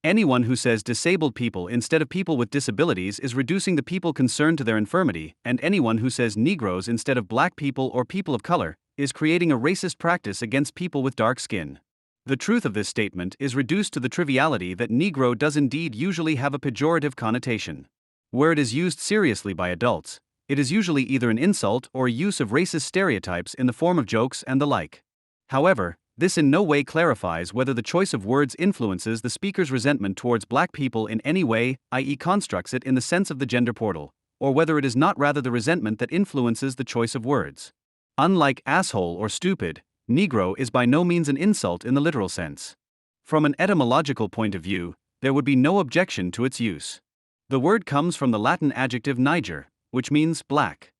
Anyone who says disabled people instead of people with disabilities is reducing the people concerned to their infirmity, and anyone who says Negroes instead of black people or people of color is creating a racist practice against people with dark skin. The truth of this statement is reduced to the triviality that Negro does indeed usually have a pejorative connotation. Where it is used seriously by adults, it is usually either an insult or a use of racist stereotypes in the form of jokes and the like. However, this in no way clarifies whether the choice of words influences the speaker's resentment towards black people in any way, i.e., constructs it in the sense of the gender portal, or whether it is not rather the resentment that influences the choice of words. Unlike asshole or stupid, Negro is by no means an insult in the literal sense. From an etymological point of view, there would be no objection to its use. The word comes from the Latin adjective niger, which means black.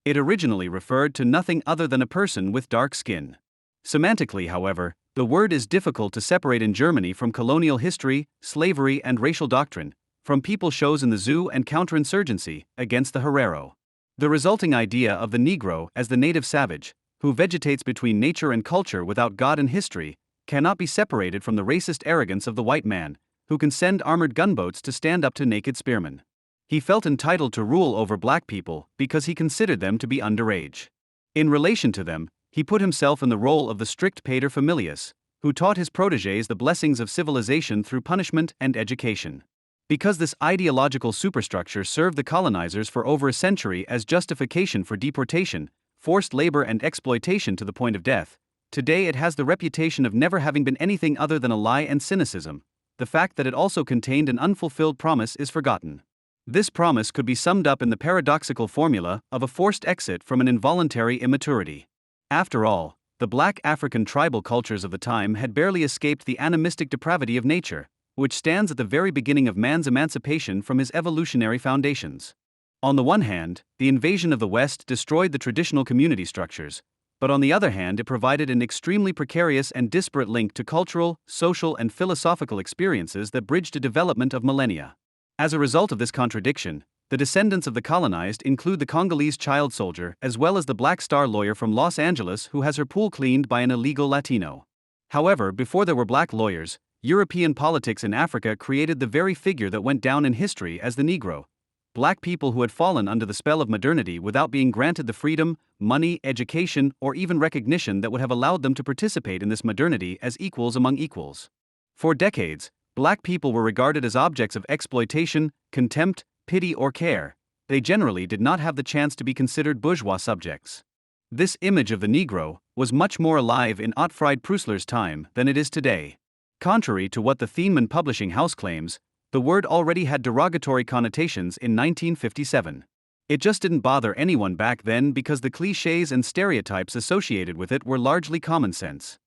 It originally referred to nothing other than a person with dark skin. Semantically, however, the word is difficult to separate in Germany from colonial history, slavery, and racial doctrine, from people shows in the zoo and counterinsurgency against the Herero. The resulting idea of the Negro as the native savage, who vegetates between nature and culture without God and history, cannot be separated from the racist arrogance of the white man, who can send armored gunboats to stand up to naked spearmen. He felt entitled to rule over black people because he considered them to be underage. In relation to them, he put himself in the role of the strict pater familias, who taught his protégés the blessings of civilization through punishment and education. Because this ideological superstructure served the colonizers for over a century as justification for deportation, forced labor and exploitation to the point of death, today it has the reputation of never having been anything other than a lie and cynicism. The fact that it also contained an unfulfilled promise is forgotten. This promise could be summed up in the paradoxical formula of a forced exit from an involuntary immaturity. After all, the black African tribal cultures of the time had barely escaped the animistic depravity of nature, which stands at the very beginning of man's emancipation from his evolutionary foundations. On the one hand, the invasion of the West destroyed the traditional community structures, but on the other hand it provided an extremely precarious and disparate link to cultural, social, and philosophical experiences that bridged a development of millennia. As a result of this contradiction, the descendants of the colonized include the Congolese child soldier as well as the black star lawyer from Los Angeles who has her pool cleaned by an illegal Latino. However, before there were black lawyers, European politics in Africa created the very figure that went down in history as the Negro. Black people who had fallen under the spell of modernity without being granted the freedom, money, education, or even recognition that would have allowed them to participate in this modernity as equals among equals. For decades, black people were regarded as objects of exploitation, contempt, pity, or care. They generally did not have the chance to be considered bourgeois subjects. This image of the Negro was much more alive in Ottfried Preussler's time than it is today. Contrary to what the Thienemann publishing house claims, the word already had derogatory connotations in 1957. It just didn't bother anyone back then because the clichés and stereotypes associated with it were largely common sense.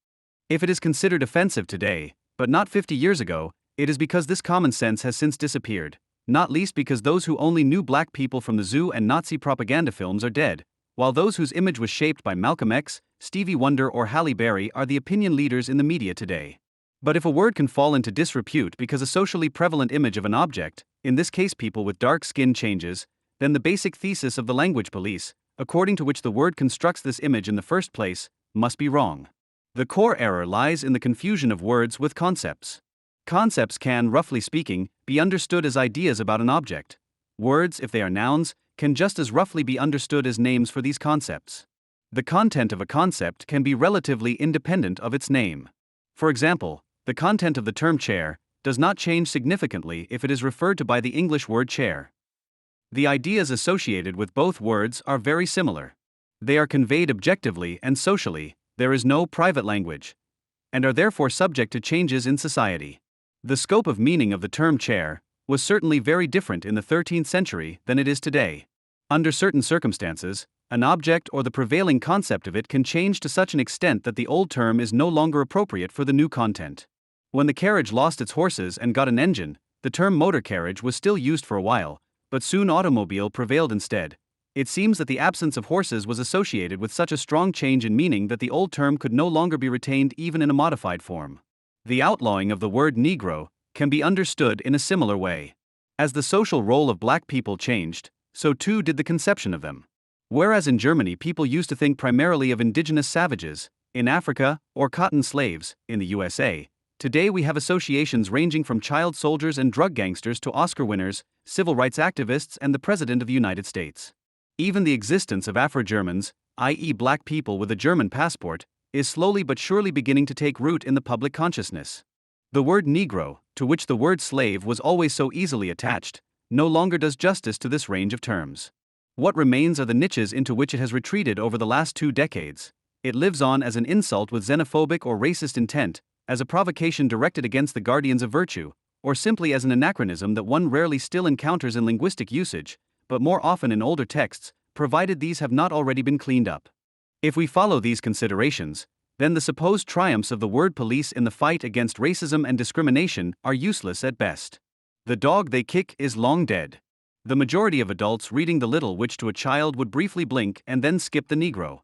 If it is considered offensive today, but not 50 years ago, it is because this common sense has since disappeared, not least because those who only knew black people from the zoo and Nazi propaganda films are dead, while those whose image was shaped by Malcolm X, Stevie Wonder, or Halle Berry are the opinion leaders in the media today. But if a word can fall into disrepute because a socially prevalent image of an object, in this case people with dark skin, changes, then the basic thesis of the language police, according to which the word constructs this image in the first place, must be wrong. The core error lies in the confusion of words with concepts. Concepts can, roughly speaking, be understood as ideas about an object. Words, if they are nouns, can just as roughly be understood as names for these concepts. The content of a concept can be relatively independent of its name. For example, the content of the term chair does not change significantly if it is referred to by the English word chair. The ideas associated with both words are very similar. They are conveyed objectively and socially, there is no private language, and are therefore subject to changes in society. The scope of meaning of the term chair was certainly very different in the 13th century than it is today. Under certain circumstances, an object or the prevailing concept of it can change to such an extent that the old term is no longer appropriate for the new content. When the carriage lost its horses and got an engine, the term motor carriage was still used for a while, but soon automobile prevailed instead. It seems that the absence of horses was associated with such a strong change in meaning that the old term could no longer be retained even in a modified form. The outlawing of the word Negro can be understood in a similar way. As the social role of black people changed, so too did the conception of them. Whereas in Germany people used to think primarily of indigenous savages, in Africa, or cotton slaves, in the USA, today we have associations ranging from child soldiers and drug gangsters to Oscar winners, civil rights activists, and the President of the United States. Even the existence of Afro-Germans, i.e. black people with a German passport, is slowly but surely beginning to take root in the public consciousness. The word Negro, to which the word slave was always so easily attached, no longer does justice to this range of terms. What remains are the niches into which it has retreated over the last 2 decades. It lives on as an insult with xenophobic or racist intent, as a provocation directed against the guardians of virtue, or simply as an anachronism that one rarely still encounters in linguistic usage, but more often in older texts, provided these have not already been cleaned up. If we follow these considerations, then the supposed triumphs of the word police in the fight against racism and discrimination are useless at best. The dog they kick is long dead. The majority of adults reading The Little Witch to a child would briefly blink and then skip the Negro.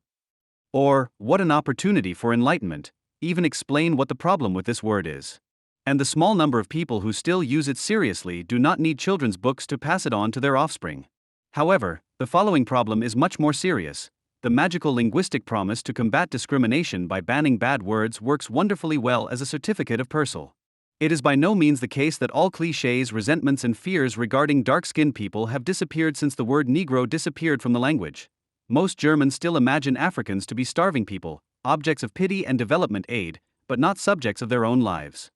Or, what an opportunity for enlightenment, even explain what the problem with this word is. And the small number of people who still use it seriously do not need children's books to pass it on to their offspring. However, the following problem is much more serious. The magical linguistic promise to combat discrimination by banning bad words works wonderfully well as a certificate of Purcell. It is by no means the case that all clichés, resentments, and fears regarding dark-skinned people have disappeared since the word Negro disappeared from the language. Most Germans still imagine Africans to be starving people, objects of pity and development aid, but not subjects of their own lives.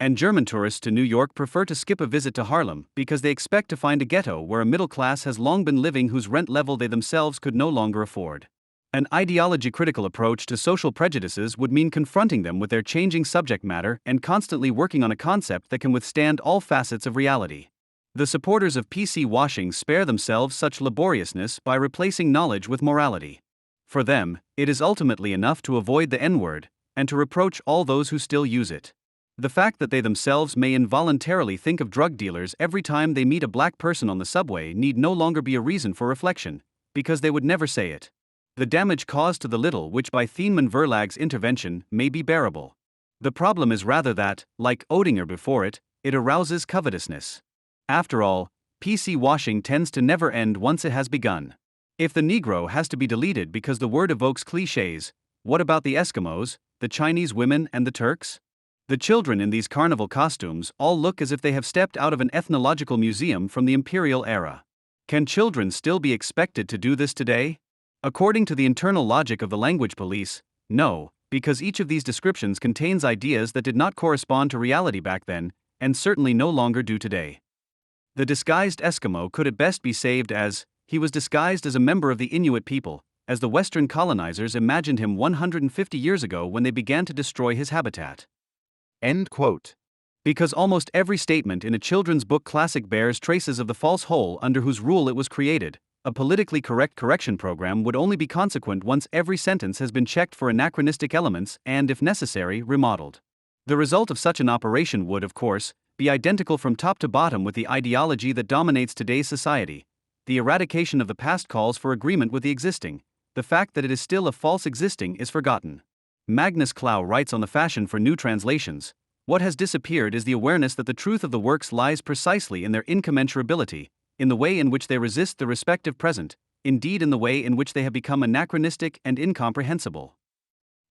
And German tourists to New York prefer to skip a visit to Harlem because they expect to find a ghetto where a middle class has long been living whose rent level they themselves could no longer afford. An ideology-critical approach to social prejudices would mean confronting them with their changing subject matter and constantly working on a concept that can withstand all facets of reality. The supporters of PC washing spare themselves such laboriousness by replacing knowledge with morality. For them, it is ultimately enough to avoid the N-word, and to reproach all those who still use it. The fact that they themselves may involuntarily think of drug dealers every time they meet a black person on the subway need no longer be a reason for reflection, because they would never say it. The damage caused to the little which by Thienemann Verlag's intervention may be bearable. The problem is rather that, like Oettinger before it, it arouses covetousness. After all, PC washing tends to never end once it has begun. If the Negro has to be deleted because the word evokes clichés, what about the Eskimos, the Chinese women, and the Turks? The children in these carnival costumes all look as if they have stepped out of an ethnological museum from the imperial era. Can children still be expected to do this today? According to the internal logic of the language police, no, because each of these descriptions contains ideas that did not correspond to reality back then, and certainly no longer do today. The disguised Eskimo could at best be saved as, he was disguised as a member of the Inuit people, as the Western colonizers imagined him 150 years ago when they began to destroy his habitat. End quote. Because almost every statement in a children's book classic bears traces of the false hole under whose rule it was created, a politically correct correction program would only be consequent once every sentence has been checked for anachronistic elements and, if necessary, remodeled. The result of such an operation would, of course, be identical from top to bottom with the ideology that dominates today's society. The eradication of the past calls for agreement with the existing. The fact that it is still a false existing is forgotten. Magnus Clow writes on the fashion for new translations, "What has disappeared is the awareness that the truth of the works lies precisely in their incommensurability, in the way in which they resist the respective present, indeed in the way in which they have become anachronistic and incomprehensible.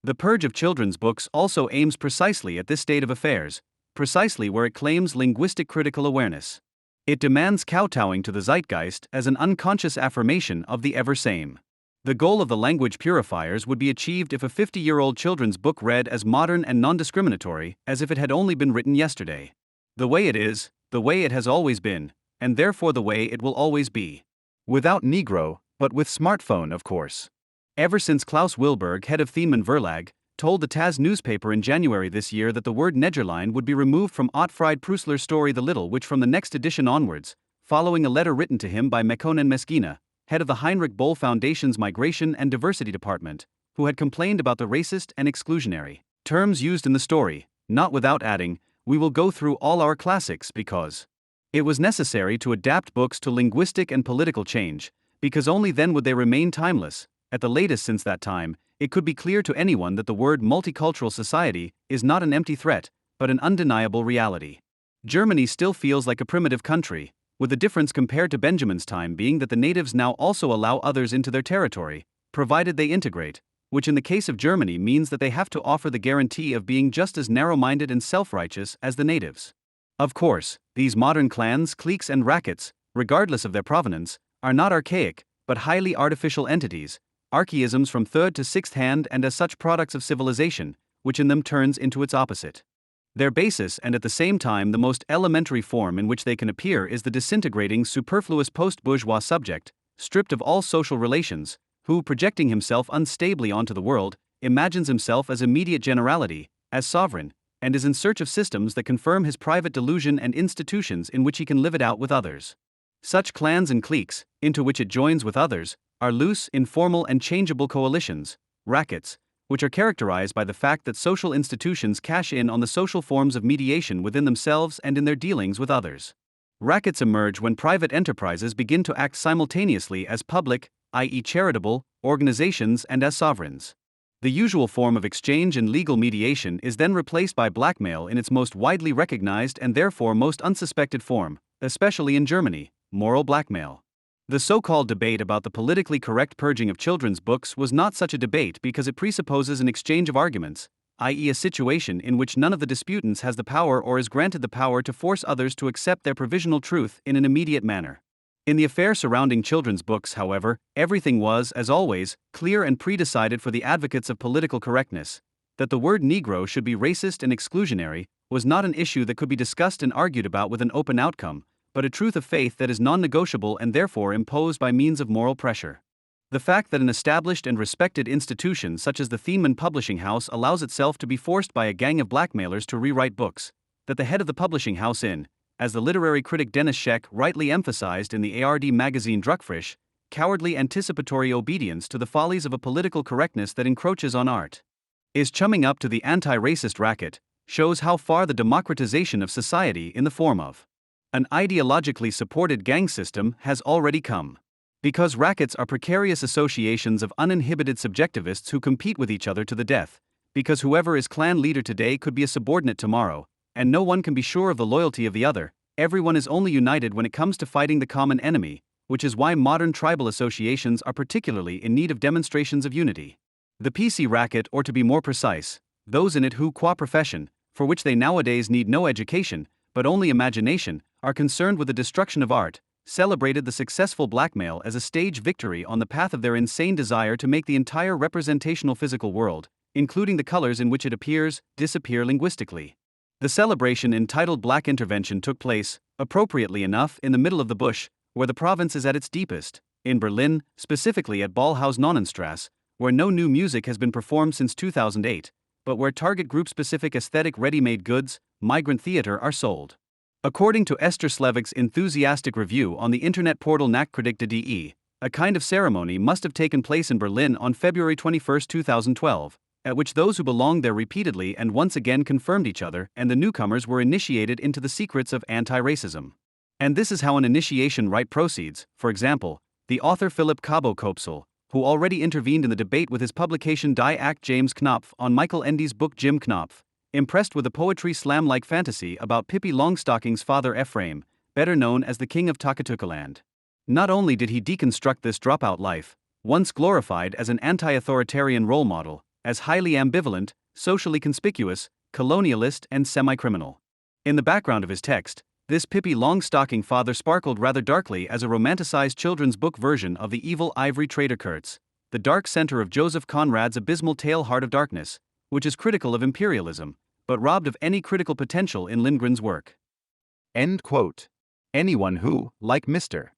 The purge of children's books also aims precisely at this state of affairs, precisely where it claims linguistic critical awareness. It demands kowtowing to the zeitgeist as an unconscious affirmation of the ever-same. The goal of the language purifiers would be achieved if a 50-year-old children's book read as modern and non-discriminatory as if it had only been written yesterday. The way it is, the way it has always been, and therefore the way it will always be. Without Negro, but with smartphone, of course. Ever since Klaus Wilberg, head of Thiemann Verlag, told the Taz newspaper in January this year that the word Nederlein would be removed from Ottfried Preussler's story The Little Witch from the next edition onwards, following a letter written to him by Mekonnen Meskina, head of the Heinrich Boll Foundation's Migration and Diversity Department, who had complained about the racist and exclusionary terms used in the story, not without adding, "We will go through all our classics because it was necessary to adapt books to linguistic and political change, because only then would they remain timeless. At the latest since that time, it could be clear to anyone that the word multicultural society is not an empty threat, but an undeniable reality." Germany still feels like a primitive country, with the difference compared to Benjamin's time being that the natives now also allow others into their territory, provided they integrate, which in the case of Germany means that they have to offer the guarantee of being just as narrow-minded and self-righteous as the natives. Of course, these modern clans, cliques and rackets, regardless of their provenance, are not archaic, but highly artificial entities, archaisms from third to sixth hand and as such products of civilization, which in them turns into its opposite. Their basis and at the same time the most elementary form in which they can appear is the disintegrating superfluous post-bourgeois subject, stripped of all social relations, who, projecting himself unstably onto the world, imagines himself as immediate generality, as sovereign, and is in search of systems that confirm his private delusion and institutions in which he can live it out with others. Such clans and cliques, into which it joins with others, are loose, informal and changeable coalitions, rackets, which are characterized by the fact that social institutions cash in on the social forms of mediation within themselves and in their dealings with others. Rackets emerge when private enterprises begin to act simultaneously as public, i.e. charitable, organizations and as sovereigns. The usual form of exchange and legal mediation is then replaced by blackmail in its most widely recognized and therefore most unsuspected form, especially in Germany, moral blackmail. The so-called debate about the politically correct purging of children's books was not such a debate because it presupposes an exchange of arguments, i.e. a situation in which none of the disputants has the power or is granted the power to force others to accept their provisional truth in an immediate manner. In the affair surrounding children's books, however, everything was, as always, clear and pre-decided for the advocates of political correctness. That the word Negro should be racist and exclusionary was not an issue that could be discussed and argued about with an open outcome, but a truth of faith that is non-negotiable and therefore imposed by means of moral pressure. The fact that an established and respected institution such as the Thiemann Publishing House allows itself to be forced by a gang of blackmailers to rewrite books, that the head of the publishing house as the literary critic Dennis Scheck rightly emphasized in the ARD magazine Druckfrisch, cowardly anticipatory obedience to the follies of a political correctness that encroaches on art, is chumming up to the anti-racist racket, shows how far the democratization of society in the form of an ideologically supported gang system has already come. Because rackets are precarious associations of uninhibited subjectivists who compete with each other to the death, because whoever is clan leader today could be a subordinate tomorrow, and no one can be sure of the loyalty of the other, everyone is only united when it comes to fighting the common enemy, which is why modern tribal associations are particularly in need of demonstrations of unity. The PC racket, or to be more precise, those in it who, qua profession, for which they nowadays need no education, but only imagination, are concerned with the destruction of art, celebrated the successful blackmail as a stage victory on the path of their insane desire to make the entire representational physical world, including the colors in which it appears, disappear linguistically. The celebration entitled Black Intervention took place, appropriately enough, in the middle of the bush, where the province is at its deepest, in Berlin, specifically at Ballhaus Nonnenstrasse, where no new music has been performed since 2008, but where target group-specific aesthetic ready-made goods, migrant theater, are sold. According to Esther Slevik's enthusiastic review on the internet portal Nachkritik.de, a kind of ceremony must have taken place in Berlin on February 21, 2012, at which those who belonged there repeatedly and once again confirmed each other, and the newcomers were initiated into the secrets of anti-racism. And this is how an initiation rite proceeds. For example, the author Philip Cabo Kopsel, who already intervened in the debate with his publication Die Act James Knopf on Michael Endy's book Jim Knopf, impressed with a poetry slam-like fantasy about Pippi Longstocking's father Ephraim, better known as the King of Takatukaland. Not only did he deconstruct this dropout life, once glorified as an anti-authoritarian role model, as highly ambivalent, socially conspicuous, colonialist, and semi-criminal. In the background of his text, this Pippi Longstocking father sparkled rather darkly as a romanticized children's book version of the evil ivory trader Kurtz, the dark center of Joseph Conrad's abysmal tale Heart of Darkness, which is critical of imperialism, but robbed of any critical potential in Lindgren's work. End quote. Anyone who, like Mr.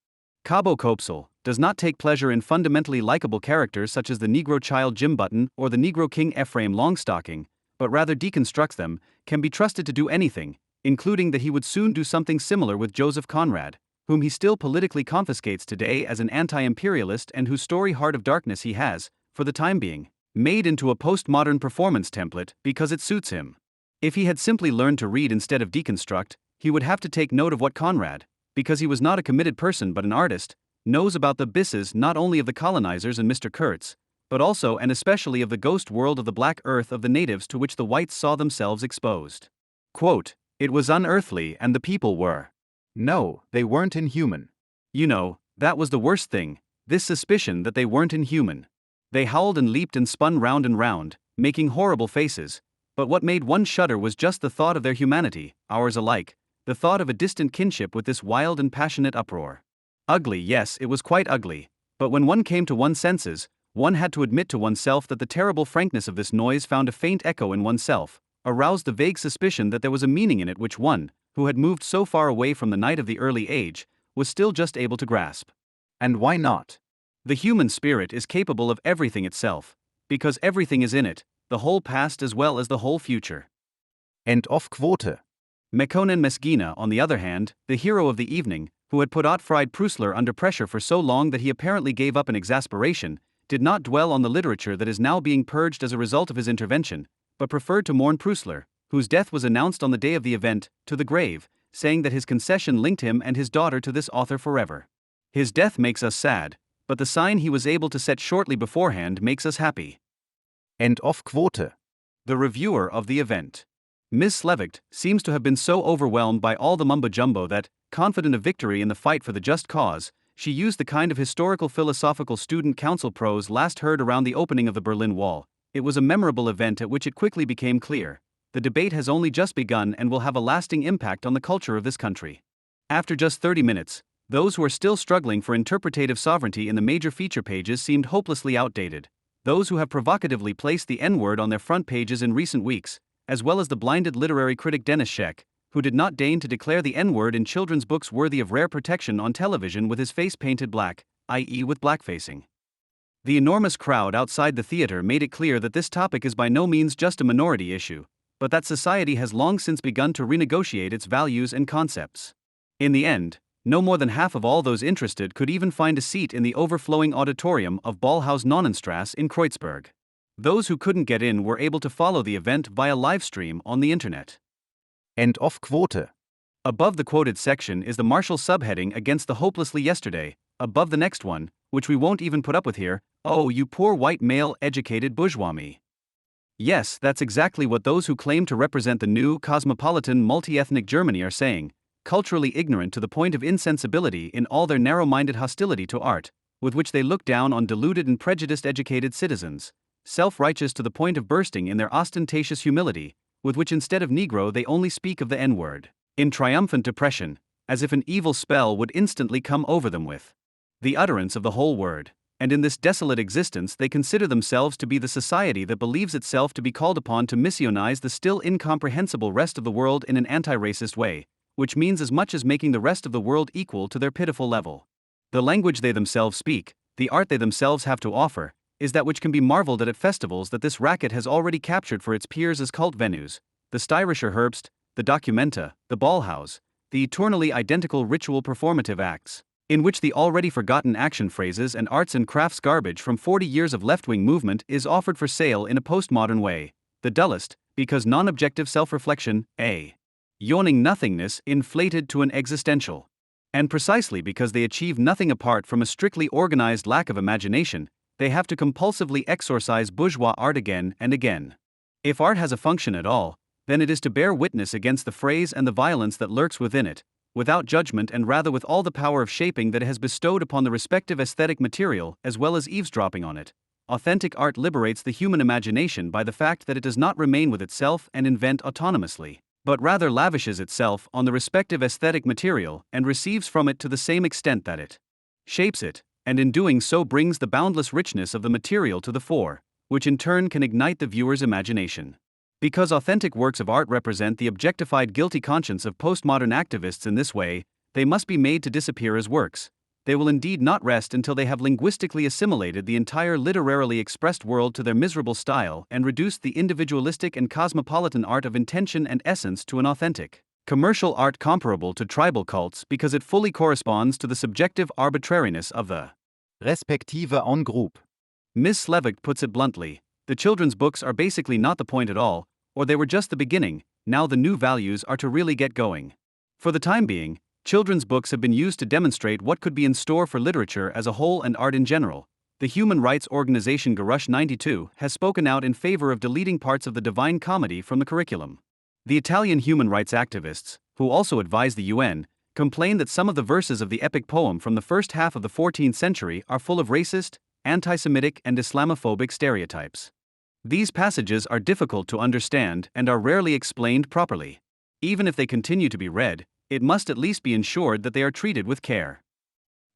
Cabo Copsel, does not take pleasure in fundamentally likable characters such as the Negro child Jim Button or the Negro king Ephraim Longstocking, but rather deconstructs them, can be trusted to do anything, including that he would soon do something similar with Joseph Conrad, whom he still politically confiscates today as an anti-imperialist and whose story Heart of Darkness he has, for the time being, made into a postmodern performance template because it suits him. If he had simply learned to read instead of deconstruct, he would have to take note of what Conrad, because he was not a committed person but an artist, knows about the abysses not only of the colonizers and Mr. Kurtz, but also and especially of the ghost world of the black earth of the natives to which the whites saw themselves exposed. Quote, "It was unearthly and the people were. No, they weren't inhuman. You know, that was the worst thing, this suspicion that they weren't inhuman. They howled and leaped and spun round and round, making horrible faces, but what made one shudder was just the thought of their humanity, ours alike, the thought of a distant kinship with this wild and passionate uproar. Ugly, yes, it was quite ugly, but when one came to one's senses, one had to admit to oneself that the terrible frankness of this noise found a faint echo in oneself, aroused the vague suspicion that there was a meaning in it which one, who had moved so far away from the night of the early age, was still just able to grasp. And why not? The human spirit is capable of everything itself, because everything is in it, the whole past as well as the whole future. End of quote. Mekonnen Mesgina, on the other hand, the hero of the evening, who had put Ottfried Preussler under pressure for so long that he apparently gave up in exasperation, did not dwell on the literature that is now being purged as a result of his intervention, but preferred to mourn Preussler, whose death was announced on the day of the event, to the grave, saying that his concession linked him and his daughter to this author forever. His death makes us sad, but the sign he was able to set shortly beforehand makes us happy. End of quote. The reviewer of the event. Ms. Slevicht seems to have been so overwhelmed by all the mumbo-jumbo that, confident of victory in the fight for the just cause, she used the kind of historical philosophical student council prose last heard around the opening of the Berlin Wall. It was a memorable event at which it quickly became clear. The debate has only just begun and will have a lasting impact on the culture of this country. After just 30 minutes, those who are still struggling for interpretative sovereignty in the major feature pages seemed hopelessly outdated. Those who have provocatively placed the N-word on their front pages in recent weeks, as well as the blinded literary critic Dennis Scheck, who did not deign to declare the N-word in children's books worthy of rare protection on television with his face painted black, i.e. with blackfacing. The enormous crowd outside the theater made it clear that this topic is by no means just a minority issue, but that society has long since begun to renegotiate its values and concepts. In the end, no more than half of all those interested could even find a seat in the overflowing auditorium of Ballhaus Nonnenstrasse in Kreuzberg. Those who couldn't get in were able to follow the event via live stream on the internet. End of quote. Above the quoted section is the Marshall subheading against the hopelessly yesterday, above the next one, which we won't even put up with here, "Oh, you poor white male-educated bourgeois me." Yes, that's exactly what those who claim to represent the new, cosmopolitan, multi-ethnic Germany are saying, culturally ignorant to the point of insensibility in all their narrow-minded hostility to art, with which they look down on deluded and prejudiced educated citizens, self-righteous to the point of bursting in their ostentatious humility, with which instead of Negro they only speak of the N-word, in triumphant depression, as if an evil spell would instantly come over them with the utterance of the whole word, and in this desolate existence they consider themselves to be the society that believes itself to be called upon to missionize the still incomprehensible rest of the world in an anti-racist way, which means as much as making the rest of the world equal to their pitiful level. The language they themselves speak, the art they themselves have to offer, is that which can be marveled at festivals that this racket has already captured for its peers as cult venues, the Steirischer Herbst, the Documenta, the Ballhaus, the eternally identical ritual performative acts, in which the already forgotten action phrases and arts and crafts garbage from 40 years of left-wing movement is offered for sale in a postmodern way, the dullest, because non-objective self-reflection, a yawning nothingness inflated to an existential. And precisely because they achieve nothing apart from a strictly organized lack of imagination, they have to compulsively exorcise bourgeois art again and again. If art has a function at all, then it is to bear witness against the phrase and the violence that lurks within it, without judgment and rather with all the power of shaping that it has bestowed upon the respective aesthetic material as well as eavesdropping on it. Authentic art liberates the human imagination by the fact that it does not remain with itself and invent autonomously, but rather lavishes itself on the respective aesthetic material and receives from it to the same extent that it shapes it, and in doing so brings the boundless richness of the material to the fore, which in turn can ignite the viewer's imagination. Because authentic works of art represent the objectified guilty conscience of postmodern activists in this way, they must be made to disappear as works. They will indeed not rest until they have linguistically assimilated the entire literarily expressed world to their miserable style and reduced the individualistic and cosmopolitan art of intention and essence to an authentic, commercial art comparable to tribal cults because it fully corresponds to the subjective arbitrariness of the Respektive en groupe. Ms. Slevik puts it bluntly, the children's books are basically not the point at all, or they were just the beginning. Now the new values are to really get going. For the time being, children's books have been used to demonstrate what could be in store for literature as a whole and art in general. The human rights organization Garush 92 has spoken out in favor of deleting parts of the Divine Comedy from the curriculum. The Italian human rights activists, who also advise the UN, complain that some of the verses of the epic poem from the first half of the 14th century are full of racist, anti-Semitic and Islamophobic stereotypes. These passages are difficult to understand and are rarely explained properly. Even if they continue to be read, it must at least be ensured that they are treated with care.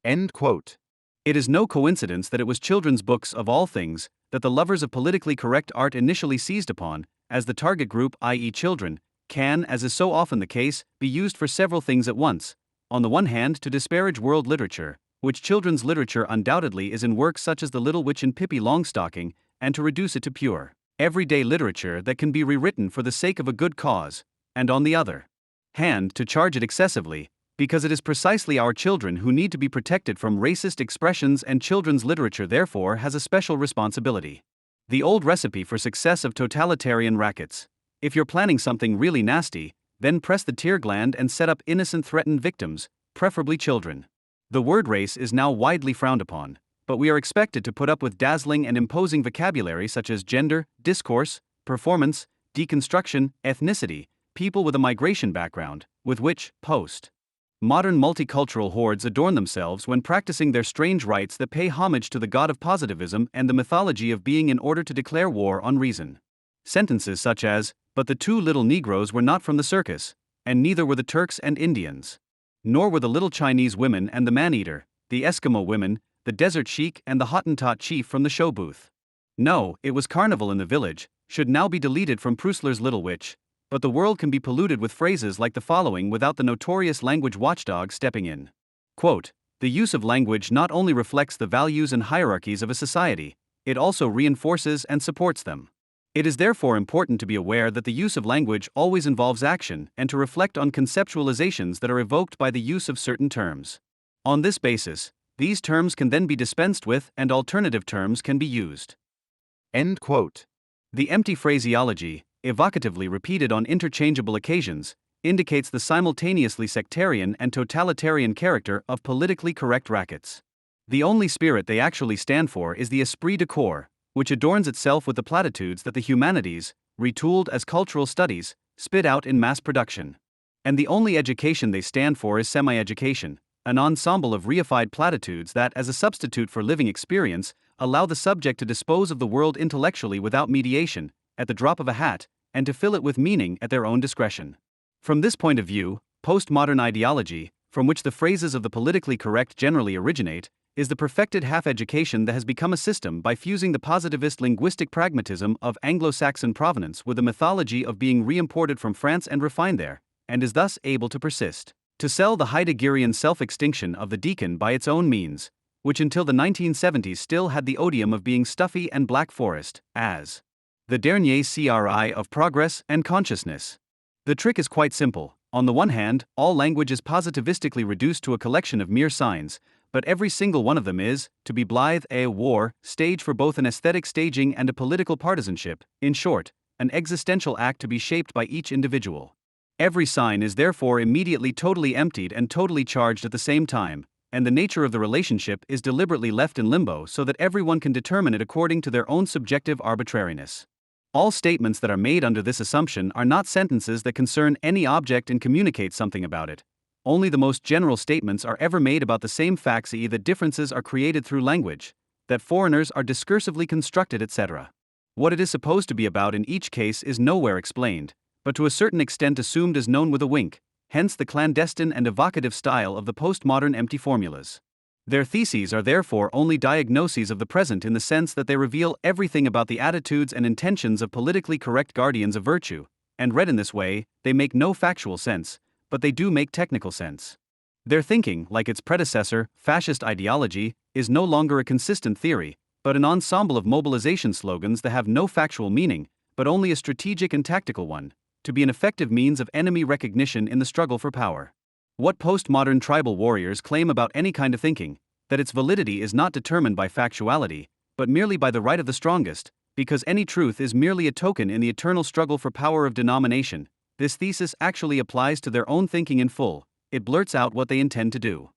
End quote. It is no coincidence that it was children's books of all things that the lovers of politically correct art initially seized upon, as the target group, i.e. children, can, as is so often the case, be used for several things at once. On the one hand, to disparage world literature, which children's literature undoubtedly is in works such as The Little Witch and Pippi Longstocking, and to reduce it to pure, everyday literature that can be rewritten for the sake of a good cause, and on the other hand, to charge it excessively, because it is precisely our children who need to be protected from racist expressions, and children's literature therefore has a special responsibility. The old recipe for success of totalitarian rackets. If you're planning something really nasty, then press the tear gland and set up innocent threatened victims, preferably children. The word race is now widely frowned upon, but we are expected to put up with dazzling and imposing vocabulary such as gender, discourse, performance, deconstruction, ethnicity, people with a migration background, with which modern multicultural hordes adorn themselves when practicing their strange rites that pay homage to the god of positivism and the mythology of being in order to declare war on reason. Sentences such as, "But the two little Negroes were not from the circus, and neither were the Turks and Indians. Nor were the little Chinese women and the man-eater, the Eskimo women, the desert sheik and the Hottentot chief from the show booth. No, it was carnival in the village," should now be deleted from Prusler's Little Witch. But the world can be polluted with phrases like the following without the notorious language watchdog stepping in. Quote, "The use of language not only reflects the values and hierarchies of a society, it also reinforces and supports them. It is therefore important to be aware that the use of language always involves action and to reflect on conceptualizations that are evoked by the use of certain terms. On this basis, these terms can then be dispensed with and alternative terms can be used." End quote. The empty phraseology, evocatively repeated on interchangeable occasions, indicates the simultaneously sectarian and totalitarian character of politically correct rackets. The only spirit they actually stand for is the esprit de corps, which adorns itself with the platitudes that the humanities, retooled as cultural studies, spit out in mass production. And the only education they stand for is semi-education, an ensemble of reified platitudes that, as a substitute for living experience, allow the subject to dispose of the world intellectually without mediation, at the drop of a hat, and to fill it with meaning at their own discretion. From this point of view, postmodern ideology, from which the phrases of the politically correct generally originate, is the perfected half-education that has become a system by fusing the positivist linguistic pragmatism of Anglo-Saxon provenance with the mythology of being re-imported from France and refined there, and is thus able to persist. To sell the Heideggerian self-extinction of the deacon by its own means, which until the 1970s still had the odium of being stuffy and Black Forest, as the dernier cri of progress and consciousness. The trick is quite simple. On the one hand, all language is positivistically reduced to a collection of mere signs, but every single one of them is, to be blithe, a war stage for both an aesthetic staging and a political partisanship, in short, an existential act to be shaped by each individual. Every sign is therefore immediately totally emptied and totally charged at the same time, and the nature of the relationship is deliberately left in limbo so that everyone can determine it according to their own subjective arbitrariness. All statements that are made under this assumption are not sentences that concern any object and communicate something about it. only the most general statements are ever made about the same facts, i.e., that differences are created through language, that foreigners are discursively constructed, etc. What it is supposed to be about in each case is nowhere explained, but to a certain extent assumed as known with a wink, hence the clandestine and evocative style of the postmodern empty formulas. Their theses are therefore only diagnoses of the present in the sense that they reveal everything about the attitudes and intentions of politically correct guardians of virtue, and read in this way, they make no factual sense, but they do make technical sense. Their thinking, like its predecessor, fascist ideology, is no longer a consistent theory, but an ensemble of mobilization slogans that have no factual meaning, but only a strategic and tactical one, to be an effective means of enemy recognition in the struggle for power. What postmodern tribal warriors claim about any kind of thinking, that its validity is not determined by factuality, but merely by the right of the strongest, because any truth is merely a token in the eternal struggle for power of denomination, this thesis actually applies to their own thinking in full, it blurts out what they intend to do.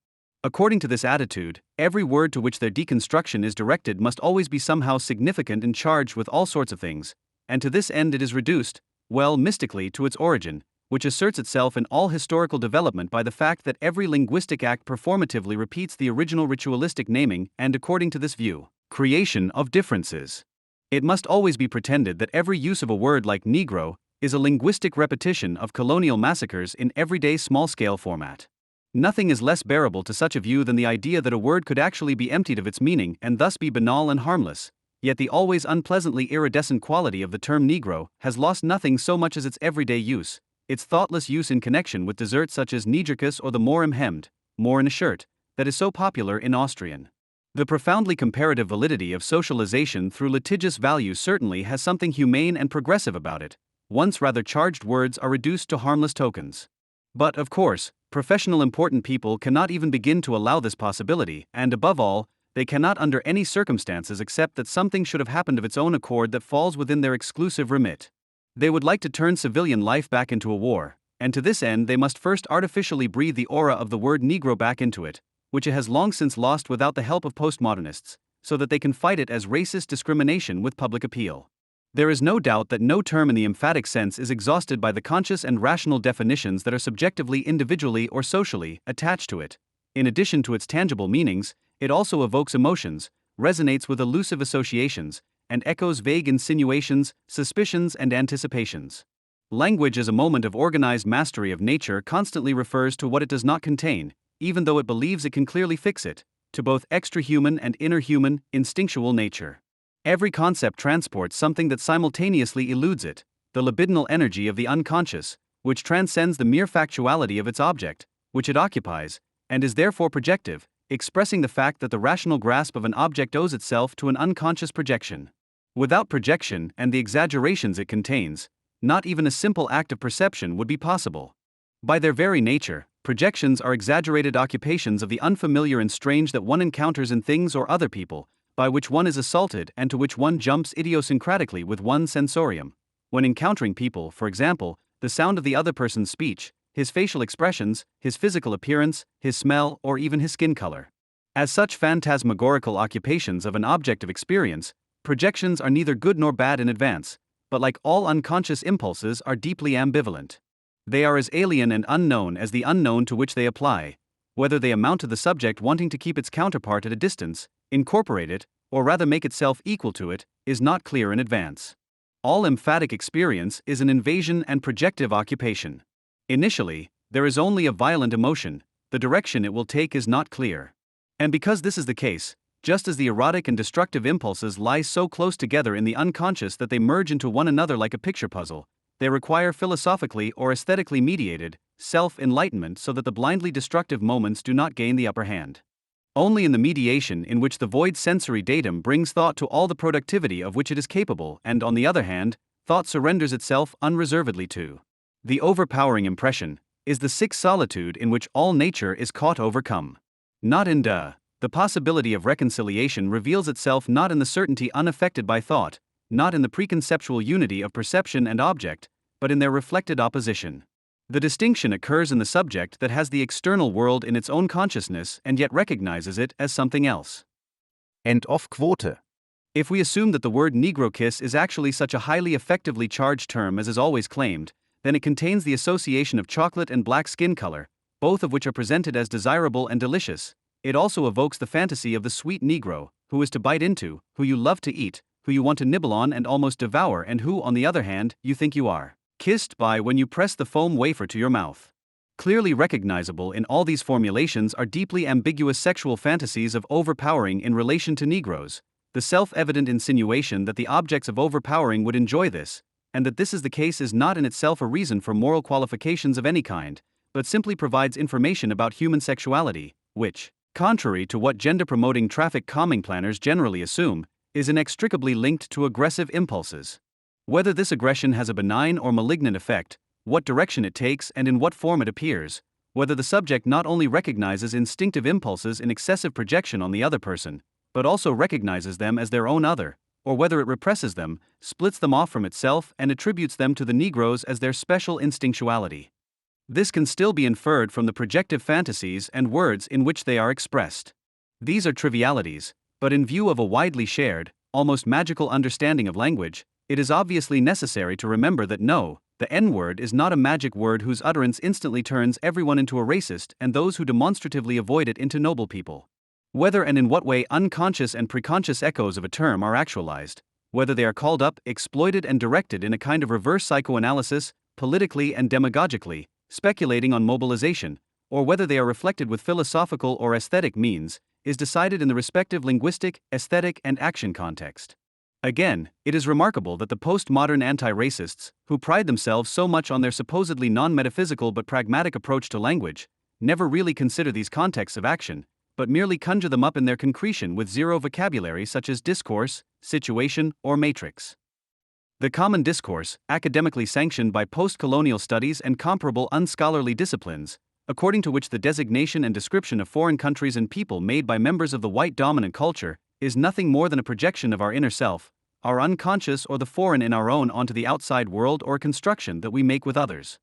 According to this attitude, every word to which their deconstruction is directed must always be somehow significant and charged with all sorts of things, and to this end it is reduced, well, mystically, to its origin, which asserts itself in all historical development by the fact that every linguistic act performatively repeats the original ritualistic naming and, according to this view, creation of differences. It must always be pretended that every use of a word like Negro is a linguistic repetition of colonial massacres in everyday small-scale format. Nothing is less bearable to such a view than the idea that a word could actually be emptied of its meaning and thus be banal and harmless, yet the always unpleasantly iridescent quality of the term Negro has lost nothing so much as its everyday use, its thoughtless use in connection with desserts such as Nigerkus or the more hemmed, more in a shirt, that is so popular in Austrian. The profoundly comparative validity of socialization through litigious value certainly has something humane and progressive about it. Once rather charged words are reduced to harmless tokens. But, of course, professional important people cannot even begin to allow this possibility, and above all, they cannot under any circumstances accept that something should have happened of its own accord that falls within their exclusive remit. They would like to turn civilian life back into a war, and to this end they must first artificially breathe the aura of the word Negro back into it, which it has long since lost without the help of postmodernists, so that they can fight it as racist discrimination with public appeal. There is no doubt that no term in the emphatic sense is exhausted by the conscious and rational definitions that are subjectively, individually, or socially attached to it. In addition to its tangible meanings, it also evokes emotions, resonates with elusive associations, and echoes vague insinuations, suspicions, and anticipations. Language as a moment of organized mastery of nature constantly refers to what it does not contain, even though it believes it can clearly fix it, to both extra-human and inner-human, instinctual nature. Every concept transports something that simultaneously eludes it, the libidinal energy of the unconscious, which transcends the mere factuality of its object, which it occupies, and is therefore projective, expressing the fact that the rational grasp of an object owes itself to an unconscious projection. Without projection and the exaggerations it contains, not even a simple act of perception would be possible. By their very nature, projections are exaggerated occupations of the unfamiliar and strange that one encounters in things or other people, by which one is assaulted and to which one jumps idiosyncratically with one's sensorium. When encountering people, for example, the sound of the other person's speech, his facial expressions, his physical appearance, his smell, or even his skin color. As such phantasmagorical occupations of an object of experience, projections are neither good nor bad in advance, but like all unconscious impulses are deeply ambivalent. They are as alien and unknown as the unknown to which they apply, whether they amount to the subject wanting to keep its counterpart at a distance, incorporate it, or rather make itself equal to it, is not clear in advance. All emphatic experience is an invasion and projective occupation. Initially, there is only a violent emotion, the direction it will take is not clear. And because this is the case, just as the erotic and destructive impulses lie so close together in the unconscious that they merge into one another like a picture puzzle, they require philosophically or aesthetically mediated self-enlightenment so that the blindly destructive moments do not gain the upper hand. Only in the mediation in which the void sensory datum brings thought to all the productivity of which it is capable, and on the other hand, thought surrenders itself unreservedly to the overpowering impression, is the sick solitude in which all nature is caught overcome. Not in the possibility of reconciliation reveals itself not in the certainty unaffected by thought, not in the preconceptual unity of perception and object, but in their reflected opposition. The distinction occurs in the subject that has the external world in its own consciousness and yet recognizes it as something else. End of quote. If we assume that the word Negro kiss is actually such a highly effectively charged term as is always claimed, then it contains the association of chocolate and black skin color, both of which are presented as desirable and delicious. It also evokes the fantasy of the sweet Negro, who is to bite into, who you love to eat, who you want to nibble on and almost devour, and who, on the other hand, you think you are kissed by when you press the foam wafer to your mouth. Clearly recognizable in all these formulations are deeply ambiguous sexual fantasies of overpowering in relation to Negroes, the self-evident insinuation that the objects of overpowering would enjoy this, and that this is the case is not in itself a reason for moral qualifications of any kind, but simply provides information about human sexuality, which, contrary to what gender-promoting traffic calming planners generally assume, is inextricably linked to aggressive impulses. Whether this aggression has a benign or malignant effect, what direction it takes and in what form it appears, whether the subject not only recognizes instinctive impulses in excessive projection on the other person, but also recognizes them as their own other, or whether it represses them, splits them off from itself and attributes them to the Negroes as their special instinctuality. This can still be inferred from the projective fantasies and words in which they are expressed. These are trivialities, but in view of a widely shared, almost magical understanding of language, it is obviously necessary to remember that no, the N-word is not a magic word whose utterance instantly turns everyone into a racist and those who demonstratively avoid it into noble people. Whether and in what way unconscious and preconscious echoes of a term are actualized, whether they are called up, exploited and directed in a kind of reverse psychoanalysis, politically and demagogically, speculating on mobilization, or whether they are reflected with philosophical or aesthetic means, is decided in the respective linguistic, aesthetic and action context. Again, it is remarkable that the postmodern anti-racists, who pride themselves so much on their supposedly non-metaphysical but pragmatic approach to language, never really consider these contexts of action, but merely conjure them up in their concretion with zero vocabulary such as discourse, situation, or matrix. The common discourse, academically sanctioned by post-colonial studies and comparable unscholarly disciplines, according to which the designation and description of foreign countries and people made by members of the white dominant culture is nothing more than a projection of our inner self, our unconscious or the foreign in our own onto the outside world or construction that we make with others,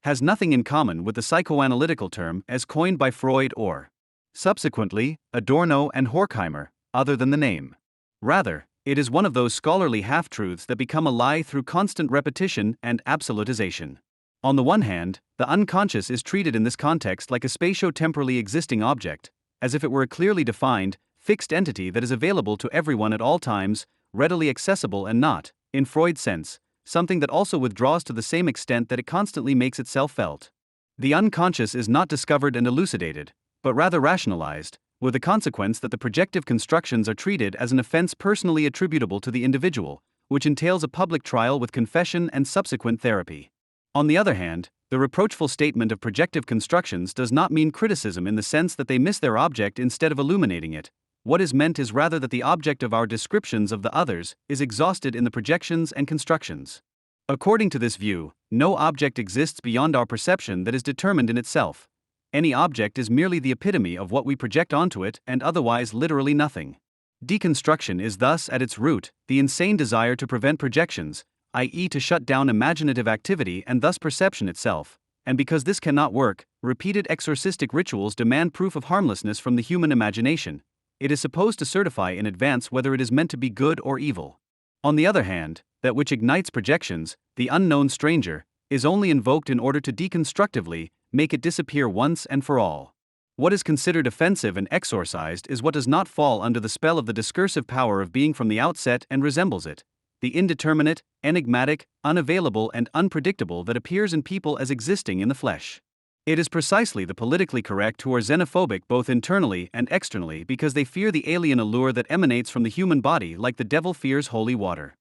has nothing in common with the psychoanalytical term as coined by Freud or, subsequently, Adorno and Horkheimer, other than the name. Rather, it is one of those scholarly half-truths that become a lie through constant repetition and absolutization. On the one hand, the unconscious is treated in this context like a spatio-temporally existing object, as if it were a clearly defined, fixed entity that is available to everyone at all times, readily accessible and not, in Freud's sense, something that also withdraws to the same extent that it constantly makes itself felt. The unconscious is not discovered and elucidated, but rather rationalized, with the consequence that the projective constructions are treated as an offense personally attributable to the individual, which entails a public trial with confession and subsequent therapy. On the other hand, the reproachful statement of projective constructions does not mean criticism in the sense that they miss their object instead of illuminating it. What is meant is rather that the object of our descriptions of the others is exhausted in the projections and constructions. According to this view, no object exists beyond our perception that is determined in itself. Any object is merely the epitome of what we project onto it and otherwise literally nothing. Deconstruction is thus at its root the insane desire to prevent projections, i.e. to shut down imaginative activity and thus perception itself, and because this cannot work, repeated exorcistic rituals demand proof of harmlessness from the human imagination. It is supposed to certify in advance whether it is meant to be good or evil. On the other hand, that which ignites projections, the unknown stranger, is only invoked in order to deconstructively make it disappear once and for all. What is considered offensive and exorcised is what does not fall under the spell of the discursive power of being from the outset and resembles it, the indeterminate, enigmatic, unavailable and unpredictable that appears in people as existing in the flesh. It is precisely the politically correct who are xenophobic both internally and externally because they fear the alien allure that emanates from the human body like the devil fears holy water.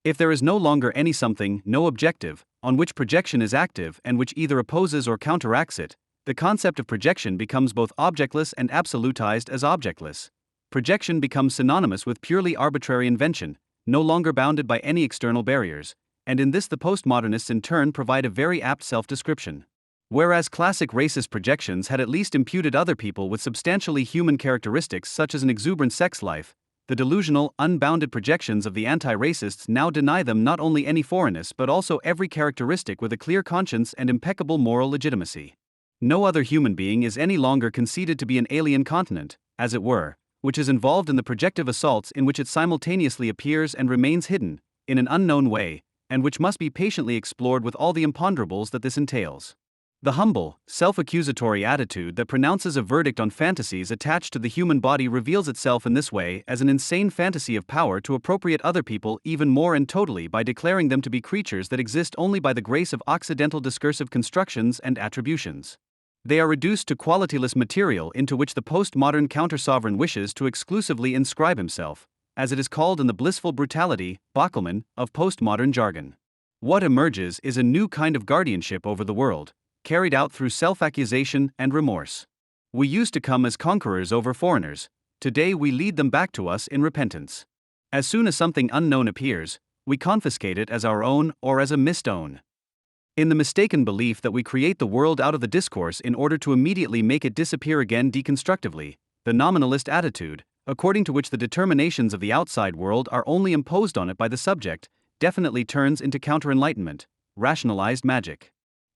If there is no longer any something, no objective, on which projection is active and which either opposes or counteracts it, the concept of projection becomes both objectless and absolutized as objectless. Projection becomes synonymous with purely arbitrary invention, no longer bounded by any external barriers, and in this the postmodernists in turn provide a very apt self-description. Whereas classic racist projections had at least imputed other people with substantially human characteristics such as an exuberant sex life, the delusional, unbounded projections of the anti-racists now deny them not only any foreignness but also every characteristic with a clear conscience and impeccable moral legitimacy. No other human being is any longer conceded to be an alien continent, as it were, which is involved in the projective assaults in which it simultaneously appears and remains hidden, in an unknown way, and which must be patiently explored with all the imponderables that this entails. The humble, self-accusatory attitude that pronounces a verdict on fantasies attached to the human body reveals itself in this way as an insane fantasy of power to appropriate other people even more and totally by declaring them to be creatures that exist only by the grace of occidental discursive constructions and attributions. They are reduced to qualityless material into which the postmodern counter-sovereign wishes to exclusively inscribe himself, as it is called in the blissful brutality, Bockelman, of postmodern jargon. What emerges is a new kind of guardianship over the world, carried out through self-accusation and remorse. We used to come as conquerors over foreigners, today we lead them back to us in repentance. As soon as something unknown appears, we confiscate it as our own or as a missed own. In the mistaken belief that we create the world out of the discourse in order to immediately make it disappear again deconstructively, the nominalist attitude, according to which the determinations of the outside world are only imposed on it by the subject, definitely turns into counter-enlightenment, rationalized magic.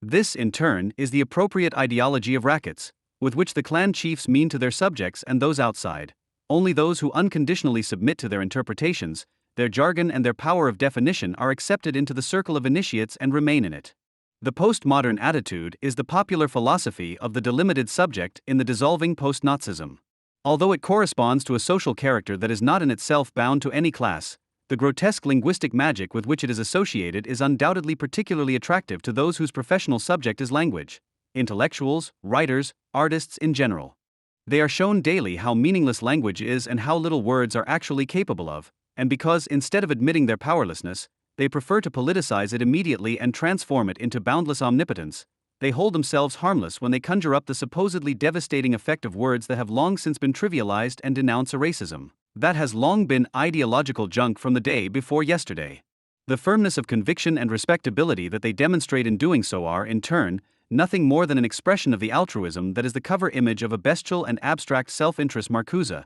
This, in turn, is the appropriate ideology of rackets, with which the clan chiefs mean to their subjects and those outside, only those who unconditionally submit to their interpretations, their jargon and their power of definition are accepted into the circle of initiates and remain in it. The postmodern attitude is the popular philosophy of the delimited subject in the dissolving post-Nazism. Although it corresponds to a social character that is not in itself bound to any class, the grotesque linguistic magic with which it is associated is undoubtedly particularly attractive to those whose professional subject is language, intellectuals, writers, artists in general. They are shown daily how meaningless language is and how little words are actually capable of, and because, instead of admitting their powerlessness, they prefer to politicize it immediately and transform it into boundless omnipotence, they hold themselves harmless when they conjure up the supposedly devastating effect of words that have long since been trivialized and denounce a racism that has long been ideological junk from the day before yesterday. The firmness of conviction and respectability that they demonstrate in doing so are, in turn, nothing more than an expression of the altruism that is the cover image of a bestial and abstract self-interest Marcuse.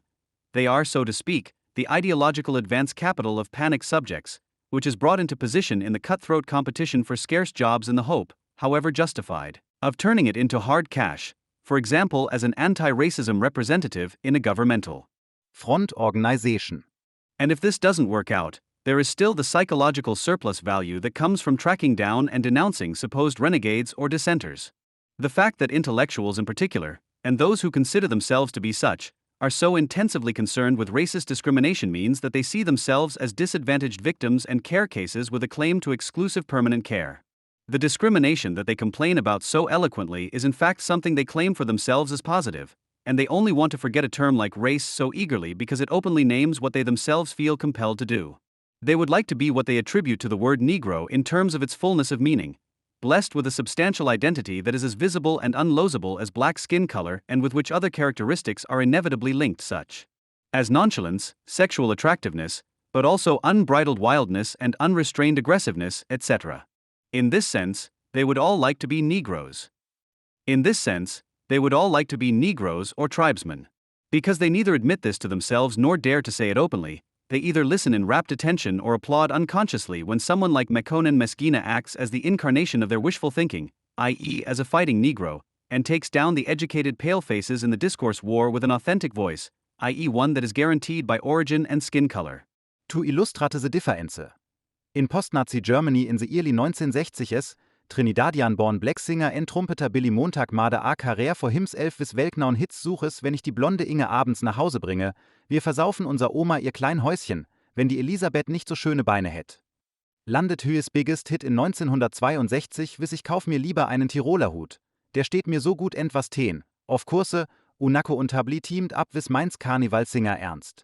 They are, so to speak, the ideological advance capital of panicked subjects, which is brought into position in the cutthroat competition for scarce jobs in the hope, however justified, of turning it into hard cash, for example as an anti-racism representative in a governmental front organization. And if this doesn't work out, there is still the psychological surplus value that comes from tracking down and denouncing supposed renegades or dissenters. The fact that intellectuals in particular, and those who consider themselves to be such, are so intensively concerned with racist discrimination means that they see themselves as disadvantaged victims and care cases with a claim to exclusive permanent care. The discrimination that they complain about so eloquently is in fact something they claim for themselves as positive, and they only want to forget a term like race so eagerly because it openly names what they themselves feel compelled to do. They would like to be what they attribute to the word Negro in terms of its fullness of meaning, blessed with a substantial identity that is as visible and unlosable as black skin color and with which other characteristics are inevitably linked, such as nonchalance, sexual attractiveness, but also unbridled wildness and unrestrained aggressiveness, etc. In this sense, they would all like to be Negroes. They would all like to be Negroes or tribesmen. Because they neither admit this to themselves nor dare to say it openly, they either listen in rapt attention or applaud unconsciously when someone like Mekonnen Mesquina acts as the incarnation of their wishful thinking, i.e. as a fighting Negro, and takes down the educated palefaces in the discourse war with an authentic voice, i.e. one that is guaranteed by origin and skin color. To illustrate the difference. In post-Nazi Germany in the early 1960s, Trinidadian-born black singer and trumpeter Billy Montag made a career for himself with well-known Hits suches, wenn ich die blonde Inge abends nach Hause bringe, wir versaufen unser Oma ihr klein Häuschen, wenn die Elisabeth nicht so schöne Beine hätt. Landet Hües biggest Hit in 1962 wiss ich kauf mir lieber einen Tiroler Hut, der steht mir so gut etwas teen, auf Kurse, Unako und Tabli teamed up with Mainz Karnevalsinger Ernst.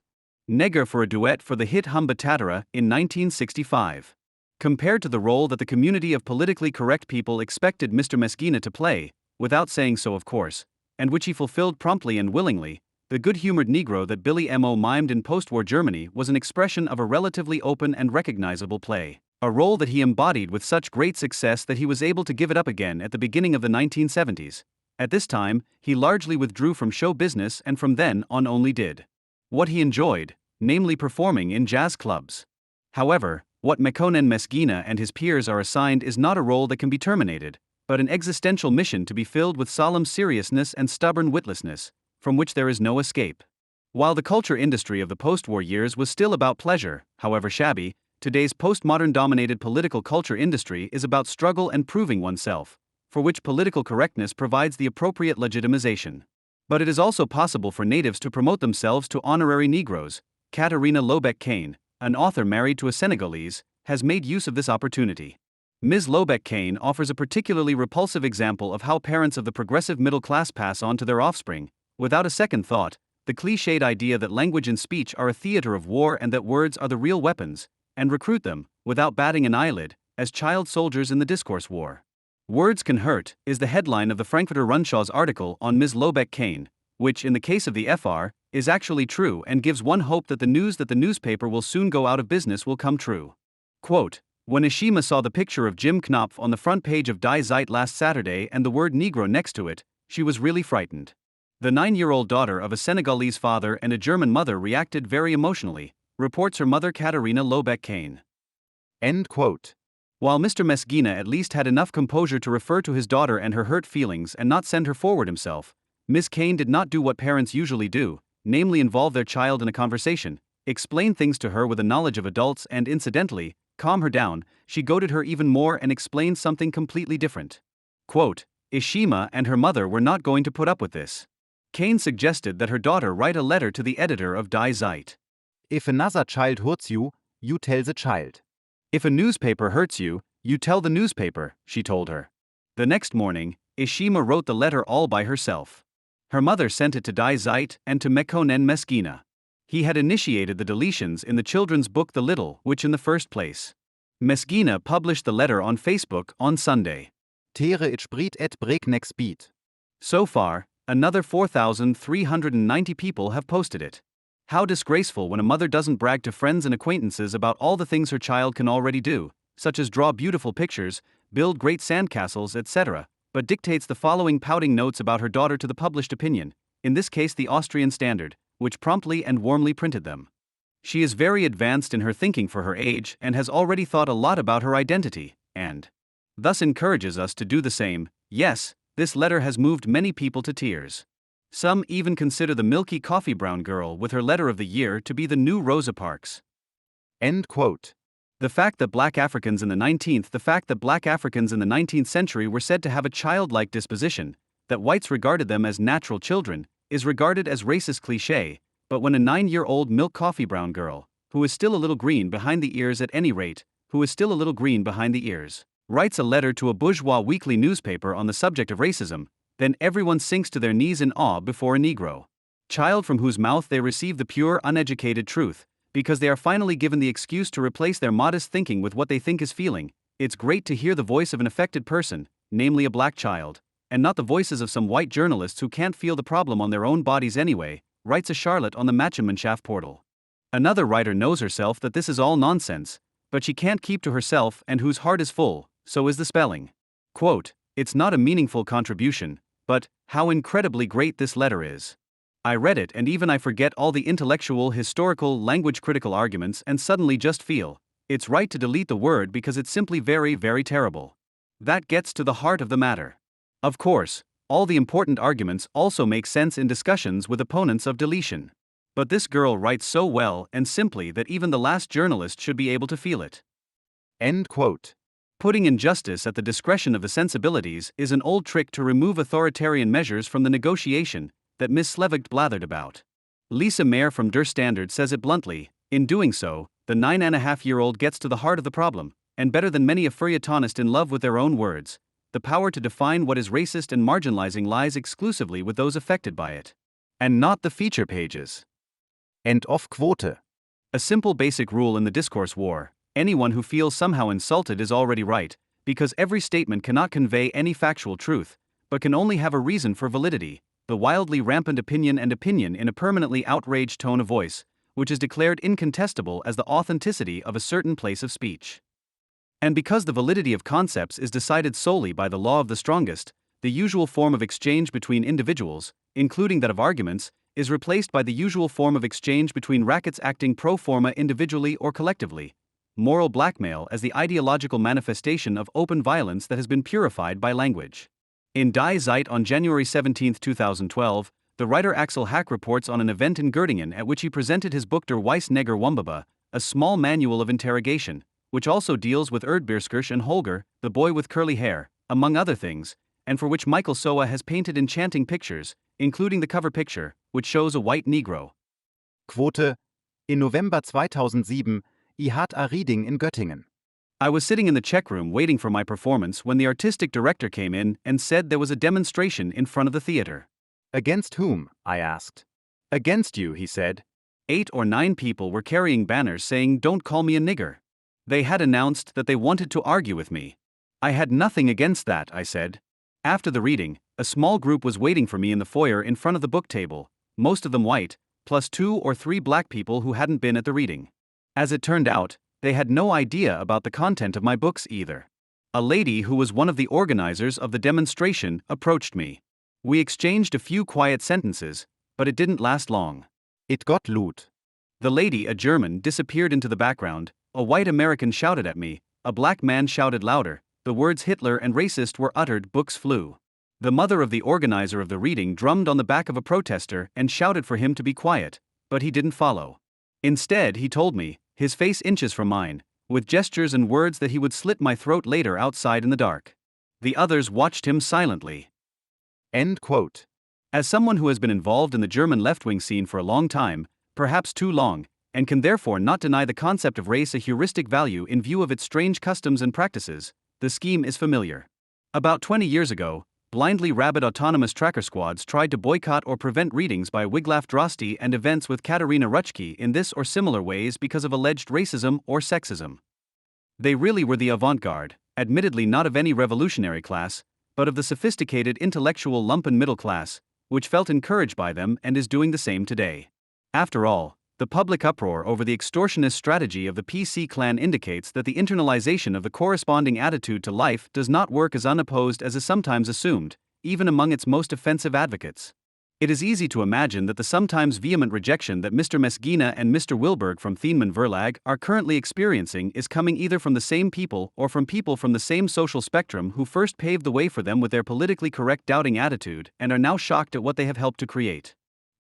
Negger for a duet for the hit Humbatatera in 1965. Compared to the role that the community of politically correct people expected Mr. Mesquina to play, without saying so of course, and which he fulfilled promptly and willingly, the good-humored Negro that Billy Mo mimed in post-war Germany was an expression of a relatively open and recognizable play, a role that he embodied with such great success that he was able to give it up again at the beginning of the 1970s. At this time, he largely withdrew from show business and from then on only did what he enjoyed, namely performing in jazz clubs. However, what Mekonnen Mesquina and his peers are assigned is not a role that can be terminated, but an existential mission to be filled with solemn seriousness and stubborn witlessness, from which there is no escape. While the culture industry of the post-war years was still about pleasure, however shabby, today's postmodern-dominated political culture industry is about struggle and proving oneself, for which political correctness provides the appropriate legitimization. But it is also possible for natives to promote themselves to honorary Negroes. Katarina Lobeck-Kane, an author married to a Senegalese, has made use of this opportunity. Ms. Lobeck-Kane offers a particularly repulsive example of how parents of the progressive middle class pass on to their offspring, without a second thought, the cliched idea that language and speech are a theater of war and that words are the real weapons, and recruit them, without batting an eyelid, as child soldiers in the discourse war. Words Can Hurt is the headline of the Frankfurter Rundschau's article on Ms. Lobeck-Kane, which, in the case of the FR, is actually true and gives one hope that the news that the newspaper will soon go out of business will come true. Quote, when Ishima saw the picture of Jim Knopf on the front page of Die Zeit last Saturday and the word Negro next to it, she was really frightened. The 9-year-old daughter of a Senegalese father and a German mother reacted very emotionally, reports her mother Katarina Lobeck-Kane. End quote. While Mr. Mesquina at least had enough composure to refer to his daughter and her hurt feelings and not send her forward himself, Ms. Kane did not do what parents usually do, namely involve their child in a conversation, explain things to her with a knowledge of adults and incidentally, calm her down. She goaded her even more and explained something completely different. Quote, Ishima and her mother were not going to put up with this. Kane suggested that her daughter write a letter to the editor of Die Zeit. If another child hurts you, you tell the child. If a newspaper hurts you, you tell the newspaper, she told her. The next morning, Ishima wrote the letter all by herself. Her mother sent it to Die Zeit and to Mekonnen Mesquina. He had initiated the deletions in the children's book The Little Witch in the first place. Mesquina published the letter on Facebook on Sunday. Tere it spread at breakneck speed. So far, another 4,390 people have posted it. How disgraceful when a mother doesn't brag to friends and acquaintances about all the things her child can already do, such as draw beautiful pictures, build great sandcastles, etc., but dictates the following pouting notes about her daughter to the published opinion, in this case the Austrian Standard, which promptly and warmly printed them. She is very advanced in her thinking for her age and has already thought a lot about her identity, and thus encourages us to do the same. Yes, this letter has moved many people to tears. Some even consider the milky coffee brown girl with her letter of the year to be the new Rosa Parks. End quote. The fact that black Africans in the 19th century were said to have a childlike disposition, that whites regarded them as natural children, is regarded as racist cliché, but when a 9-year-old milk coffee brown girl, who is still a little green behind the ears at any rate, writes a letter to a bourgeois weekly newspaper on the subject of racism, then everyone sinks to their knees in awe before a Negro child from whose mouth they receive the pure, uneducated truth, because they are finally given the excuse to replace their modest thinking with what they think is feeling. It's great to hear the voice of an affected person, namely a black child, and not the voices of some white journalists who can't feel the problem on their own bodies anyway, writes a Charlotte on the Matchemenschaft portal. Another writer knows herself that this is all nonsense, but she can't keep to herself and whose heart is full, so is the spelling. Quote, it's not a meaningful contribution, but how incredibly great this letter is. I read it and even I forget all the intellectual, historical, language-critical arguments and suddenly just feel, it's right to delete the word because it's simply very, very terrible. That gets to the heart of the matter. Of course, all the important arguments also make sense in discussions with opponents of deletion. But this girl writes so well and simply that even the last journalist should be able to feel it. End quote. Putting injustice at the discretion of the sensibilities is an old trick to remove authoritarian measures from the negotiation that Ms. Slevigt blathered about. Lisa Mayer from Der Standard says it bluntly, in doing so, the 9.5-year-old gets to the heart of the problem, and better than many a feuilletonist in love with their own words, the power to define what is racist and marginalizing lies exclusively with those affected by it, and not the feature pages. End of quote. A simple basic rule in the discourse war: anyone who feels somehow insulted is already right, because every statement cannot convey any factual truth, but can only have a reason for validity, the wildly rampant opinion in a permanently outraged tone of voice, which is declared incontestable as the authenticity of a certain place of speech. And because the validity of concepts is decided solely by the law of the strongest, the usual form of exchange between individuals, including that of arguments, is replaced by the usual form of exchange between rackets acting pro forma individually or collectively. Moral blackmail as the ideological manifestation of open violence that has been purified by language. In Die Zeit on January 17, 2012, the writer Axel Hack reports on an event in Göttingen at which he presented his book Der Weiss Neger Wumbaba, a small manual of interrogation, which also deals with Erdbeerskirch and Holger, the boy with curly hair, among other things, and for which Michael Soa has painted enchanting pictures, including the cover picture, which shows a white Negro. Quote: In November 2007, IHA Reading in Göttingen. I was sitting in the check room waiting for my performance when the artistic director came in and said there was a demonstration in front of the theater. Against whom? I asked. Against you, he said. 8 or 9 people were carrying banners saying, "Don't call me a nigger." They had announced that they wanted to argue with me. I had nothing against that, I said. After the reading, a small group was waiting for me in the foyer in front of the book table, most of them white, plus 2 or 3 black people who hadn't been at the reading. As it turned out, they had no idea about the content of my books either. A lady who was one of the organizers of the demonstration approached me. We exchanged a few quiet sentences, but it didn't last long. It got laut. The lady, a German, disappeared into the background, a white American shouted at me, a black man shouted louder, the words Hitler and racist were uttered, books flew. The mother of the organizer of the reading drummed on the back of a protester and shouted for him to be quiet, but he didn't follow. Instead, he told me, his face inches from mine, with gestures and words that he would slit my throat later outside in the dark. The others watched him silently. End quote. As someone who has been involved in the German left-wing scene for a long time, perhaps too long, and can therefore not deny the concept of race a heuristic value in view of its strange customs and practices, the scheme is familiar. About 20 years ago, blindly rabid autonomous tracker squads tried to boycott or prevent readings by Wiglaf Drosti and events with Katarina Rutschke in this or similar ways because of alleged racism or sexism. They really were the avant-garde, admittedly not of any revolutionary class, but of the sophisticated intellectual lumpen middle class, which felt encouraged by them and is doing the same today. After all, the public uproar over the extortionist strategy of the PC clan indicates that the internalization of the corresponding attitude to life does not work as unopposed as is sometimes assumed, even among its most offensive advocates. It is easy to imagine that the sometimes vehement rejection that Mr. Mesgina and Mr. Wilberg from Thienemann Verlag are currently experiencing is coming either from the same people or from people from the same social spectrum who first paved the way for them with their politically correct doubting attitude and are now shocked at what they have helped to create.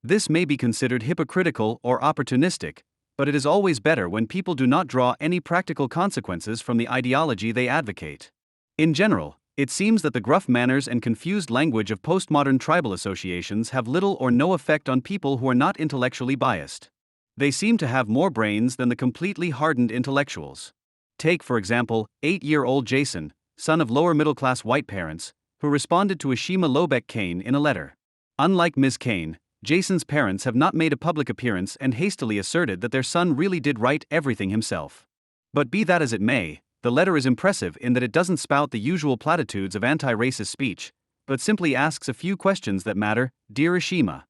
This may be considered hypocritical or opportunistic, but it is always better when people do not draw any practical consequences from the ideology they advocate. In general, it seems that the gruff manners and confused language of postmodern tribal associations have little or no effect on people who are not intellectually biased. They seem to have more brains than the completely hardened intellectuals. Take, for example, 8-year-old Jason, son of lower-middle-class white parents, who responded to Ashima Lobeck Kane in a letter. Unlike Ms. Kane, Jason's parents have not made a public appearance and hastily asserted that their son really did write everything himself. But be that as it may, the letter is impressive in that it doesn't spout the usual platitudes of anti-racist speech, but simply asks a few questions that matter. Dear Ashima,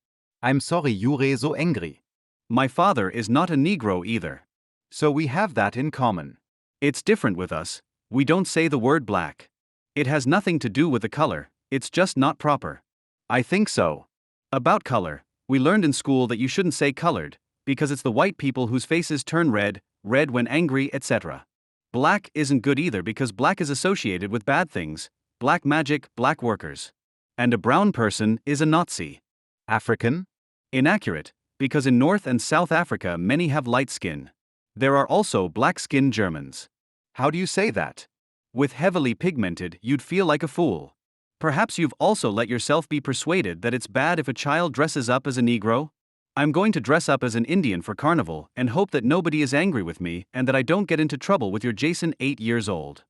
I'm sorry you're so angry. My father is not a Negro either. So we have that in common. It's different with us, we don't say the word black. It has nothing to do with the color, it's just not proper. I think so. About color, we learned in school that you shouldn't say colored, because it's the white people whose faces turn red when angry, etc. Black isn't good either because black is associated with bad things, black magic, black workers. And a brown person is a Nazi. African? Inaccurate, because in North and South Africa many have light skin. There are also black-skinned Germans. How do you say that? With heavily pigmented, you'd feel like a fool. Perhaps you've also let yourself be persuaded that it's bad if a child dresses up as a Negro? I'm going to dress up as an Indian for carnival and hope that nobody is angry with me and that I don't get into trouble with your Jason 8 years old.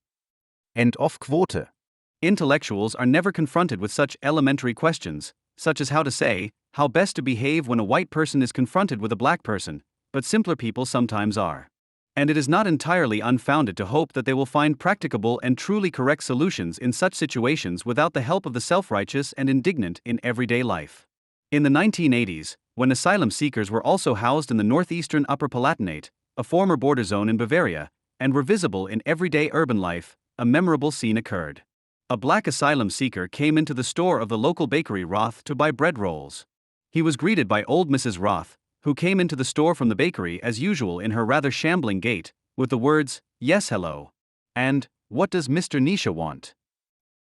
End of quote. Intellectuals are never confronted with such elementary questions, such as how best to behave when a white person is confronted with a black person, but simpler people sometimes are. And it is not entirely unfounded to hope that they will find practicable and truly correct solutions in such situations without the help of the self-righteous and indignant in everyday life. In the 1980s, when asylum seekers were also housed in the northeastern Upper Palatinate, a former border zone in Bavaria, and were visible in everyday urban life, a memorable scene occurred. A black asylum seeker came into the store of the local bakery Roth to buy bread rolls. He was greeted by old Mrs. Roth, who came into the store from the bakery as usual in her rather shambling gait, with the words, "Yes, hello," and "What does Mr. Nisha want?"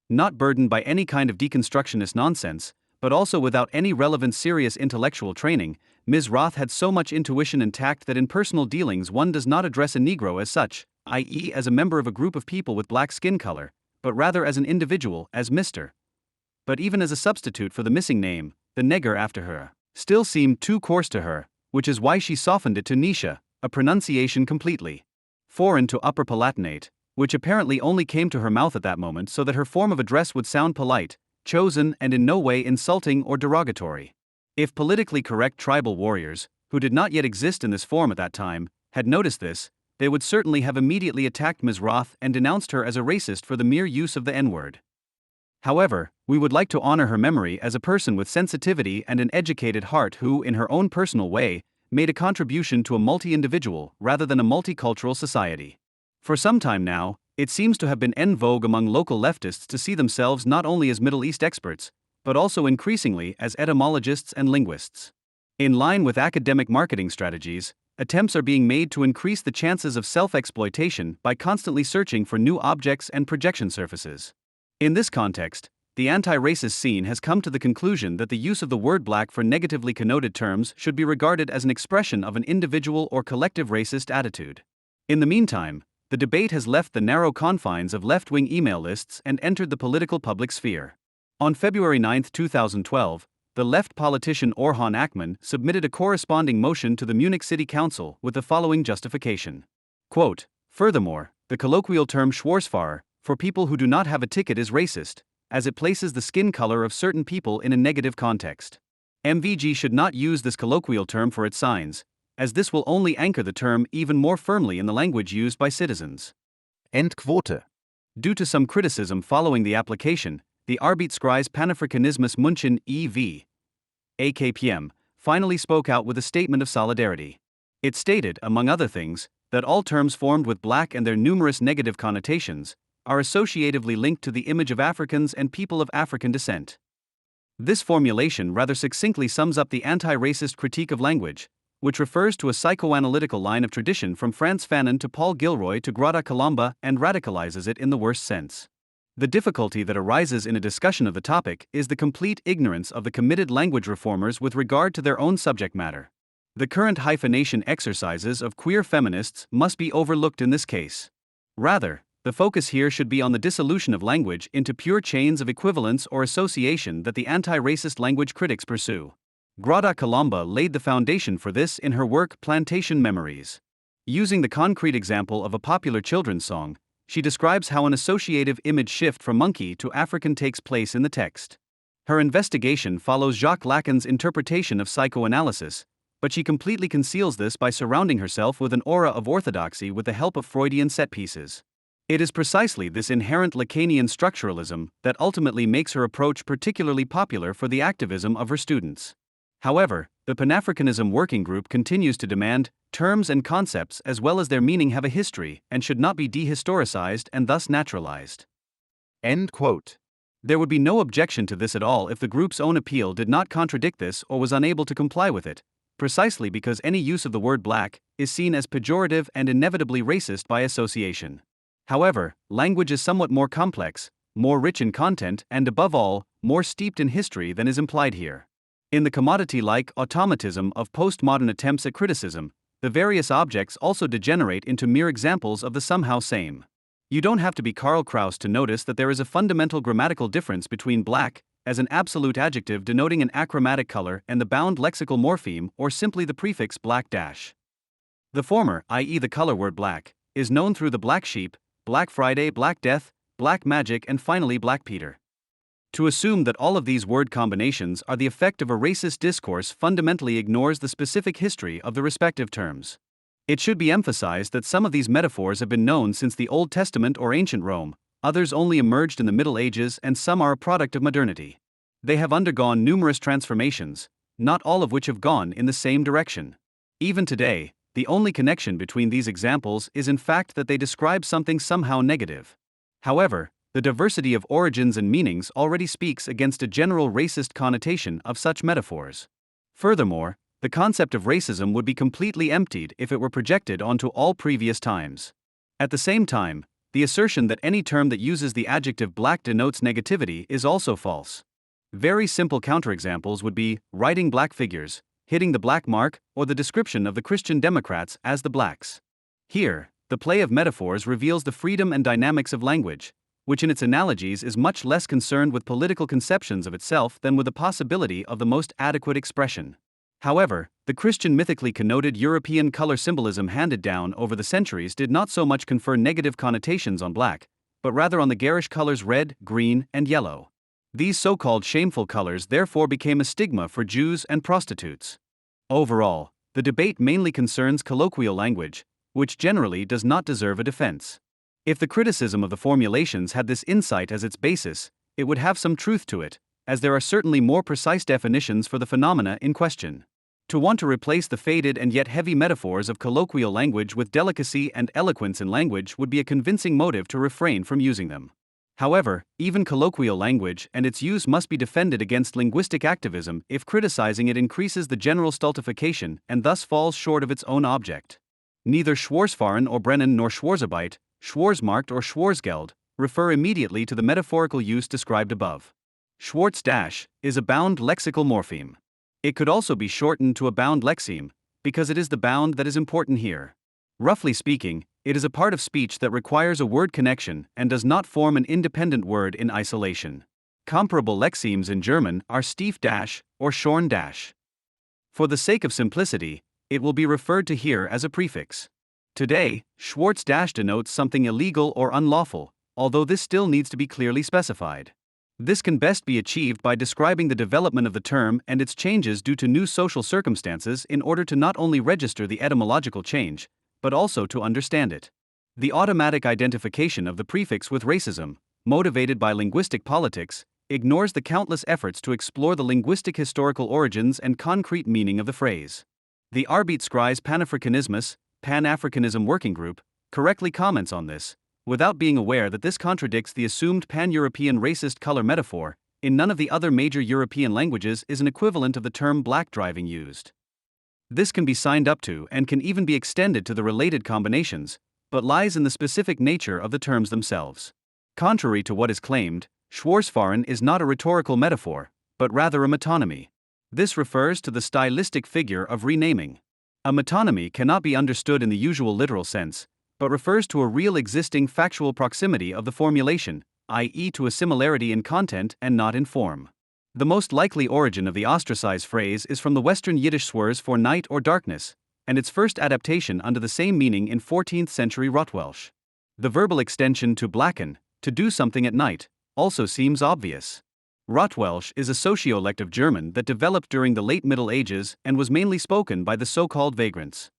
Not burdened by any kind of deconstructionist nonsense, but also without any relevant serious intellectual training, Ms. Roth had so much intuition and tact that in personal dealings one does not address a Negro as such, i.e. as a member of a group of people with black skin color, but rather as an individual, as Mr. but even as a substitute for the missing name, the nigger after her, still seemed too coarse to her, which is why she softened it to Nisha, a pronunciation completely foreign to Upper Palatinate, which apparently only came to her mouth at that moment so that her form of address would sound polite, chosen, and in no way insulting or derogatory. If politically correct tribal warriors, who did not yet exist in this form at that time, had noticed this, they would certainly have immediately attacked Ms. Roth and denounced her as a racist for the mere use of the N-word. However, we would like to honor her memory as a person with sensitivity and an educated heart who, in her own personal way, made a contribution to a multi-individual rather than a multicultural society. For some time now, it seems to have been en vogue among local leftists to see themselves not only as Middle East experts, but also increasingly as etymologists and linguists. In line with academic marketing strategies, attempts are being made to increase the chances of self-exploitation by constantly searching for new objects and projection surfaces. In this context, the anti-racist scene has come to the conclusion that the use of the word black for negatively connoted terms should be regarded as an expression of an individual or collective racist attitude. In the meantime, the debate has left the narrow confines of left-wing email lists and entered the political public sphere. On February 9, 2012, the left politician Orhan Akman submitted a corresponding motion to the Munich City Council with the following justification. Quote, "Furthermore, the colloquial term Schwarzfahrer, for people who do not have a ticket, is racist, as it places the skin color of certain people in a negative context. MVG should not use this colloquial term for its signs, as this will only anchor the term even more firmly in the language used by citizens." End quote. Due to some criticism following the application, the Arbeitskreis Panafrikanismus München e.V. AKPM finally spoke out with a statement of solidarity. It stated, among other things, that all terms formed with black and their numerous negative connotations are associatively linked to the image of Africans and people of African descent. This formulation rather succinctly sums up the anti-racist critique of language, which refers to a psychoanalytical line of tradition from Frantz Fanon to Paul Gilroy to Grada Colomba and radicalizes it in the worst sense. The difficulty that arises in a discussion of the topic is the complete ignorance of the committed language reformers with regard to their own subject matter. The current hyphenation exercises of queer feminists must be overlooked in this case. Rather, the focus here should be on the dissolution of language into pure chains of equivalence or association that the anti-racist language critics pursue. Grada Colomba laid the foundation for this in her work Plantation Memories. Using the concrete example of a popular children's song, she describes how an associative image shift from monkey to African takes place in the text. Her investigation follows Jacques Lacan's interpretation of psychoanalysis, but she completely conceals this by surrounding herself with an aura of orthodoxy with the help of Freudian set pieces. It is precisely this inherent Lacanian structuralism that ultimately makes her approach particularly popular for the activism of her students. However, the Pan-Africanism Working Group continues to demand terms and concepts as well as their meaning have a history and should not be dehistoricized and thus naturalized. End quote. There would be no objection to this at all if the group's own appeal did not contradict this or was unable to comply with it, precisely because any use of the word black is seen as pejorative and inevitably racist by association. However, language is somewhat more complex, more rich in content, and above all, more steeped in history than is implied here. In the commodity-like automatism of postmodern attempts at criticism, the various objects also degenerate into mere examples of the somehow same. You don't have to be Karl Kraus to notice that there is a fundamental grammatical difference between black, as an absolute adjective denoting an achromatic color, and the bound lexical morpheme or simply the prefix black dash. The former, i.e. the color word black, is known through the Black Sheep, Black Friday, Black Death, Black Magic, and finally Black Peter. To assume that all of these word combinations are the effect of a racist discourse fundamentally ignores the specific history of the respective terms. It should be emphasized that some of these metaphors have been known since the Old Testament or ancient Rome, others only emerged in the Middle Ages, and some are a product of modernity. They have undergone numerous transformations, not all of which have gone in the same direction. Even today, the only connection between these examples is in fact that they describe something somehow negative. However, the diversity of origins and meanings already speaks against a general racist connotation of such metaphors. Furthermore, the concept of racism would be completely emptied if it were projected onto all previous times. At the same time, the assertion that any term that uses the adjective black denotes negativity is also false. Very simple counterexamples would be writing black figures, hitting the black mark, or the description of the Christian Democrats as the blacks. Here, the play of metaphors reveals the freedom and dynamics of language, which in its analogies is much less concerned with political conceptions of itself than with the possibility of the most adequate expression. However, the Christian mythically connoted European color symbolism handed down over the centuries did not so much confer negative connotations on black, but rather on the garish colors red, green, and yellow. These so-called shameful colors therefore became a stigma for Jews and prostitutes. Overall, the debate mainly concerns colloquial language, which generally does not deserve a defense. If the criticism of the formulations had this insight as its basis, it would have some truth to it, as there are certainly more precise definitions for the phenomena in question. To want to replace the faded and yet heavy metaphors of colloquial language with delicacy and eloquence in language would be a convincing motive to refrain from using them. However, even colloquial language and its use must be defended against linguistic activism if criticizing it increases the general stultification and thus falls short of its own object. Neither Schwarzfahren or Brennen nor Schwarzarbeit, Schwarzmarkt or Schwarzgeld refer immediately to the metaphorical use described above. Schwarz- is a bound lexical morpheme. It could also be shortened to a bound lexeme, because it is the bound that is important here. Roughly speaking, it is a part of speech that requires a word connection and does not form an independent word in isolation. Comparable lexemes in German are Stief- or Schorn-. For the sake of simplicity, it will be referred to here as a prefix. Today, Schwarz- denotes something illegal or unlawful, although this still needs to be clearly specified. This can best be achieved by describing the development of the term and its changes due to new social circumstances in order to not only register the etymological change, but also to understand it. The automatic identification of the prefix with racism, motivated by linguistic politics, ignores the countless efforts to explore the linguistic historical origins and concrete meaning of the phrase. The Arbeitskreis Panafrikanismus, Pan-Africanism Working Group, correctly comments on this, without being aware that this contradicts the assumed pan-European racist color metaphor. In none of the other major European languages is an equivalent of the term black driving used. This can be signed up to and can even be extended to the related combinations, but lies in the specific nature of the terms themselves. Contrary to what is claimed, Schwarzfahren is not a rhetorical metaphor, but rather a metonymy. This refers to the stylistic figure of renaming. A metonymy cannot be understood in the usual literal sense, but refers to a real existing factual proximity of the formulation, i.e., to a similarity in content and not in form. The most likely origin of the ostracize phrase is from the Western Yiddish swears for night or darkness, and its first adaptation under the same meaning in 14th century Rotwelsh. The verbal extension to blacken, to do something at night, also seems obvious. Rotwelsh is a sociolect of German that developed during the late Middle Ages and was mainly spoken by the so-called vagrants.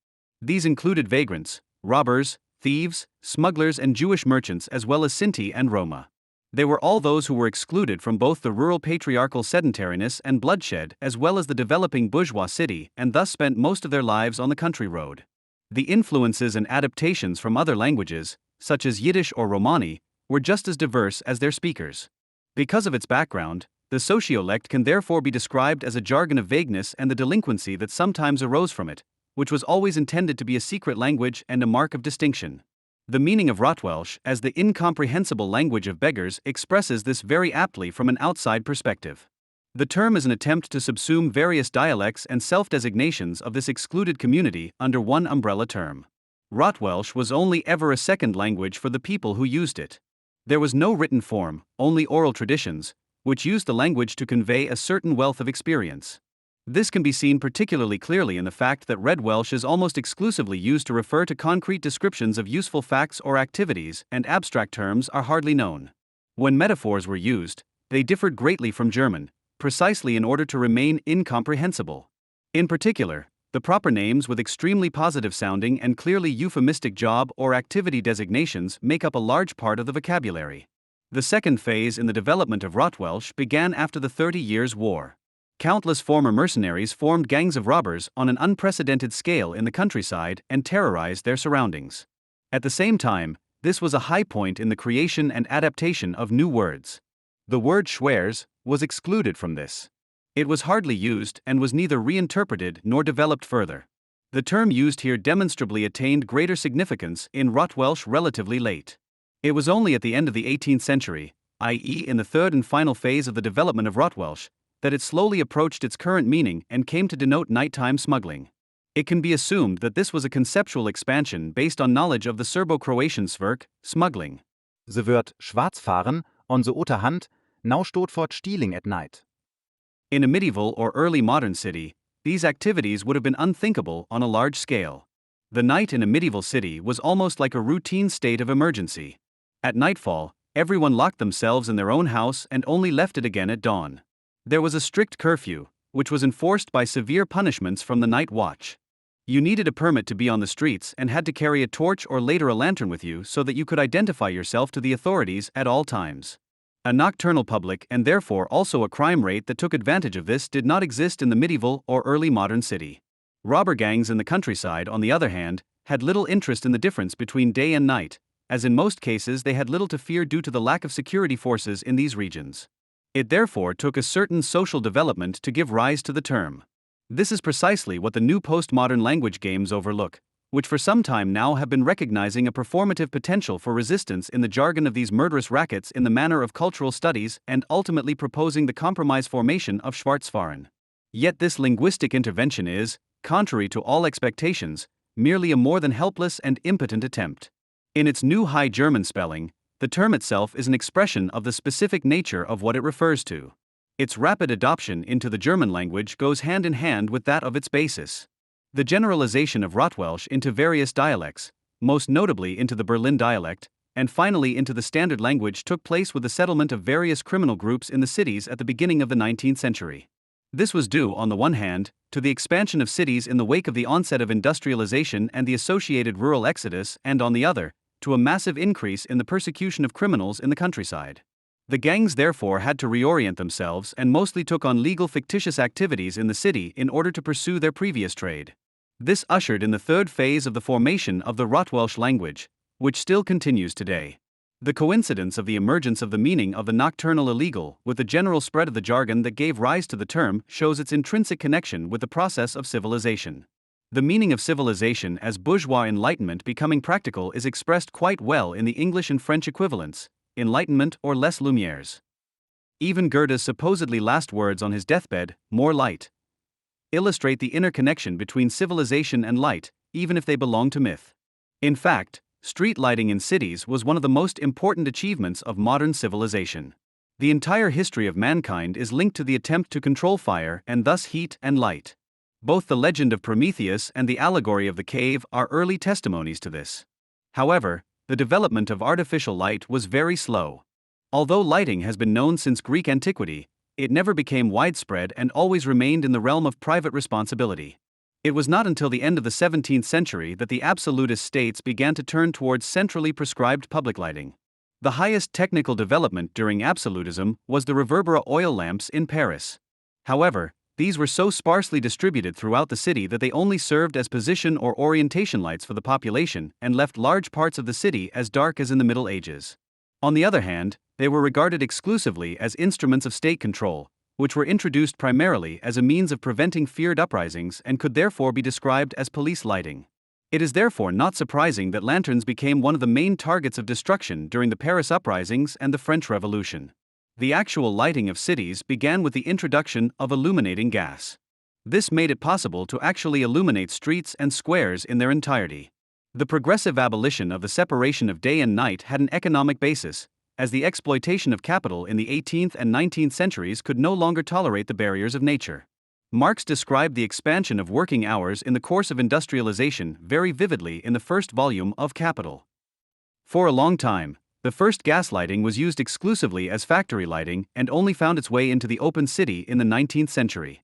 These included vagrants, robbers, thieves, smugglers and Jewish merchants as well as Sinti and Roma. They were all those who were excluded from both the rural patriarchal sedentariness and bloodshed as well as the developing bourgeois city and thus spent most of their lives on the country road. The influences and adaptations from other languages, such as Yiddish or Romani, were just as diverse as their speakers. Because of its background, the sociolect can therefore be described as a jargon of vagueness and the delinquency that sometimes arose from it, which was always intended to be a secret language and a mark of distinction. The meaning of Rotwelsh as the incomprehensible language of beggars expresses this very aptly from an outside perspective. The term is an attempt to subsume various dialects and self-designations of this excluded community under one umbrella term. Rotwelsh was only ever a second language for the people who used it. There was no written form, only oral traditions, which used the language to convey a certain wealth of experience. This can be seen particularly clearly in the fact that Red Welsh is almost exclusively used to refer to concrete descriptions of useful facts or activities, and abstract terms are hardly known. When metaphors were used, they differed greatly from German, precisely in order to remain incomprehensible. In particular, the proper names with extremely positive sounding and clearly euphemistic job or activity designations make up a large part of the vocabulary. The second phase in the development of Rotwelsh began after the 30 Years' War. Countless former mercenaries formed gangs of robbers on an unprecedented scale in the countryside and terrorized their surroundings. At the same time, this was a high point in the creation and adaptation of new words. The word Schwers was excluded from this. It was hardly used and was neither reinterpreted nor developed further. The term used here demonstrably attained greater significance in Rotwelsh relatively late. It was only at the end of the 18th century, i.e., in the third and final phase of the development of Rotwelsh, that it slowly approached its current meaning and came to denote nighttime smuggling. It can be assumed that this was a conceptual expansion based on knowledge of the Serbo-Croatian svrk, smuggling. Ze wird schwarz fahren, on the other hand, now steht for stealing at night. In a medieval or early modern city, these activities would have been unthinkable on a large scale. The night in a medieval city was almost like a routine state of emergency. At nightfall, everyone locked themselves in their own house and only left it again at dawn. There was a strict curfew, which was enforced by severe punishments from the night watch. You needed a permit to be on the streets and had to carry a torch or later a lantern with you so that you could identify yourself to the authorities at all times. A nocturnal public and therefore also a crime rate that took advantage of this did not exist in the medieval or early modern city. Robber gangs in the countryside, on the other hand, had little interest in the difference between day and night, as in most cases they had little to fear due to the lack of security forces in these regions. It therefore took a certain social development to give rise to the term. This is precisely what the new postmodern language games overlook, which for some time now have been recognizing a performative potential for resistance in the jargon of these murderous rackets in the manner of cultural studies and ultimately proposing the compromise formation of Schwarzfahren. Yet this linguistic intervention is, contrary to all expectations, merely a more than helpless and impotent attempt. In its new High German spelling, the term itself is an expression of the specific nature of what it refers to. Its rapid adoption into the German language goes hand in hand with that of its basis. The generalization of Rotwelsch into various dialects, most notably into the Berlin dialect, and finally into the standard language took place with the settlement of various criminal groups in the cities at the beginning of the 19th century. This was due, on the one hand, to the expansion of cities in the wake of the onset of industrialization and the associated rural exodus, and on the other, to a massive increase in the persecution of criminals in the countryside. The gangs therefore had to reorient themselves and mostly took on legal fictitious activities in the city in order to pursue their previous trade. This ushered in the third phase of the formation of the Rotwelsch language, which still continues today. The coincidence of the emergence of the meaning of the nocturnal illegal with the general spread of the jargon that gave rise to the term shows its intrinsic connection with the process of civilization. The meaning of civilization as bourgeois enlightenment becoming practical is expressed quite well in the English and French equivalents, enlightenment or les Lumières. Even Goethe's supposedly last words on his deathbed, more light, illustrate the inner connection between civilization and light, even if they belong to myth. In fact, street lighting in cities was one of the most important achievements of modern civilization. The entire history of mankind is linked to the attempt to control fire and thus heat and light. Both the legend of Prometheus and the allegory of the cave are early testimonies to this. However, the development of artificial light was very slow. Although lighting has been known since Greek antiquity, it never became widespread and always remained in the realm of private responsibility. It was not until the end of the 17th century that the absolutist states began to turn towards centrally prescribed public lighting. The highest technical development during absolutism was the reverbera oil lamps in Paris. However, these were so sparsely distributed throughout the city that they only served as position or orientation lights for the population and left large parts of the city as dark as in the Middle Ages. On the other hand, they were regarded exclusively as instruments of state control, which were introduced primarily as a means of preventing feared uprisings and could therefore be described as police lighting. It is therefore not surprising that lanterns became one of the main targets of destruction during the Paris uprisings and the French Revolution. The actual lighting of cities began with the introduction of illuminating gas. This made it possible to actually illuminate streets and squares in their entirety. The progressive abolition of the separation of day and night had an economic basis, as the exploitation of capital in the 18th and 19th centuries could no longer tolerate the barriers of nature. Marx described the expansion of working hours in the course of industrialization very vividly in the first volume of Capital. For a long time, the first gas lighting was used exclusively as factory lighting and only found its way into the open city in the 19th century.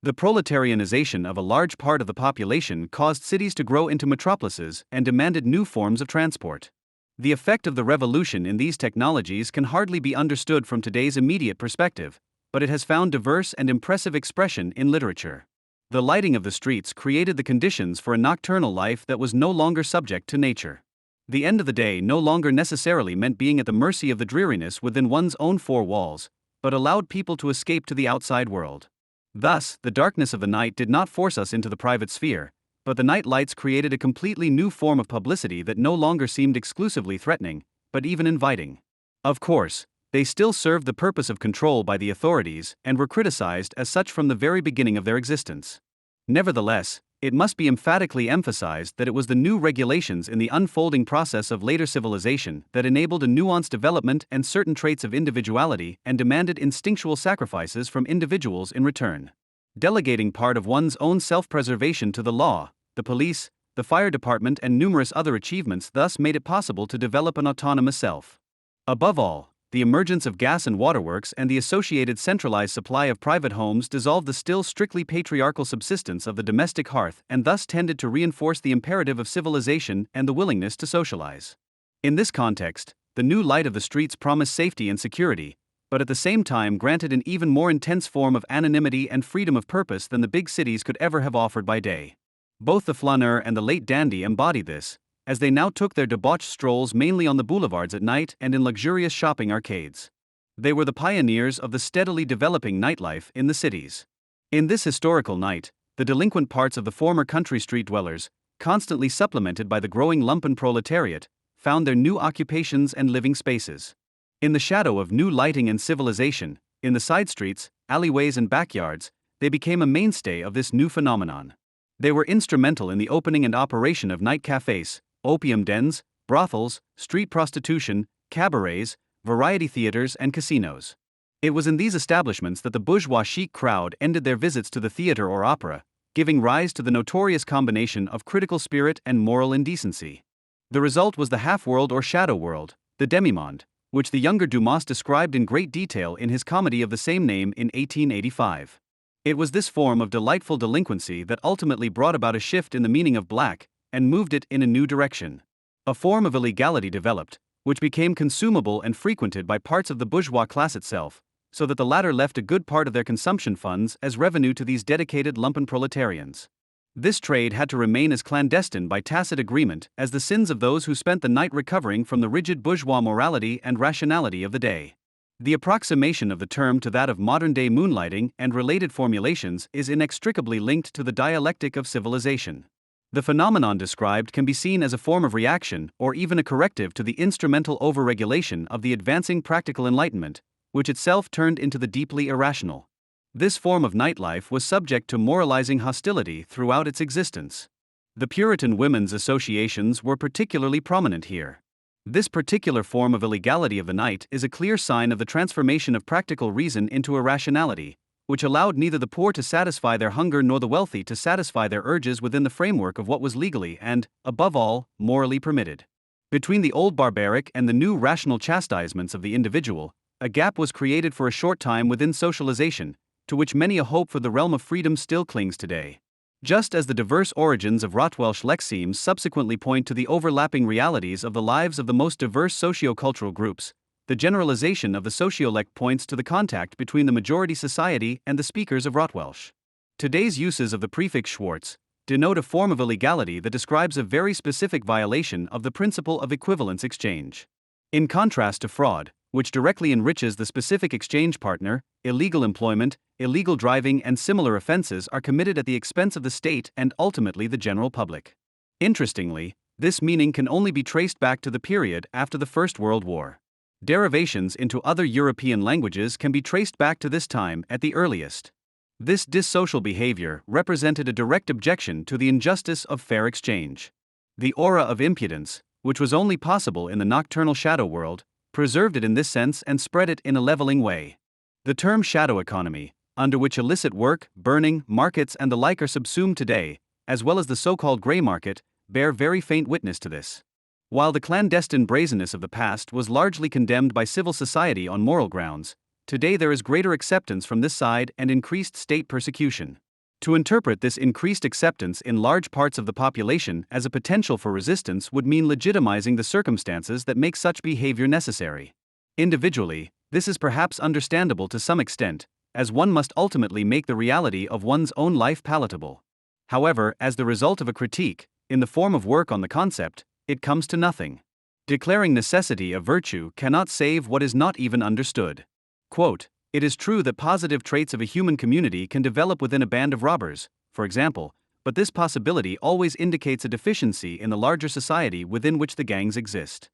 The proletarianization of a large part of the population caused cities to grow into metropolises and demanded new forms of transport. The effect of the revolution in these technologies can hardly be understood from today's immediate perspective, but it has found diverse and impressive expression in literature. The lighting of the streets created the conditions for a nocturnal life that was no longer subject to nature. The end of the day no longer necessarily meant being at the mercy of the dreariness within one's own four walls, but allowed people to escape to the outside world. Thus, the darkness of the night did not force us into the private sphere, but the night lights created a completely new form of publicity that no longer seemed exclusively threatening, but even inviting. Of course, they still served the purpose of control by the authorities and were criticized as such from the very beginning of their existence. Nevertheless, it must be emphatically emphasized that it was the new regulations in the unfolding process of later civilization that enabled a nuanced development and certain traits of individuality and demanded instinctual sacrifices from individuals in return. Delegating part of one's own self-preservation to the law, the police, the fire department, and numerous other achievements thus made it possible to develop an autonomous self. Above all, the emergence of gas and waterworks and the associated centralized supply of private homes dissolved the still strictly patriarchal subsistence of the domestic hearth and thus tended to reinforce the imperative of civilization and the willingness to socialize. In this context, the new light of the streets promised safety and security, but at the same time granted an even more intense form of anonymity and freedom of purpose than the big cities could ever have offered by day. Both the flaneur and the late dandy embodied this, as they now took their debauched strolls mainly on the boulevards at night and in luxurious shopping arcades. They were the pioneers of the steadily developing nightlife in the cities. In this historical night, the delinquent parts of the former country street dwellers, constantly supplemented by the growing lumpen proletariat, found their new occupations and living spaces. In the shadow of new lighting and civilization, in the side streets, alleyways, and backyards, they became a mainstay of this new phenomenon. They were instrumental in the opening and operation of night cafes, opium dens, brothels, street prostitution, cabarets, variety theaters, and casinos. It was in these establishments that the bourgeois chic crowd ended their visits to the theater or opera, giving rise to the notorious combination of critical spirit and moral indecency. The result was the half-world or shadow world, the demi-monde, which the younger Dumas described in great detail in his comedy of the same name in 1885. It was this form of delightful delinquency that ultimately brought about a shift in the meaning of black, and moved it in a new direction. A form of illegality developed, which became consumable and frequented by parts of the bourgeois class itself, so that the latter left a good part of their consumption funds as revenue to these dedicated lumpen proletarians. This trade had to remain as clandestine by tacit agreement as the sins of those who spent the night recovering from the rigid bourgeois morality and rationality of the day. The approximation of the term to that of modern-day moonlighting and related formulations is inextricably linked to the dialectic of civilization. The phenomenon described can be seen as a form of reaction or even a corrective to the instrumental overregulation of the advancing practical enlightenment, which itself turned into the deeply irrational. This form of nightlife was subject to moralizing hostility throughout its existence. The Puritan women's associations were particularly prominent here. This particular form of illegality of the night is a clear sign of the transformation of practical reason into irrationality, which allowed neither the poor to satisfy their hunger nor the wealthy to satisfy their urges within the framework of what was legally and, above all, morally permitted. Between the old barbaric and the new rational chastisements of the individual, a gap was created for a short time within socialization, to which many a hope for the realm of freedom still clings today. Just as the diverse origins of Rottwelsch lexemes subsequently point to the overlapping realities of the lives of the most diverse socio-cultural groups, the generalization of the sociolect points to the contact between the majority society and the speakers of Rottwelsch. Today's uses of the prefix Schwarz denote a form of illegality that describes a very specific violation of the principle of equivalence exchange. In contrast to fraud, which directly enriches the specific exchange partner, illegal employment, illegal driving, and similar offenses are committed at the expense of the state and ultimately the general public. Interestingly, this meaning can only be traced back to the period after the First World War. Derivations into other European languages can be traced back to this time at the earliest. This dissocial behavior represented a direct objection to the injustice of fair exchange. The aura of impudence, which was only possible in the nocturnal shadow world, preserved it in this sense and spread it in a leveling way. The term shadow economy, under which illicit work, burning, markets, and the like are subsumed today, as well as the so-called grey market, bear very faint witness to this. While the clandestine brazenness of the past was largely condemned by civil society on moral grounds, today there is greater acceptance from this side and increased state persecution. To interpret this increased acceptance in large parts of the population as a potential for resistance would mean legitimizing the circumstances that make such behavior necessary. Individually, this is perhaps understandable to some extent, as one must ultimately make the reality of one's own life palatable. However, as the result of a critique, in the form of work on the concept, it comes to nothing. Declaring necessity a virtue cannot save what is not even understood. Quote, "It is true that positive traits of a human community can develop within a band of robbers, for example, but this possibility always indicates a deficiency in the larger society within which the gangs exist."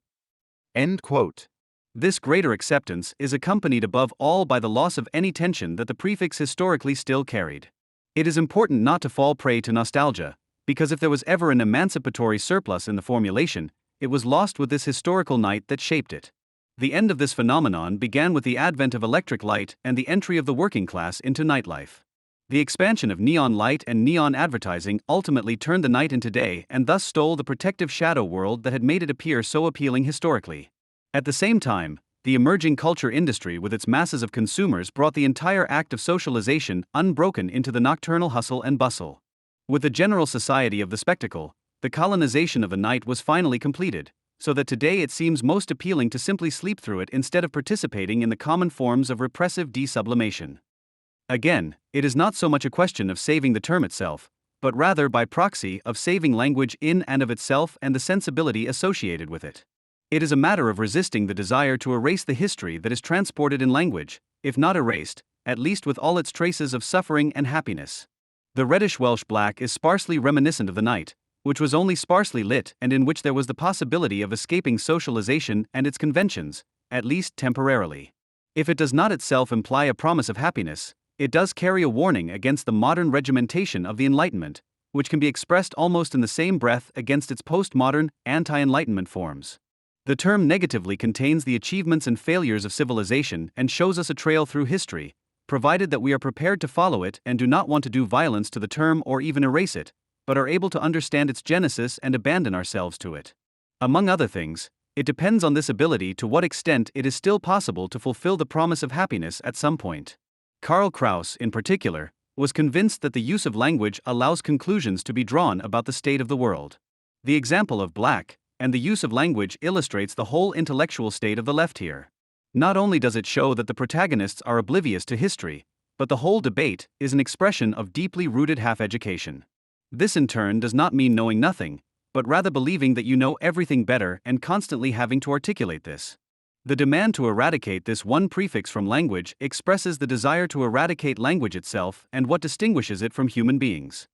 End quote. This greater acceptance is accompanied above all by the loss of any tension that the prefix historically still carried. It is important not to fall prey to nostalgia, Because if there was ever an emancipatory surplus in the formulation, it was lost with this historical night that shaped it. The end of this phenomenon began with the advent of electric light and the entry of the working class into nightlife. The expansion of neon light and neon advertising ultimately turned the night into day and thus stole the protective shadow world that had made it appear so appealing historically. At the same time, the emerging culture industry with its masses of consumers brought the entire act of socialization unbroken into the nocturnal hustle and bustle. With the general society of the spectacle, the colonization of the night was finally completed, so that today it seems most appealing to simply sleep through it instead of participating in the common forms of repressive desublimation. Again, it is not so much a question of saving the term itself, but rather by proxy of saving language in and of itself and the sensibility associated with it. It is a matter of resisting the desire to erase the history that is transported in language, if not erased, at least with all its traces of suffering and happiness. The reddish Welsh black is sparsely reminiscent of the night, which was only sparsely lit and in which there was the possibility of escaping socialization and its conventions, at least temporarily. If it does not itself imply a promise of happiness, it does carry a warning against the modern regimentation of the Enlightenment, which can be expressed almost in the same breath against its postmodern, anti-Enlightenment forms. The term negatively contains the achievements and failures of civilization and shows us a trail through history, provided that we are prepared to follow it and do not want to do violence to the term or even erase it, but are able to understand its genesis and abandon ourselves to it. Among other things, it depends on this ability to what extent it is still possible to fulfill the promise of happiness at some point. Karl Kraus, in particular, was convinced that the use of language allows conclusions to be drawn about the state of the world. The example of black and the use of language illustrates the whole intellectual state of the left here. Not only does it show that the protagonists are oblivious to history, but the whole debate is an expression of deeply rooted half-education. This in turn does not mean knowing nothing, but rather believing that you know everything better and constantly having to articulate this. The demand to eradicate this one prefix from language expresses the desire to eradicate language itself and what distinguishes it from human beings.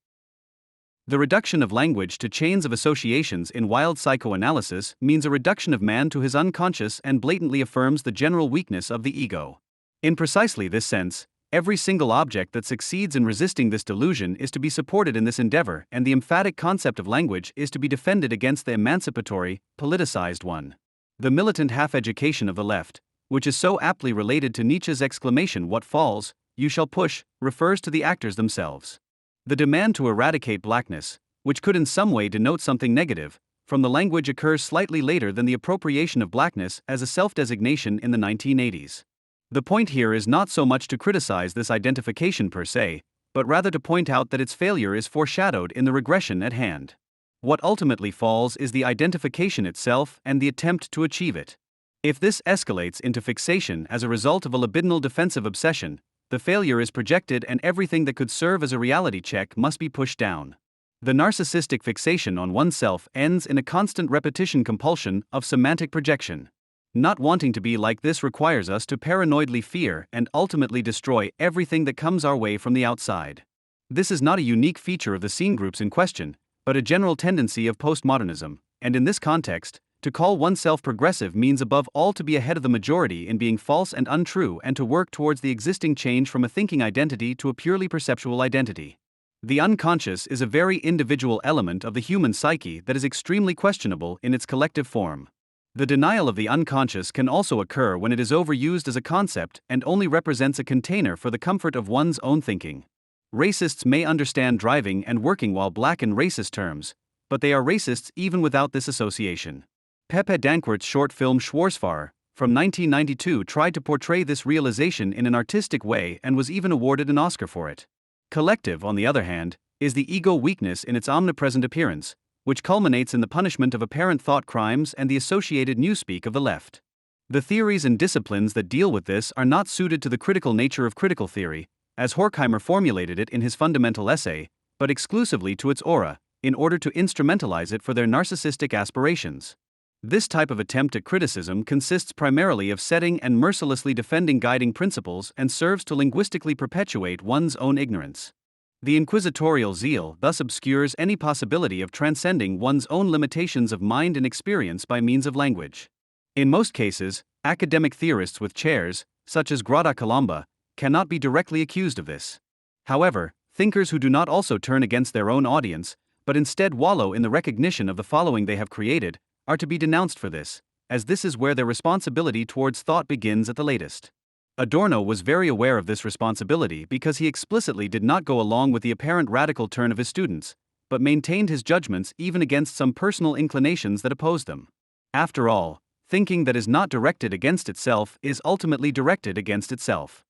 The reduction of language to chains of associations in wild psychoanalysis means a reduction of man to his unconscious and blatantly affirms the general weakness of the ego. In precisely this sense, every single object that succeeds in resisting this delusion is to be supported in this endeavor, and the emphatic concept of language is to be defended against the emancipatory, politicized one. The militant half-education of the left, which is so aptly related to Nietzsche's exclamation "What falls, you shall push," refers to the actors themselves. The demand to eradicate blackness, which could in some way denote something negative, from the language occurs slightly later than the appropriation of blackness as a self-designation in the 1980s. The point here is not so much to criticize this identification per se, but rather to point out that its failure is foreshadowed in the regression at hand. What ultimately falls is the identification itself and the attempt to achieve it. If this escalates into fixation as a result of a libidinal defensive obsession, the failure is projected and everything that could serve as a reality check must be pushed down. The narcissistic fixation on oneself ends in a constant repetition compulsion of semantic projection. Not wanting to be like this requires us to paranoidly fear and ultimately destroy everything that comes our way from the outside. This is not a unique feature of the scene groups in question, but a general tendency of postmodernism, and in this context, to call oneself progressive means above all to be ahead of the majority in being false and untrue and to work towards the existing change from a thinking identity to a purely perceptual identity. The unconscious is a very individual element of the human psyche that is extremely questionable in its collective form. The denial of the unconscious can also occur when it is overused as a concept and only represents a container for the comfort of one's own thinking. Racists may understand driving and working while black in racist terms, but they are racists even without this association. Pepe Dancourt's short film Schwarzfahr, from 1992, tried to portray this realization in an artistic way and was even awarded an Oscar for it. Collective, on the other hand, is the ego weakness in its omnipresent appearance, which culminates in the punishment of apparent thought crimes and the associated newspeak of the left. The theories and disciplines that deal with this are not suited to the critical nature of critical theory, as Horkheimer formulated it in his fundamental essay, but exclusively to its aura, in order to instrumentalize it for their narcissistic aspirations. This type of attempt at criticism consists primarily of setting and mercilessly defending guiding principles and serves to linguistically perpetuate one's own ignorance. The inquisitorial zeal thus obscures any possibility of transcending one's own limitations of mind and experience by means of language. In most cases, academic theorists with chairs, such as Grada Colomba, cannot be directly accused of this. However, thinkers who do not also turn against their own audience, but instead wallow in the recognition of the following they have created, are to be denounced for this, as this is where their responsibility towards thought begins at the latest. Adorno was very aware of this responsibility because he explicitly did not go along with the apparent radical turn of his students, but maintained his judgments even against some personal inclinations that opposed them. After all, thinking that is not directed against itself is ultimately directed against itself.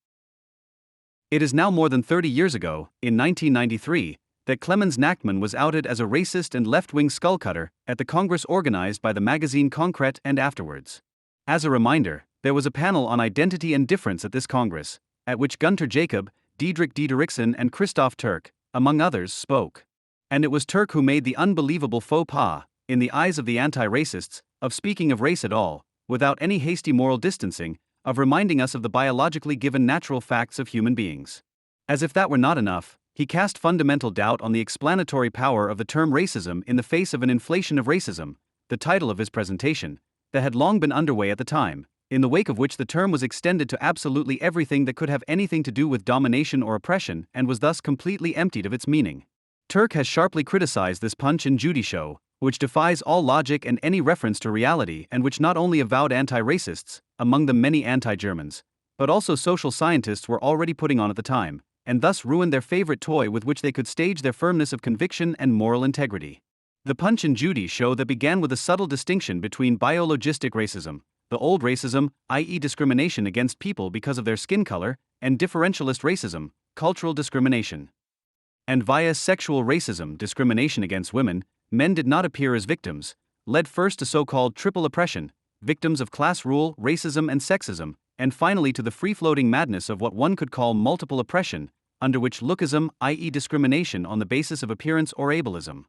It is now more than 30 years ago, in 1993, that Clemens Nachmann was outed as a racist and left-wing skullcutter at the Congress organized by the magazine Concret and afterwards. As a reminder, there was a panel on identity and difference at this Congress, at which Gunter Jacob, Diederik Diederiksen and Christoph Turk, among others, spoke. And it was Turk who made the unbelievable faux pas, in the eyes of the anti-racists, of speaking of race at all, without any hasty moral distancing, of reminding us of the biologically given natural facts of human beings. As if that were not enough, he cast fundamental doubt on the explanatory power of the term racism in the face of an inflation of racism, the title of his presentation, that had long been underway at the time, in the wake of which the term was extended to absolutely everything that could have anything to do with domination or oppression and was thus completely emptied of its meaning. Turk has sharply criticized this Punch and Judy show, which defies all logic and any reference to reality and which not only avowed anti-racists, among them many anti-Germans, but also social scientists were already putting on at the time, and thus ruined their favorite toy with which they could stage their firmness of conviction and moral integrity. The Punch and Judy show that began with a subtle distinction between biologistic racism, the old racism, i.e. discrimination against people because of their skin color, and differentialist racism, cultural discrimination. And via sexual racism, discrimination against women, men did not appear as victims, led first to so-called triple oppression, victims of class rule, racism and sexism, and finally to the free-floating madness of what one could call multiple oppression, under which lookism, i.e. discrimination on the basis of appearance or ableism.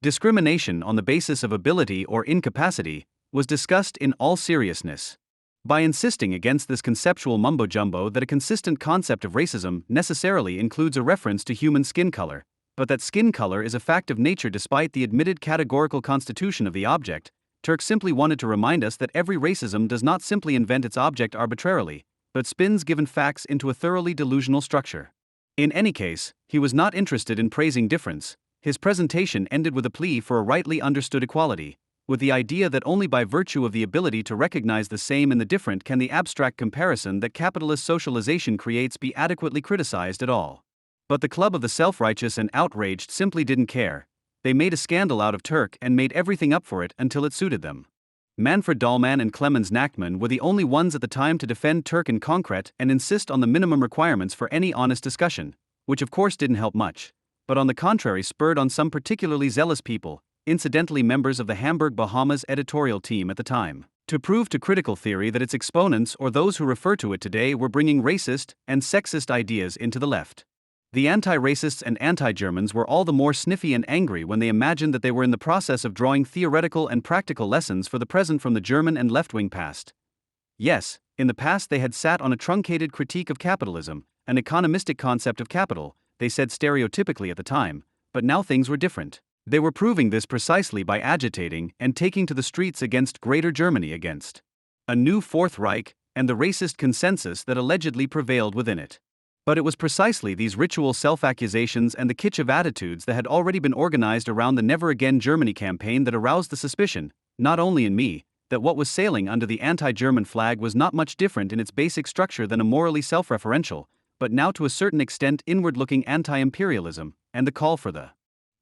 Discrimination on the basis of ability or incapacity was discussed in all seriousness. By insisting against this conceptual mumbo-jumbo that a consistent concept of racism necessarily includes a reference to human skin color, but that skin color is a fact of nature despite the admitted categorical constitution of the object, Turk simply wanted to remind us that every racism does not simply invent its object arbitrarily, but spins given facts into a thoroughly delusional structure. In any case, he was not interested in praising difference. His presentation ended with a plea for a rightly understood equality, with the idea that only by virtue of the ability to recognize the same in the different can the abstract comparison that capitalist socialization creates be adequately criticized at all. But the club of the self-righteous and outraged simply didn't care. They made a scandal out of Turk and made everything up for it until it suited them. Manfred Dahlmann and Clemens Nachmann were the only ones at the time to defend Turk in concrete and insist on the minimum requirements for any honest discussion, which of course didn't help much, but on the contrary spurred on some particularly zealous people, incidentally members of the Hamburg Bahamas editorial team at the time, to prove to critical theory that its exponents or those who refer to it today were bringing racist and sexist ideas into the left. The anti-racists and anti-Germans were all the more sniffy and angry when they imagined that they were in the process of drawing theoretical and practical lessons for the present from the German and left-wing past. Yes, in the past they had sat on a truncated critique of capitalism, an economistic concept of capital, they said stereotypically at the time, but now things were different. They were proving this precisely by agitating and taking to the streets against Greater Germany, against a new Fourth Reich and the racist consensus that allegedly prevailed within it. But it was precisely these ritual self-accusations and the kitsch of attitudes that had already been organized around the Never Again Germany campaign that aroused the suspicion, not only in me, that what was sailing under the anti-German flag was not much different in its basic structure than a morally self-referential, but now to a certain extent inward-looking anti-imperialism, and the call for the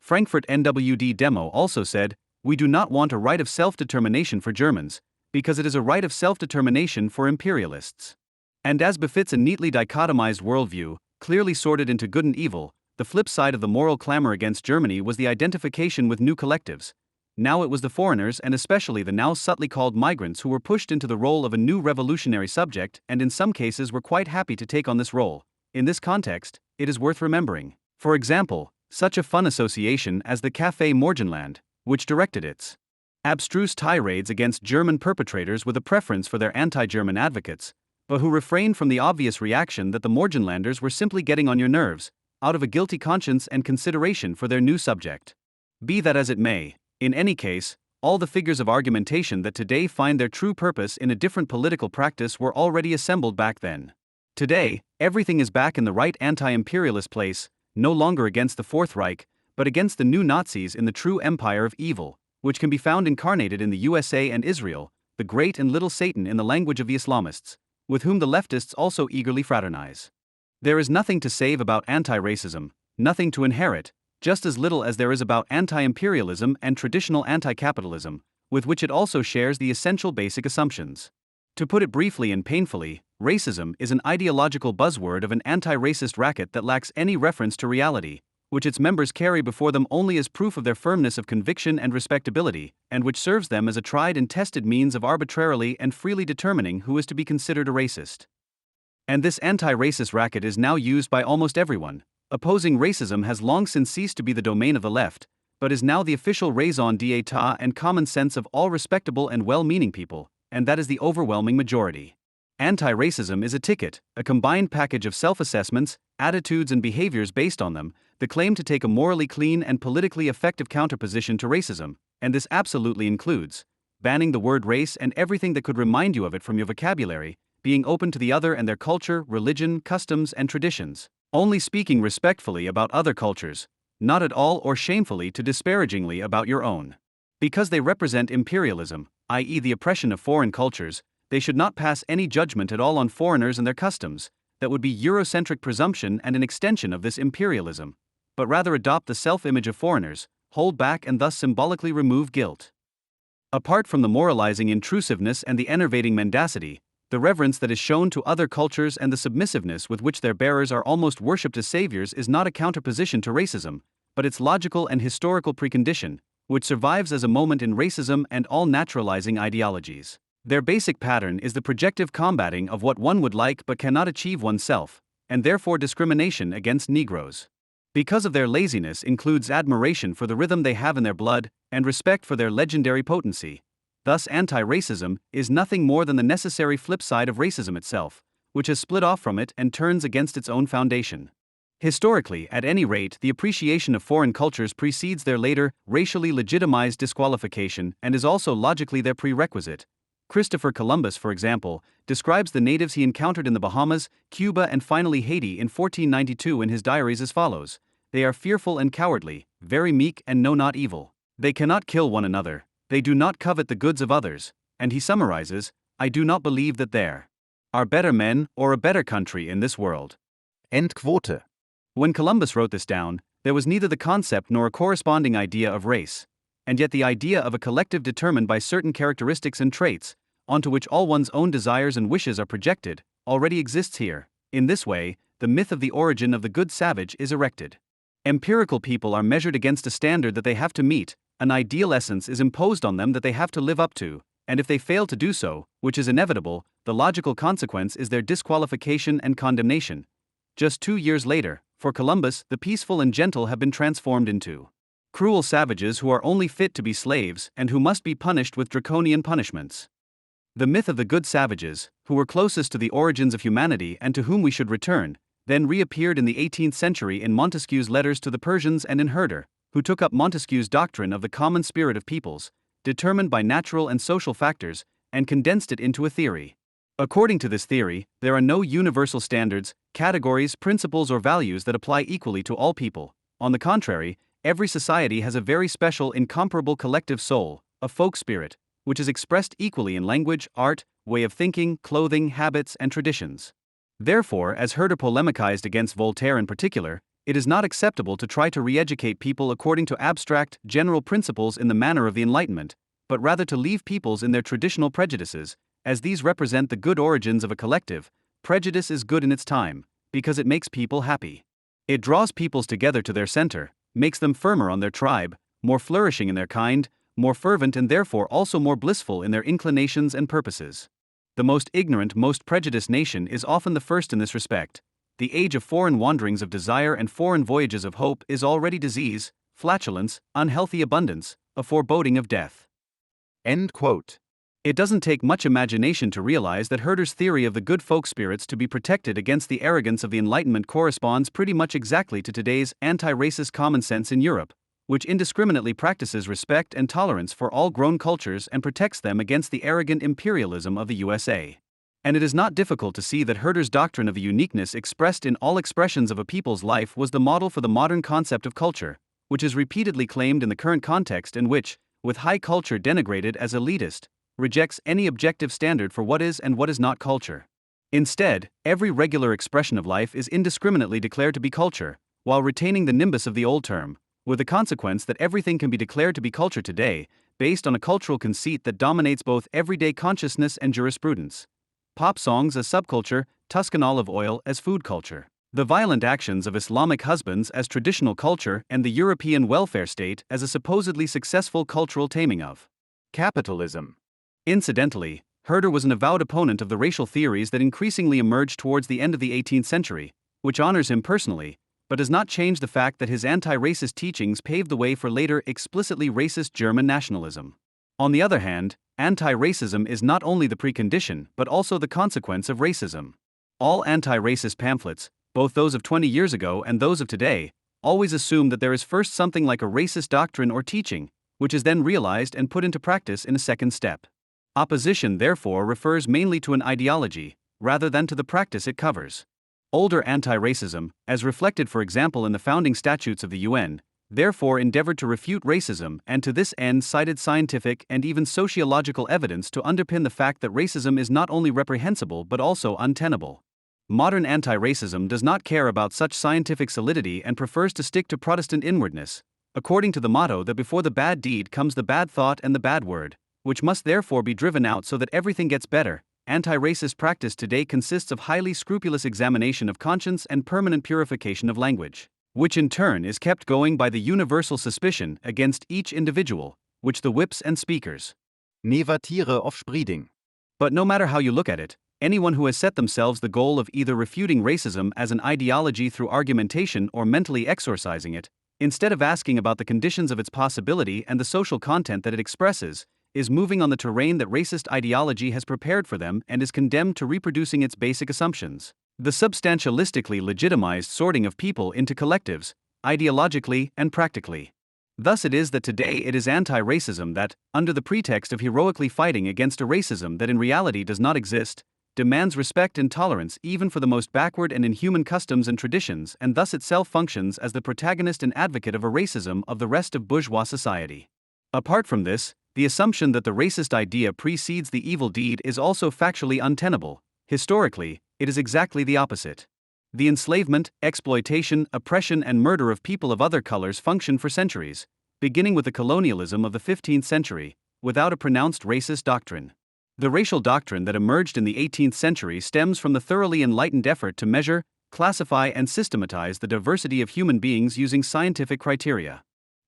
Frankfurt NWD demo also said, "We do not want a right of self-determination for Germans, because it is a right of self-determination for imperialists." And as befits a neatly dichotomized worldview, clearly sorted into good and evil, the flip side of the moral clamor against Germany was the identification with new collectives. Now it was the foreigners and especially the now subtly called migrants who were pushed into the role of a new revolutionary subject and in some cases were quite happy to take on this role. In this context, it is worth remembering, for example, such a fun association as the Café Morgenland, which directed its abstruse tirades against German perpetrators with a preference for their anti-German advocates, but who refrained from the obvious reaction that the Morgenlanders were simply getting on your nerves, out of a guilty conscience and consideration for their new subject. Be that as it may, in any case, all the figures of argumentation that today find their true purpose in a different political practice were already assembled back then. Today, everything is back in the right anti-imperialist place, no longer against the Fourth Reich, but against the new Nazis in the true empire of evil, which can be found incarnated in the USA and Israel, the great and little Satan in the language of the Islamists, with whom the leftists also eagerly fraternize. There is nothing to save about anti-racism, nothing to inherit, just as little as there is about anti-imperialism and traditional anti-capitalism, with which it also shares the essential basic assumptions. To put it briefly and painfully, racism is an ideological buzzword of an anti-racist racket that lacks any reference to reality, which its members carry before them only as proof of their firmness of conviction and respectability, and which serves them as a tried and tested means of arbitrarily and freely determining who is to be considered a racist. And this anti-racist racket is now used by almost everyone. Opposing racism has long since ceased to be the domain of the left, but is now the official raison d'etat and common sense of all respectable and well-meaning people, and that is the overwhelming majority. Anti-racism is a ticket, a combined package of self-assessments, attitudes and behaviors based on them, the claim to take a morally clean and politically effective counterposition to racism, and this absolutely includes banning the word race and everything that could remind you of it from your vocabulary, being open to the other and their culture, religion, customs and traditions, only speaking respectfully about other cultures, not at all or shamefully to disparagingly about your own. Because they represent imperialism, i.e. the oppression of foreign cultures, they should not pass any judgment at all on foreigners and their customs. That would be Eurocentric presumption and an extension of this imperialism, but rather adopt the self-image of foreigners, hold back and thus symbolically remove guilt. Apart from the moralizing intrusiveness and the enervating mendacity, the reverence that is shown to other cultures and the submissiveness with which their bearers are almost worshipped as saviors is not a counterposition to racism, but its logical and historical precondition, which survives as a moment in racism and all naturalizing ideologies. Their basic pattern is the projective combating of what one would like but cannot achieve oneself, and therefore discrimination against Negroes. Because of their laziness includes admiration for the rhythm they have in their blood, and respect for their legendary potency. Thus anti-racism is nothing more than the necessary flip side of racism itself, which has split off from it and turns against its own foundation. Historically, at any rate, the appreciation of foreign cultures precedes their later, racially legitimized disqualification and is also logically their prerequisite. Christopher Columbus, for example, describes the natives he encountered in the Bahamas, Cuba and finally Haiti in 1492 in his diaries as follows: "They are fearful and cowardly, very meek and know not evil. They cannot kill one another, they do not covet the goods of others," and he summarizes, "I do not believe that there are better men or a better country in this world." End quote. When Columbus wrote this down, there was neither the concept nor a corresponding idea of race, and yet the idea of a collective determined by certain characteristics and traits, onto which all one's own desires and wishes are projected, already exists here. In this way, the myth of the origin of the good savage is erected. Empirical people are measured against a standard that they have to meet, an ideal essence is imposed on them that they have to live up to, and if they fail to do so, which is inevitable, the logical consequence is their disqualification and condemnation. Just 2 years later, for Columbus, the peaceful and gentle have been transformed into cruel savages who are only fit to be slaves and who must be punished with draconian punishments. The myth of the good savages, who were closest to the origins of humanity and to whom we should return, then reappeared in the 18th century in Montesquieu's letters to the Persians and in Herder, who took up Montesquieu's doctrine of the common spirit of peoples, determined by natural and social factors, and condensed it into a theory. According to this theory, there are no universal standards, categories, principles or values that apply equally to all people. On the contrary, every society has a very special, incomparable collective soul, a folk spirit, which is expressed equally in language, art, way of thinking, clothing, habits, and traditions. Therefore, as Herder polemicized against Voltaire in particular, it is not acceptable to try to re-educate people according to abstract, general principles in the manner of the Enlightenment, but rather to leave peoples in their traditional prejudices, as these represent the good origins of a collective. Prejudice is good in its time, because it makes people happy. It draws peoples together to their center, makes them firmer on their tribe, more flourishing in their kind, more fervent and therefore also more blissful in their inclinations and purposes. The most ignorant, most prejudiced nation is often the first in this respect. The age of foreign wanderings of desire and foreign voyages of hope is already disease, flatulence, unhealthy abundance, a foreboding of death. End quote. It doesn't take much imagination to realize that Herder's theory of the good folk spirits to be protected against the arrogance of the Enlightenment corresponds pretty much exactly to today's anti-racist common sense in Europe, which indiscriminately practices respect and tolerance for all grown cultures and protects them against the arrogant imperialism of the USA. And it is not difficult to see that Herder's doctrine of the uniqueness expressed in all expressions of a people's life was the model for the modern concept of culture, which is repeatedly claimed in the current context and which, with high culture denigrated as elitist, rejects any objective standard for what is and what is not culture. Instead, every regular expression of life is indiscriminately declared to be culture, while retaining the nimbus of the old term, with the consequence that everything can be declared to be culture today, based on a cultural conceit that dominates both everyday consciousness and jurisprudence. Pop songs as subculture, Tuscan olive oil as food culture. The violent actions of Islamic husbands as traditional culture and the European welfare state as a supposedly successful cultural taming of capitalism. Incidentally, Herder was an avowed opponent of the racial theories that increasingly emerged towards the end of the 18th century, which honors him personally, but does not change the fact that his anti-racist teachings paved the way for later explicitly racist German nationalism. On the other hand, anti-racism is not only the precondition but also the consequence of racism. All anti-racist pamphlets, both those of 20 years ago and those of today, always assume that there is first something like a racist doctrine or teaching, which is then realized and put into practice in a second step. Opposition therefore refers mainly to an ideology, rather than to the practice it covers. Older anti-racism, as reflected for example in the founding statutes of the UN, therefore endeavored to refute racism and to this end cited scientific and even sociological evidence to underpin the fact that racism is not only reprehensible but also untenable. Modern anti-racism does not care about such scientific solidity and prefers to stick to Protestant inwardness, according to the motto that before the bad deed comes the bad thought and the bad word, which must therefore be driven out so that everything gets better. Anti-racist practice today consists of highly scrupulous examination of conscience and permanent purification of language, which in turn is kept going by the universal suspicion against each individual, which the whips and speakers never Tiere of Spreading. But no matter how you look at it, anyone who has set themselves the goal of either refuting racism as an ideology through argumentation or mentally exorcising it, instead of asking about the conditions of its possibility and the social content that it expresses, is moving on the terrain that racist ideology has prepared for them and is condemned to reproducing its basic assumptions. The substantialistically legitimized sorting of people into collectives, ideologically and practically. Thus it is that today it is anti-racism that, under the pretext of heroically fighting against a racism that in reality does not exist, demands respect and tolerance even for the most backward and inhuman customs and traditions, and thus itself functions as the protagonist and advocate of a racism of the rest of bourgeois society. Apart from this, the assumption that the racist idea precedes the evil deed is also factually untenable. Historically, it is exactly the opposite. The enslavement, exploitation, oppression, and murder of people of other colors functioned for centuries, beginning with the colonialism of the 15th century, without a pronounced racist doctrine. The racial doctrine that emerged in the 18th century stems from the thoroughly enlightened effort to measure, classify, and systematize the diversity of human beings using scientific criteria.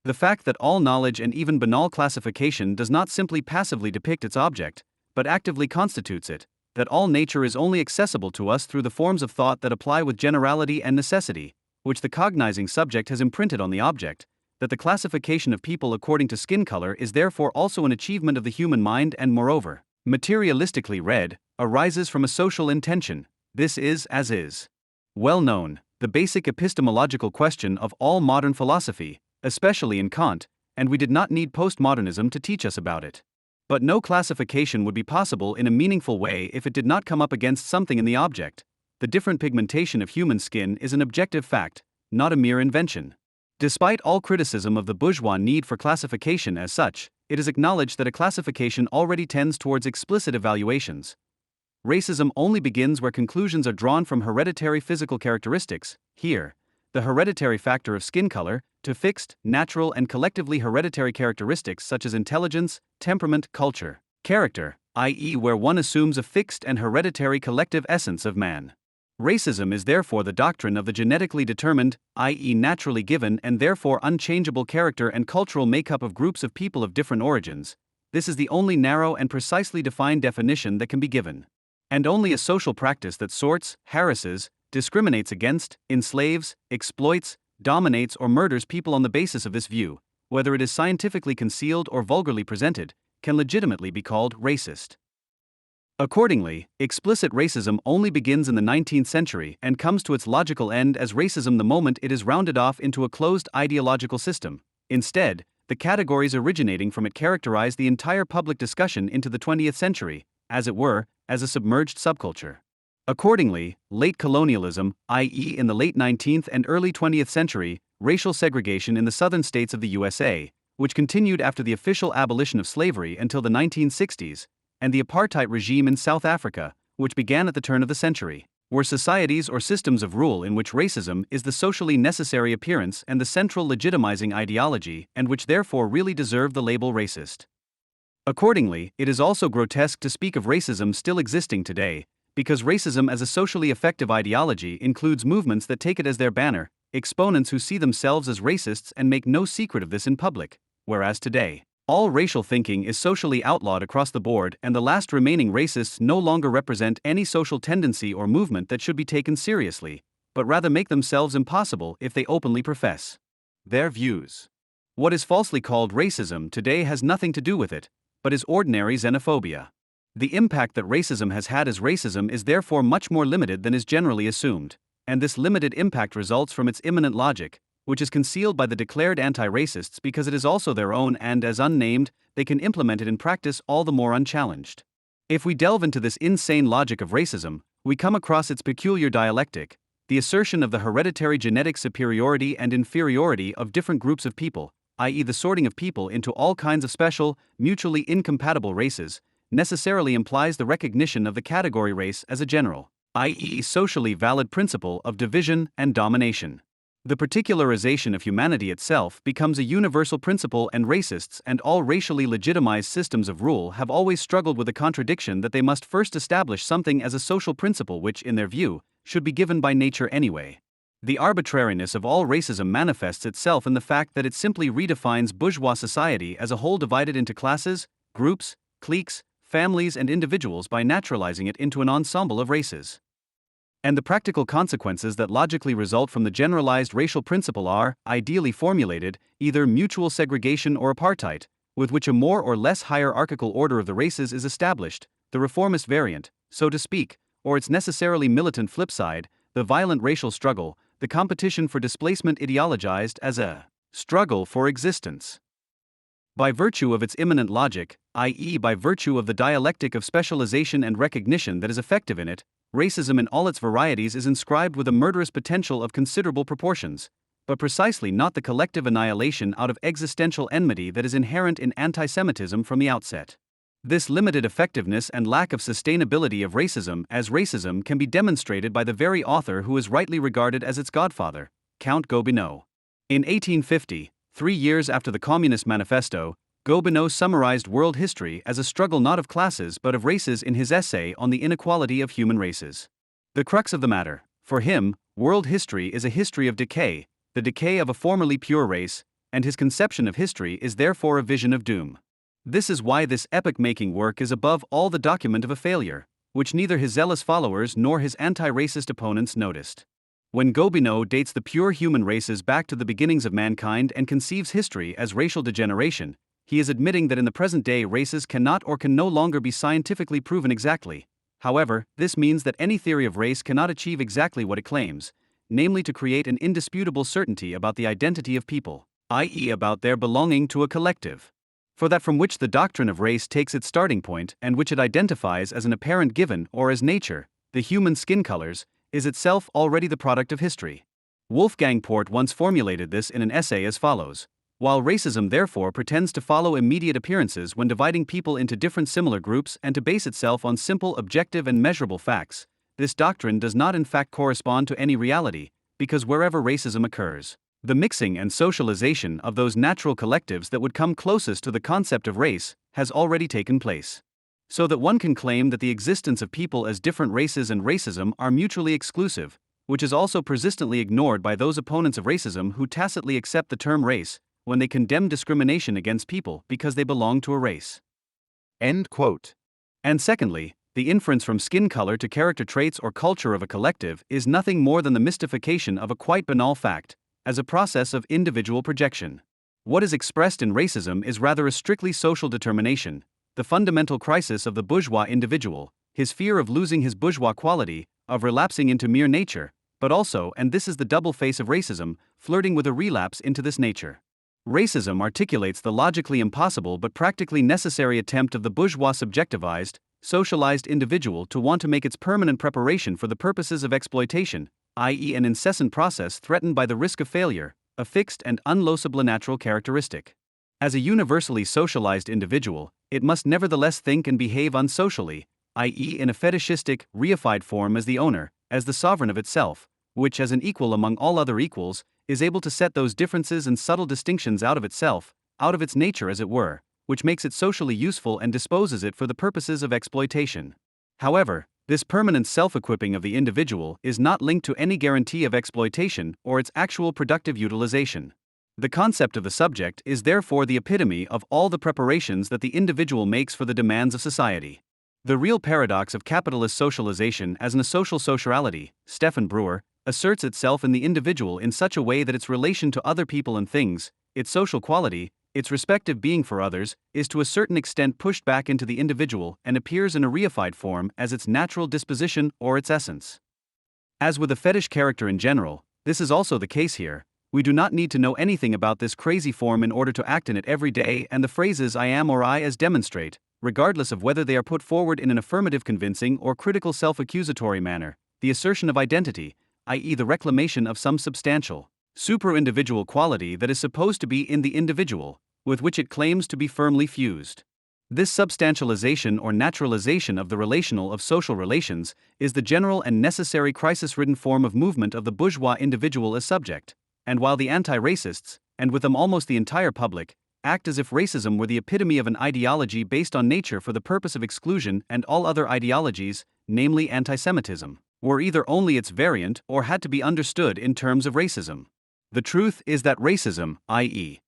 The fact that all knowledge and even banal classification does not simply passively depict its object, but actively constitutes it, that all nature is only accessible to us through the forms of thought that apply with generality and necessity, which the cognizing subject has imprinted on the object, that the classification of people according to skin color is therefore also an achievement of the human mind and moreover, materialistically read, arises from a social intention. This is as is well known, the basic epistemological question of all modern philosophy, especially in Kant, and we did not need postmodernism to teach us about it. But no classification would be possible in a meaningful way if it did not come up against something in the object. The different pigmentation of human skin is an objective fact, not a mere invention. Despite all criticism of the bourgeois need for classification as such, it is acknowledged that a classification already tends towards explicit evaluations. Racism only begins where conclusions are drawn from hereditary physical characteristics, here, the hereditary factor of skin color, to fixed, natural, and collectively hereditary characteristics such as intelligence, temperament, culture, character, i.e., where one assumes a fixed and hereditary collective essence of man. Racism is therefore the doctrine of the genetically determined, i.e., naturally given and therefore unchangeable character and cultural makeup of groups of people of different origins. This is the only narrow and precisely defined definition that can be given. And only a social practice that sorts, harasses, discriminates against, enslaves, exploits, dominates or murders people on the basis of this view, whether it is scientifically concealed or vulgarly presented, can legitimately be called racist. Accordingly, explicit racism only begins in the 19th century and comes to its logical end as racism the moment it is rounded off into a closed ideological system. Instead, the categories originating from it characterize the entire public discussion into the 20th century, as it were, as a submerged subculture. Accordingly, late colonialism, i.e. in the late 19th and early 20th century, racial segregation in the southern states of the USA, which continued after the official abolition of slavery until the 1960s, and the apartheid regime in South Africa, which began at the turn of the century, were societies or systems of rule in which racism is the socially necessary appearance and the central legitimizing ideology, and which therefore really deserve the label racist. Accordingly, it is also grotesque to speak of racism still existing today, because racism as a socially effective ideology includes movements that take it as their banner, exponents who see themselves as racists and make no secret of this in public, whereas today, all racial thinking is socially outlawed across the board, and the last remaining racists no longer represent any social tendency or movement that should be taken seriously, but rather make themselves impossible if they openly profess their views. What is falsely called racism today has nothing to do with it, but is ordinary xenophobia. The impact that racism has had as racism is therefore much more limited than is generally assumed, and this limited impact results from its immanent logic, which is concealed by the declared anti-racists because it is also their own, and as unnamed, they can implement it in practice all the more unchallenged. If we delve into this insane logic of racism, we come across its peculiar dialectic, the assertion of the hereditary genetic superiority and inferiority of different groups of people, i.e. the sorting of people into all kinds of special, mutually incompatible races, necessarily implies the recognition of the category race as a general, i.e. socially valid principle of division and domination. The particularization of humanity itself becomes a universal principle, and racists and all racially legitimized systems of rule have always struggled with the contradiction that they must first establish something as a social principle which, in their view, should be given by nature anyway. The arbitrariness of all racism manifests itself in the fact that it simply redefines bourgeois society as a whole divided into classes, groups, cliques, families and individuals by naturalizing it into an ensemble of races. And the practical consequences that logically result from the generalized racial principle are, ideally formulated, either mutual segregation or apartheid, with which a more or less hierarchical order of the races is established, the reformist variant, so to speak, or its necessarily militant flip side, the violent racial struggle, the competition for displacement ideologized as a struggle for existence. By virtue of its immanent logic, i.e. by virtue of the dialectic of specialization and recognition that is effective in it, racism in all its varieties is inscribed with a murderous potential of considerable proportions, but precisely not the collective annihilation out of existential enmity that is inherent in anti-Semitism from the outset. This limited effectiveness and lack of sustainability of racism as racism can be demonstrated by the very author who is rightly regarded as its godfather, Count Gobineau. In 1850, 3 years after the Communist Manifesto, Gobineau summarized world history as a struggle not of classes but of races in his essay on the inequality of human races. The crux of the matter, for him, world history is a history of decay, the decay of a formerly pure race, and his conception of history is therefore a vision of doom. This is why this epoch-making work is above all the document of a failure, which neither his zealous followers nor his anti-racist opponents noticed. When Gobineau dates the pure human races back to the beginnings of mankind and conceives history as racial degeneration, he is admitting that in the present day races cannot or can no longer be scientifically proven exactly. However, this means that any theory of race cannot achieve exactly what it claims, namely to create an indisputable certainty about the identity of people, i.e. about their belonging to a collective. For that from which the doctrine of race takes its starting point and which it identifies as an apparent given or as nature, the human skin colors, is itself already the product of history. Wolfgang Port once formulated this in an essay as follows: while racism therefore pretends to follow immediate appearances when dividing people into different similar groups and to base itself on simple objective and measurable facts, this doctrine does not in fact correspond to any reality, because wherever racism occurs, the mixing and socialization of those natural collectives that would come closest to the concept of race has already taken place. So that one can claim that the existence of people as different races and racism are mutually exclusive, which is also persistently ignored by those opponents of racism who tacitly accept the term race when they condemn discrimination against people because they belong to a race. End quote. And secondly, the inference from skin color to character traits or culture of a collective is nothing more than the mystification of a quite banal fact, as a process of individual projection. What is expressed in racism is rather a strictly social determination, the fundamental crisis of the bourgeois individual, his fear of losing his bourgeois quality, of relapsing into mere nature, but also, and this is the double face of racism, flirting with a relapse into this nature. Racism articulates the logically impossible but practically necessary attempt of the bourgeois subjectivized, socialized individual to want to make its permanent preparation for the purposes of exploitation, i.e. an incessant process threatened by the risk of failure, a fixed and unlosable natural characteristic. As a universally socialized individual, it must nevertheless think and behave unsocially, i.e., in a fetishistic, reified form as the owner, as the sovereign of itself, which, as an equal among all other equals, is able to set those differences and subtle distinctions out of itself, out of its nature as it were, which makes it socially useful and disposes it for the purposes of exploitation. However, this permanent self-equipping of the individual is not linked to any guarantee of exploitation or its actual productive utilization. The concept of the subject is therefore the epitome of all the preparations that the individual makes for the demands of society. The real paradox of capitalist socialization as a social sociality, Stefan Brewer, asserts itself in the individual in such a way that its relation to other people and things, its social quality, its respective being for others, is to a certain extent pushed back into the individual and appears in a reified form as its natural disposition or its essence. As with the fetish character in general, this is also the case here. We do not need to know anything about this crazy form in order to act in it every day, and the phrases I am or I as demonstrate, regardless of whether they are put forward in an affirmative convincing or critical self-accusatory manner, the assertion of identity, i.e. the reclamation of some substantial, super-individual quality that is supposed to be in the individual, with which it claims to be firmly fused. This substantialization or naturalization of the relational of social relations is the general and necessary crisis-ridden form of movement of the bourgeois individual as subject. And while the anti-racists, and with them almost the entire public, act as if racism were the epitome of an ideology based on nature for the purpose of exclusion, and all other ideologies, namely anti-Semitism, were either only its variant or had to be understood in terms of racism. The truth is that racism, i.e.,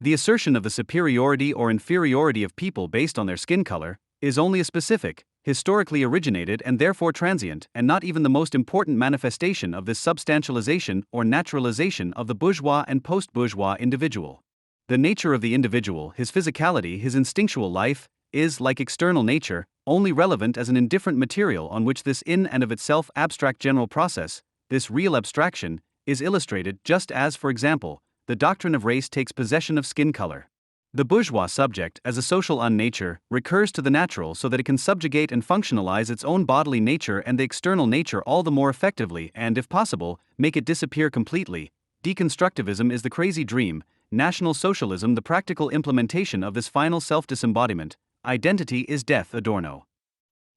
the assertion of the superiority or inferiority of people based on their skin color, is only a specific, historically originated and therefore transient, and not even the most important manifestation of this substantialization or naturalization of the bourgeois and post-bourgeois individual. The nature of the individual, his physicality, his instinctual life, is, like external nature, only relevant as an indifferent material on which this in and of itself abstract general process, this real abstraction, is illustrated, just as, for example, the doctrine of race takes possession of skin color. The bourgeois subject, as a social unnature, recurs to the natural so that it can subjugate and functionalize its own bodily nature and the external nature all the more effectively and, if possible, make it disappear completely. Deconstructivism is the crazy dream, National Socialism the practical implementation of this final self-disembodiment. Identity is death, Adorno.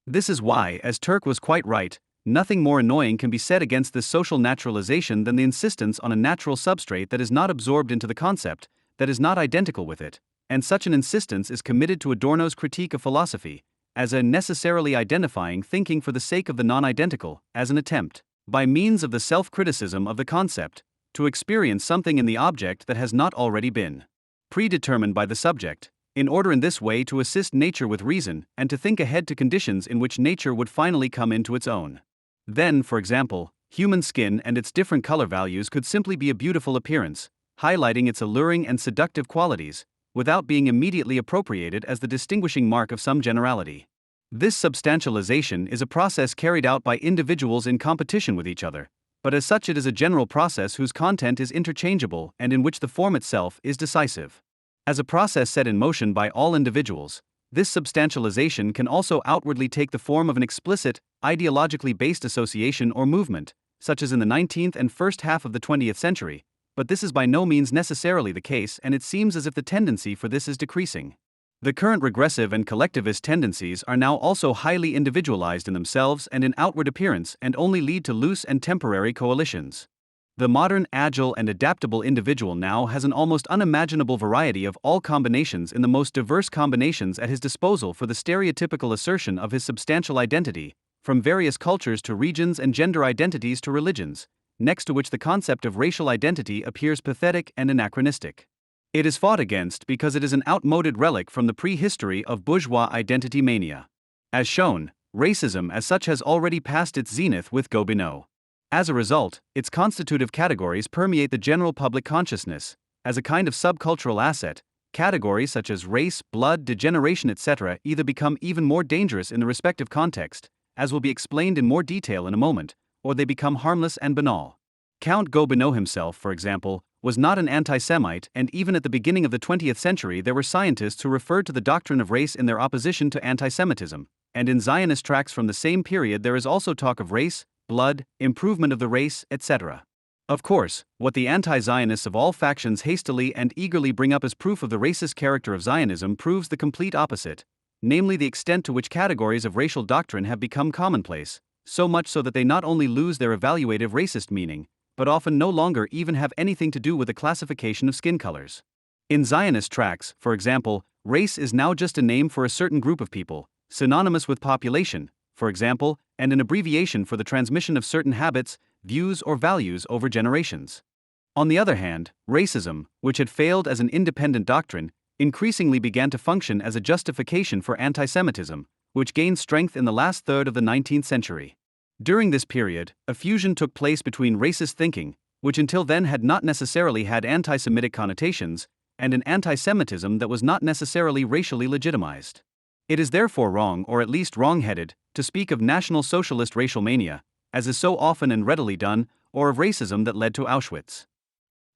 This is why, as Turk was quite right, nothing more annoying can be said against this social naturalization than the insistence on a natural substrate that is not absorbed into the concept, that is not identical with it, and such an insistence is committed to Adorno's critique of philosophy, as a necessarily identifying thinking for the sake of the non-identical, as an attempt, by means of the self-criticism of the concept, to experience something in the object that has not already been predetermined by the subject, in order in this way to assist nature with reason and to think ahead to conditions in which nature would finally come into its own. Then, for example, human skin and its different color values could simply be a beautiful appearance, highlighting its alluring and seductive qualities, without being immediately appropriated as the distinguishing mark of some generality. This substantialization is a process carried out by individuals in competition with each other, but as such it is a general process whose content is interchangeable and in which the form itself is decisive. As a process set in motion by all individuals, this substantialization can also outwardly take the form of an explicit, ideologically based association or movement, such as in the 19th and first half of the 20th century, but this is by no means necessarily the case, and it seems as if the tendency for this is decreasing. The current regressive and collectivist tendencies are now also highly individualized in themselves and in outward appearance and only lead to loose and temporary coalitions. The modern, agile, and adaptable individual now has an almost unimaginable variety of all combinations in the most diverse combinations at his disposal for the stereotypical assertion of his substantial identity, from various cultures to regions and gender identities to religions, next to which the concept of racial identity appears pathetic and anachronistic. It is fought against because it is an outmoded relic from the prehistory of bourgeois identity mania. As shown, racism as such has already passed its zenith with Gobineau. As a result, its constitutive categories permeate the general public consciousness. As a kind of subcultural asset, categories such as race, blood, degeneration, etc. either become even more dangerous in the respective context, as will be explained in more detail in a moment, or they become harmless and banal. Count Gobineau himself, for example, was not an anti-Semite, and even at the beginning of the 20th century there were scientists who referred to the doctrine of race in their opposition to anti-Semitism, and in Zionist tracts from the same period there is also talk of race, blood, improvement of the race, etc. Of course, what the anti-Zionists of all factions hastily and eagerly bring up as proof of the racist character of Zionism proves the complete opposite, namely the extent to which categories of racial doctrine have become commonplace, so much so that they not only lose their evaluative racist meaning, but often no longer even have anything to do with the classification of skin colors. In Zionist tracts, for example, race is now just a name for a certain group of people, synonymous with population, for example, and an abbreviation for the transmission of certain habits, views, or values over generations. On the other hand, racism, which had failed as an independent doctrine, increasingly began to function as a justification for anti-Semitism, which gained strength in the last third of the 19th century. During this period, a fusion took place between racist thinking, which until then had not necessarily had anti-Semitic connotations, and an anti-Semitism that was not necessarily racially legitimized. It is therefore wrong, or at least wrong-headed, to speak of National Socialist racial mania, as is so often and readily done, or of racism that led to Auschwitz.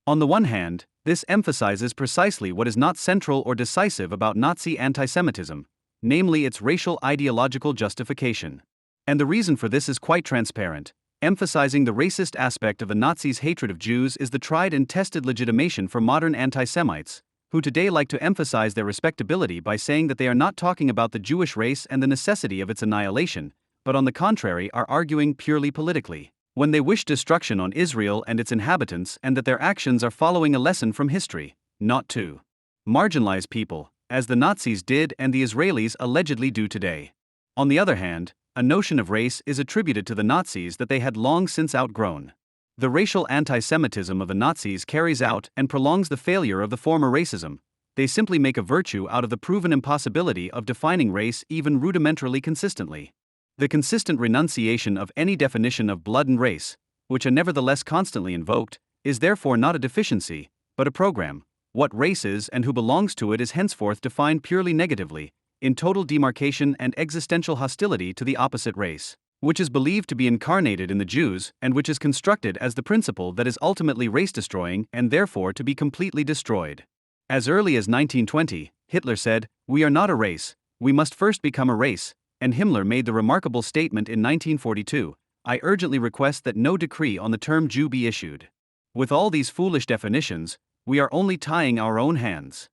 On the one hand, this emphasizes precisely what is not central or decisive about Nazi anti-Semitism, namely its racial ideological justification. And the reason for this is quite transparent. Emphasizing the racist aspect of the Nazis' hatred of Jews is the tried and tested legitimation for modern anti-Semites, who today like to emphasize their respectability by saying that they are not talking about the Jewish race and the necessity of its annihilation, but on the contrary are arguing purely politically, when they wish destruction on Israel and its inhabitants, and that their actions are following a lesson from history, not to marginalize people, as the Nazis did and the Israelis allegedly do today. On the other hand, a notion of race is attributed to the Nazis that they had long since outgrown. The racial anti-Semitism of the Nazis carries out and prolongs the failure of the former racism. They simply make a virtue out of the proven impossibility of defining race even rudimentarily consistently. The consistent renunciation of any definition of blood and race, which are nevertheless constantly invoked, is therefore not a deficiency, but a program. What race is and who belongs to it is henceforth defined purely negatively, in total demarcation and existential hostility to the opposite race, which is believed to be incarnated in the Jews and which is constructed as the principle that is ultimately race-destroying and therefore to be completely destroyed. As early as 1920, Hitler said, "We are not a race, we must first become a race," and Himmler made the remarkable statement in 1942, "I urgently request that no decree on the term Jew be issued." With all these foolish definitions, we are only tying our own hands.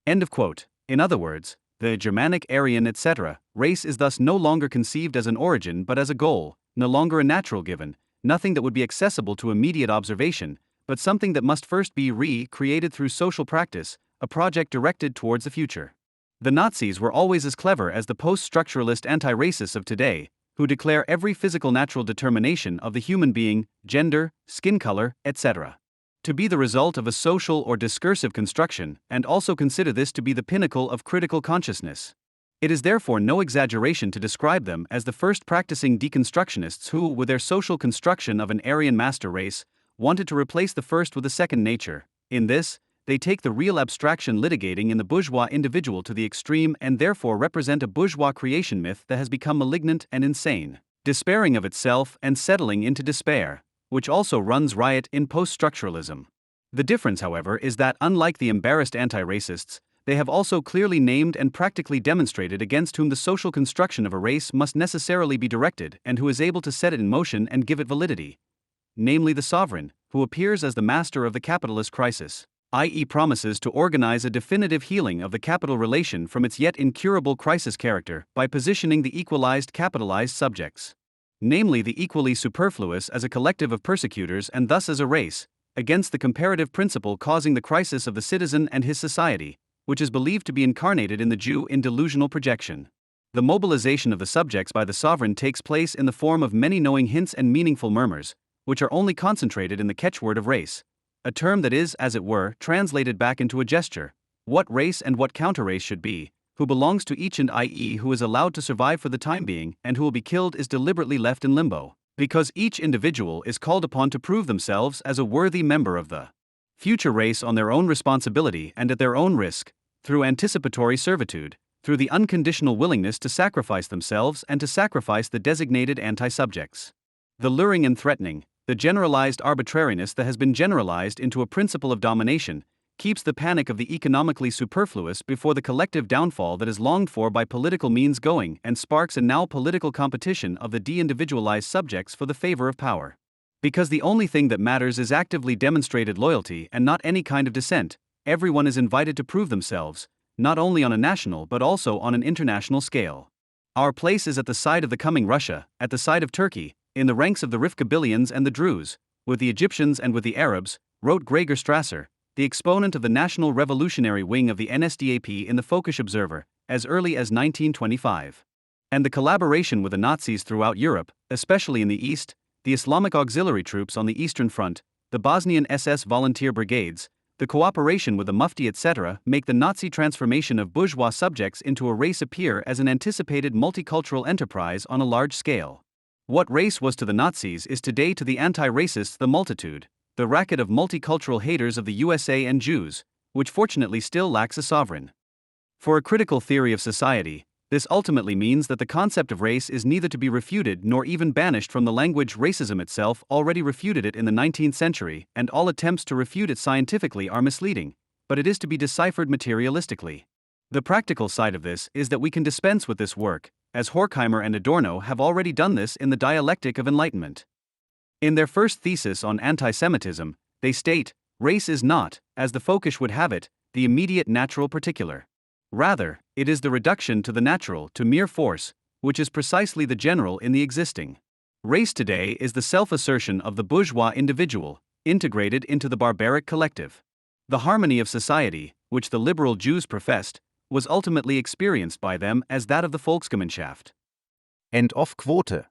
End of quote. In other words, the Germanic, Aryan, etc., race is thus no longer conceived as an origin but as a goal, no longer a natural given, nothing that would be accessible to immediate observation, but something that must first be re-created through social practice, a project directed towards the future. The Nazis were always as clever as the post-structuralist anti-racists of today, who declare every physical natural determination of the human being, gender, skin color, etc., to be the result of a social or discursive construction, and also consider this to be the pinnacle of critical consciousness. It is therefore no exaggeration to describe them as the first practicing deconstructionists who, with their social construction of an Aryan master race, wanted to replace the first with a second nature. In this, they take the real abstraction litigating in the bourgeois individual to the extreme and therefore represent a bourgeois creation myth that has become malignant and insane, despairing of itself and settling into despair, which also runs riot in post-structuralism. The difference, however, is that unlike the embarrassed anti-racists, they have also clearly named and practically demonstrated against whom the social construction of a race must necessarily be directed and who is able to set it in motion and give it validity, namely the sovereign, who appears as the master of the capitalist crisis, i.e. promises to organize a definitive healing of the capital relation from its yet incurable crisis character by positioning the equalized capitalized subjects, namely the equally superfluous, as a collective of persecutors and thus as a race, against the comparative principle causing the crisis of the citizen and his society, which is believed to be incarnated in the Jew in delusional projection. The mobilization of the subjects by the sovereign takes place in the form of many knowing hints and meaningful murmurs, which are only concentrated in the catchword of race, a term that is, as it were, translated back into a gesture. What race and what counter-race should be, who belongs to each and i.e. who is allowed to survive for the time being and who will be killed is deliberately left in limbo, because each individual is called upon to prove themselves as a worthy member of the future race on their own responsibility and at their own risk, through anticipatory servitude, through the unconditional willingness to sacrifice themselves and to sacrifice the designated anti-subjects. The luring and threatening, the generalized arbitrariness that has been generalized into a principle of domination, keeps the panic of the economically superfluous before the collective downfall that is longed for by political means going and sparks a now political competition of the de-individualized subjects for the favor of power. Because the only thing that matters is actively demonstrated loyalty and not any kind of dissent, everyone is invited to prove themselves, not only on a national but also on an international scale. Our place is at the side of the coming Russia, at the side of Turkey, in the ranks of the Rifkabilians and the Druze, with the Egyptians and with the Arabs, wrote Gregor Strasser, the exponent of the National Revolutionary Wing of the NSDAP in the Focus Observer, as early as 1925. And the collaboration with the Nazis throughout Europe, especially in the East, the Islamic Auxiliary Troops on the Eastern Front, the Bosnian SS volunteer brigades, the cooperation with the Mufti etc. make the Nazi transformation of bourgeois subjects into a race appear as an anticipated multicultural enterprise on a large scale. What race was to the Nazis is today to the anti-racists the multitude, the racket of multicultural haters of the USA and Jews, which fortunately still lacks a sovereign. For a critical theory of society, this ultimately means that the concept of race is neither to be refuted nor even banished from the language. Racism itself already refuted it in the 19th century, and all attempts to refute it scientifically are misleading, but it is to be deciphered materialistically. The practical side of this is that we can dispense with this work, as Horkheimer and Adorno have already done this in the Dialectic of Enlightenment. In their first thesis on anti-Semitism, they state, race is not, as the Foucault would have it, the immediate natural particular. Rather, it is the reduction to the natural to mere force, which is precisely the general in the existing. Race today is the self-assertion of the bourgeois individual, integrated into the barbaric collective. The harmony of society, which the liberal Jews professed, was ultimately experienced by them as that of the Volksgemeinschaft. End of quote.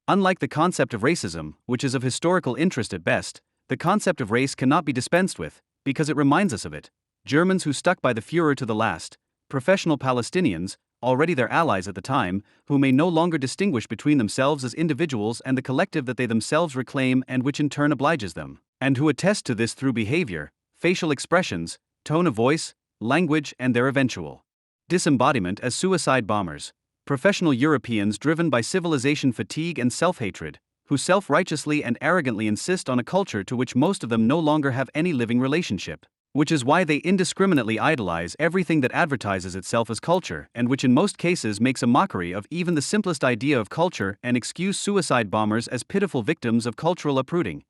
Unlike the concept of racism, which is of historical interest at best, the concept of race cannot be dispensed with, because it reminds us of it. Germans who stuck by the Furor to the last, professional Palestinians, already their allies at the time, who may no longer distinguish between themselves as individuals and the collective that they themselves reclaim and which in turn obliges them, and who attest to this through behavior, facial expressions, tone of voice, language, and their eventual disembodiment as suicide bombers. Professional Europeans driven by civilization fatigue and self-hatred, who self-righteously and arrogantly insist on a culture to which most of them no longer have any living relationship. Which is why they indiscriminately idolize everything that advertises itself as culture and which in most cases makes a mockery of even the simplest idea of culture and excuse suicide bombers as pitiful victims of cultural uprooting.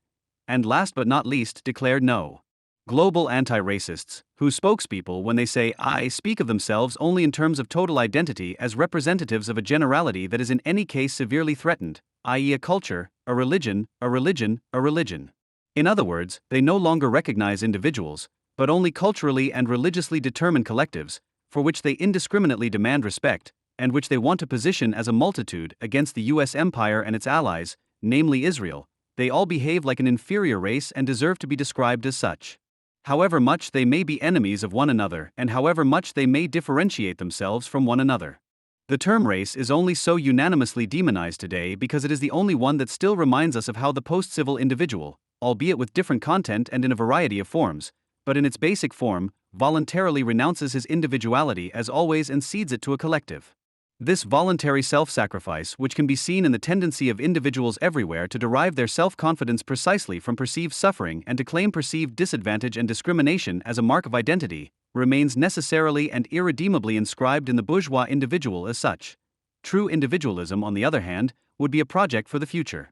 And last but not least declared no. Global anti-racists, whose spokespeople when they say I speak of themselves only in terms of total identity as representatives of a generality that is in any case severely threatened, i.e. a culture, a religion, a religion, a religion. In other words, they no longer recognize individuals, but only culturally and religiously determined collectives, for which they indiscriminately demand respect, and which they want to position as a multitude against the US empire and its allies, namely Israel. They all behave like an inferior race and deserve to be described as such. However much they may be enemies of one another and however much they may differentiate themselves from one another. The term race is only so unanimously demonized today because it is the only one that still reminds us of how the post-civil individual, albeit with different content and in a variety of forms, but in its basic form, voluntarily renounces his individuality as always and cedes it to a collective. This voluntary self-sacrifice, which can be seen in the tendency of individuals everywhere to derive their self-confidence precisely from perceived suffering and to claim perceived disadvantage and discrimination as a mark of identity, remains necessarily and irredeemably inscribed in the bourgeois individual as such. True individualism, on the other hand, would be a project for the future.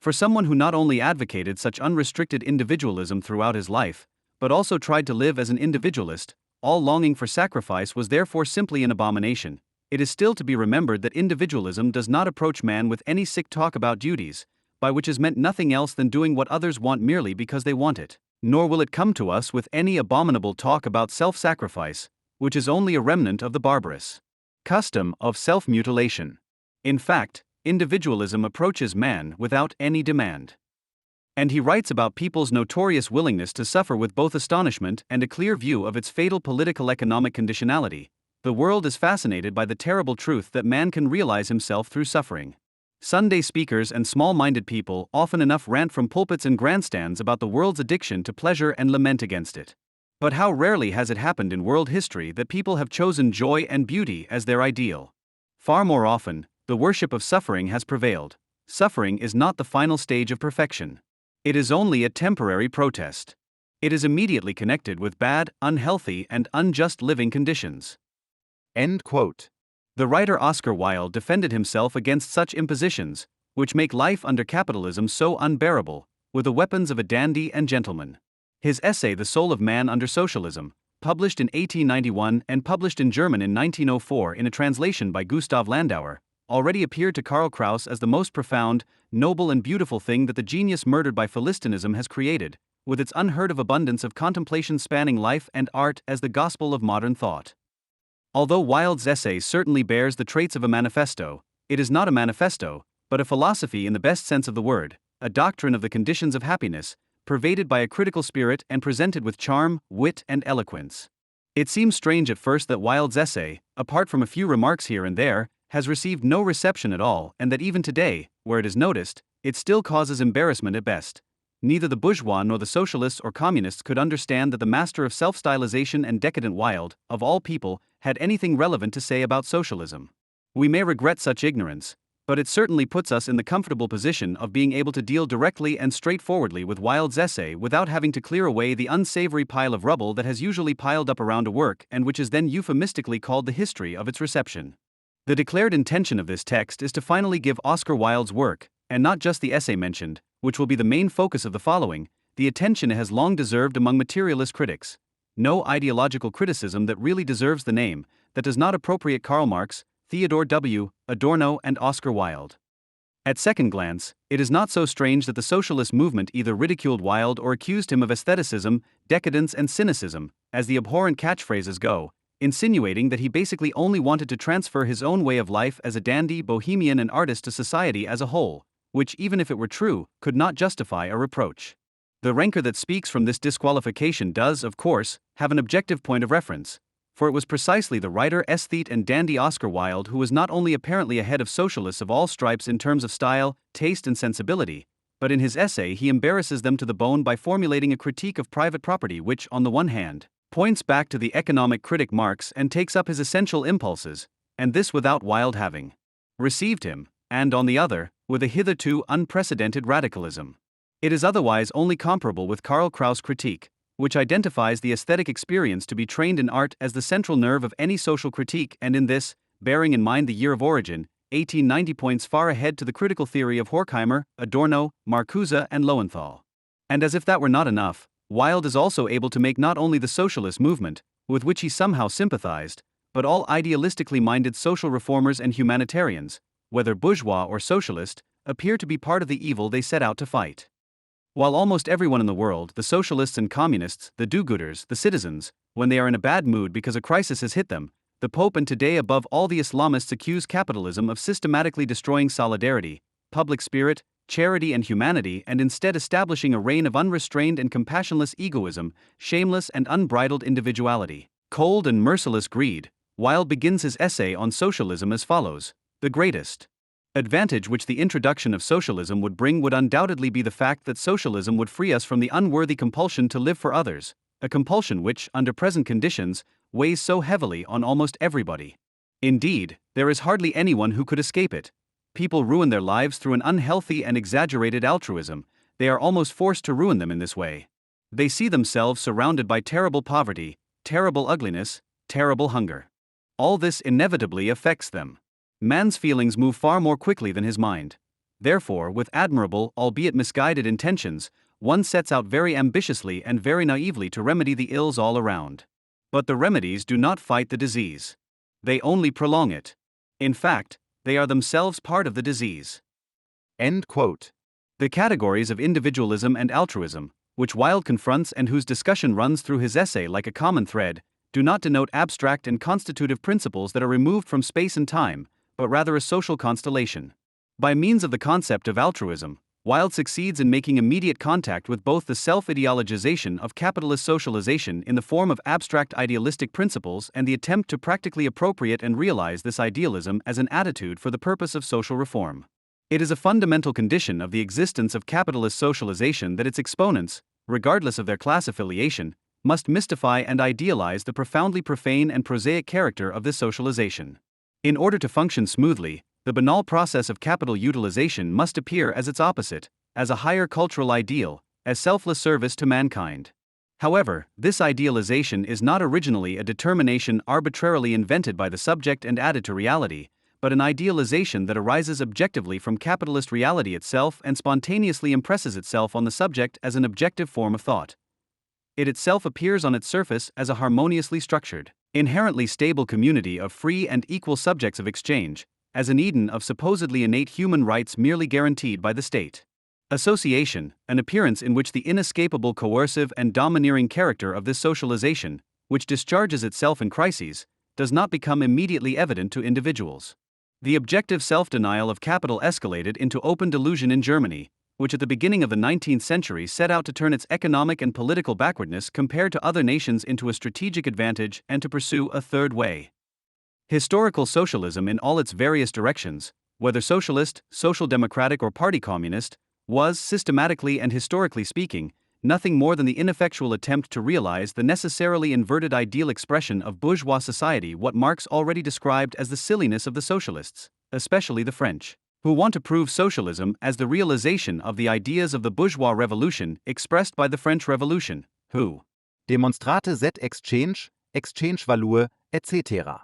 For someone who not only advocated such unrestricted individualism throughout his life, but also tried to live as an individualist, all longing for sacrifice was therefore simply an abomination. It is still to be remembered that individualism does not approach man with any sick talk about duties, by which is meant nothing else than doing what others want merely because they want it, nor will it come to us with any abominable talk about self-sacrifice, which is only a remnant of the barbarous custom of self-mutilation. In fact, individualism approaches man without any demand. And he writes about people's notorious willingness to suffer with both astonishment and a clear view of its fatal political-economic conditionality. The world is fascinated by the terrible truth that man can realize himself through suffering. Sunday speakers and small-minded people often enough rant from pulpits and grandstands about the world's addiction to pleasure and lament against it. But how rarely has it happened in world history that people have chosen joy and beauty as their ideal? Far more often, the worship of suffering has prevailed. Suffering is not the final stage of perfection. It is only a temporary protest. It is immediately connected with bad, unhealthy, and unjust living conditions. End quote. The writer Oscar Wilde defended himself against such impositions, which make life under capitalism so unbearable, with the weapons of a dandy and gentleman. His essay The Soul of Man Under Socialism, published in 1891 and published in German in 1904 in a translation by Gustav Landauer, already appeared to Karl Kraus as the most profound, noble and beautiful thing that the genius murdered by Philistinism has created, with its unheard of abundance of contemplation spanning life and art as the gospel of modern thought. Although Wilde's essay certainly bears the traits of a manifesto, it is not a manifesto, but a philosophy in the best sense of the word, a doctrine of the conditions of happiness, pervaded by a critical spirit and presented with charm, wit, and eloquence. It seems strange at first that Wilde's essay, apart from a few remarks here and there, has received no reception at all, and that even today, where it is noticed, it still causes embarrassment at best. Neither the bourgeois nor the socialists or communists could understand that the master of self-stylization and decadent Wilde, of all people, had anything relevant to say about socialism. We may regret such ignorance, but it certainly puts us in the comfortable position of being able to deal directly and straightforwardly with Wilde's essay without having to clear away the unsavory pile of rubble that has usually piled up around a work and which is then euphemistically called the history of its reception. The declared intention of this text is to finally give Oscar Wilde's work, and not just the essay mentioned, which will be the main focus of the following, the attention it has long deserved among materialist critics. No ideological criticism that really deserves the name, that does not appropriate Karl Marx, Theodore W., Adorno, and Oscar Wilde. At second glance, it is not so strange that the socialist movement either ridiculed Wilde or accused him of aestheticism, decadence, and cynicism, as the abhorrent catchphrases go, insinuating that he basically only wanted to transfer his own way of life as a dandy, bohemian, and artist to society as a whole, which, even if it were true, could not justify a reproach. The rancor that speaks from this disqualification does, of course, have an objective point of reference, for it was precisely the writer, aesthete, and dandy Oscar Wilde who was not only apparently ahead of socialists of all stripes in terms of style, taste, and sensibility, but in his essay he embarrasses them to the bone by formulating a critique of private property which, on the one hand, points back to the economic critic Marx and takes up his essential impulses, and this without Wilde having received him, and on the other, with a hitherto unprecedented radicalism. It is otherwise only comparable with Karl Kraus' critique, which identifies the aesthetic experience to be trained in art as the central nerve of any social critique, and in this, bearing in mind the year of origin, 1890 points far ahead to the critical theory of Horkheimer, Adorno, Marcuse, and Lowenthal. And as if that were not enough, Wilde is also able to make not only the socialist movement, with which he somehow sympathized, but all idealistically minded social reformers and humanitarians, whether bourgeois or socialist, appear to be part of the evil they set out to fight. While almost everyone in the world, the socialists and communists, the do-gooders, the citizens, when they are in a bad mood because a crisis has hit them, the Pope and today above all the Islamists accuse capitalism of systematically destroying solidarity, public spirit, charity and humanity, and instead establishing a reign of unrestrained and compassionless egoism, shameless and unbridled individuality, cold and merciless greed. Wilde begins his essay on socialism as follows: the greatest advantage which the introduction of socialism would bring would undoubtedly be the fact that socialism would free us from the unworthy compulsion to live for others, a compulsion which, under present conditions, weighs so heavily on almost everybody. Indeed, there is hardly anyone who could escape it. People ruin their lives through an unhealthy and exaggerated altruism. They are almost forced to ruin them in this way. They see themselves surrounded by terrible poverty, terrible ugliness, terrible hunger. All this inevitably affects them. Man's feelings move far more quickly than his mind. Therefore, with admirable, albeit misguided intentions, one sets out very ambitiously and very naively to remedy the ills all around. But the remedies do not fight the disease. They only prolong it. In fact, they are themselves part of the disease. End quote. The categories of individualism and altruism, which Wilde confronts and whose discussion runs through his essay like a common thread, do not denote abstract and constitutive principles that are removed from space and time, but rather a social constellation. By means of the concept of altruism, Wilde succeeds in making immediate contact with both the self-ideologization of capitalist socialization in the form of abstract idealistic principles and the attempt to practically appropriate and realize this idealism as an attitude for the purpose of social reform. It is a fundamental condition of the existence of capitalist socialization that its exponents, regardless of their class affiliation, must mystify and idealize the profoundly profane and prosaic character of this socialization. In order to function smoothly, the banal process of capital utilization must appear as its opposite, as a higher cultural ideal, as selfless service to mankind. However, this idealization is not originally a determination arbitrarily invented by the subject and added to reality, but an idealization that arises objectively from capitalist reality itself and spontaneously impresses itself on the subject as an objective form of thought. It itself appears on its surface as a harmoniously structured, inherently stable community of free and equal subjects of exchange, as an Eden of supposedly innate human rights merely guaranteed by the state. Association, an appearance in which the inescapable coercive and domineering character of this socialization, which discharges itself in crises, does not become immediately evident to individuals. The objective self-denial of capital escalated into open delusion in Germany, which at the beginning of the 19th century set out to turn its economic and political backwardness compared to other nations into a strategic advantage and to pursue a third way. Historical socialism in all its various directions, whether socialist, social democratic or party communist, was, systematically and historically speaking, nothing more than the ineffectual attempt to realize the necessarily inverted ideal expression of bourgeois society, what Marx already described as the silliness of the socialists, especially the French, who want to prove socialism as the realization of the ideas of the bourgeois revolution expressed by the French Revolution, who demonstrate Z exchange, exchange value, etc.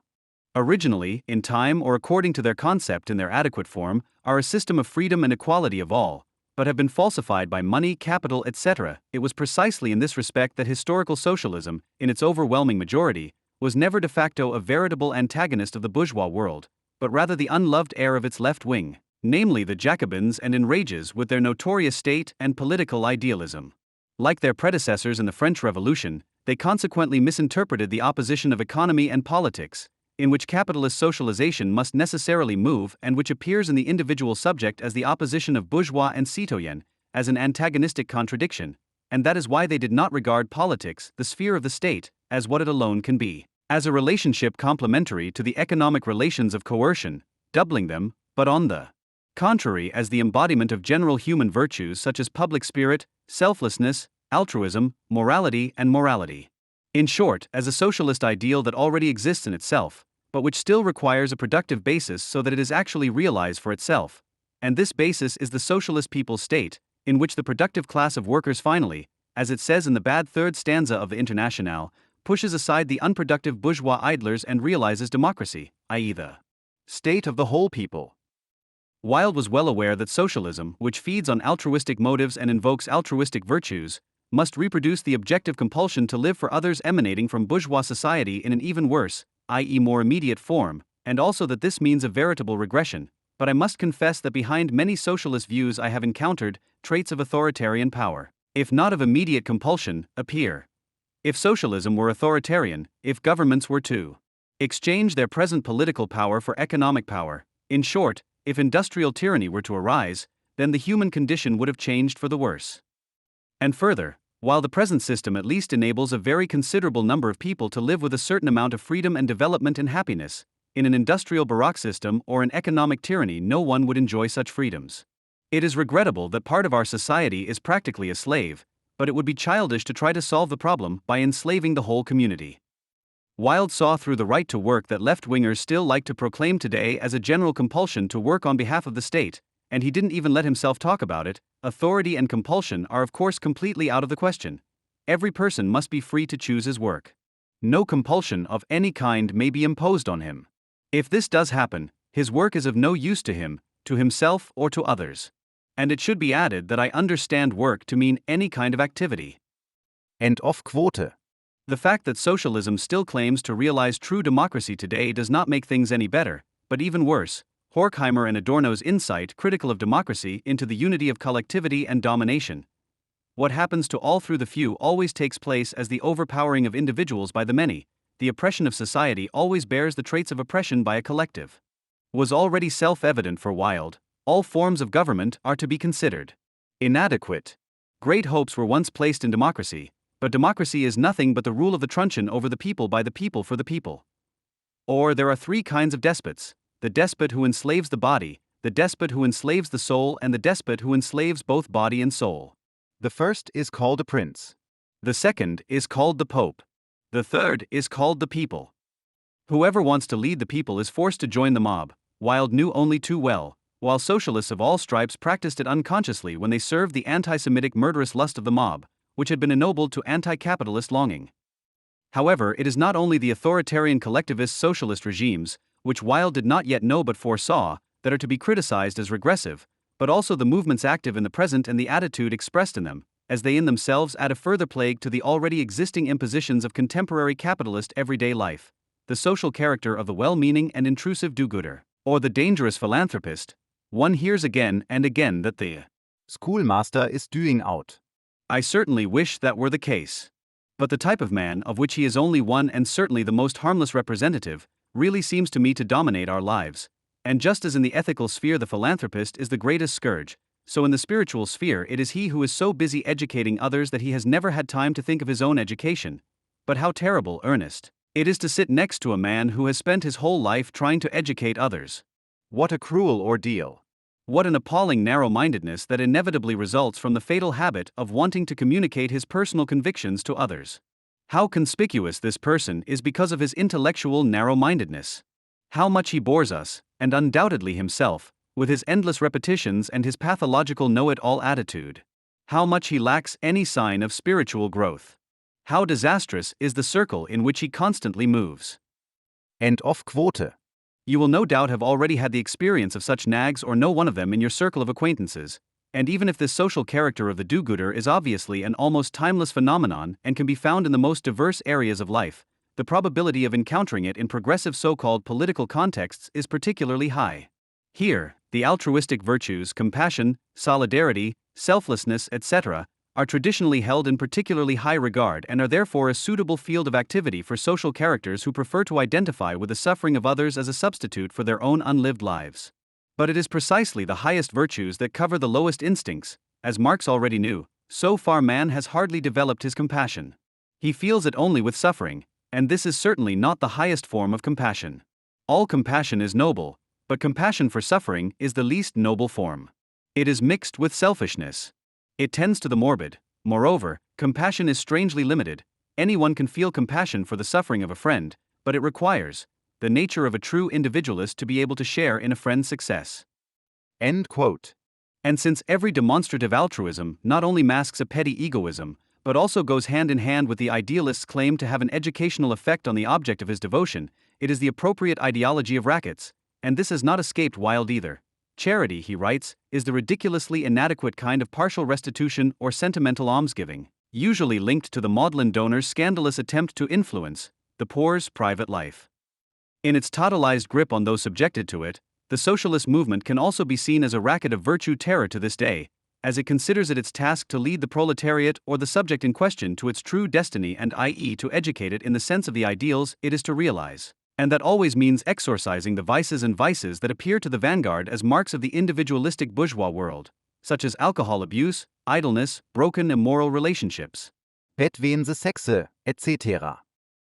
originally, in time or according to their concept in their adequate form, are a system of freedom and equality of all, but have been falsified by money, capital, etc. It was precisely in this respect that historical socialism, in its overwhelming majority, was never de facto a veritable antagonist of the bourgeois world, but rather the unloved heir of its left wing, namely the Jacobins, and enrages with their notorious state and political idealism. Like their predecessors in the French Revolution, they consequently misinterpreted the opposition of economy and politics, in which capitalist socialization must necessarily move and which appears in the individual subject as the opposition of bourgeois and citoyen, as an antagonistic contradiction, and that is why they did not regard politics, the sphere of the state, as what it alone can be, as a relationship complementary to the economic relations of coercion, doubling them, but on the contrary as the embodiment of general human virtues such as public spirit, selflessness, altruism, morality and morality. In short, as a socialist ideal that already exists in itself, but which still requires a productive basis so that it is actually realized for itself, and this basis is the socialist people's state, in which the productive class of workers finally, as it says in the bad third stanza of the Internationale, pushes aside the unproductive bourgeois idlers and realizes democracy, i.e. the state of the whole people. Wilde was well aware that socialism, which feeds on altruistic motives and invokes altruistic virtues, must reproduce the objective compulsion to live for others emanating from bourgeois society in an even worse, i.e. more immediate form, and also that this means a veritable regression, but I must confess that behind many socialist views I have encountered traits of authoritarian power, if not of immediate compulsion, appear. If socialism were authoritarian, if governments were to exchange their present political power for economic power, in short, if industrial tyranny were to arise, then the human condition would have changed for the worse. And further, while the present system at least enables a very considerable number of people to live with a certain amount of freedom and development and happiness, in an industrial baroque system or an economic tyranny no one would enjoy such freedoms. It is regrettable that part of our society is practically a slave, but it would be childish to try to solve the problem by enslaving the whole community. Wilde saw through the right to work that left-wingers still like to proclaim today as a general compulsion to work on behalf of the state, and he didn't even let himself talk about it. Authority and compulsion are of course completely out of the question. Every person must be free to choose his work. No compulsion of any kind may be imposed on him. If this does happen, his work is of no use to him, to himself or to others. And it should be added that I understand work to mean any kind of activity. End of quote. The fact that socialism still claims to realize true democracy today does not make things any better, but even worse. Horkheimer and Adorno's insight critical of democracy into the unity of collectivity and domination. What happens to all through the few always takes place as the overpowering of individuals by the many. The oppression of society always bears the traits of oppression by a collective. Was already self-evident for Wilde. All forms of government are to be considered inadequate. Great hopes were once placed in democracy, but democracy is nothing but the rule of the truncheon over the people by the people for the people. Or there are three kinds of despots: the despot who enslaves the body, the despot who enslaves the soul, and the despot who enslaves both body and soul. The first is called a prince. The second is called the Pope. The third is called the people. Whoever wants to lead the people is forced to join the mob. Wilde knew only too well, while socialists of all stripes practiced it unconsciously when they served the anti-Semitic murderous lust of the mob, which had been ennobled to anti-capitalist longing. However, it is not only the authoritarian collectivist socialist regimes, which Wilde did not yet know but foresaw, that are to be criticized as regressive, but also the movements active in the present and the attitude expressed in them, as they in themselves add a further plague to the already existing impositions of contemporary capitalist everyday life. The social character of the well-meaning and intrusive do-gooder, or the dangerous philanthropist. One hears again and again that the schoolmaster is doing out. I certainly wish that were the case. But the type of man, of which he is only one and certainly the most harmless representative, really seems to me to dominate our lives. And just as in the ethical sphere the philanthropist is the greatest scourge, so in the spiritual sphere it is he who is so busy educating others that he has never had time to think of his own education. But how terrible, Ernest, it is to sit next to a man who has spent his whole life trying to educate others. What a cruel ordeal. What an appalling narrow-mindedness that inevitably results from the fatal habit of wanting to communicate his personal convictions to others. How conspicuous this person is because of his intellectual narrow-mindedness. How much he bores us, and undoubtedly himself, with his endless repetitions and his pathological know-it-all attitude. How much he lacks any sign of spiritual growth. How disastrous is the circle in which he constantly moves. End of quote. You will no doubt have already had the experience of such nags or know one of them in your circle of acquaintances, and even if this social character of the do-gooder is obviously an almost timeless phenomenon and can be found in the most diverse areas of life, the probability of encountering it in progressive so-called political contexts is particularly high. Here, the altruistic virtues, compassion, solidarity, selflessness, etc., are traditionally held in particularly high regard and are therefore a suitable field of activity for social characters who prefer to identify with the suffering of others as a substitute for their own unlived lives. But it is precisely the highest virtues that cover the lowest instincts. As Marx already knew, so far man has hardly developed his compassion. He feels it only with suffering, and this is certainly not the highest form of compassion. All compassion is noble, but compassion for suffering is the least noble form. It is mixed with selfishness. It tends to the morbid. Moreover, compassion is strangely limited. Anyone can feel compassion for the suffering of a friend, but it requires the nature of a true individualist to be able to share in a friend's success. End quote. And since every demonstrative altruism not only masks a petty egoism, but also goes hand in hand with the idealist's claim to have an educational effect on the object of his devotion, it is the appropriate ideology of Rackett's, and this has not escaped Wilde either. Charity, he writes, is the ridiculously inadequate kind of partial restitution or sentimental almsgiving, usually linked to the maudlin donor's scandalous attempt to influence the poor's private life. In its totalized grip on those subjected to it, the socialist movement can also be seen as a racket of virtue terror to this day, as it considers it its task to lead the proletariat or the subject in question to its true destiny and i.e. to educate it in the sense of the ideals it is to realize. And that always means exorcising the vices that appear to the vanguard as marks of the individualistic bourgeois world, such as alcohol abuse, idleness, broken immoral relationships, Between the sexe, etc.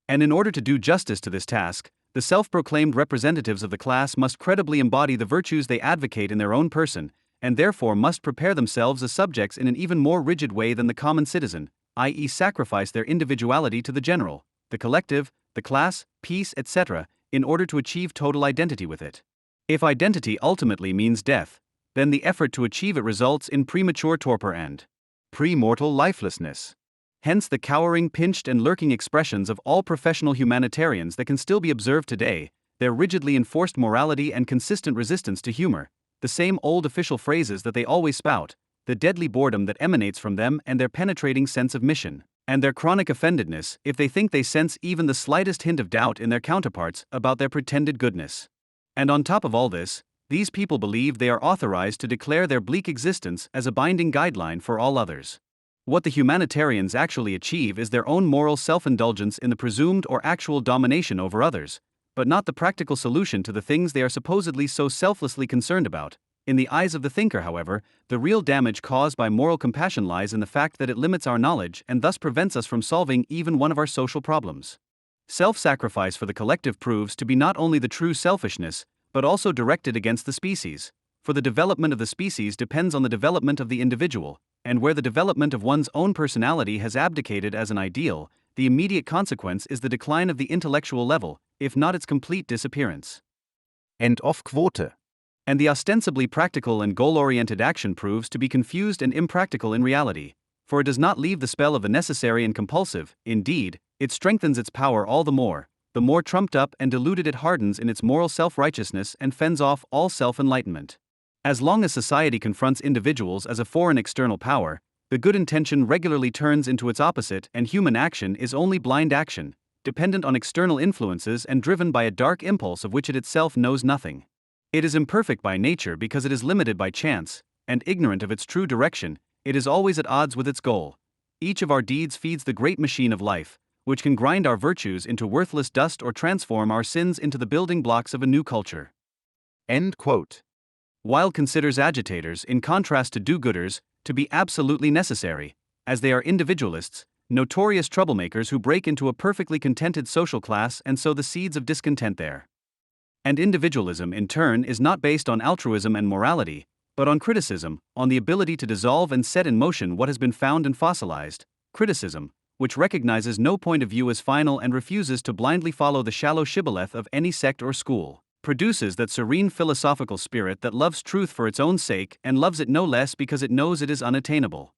And in order to do justice to this task, the self-proclaimed representatives of the class must credibly embody the virtues they advocate in their own person, and therefore must prepare themselves as subjects in an even more rigid way than the common citizen, i.e. sacrifice their individuality to the general, the collective, the class, peace, etc., in order to achieve total identity with it. If identity ultimately means death, then the effort to achieve it results in premature torpor and premortal lifelessness. Hence the cowering, pinched and lurking expressions of all professional humanitarians that can still be observed today, their rigidly enforced morality and consistent resistance to humor, the same old official phrases that they always spout, the deadly boredom that emanates from them and their penetrating sense of mission, and their chronic offendedness if they think they sense even the slightest hint of doubt in their counterparts about their pretended goodness. And on top of all this, these people believe they are authorized to declare their bleak existence as a binding guideline for all others. What the humanitarians actually achieve is their own moral self-indulgence in the presumed or actual domination over others, but not the practical solution to the things they are supposedly so selflessly concerned about. In the eyes of the thinker, however, the real damage caused by moral compassion lies in the fact that it limits our knowledge and thus prevents us from solving even one of our social problems. Self-sacrifice for the collective proves to be not only the true selfishness, but also directed against the species, for the development of the species depends on the development of the individual, and where the development of one's own personality has abdicated as an ideal, the immediate consequence is the decline of the intellectual level, if not its complete disappearance. End of quote. And the ostensibly practical and goal-oriented action proves to be confused and impractical in reality, for it does not leave the spell of the necessary and compulsive. Indeed, it strengthens its power all the more, the more trumped up and diluted it hardens in its moral self-righteousness and fends off all self-enlightenment. As long as society confronts individuals as a foreign external power, the good intention regularly turns into its opposite, and human action is only blind action, dependent on external influences and driven by a dark impulse of which it itself knows nothing. It is imperfect by nature because it is limited by chance, and ignorant of its true direction, it is always at odds with its goal. Each of our deeds feeds the great machine of life, which can grind our virtues into worthless dust or transform our sins into the building blocks of a new culture. End quote. Wilde considers agitators, in contrast to do-gooders, to be absolutely necessary, as they are individualists, notorious troublemakers who break into a perfectly contented social class and sow the seeds of discontent there. And individualism, in turn, is not based on altruism and morality, but on criticism, on the ability to dissolve and set in motion what has been found and fossilized. Criticism, which recognizes no point of view as final and refuses to blindly follow the shallow shibboleth of any sect or school, produces that serene philosophical spirit that loves truth for its own sake and loves it no less because it knows it is unattainable.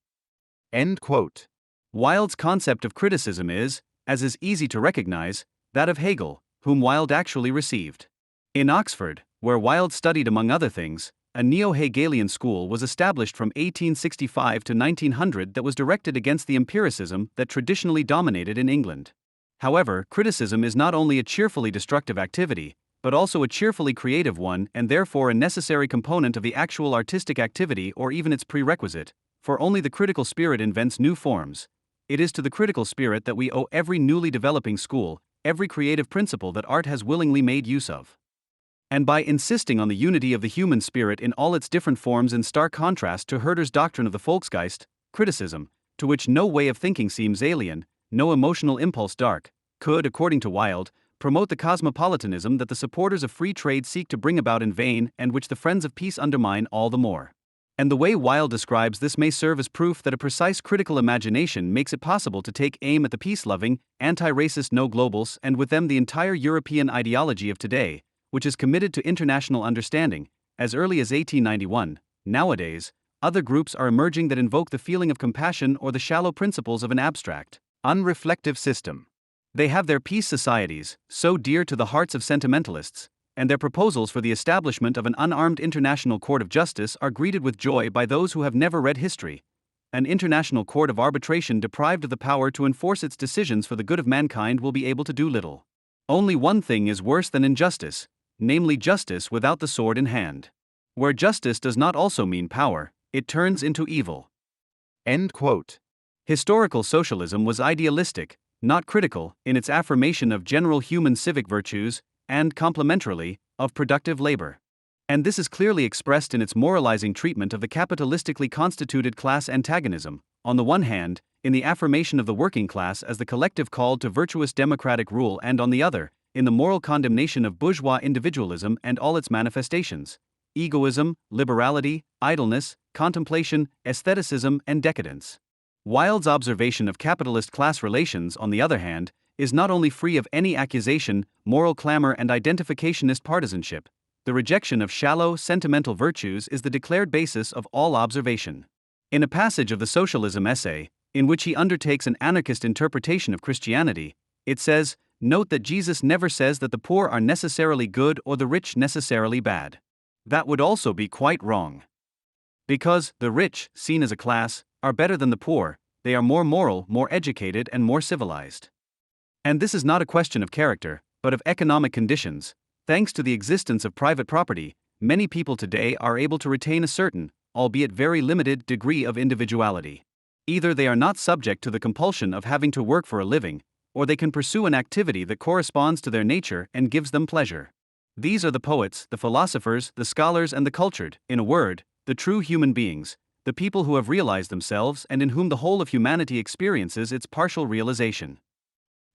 End quote. Wilde's concept of criticism is, as is easy to recognize, that of Hegel, whom Wilde actually received. In Oxford, where Wilde studied among other things, a neo-Hegelian school was established from 1865 to 1900 that was directed against the empiricism that traditionally dominated in England. However, criticism is not only a cheerfully destructive activity, but also a cheerfully creative one, and therefore a necessary component of the actual artistic activity or even its prerequisite, for only the critical spirit invents new forms. It is to the critical spirit that we owe every newly developing school, every creative principle that art has willingly made use of. And by insisting on the unity of the human spirit in all its different forms in stark contrast to Herder's doctrine of the Volksgeist, criticism, to which no way of thinking seems alien, no emotional impulse dark, could, according to Wilde, promote the cosmopolitanism that the supporters of free trade seek to bring about in vain and which the friends of peace undermine all the more. And the way Wilde describes this may serve as proof that a precise critical imagination makes it possible to take aim at the peace-loving, anti-racist no-globals and with them the entire European ideology of today, which is committed to international understanding, as early as 1891. Nowadays, other groups are emerging that invoke the feeling of compassion or the shallow principles of an abstract, unreflective system. They have their peace societies, so dear to the hearts of sentimentalists, and their proposals for the establishment of an unarmed international court of justice are greeted with joy by those who have never read history. An international court of arbitration deprived of the power to enforce its decisions for the good of mankind will be able to do little. Only one thing is worse than injustice, namely justice without the sword in hand. Where justice does not also mean power, it turns into evil. End quote. Historical socialism was idealistic, not critical, in its affirmation of general human civic virtues, and, complementarily, of productive labor. And this is clearly expressed in its moralizing treatment of the capitalistically constituted class antagonism, on the one hand, in the affirmation of the working class as the collective called to virtuous democratic rule, and on the other, in the moral condemnation of bourgeois individualism and all its manifestations: egoism, liberality, idleness, contemplation, aestheticism, and decadence. Wilde's observation of capitalist class relations, on the other hand, is not only free of any accusation, moral clamor, and identificationist partisanship. The rejection of shallow, sentimental virtues is the declared basis of all observation. In a passage of the Socialism essay, in which he undertakes an anarchist interpretation of Christianity, it says, "Note that Jesus never says that the poor are necessarily good or the rich necessarily bad. That would also be quite wrong. Because the rich, seen as a class, are better than the poor, they are more moral, more educated, and more civilized. And this is not a question of character, but of economic conditions. Thanks to the existence of private property, many people today are able to retain a certain, albeit very limited, degree of individuality. Either they are not subject to the compulsion of having to work for a living, or they can pursue an activity that corresponds to their nature and gives them pleasure. These are the poets, the philosophers, the scholars, and the cultured, in a word, the true human beings, the people who have realized themselves and in whom the whole of humanity experiences its partial realization.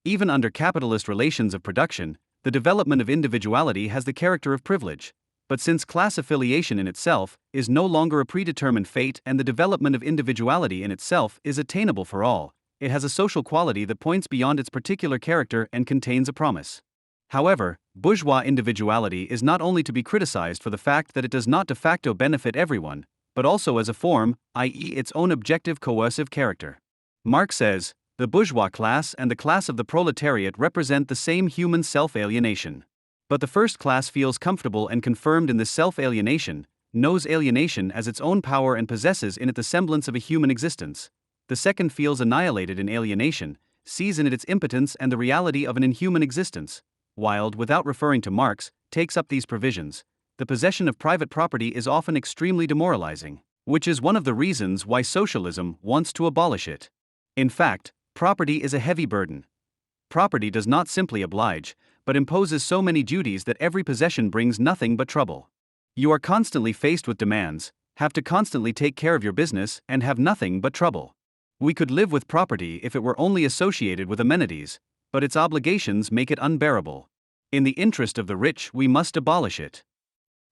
Even under capitalist relations of production, the development of individuality has the character of privilege. But since class affiliation in itself is no longer a predetermined fate and the development of individuality in itself is attainable for all, it has a social quality that points beyond its particular character and contains a promise. However, bourgeois individuality is not only to be criticized for the fact that it does not de facto benefit everyone, but also as a form, i.e., its own objective coercive character. Marx says, The bourgeois class and the class of the proletariat represent the same human self-alienation. But the first class feels comfortable and confirmed in this self-alienation, knows alienation as its own power and possesses in it the semblance of a human existence. The second feels annihilated in alienation, sees in it its impotence and the reality of an inhuman existence. Wilde, without referring to Marx, takes up these provisions. The possession of private property is often extremely demoralizing, which is one of the reasons why socialism wants to abolish it. In fact, property is a heavy burden. Property does not simply oblige, but imposes so many duties that every possession brings nothing but trouble. You are constantly faced with demands, have to constantly take care of your business, and have nothing but trouble. We could live with property if it were only associated with amenities, but its obligations make it unbearable. In the interest of the rich, we must abolish it.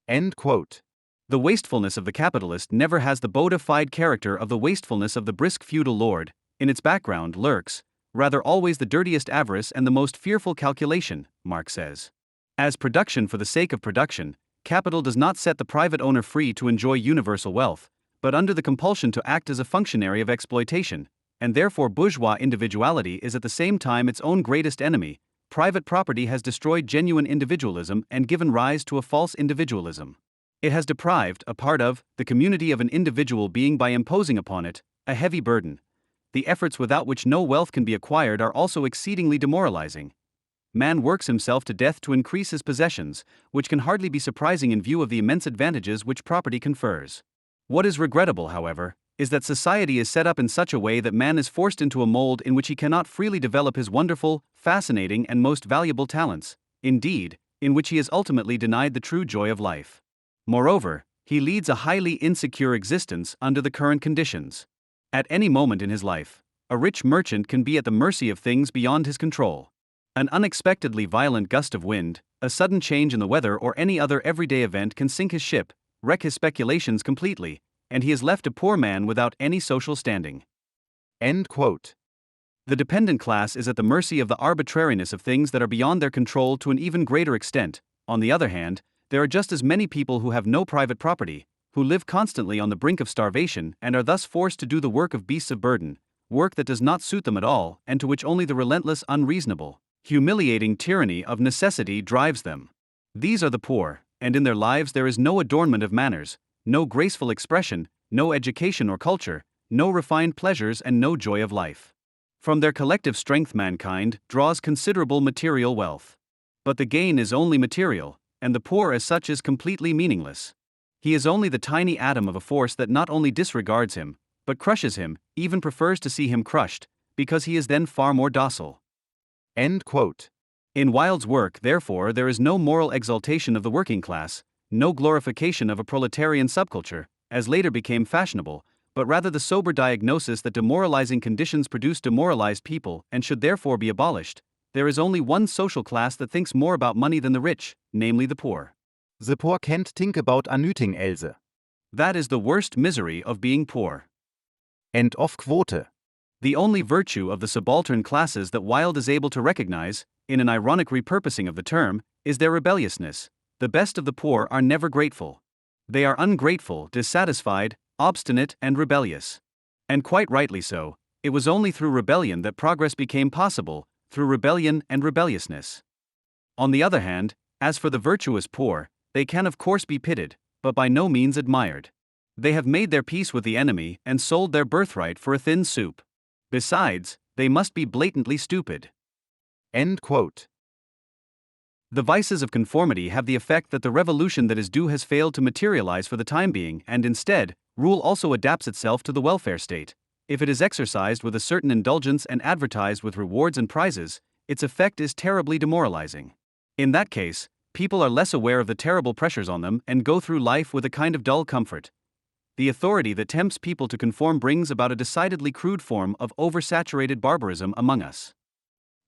End quote. The wastefulness of the capitalist never has the bona fide character of the wastefulness of the brisk feudal lord. In its background lurks, rather always the dirtiest avarice and the most fearful calculation, Marx says. As production for the sake of production, capital does not set the private owner free to enjoy universal wealth, but under the compulsion to act as a functionary of exploitation, and therefore bourgeois individuality is at the same time its own greatest enemy. Private property has destroyed genuine individualism and given rise to a false individualism. It has deprived a part of the community of an individual being by imposing upon it a heavy burden. The efforts without which no wealth can be acquired are also exceedingly demoralizing. Man works himself to death to increase his possessions, which can hardly be surprising in view of the immense advantages which property confers. What is regrettable, however, is that society is set up in such a way that man is forced into a mold in which he cannot freely develop his wonderful, fascinating, and most valuable talents, indeed, in which he is ultimately denied the true joy of life. Moreover, he leads a highly insecure existence under the current conditions. At any moment in his life, a rich merchant can be at the mercy of things beyond his control. An unexpectedly violent gust of wind, a sudden change in the weather, or any other everyday event can sink his ship, wreck his speculations completely, and he is left a poor man without any social standing. End quote. The dependent class is at the mercy of the arbitrariness of things that are beyond their control to an even greater extent. On the other hand, there are just as many people who have no private property, who live constantly on the brink of starvation and are thus forced to do the work of beasts of burden, work that does not suit them at all and to which only the relentless, unreasonable, humiliating tyranny of necessity drives them. These are the poor, and in their lives there is no adornment of manners, no graceful expression, no education or culture, no refined pleasures, and no joy of life. From their collective strength mankind draws considerable material wealth. But the gain is only material, and the poor as such is completely meaningless. He is only the tiny atom of a force that not only disregards him, but crushes him, even prefers to see him crushed, because he is then far more docile. End quote. In Wilde's work, therefore, there is no moral exaltation of the working class, no glorification of a proletarian subculture, as later became fashionable, but rather the sober diagnosis that demoralizing conditions produce demoralized people and should therefore be abolished. There is only one social class that thinks more about money than the rich, namely the poor. The poor can't think about anything else. That is the worst misery of being poor. End of quote. The only virtue of the subaltern classes that Wilde is able to recognize, in an ironic repurposing of the term, is their rebelliousness. The best of the poor are never grateful. They are ungrateful, dissatisfied, obstinate, and rebellious. And quite rightly so. It was only through rebellion that progress became possible, through rebellion and rebelliousness. On the other hand, as for the virtuous poor, they can of course be pitied, but by no means admired. They have made their peace with the enemy and sold their birthright for a thin soup. Besides, they must be blatantly stupid. End quote. The vices of conformity have the effect that the revolution that is due has failed to materialize for the time being, and instead, rule also adapts itself to the welfare state. If it is exercised with a certain indulgence and advertised with rewards and prizes, its effect is terribly demoralizing. In that case, people are less aware of the terrible pressures on them and go through life with a kind of dull comfort. The authority that tempts people to conform brings about a decidedly crude form of oversaturated barbarism among us.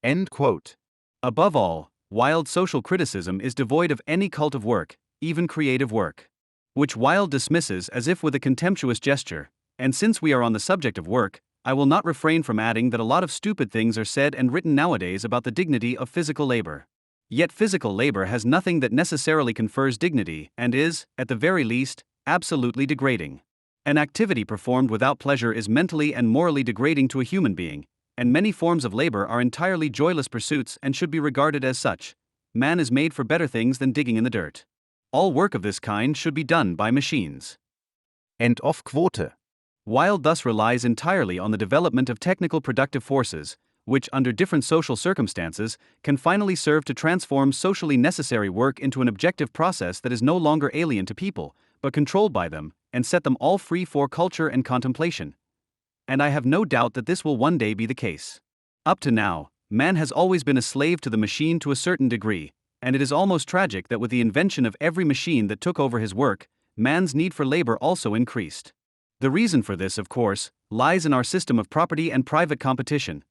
End quote. Above all, Wilde's social criticism is devoid of any cult of work, even creative work, which Wilde dismisses as if with a contemptuous gesture. And since we are on the subject of work, I will not refrain from adding that a lot of stupid things are said and written nowadays about the dignity of physical labor. Yet physical labor has nothing that necessarily confers dignity and is, at the very least, absolutely degrading. An activity performed without pleasure is mentally and morally degrading to a human being, and many forms of labor are entirely joyless pursuits and should be regarded as such. Man is made for better things than digging in the dirt. All work of this kind should be done by machines. End of quote. Wilde thus relies entirely on the development of technical productive forces, which, under different social circumstances, can finally serve to transform socially necessary work into an objective process that is no longer alien to people, but controlled by them, and set them all free for culture and contemplation. And I have no doubt that this will one day be the case. Up to now, man has always been a slave to the machine to a certain degree, and it is almost tragic that with the invention of every machine that took over his work, man's need for labor also increased. The reason for this, of course, lies in our system of property and private competition.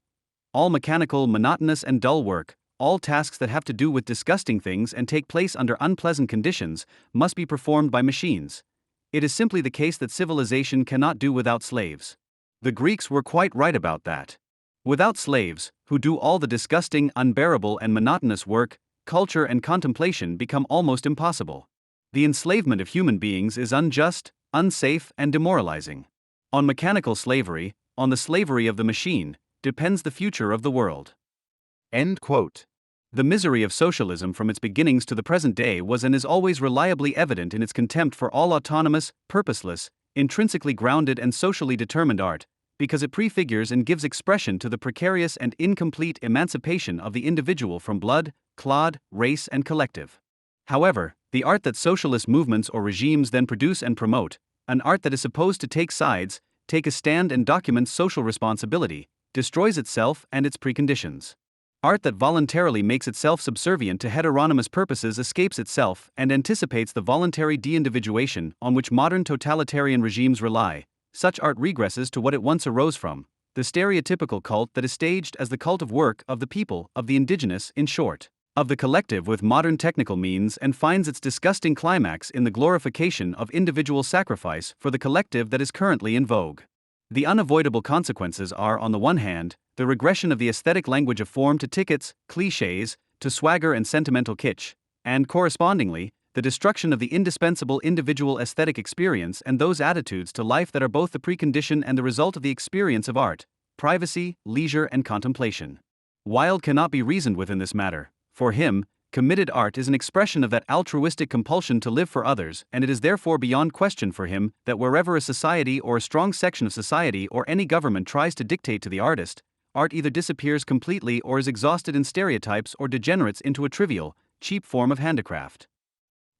All mechanical, monotonous, and dull work, all tasks that have to do with disgusting things and take place under unpleasant conditions, must be performed by machines. It is simply the case that civilization cannot do without slaves. The Greeks were quite right about that. Without slaves, who do all the disgusting, unbearable, and monotonous work, culture and contemplation become almost impossible. The enslavement of human beings is unjust, unsafe, and demoralizing. On mechanical slavery, on the slavery of the machine, depends the future of the world. End quote. The misery of socialism from its beginnings to the present day was and is always reliably evident in its contempt for all autonomous, purposeless, intrinsically grounded and socially determined art, because it prefigures and gives expression to the precarious and incomplete emancipation of the individual from blood, clod, race, and collective. However, the art that socialist movements or regimes then produce and promote, an art that is supposed to take sides, take a stand and document social responsibility, destroys itself and its preconditions. Art that voluntarily makes itself subservient to heteronymous purposes escapes itself and anticipates the voluntary de-individuation on which modern totalitarian regimes rely. Such art regresses to what it once arose from, the stereotypical cult that is staged as the cult of work, of the people, of the indigenous, in short, of the collective with modern technical means, and finds its disgusting climax in the glorification of individual sacrifice for the collective that is currently in vogue. The unavoidable consequences are, on the one hand, the regression of the aesthetic language of form to tickets, clichés, to swagger and sentimental kitsch, and, correspondingly, the destruction of the indispensable individual aesthetic experience and those attitudes to life that are both the precondition and the result of the experience of art, privacy, leisure, and contemplation. Wilde cannot be reasoned with in this matter. For him, committed art is an expression of that altruistic compulsion to live for others, and it is therefore beyond question for him that wherever a society or a strong section of society or any government tries to dictate to the artist, art either disappears completely or is exhausted in stereotypes or degenerates into a trivial, cheap form of handicraft.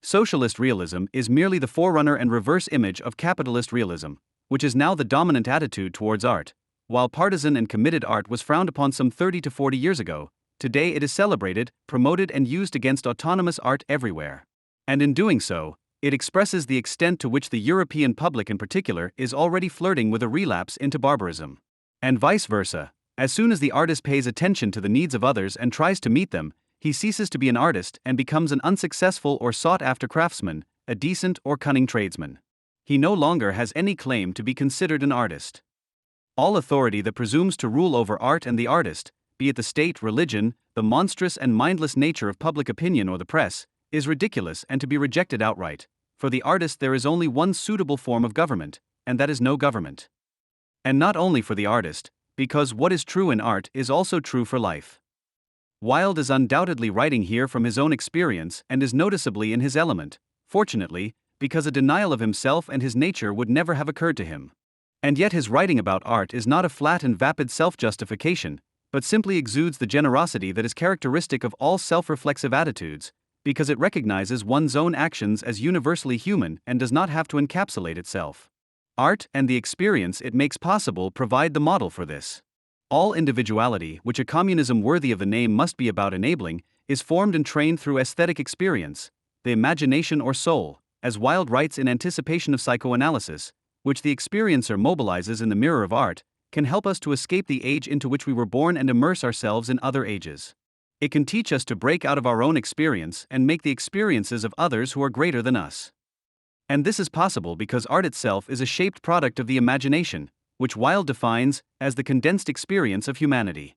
Socialist realism is merely the forerunner and reverse image of capitalist realism, which is now the dominant attitude towards art. While partisan and committed art was frowned upon some 30 to 40 years ago, today it is celebrated, promoted, and used against autonomous art everywhere. And in doing so, it expresses the extent to which the European public in particular is already flirting with a relapse into barbarism. And vice versa, as soon as the artist pays attention to the needs of others and tries to meet them, he ceases to be an artist and becomes an unsuccessful or sought-after craftsman, a decent or cunning tradesman. He no longer has any claim to be considered an artist. All authority that presumes to rule over art and the artist, be it the state, religion, the monstrous and mindless nature of public opinion or the press, is ridiculous and to be rejected outright. For the artist there is only one suitable form of government, and that is no government. And not only for the artist, because what is true in art is also true for life. Wilde is undoubtedly writing here from his own experience and is noticeably in his element, fortunately, because a denial of himself and his nature would never have occurred to him. And yet his writing about art is not a flat and vapid self-justification, but simply exudes the generosity that is characteristic of all self-reflexive attitudes, because it recognizes one's own actions as universally human and does not have to encapsulate itself. Art and the experience it makes possible provide the model for this. All individuality, which a communism worthy of the name must be about enabling, is formed and trained through aesthetic experience, the imagination or soul, as Wilde writes in Anticipation of Psychoanalysis, which the experiencer mobilizes in the mirror of art, can help us to escape the age into which we were born and immerse ourselves in other ages. It can teach us to break out of our own experience and make the experiences of others who are greater than us. And this is possible because art itself is a shaped product of the imagination, which Wilde defines as the condensed experience of humanity.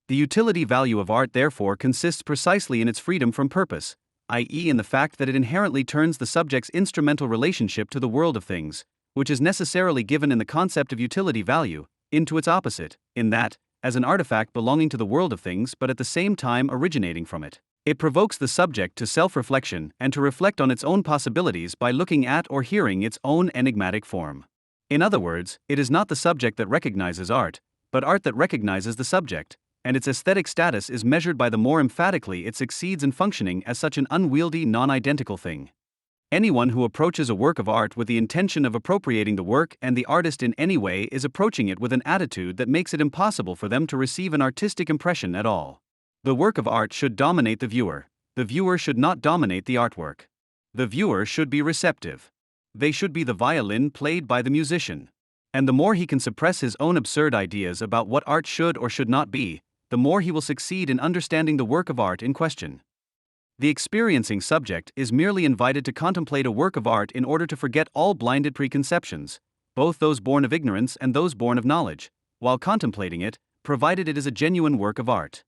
The utility value of art therefore consists precisely in its freedom from purpose, i.e. in the fact that it inherently turns the subject's instrumental relationship to the world of things, which is necessarily given in the concept of utility value, into its opposite, in that, as an artifact belonging to the world of things but at the same time originating from it. It provokes the subject to self-reflection and to reflect on its own possibilities by looking at or hearing its own enigmatic form. In other words, it is not the subject that recognizes art, but art that recognizes the subject, and its aesthetic status is measured by the more emphatically it succeeds in functioning as such an unwieldy, non-identical thing. Anyone who approaches a work of art with the intention of appropriating the work and the artist in any way is approaching it with an attitude that makes it impossible for them to receive an artistic impression at all. The work of art should dominate the viewer should not dominate the artwork. The viewer should be receptive. They should be the violin played by the musician. And the more he can suppress his own absurd ideas about what art should or should not be, the more he will succeed in understanding the work of art in question. The experiencing subject is merely invited to contemplate a work of art in order to forget all blinded preconceptions, both those born of ignorance and those born of knowledge, while contemplating it, provided it is a genuine work of art.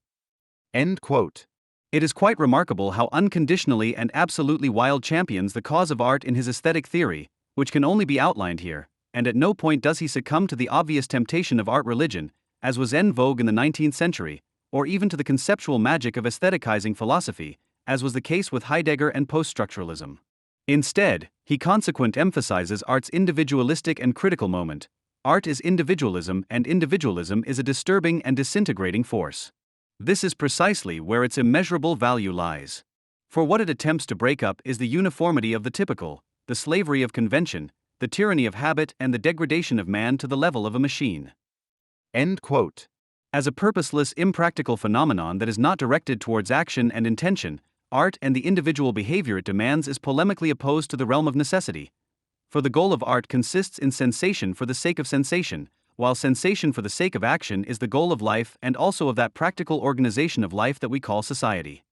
End quote. It is quite remarkable how unconditionally and absolutely Wilde champions the cause of art in his aesthetic theory, which can only be outlined here, and at no point does he succumb to the obvious temptation of art religion, as was en vogue in the 19th century, or even to the conceptual magic of aestheticizing philosophy, as was the case with Heidegger and post-structuralism. Instead, he consequently emphasizes art's individualistic and critical moment. Art is individualism, and individualism is a disturbing and disintegrating force. This is precisely where its immeasurable value lies. For what it attempts to break up is the uniformity of the typical, the slavery of convention, the tyranny of habit, and the degradation of man to the level of a machine. End quote. As a purposeless, impractical phenomenon that is not directed towards action and intention, art and the individual behavior it demands is polemically opposed to the realm of necessity. For the goal of art consists in sensation for the sake of sensation, while sensation for the sake of action is the goal of life and also of that practical organization of life that we call society.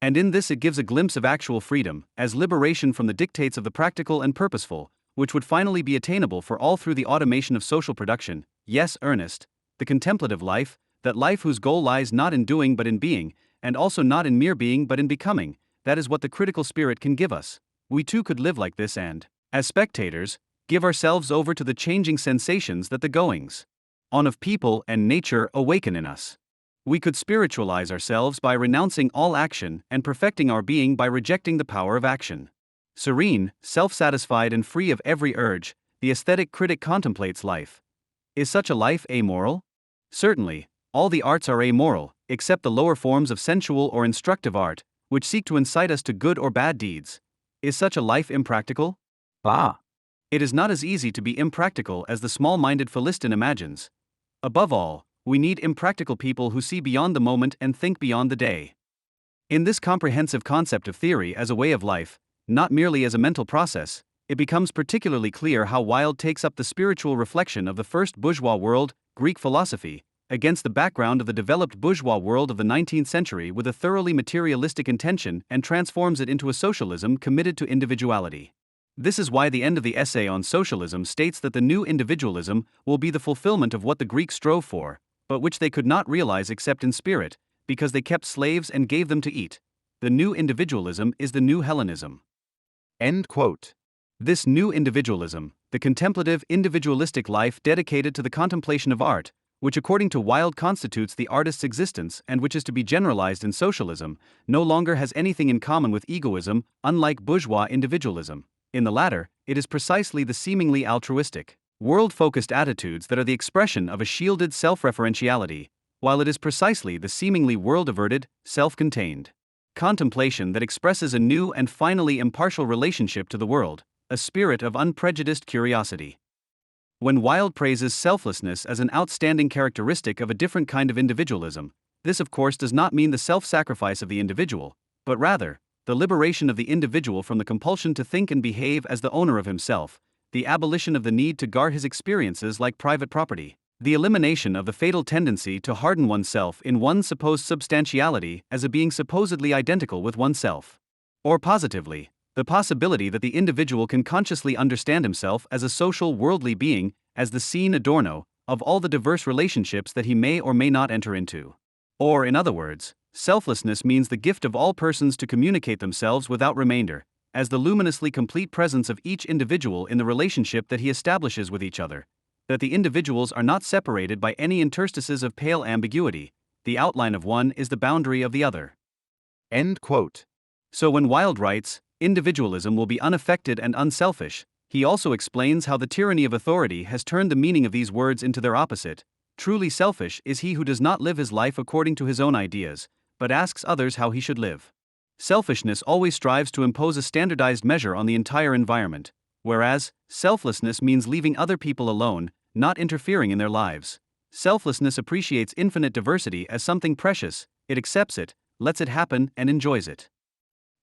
And in this it gives a glimpse of actual freedom, as liberation from the dictates of the practical and purposeful, which would finally be attainable for all through the automation of social production. Yes, Ernest, the contemplative life, that life whose goal lies not in doing but in being, and also not in mere being but in becoming, that is what the critical spirit can give us. We too could live like this and, as spectators, give ourselves over to the changing sensations that the goings on of people and nature awaken in us. We could spiritualize ourselves by renouncing all action and perfecting our being by rejecting the power of action. Serene, self-satisfied and free of every urge, the aesthetic critic contemplates life. Is such a life amoral? Certainly, all the arts are amoral, except the lower forms of sensual or instructive art, which seek to incite us to good or bad deeds. Is such a life impractical? Bah! It is not as easy to be impractical as the small-minded Philistin imagines. Above all, we need impractical people who see beyond the moment and think beyond the day. In this comprehensive concept of theory as a way of life, not merely as a mental process, it becomes particularly clear how Wilde takes up the spiritual reflection of the first bourgeois world, Greek philosophy, against the background of the developed bourgeois world of the 19th century with a thoroughly materialistic intention and transforms it into a socialism committed to individuality. This is why the end of the essay on socialism states that the new individualism will be the fulfillment of what the Greeks strove for, but which they could not realize except in spirit, because they kept slaves and gave them to eat. The new individualism is the new Hellenism. End quote. This new individualism, the contemplative, individualistic life dedicated to the contemplation of art, which according to Wilde constitutes the artist's existence and which is to be generalized in socialism, no longer has anything in common with egoism, unlike bourgeois individualism. In the latter, it is precisely the seemingly altruistic, world-focused attitudes that are the expression of a shielded self-referentiality, while it is precisely the seemingly world-averted, self-contained contemplation that expresses a new and finally impartial relationship to the world, a spirit of unprejudiced curiosity. When Wilde praises selflessness as an outstanding characteristic of a different kind of individualism, this of course does not mean the self-sacrifice of the individual, but rather, the liberation of the individual from the compulsion to think and behave as the owner of himself, the abolition of the need to guard his experiences like private property, the elimination of the fatal tendency to harden oneself in one's supposed substantiality as a being supposedly identical with oneself. Or positively, the possibility that the individual can consciously understand himself as a social worldly being, as the sine Adorno, of all the diverse relationships that he may or may not enter into. Or, in other words, selflessness means the gift of all persons to communicate themselves without remainder, as the luminously complete presence of each individual in the relationship that he establishes with each other, that the individuals are not separated by any interstices of pale ambiguity, the outline of one is the boundary of the other. End quote. So when Wilde writes, individualism will be unaffected and unselfish, he also explains how the tyranny of authority has turned the meaning of these words into their opposite. Truly selfish is he who does not live his life according to his own ideas, but asks others how he should live. Selfishness always strives to impose a standardized measure on the entire environment, whereas selflessness means leaving other people alone, not interfering in their lives. Selflessness appreciates infinite diversity as something precious, it accepts it, lets it happen, and enjoys it.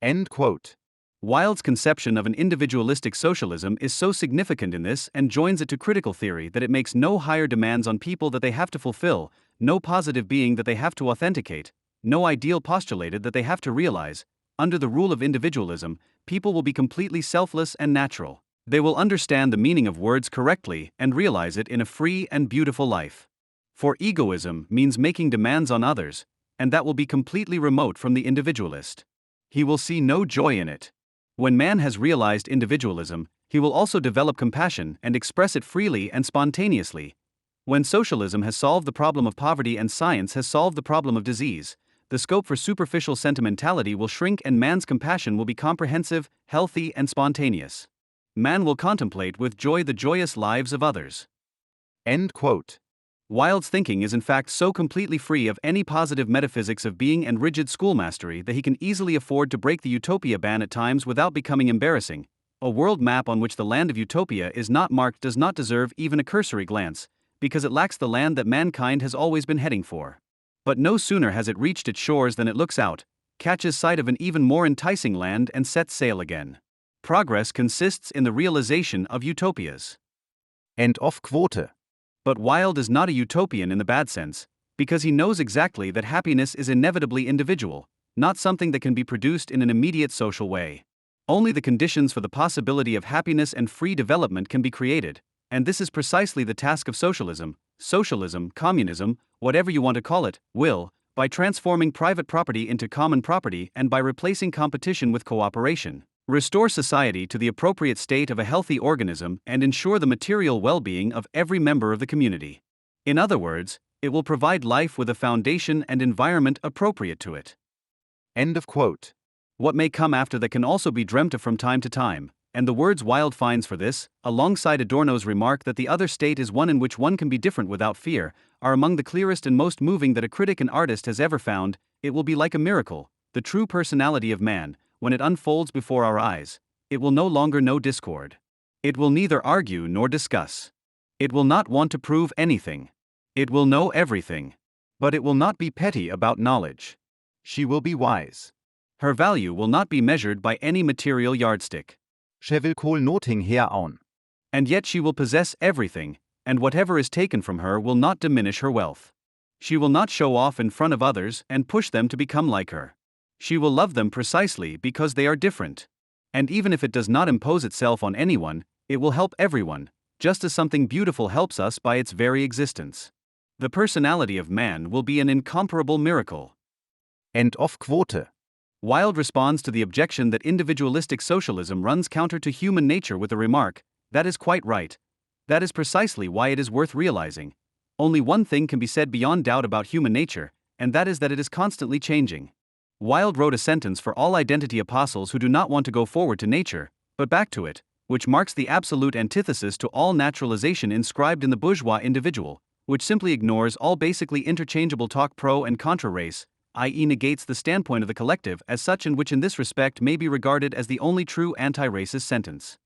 End quote. Wilde's conception of an individualistic socialism is so significant in this and joins it to critical theory that it makes no higher demands on people that they have to fulfill, no positive being that they have to authenticate, no ideal postulated that they have to realize. Under the rule of individualism, people will be completely selfless and natural. They will understand the meaning of words correctly and realize it in a free and beautiful life. For egoism means making demands on others, and that will be completely remote from the individualist. He will see no joy in it. When man has realized individualism, he will also develop compassion and express it freely and spontaneously. When socialism has solved the problem of poverty and science has solved the problem of disease, the scope for superficial sentimentality will shrink and man's compassion will be comprehensive, healthy, and spontaneous. Man will contemplate with joy the joyous lives of others. End quote. Wilde's thinking is in fact so completely free of any positive metaphysics of being and rigid schoolmastery that he can easily afford to break the utopia ban at times without becoming embarrassing. A world map on which the land of utopia is not marked does not deserve even a cursory glance, because it lacks the land that mankind has always been heading for. But no sooner has it reached its shores than it looks out, catches sight of an even more enticing land and sets sail again. Progress consists in the realization of utopias. End of quote. But Wilde is not a utopian in the bad sense, because he knows exactly that happiness is inevitably individual, not something that can be produced in an immediate social way. Only the conditions for the possibility of happiness and free development can be created, and this is precisely the task of socialism. Socialism, communism, whatever you want to call it, will, by transforming private property into common property and by replacing competition with cooperation, restore society to the appropriate state of a healthy organism and ensure the material well-being of every member of the community. In other words, it will provide life with a foundation and environment appropriate to it. End of quote. What may come after that can also be dreamt of from time to time, and the words Wilde finds for this, alongside Adorno's remark that the other state is one in which one can be different without fear, are among the clearest and most moving that a critic and artist has ever found. It will be like a miracle, the true personality of man, when it unfolds before our eyes. It will no longer know discord. It will neither argue nor discuss. It will not want to prove anything. It will know everything. But it will not be petty about knowledge. She will be wise. Her value will not be measured by any material yardstick. She will call nothing her own. And yet she will possess everything, and whatever is taken from her will not diminish her wealth. She will not show off in front of others and push them to become like her. She will love them precisely because they are different. And even if it does not impose itself on anyone, it will help everyone, just as something beautiful helps us by its very existence. The personality of man will be an incomparable miracle. End of quote. Wilde responds to the objection that individualistic socialism runs counter to human nature with the remark, "That is quite right. That is precisely why it is worth realizing. Only one thing can be said beyond doubt about human nature, and that is that it is constantly changing." Wilde wrote a sentence for all identity apostles who do not want to go forward to nature, but back to it, which marks the absolute antithesis to all naturalization inscribed in the bourgeois individual, which simply ignores all basically interchangeable talk pro and contra race, i.e. negates the standpoint of the collective as such, and which in this respect may be regarded as the only true anti-racist sentence.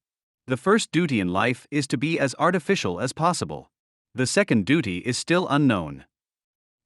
The first duty in life is to be as artificial as possible. The second duty is still unknown.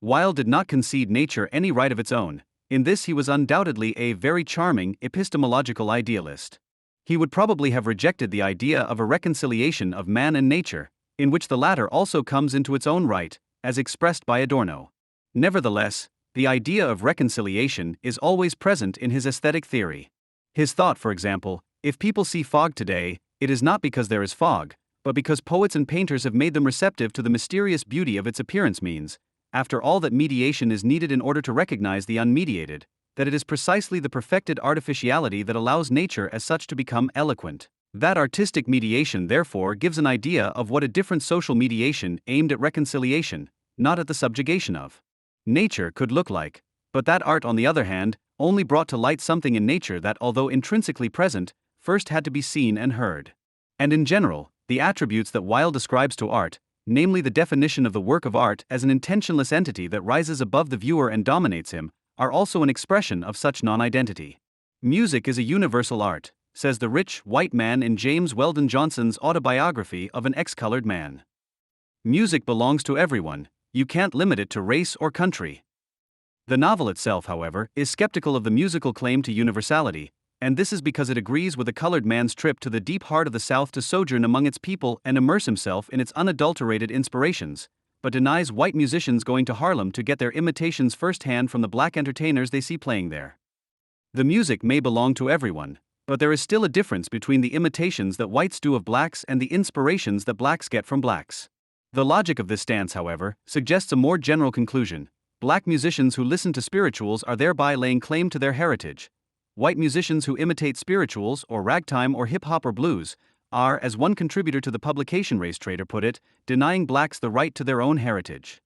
Wilde did not concede nature any right of its own. In this he was undoubtedly a very charming epistemological idealist. He would probably have rejected the idea of a reconciliation of man and nature, in which the latter also comes into its own right, as expressed by Adorno. Nevertheless, the idea of reconciliation is always present in his aesthetic theory. His thought, for example, if people see fog today, it is not because there is fog, but because poets and painters have made them receptive to the mysterious beauty of its appearance means, after all, that mediation is needed in order to recognize the unmediated, that it is precisely the perfected artificiality that allows nature as such to become eloquent. That artistic mediation therefore gives an idea of what a different social mediation aimed at reconciliation, not at the subjugation of nature could look like, but that art on the other hand, only brought to light something in nature that although intrinsically present, first had to be seen and heard. And in general, the attributes that Wilde ascribes to art, namely the definition of the work of art as an intentionless entity that rises above the viewer and dominates him, are also an expression of such non-identity. Music is a universal art, says the rich, white man in James Weldon Johnson's autobiography of an ex-colored man. Music belongs to everyone, you can't limit it to race or country. The novel itself, however, is skeptical of the musical claim to universality, and this is because it agrees with a colored man's trip to the deep heart of the South to sojourn among its people and immerse himself in its unadulterated inspirations, but denies white musicians going to Harlem to get their imitations firsthand from the black entertainers they see playing there. The music may belong to everyone, but there is still a difference between the imitations that whites do of blacks and the inspirations that blacks get from blacks. The logic of this stance, however, suggests a more general conclusion. Black musicians who listen to spirituals are thereby laying claim to their heritage. White musicians who imitate spirituals, or ragtime or hip-hop or blues, are, as one contributor to the publication Race Trader put it, denying blacks the right to their own heritage.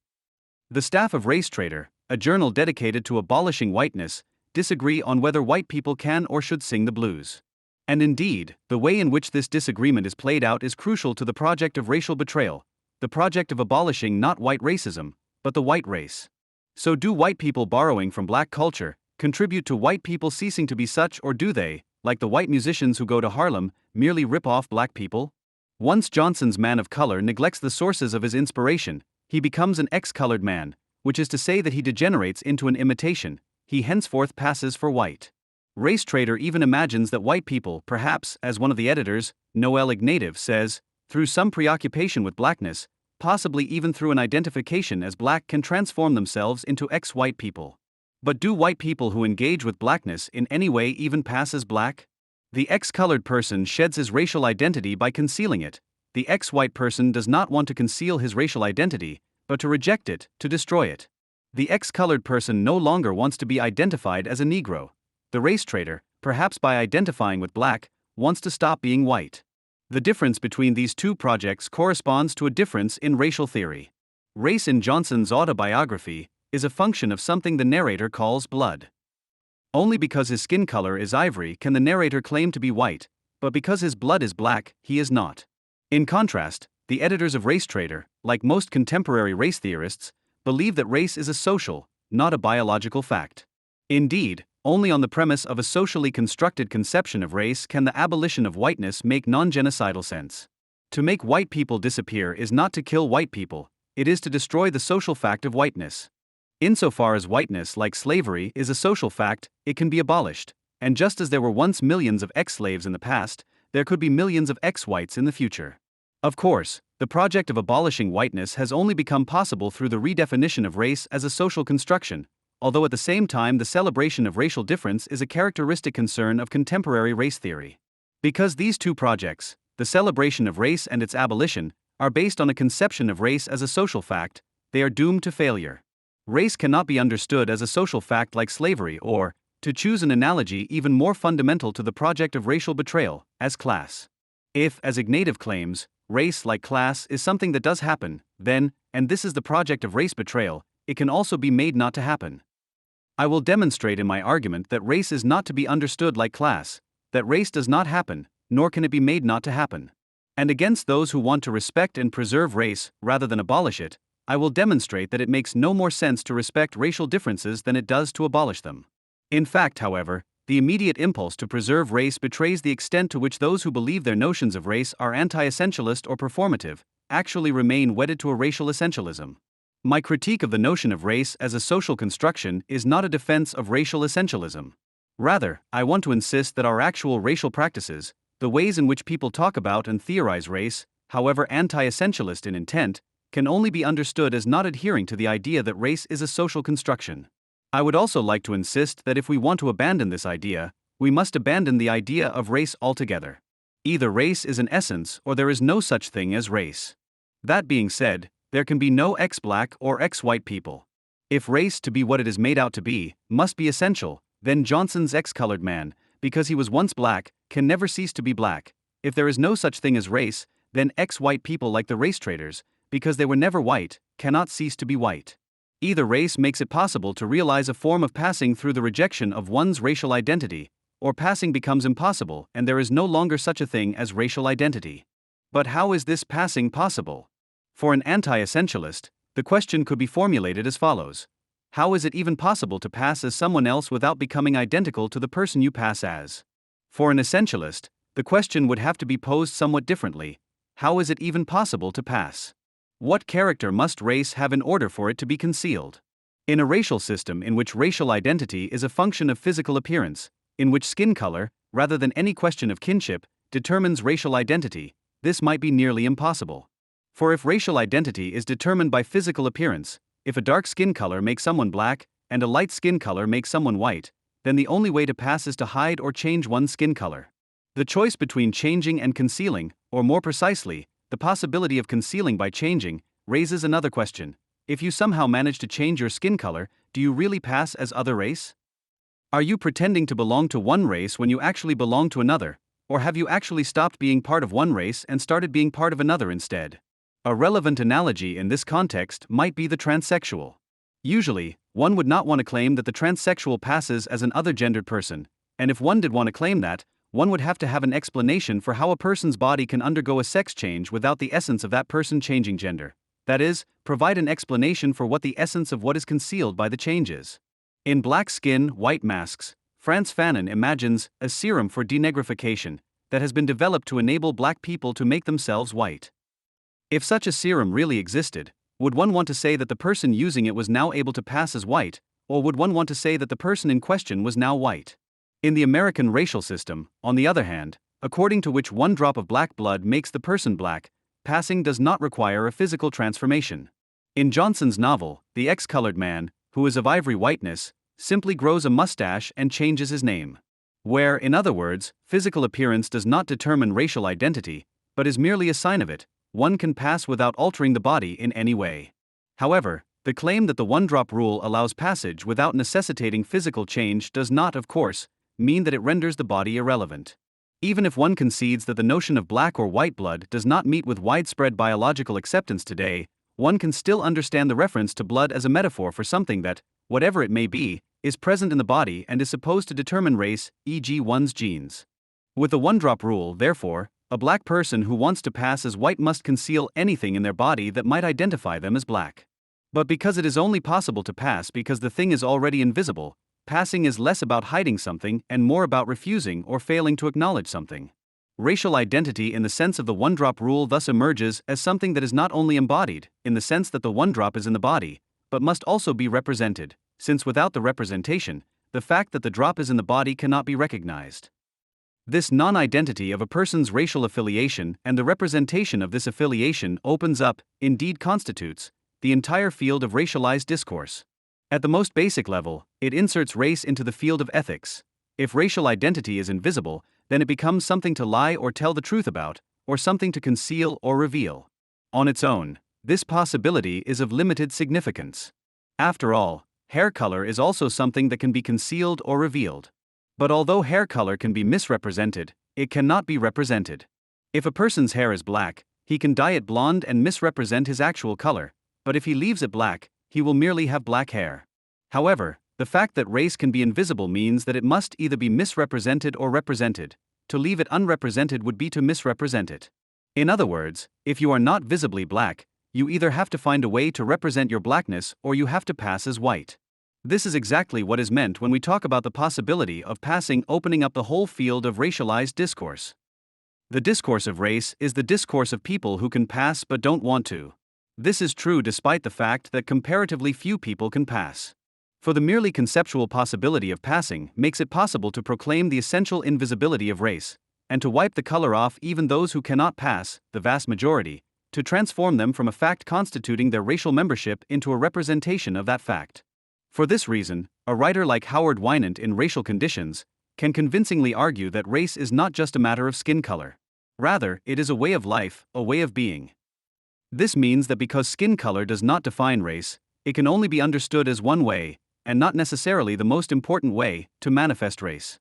The staff of Race Trader, a journal dedicated to abolishing whiteness, disagree on whether white people can or should sing the blues. And indeed, the way in which this disagreement is played out is crucial to the project of racial betrayal, the project of abolishing not white racism, but the white race. So do white people borrowing from black culture contribute to white people ceasing to be such, or do they, like the white musicians who go to Harlem, merely rip off black people? Once Johnson's man of color neglects the sources of his inspiration, he becomes an ex-colored man, which is to say that he degenerates into an imitation, he henceforth passes for white. Race Trader even imagines that white people, perhaps, as one of the editors, Noel Ignatieff, says, through some preoccupation with blackness, possibly even through an identification as black, can transform themselves into ex-white people. But do white people who engage with blackness in any way even pass as black? The ex-colored person sheds his racial identity by concealing it. The ex-white person does not want to conceal his racial identity, but to reject it, to destroy it. The ex-colored person no longer wants to be identified as a Negro. The Race Trader, perhaps by identifying with black, wants to stop being white. The difference between these two projects corresponds to a difference in racial theory. Race in Johnson's autobiography is a function of something the narrator calls blood. Only because his skin color is ivory can the narrator claim to be white, but because his blood is black, he is not. In contrast, the editors of Race Trader, like most contemporary race theorists, believe that race is a social, not a biological fact. Indeed, only on the premise of a socially constructed conception of race can the abolition of whiteness make non-genocidal sense. To make white people disappear is not to kill white people, it is to destroy the social fact of whiteness. Insofar as whiteness, like slavery, is a social fact, it can be abolished, and just as there were once millions of ex-slaves in the past, there could be millions of ex-whites in the future. Of course, the project of abolishing whiteness has only become possible through the redefinition of race as a social construction, although at the same time the celebration of racial difference is a characteristic concern of contemporary race theory. Because these two projects, the celebration of race and its abolition, are based on a conception of race as a social fact, they are doomed to failure. Race cannot be understood as a social fact like slavery or, to choose an analogy even more fundamental to the project of racial betrayal, as class. If, as Ignatieff claims, race, like class, is something that does happen, then, and this is the project of race betrayal, it can also be made not to happen. I will demonstrate in my argument that race is not to be understood like class, that race does not happen, nor can it be made not to happen. And against those who want to respect and preserve race, rather than abolish it, I will demonstrate that it makes no more sense to respect racial differences than it does to abolish them. In fact, however, the immediate impulse to preserve race betrays the extent to which those who believe their notions of race are anti-essentialist or performative, actually remain wedded to a racial essentialism. My critique of the notion of race as a social construction is not a defense of racial essentialism. Rather, I want to insist that our actual racial practices, the ways in which people talk about and theorize race, however anti-essentialist in intent, can only be understood as not adhering to the idea that race is a social construction. I would also like to insist that if we want to abandon this idea, we must abandon the idea of race altogether. Either race is an essence or there is no such thing as race. That being said, there can be no ex-black or ex-white people. If race, to be what it is made out to be, must be essential, then Johnson's ex-colored man, because he was once black, can never cease to be black, If there is no such thing as race, then white people like the race traders, because they were never white, cannot cease to be white. Either race makes it possible to realize a form of passing through the rejection of one's racial identity, or passing becomes impossible and there is no longer such a thing as racial identity. But how is this passing possible? For an anti-essentialist, the question could be formulated as follows. How is it even possible to pass as someone else without becoming identical to the person you pass as? For an essentialist, the question would have to be posed somewhat differently. How is it even possible to pass? What character must race have in order for it to be concealed? In a racial system in which racial identity is a function of physical appearance, in which skin color, rather than any question of kinship, determines racial identity, this might be nearly impossible. For if racial identity is determined by physical appearance, if a dark skin color makes someone black, and a light skin color makes someone white, then the only way to pass is to hide or change one's skin color. The choice between changing and concealing, or more precisely, the possibility of concealing by changing, raises another question. If you somehow manage to change your skin color, do you really pass as other race? Are you pretending to belong to one race when you actually belong to another, or have you actually stopped being part of one race and started being part of another instead? A relevant analogy in this context might be the transsexual. Usually, one would not want to claim that the transsexual passes as an other-gendered person, and if one did want to claim that, one would have to have an explanation for how a person's body can undergo a sex change without the essence of that person changing gender. That is, provide an explanation for what the essence of what is concealed by the change is. In Black Skin, White Masks, Frantz Fanon imagines a serum for denegrification that has been developed to enable black people to make themselves white. If such a serum really existed, would one want to say that the person using it was now able to pass as white, or would one want to say that the person in question was now white? In the American racial system, on the other hand, according to which one drop of black blood makes the person black, passing does not require a physical transformation. In Johnson's novel, the X-colored man, who is of ivory whiteness, simply grows a mustache and changes his name. Where, in other words, physical appearance does not determine racial identity, but is merely a sign of it, one can pass without altering the body in any way. However, the claim that the one-drop rule allows passage without necessitating physical change does not, of course, mean that it renders the body irrelevant. Even if one concedes that the notion of black or white blood does not meet with widespread biological acceptance today, one can still understand the reference to blood as a metaphor for something that, whatever it may be, is present in the body and is supposed to determine race, e.g. one's genes. With the one-drop rule, therefore, a black person who wants to pass as white must conceal anything in their body that might identify them as black. But because it is only possible to pass because the thing is already invisible, passing is less about hiding something and more about refusing or failing to acknowledge something. Racial identity in the sense of the one-drop rule thus emerges as something that is not only embodied, in the sense that the one-drop is in the body, but must also be represented, since without the representation, the fact that the drop is in the body cannot be recognized. This non-identity of a person's racial affiliation and the representation of this affiliation opens up, indeed constitutes, the entire field of racialized discourse. At the most basic level, it inserts race into the field of ethics. If racial identity is invisible, then it becomes something to lie or tell the truth about, or something to conceal or reveal. On its own, this possibility is of limited significance. After all, hair color is also something that can be concealed or revealed. But although hair color can be misrepresented, it cannot be represented. If a person's hair is black, he can dye it blonde and misrepresent his actual color, but if he leaves it black, he will merely have black hair. However, the fact that race can be invisible means that it must either be misrepresented or represented. To leave it unrepresented would be to misrepresent it. In other words, if you are not visibly black, you either have to find a way to represent your blackness or you have to pass as white. This is exactly what is meant when we talk about the possibility of passing opening up the whole field of racialized discourse. The discourse of race is the discourse of people who can pass but don't want to. This is true despite the fact that comparatively few people can pass. For the merely conceptual possibility of passing makes it possible to proclaim the essential invisibility of race, and to wipe the color off even those who cannot pass, the vast majority, to transform them from a fact constituting their racial membership into a representation of that fact. For this reason, a writer like Howard Winant in Racial Conditions can convincingly argue that race is not just a matter of skin color. Rather, it is a way of life, a way of being. This means that because skin color does not define race, it can only be understood as one way, and not necessarily the most important way, to manifest race.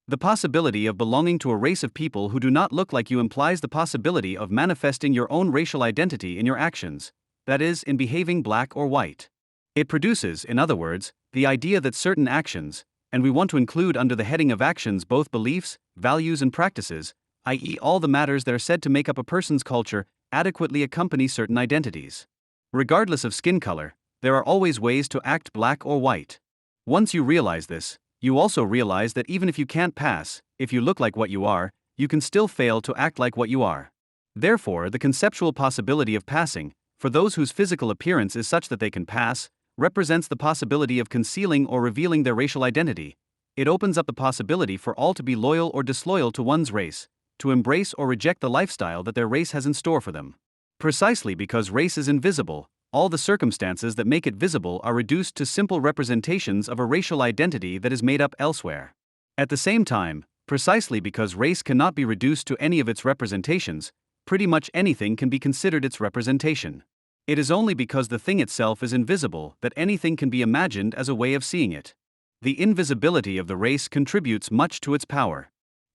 The possibility of belonging to a race of people who do not look like you implies the possibility of manifesting your own racial identity in your actions, that is, in behaving black or white. It produces, in other words, the idea that certain actions, and we want to include under the heading of actions both beliefs, values, and practices, i.e., all the matters that are said to make up a person's culture, adequately accompany certain identities. Regardless of skin color, there are always ways to act black or white. Once you realize this, you also realize that even if you can't pass, if you look like what you are, you can still fail to act like what you are. Therefore, the conceptual possibility of passing, for those whose physical appearance is such that they can pass, represents the possibility of concealing or revealing their racial identity. It opens up the possibility for all to be loyal or disloyal to one's race, to embrace or reject the lifestyle that their race has in store for them. Precisely because race is invisible, all the circumstances that make it visible are reduced to simple representations of a racial identity that is made up elsewhere. At the same time, precisely because race cannot be reduced to any of its representations, pretty much anything can be considered its representation. It is only because the thing itself is invisible that anything can be imagined as a way of seeing it. The invisibility of the race contributes much to its power.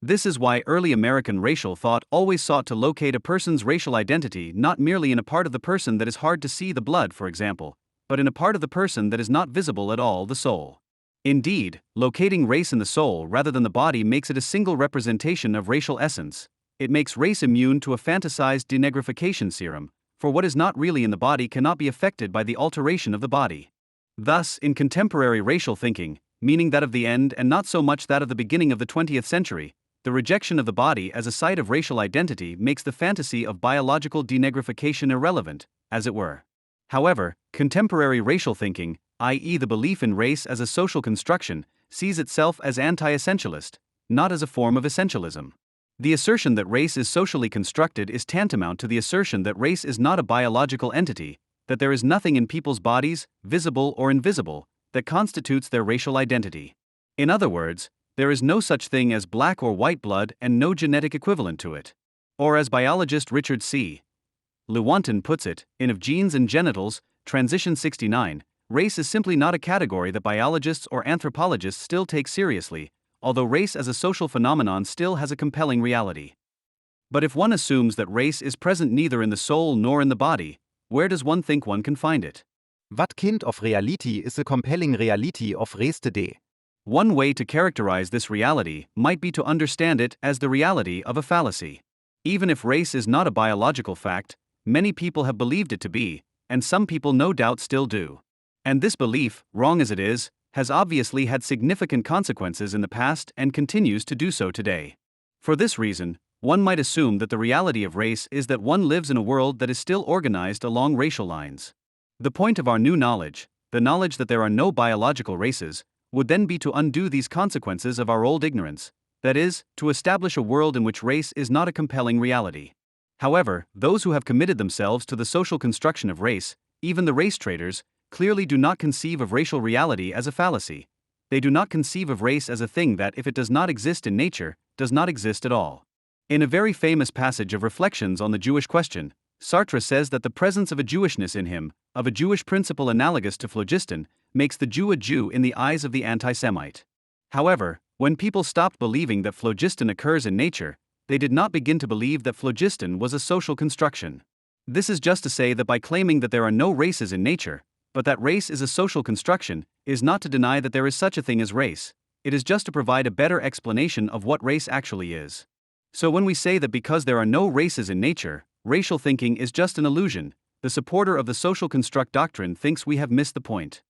This is why early American racial thought always sought to locate a person's racial identity not merely in a part of the person that is hard to see, the blood for example, but in a part of the person that is not visible at all, the soul. Indeed, locating race in the soul rather than the body makes it a single representation of racial essence. It makes race immune to a fantasized denegrification serum, for what is not really in the body cannot be affected by the alteration of the body. Thus, in contemporary racial thinking, meaning that of the end and not so much that of the beginning of the 20th century, the rejection of the body as a site of racial identity makes the fantasy of biological denegrification irrelevant, as it were. However, contemporary racial thinking, i.e., the belief in race as a social construction, sees itself as anti-essentialist, not as a form of essentialism. The assertion that race is socially constructed is tantamount to the assertion that race is not a biological entity, that there is nothing in people's bodies, visible or invisible, that constitutes their racial identity. In other words, there is no such thing as black or white blood and no genetic equivalent to it. Or as biologist Richard C. Lewontin puts it, in Of Genes and Genitals, Transition 69, race is simply not a category that biologists or anthropologists still take seriously, although race as a social phenomenon still has a compelling reality. But if one assumes that race is present neither in the soul nor in the body, where does one think one can find it? What kind of reality is a compelling reality of race today? One way to characterize this reality might be to understand it as the reality of a fallacy. Even if race is not a biological fact, many people have believed it to be, and some people no doubt still do. And this belief, wrong as it is, has obviously had significant consequences in the past and continues to do so today. For this reason, one might assume that the reality of race is that one lives in a world that is still organized along racial lines. The point of our new knowledge, the knowledge that there are no biological races, would then be to undo these consequences of our old ignorance, that is, to establish a world in which race is not a compelling reality. However, those who have committed themselves to the social construction of race, even the race traders, clearly do not conceive of racial reality as a fallacy. They do not conceive of race as a thing that, if it does not exist in nature, does not exist at all. In a very famous passage of Reflections on the Jewish Question, Sartre says that the presence of a Jewishness in him, of a Jewish principle analogous to phlogiston, makes the Jew a Jew in the eyes of the anti-Semite. However, when people stopped believing that phlogiston occurs in nature, they did not begin to believe that phlogiston was a social construction. This is just to say that by claiming that there are no races in nature, but that race is a social construction, is not to deny that there is such a thing as race. It is just to provide a better explanation of what race actually is. So when we say that because there are no races in nature, racial thinking is just an illusion, the supporter of the social construct doctrine thinks we have missed the point.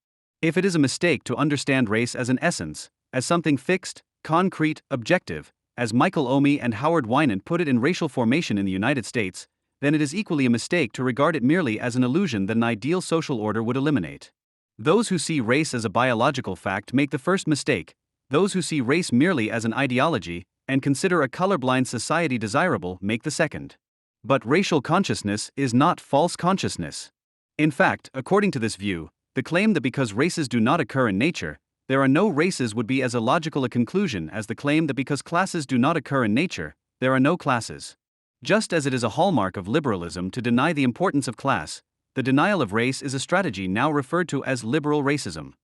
If it is a mistake to understand race as an essence, as something fixed, concrete, objective, as Michael Omi and Howard Winant put it in Racial Formation in the United States, then it is equally a mistake to regard it merely as an illusion that an ideal social order would eliminate. Those who see race as a biological fact make the first mistake, those who see race merely as an ideology, and consider a colorblind society desirable, make the second. But racial consciousness is not false consciousness. In fact, according to this view, the claim that because races do not occur in nature, there are no races would be as illogical a conclusion as the claim that because classes do not occur in nature, there are no classes. Just as it is a hallmark of liberalism to deny the importance of class, the denial of race is a strategy now referred to as liberal racism.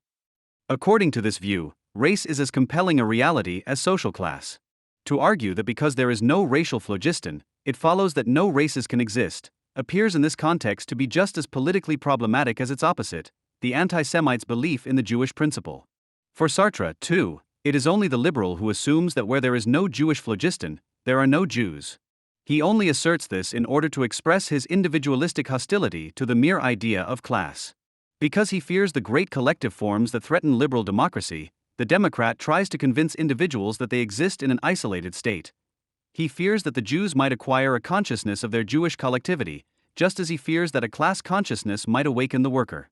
According to this view, race is as compelling a reality as social class. To argue that because there is no racial phlogiston, it follows that no races can exist, appears in this context to be just as politically problematic as its opposite, the anti-Semite's belief in the Jewish principle. For Sartre, too, it is only the liberal who assumes that where there is no Jewish phlogiston, there are no Jews. He only asserts this in order to express his individualistic hostility to the mere idea of class. Because he fears the great collective forms that threaten liberal democracy, the Democrat tries to convince individuals that they exist in an isolated state. He fears that the Jews might acquire a consciousness of their Jewish collectivity, just as he fears that a class consciousness might awaken the worker.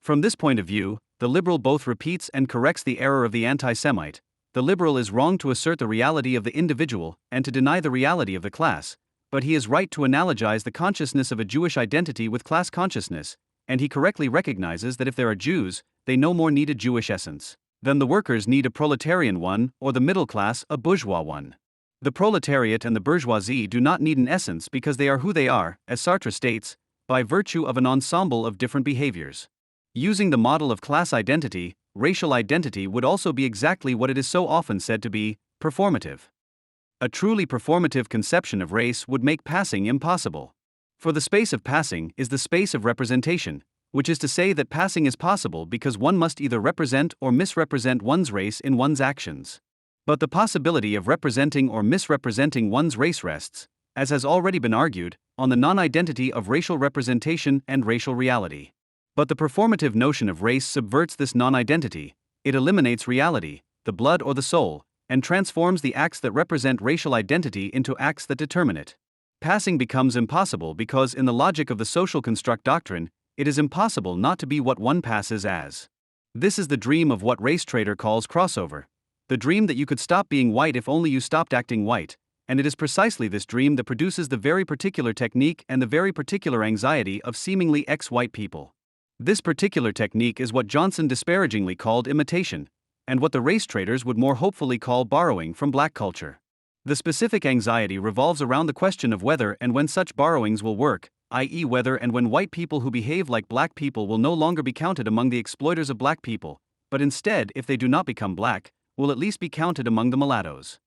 From this point of view, the liberal both repeats and corrects the error of the anti-Semite. The liberal is wrong to assert the reality of the individual and to deny the reality of the class, but he is right to analogize the consciousness of a Jewish identity with class consciousness, and he correctly recognizes that if there are Jews, they no more need a Jewish essence than the workers need a proletarian one or the middle class a bourgeois one. The proletariat and the bourgeoisie do not need an essence because they are who they are, as Sartre states, by virtue of an ensemble of different behaviors. Using the model of class identity, racial identity would also be exactly what it is so often said to be, performative. A truly performative conception of race would make passing impossible. For the space of passing is the space of representation, which is to say that passing is possible because one must either represent or misrepresent one's race in one's actions. But the possibility of representing or misrepresenting one's race rests, as has already been argued, on the non-identity of racial representation and racial reality. But the performative notion of race subverts this non-identity. It eliminates reality, the blood or the soul, and transforms the acts that represent racial identity into acts that determine it. Passing becomes impossible because in the logic of the social construct doctrine, it is impossible not to be what one passes as. This is the dream of what Race Trader calls crossover. The dream that you could stop being white if only you stopped acting white, and it is precisely this dream that produces the very particular technique and the very particular anxiety of seemingly ex-white people. This particular technique is what Johnson disparagingly called imitation, and what the race traders would more hopefully call borrowing from black culture. The specific anxiety revolves around the question of whether and when such borrowings will work, i.e., whether and when white people who behave like black people will no longer be counted among the exploiters of black people, but instead, if they do not become black, will at least be counted among the mulattoes.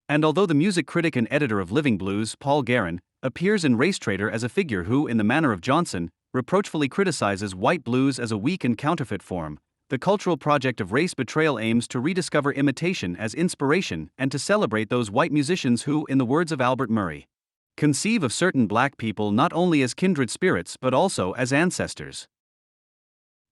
And although the music critic and editor of Living Blues, Paul Guerin, appears in Race Trader as a figure who, in the manner of Johnson, reproachfully criticizes white blues as a weak and counterfeit form, the cultural project of race betrayal aims to rediscover imitation as inspiration and to celebrate those white musicians who, in the words of Albert Murray, conceive of certain black people not only as kindred spirits but also as ancestors.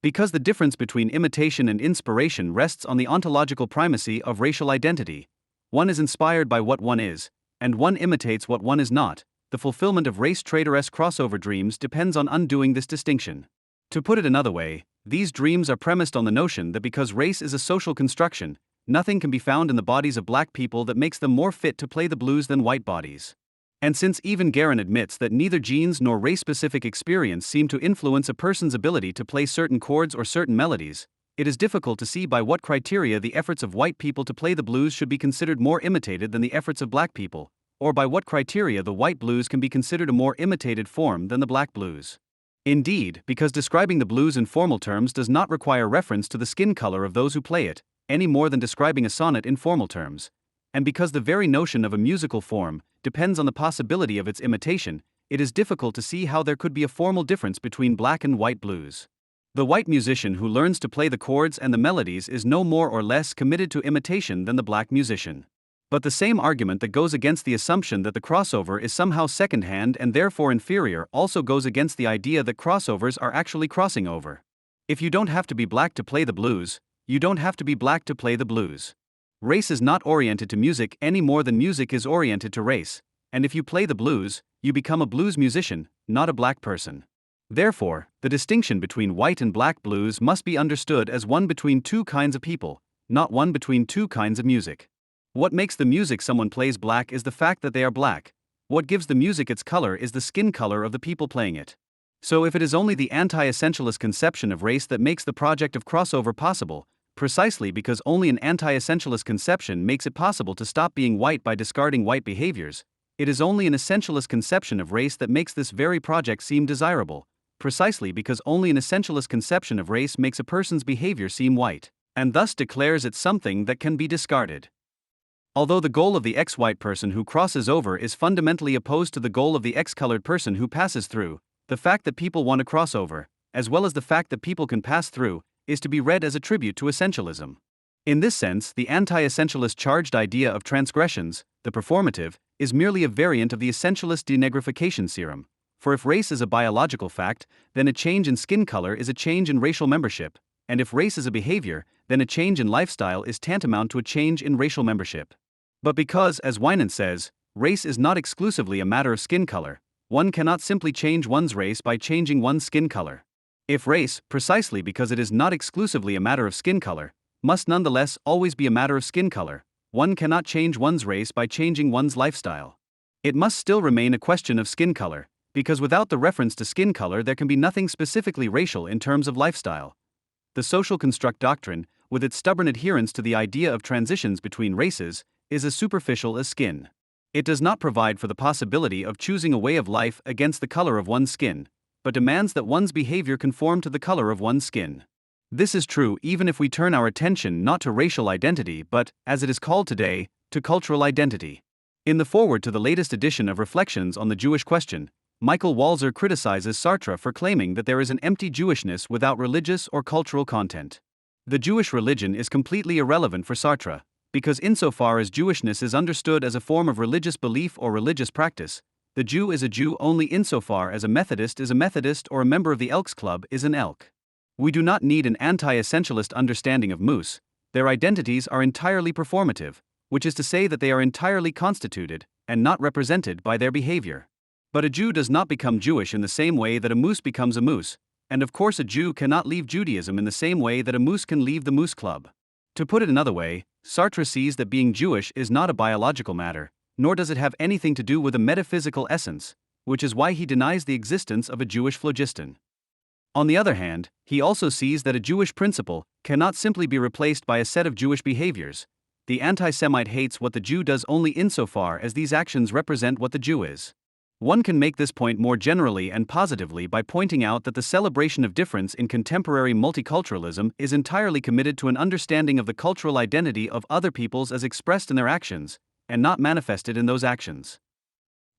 Because the difference between imitation and inspiration rests on the ontological primacy of racial identity. One is inspired by what one is, and one imitates what one is not. The fulfillment of race trader-esque crossover dreams depends on undoing this distinction. To put it another way, these dreams are premised on the notion that because race is a social construction, nothing can be found in the bodies of black people that makes them more fit to play the blues than white bodies. And since even Guerin admits that neither genes nor race-specific experience seem to influence a person's ability to play certain chords or certain melodies, it is difficult to see by what criteria the efforts of white people to play the blues should be considered more imitated than the efforts of black people, or by what criteria the white blues can be considered a more imitated form than the black blues. Indeed, because describing the blues in formal terms does not require reference to the skin color of those who play it, any more than describing a sonnet in formal terms, and because the very notion of a musical form depends on the possibility of its imitation, it is difficult to see how there could be a formal difference between black and white blues. The white musician who learns to play the chords and the melodies is no more or less committed to imitation than the black musician. But the same argument that goes against the assumption that the crossover is somehow second-hand and therefore inferior also goes against the idea that crossovers are actually crossing over. If you don't have to be black to play the blues, you don't have to be black to play the blues. Race is not oriented to music any more than music is oriented to race, and if you play the blues, you become a blues musician, not a black person. Therefore, the distinction between white and black blues must be understood as one between two kinds of people, not one between two kinds of music. What makes the music someone plays black is the fact that they are black. What gives the music its color is the skin color of the people playing it. So if it is only the anti-essentialist conception of race that makes the project of crossover possible, precisely because only an anti-essentialist conception makes it possible to stop being white by discarding white behaviors, it is only an essentialist conception of race that makes this very project seem desirable, precisely because only an essentialist conception of race makes a person's behavior seem white. and thus declares it something that can be discarded. Although the goal of the ex-white person who crosses over is fundamentally opposed to the goal of the ex-colored person who passes through, the fact that people want to cross over, as well as the fact that people can pass through, is to be read as a tribute to essentialism. In this sense, the anti-essentialist charged idea of transgressions, the performative, is merely a variant of the essentialist denegrification serum. For if race is a biological fact, then a change in skin color is a change in racial membership, and if race is a behavior, then a change in lifestyle is tantamount to a change in racial membership. But because, as Heinlein says, race is not exclusively a matter of skin color, one cannot simply change one's race by changing one's skin color. If race, precisely because it is not exclusively a matter of skin color, must nonetheless always be a matter of skin color, one cannot change one's race by changing one's lifestyle. It must still remain a question of skin color, because without the reference to skin color there can be nothing specifically racial in terms of lifestyle. The social construct doctrine, with its stubborn adherence to the idea of transitions between races, is as superficial as skin. It does not provide for the possibility of choosing a way of life against the color of one's skin, but demands that one's behavior conform to the color of one's skin. This is true even if we turn our attention not to racial identity but, as it is called today, to cultural identity. In the foreword to the latest edition of Reflections on the Jewish Question, Michael Walzer criticizes Sartre for claiming that there is an empty Jewishness without religious or cultural content. The Jewish religion is completely irrelevant for Sartre, because insofar as Jewishness is understood as a form of religious belief or religious practice, the Jew is a Jew only insofar as a Methodist is a Methodist or a member of the Elks Club is an Elk. We do not need an anti-essentialist understanding of moose. Their identities are entirely performative, which is to say that they are entirely constituted, and not represented by their behavior. But a Jew does not become Jewish in the same way that a moose becomes a moose, and of course a Jew cannot leave Judaism in the same way that a moose can leave the Moose Club. To put it another way, Sartre sees that being Jewish is not a biological matter, nor does it have anything to do with a metaphysical essence, which is why he denies the existence of a Jewish phlogiston. On the other hand, he also sees that a Jewish principle cannot simply be replaced by a set of Jewish behaviors. The anti-Semite hates what the Jew does only insofar as these actions represent what the Jew is. One can make this point more generally and positively by pointing out that the celebration of difference in contemporary multiculturalism is entirely committed to an understanding of the cultural identity of other peoples as expressed in their actions, and not manifested in those actions.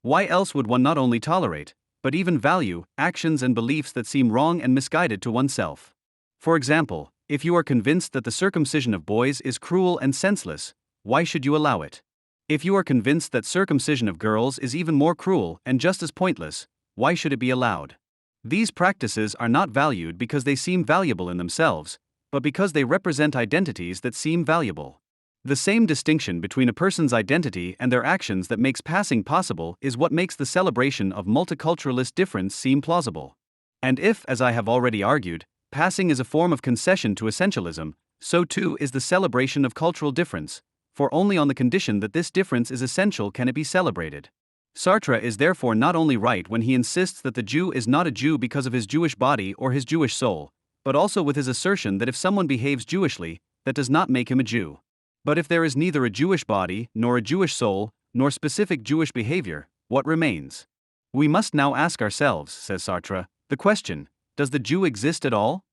Why else would one not only tolerate, but even value, actions and beliefs that seem wrong and misguided to oneself? For example, if you are convinced that the circumcision of boys is cruel and senseless, why should you allow it? If you are convinced that circumcision of girls is even more cruel and just as pointless, why should it be allowed? These practices are not valued because they seem valuable in themselves, but because they represent identities that seem valuable. The same distinction between a person's identity and their actions that makes passing possible is what makes the celebration of multiculturalist difference seem plausible. And if, as I have already argued, passing is a form of concession to essentialism, so too is the celebration of cultural difference, for only on the condition that this difference is essential can it be celebrated. Sartre is therefore not only right when he insists that the Jew is not a Jew because of his Jewish body or his Jewish soul, but also with his assertion that if someone behaves Jewishly, that does not make him a Jew. But if there is neither a Jewish body, nor a Jewish soul, nor specific Jewish behavior, what remains? We must now ask ourselves, says Sartre, the question, does the Jew exist at all?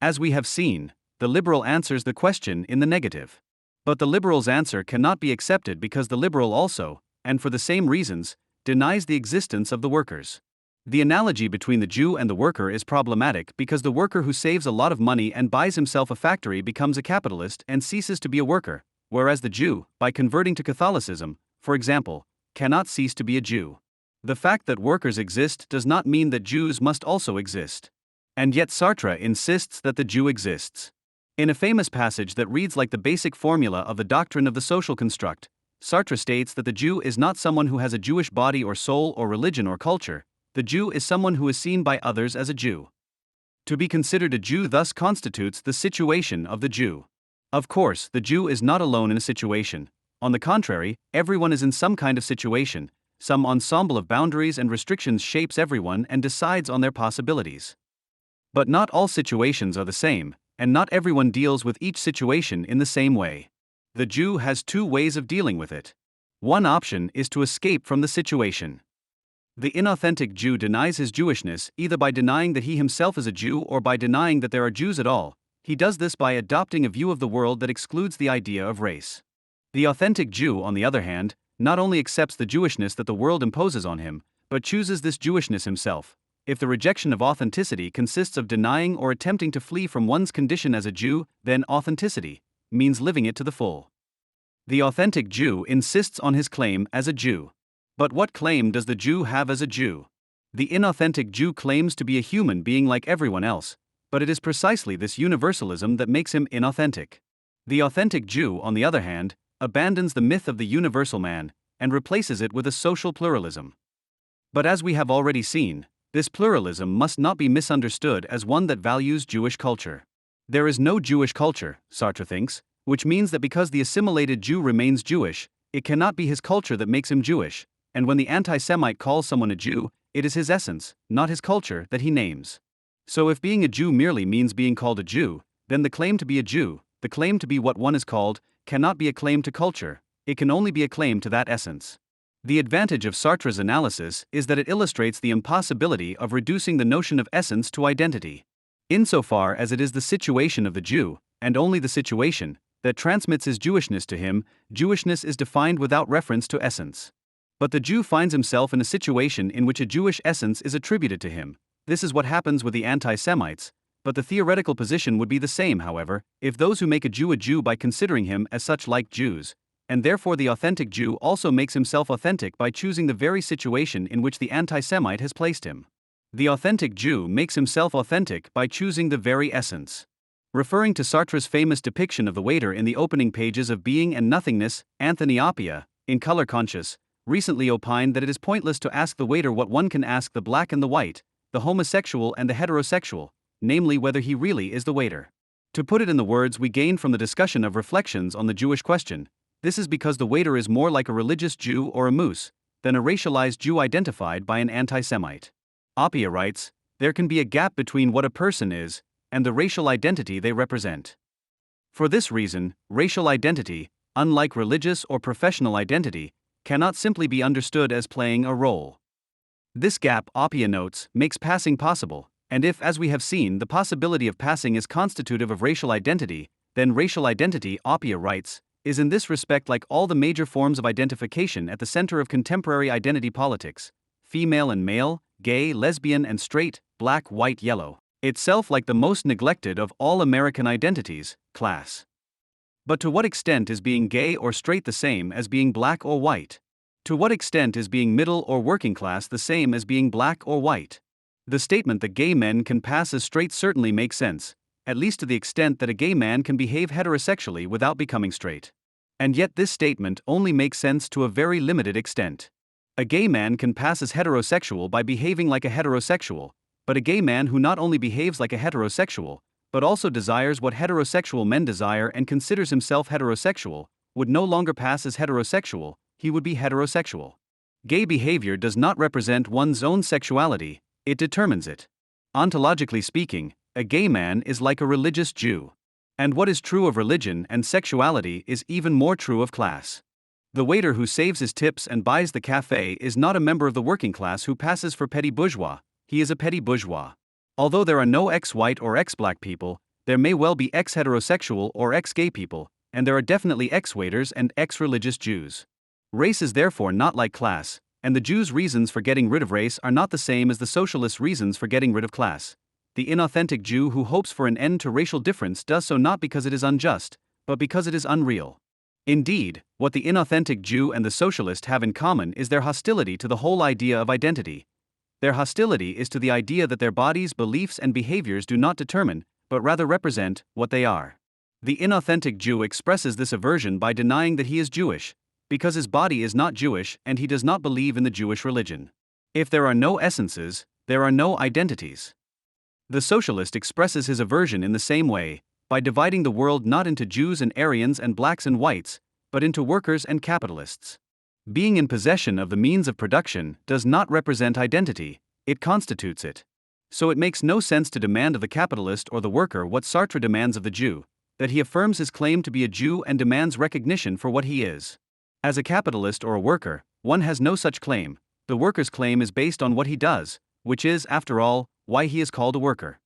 As we have seen, the liberal answers the question in the negative. But the liberal's answer cannot be accepted because the liberal also, and for the same reasons, denies the existence of the workers. The analogy between the Jew and the worker is problematic because the worker who saves a lot of money and buys himself a factory becomes a capitalist and ceases to be a worker, whereas the Jew, by converting to Catholicism, for example, cannot cease to be a Jew. The fact that workers exist does not mean that Jews must also exist. And yet Sartre insists that the Jew exists. In a famous passage that reads like the basic formula of the doctrine of the social construct, Sartre states that the Jew is not someone who has a Jewish body or soul or religion or culture. The Jew is someone who is seen by others as a Jew. To be considered a Jew thus constitutes the situation of the Jew. Of course, the Jew is not alone in a situation. On the contrary, everyone is in some kind of situation. Some ensemble of boundaries and restrictions shapes everyone and decides on their possibilities. But not all situations are the same, and not everyone deals with each situation in the same way. The Jew has two ways of dealing with it. One option is to escape from the situation. The inauthentic Jew denies his Jewishness either by denying that he himself is a Jew or by denying that there are Jews at all, He does this by adopting a view of the world that excludes the idea of race. The authentic Jew, on the other hand, not only accepts the Jewishness that the world imposes on him, but chooses this Jewishness himself. If the rejection of authenticity consists of denying or attempting to flee from one's condition as a Jew, then authenticity means living it to the full. The authentic Jew insists on his claim as a Jew. But what claim does the Jew have as a Jew? The inauthentic Jew claims to be a human being like everyone else, but it is precisely this universalism that makes him inauthentic. The authentic Jew, on the other hand, abandons the myth of the universal man and replaces it with a social pluralism. But as we have already seen, this pluralism must not be misunderstood as one that values Jewish culture. There is no Jewish culture, Sartre thinks, which means that because the assimilated Jew remains Jewish, it cannot be his culture that makes him Jewish, and when the anti-Semite calls someone a Jew, it is his essence, not his culture, that he names. So if being a Jew merely means being called a Jew, then the claim to be a Jew, the claim to be what one is called, cannot be a claim to culture, it can only be a claim to that essence. The advantage of Sartre's analysis is that it illustrates the impossibility of reducing the notion of essence to identity. Insofar as it is the situation of the Jew, and only the situation, that transmits his Jewishness to him, Jewishness is defined without reference to essence. But the Jew finds himself in a situation in which a Jewish essence is attributed to him. This is what happens with the anti-Semites, but the theoretical position would be the same, however, if those who make a Jew by considering him as such like Jews, and therefore the authentic Jew also makes himself authentic by choosing the very situation in which the anti-Semite has placed him. The authentic Jew makes himself authentic by choosing the very essence. Referring to Sartre's famous depiction of the waiter in the opening pages of Being and Nothingness, Anthony Appiah, in Color Conscious, recently opined that it is pointless to ask the waiter what one can ask the black and the white, the homosexual and the heterosexual, namely whether he really is the waiter. To put it in the words we gained from the discussion of Reflections on the Jewish Question, this is because the waiter is more like a religious Jew or a moose than a racialized Jew identified by an anti-Semite. Appiah writes, there can be a gap between what a person is and the racial identity they represent. For this reason, racial identity, unlike religious or professional identity, cannot simply be understood as playing a role. This gap, Appiah notes, makes passing possible, and if, as we have seen, the possibility of passing is constitutive of racial identity, then racial identity, Appiah writes, is in this respect like all the major forms of identification at the center of contemporary identity politics: female and male, gay, lesbian and straight, black, white, yellow. Itself like the most neglected of all American identities, class. But to what extent is being gay or straight the same as being black or white? To what extent is being middle or working class the same as being black or white? The statement that gay men can pass as straight certainly makes sense, at least to the extent that a gay man can behave heterosexually without becoming straight. And yet this statement only makes sense to a very limited extent. A gay man can pass as heterosexual by behaving like a heterosexual, but a gay man who not only behaves like a heterosexual, but also desires what heterosexual men desire and considers himself heterosexual, would no longer pass as heterosexual, he would be heterosexual. Gay behavior does not represent one's own sexuality, it determines it. Ontologically speaking, a gay man is like a religious Jew. And what is true of religion and sexuality is even more true of class. The waiter who saves his tips and buys the café is not a member of the working class who passes for petty bourgeois, he is a petty bourgeois. Although there are no ex-white or ex-black people, there may well be ex-heterosexual or ex-gay people, and there are definitely ex-waiters and ex-religious Jews. Race is therefore not like class, and the Jews' reasons for getting rid of race are not the same as the socialists' reasons for getting rid of class. The inauthentic Jew who hopes for an end to racial difference does so not because it is unjust, but because it is unreal. Indeed, what the inauthentic Jew and the socialist have in common is their hostility to the whole idea of identity. Their hostility is to the idea that their bodies, beliefs, and behaviors do not determine, but rather represent, what they are. The inauthentic Jew expresses this aversion by denying that he is Jewish, because his body is not Jewish and he does not believe in the Jewish religion. If there are no essences, there are no identities. The socialist expresses his aversion in the same way, by dividing the world not into Jews and Aryans and blacks and whites, but into workers and capitalists. Being in possession of the means of production does not represent identity, it constitutes it. So it makes no sense to demand of the capitalist or the worker what Sartre demands of the Jew, that he affirms his claim to be a Jew and demands recognition for what he is. As a capitalist or a worker, one has no such claim. The worker's claim is based on what he does, which is, after all, why he is called a worker.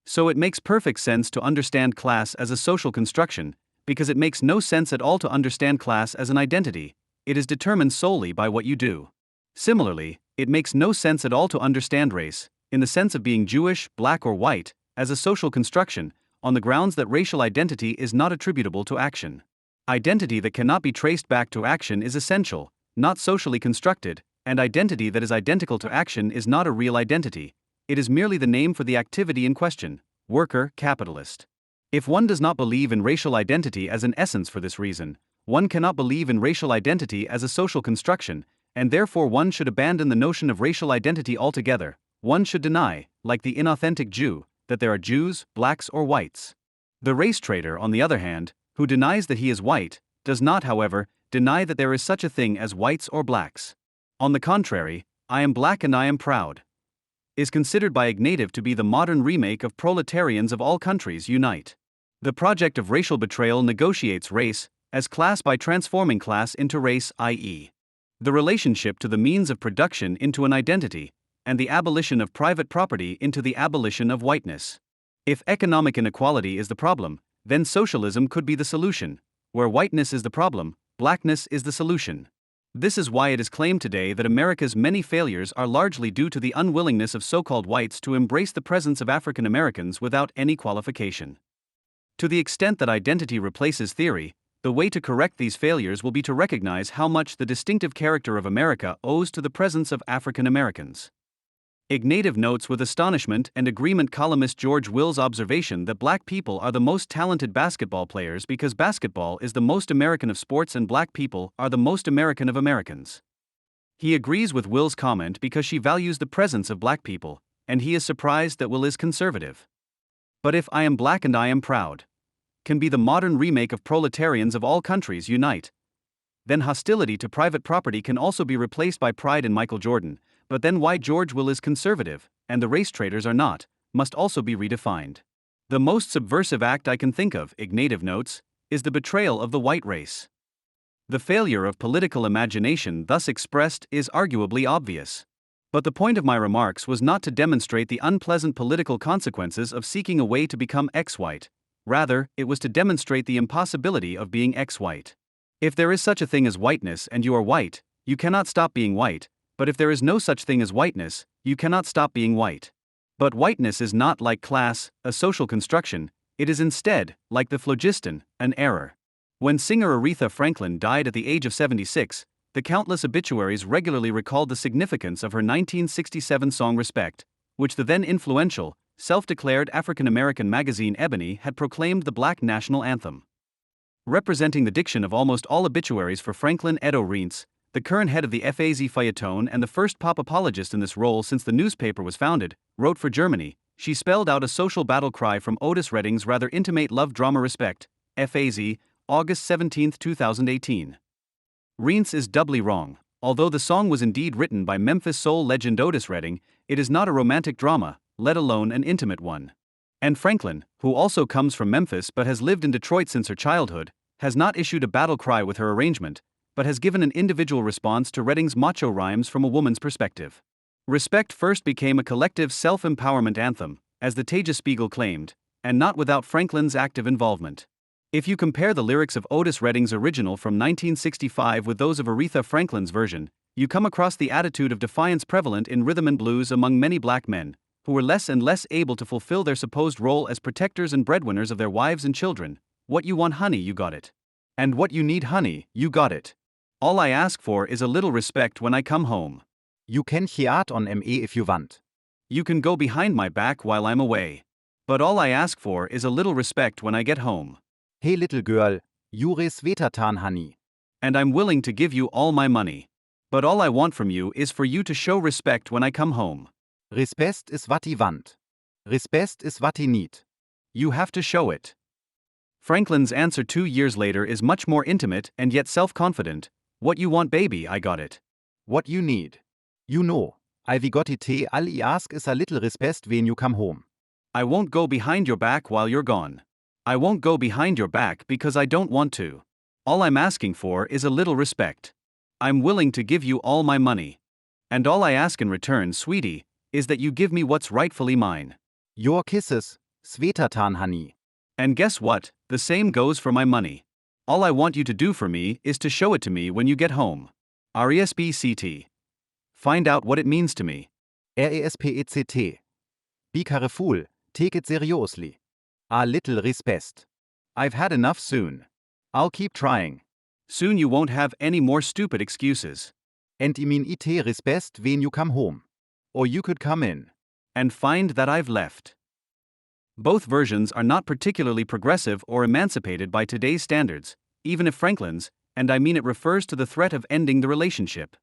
So it makes perfect sense to understand class as a social construction, because it makes no sense at all to understand class as an identity. It is determined solely by what you do. Similarly, it makes no sense at all to understand race, in the sense of being Jewish, black, or white, as a social construction, on the grounds that racial identity is not attributable to action. Identity that cannot be traced back to action is essential, not socially constructed, and identity that is identical to action is not a real identity. It is merely the name for the activity in question: worker, capitalist. If one does not believe in racial identity as an essence for this reason, one cannot believe in racial identity as a social construction, and therefore one should abandon the notion of racial identity altogether. One should deny, like the inauthentic Jew, that there are Jews, blacks, or whites. The race trader, on the other hand, who denies that he is white, does not, however, deny that there is such a thing as whites or blacks. On the contrary, I am black and I am proud is considered by Ignatiev to be the modern remake of Proletarians of All Countries Unite. The project of racial betrayal negotiates race as class by transforming class into race, i.e., the relationship to the means of production into an identity, and the abolition of private property into the abolition of whiteness. If economic inequality is the problem, then socialism could be the solution. Where whiteness is the problem, blackness is the solution. This is why it is claimed today that America's many failures are largely due to the unwillingness of so-called whites to embrace the presence of African Americans without any qualification. To the extent that identity replaces theory, the way to correct these failures will be to recognize how much the distinctive character of America owes to the presence of African Americans. Ignatiev notes with astonishment and agreement columnist George Will's observation that black people are the most talented basketball players because basketball is the most American of sports and black people are the most American of Americans. He agrees with Will's comment because she values the presence of black people, and he is surprised that Will is conservative. But if I am black and I am proud can be the modern remake of Proletarians of All Countries Unite, then hostility to private property can also be replaced by pride in Michael Jordan. But then why George Will is conservative, and the race traders are not, must also be redefined. The most subversive act I can think of, Ignatiev notes, is the betrayal of the white race. The failure of political imagination thus expressed is arguably obvious. But the point of my remarks was not to demonstrate the unpleasant political consequences of seeking a way to become ex-white. Rather, it was to demonstrate the impossibility of being ex-white. If there is such a thing as whiteness and you are white, you cannot stop being white. But if there is no such thing as whiteness, you cannot stop being white. But whiteness is not like class, a social construction, it is instead, like the phlogiston, an error. When singer Aretha Franklin died at the age of 76, the countless obituaries regularly recalled the significance of her 1967 song Respect, which the then influential, self-declared African-American magazine Ebony had proclaimed the black national anthem. Representing the diction of almost all obituaries for Franklin, Edo Reince, the current head of the FAZ Feuilleton and the first pop apologist in this role since the newspaper was founded, wrote for Germany. She spelled out a social battle cry from Otis Redding's rather intimate love drama Respect, FAZ, August 17, 2018. Reince is doubly wrong. Although the song was indeed written by Memphis soul legend Otis Redding, it is not a romantic drama, let alone an intimate one. And Franklin, who also comes from Memphis but has lived in Detroit since her childhood, has not issued a battle cry with her arrangement, but has given an individual response to Redding's macho rhymes from a woman's perspective. Respect first became a collective self-empowerment anthem, as the Tagesspiegel claimed, and not without Franklin's active involvement. If you compare the lyrics of Otis Redding's original from 1965 with those of Aretha Franklin's version, you come across the attitude of defiance prevalent in rhythm and blues among many black men, who were less and less able to fulfill their supposed role as protectors and breadwinners of their wives and children. What you want, honey, you got it. And what you need, honey, you got it. All I ask for is a little respect when I come home. You can hiat on me if you want. You can go behind my back while I'm away. But all I ask for is a little respect when I get home. Hey little girl, Juris Vetertan honey. And I'm willing to give you all my money. But all I want from you is for you to show respect when I come home. Respekt is wat I want. Respekt is wat I need. You have to show it. Franklin's answer 2 years later is much more intimate and yet self-confident. What you want, baby, I got it. What you need. You know, I got it. All I ask is a little respect when you come home. I won't go behind your back while you're gone. I won't go behind your back because I don't want to. All I'm asking for is a little respect. I'm willing to give you all my money. And all I ask in return, sweetie, is that you give me what's rightfully mine. Your kisses, Svetatan Hani. And guess what? The same goes for my money. All I want you to do for me is to show it to me when you get home. RESPCT. Find out what it means to me. RESPECT. Be careful, take it seriously. A little respect. I've had enough soon. I'll keep trying. Soon you won't have any more stupid excuses. And I mean it respect when you come home. Or you could come in. And find that I've left. Both versions are not particularly progressive or emancipated by today's standards, even if Franklin's, and I mean it refers to the threat of ending the relationship.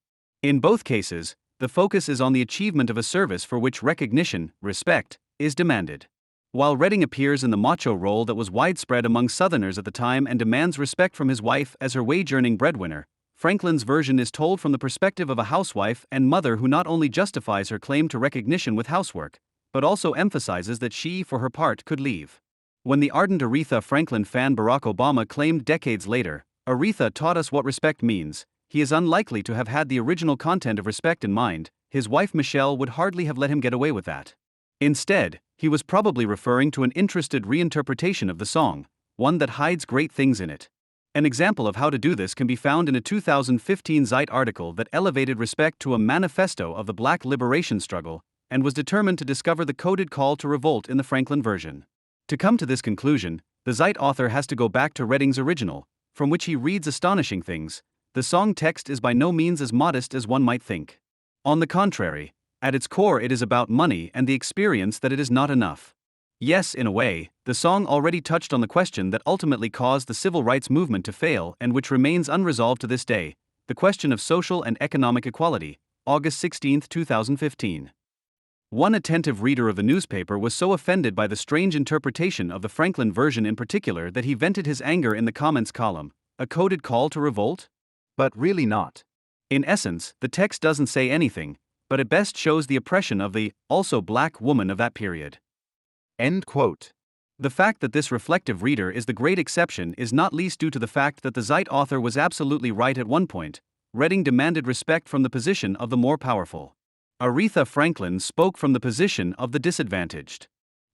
In both cases, the focus is on the achievement of a service for which recognition, respect, is demanded. While Redding appears in the macho role that was widespread among Southerners at the time and demands respect from his wife as her wage-earning breadwinner, Franklin's version is told from the perspective of a housewife and mother who not only justifies her claim to recognition with housework, but also emphasizes that she, for her part, could leave. When the ardent Aretha Franklin fan Barack Obama claimed decades later, "Aretha taught us what respect means," he is unlikely to have had the original content of respect in mind. His wife Michelle would hardly have let him get away with that. Instead, he was probably referring to an interested reinterpretation of the song, one that hides great things in it. An example of how to do this can be found in a 2015 Zeit article that elevated respect to a manifesto of the Black liberation struggle and was determined to discover the coded call to revolt in the Franklin version. To come to this conclusion, the Zeit author has to go back to Redding's original, from which he reads astonishing things. The song text is by no means as modest as one might think. On the contrary, at its core it is about money and the experience that it is not enough. Yes, in a way, the song already touched on the question that ultimately caused the civil rights movement to fail and which remains unresolved to this day, the question of social and economic equality. August 16, 2015. One attentive reader of the newspaper was so offended by the strange interpretation of the Franklin version in particular that he vented his anger in the comments column. A coded call to revolt? But really not. In essence, the text doesn't say anything, but at best shows the oppression of the, also black, woman of that period. End quote. The fact that this reflective reader is the great exception is not least due to the fact that the Zeit author was absolutely right at one point. Redding demanded respect from the position of the more powerful. Aretha Franklin spoke from the position of the disadvantaged.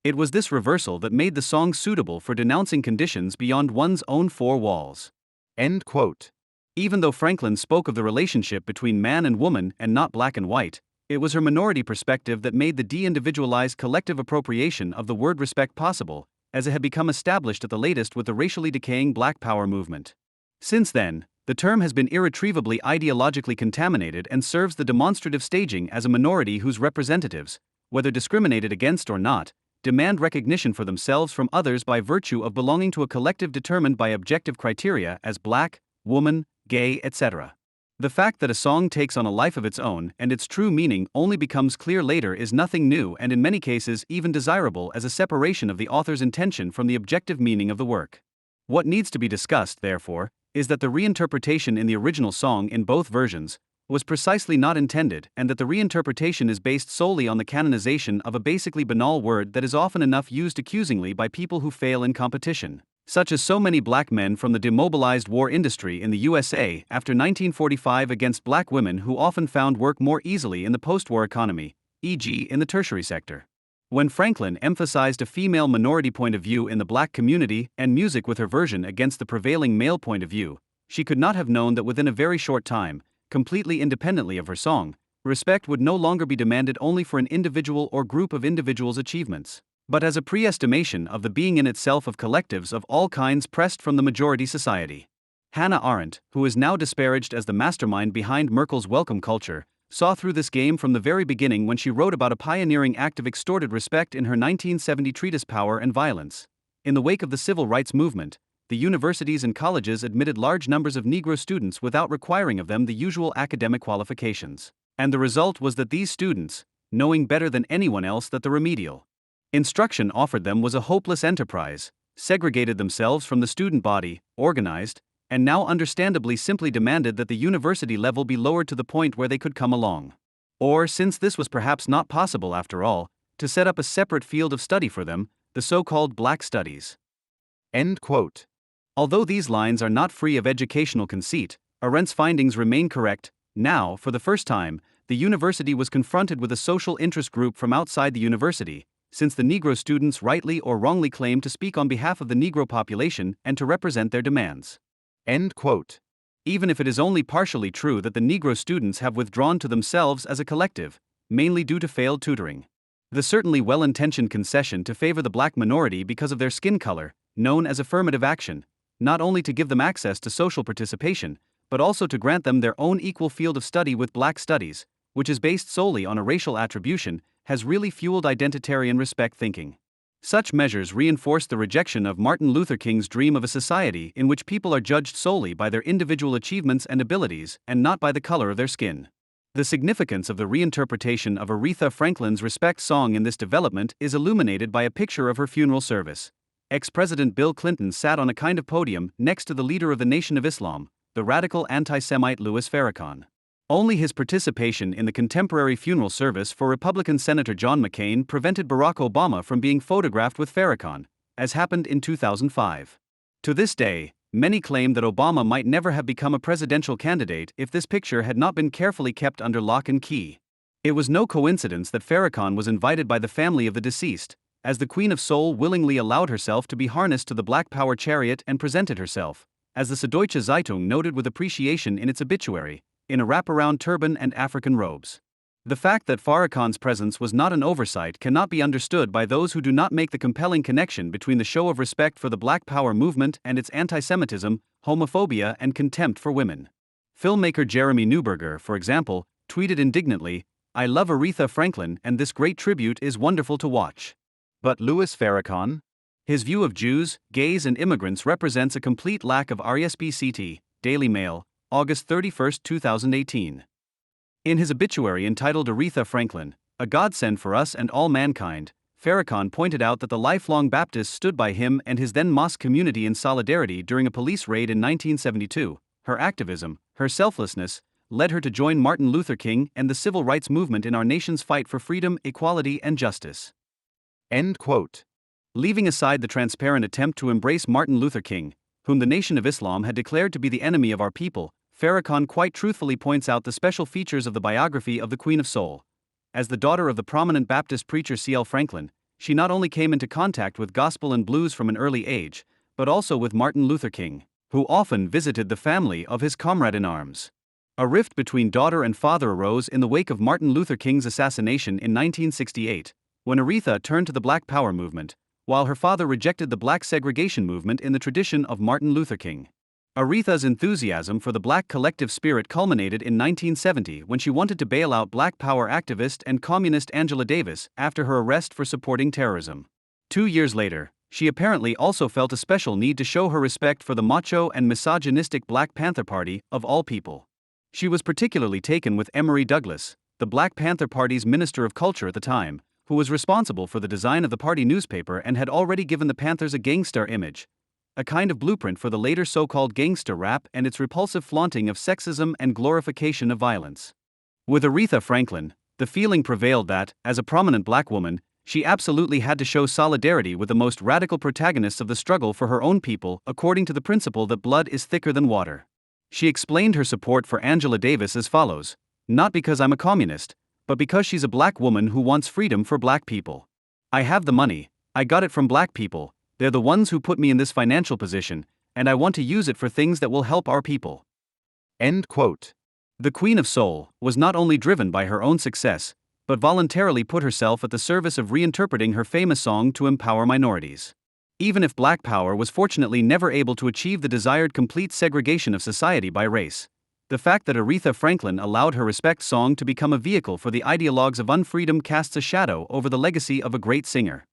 It was this reversal that made the song suitable for denouncing conditions beyond one's own four walls. End quote. Even though Franklin spoke of the relationship between man and woman and not black and white, it was her minority perspective that made the de-individualized collective appropriation of the word respect possible, as it had become established at the latest with the racially decaying Black Power movement. Since then, the term has been irretrievably ideologically contaminated and serves the demonstrative staging as a minority whose representatives, whether discriminated against or not, demand recognition for themselves from others by virtue of belonging to a collective determined by objective criteria as black, woman, gay, etc. The fact that a song takes on a life of its own and its true meaning only becomes clear later is nothing new and in many cases even desirable as a separation of the author's intention from the objective meaning of the work. What needs to be discussed, therefore, is that the reinterpretation in the original song in both versions was precisely not intended and that the reinterpretation is based solely on the canonization of a basically banal word that is often enough used accusingly by people who fail in competition, such as so many black men from the demobilized war industry in the USA after 1945 against black women who often found work more easily in the post-war economy, e.g. in the tertiary sector. When Franklin emphasized a female minority point of view in the black community and music with her version against the prevailing male point of view, she could not have known that within a very short time, completely independently of her song, respect would no longer be demanded only for an individual or group of individuals' achievements, but as a pre-estimation of the being in itself of collectives of all kinds pressed from the majority society. Hannah Arendt, who is now disparaged as the mastermind behind Merkel's welcome culture, saw through this game from the very beginning when she wrote about a pioneering act of extorted respect in her 1970 treatise Power and Violence. In the wake of the civil rights movement, the universities and colleges admitted large numbers of Negro students without requiring of them the usual academic qualifications. And the result was that these students, knowing better than anyone else that the remedial instruction offered them was a hopeless enterprise, segregated themselves from the student body, organized, and now understandably simply demanded that the university level be lowered to the point where they could come along. Or, since this was perhaps not possible after all, to set up a separate field of study for them, the so-called Black Studies. End quote. Although these lines are not free of educational conceit, Arendt's findings remain correct. Now, for the first time, the university was confronted with a social interest group from outside the university, since the Negro students rightly or wrongly claim to speak on behalf of the Negro population and to represent their demands. End quote. Even if it is only partially true that the Negro students have withdrawn to themselves as a collective, mainly due to failed tutoring. The certainly well-intentioned concession to favor the black minority because of their skin color, known as affirmative action, not only to give them access to social participation, but also to grant them their own equal field of study with black studies, which is based solely on a racial attribution, has really fueled identitarian respect thinking. Such measures reinforce the rejection of Martin Luther King's dream of a society in which people are judged solely by their individual achievements and abilities and not by the color of their skin. The significance of the reinterpretation of Aretha Franklin's Respect song in this development is illuminated by a picture of her funeral service. Ex-President Bill Clinton sat on a kind of podium next to the leader of the Nation of Islam, the radical anti-Semite Louis Farrakhan. Only his participation in the contemporary funeral service for Republican Senator John McCain prevented Barack Obama from being photographed with Farrakhan, as happened in 2005. To this day, many claim that Obama might never have become a presidential candidate if this picture had not been carefully kept under lock and key. It was no coincidence that Farrakhan was invited by the family of the deceased, as the Queen of Soul willingly allowed herself to be harnessed to the Black Power chariot and presented herself, as the Süddeutsche Zeitung noted with appreciation in its obituary, in a wraparound turban and African robes. The fact that Farrakhan's presence was not an oversight cannot be understood by those who do not make the compelling connection between the show of respect for the Black Power movement and its anti-Semitism, homophobia, and contempt for women. Filmmaker Jeremy Neuberger, for example, tweeted indignantly, "I love Aretha Franklin and this great tribute is wonderful to watch." But Louis Farrakhan? His view of Jews, gays, and immigrants represents a complete lack of RESPCT, Daily Mail, August 31, 2018. In his obituary entitled Aretha Franklin, A Godsend for Us and All Mankind, Farrakhan pointed out that the lifelong Baptists stood by him and his then mosque community in solidarity during a police raid in 1972. Her activism, her selflessness, led her to join Martin Luther King and the civil rights movement in our nation's fight for freedom, equality, and justice. End quote. Leaving aside the transparent attempt to embrace Martin Luther King, whom the Nation of Islam had declared to be the enemy of our people, Farrakhan quite truthfully points out the special features of the biography of the Queen of Soul. As the daughter of the prominent Baptist preacher C.L. Franklin, she not only came into contact with gospel and blues from an early age, but also with Martin Luther King, who often visited the family of his comrade in arms. A rift between daughter and father arose in the wake of Martin Luther King's assassination in 1968, when Aretha turned to the Black Power movement, while her father rejected the black segregation movement in the tradition of Martin Luther King. Aretha's enthusiasm for the black collective spirit culminated in 1970 when she wanted to bail out Black Power activist and communist Angela Davis after her arrest for supporting terrorism. 2 years later, she apparently also felt a special need to show her respect for the macho and misogynistic Black Panther Party, of all people. She was particularly taken with Emory Douglas, the Black Panther Party's Minister of Culture at the time, who was responsible for the design of the party newspaper and had already given the Panthers a gangster image, a kind of blueprint for the later so-called gangster rap and its repulsive flaunting of sexism and glorification of violence. With Aretha Franklin, the feeling prevailed that, as a prominent black woman, she absolutely had to show solidarity with the most radical protagonists of the struggle for her own people, according to the principle that blood is thicker than water. She explained her support for Angela Davis as follows: "Not because I'm a communist, but because she's a black woman who wants freedom for black people. I have the money, I got it from black people. They're the ones who put me in this financial position, and I want to use it for things that will help our people." End quote. The Queen of Soul was not only driven by her own success, but voluntarily put herself at the service of reinterpreting her famous song to empower minorities. Even if Black Power was fortunately never able to achieve the desired complete segregation of society by race, the fact that Aretha Franklin allowed her Respect song to become a vehicle for the ideologues of unfreedom casts a shadow over the legacy of a great singer.